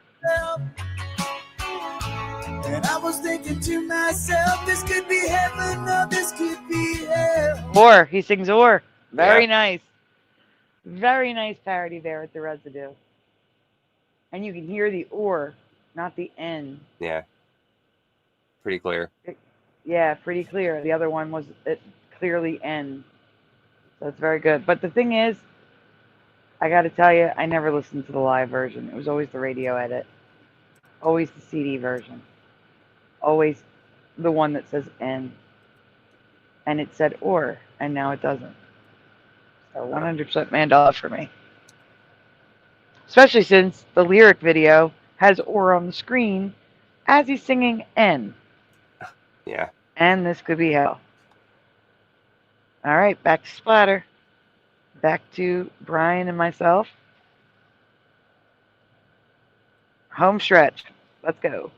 And I was thinking to myself, this could be heaven or this could be hell. Or, he sings or. Very Yeah. nice. Very nice parody there at the residue. And you can hear the or, not the N. Yeah. Pretty clear. Yeah, pretty clear. The other one was clearly N. So it's very good. But the thing is, I got to tell you, I never listened to the live version. It was always the radio edit. Always the CD version. Always the one that says N. And it said or, and now it doesn't. So 100% Mandela for me. Especially since the lyric video has or on the screen as he's singing N. Yeah. And this could be hell. All right, back to Splatter. Back to Brian and myself. Home stretch. Let's go.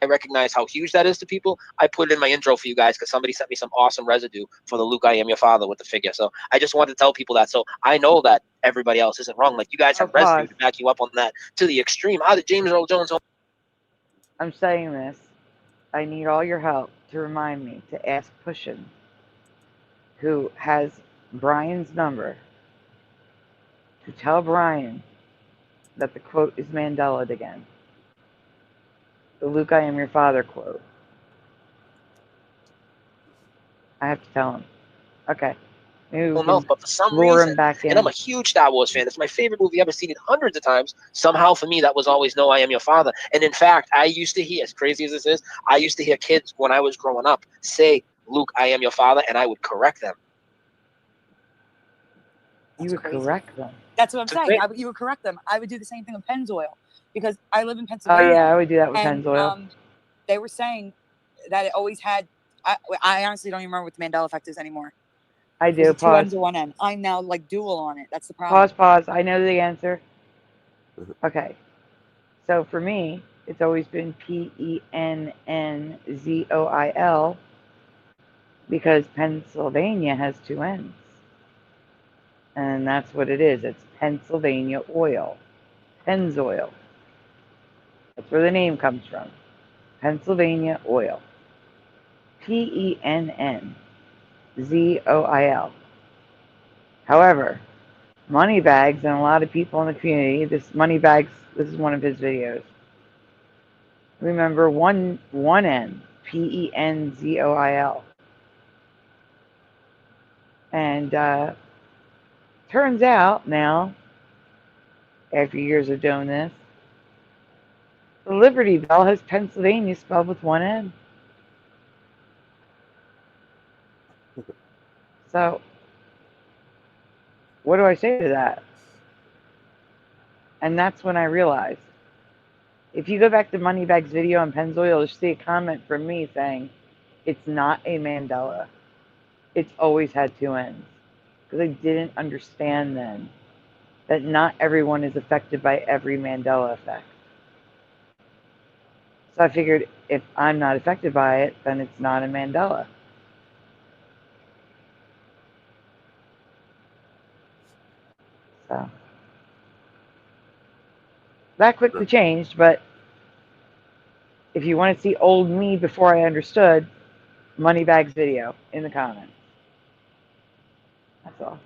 I recognize how huge that is to people. I put it in my intro for you guys because somebody sent me some awesome residue for the Luke, I Am Your Father with the figure. So I just wanted to tell people that. So I know that everybody else isn't wrong. Like you guys have residue to back you up on that to the extreme. How did James Earl Jones? I'm saying this. I need all your help to remind me to ask Pushin, who has Brian's number, to tell Brian that the quote is Mandela again. The Luke, I Am Your Father quote. I have to tell him. Okay. Maybe we can But for some lure reason, him back in. and I'm a huge Star Wars fan. It's my favorite movie. I've seen it hundreds of times. Somehow, for me, that was always "No, I Am Your Father." And in fact, I used to hear, as crazy as this is, I used to hear kids when I was growing up say "Luke, I Am Your Father," and I would correct them. You would correct them. That's what I'm saying. You would correct them. I would do the same thing with Pennzoil because I live in Pennsylvania. Oh yeah, I would do that with and, Pennzoil. They were saying that it always had. I honestly don't even remember what the Mandela effect is anymore. I There's do. a two ends or one end. I'm now like dual on it. That's the problem. Pause. I know the answer. Okay. So for me, it's always been PENNZOIL because Pennsylvania has two N's. And that's what it is. It's Pennsylvania oil. Pennzoil. That's where the name comes from. Pennsylvania oil. PENNZOIL. However, Moneybags and a lot of people in the community, this is one of his videos. Remember one N, PENZOIL. And turns out now, after years of doing this, the Liberty Bell has Pennsylvania spelled with one N. So, what do I say to that? And that's when I realized. If you go back to Moneybags' video on Pennzoil, you'll see a comment from me saying, it's not a Mandela. It's always had two ends. Because I didn't understand then that not everyone is affected by every Mandela effect. So I figured if I'm not affected by it, then it's not a Mandela. So that quickly changed, but if you want to see old me before I understood, Moneybags video in the comments. That's all.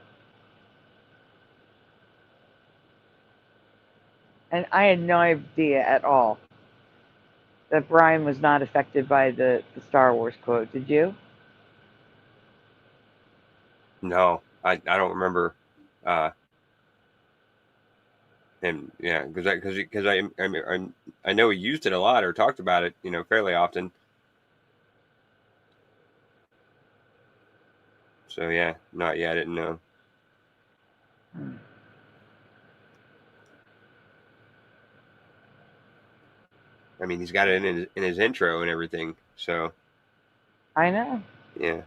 And I had no idea at all that Brian was not affected by the Star Wars quote. Did you? No, I don't remember. And yeah, because I know he used it a lot or talked about it, fairly often. So yeah, not yet. I didn't know. I mean, he's got it in his intro and everything. So I know. Yeah.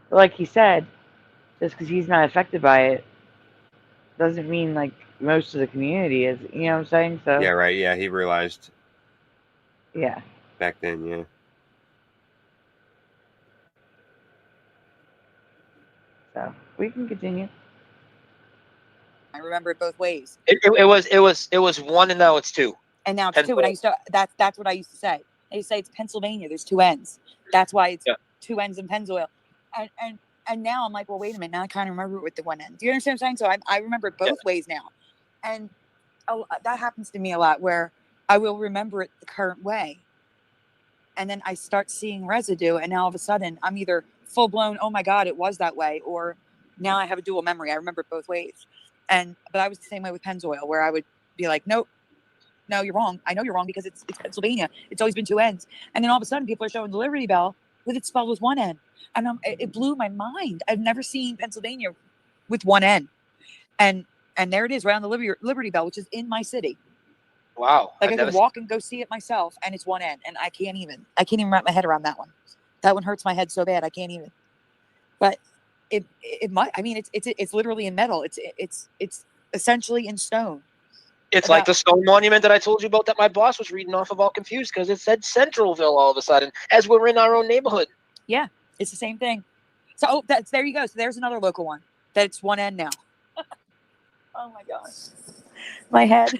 But like he said, just because he's not affected by it doesn't mean like most of the community is. You know what I'm saying? So yeah, right. Yeah, he realized. Yeah. Back then, yeah. So we can continue. I remember it both ways. It was one and now it's two. And now it's two. And I used to that's what I used to say. I used to say it's Pennsylvania. There's two N's. That's why it's two N's in Pennzoil. And now I'm like, well, wait a minute. Now I kind of remember it with the one N. Do you understand what I'm saying? So I remember it both ways now. And that happens to me a lot where I will remember it the current way. And then I start seeing residue. And now all of a sudden I'm either full blown, oh my God, it was that way. Or now I have a dual memory. I remember it both ways. But I was the same way with Pennzoil where I would be like, nope, no, you're wrong. I know you're wrong because it's Pennsylvania. It's always been two N's. And then all of a sudden people are showing the Liberty Bell with it spelled with one N. And it blew my mind. I've never seen Pennsylvania with one N. And there it is right on the Liberty Bell, which is in my city. Wow. Like I could walk and go see it myself and it's one N. And I can't even wrap my head around that one. That one hurts my head so bad. I can't even. But it might, I mean, it's literally in metal. It's essentially in stone. It's like the stone monument that I told you about that my boss was reading off of all confused because it said Centralville all of a sudden as we're in our own neighborhood. Yeah, it's the same thing. So there you go. So there's another local one that's one N now. Oh my gosh, my head.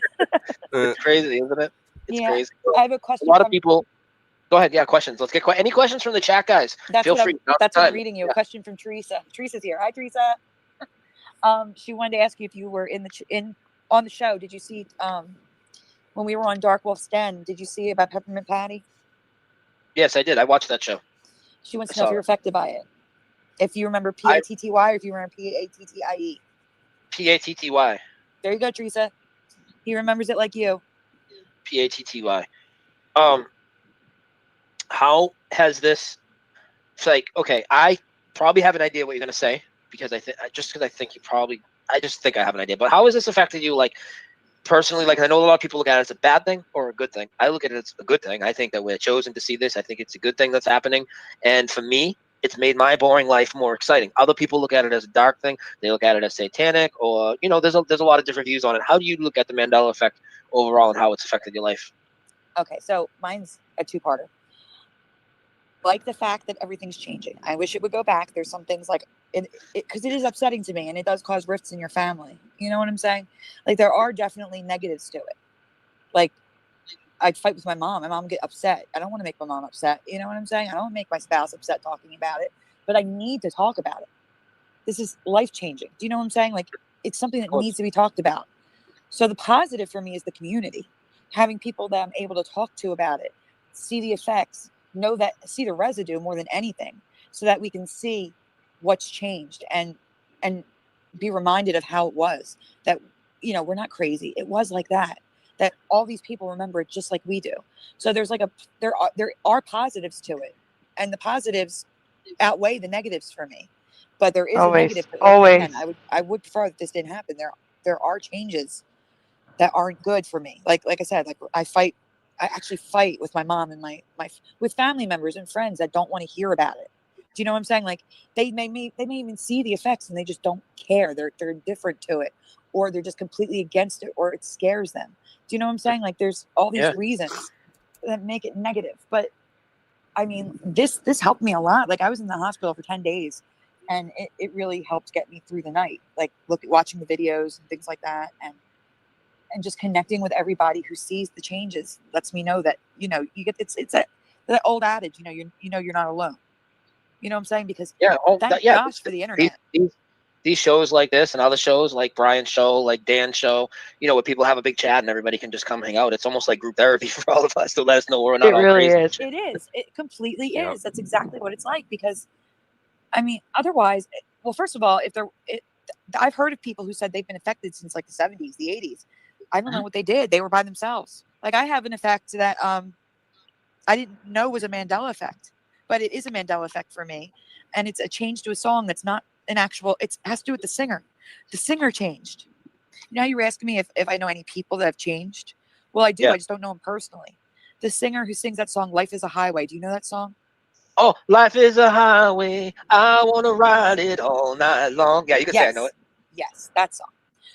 It's crazy, isn't it? It's crazy. I have a question. A lot of people. Go ahead. Yeah, questions. Let's get any questions from the chat, guys. Feel free. That's what I'm reading you. A question from Teresa. Teresa's here. Hi, Teresa. She wanted to ask you if you were on the show. Did you see when we were on Dark Wolf's Den? Did you see about Peppermint Patty? Yes, I did. I watched that show. She wants to know if you're affected by it. If you remember Patty or if you remember Pattie. Patty. There you go, Teresa. He remembers it like you. Patty. How has this? It's like, okay, I probably have an idea what you're gonna say because I think I just think I have an idea. But how has this affected you, like personally? Like I know a lot of people look at it as a bad thing or a good thing. I look at it as a good thing. I think that we're chosen to see this. I think it's a good thing that's happening. And for me, It's made my boring life more exciting. Other people look at it as a dark thing. They look at it as satanic, or there's a lot of different views on it. How do you look at the Mandela effect overall and how it's affected your life? Okay, so mine's a two-parter. Like the fact that everything's changing. I wish it would go back. There's some things like because it is upsetting to me, and it does cause rifts in your family. You know what I'm saying? Like there are definitely negatives to it. Like I'd fight with my mom. My mom would get upset. I don't want to make my mom upset. You know what I'm saying? I don't want to make my spouse upset talking about it, but I need to talk about it. This is life changing. Do you know what I'm saying? Like it's something that needs to be talked about. So the positive for me is the community, having people that I'm able to talk to about it, see the effects, see the residue more than anything, so that we can see what's changed and be reminded of how it was, that we're not crazy. It was like that all these people remember it just like we do. So there are positives to it, and the positives outweigh the negatives for me. But there is a negative. Always. I would prefer that this didn't happen. There are changes that aren't good for me. Like I said, like I actually fight with my mom and my with family members and friends that don't want to hear about it. Do you know what I'm saying? Like they may even see the effects and they just don't care. They're indifferent to it, or they're just completely against it, or it scares them. Do you know what I'm saying? Like there's all these reasons that make it negative. But I mean, this helped me a lot. Like I was in the hospital for 10 days and it really helped get me through the night. Like watching the videos and things like that, and just connecting with everybody who sees the changes lets me know that, you get, it's that old adage, you're not alone. You know what I'm saying? Because thank gosh for the internet. These shows like this and other shows like Brian's show, like Dan's show, where people have a big chat and everybody can just come hang out. It's almost like group therapy for all of us to let us know we're not all crazy. It is. It completely is. That's exactly what it's like. Because, I mean, otherwise, well, first of all, I've heard of people who said they've been affected since like the 70s, the 80s. I don't know what they did. They were by themselves. Like I have an effect that I didn't know was a Mandela effect, but it is a Mandela effect for me. And it's a change to a song that's not an actual, it has to do with the singer. The singer changed. Now you were asking me if I know any people that have changed. Well, I do. I just don't know them personally. The singer who sings that song, Life is a Highway. Do you know that song? Oh, life is a highway. I want to ride it all night long. Yeah, you can say I know it. Yes, that song.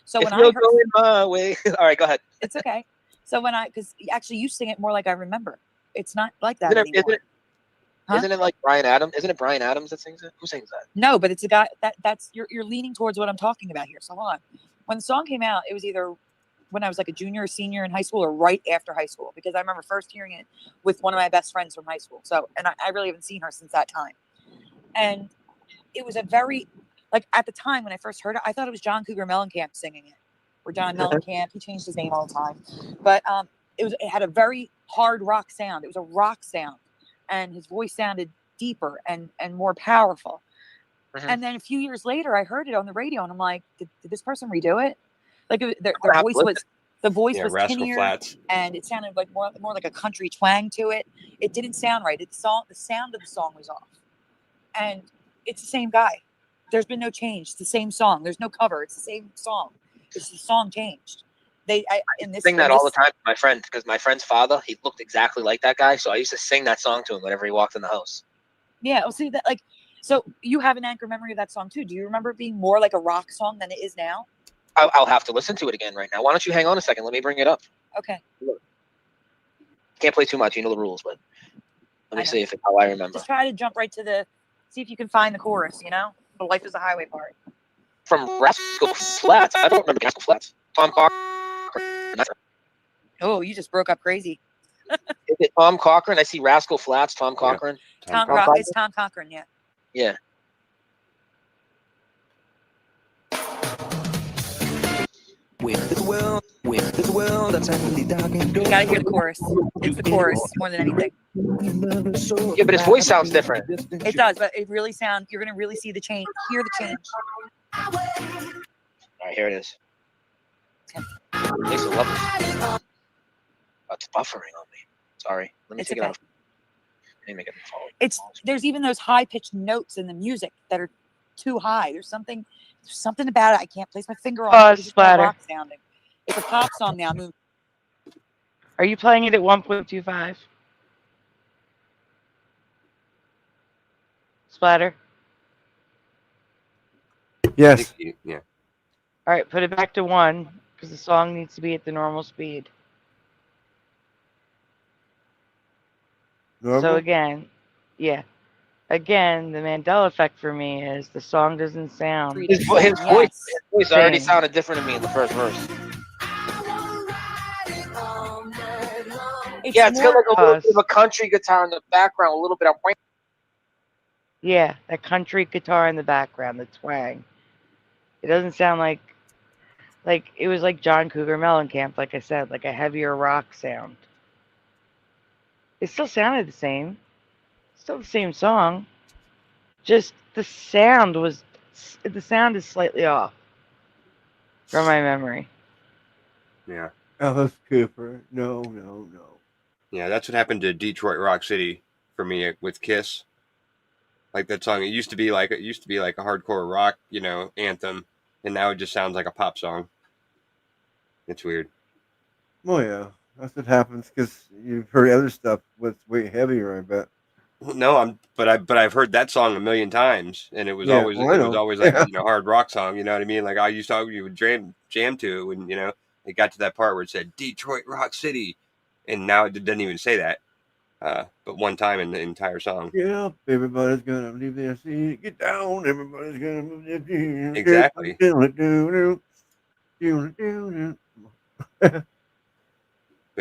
So if you're going my way. All right, go ahead. It's okay. So because actually you sing it more like I remember. It's not like that anymore. Isn't it like Brian Adams? Isn't it Brian Adams that sings it? Who sings that? No, but it's a guy that's you're leaning towards what I'm talking about here. So hold on. When the song came out, it was either when I was like a junior or senior in high school or right after high school, because I remember first hearing it with one of my best friends from high school. So, and I really haven't seen her since that time. And it was a very, like at the time when I first heard it, I thought it was John Cougar Mellencamp singing it, or John Mellencamp. He changed his name all the time. But it had a very hard rock sound. It was a rock sound. And his voice sounded deeper and more powerful. And then a few years later, I heard it on the radio, and I'm like, did this person redo it? Like their voice was, Rascal tinnier, Flatts. and it sounded like more like a country twang to it. It didn't sound right. The sound of the song was off. And it's the same guy. There's been no change. It's the same song. There's no cover. It's the same song. It's the song changed. I sing that all the time to my friend, because my friend's father, he looked exactly like that guy. So I used to sing that song to him whenever he walked in the house. Yeah, well, see that, like, so you have an anchor memory of that song too. Do you remember it being more like a rock song than it is now? I'll have to listen to it again right now. Why don't you hang on a second? Let me bring it up. Okay. Can't play too much. You know the rules, but let me see how I remember. Just try to jump right to see if you can find the chorus, the Life is a Highway part. From Rascal Flatts. I don't remember Rascal Flatts. Tom Cochran. Oh, you just broke up crazy. Is it Tom Cochran? I see Rascal Flatts, Tom Cochran. It's Tom Cochran, yeah. Yeah. With the world that's happily dark and you gotta hear the chorus. It's the chorus more than anything. Yeah, but his voice sounds different. It does, but it really sounds. You're gonna really see the change. Hear the change. All right, here it is. Lisa, love it. It's buffering on me. Sorry. Let me take it off. Let me make it follow. There's even those high pitched notes in the music that are too high. There's something about it. I can't place my finger on it. It's Splatter. rock sounding. It's a pop song now. Are you playing it at 1.25? Splatter. Yes. Yeah. All right, put it back to 1 because the song needs to be at the normal speed. Normal? So again, yeah. Again, the Mandela effect for me is the song doesn't sound His voice already same. sounded different to me in the first verse. It's Yeah, it's got more like a little us. bit of a country guitar in the background, a little bit of. Yeah, that country guitar in the background, the twang. It doesn't sound like it was like John Cougar Mellencamp, like I said, like a heavier rock sound. It still sounded the same. Still the same song. Just the sound is slightly off from my memory. Yeah. Alice Cooper. No. Yeah, that's what happened to Detroit Rock City for me with Kiss. Like that song, it used to be like a hardcore rock, anthem, and now it just sounds like a pop song. It's weird. Oh yeah, that's what happens because you've heard other stuff that's way heavier. I bet. No, but I've heard that song a million times, and it was Yeah, always well, I it was know. always like Yeah. a hard rock song. You know what I mean? Like I used to, you would jam to it when it got to that part where it said Detroit Rock City, and now it doesn't even say that. But one time in the entire song. Get up, everybody's gonna leave their seat. Get down, everybody's gonna move their feet. Exactly. But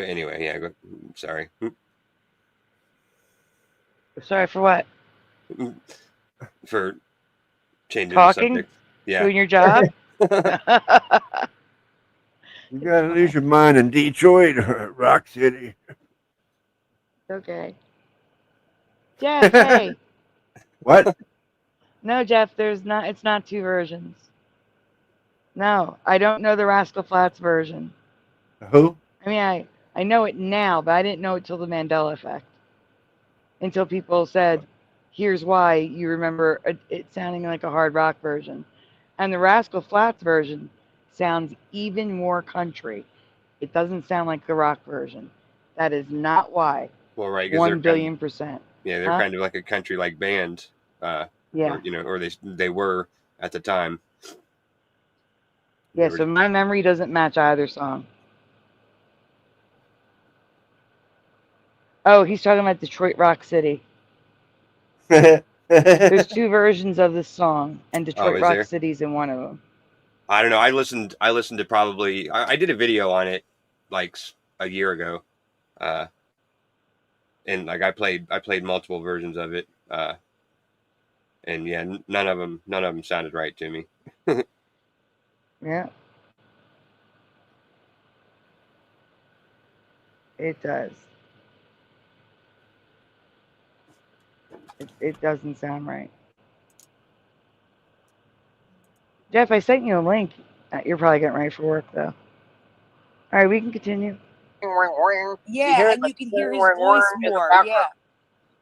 anyway, yeah. Sorry. Sorry for what? For changing Talking? the subject. Yeah. Doing your job? You gotta lose your mind in Detroit or Rock City. Okay. Jeff, hey. What? No, Jeff, it's not 2 versions. No, I don't know the Rascal Flatts version. Who? I mean, I know it now, but I didn't know it till the Mandela effect. Until people said, here's why you remember it sounding like a hard rock version. And the Rascal Flatts version sounds even more country. It doesn't sound like the rock version. That is not why. Well, right. 1 billion %. Yeah, they're kind of like a country-like band. Yeah. Or they were at the time. Yeah, so my memory doesn't match either song. Oh, he's talking about Detroit Rock City. There's 2 versions of this song, and Detroit is Rock there? City's in one of them. I don't know. I listened to probably. I did a video on it like a year ago, and like I played multiple versions of it, and yeah, none of them sounded right to me. Yeah. It does. It doesn't sound right. Jeff, I sent you a link. You're probably getting ready for work, though. All right, we can continue. Yeah, and you can hear his voice more. Yeah.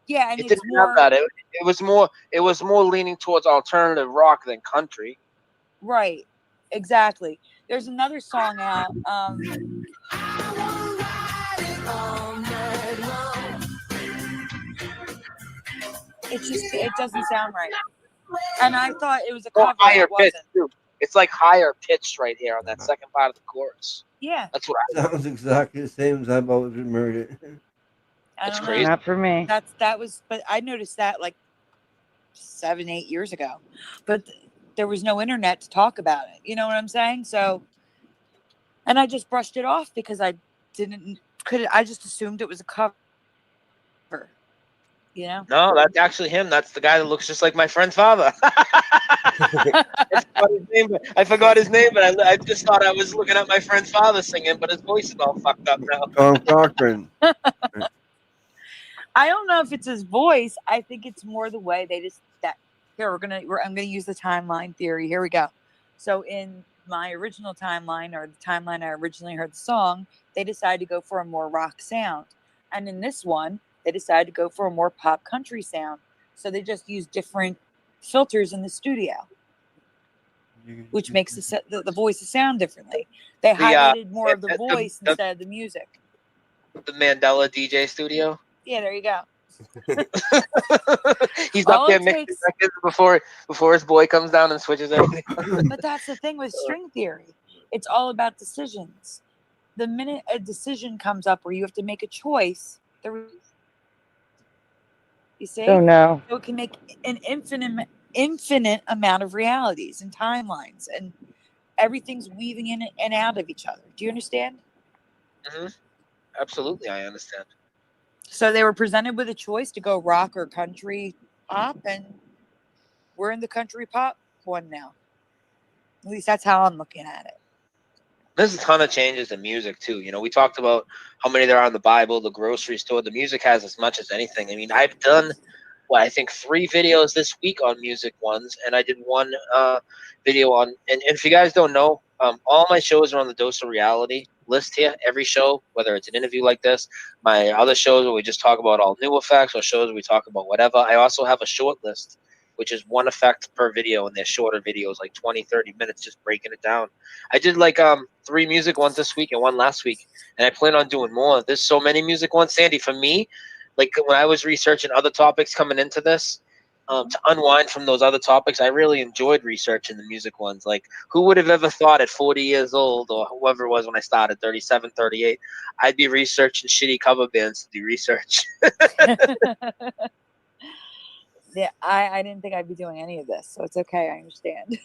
Yeah, and It it's didn't more have that. It was more leaning towards alternative rock than country. right. Exactly. There's another song out. It doesn't sound right. And I thought it was a cover. Higher It wasn't. pitch too. It's like higher pitched right here on that second part of the chorus. Yeah. That's what I Sounds exactly the same as I've always remembered it. That's crazy. Not for me. That was, but I noticed that like 7-8 years ago. But there was no internet to talk about it. You know what I'm saying? So, and I just brushed it off because I just assumed it was a cover. You know? No, that's actually him. That's the guy that looks just like my friend's father. I forgot his name, but I just thought I was looking at my friend's father singing, but his voice is all fucked up now. Tom Cochran. I don't know if it's his voice. I think it's more the way they just here I'm gonna use the timeline theory. Here we go. So in my original timeline, or the timeline I originally heard the song, they decided to go for a more rock sound, and in this one, they decided to go for a more pop country sound. So they just use different filters in the studio, which makes the voices sound differently. They highlighted more of the voice instead of the music. The Mandela DJ studio. Yeah, there you go. He's All up there it mixing takes- records before his boy comes down and switches everything. But that's the thing with string theory. It's all about decisions. The minute a decision comes up where you have to make a choice, you see? Oh, no. So it can make an infinite amount of realities and timelines, and everything's weaving in and out of each other. Do you understand? Hmm. Absolutely, I understand. So they were presented with a choice to go rock or country pop, and we're in the country pop one now. At least that's how I'm looking at it. There's a ton of changes in music too. You know, we talked about how many there are in the Bible, the grocery store. The music has as much as anything. I mean, I've done I think 3 videos this week on music ones, and I did one video on. And if you guys don't know, all my shows are on the Dose of Reality list here. Every show, whether it's an interview like this, my other shows where we just talk about all new effects, or shows where we talk about whatever. I also have a short list, which is 1 effect per video, and they're shorter videos, like 20, 30 minutes, just breaking it down. I did like 3 music ones this week and 1 last week, and I plan on doing more. There's so many music ones, Sandy. For me, like when I was researching other topics coming into this, to unwind from those other topics, I really enjoyed researching the music ones. Like, who would have ever thought at 40 years old, or whoever it was when I started, 37, 38, I'd be researching shitty cover bands to do research. Yeah, I didn't think I'd be doing any of this, so it's okay. I understand.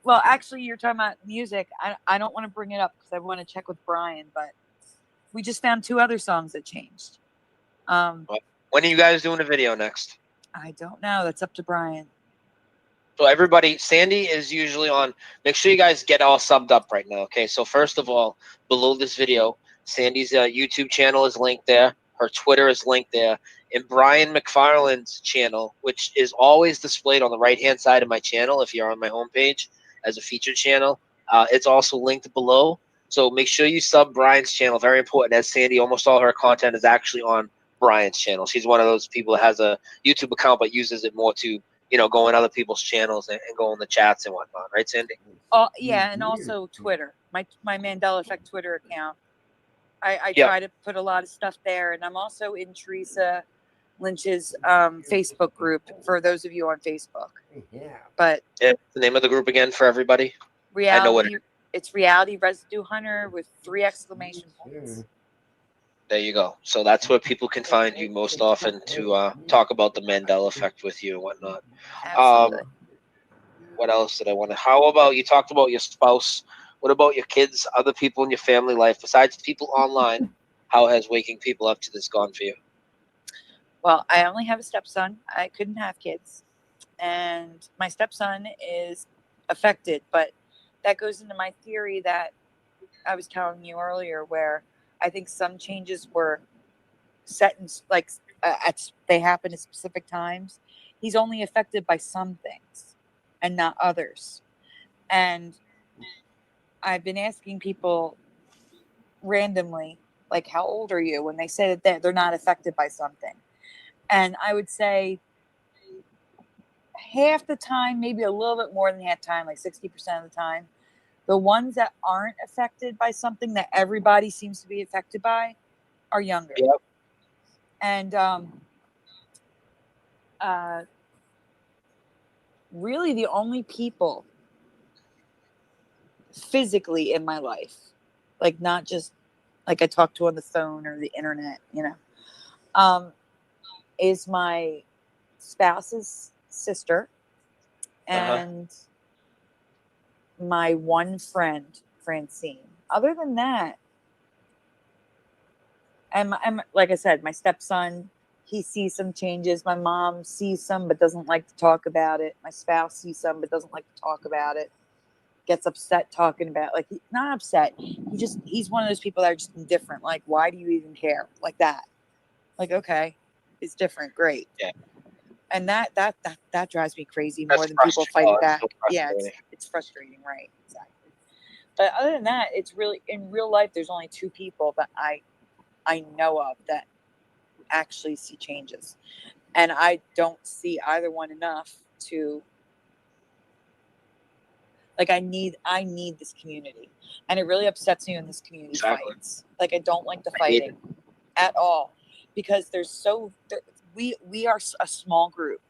Well, actually, you're talking about music. I don't want to bring it up because I want to check with Brian, but we just found 2 other songs that changed. When are you guys doing a video next? I don't know. That's up to Brian. So everybody, Sandy is usually on. Make sure you guys get all subbed up right now, okay? So first of all, below this video, Sandy's YouTube channel is linked there. Her Twitter is linked there. And Brian McFarland's channel, which is always displayed on the right-hand side of my channel if you're on my homepage as a featured channel, it's also linked below. So make sure you sub Brian's channel. Very important, as Sandy, almost all her content is actually on Brian's channel. She's one of those people that has a YouTube account but uses it more to, you know, go on other people's channels and go in the chats and whatnot, right, Sandy? Oh yeah, and also Twitter. My Mandela Effect Twitter account. I Yep. try to put a lot of stuff there, and I'm also in Teresa Lynch's Facebook group for those of you on Facebook. Yeah. But Yeah, the name of the group again for everybody. I know what. It's Reality Residue Hunter with 3 exclamation points. There you go. So that's where people can find you most often to talk about the Mandela effect with you and whatnot. What else did I want to? How about, you talked about your spouse? What about your kids, other people in your family life, besides people online? How has waking people up to this gone for you? Well, I only have a stepson. I couldn't have kids. And my stepson is affected, but that goes into my theory that I was telling you earlier, where I think some changes were set in, like, they happen at specific times. He's only affected by some things and not others. And I've been asking people randomly, like, how old are you? When they say that they're not affected by something. And I would say half the time, maybe a little bit more than half the time, like 60% of the time, the ones that aren't affected by something that everybody seems to be affected by are younger. Yep. And really the only people physically in my life, like not just like I talk to on the phone or the internet, you know, is my spouse's sister and my one friend, Francine. Other than that, I'm like I said, my stepson, he sees some changes. My mom sees some but doesn't like to talk about it. My spouse sees some but doesn't like to talk about it. Gets upset talking about it. Like, he's not upset. He's one of those people that are just indifferent. Like, why do you even care? Like that. Like, okay, it's different. Great. Yeah. And that drives me crazy That's more than people fighting back. so Yeah, it's frustrating, right? Exactly. But other than that, it's really, in real life, there's only 2 people that I know of that actually see changes. And I don't see either one enough to, like, I need this community. And it really upsets me when this community fights. Like, I don't like the fighting at all. because we are a small group.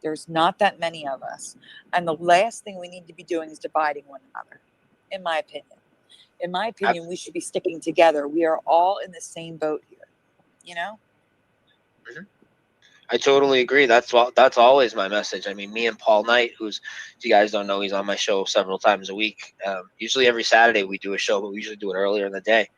There's not that many of us, and the last thing we need to be doing is dividing one another, in my opinion. In my opinion, we should be sticking together. We are all in the same boat here, you know? I totally agree. That's always my message. I mean, me and Paul Knight, who's, if you guys don't know, he's on my show several times a week. Usually every Saturday we do a show, but we usually do it earlier in the day.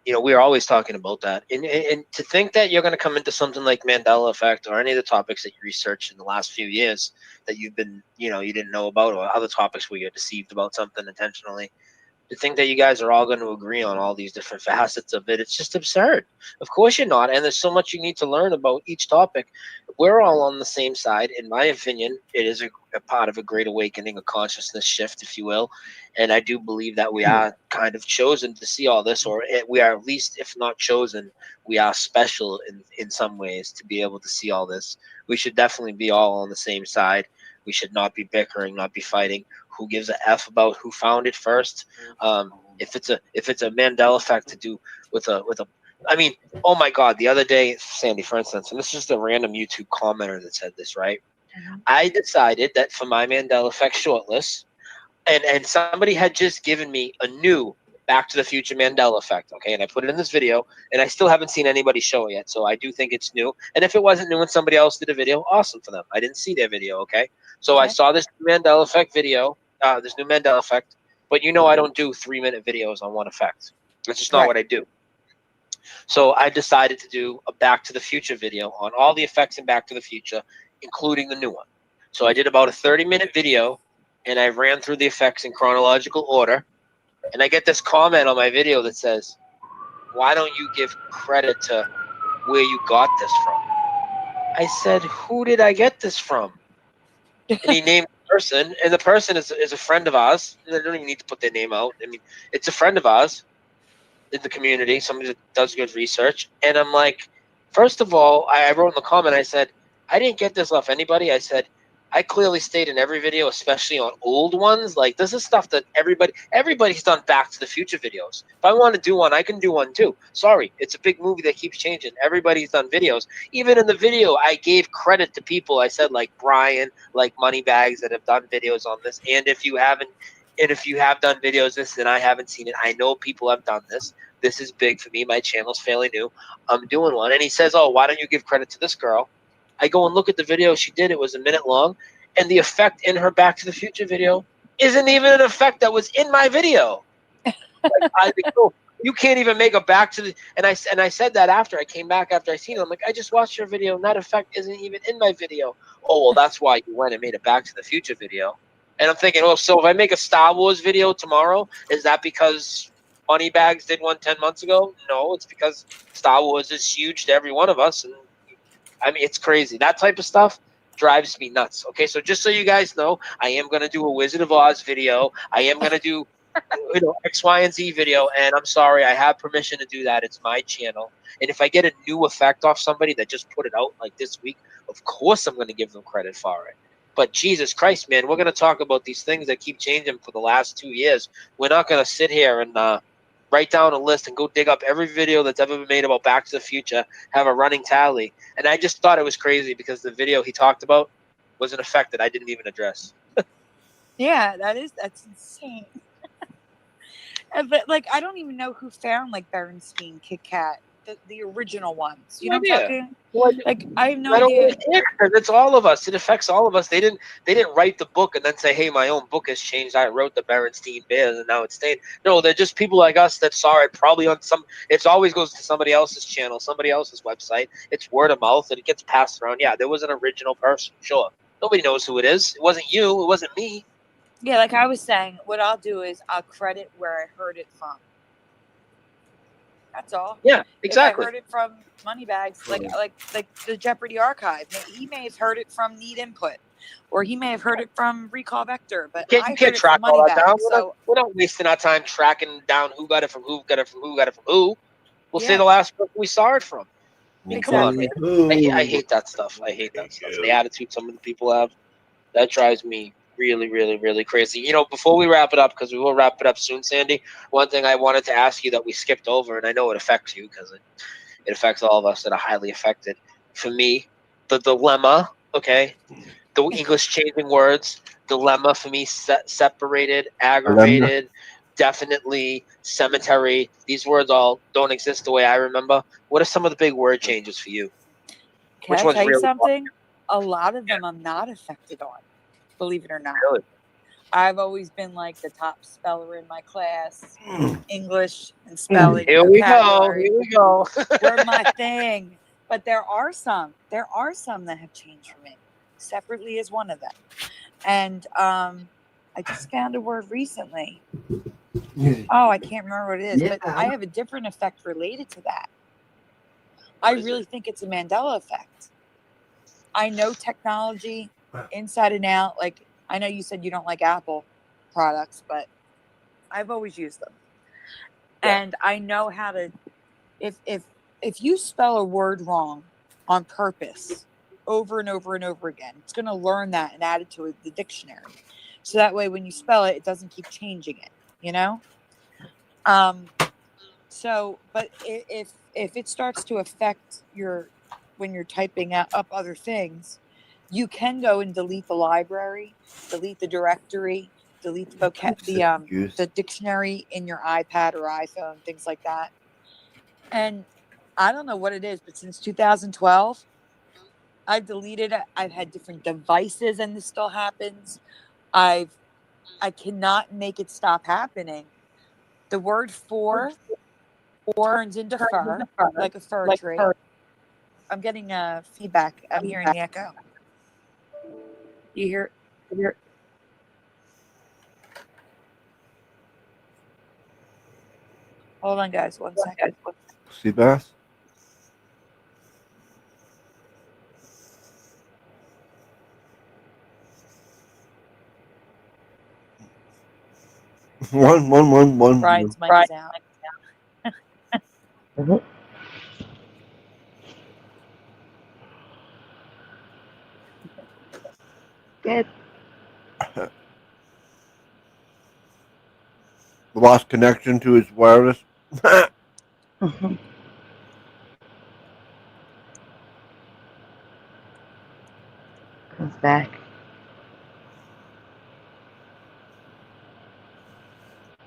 You know, we are always talking about that. And to think that you're going to come into something like Mandela effect or any of the topics that you researched in the last few years that you've been, you know, you didn't know about, or other topics where you're deceived about something intentionally, to think that you guys are all going to agree on all these different facets of it, it's just absurd. Of course you're not, and there's so much you need to learn about each topic. We're all on the same side. In my opinion, it is a part of a great awakening, a consciousness shift, if you will, and I do believe that we are kind of chosen to see all this, or we are, at least, if not chosen, we are special in some ways to be able to see all this. We should definitely be all on the same side. We should not be bickering, not be fighting. Who gives a F about who found it first? If it's a Mandela effect to do with a I mean, oh my God, the other day, Sandy, for instance, and this is just a random YouTube commenter that said this, right? I decided that for my Mandela effect shortlist, and somebody had just given me a new Back to the Future Mandela effect, okay? And I put it in this video, and I still haven't seen anybody show it yet, so I do think it's new. And if it wasn't new and somebody else did a video, awesome for them. I didn't see their video, okay? So I saw this Mandela effect video, this new Mandela effect, but you know I don't do 3-minute videos on one effect. That's just not what I do. So I decided to do a Back to the Future video on all the effects in Back to the Future, including the new one. So I did about a 30-minute video, and I ran through the effects in chronological order. And I get this comment on my video that says, why don't you give credit to where you got this from? I said, who did I get this from? And he named the person, and the person is a friend of ours. They don't even need to put their name out. I mean, it's a friend of ours in the community, somebody that does good research. And I'm like, first of all, I wrote in the comment, I said, I didn't get this off anybody. I said, I clearly state in every video, especially on old ones, like this is stuff that everybody's done Back to the Future videos. If I want to do one, I can do one too. Sorry, it's a big movie that keeps changing. Everybody's done videos. Even in the video, I gave credit to people. I said like Brian, like Moneybags that have done videos on this. And if you have done videos this and I haven't seen it, I know people have done this. This is big for me. My channel's fairly new. I'm doing one. And he says, oh, why don't you give credit to this girl? I go and look at the video she did. It was a minute long. And the effect in her Back to the Future video isn't even an effect that was in my video. Like, I think, oh, you can't even make a Back to the... And I said that after I came back after I seen it. I'm like, I just watched your video, and that effect isn't even in my video. Oh, well, that's why you went and made a Back to the Future video. And I'm thinking, oh, so if I make a Star Wars video tomorrow, is that because Moneybags did one 10 months ago? No, it's because Star Wars is huge to every one of us. And I mean, it's crazy. That type of stuff drives me nuts. Okay, so just so you guys know, I am going to do a Wizard of Oz video. I am going to do X, Y, and Z video. And I'm sorry, I have permission to do that. It's my channel. And if I get a new effect off somebody that just put it out like this week, of course I'm going to give them credit for it. But Jesus Christ, man, we're going to talk about these things that keep changing for the last 2 years. We're not going to sit here and write down a list and go dig up every video that's ever been made about Back to the Future, have a running tally. And I just thought it was crazy because the video he talked about was an effect that I didn't even address. Yeah, that's insane. But like, I don't even know who found like Berenstein, Kit Kat, the original ones. You know what I'm talking? Like, I have no idea. It's all of us. It affects all of us. They didn't write the book and then say, hey, my own book has changed. I wrote the Berenstein Bears and now it's stayed. No, they're just people like us that saw it probably on it always goes to somebody else's channel, somebody else's website. It's word of mouth and it gets passed around. Yeah, there was an original person, sure. Nobody knows who it is. It wasn't you. It wasn't me. Yeah, like I was saying, what I'll do is I'll credit where I heard it from. That's all. Yeah, exactly. If I heard it from Moneybags, like the Jeopardy archive. He may have heard it from Need Input, or he may have heard it from Recall Vector. But you can't track all that down. We're not wasting our time tracking down who got it from who, got it from who, got it from who. We'll say the last person we saw it from. I mean, come on, man. I hate that stuff. I hate that stuff. The attitude some of the people have, that drives me really, really, really crazy. You know, before we wrap it up, because we will wrap it up soon, Sandy, one thing I wanted to ask you that we skipped over, and I know it affects you because It affects all of us that are highly affected. For me, the dilemma, okay, the English changing words, dilemma for me, separated, aggravated, definitely, cemetery. These words all don't exist the way I remember. What are some of the big word changes for you? Can I tell you something? A lot of them I'm not affected on, believe it or not. Really? I've always been like the top speller in my class. English and spelling. Here we go. vocabulary Here we go. were my thing. But there are some that have changed for me. Separately is one of them. And I just found a word recently. Oh, I can't remember what it is, but I have a different effect related to that. I really think it's a Mandela effect. I know technology inside and out. Like, I know you said you don't like Apple products, but I've always used them. And I know how to, if you spell a word wrong on purpose over and over and over again, it's going to learn that and add it to the dictionary. So that way, when you spell it, it doesn't keep changing it, you know? So, but if it starts to affect when you're typing up other things, you can go and delete the library, delete the directory, delete the dictionary in your iPad or iPhone, things like that. And I don't know what it is, but since 2012, I've deleted it. I've had different devices, and this still happens. I cannot make it stop happening. The word for turns into fur, like a fir tree. I'm getting feedback. I'm hearing the echo. You hear? Hold on, guys. 1 second. Sea bass? One. Brian's mic is out. Good. Lost connection to his wireless. Comes back.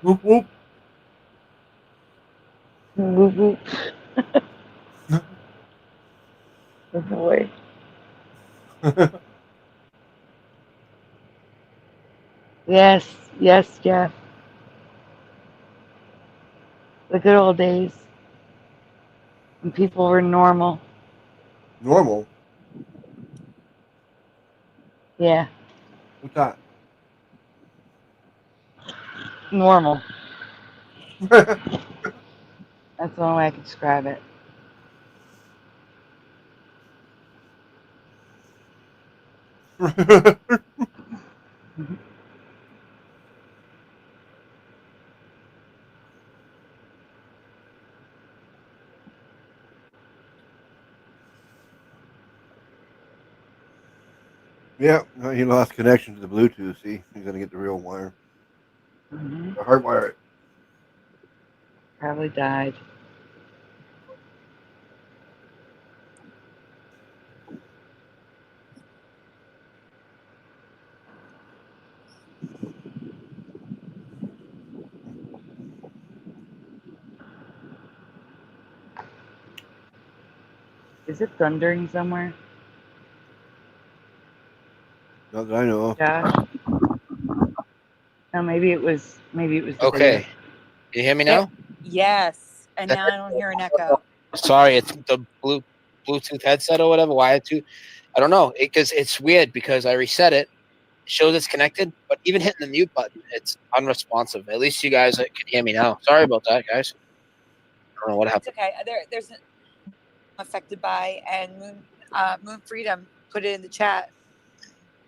Whoop whoop. Whoop whoop. Oh boy. Yes, Jeff. The good old days when people were normal. Normal? Yeah, What's that? normal. That's the only way I can describe it. Yeah, no, he lost connection to the Bluetooth. See, he's gonna get the real wire. Mm-hmm. The hardwire it. Probably died. Is it thundering somewhere? Not that I know of. Josh? No, maybe it was the Okay. video. Can you hear me now? Yes. And now I don't hear an echo. Sorry, it's the Bluetooth headset or whatever. Wired to, I don't know. Because it's weird because I reset it. It shows it's connected, but even hitting the mute button, it's unresponsive. At least you guys can hear me now. Sorry about that, guys. I don't know what happened. It's okay. There's an affected by, and Moon Freedom put it in the chat.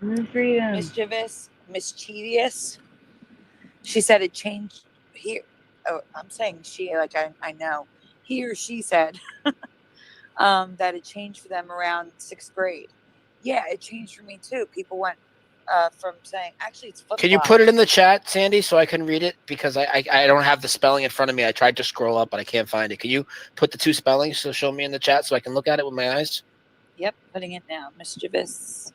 Moon Freedom. Mischievous. She said it changed here. Oh, I'm saying she, like I know. He or she said that it changed for them around 6th grade. Yeah, it changed for me too. People went from saying actually it's flip. Can you put it in the chat, Sandy, so I can read it? Because I don't have the spelling in front of me. I tried to scroll up, but I can't find it. Can you put the two spellings to show me in the chat so I can look at it with my eyes? Yep, putting it now. Mischievous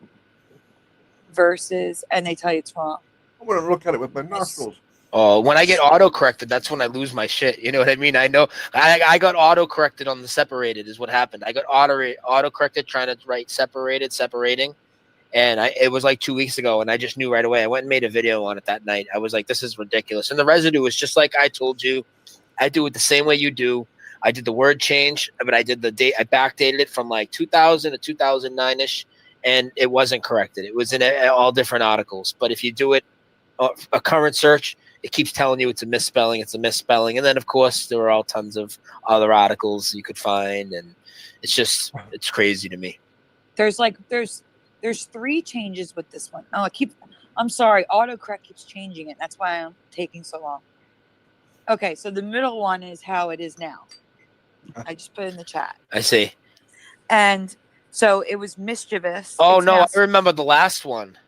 versus, and they tell you it's wrong. I'm gonna look at it with my nostrils. Oh, when I get auto-corrected, that's when I lose my shit. You know what I mean? I know I got auto-corrected on the separated is what happened. I got auto-corrected trying to write separating. And it was like 2 weeks ago, and I just knew right away. I went and made a video on it that night. I was like, this is ridiculous. And the residue is just like I told you. I do it the same way you do. I did the word change, but I did the date. I backdated it from like 2000 to 2009-ish, and it wasn't corrected. It was in all different articles. But if you do it, a current search, it keeps telling you it's a misspelling. It's a misspelling. And then, of course, there are all tons of other articles you could find. And it's crazy to me. There's 3 changes with this one. Oh, I'm sorry. Autocorrect keeps changing it. That's why I'm taking so long. Okay, so the middle one is how it is now. I just put it in the chat. I see. And so it was mischievous. Oh, It's no, now- I remember the last one.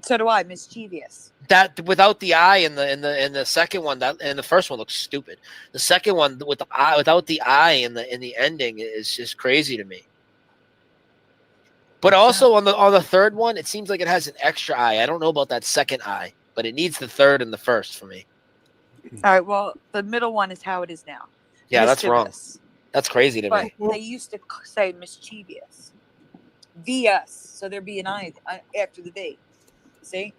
So do I. Mischievous. That without the I in the second one, and the first one looks stupid. The second one with the I without the I in the ending is just crazy to me. But also on the third one, it seems like it has an extra I. I don't know about that second I, but it needs the third and the first for me. All right. Well, the middle one is how it is now. Yeah, that's wrong. Mischievous. That's crazy to But me. they used to say mischievous. VS. So there'd be an I after the V. See?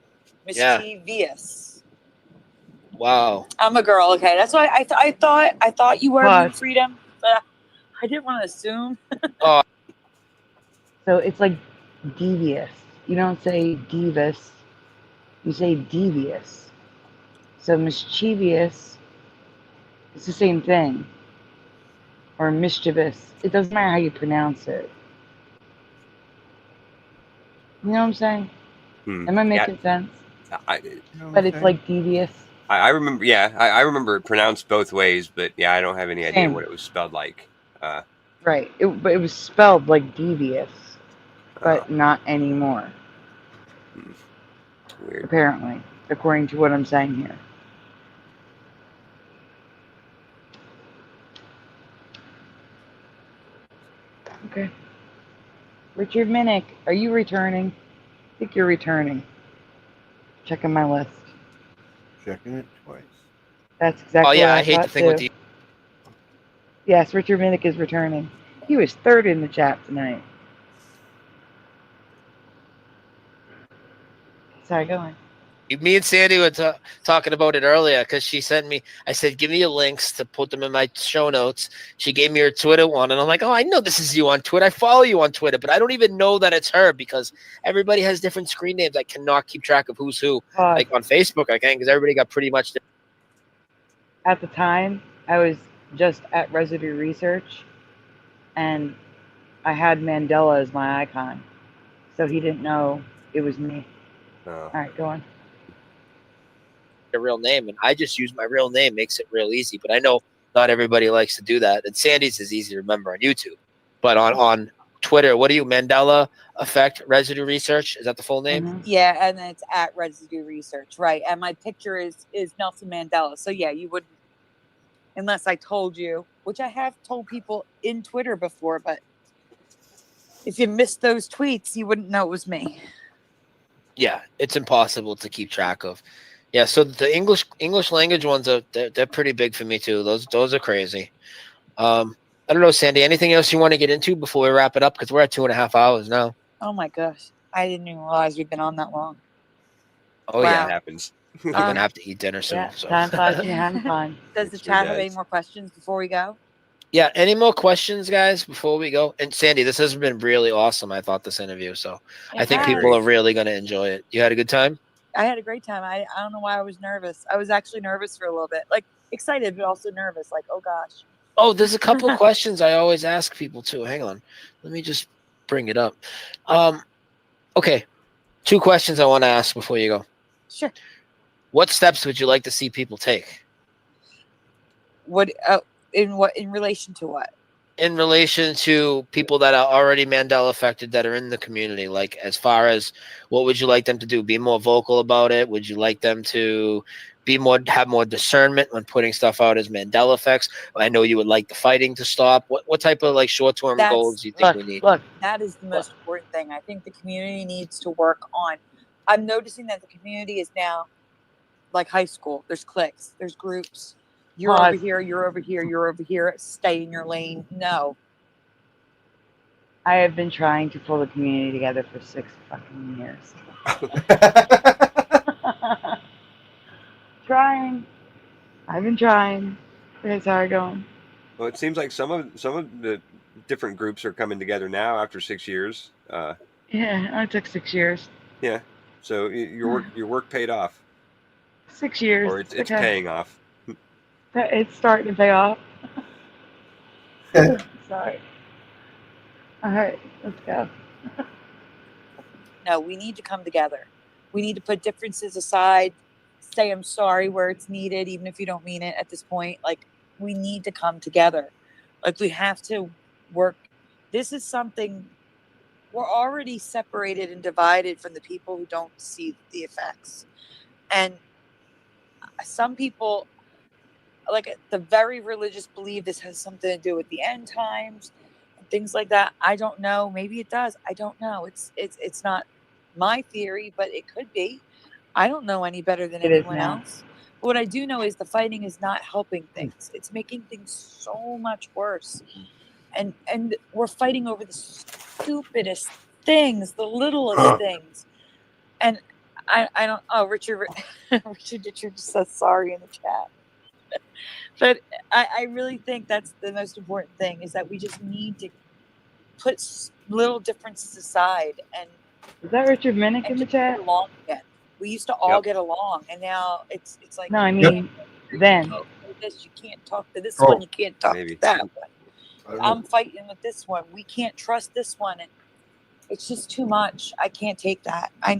Yeah. Mischievous. Wow. I'm a girl. Okay. That's why I thought you were Plus. Moon Freedom, but I didn't want to assume. Oh. So it's like devious. You don't say divas. You say devious. So mischievous, it's the same thing. Or mischievous. It doesn't matter how you pronounce it. You know what I'm saying? Am I making sense? But it's like devious. I remember. Yeah, I remember it pronounced both ways, but yeah, I don't have any idea Same. what it was spelled like. Right. But it was spelled like devious. But not anymore. Weird. Apparently. According to what I'm saying here. Okay. Richard Minnick, are you returning? I think you're returning. Checking my list. Checking it twice. That's exactly Oh yeah, what I hate thought the thing with too. the. Yes, Richard Minnick is returning. He was third in the chat tonight. Sorry, go on. Me and Sandy were talking about it earlier because she sent me. I said, "Give me your links to put them in my show notes." She gave me her Twitter one, and I'm like, "Oh, I know this is you on Twitter. I follow you on Twitter, but I don't even know that it's her because everybody has different screen names. I cannot keep track of who's who. Like on Facebook, I can because everybody got pretty much. At the time, I was just at Residue Research, and I had Mandela as my icon, so he didn't know it was me. All right, go on. A real name, and I just use my real name. Makes it real easy. But I know not everybody likes to do that. And Sandy's is easy to remember on YouTube, but on Twitter, what are you? Mandela Effect Residue Research? Is that the full name? Yeah, and then it's at Residue Research, right? And my picture is Nelson Mandela. So yeah, you wouldn't, unless I told you, which I have told people in Twitter before. But if you missed those tweets, you wouldn't know it was me. Yeah, it's impossible to keep track of. Yeah, so the English language ones they're pretty big for me too. Those are crazy. I don't know, Sandy. Anything else you want to get into before we wrap it up? Because we're at 2.5 hours now. Oh my gosh, I didn't even realize we've been on that long. Oh yeah, Wow. it happens. You're gonna have to eat dinner soon. Yeah, So. time flies in hand fun. Does the It chat sure have any does. more questions before we go? Yeah. Any more questions, guys, before we go? And Sandy, this has been really awesome. I thought this interview, so I think people are really gonna enjoy it. You had a good time? I had a great time. I don't know why I was nervous. I was actually nervous for a little bit, like excited, but also nervous. Like, oh gosh. Oh, there's a couple of questions I always ask people too. Hang on. Let me just bring it up. Okay. 2 questions I want to ask before you go. Sure. What steps would you like to see people take? What in relation to what? in relation to people that are already Mandela affected that are in the community, like as far as what would you like them to do? Be more vocal about it? Would you like them to have more discernment when putting stuff out as Mandela effects? I know you would like the fighting to stop. What type of like short-term goals do you think we need? Look, that is the most important thing. I think the community needs to work on. I'm noticing that the community is now like high school. There's cliques, there's groups. You're over here, you're over here, you're over here. Stay in your lane. No. I have been trying to pull the community together for 6 fucking years. Trying. I've been trying. It's hard going. Well, it seems like some of the different groups are coming together now after 6 years. Yeah, it took 6 years. Yeah. So your work paid off. 6 years. Or it's Okay. paying off. It's starting to pay off. Sorry. All right, let's go. No, we need to come together. We need to put differences aside, say I'm sorry where it's needed, even if you don't mean it at this point. Like, we need to come together. Like, we have to work. This is something, we're already separated and divided from the people who don't see the effects. And some people, like the very religious, believe this has something to do with the end times and things like that. I don't know. Maybe it does. I don't know. It's not my theory, but it could be. I don't know any better than anyone else. But what I do know is the fighting is not helping things. It's making things so much worse. And we're fighting over the stupidest things, the littlest things. And I don't. Oh, Richard just says sorry in the chat. But I really think that's the most important thing, is that we just need to put little differences aside and. Is that Richard Minnick in the chat? Get along again. We used to all get along, and now it's like. No, I mean then. This, you can't talk to this one. You can't talk to that one. I I'm fighting with this one. We can't trust this one, and it's just too much. I can't take that. I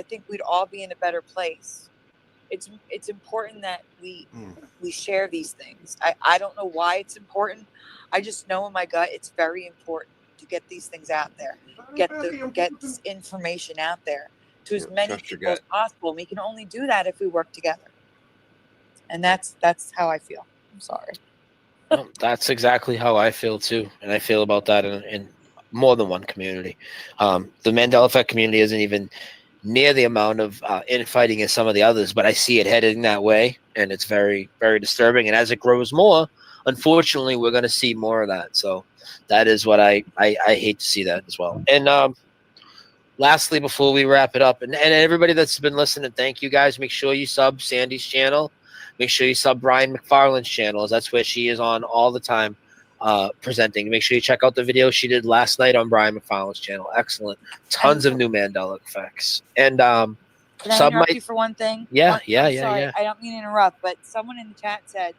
think we'd all be in a better place. It's important that we share these things. I don't know why it's important. I just know in my gut it's very important to get these things out there. Get this information out there to as many people as possible. And we can only do that if we work together. And that's how I feel. I'm sorry. No, that's exactly how I feel too, and I feel about that in more than one community. The Mandela Effect community isn't even near the amount of infighting as some of the others, but I see it heading that way, and it's very, very disturbing. And as it grows more, unfortunately, we're going to see more of that. So that is what I hate to see that as well. And lastly, before we wrap it up, and everybody that's been listening, thank you guys. Make sure you sub Sandy's channel. Make sure you sub Brian McFarland's channel, as that's where she is on all the time presenting. Make sure you check out the video she did last night on Brian McFarland's channel. Excellent. Tons of new Mandela effects. And can I interrupt you for one thing? Yeah, I'm sorry. I don't mean to interrupt, but someone in the chat said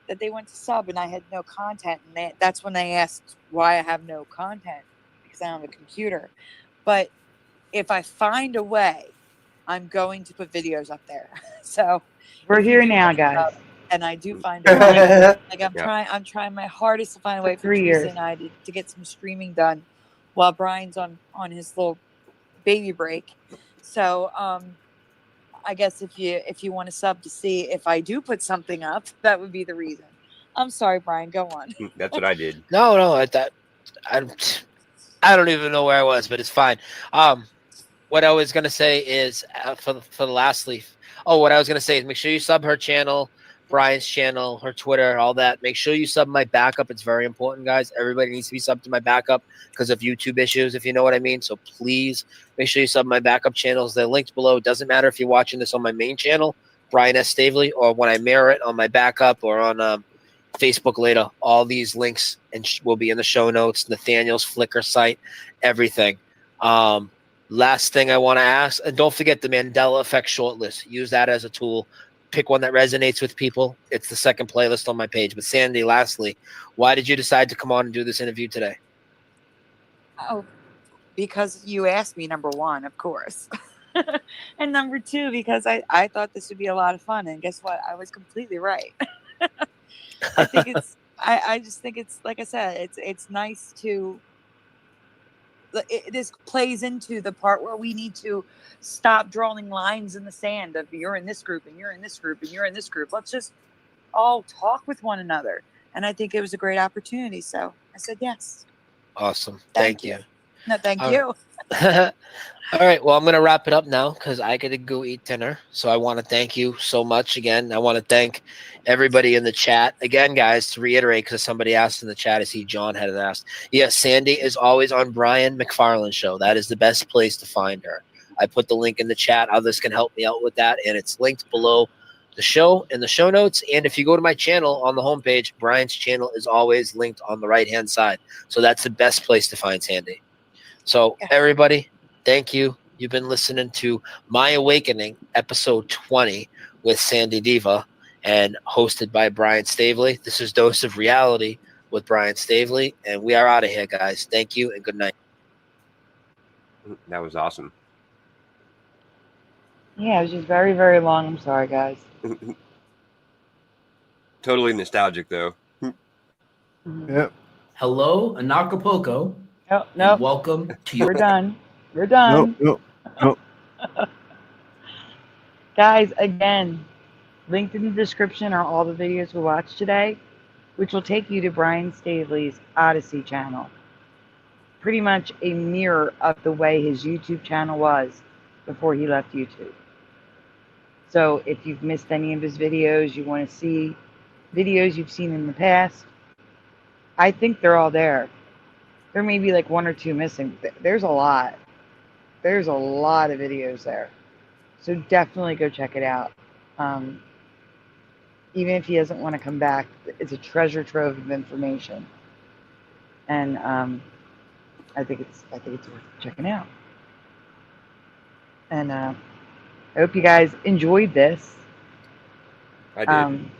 that they went to sub and I had no content, and that's when they asked why I have no content, because I don't have a computer. But if I find a way, I'm going to put videos up there. So we're here now, guys. And I do find a way. Like I'm trying my hardest to find a way for 3 years. Tuesday night to get some streaming done while Brian's on his little baby break. So I guess if you want to sub to see if I do put something up, that would be the reason. I'm sorry, Brian. Go on. That's what I did. No, I don't even know where I was, but it's fine. What I was gonna say is for the lastly. Oh, what I was gonna say is make sure you sub her channel, Brian's channel, her Twitter, all that. Make sure you sub my backup. It's very important, guys. Everybody needs to be subbed to my backup because of YouTube issues, if you know what I mean. So please make sure you sub my backup channels. They're linked below. It doesn't matter if you're watching this on my main channel, Brian S. Staveley, or when I mirror it on my backup or on Facebook later. All these links will be in the show notes, Nathaniel's Flickr site, everything. Last thing I want to ask, and don't forget the Mandela Effect shortlist. Use that as a tool. Pick one that resonates with people. It's the second playlist on my page. But Sandy, lastly, why did you decide to come on and do this interview today? Oh, because you asked me, number one, of course. And number two, because I thought this would be a lot of fun. And guess what? I was completely right. I think it's. I just think it's like I said. It's nice to. This plays into the part where we need to stop drawing lines in the sand of you're in this group and you're in this group and you're in this group. Let's just all talk with one another. And I think it was a great opportunity. So I said yes. Awesome. Thank you. No, thank All you. All right. Well, I'm going to wrap it up now because I got to go eat dinner. So I want to thank you so much again. I want to thank everybody in the chat. Again, guys, to reiterate, because somebody asked in the chat, I see John had asked. Yes, Sandy is always on Brian McFarland's show. That is the best place to find her. I put the link in the chat. Others can help me out with that. And it's linked below the show in the show notes. And if you go to my channel on the homepage, Brian's channel is always linked on the right-hand side. So that's the best place to find Sandy. So everybody, thank you. You've been listening to My Awakening, episode 20 with Sandy DiVa and hosted by Brian Staveley. This is Dose of Reality with Brian Staveley. And we are out of here, guys. Thank you and good night. That was awesome. Yeah, it was just very, very long. I'm sorry, guys. Totally nostalgic, though. Yep. Hello, Anacapulco. No. Welcome to your. We're done. We're done. Nope. Guys, again, linked in the description are all the videos we watched today, which will take you to Brian Staveley's Odyssey channel. Pretty much a mirror of the way his YouTube channel was before he left YouTube. So if you've missed any of his videos, you want to see videos you've seen in the past, I think they're all there. There may be like one or two missing. There's a lot. There's a lot of videos there. So definitely go check it out. Even if he doesn't want to come back, it's a treasure trove of information. And I think it's worth checking out. And I hope you guys enjoyed this. I did.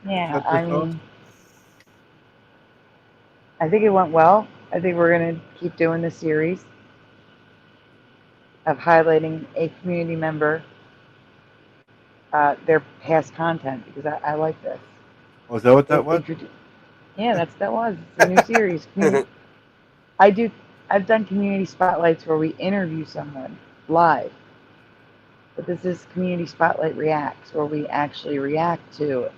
Yeah, I mean, I think it went well. I think we're going to keep doing this series of highlighting a community member, their past content, because I like this. Oh, is that what that was? Yeah, that was. It's a new series. I've done community spotlights where we interview someone live. But this is Community Spotlight Reacts, where we actually react to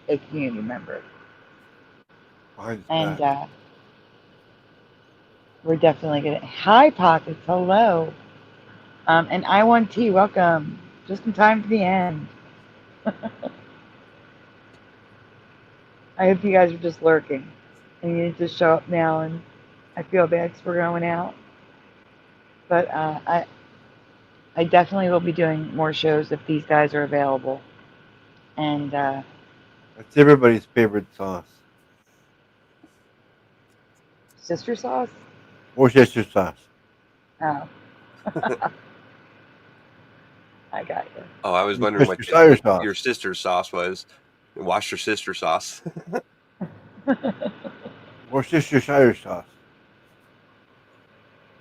a community member. And we're definitely going to... Hi, Pockets. Hello. And I1T, welcome. Just in time for the end. I hope you guys are just lurking. And you need to show up now, and I feel bad because we're going out. But I definitely will be doing more shows if these guys are available. And that's everybody's favorite sauce. Sister sauce? Worcestershire sauce. Oh. I got you. Oh, I was wondering what your sister's sauce was. Wash your sister sauce. Worcestershire sauce.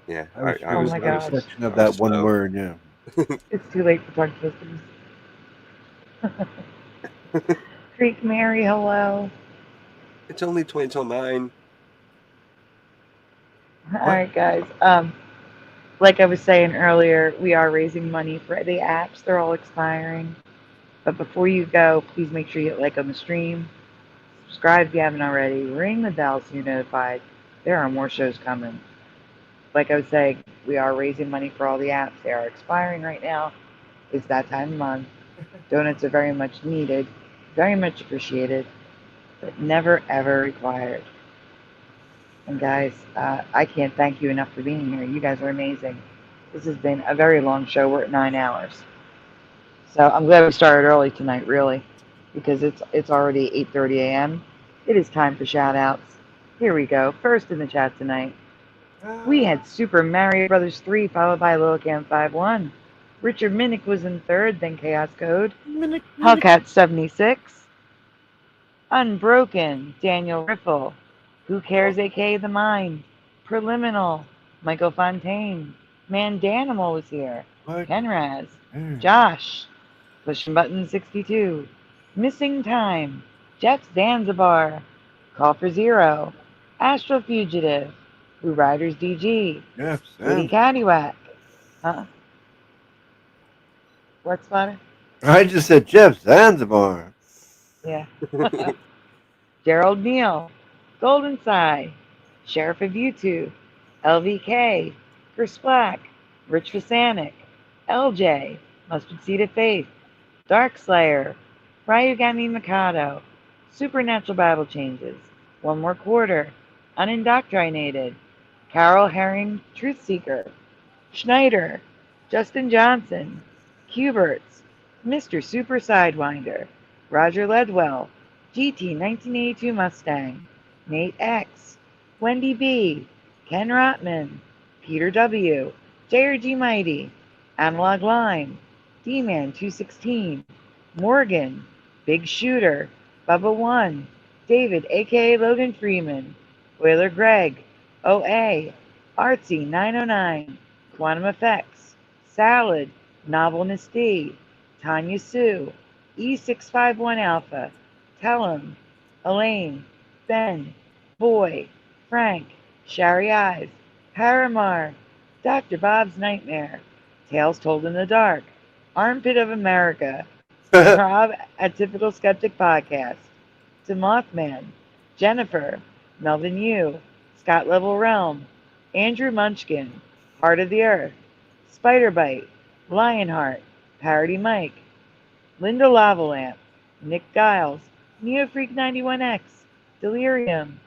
Yeah, I Oh was my a gosh. section of that one word, yeah. It's too late for Dark Sisters. Creek Mary, hello. It's only 20 till 9. All right, guys. Like I was saying earlier, we are raising money for the apps. They're all expiring. But before you go, please make sure you hit like on the stream. Subscribe if you haven't already. Ring the bell so you're notified. There are more shows coming. Like I was saying, we are raising money for all the apps. They are expiring right now. It's that time of month. Donuts are very much needed, very much appreciated, but never ever required. And guys, I can't thank you enough for being here. You guys are amazing. This has been a very long show. We're at 9 hours. So I'm glad we started early tonight, really, because it's already 8:30 a.m. It is time for shout-outs. Here we go. First in the chat tonight, we had Super Mario Brothers 3, followed by Lil Cam 51. Richard Minnick was in third, then Chaos Code. Hellcat 76. Unbroken, Daniel Riffle. Who Cares, a.k.a. The Mind. Preliminal, Michael Fontaine. Mandanimal was here. Kenraz. Josh. Pushing Button 62. Missing Time. Jeff Zanzibar, Call for Zero, Astral Fugitive, Blue Riders DG, Yes, Woody Caddywhack. Huh? What, Spotter? I just said Jeff Zanzibar. Yeah. Gerald Neal, Golden Side, Sheriff of YouTube, LVK, Chris Black, Rich Fasanic, LJ, Mustard Seed of Faith, Dark Slayer, Ryugami Mikado, Supernatural Bible Changes, One More Quarter, Unindoctrinated, Carol Herring, Truth Seeker, Schneider, Justin Johnson, Cuberts, Mr. Super Sidewinder, Roger Ledwell, GT 1982 Mustang, Nate X, Wendy B, Ken Rotman, Peter W, JRG Mighty, Analog Line, D-Man 216, Morgan, Big Shooter, Bubba One, David aka Logan Freeman, Whaler Greg, OA, Artsy 909, Quantum Effects, Salad, Novelness D, Tanya Sue, E651 Alpha, Tellum, Elaine, Ben, Boy, Frank, Shari Eyes, Paramar, Dr. Bob's Nightmare, Tales Told in the Dark, Armpit of America, Rob at Typical Skeptic Podcast, to Mothman, Jennifer, Melvin Yu, Scott Level Realm, Andrew Munchkin, Heart of the Earth, Spiderbite, Lionheart, Parody Mike, Linda Lavalamp, Nick Giles, Neofreak 91X, Delirium,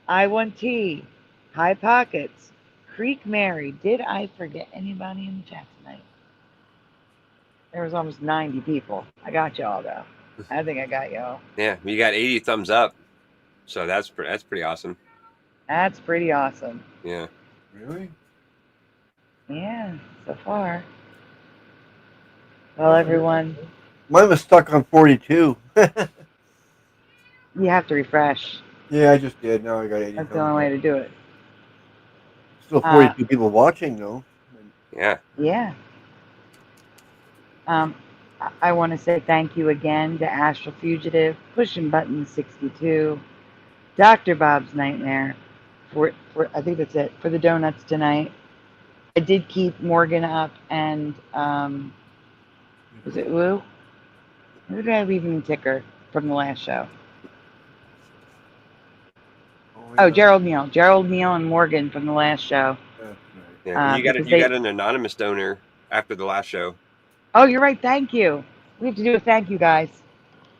I1T, High Pockets, Creek Mary. Did I forget anybody in the chat tonight? There was almost 90 people. I got y'all though. I think I got y'all. Yeah, you got 80 thumbs up, so that's pretty awesome. That's pretty awesome. Yeah. Really? Yeah, so far. Well, everyone, Mine was stuck on 42. you have to refresh. Yeah, I just did. Now I got 80. That's the only way to do it. Still 42 people watching, though. Yeah. Yeah. I want to say thank you again to Astral Fugitive, Pushing Button 62, Dr. Bob's Nightmare, for I think that's it, for the donuts tonight. I did keep Morgan up and, was it Woo? Who did I leave in the ticker from the last show? Oh, Gerald Neal and Morgan from the last show. Yeah, you got an anonymous donor after the last show. Oh, you're right. Thank you. We have to do a thank you, guys.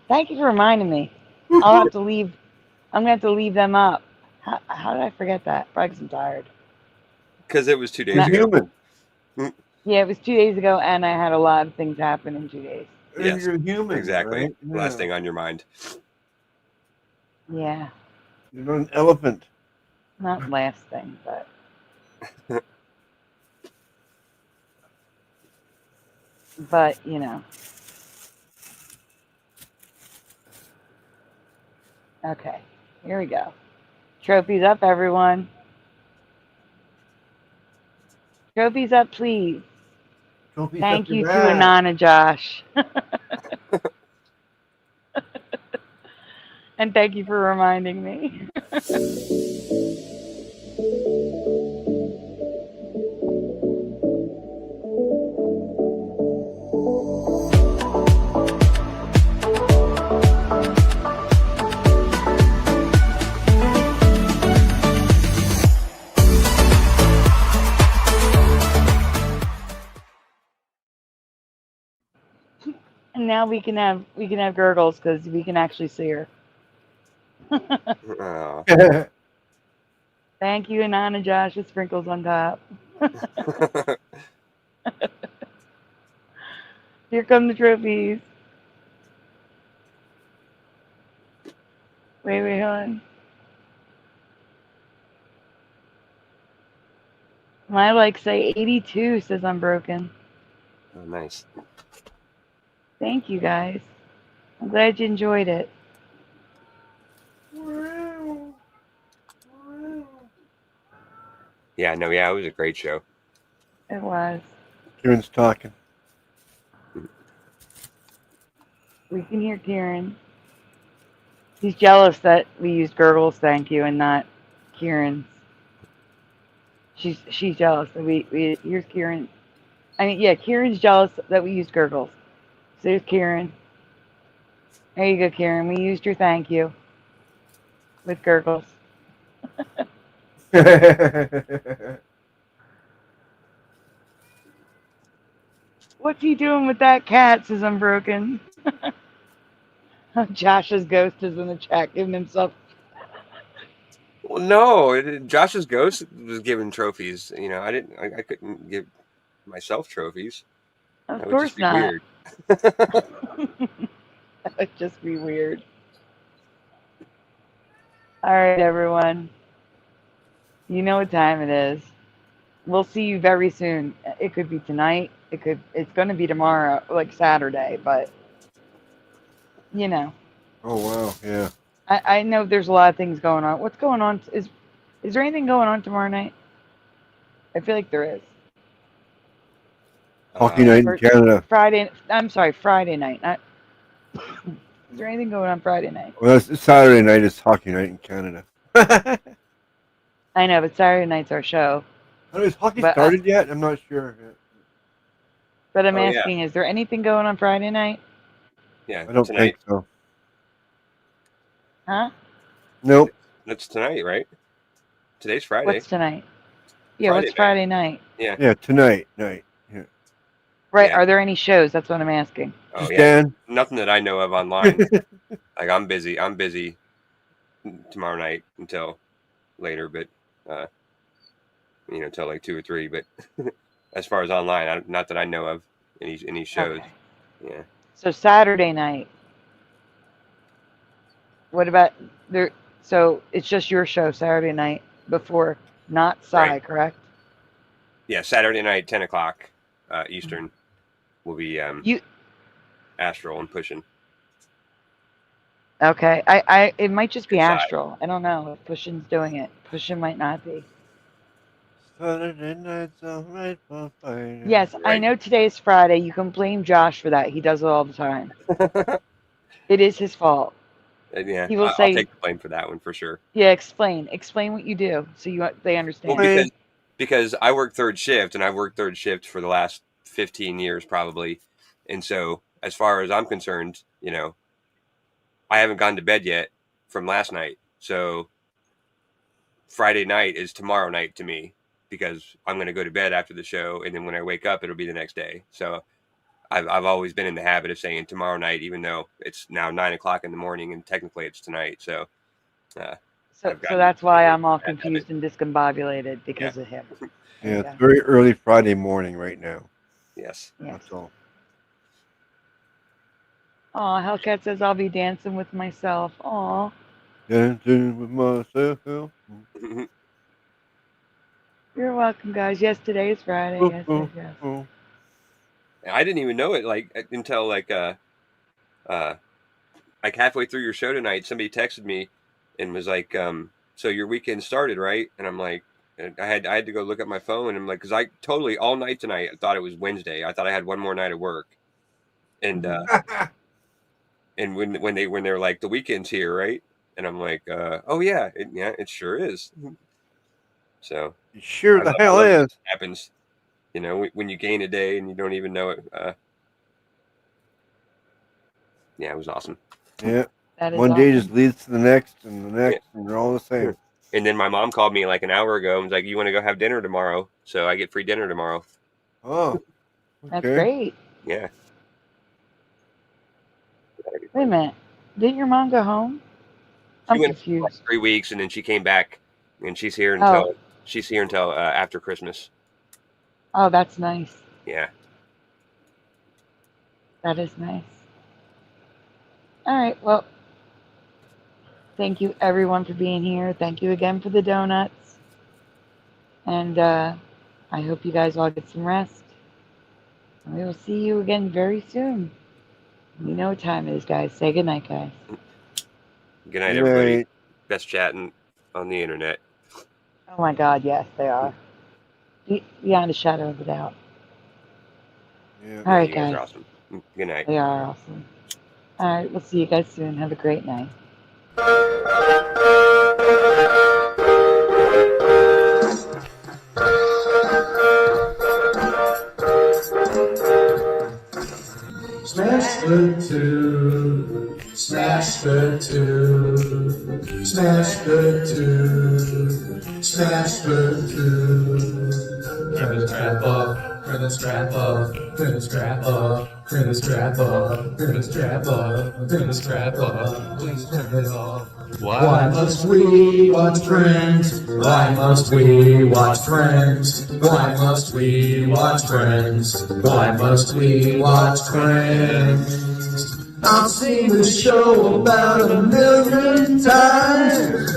Thank you for reminding me. I'll have to leave. I'm gonna have to leave them up. How did I forget that? Probably 'cause I'm tired. Because it was 2 days ago. Yeah, it was 2 days ago, and I had a lot of things happen in 2 days. Yes, you're human. Exactly. Right? Yeah. Last thing on your mind. Yeah, You're not an elephant. not last thing, but you know. Okay, here we go. Trophies up, everyone. Trophies up, please. Trophies Thank up your you to back. Anana Josh. And thank you for reminding me. And now we can have gurgles because we can actually see her. Oh. Thank you, Anana Josh, with sprinkles on top. Here come the trophies. Wait, hold on. My like say 82 says I'm broken. Oh, nice. Thank you, guys. I'm glad you enjoyed it. Yeah, no, yeah, it was a great show. It was. Kieran's talking. We can hear Kieran. He's jealous that we used Gurgle's thank you and not Kieran's. She's jealous that we here's Kieran. I mean, yeah, Kieran's jealous that we used Gurgle's. So there's Kieran. There you go, Kieran. We used your thank you with Gurgles. What's he doing with that cat? Says Unbroken. Josh's ghost is in the chat giving himself. Well, no, Josh's ghost was given trophies. You know, I couldn't give myself trophies. Of That would course just be not. weird. That would just be weird. All right, everyone. You know what time it is. We'll see you very soon. It could be tonight. It's going to be tomorrow, like Saturday, but you know. Oh wow, yeah. I know there's a lot of things going on. What's going on? Is there anything going on tomorrow night? I feel like there is. Hockey night in Canada. Friday. I'm sorry, Friday night. Not. Is there anything going on Friday night? Well, it's Saturday night is hockey night in Canada. I know, but Saturday night's our show. Oh, is hockey But, started yet? I'm not sure. But I'm Oh, yeah. asking, is there anything going on Friday night? Yeah, I don't tonight. think so. Huh? Nope. That's tonight, right? Today's Friday. What's tonight? Yeah, what's Friday night? Yeah. Yeah, tonight night. Yeah. Right. Yeah. Are there any shows? That's what I'm asking. Oh yeah. Dan. Nothing that I know of online. Like I'm busy tomorrow night until later, but you know, till like 2 or 3. But as far as online, not that I know of any shows. Okay. Yeah. So Saturday night. What about there? So it's just your show Saturday night before, not Psy, Right. correct? Yeah, Saturday night, 10 o'clock Eastern, will be Astral and Pushing. Okay. It might just be Astral. I don't know if Pushing's doing it. Pushing might not be. Saturday night's alright for Friday. Yes, I know today's Friday. You can blame Josh for that. He does it all the time. It is his fault. Yeah, He will I'll say, take the blame for that one for sure. yeah, explain what you do so they understand. Well, because I work third shift, and I've worked third shift for the last 15 years probably, and so as far as I'm concerned, you know, I haven't gone to bed yet from last night, so Friday night is tomorrow night to me because I'm going to go to bed after the show, and then when I wake up, it'll be the next day. So I've always been in the habit of saying tomorrow night, even though it's now 9 o'clock in the morning and technically it's tonight. So, So that's why I'm all confused and discombobulated because of him. Yeah, it's very early Friday morning right now. Yes. That's all. Aw, Hellcat says I'll be dancing with myself. Aw. Dancing with myself. You're welcome, guys. Yes, today is Friday. Yes. I didn't even know it until like halfway through your show tonight, somebody texted me and was like, so your weekend started, right? And I'm like, I had to go look at my phone, and I'm like, because I totally all night tonight I thought it was Wednesday. I thought I had one more night of work, and and when they're like, the weekend's here, right? And I'm like, oh yeah, it sure is. So it sure the hell is. It happens, you know, when you gain a day and you don't even know it. Yeah, it was awesome. Yeah. That is one day awesome. just leads to the next and the next, and they're all the same. And then my mom called me like an hour ago and was like, you want to go have dinner tomorrow? So I get free dinner tomorrow. Oh, That's great. Yeah. Wait a minute. Didn't your mom go home? I'm She went confused. for like 3 weeks, and then she came back, and she's here Oh. until after Christmas. Oh, that's nice. Yeah. That is nice. All right. Well, thank you everyone for being here. Thank you again for the donuts. And I hope you guys all get some rest. And we will see you again very soon. You know what time it is, guys. Say goodnight, guys. Good night, Good everybody. night. Best chatting on the internet. Oh my God, yes, they are. Beyond a shadow of a doubt. Yeah. All right, You guys are guys. awesome. Good night. They are awesome. All right, we'll see you guys soon. Have a great night. Smash the two, smash the two, smash the two, smash the two. Turn the strap up, turn the strap up, turn the strap up, turn the strap up, turn the strap up, turn the strap up. Please turn it off. Why must we watch Friends? Why must we watch Friends? Why must we watch Friends? Why must we watch Friends? I've seen this show about 1,000,000 times.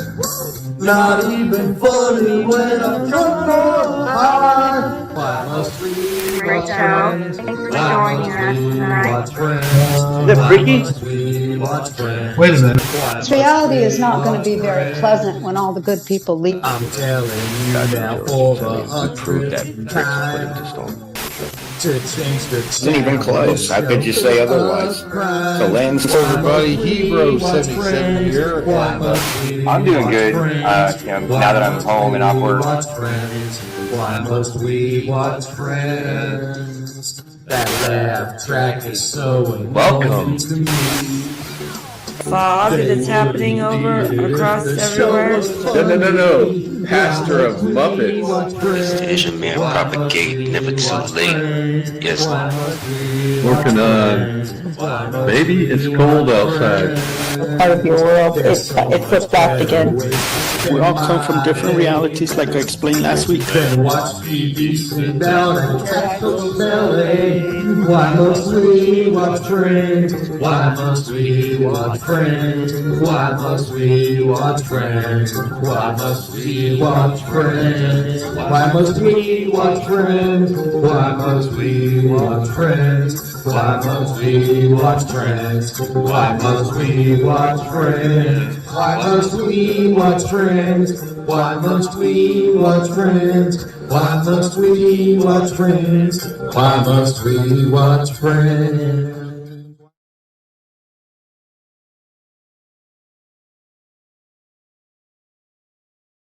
Not even funny when I'm drunk or high. Why must we Great watch show. Friends? Thanks for Why joining must us we tonight. watch Friends? Is that freaky? Why must we watch Friends? Wait a minute. This reality is not going to be very pleasant when all the good people leave. I'm telling you now for the 100th time to change the Isn't even close. How could you say otherwise? The land's Everybody, Hebrew 77 here. I'm doing good. Now that I'm home and off work. Why must we watch Friends? That laugh track is so annoying to me. Fog that's happening over across everywhere. No. Pastor of Muppets. This Asian man propagate, never too late. Yes. Working on Baby It's Cold Outside. Part of your world, it flipped back again. We all come from different realities, like I explained last week. Then watch TV, sit down and catch those belly. Why must we watch Friends? Why must we watch Friends? Why must we watch Friends? Why must we watch Friends? Why must we watch Friends? Why must we watch Friends? Why must we watch Friends? Why must we watch Friends? Why must we watch Friends? Why must we watch Friends? Why must we watch Friends? Why must we watch Friends?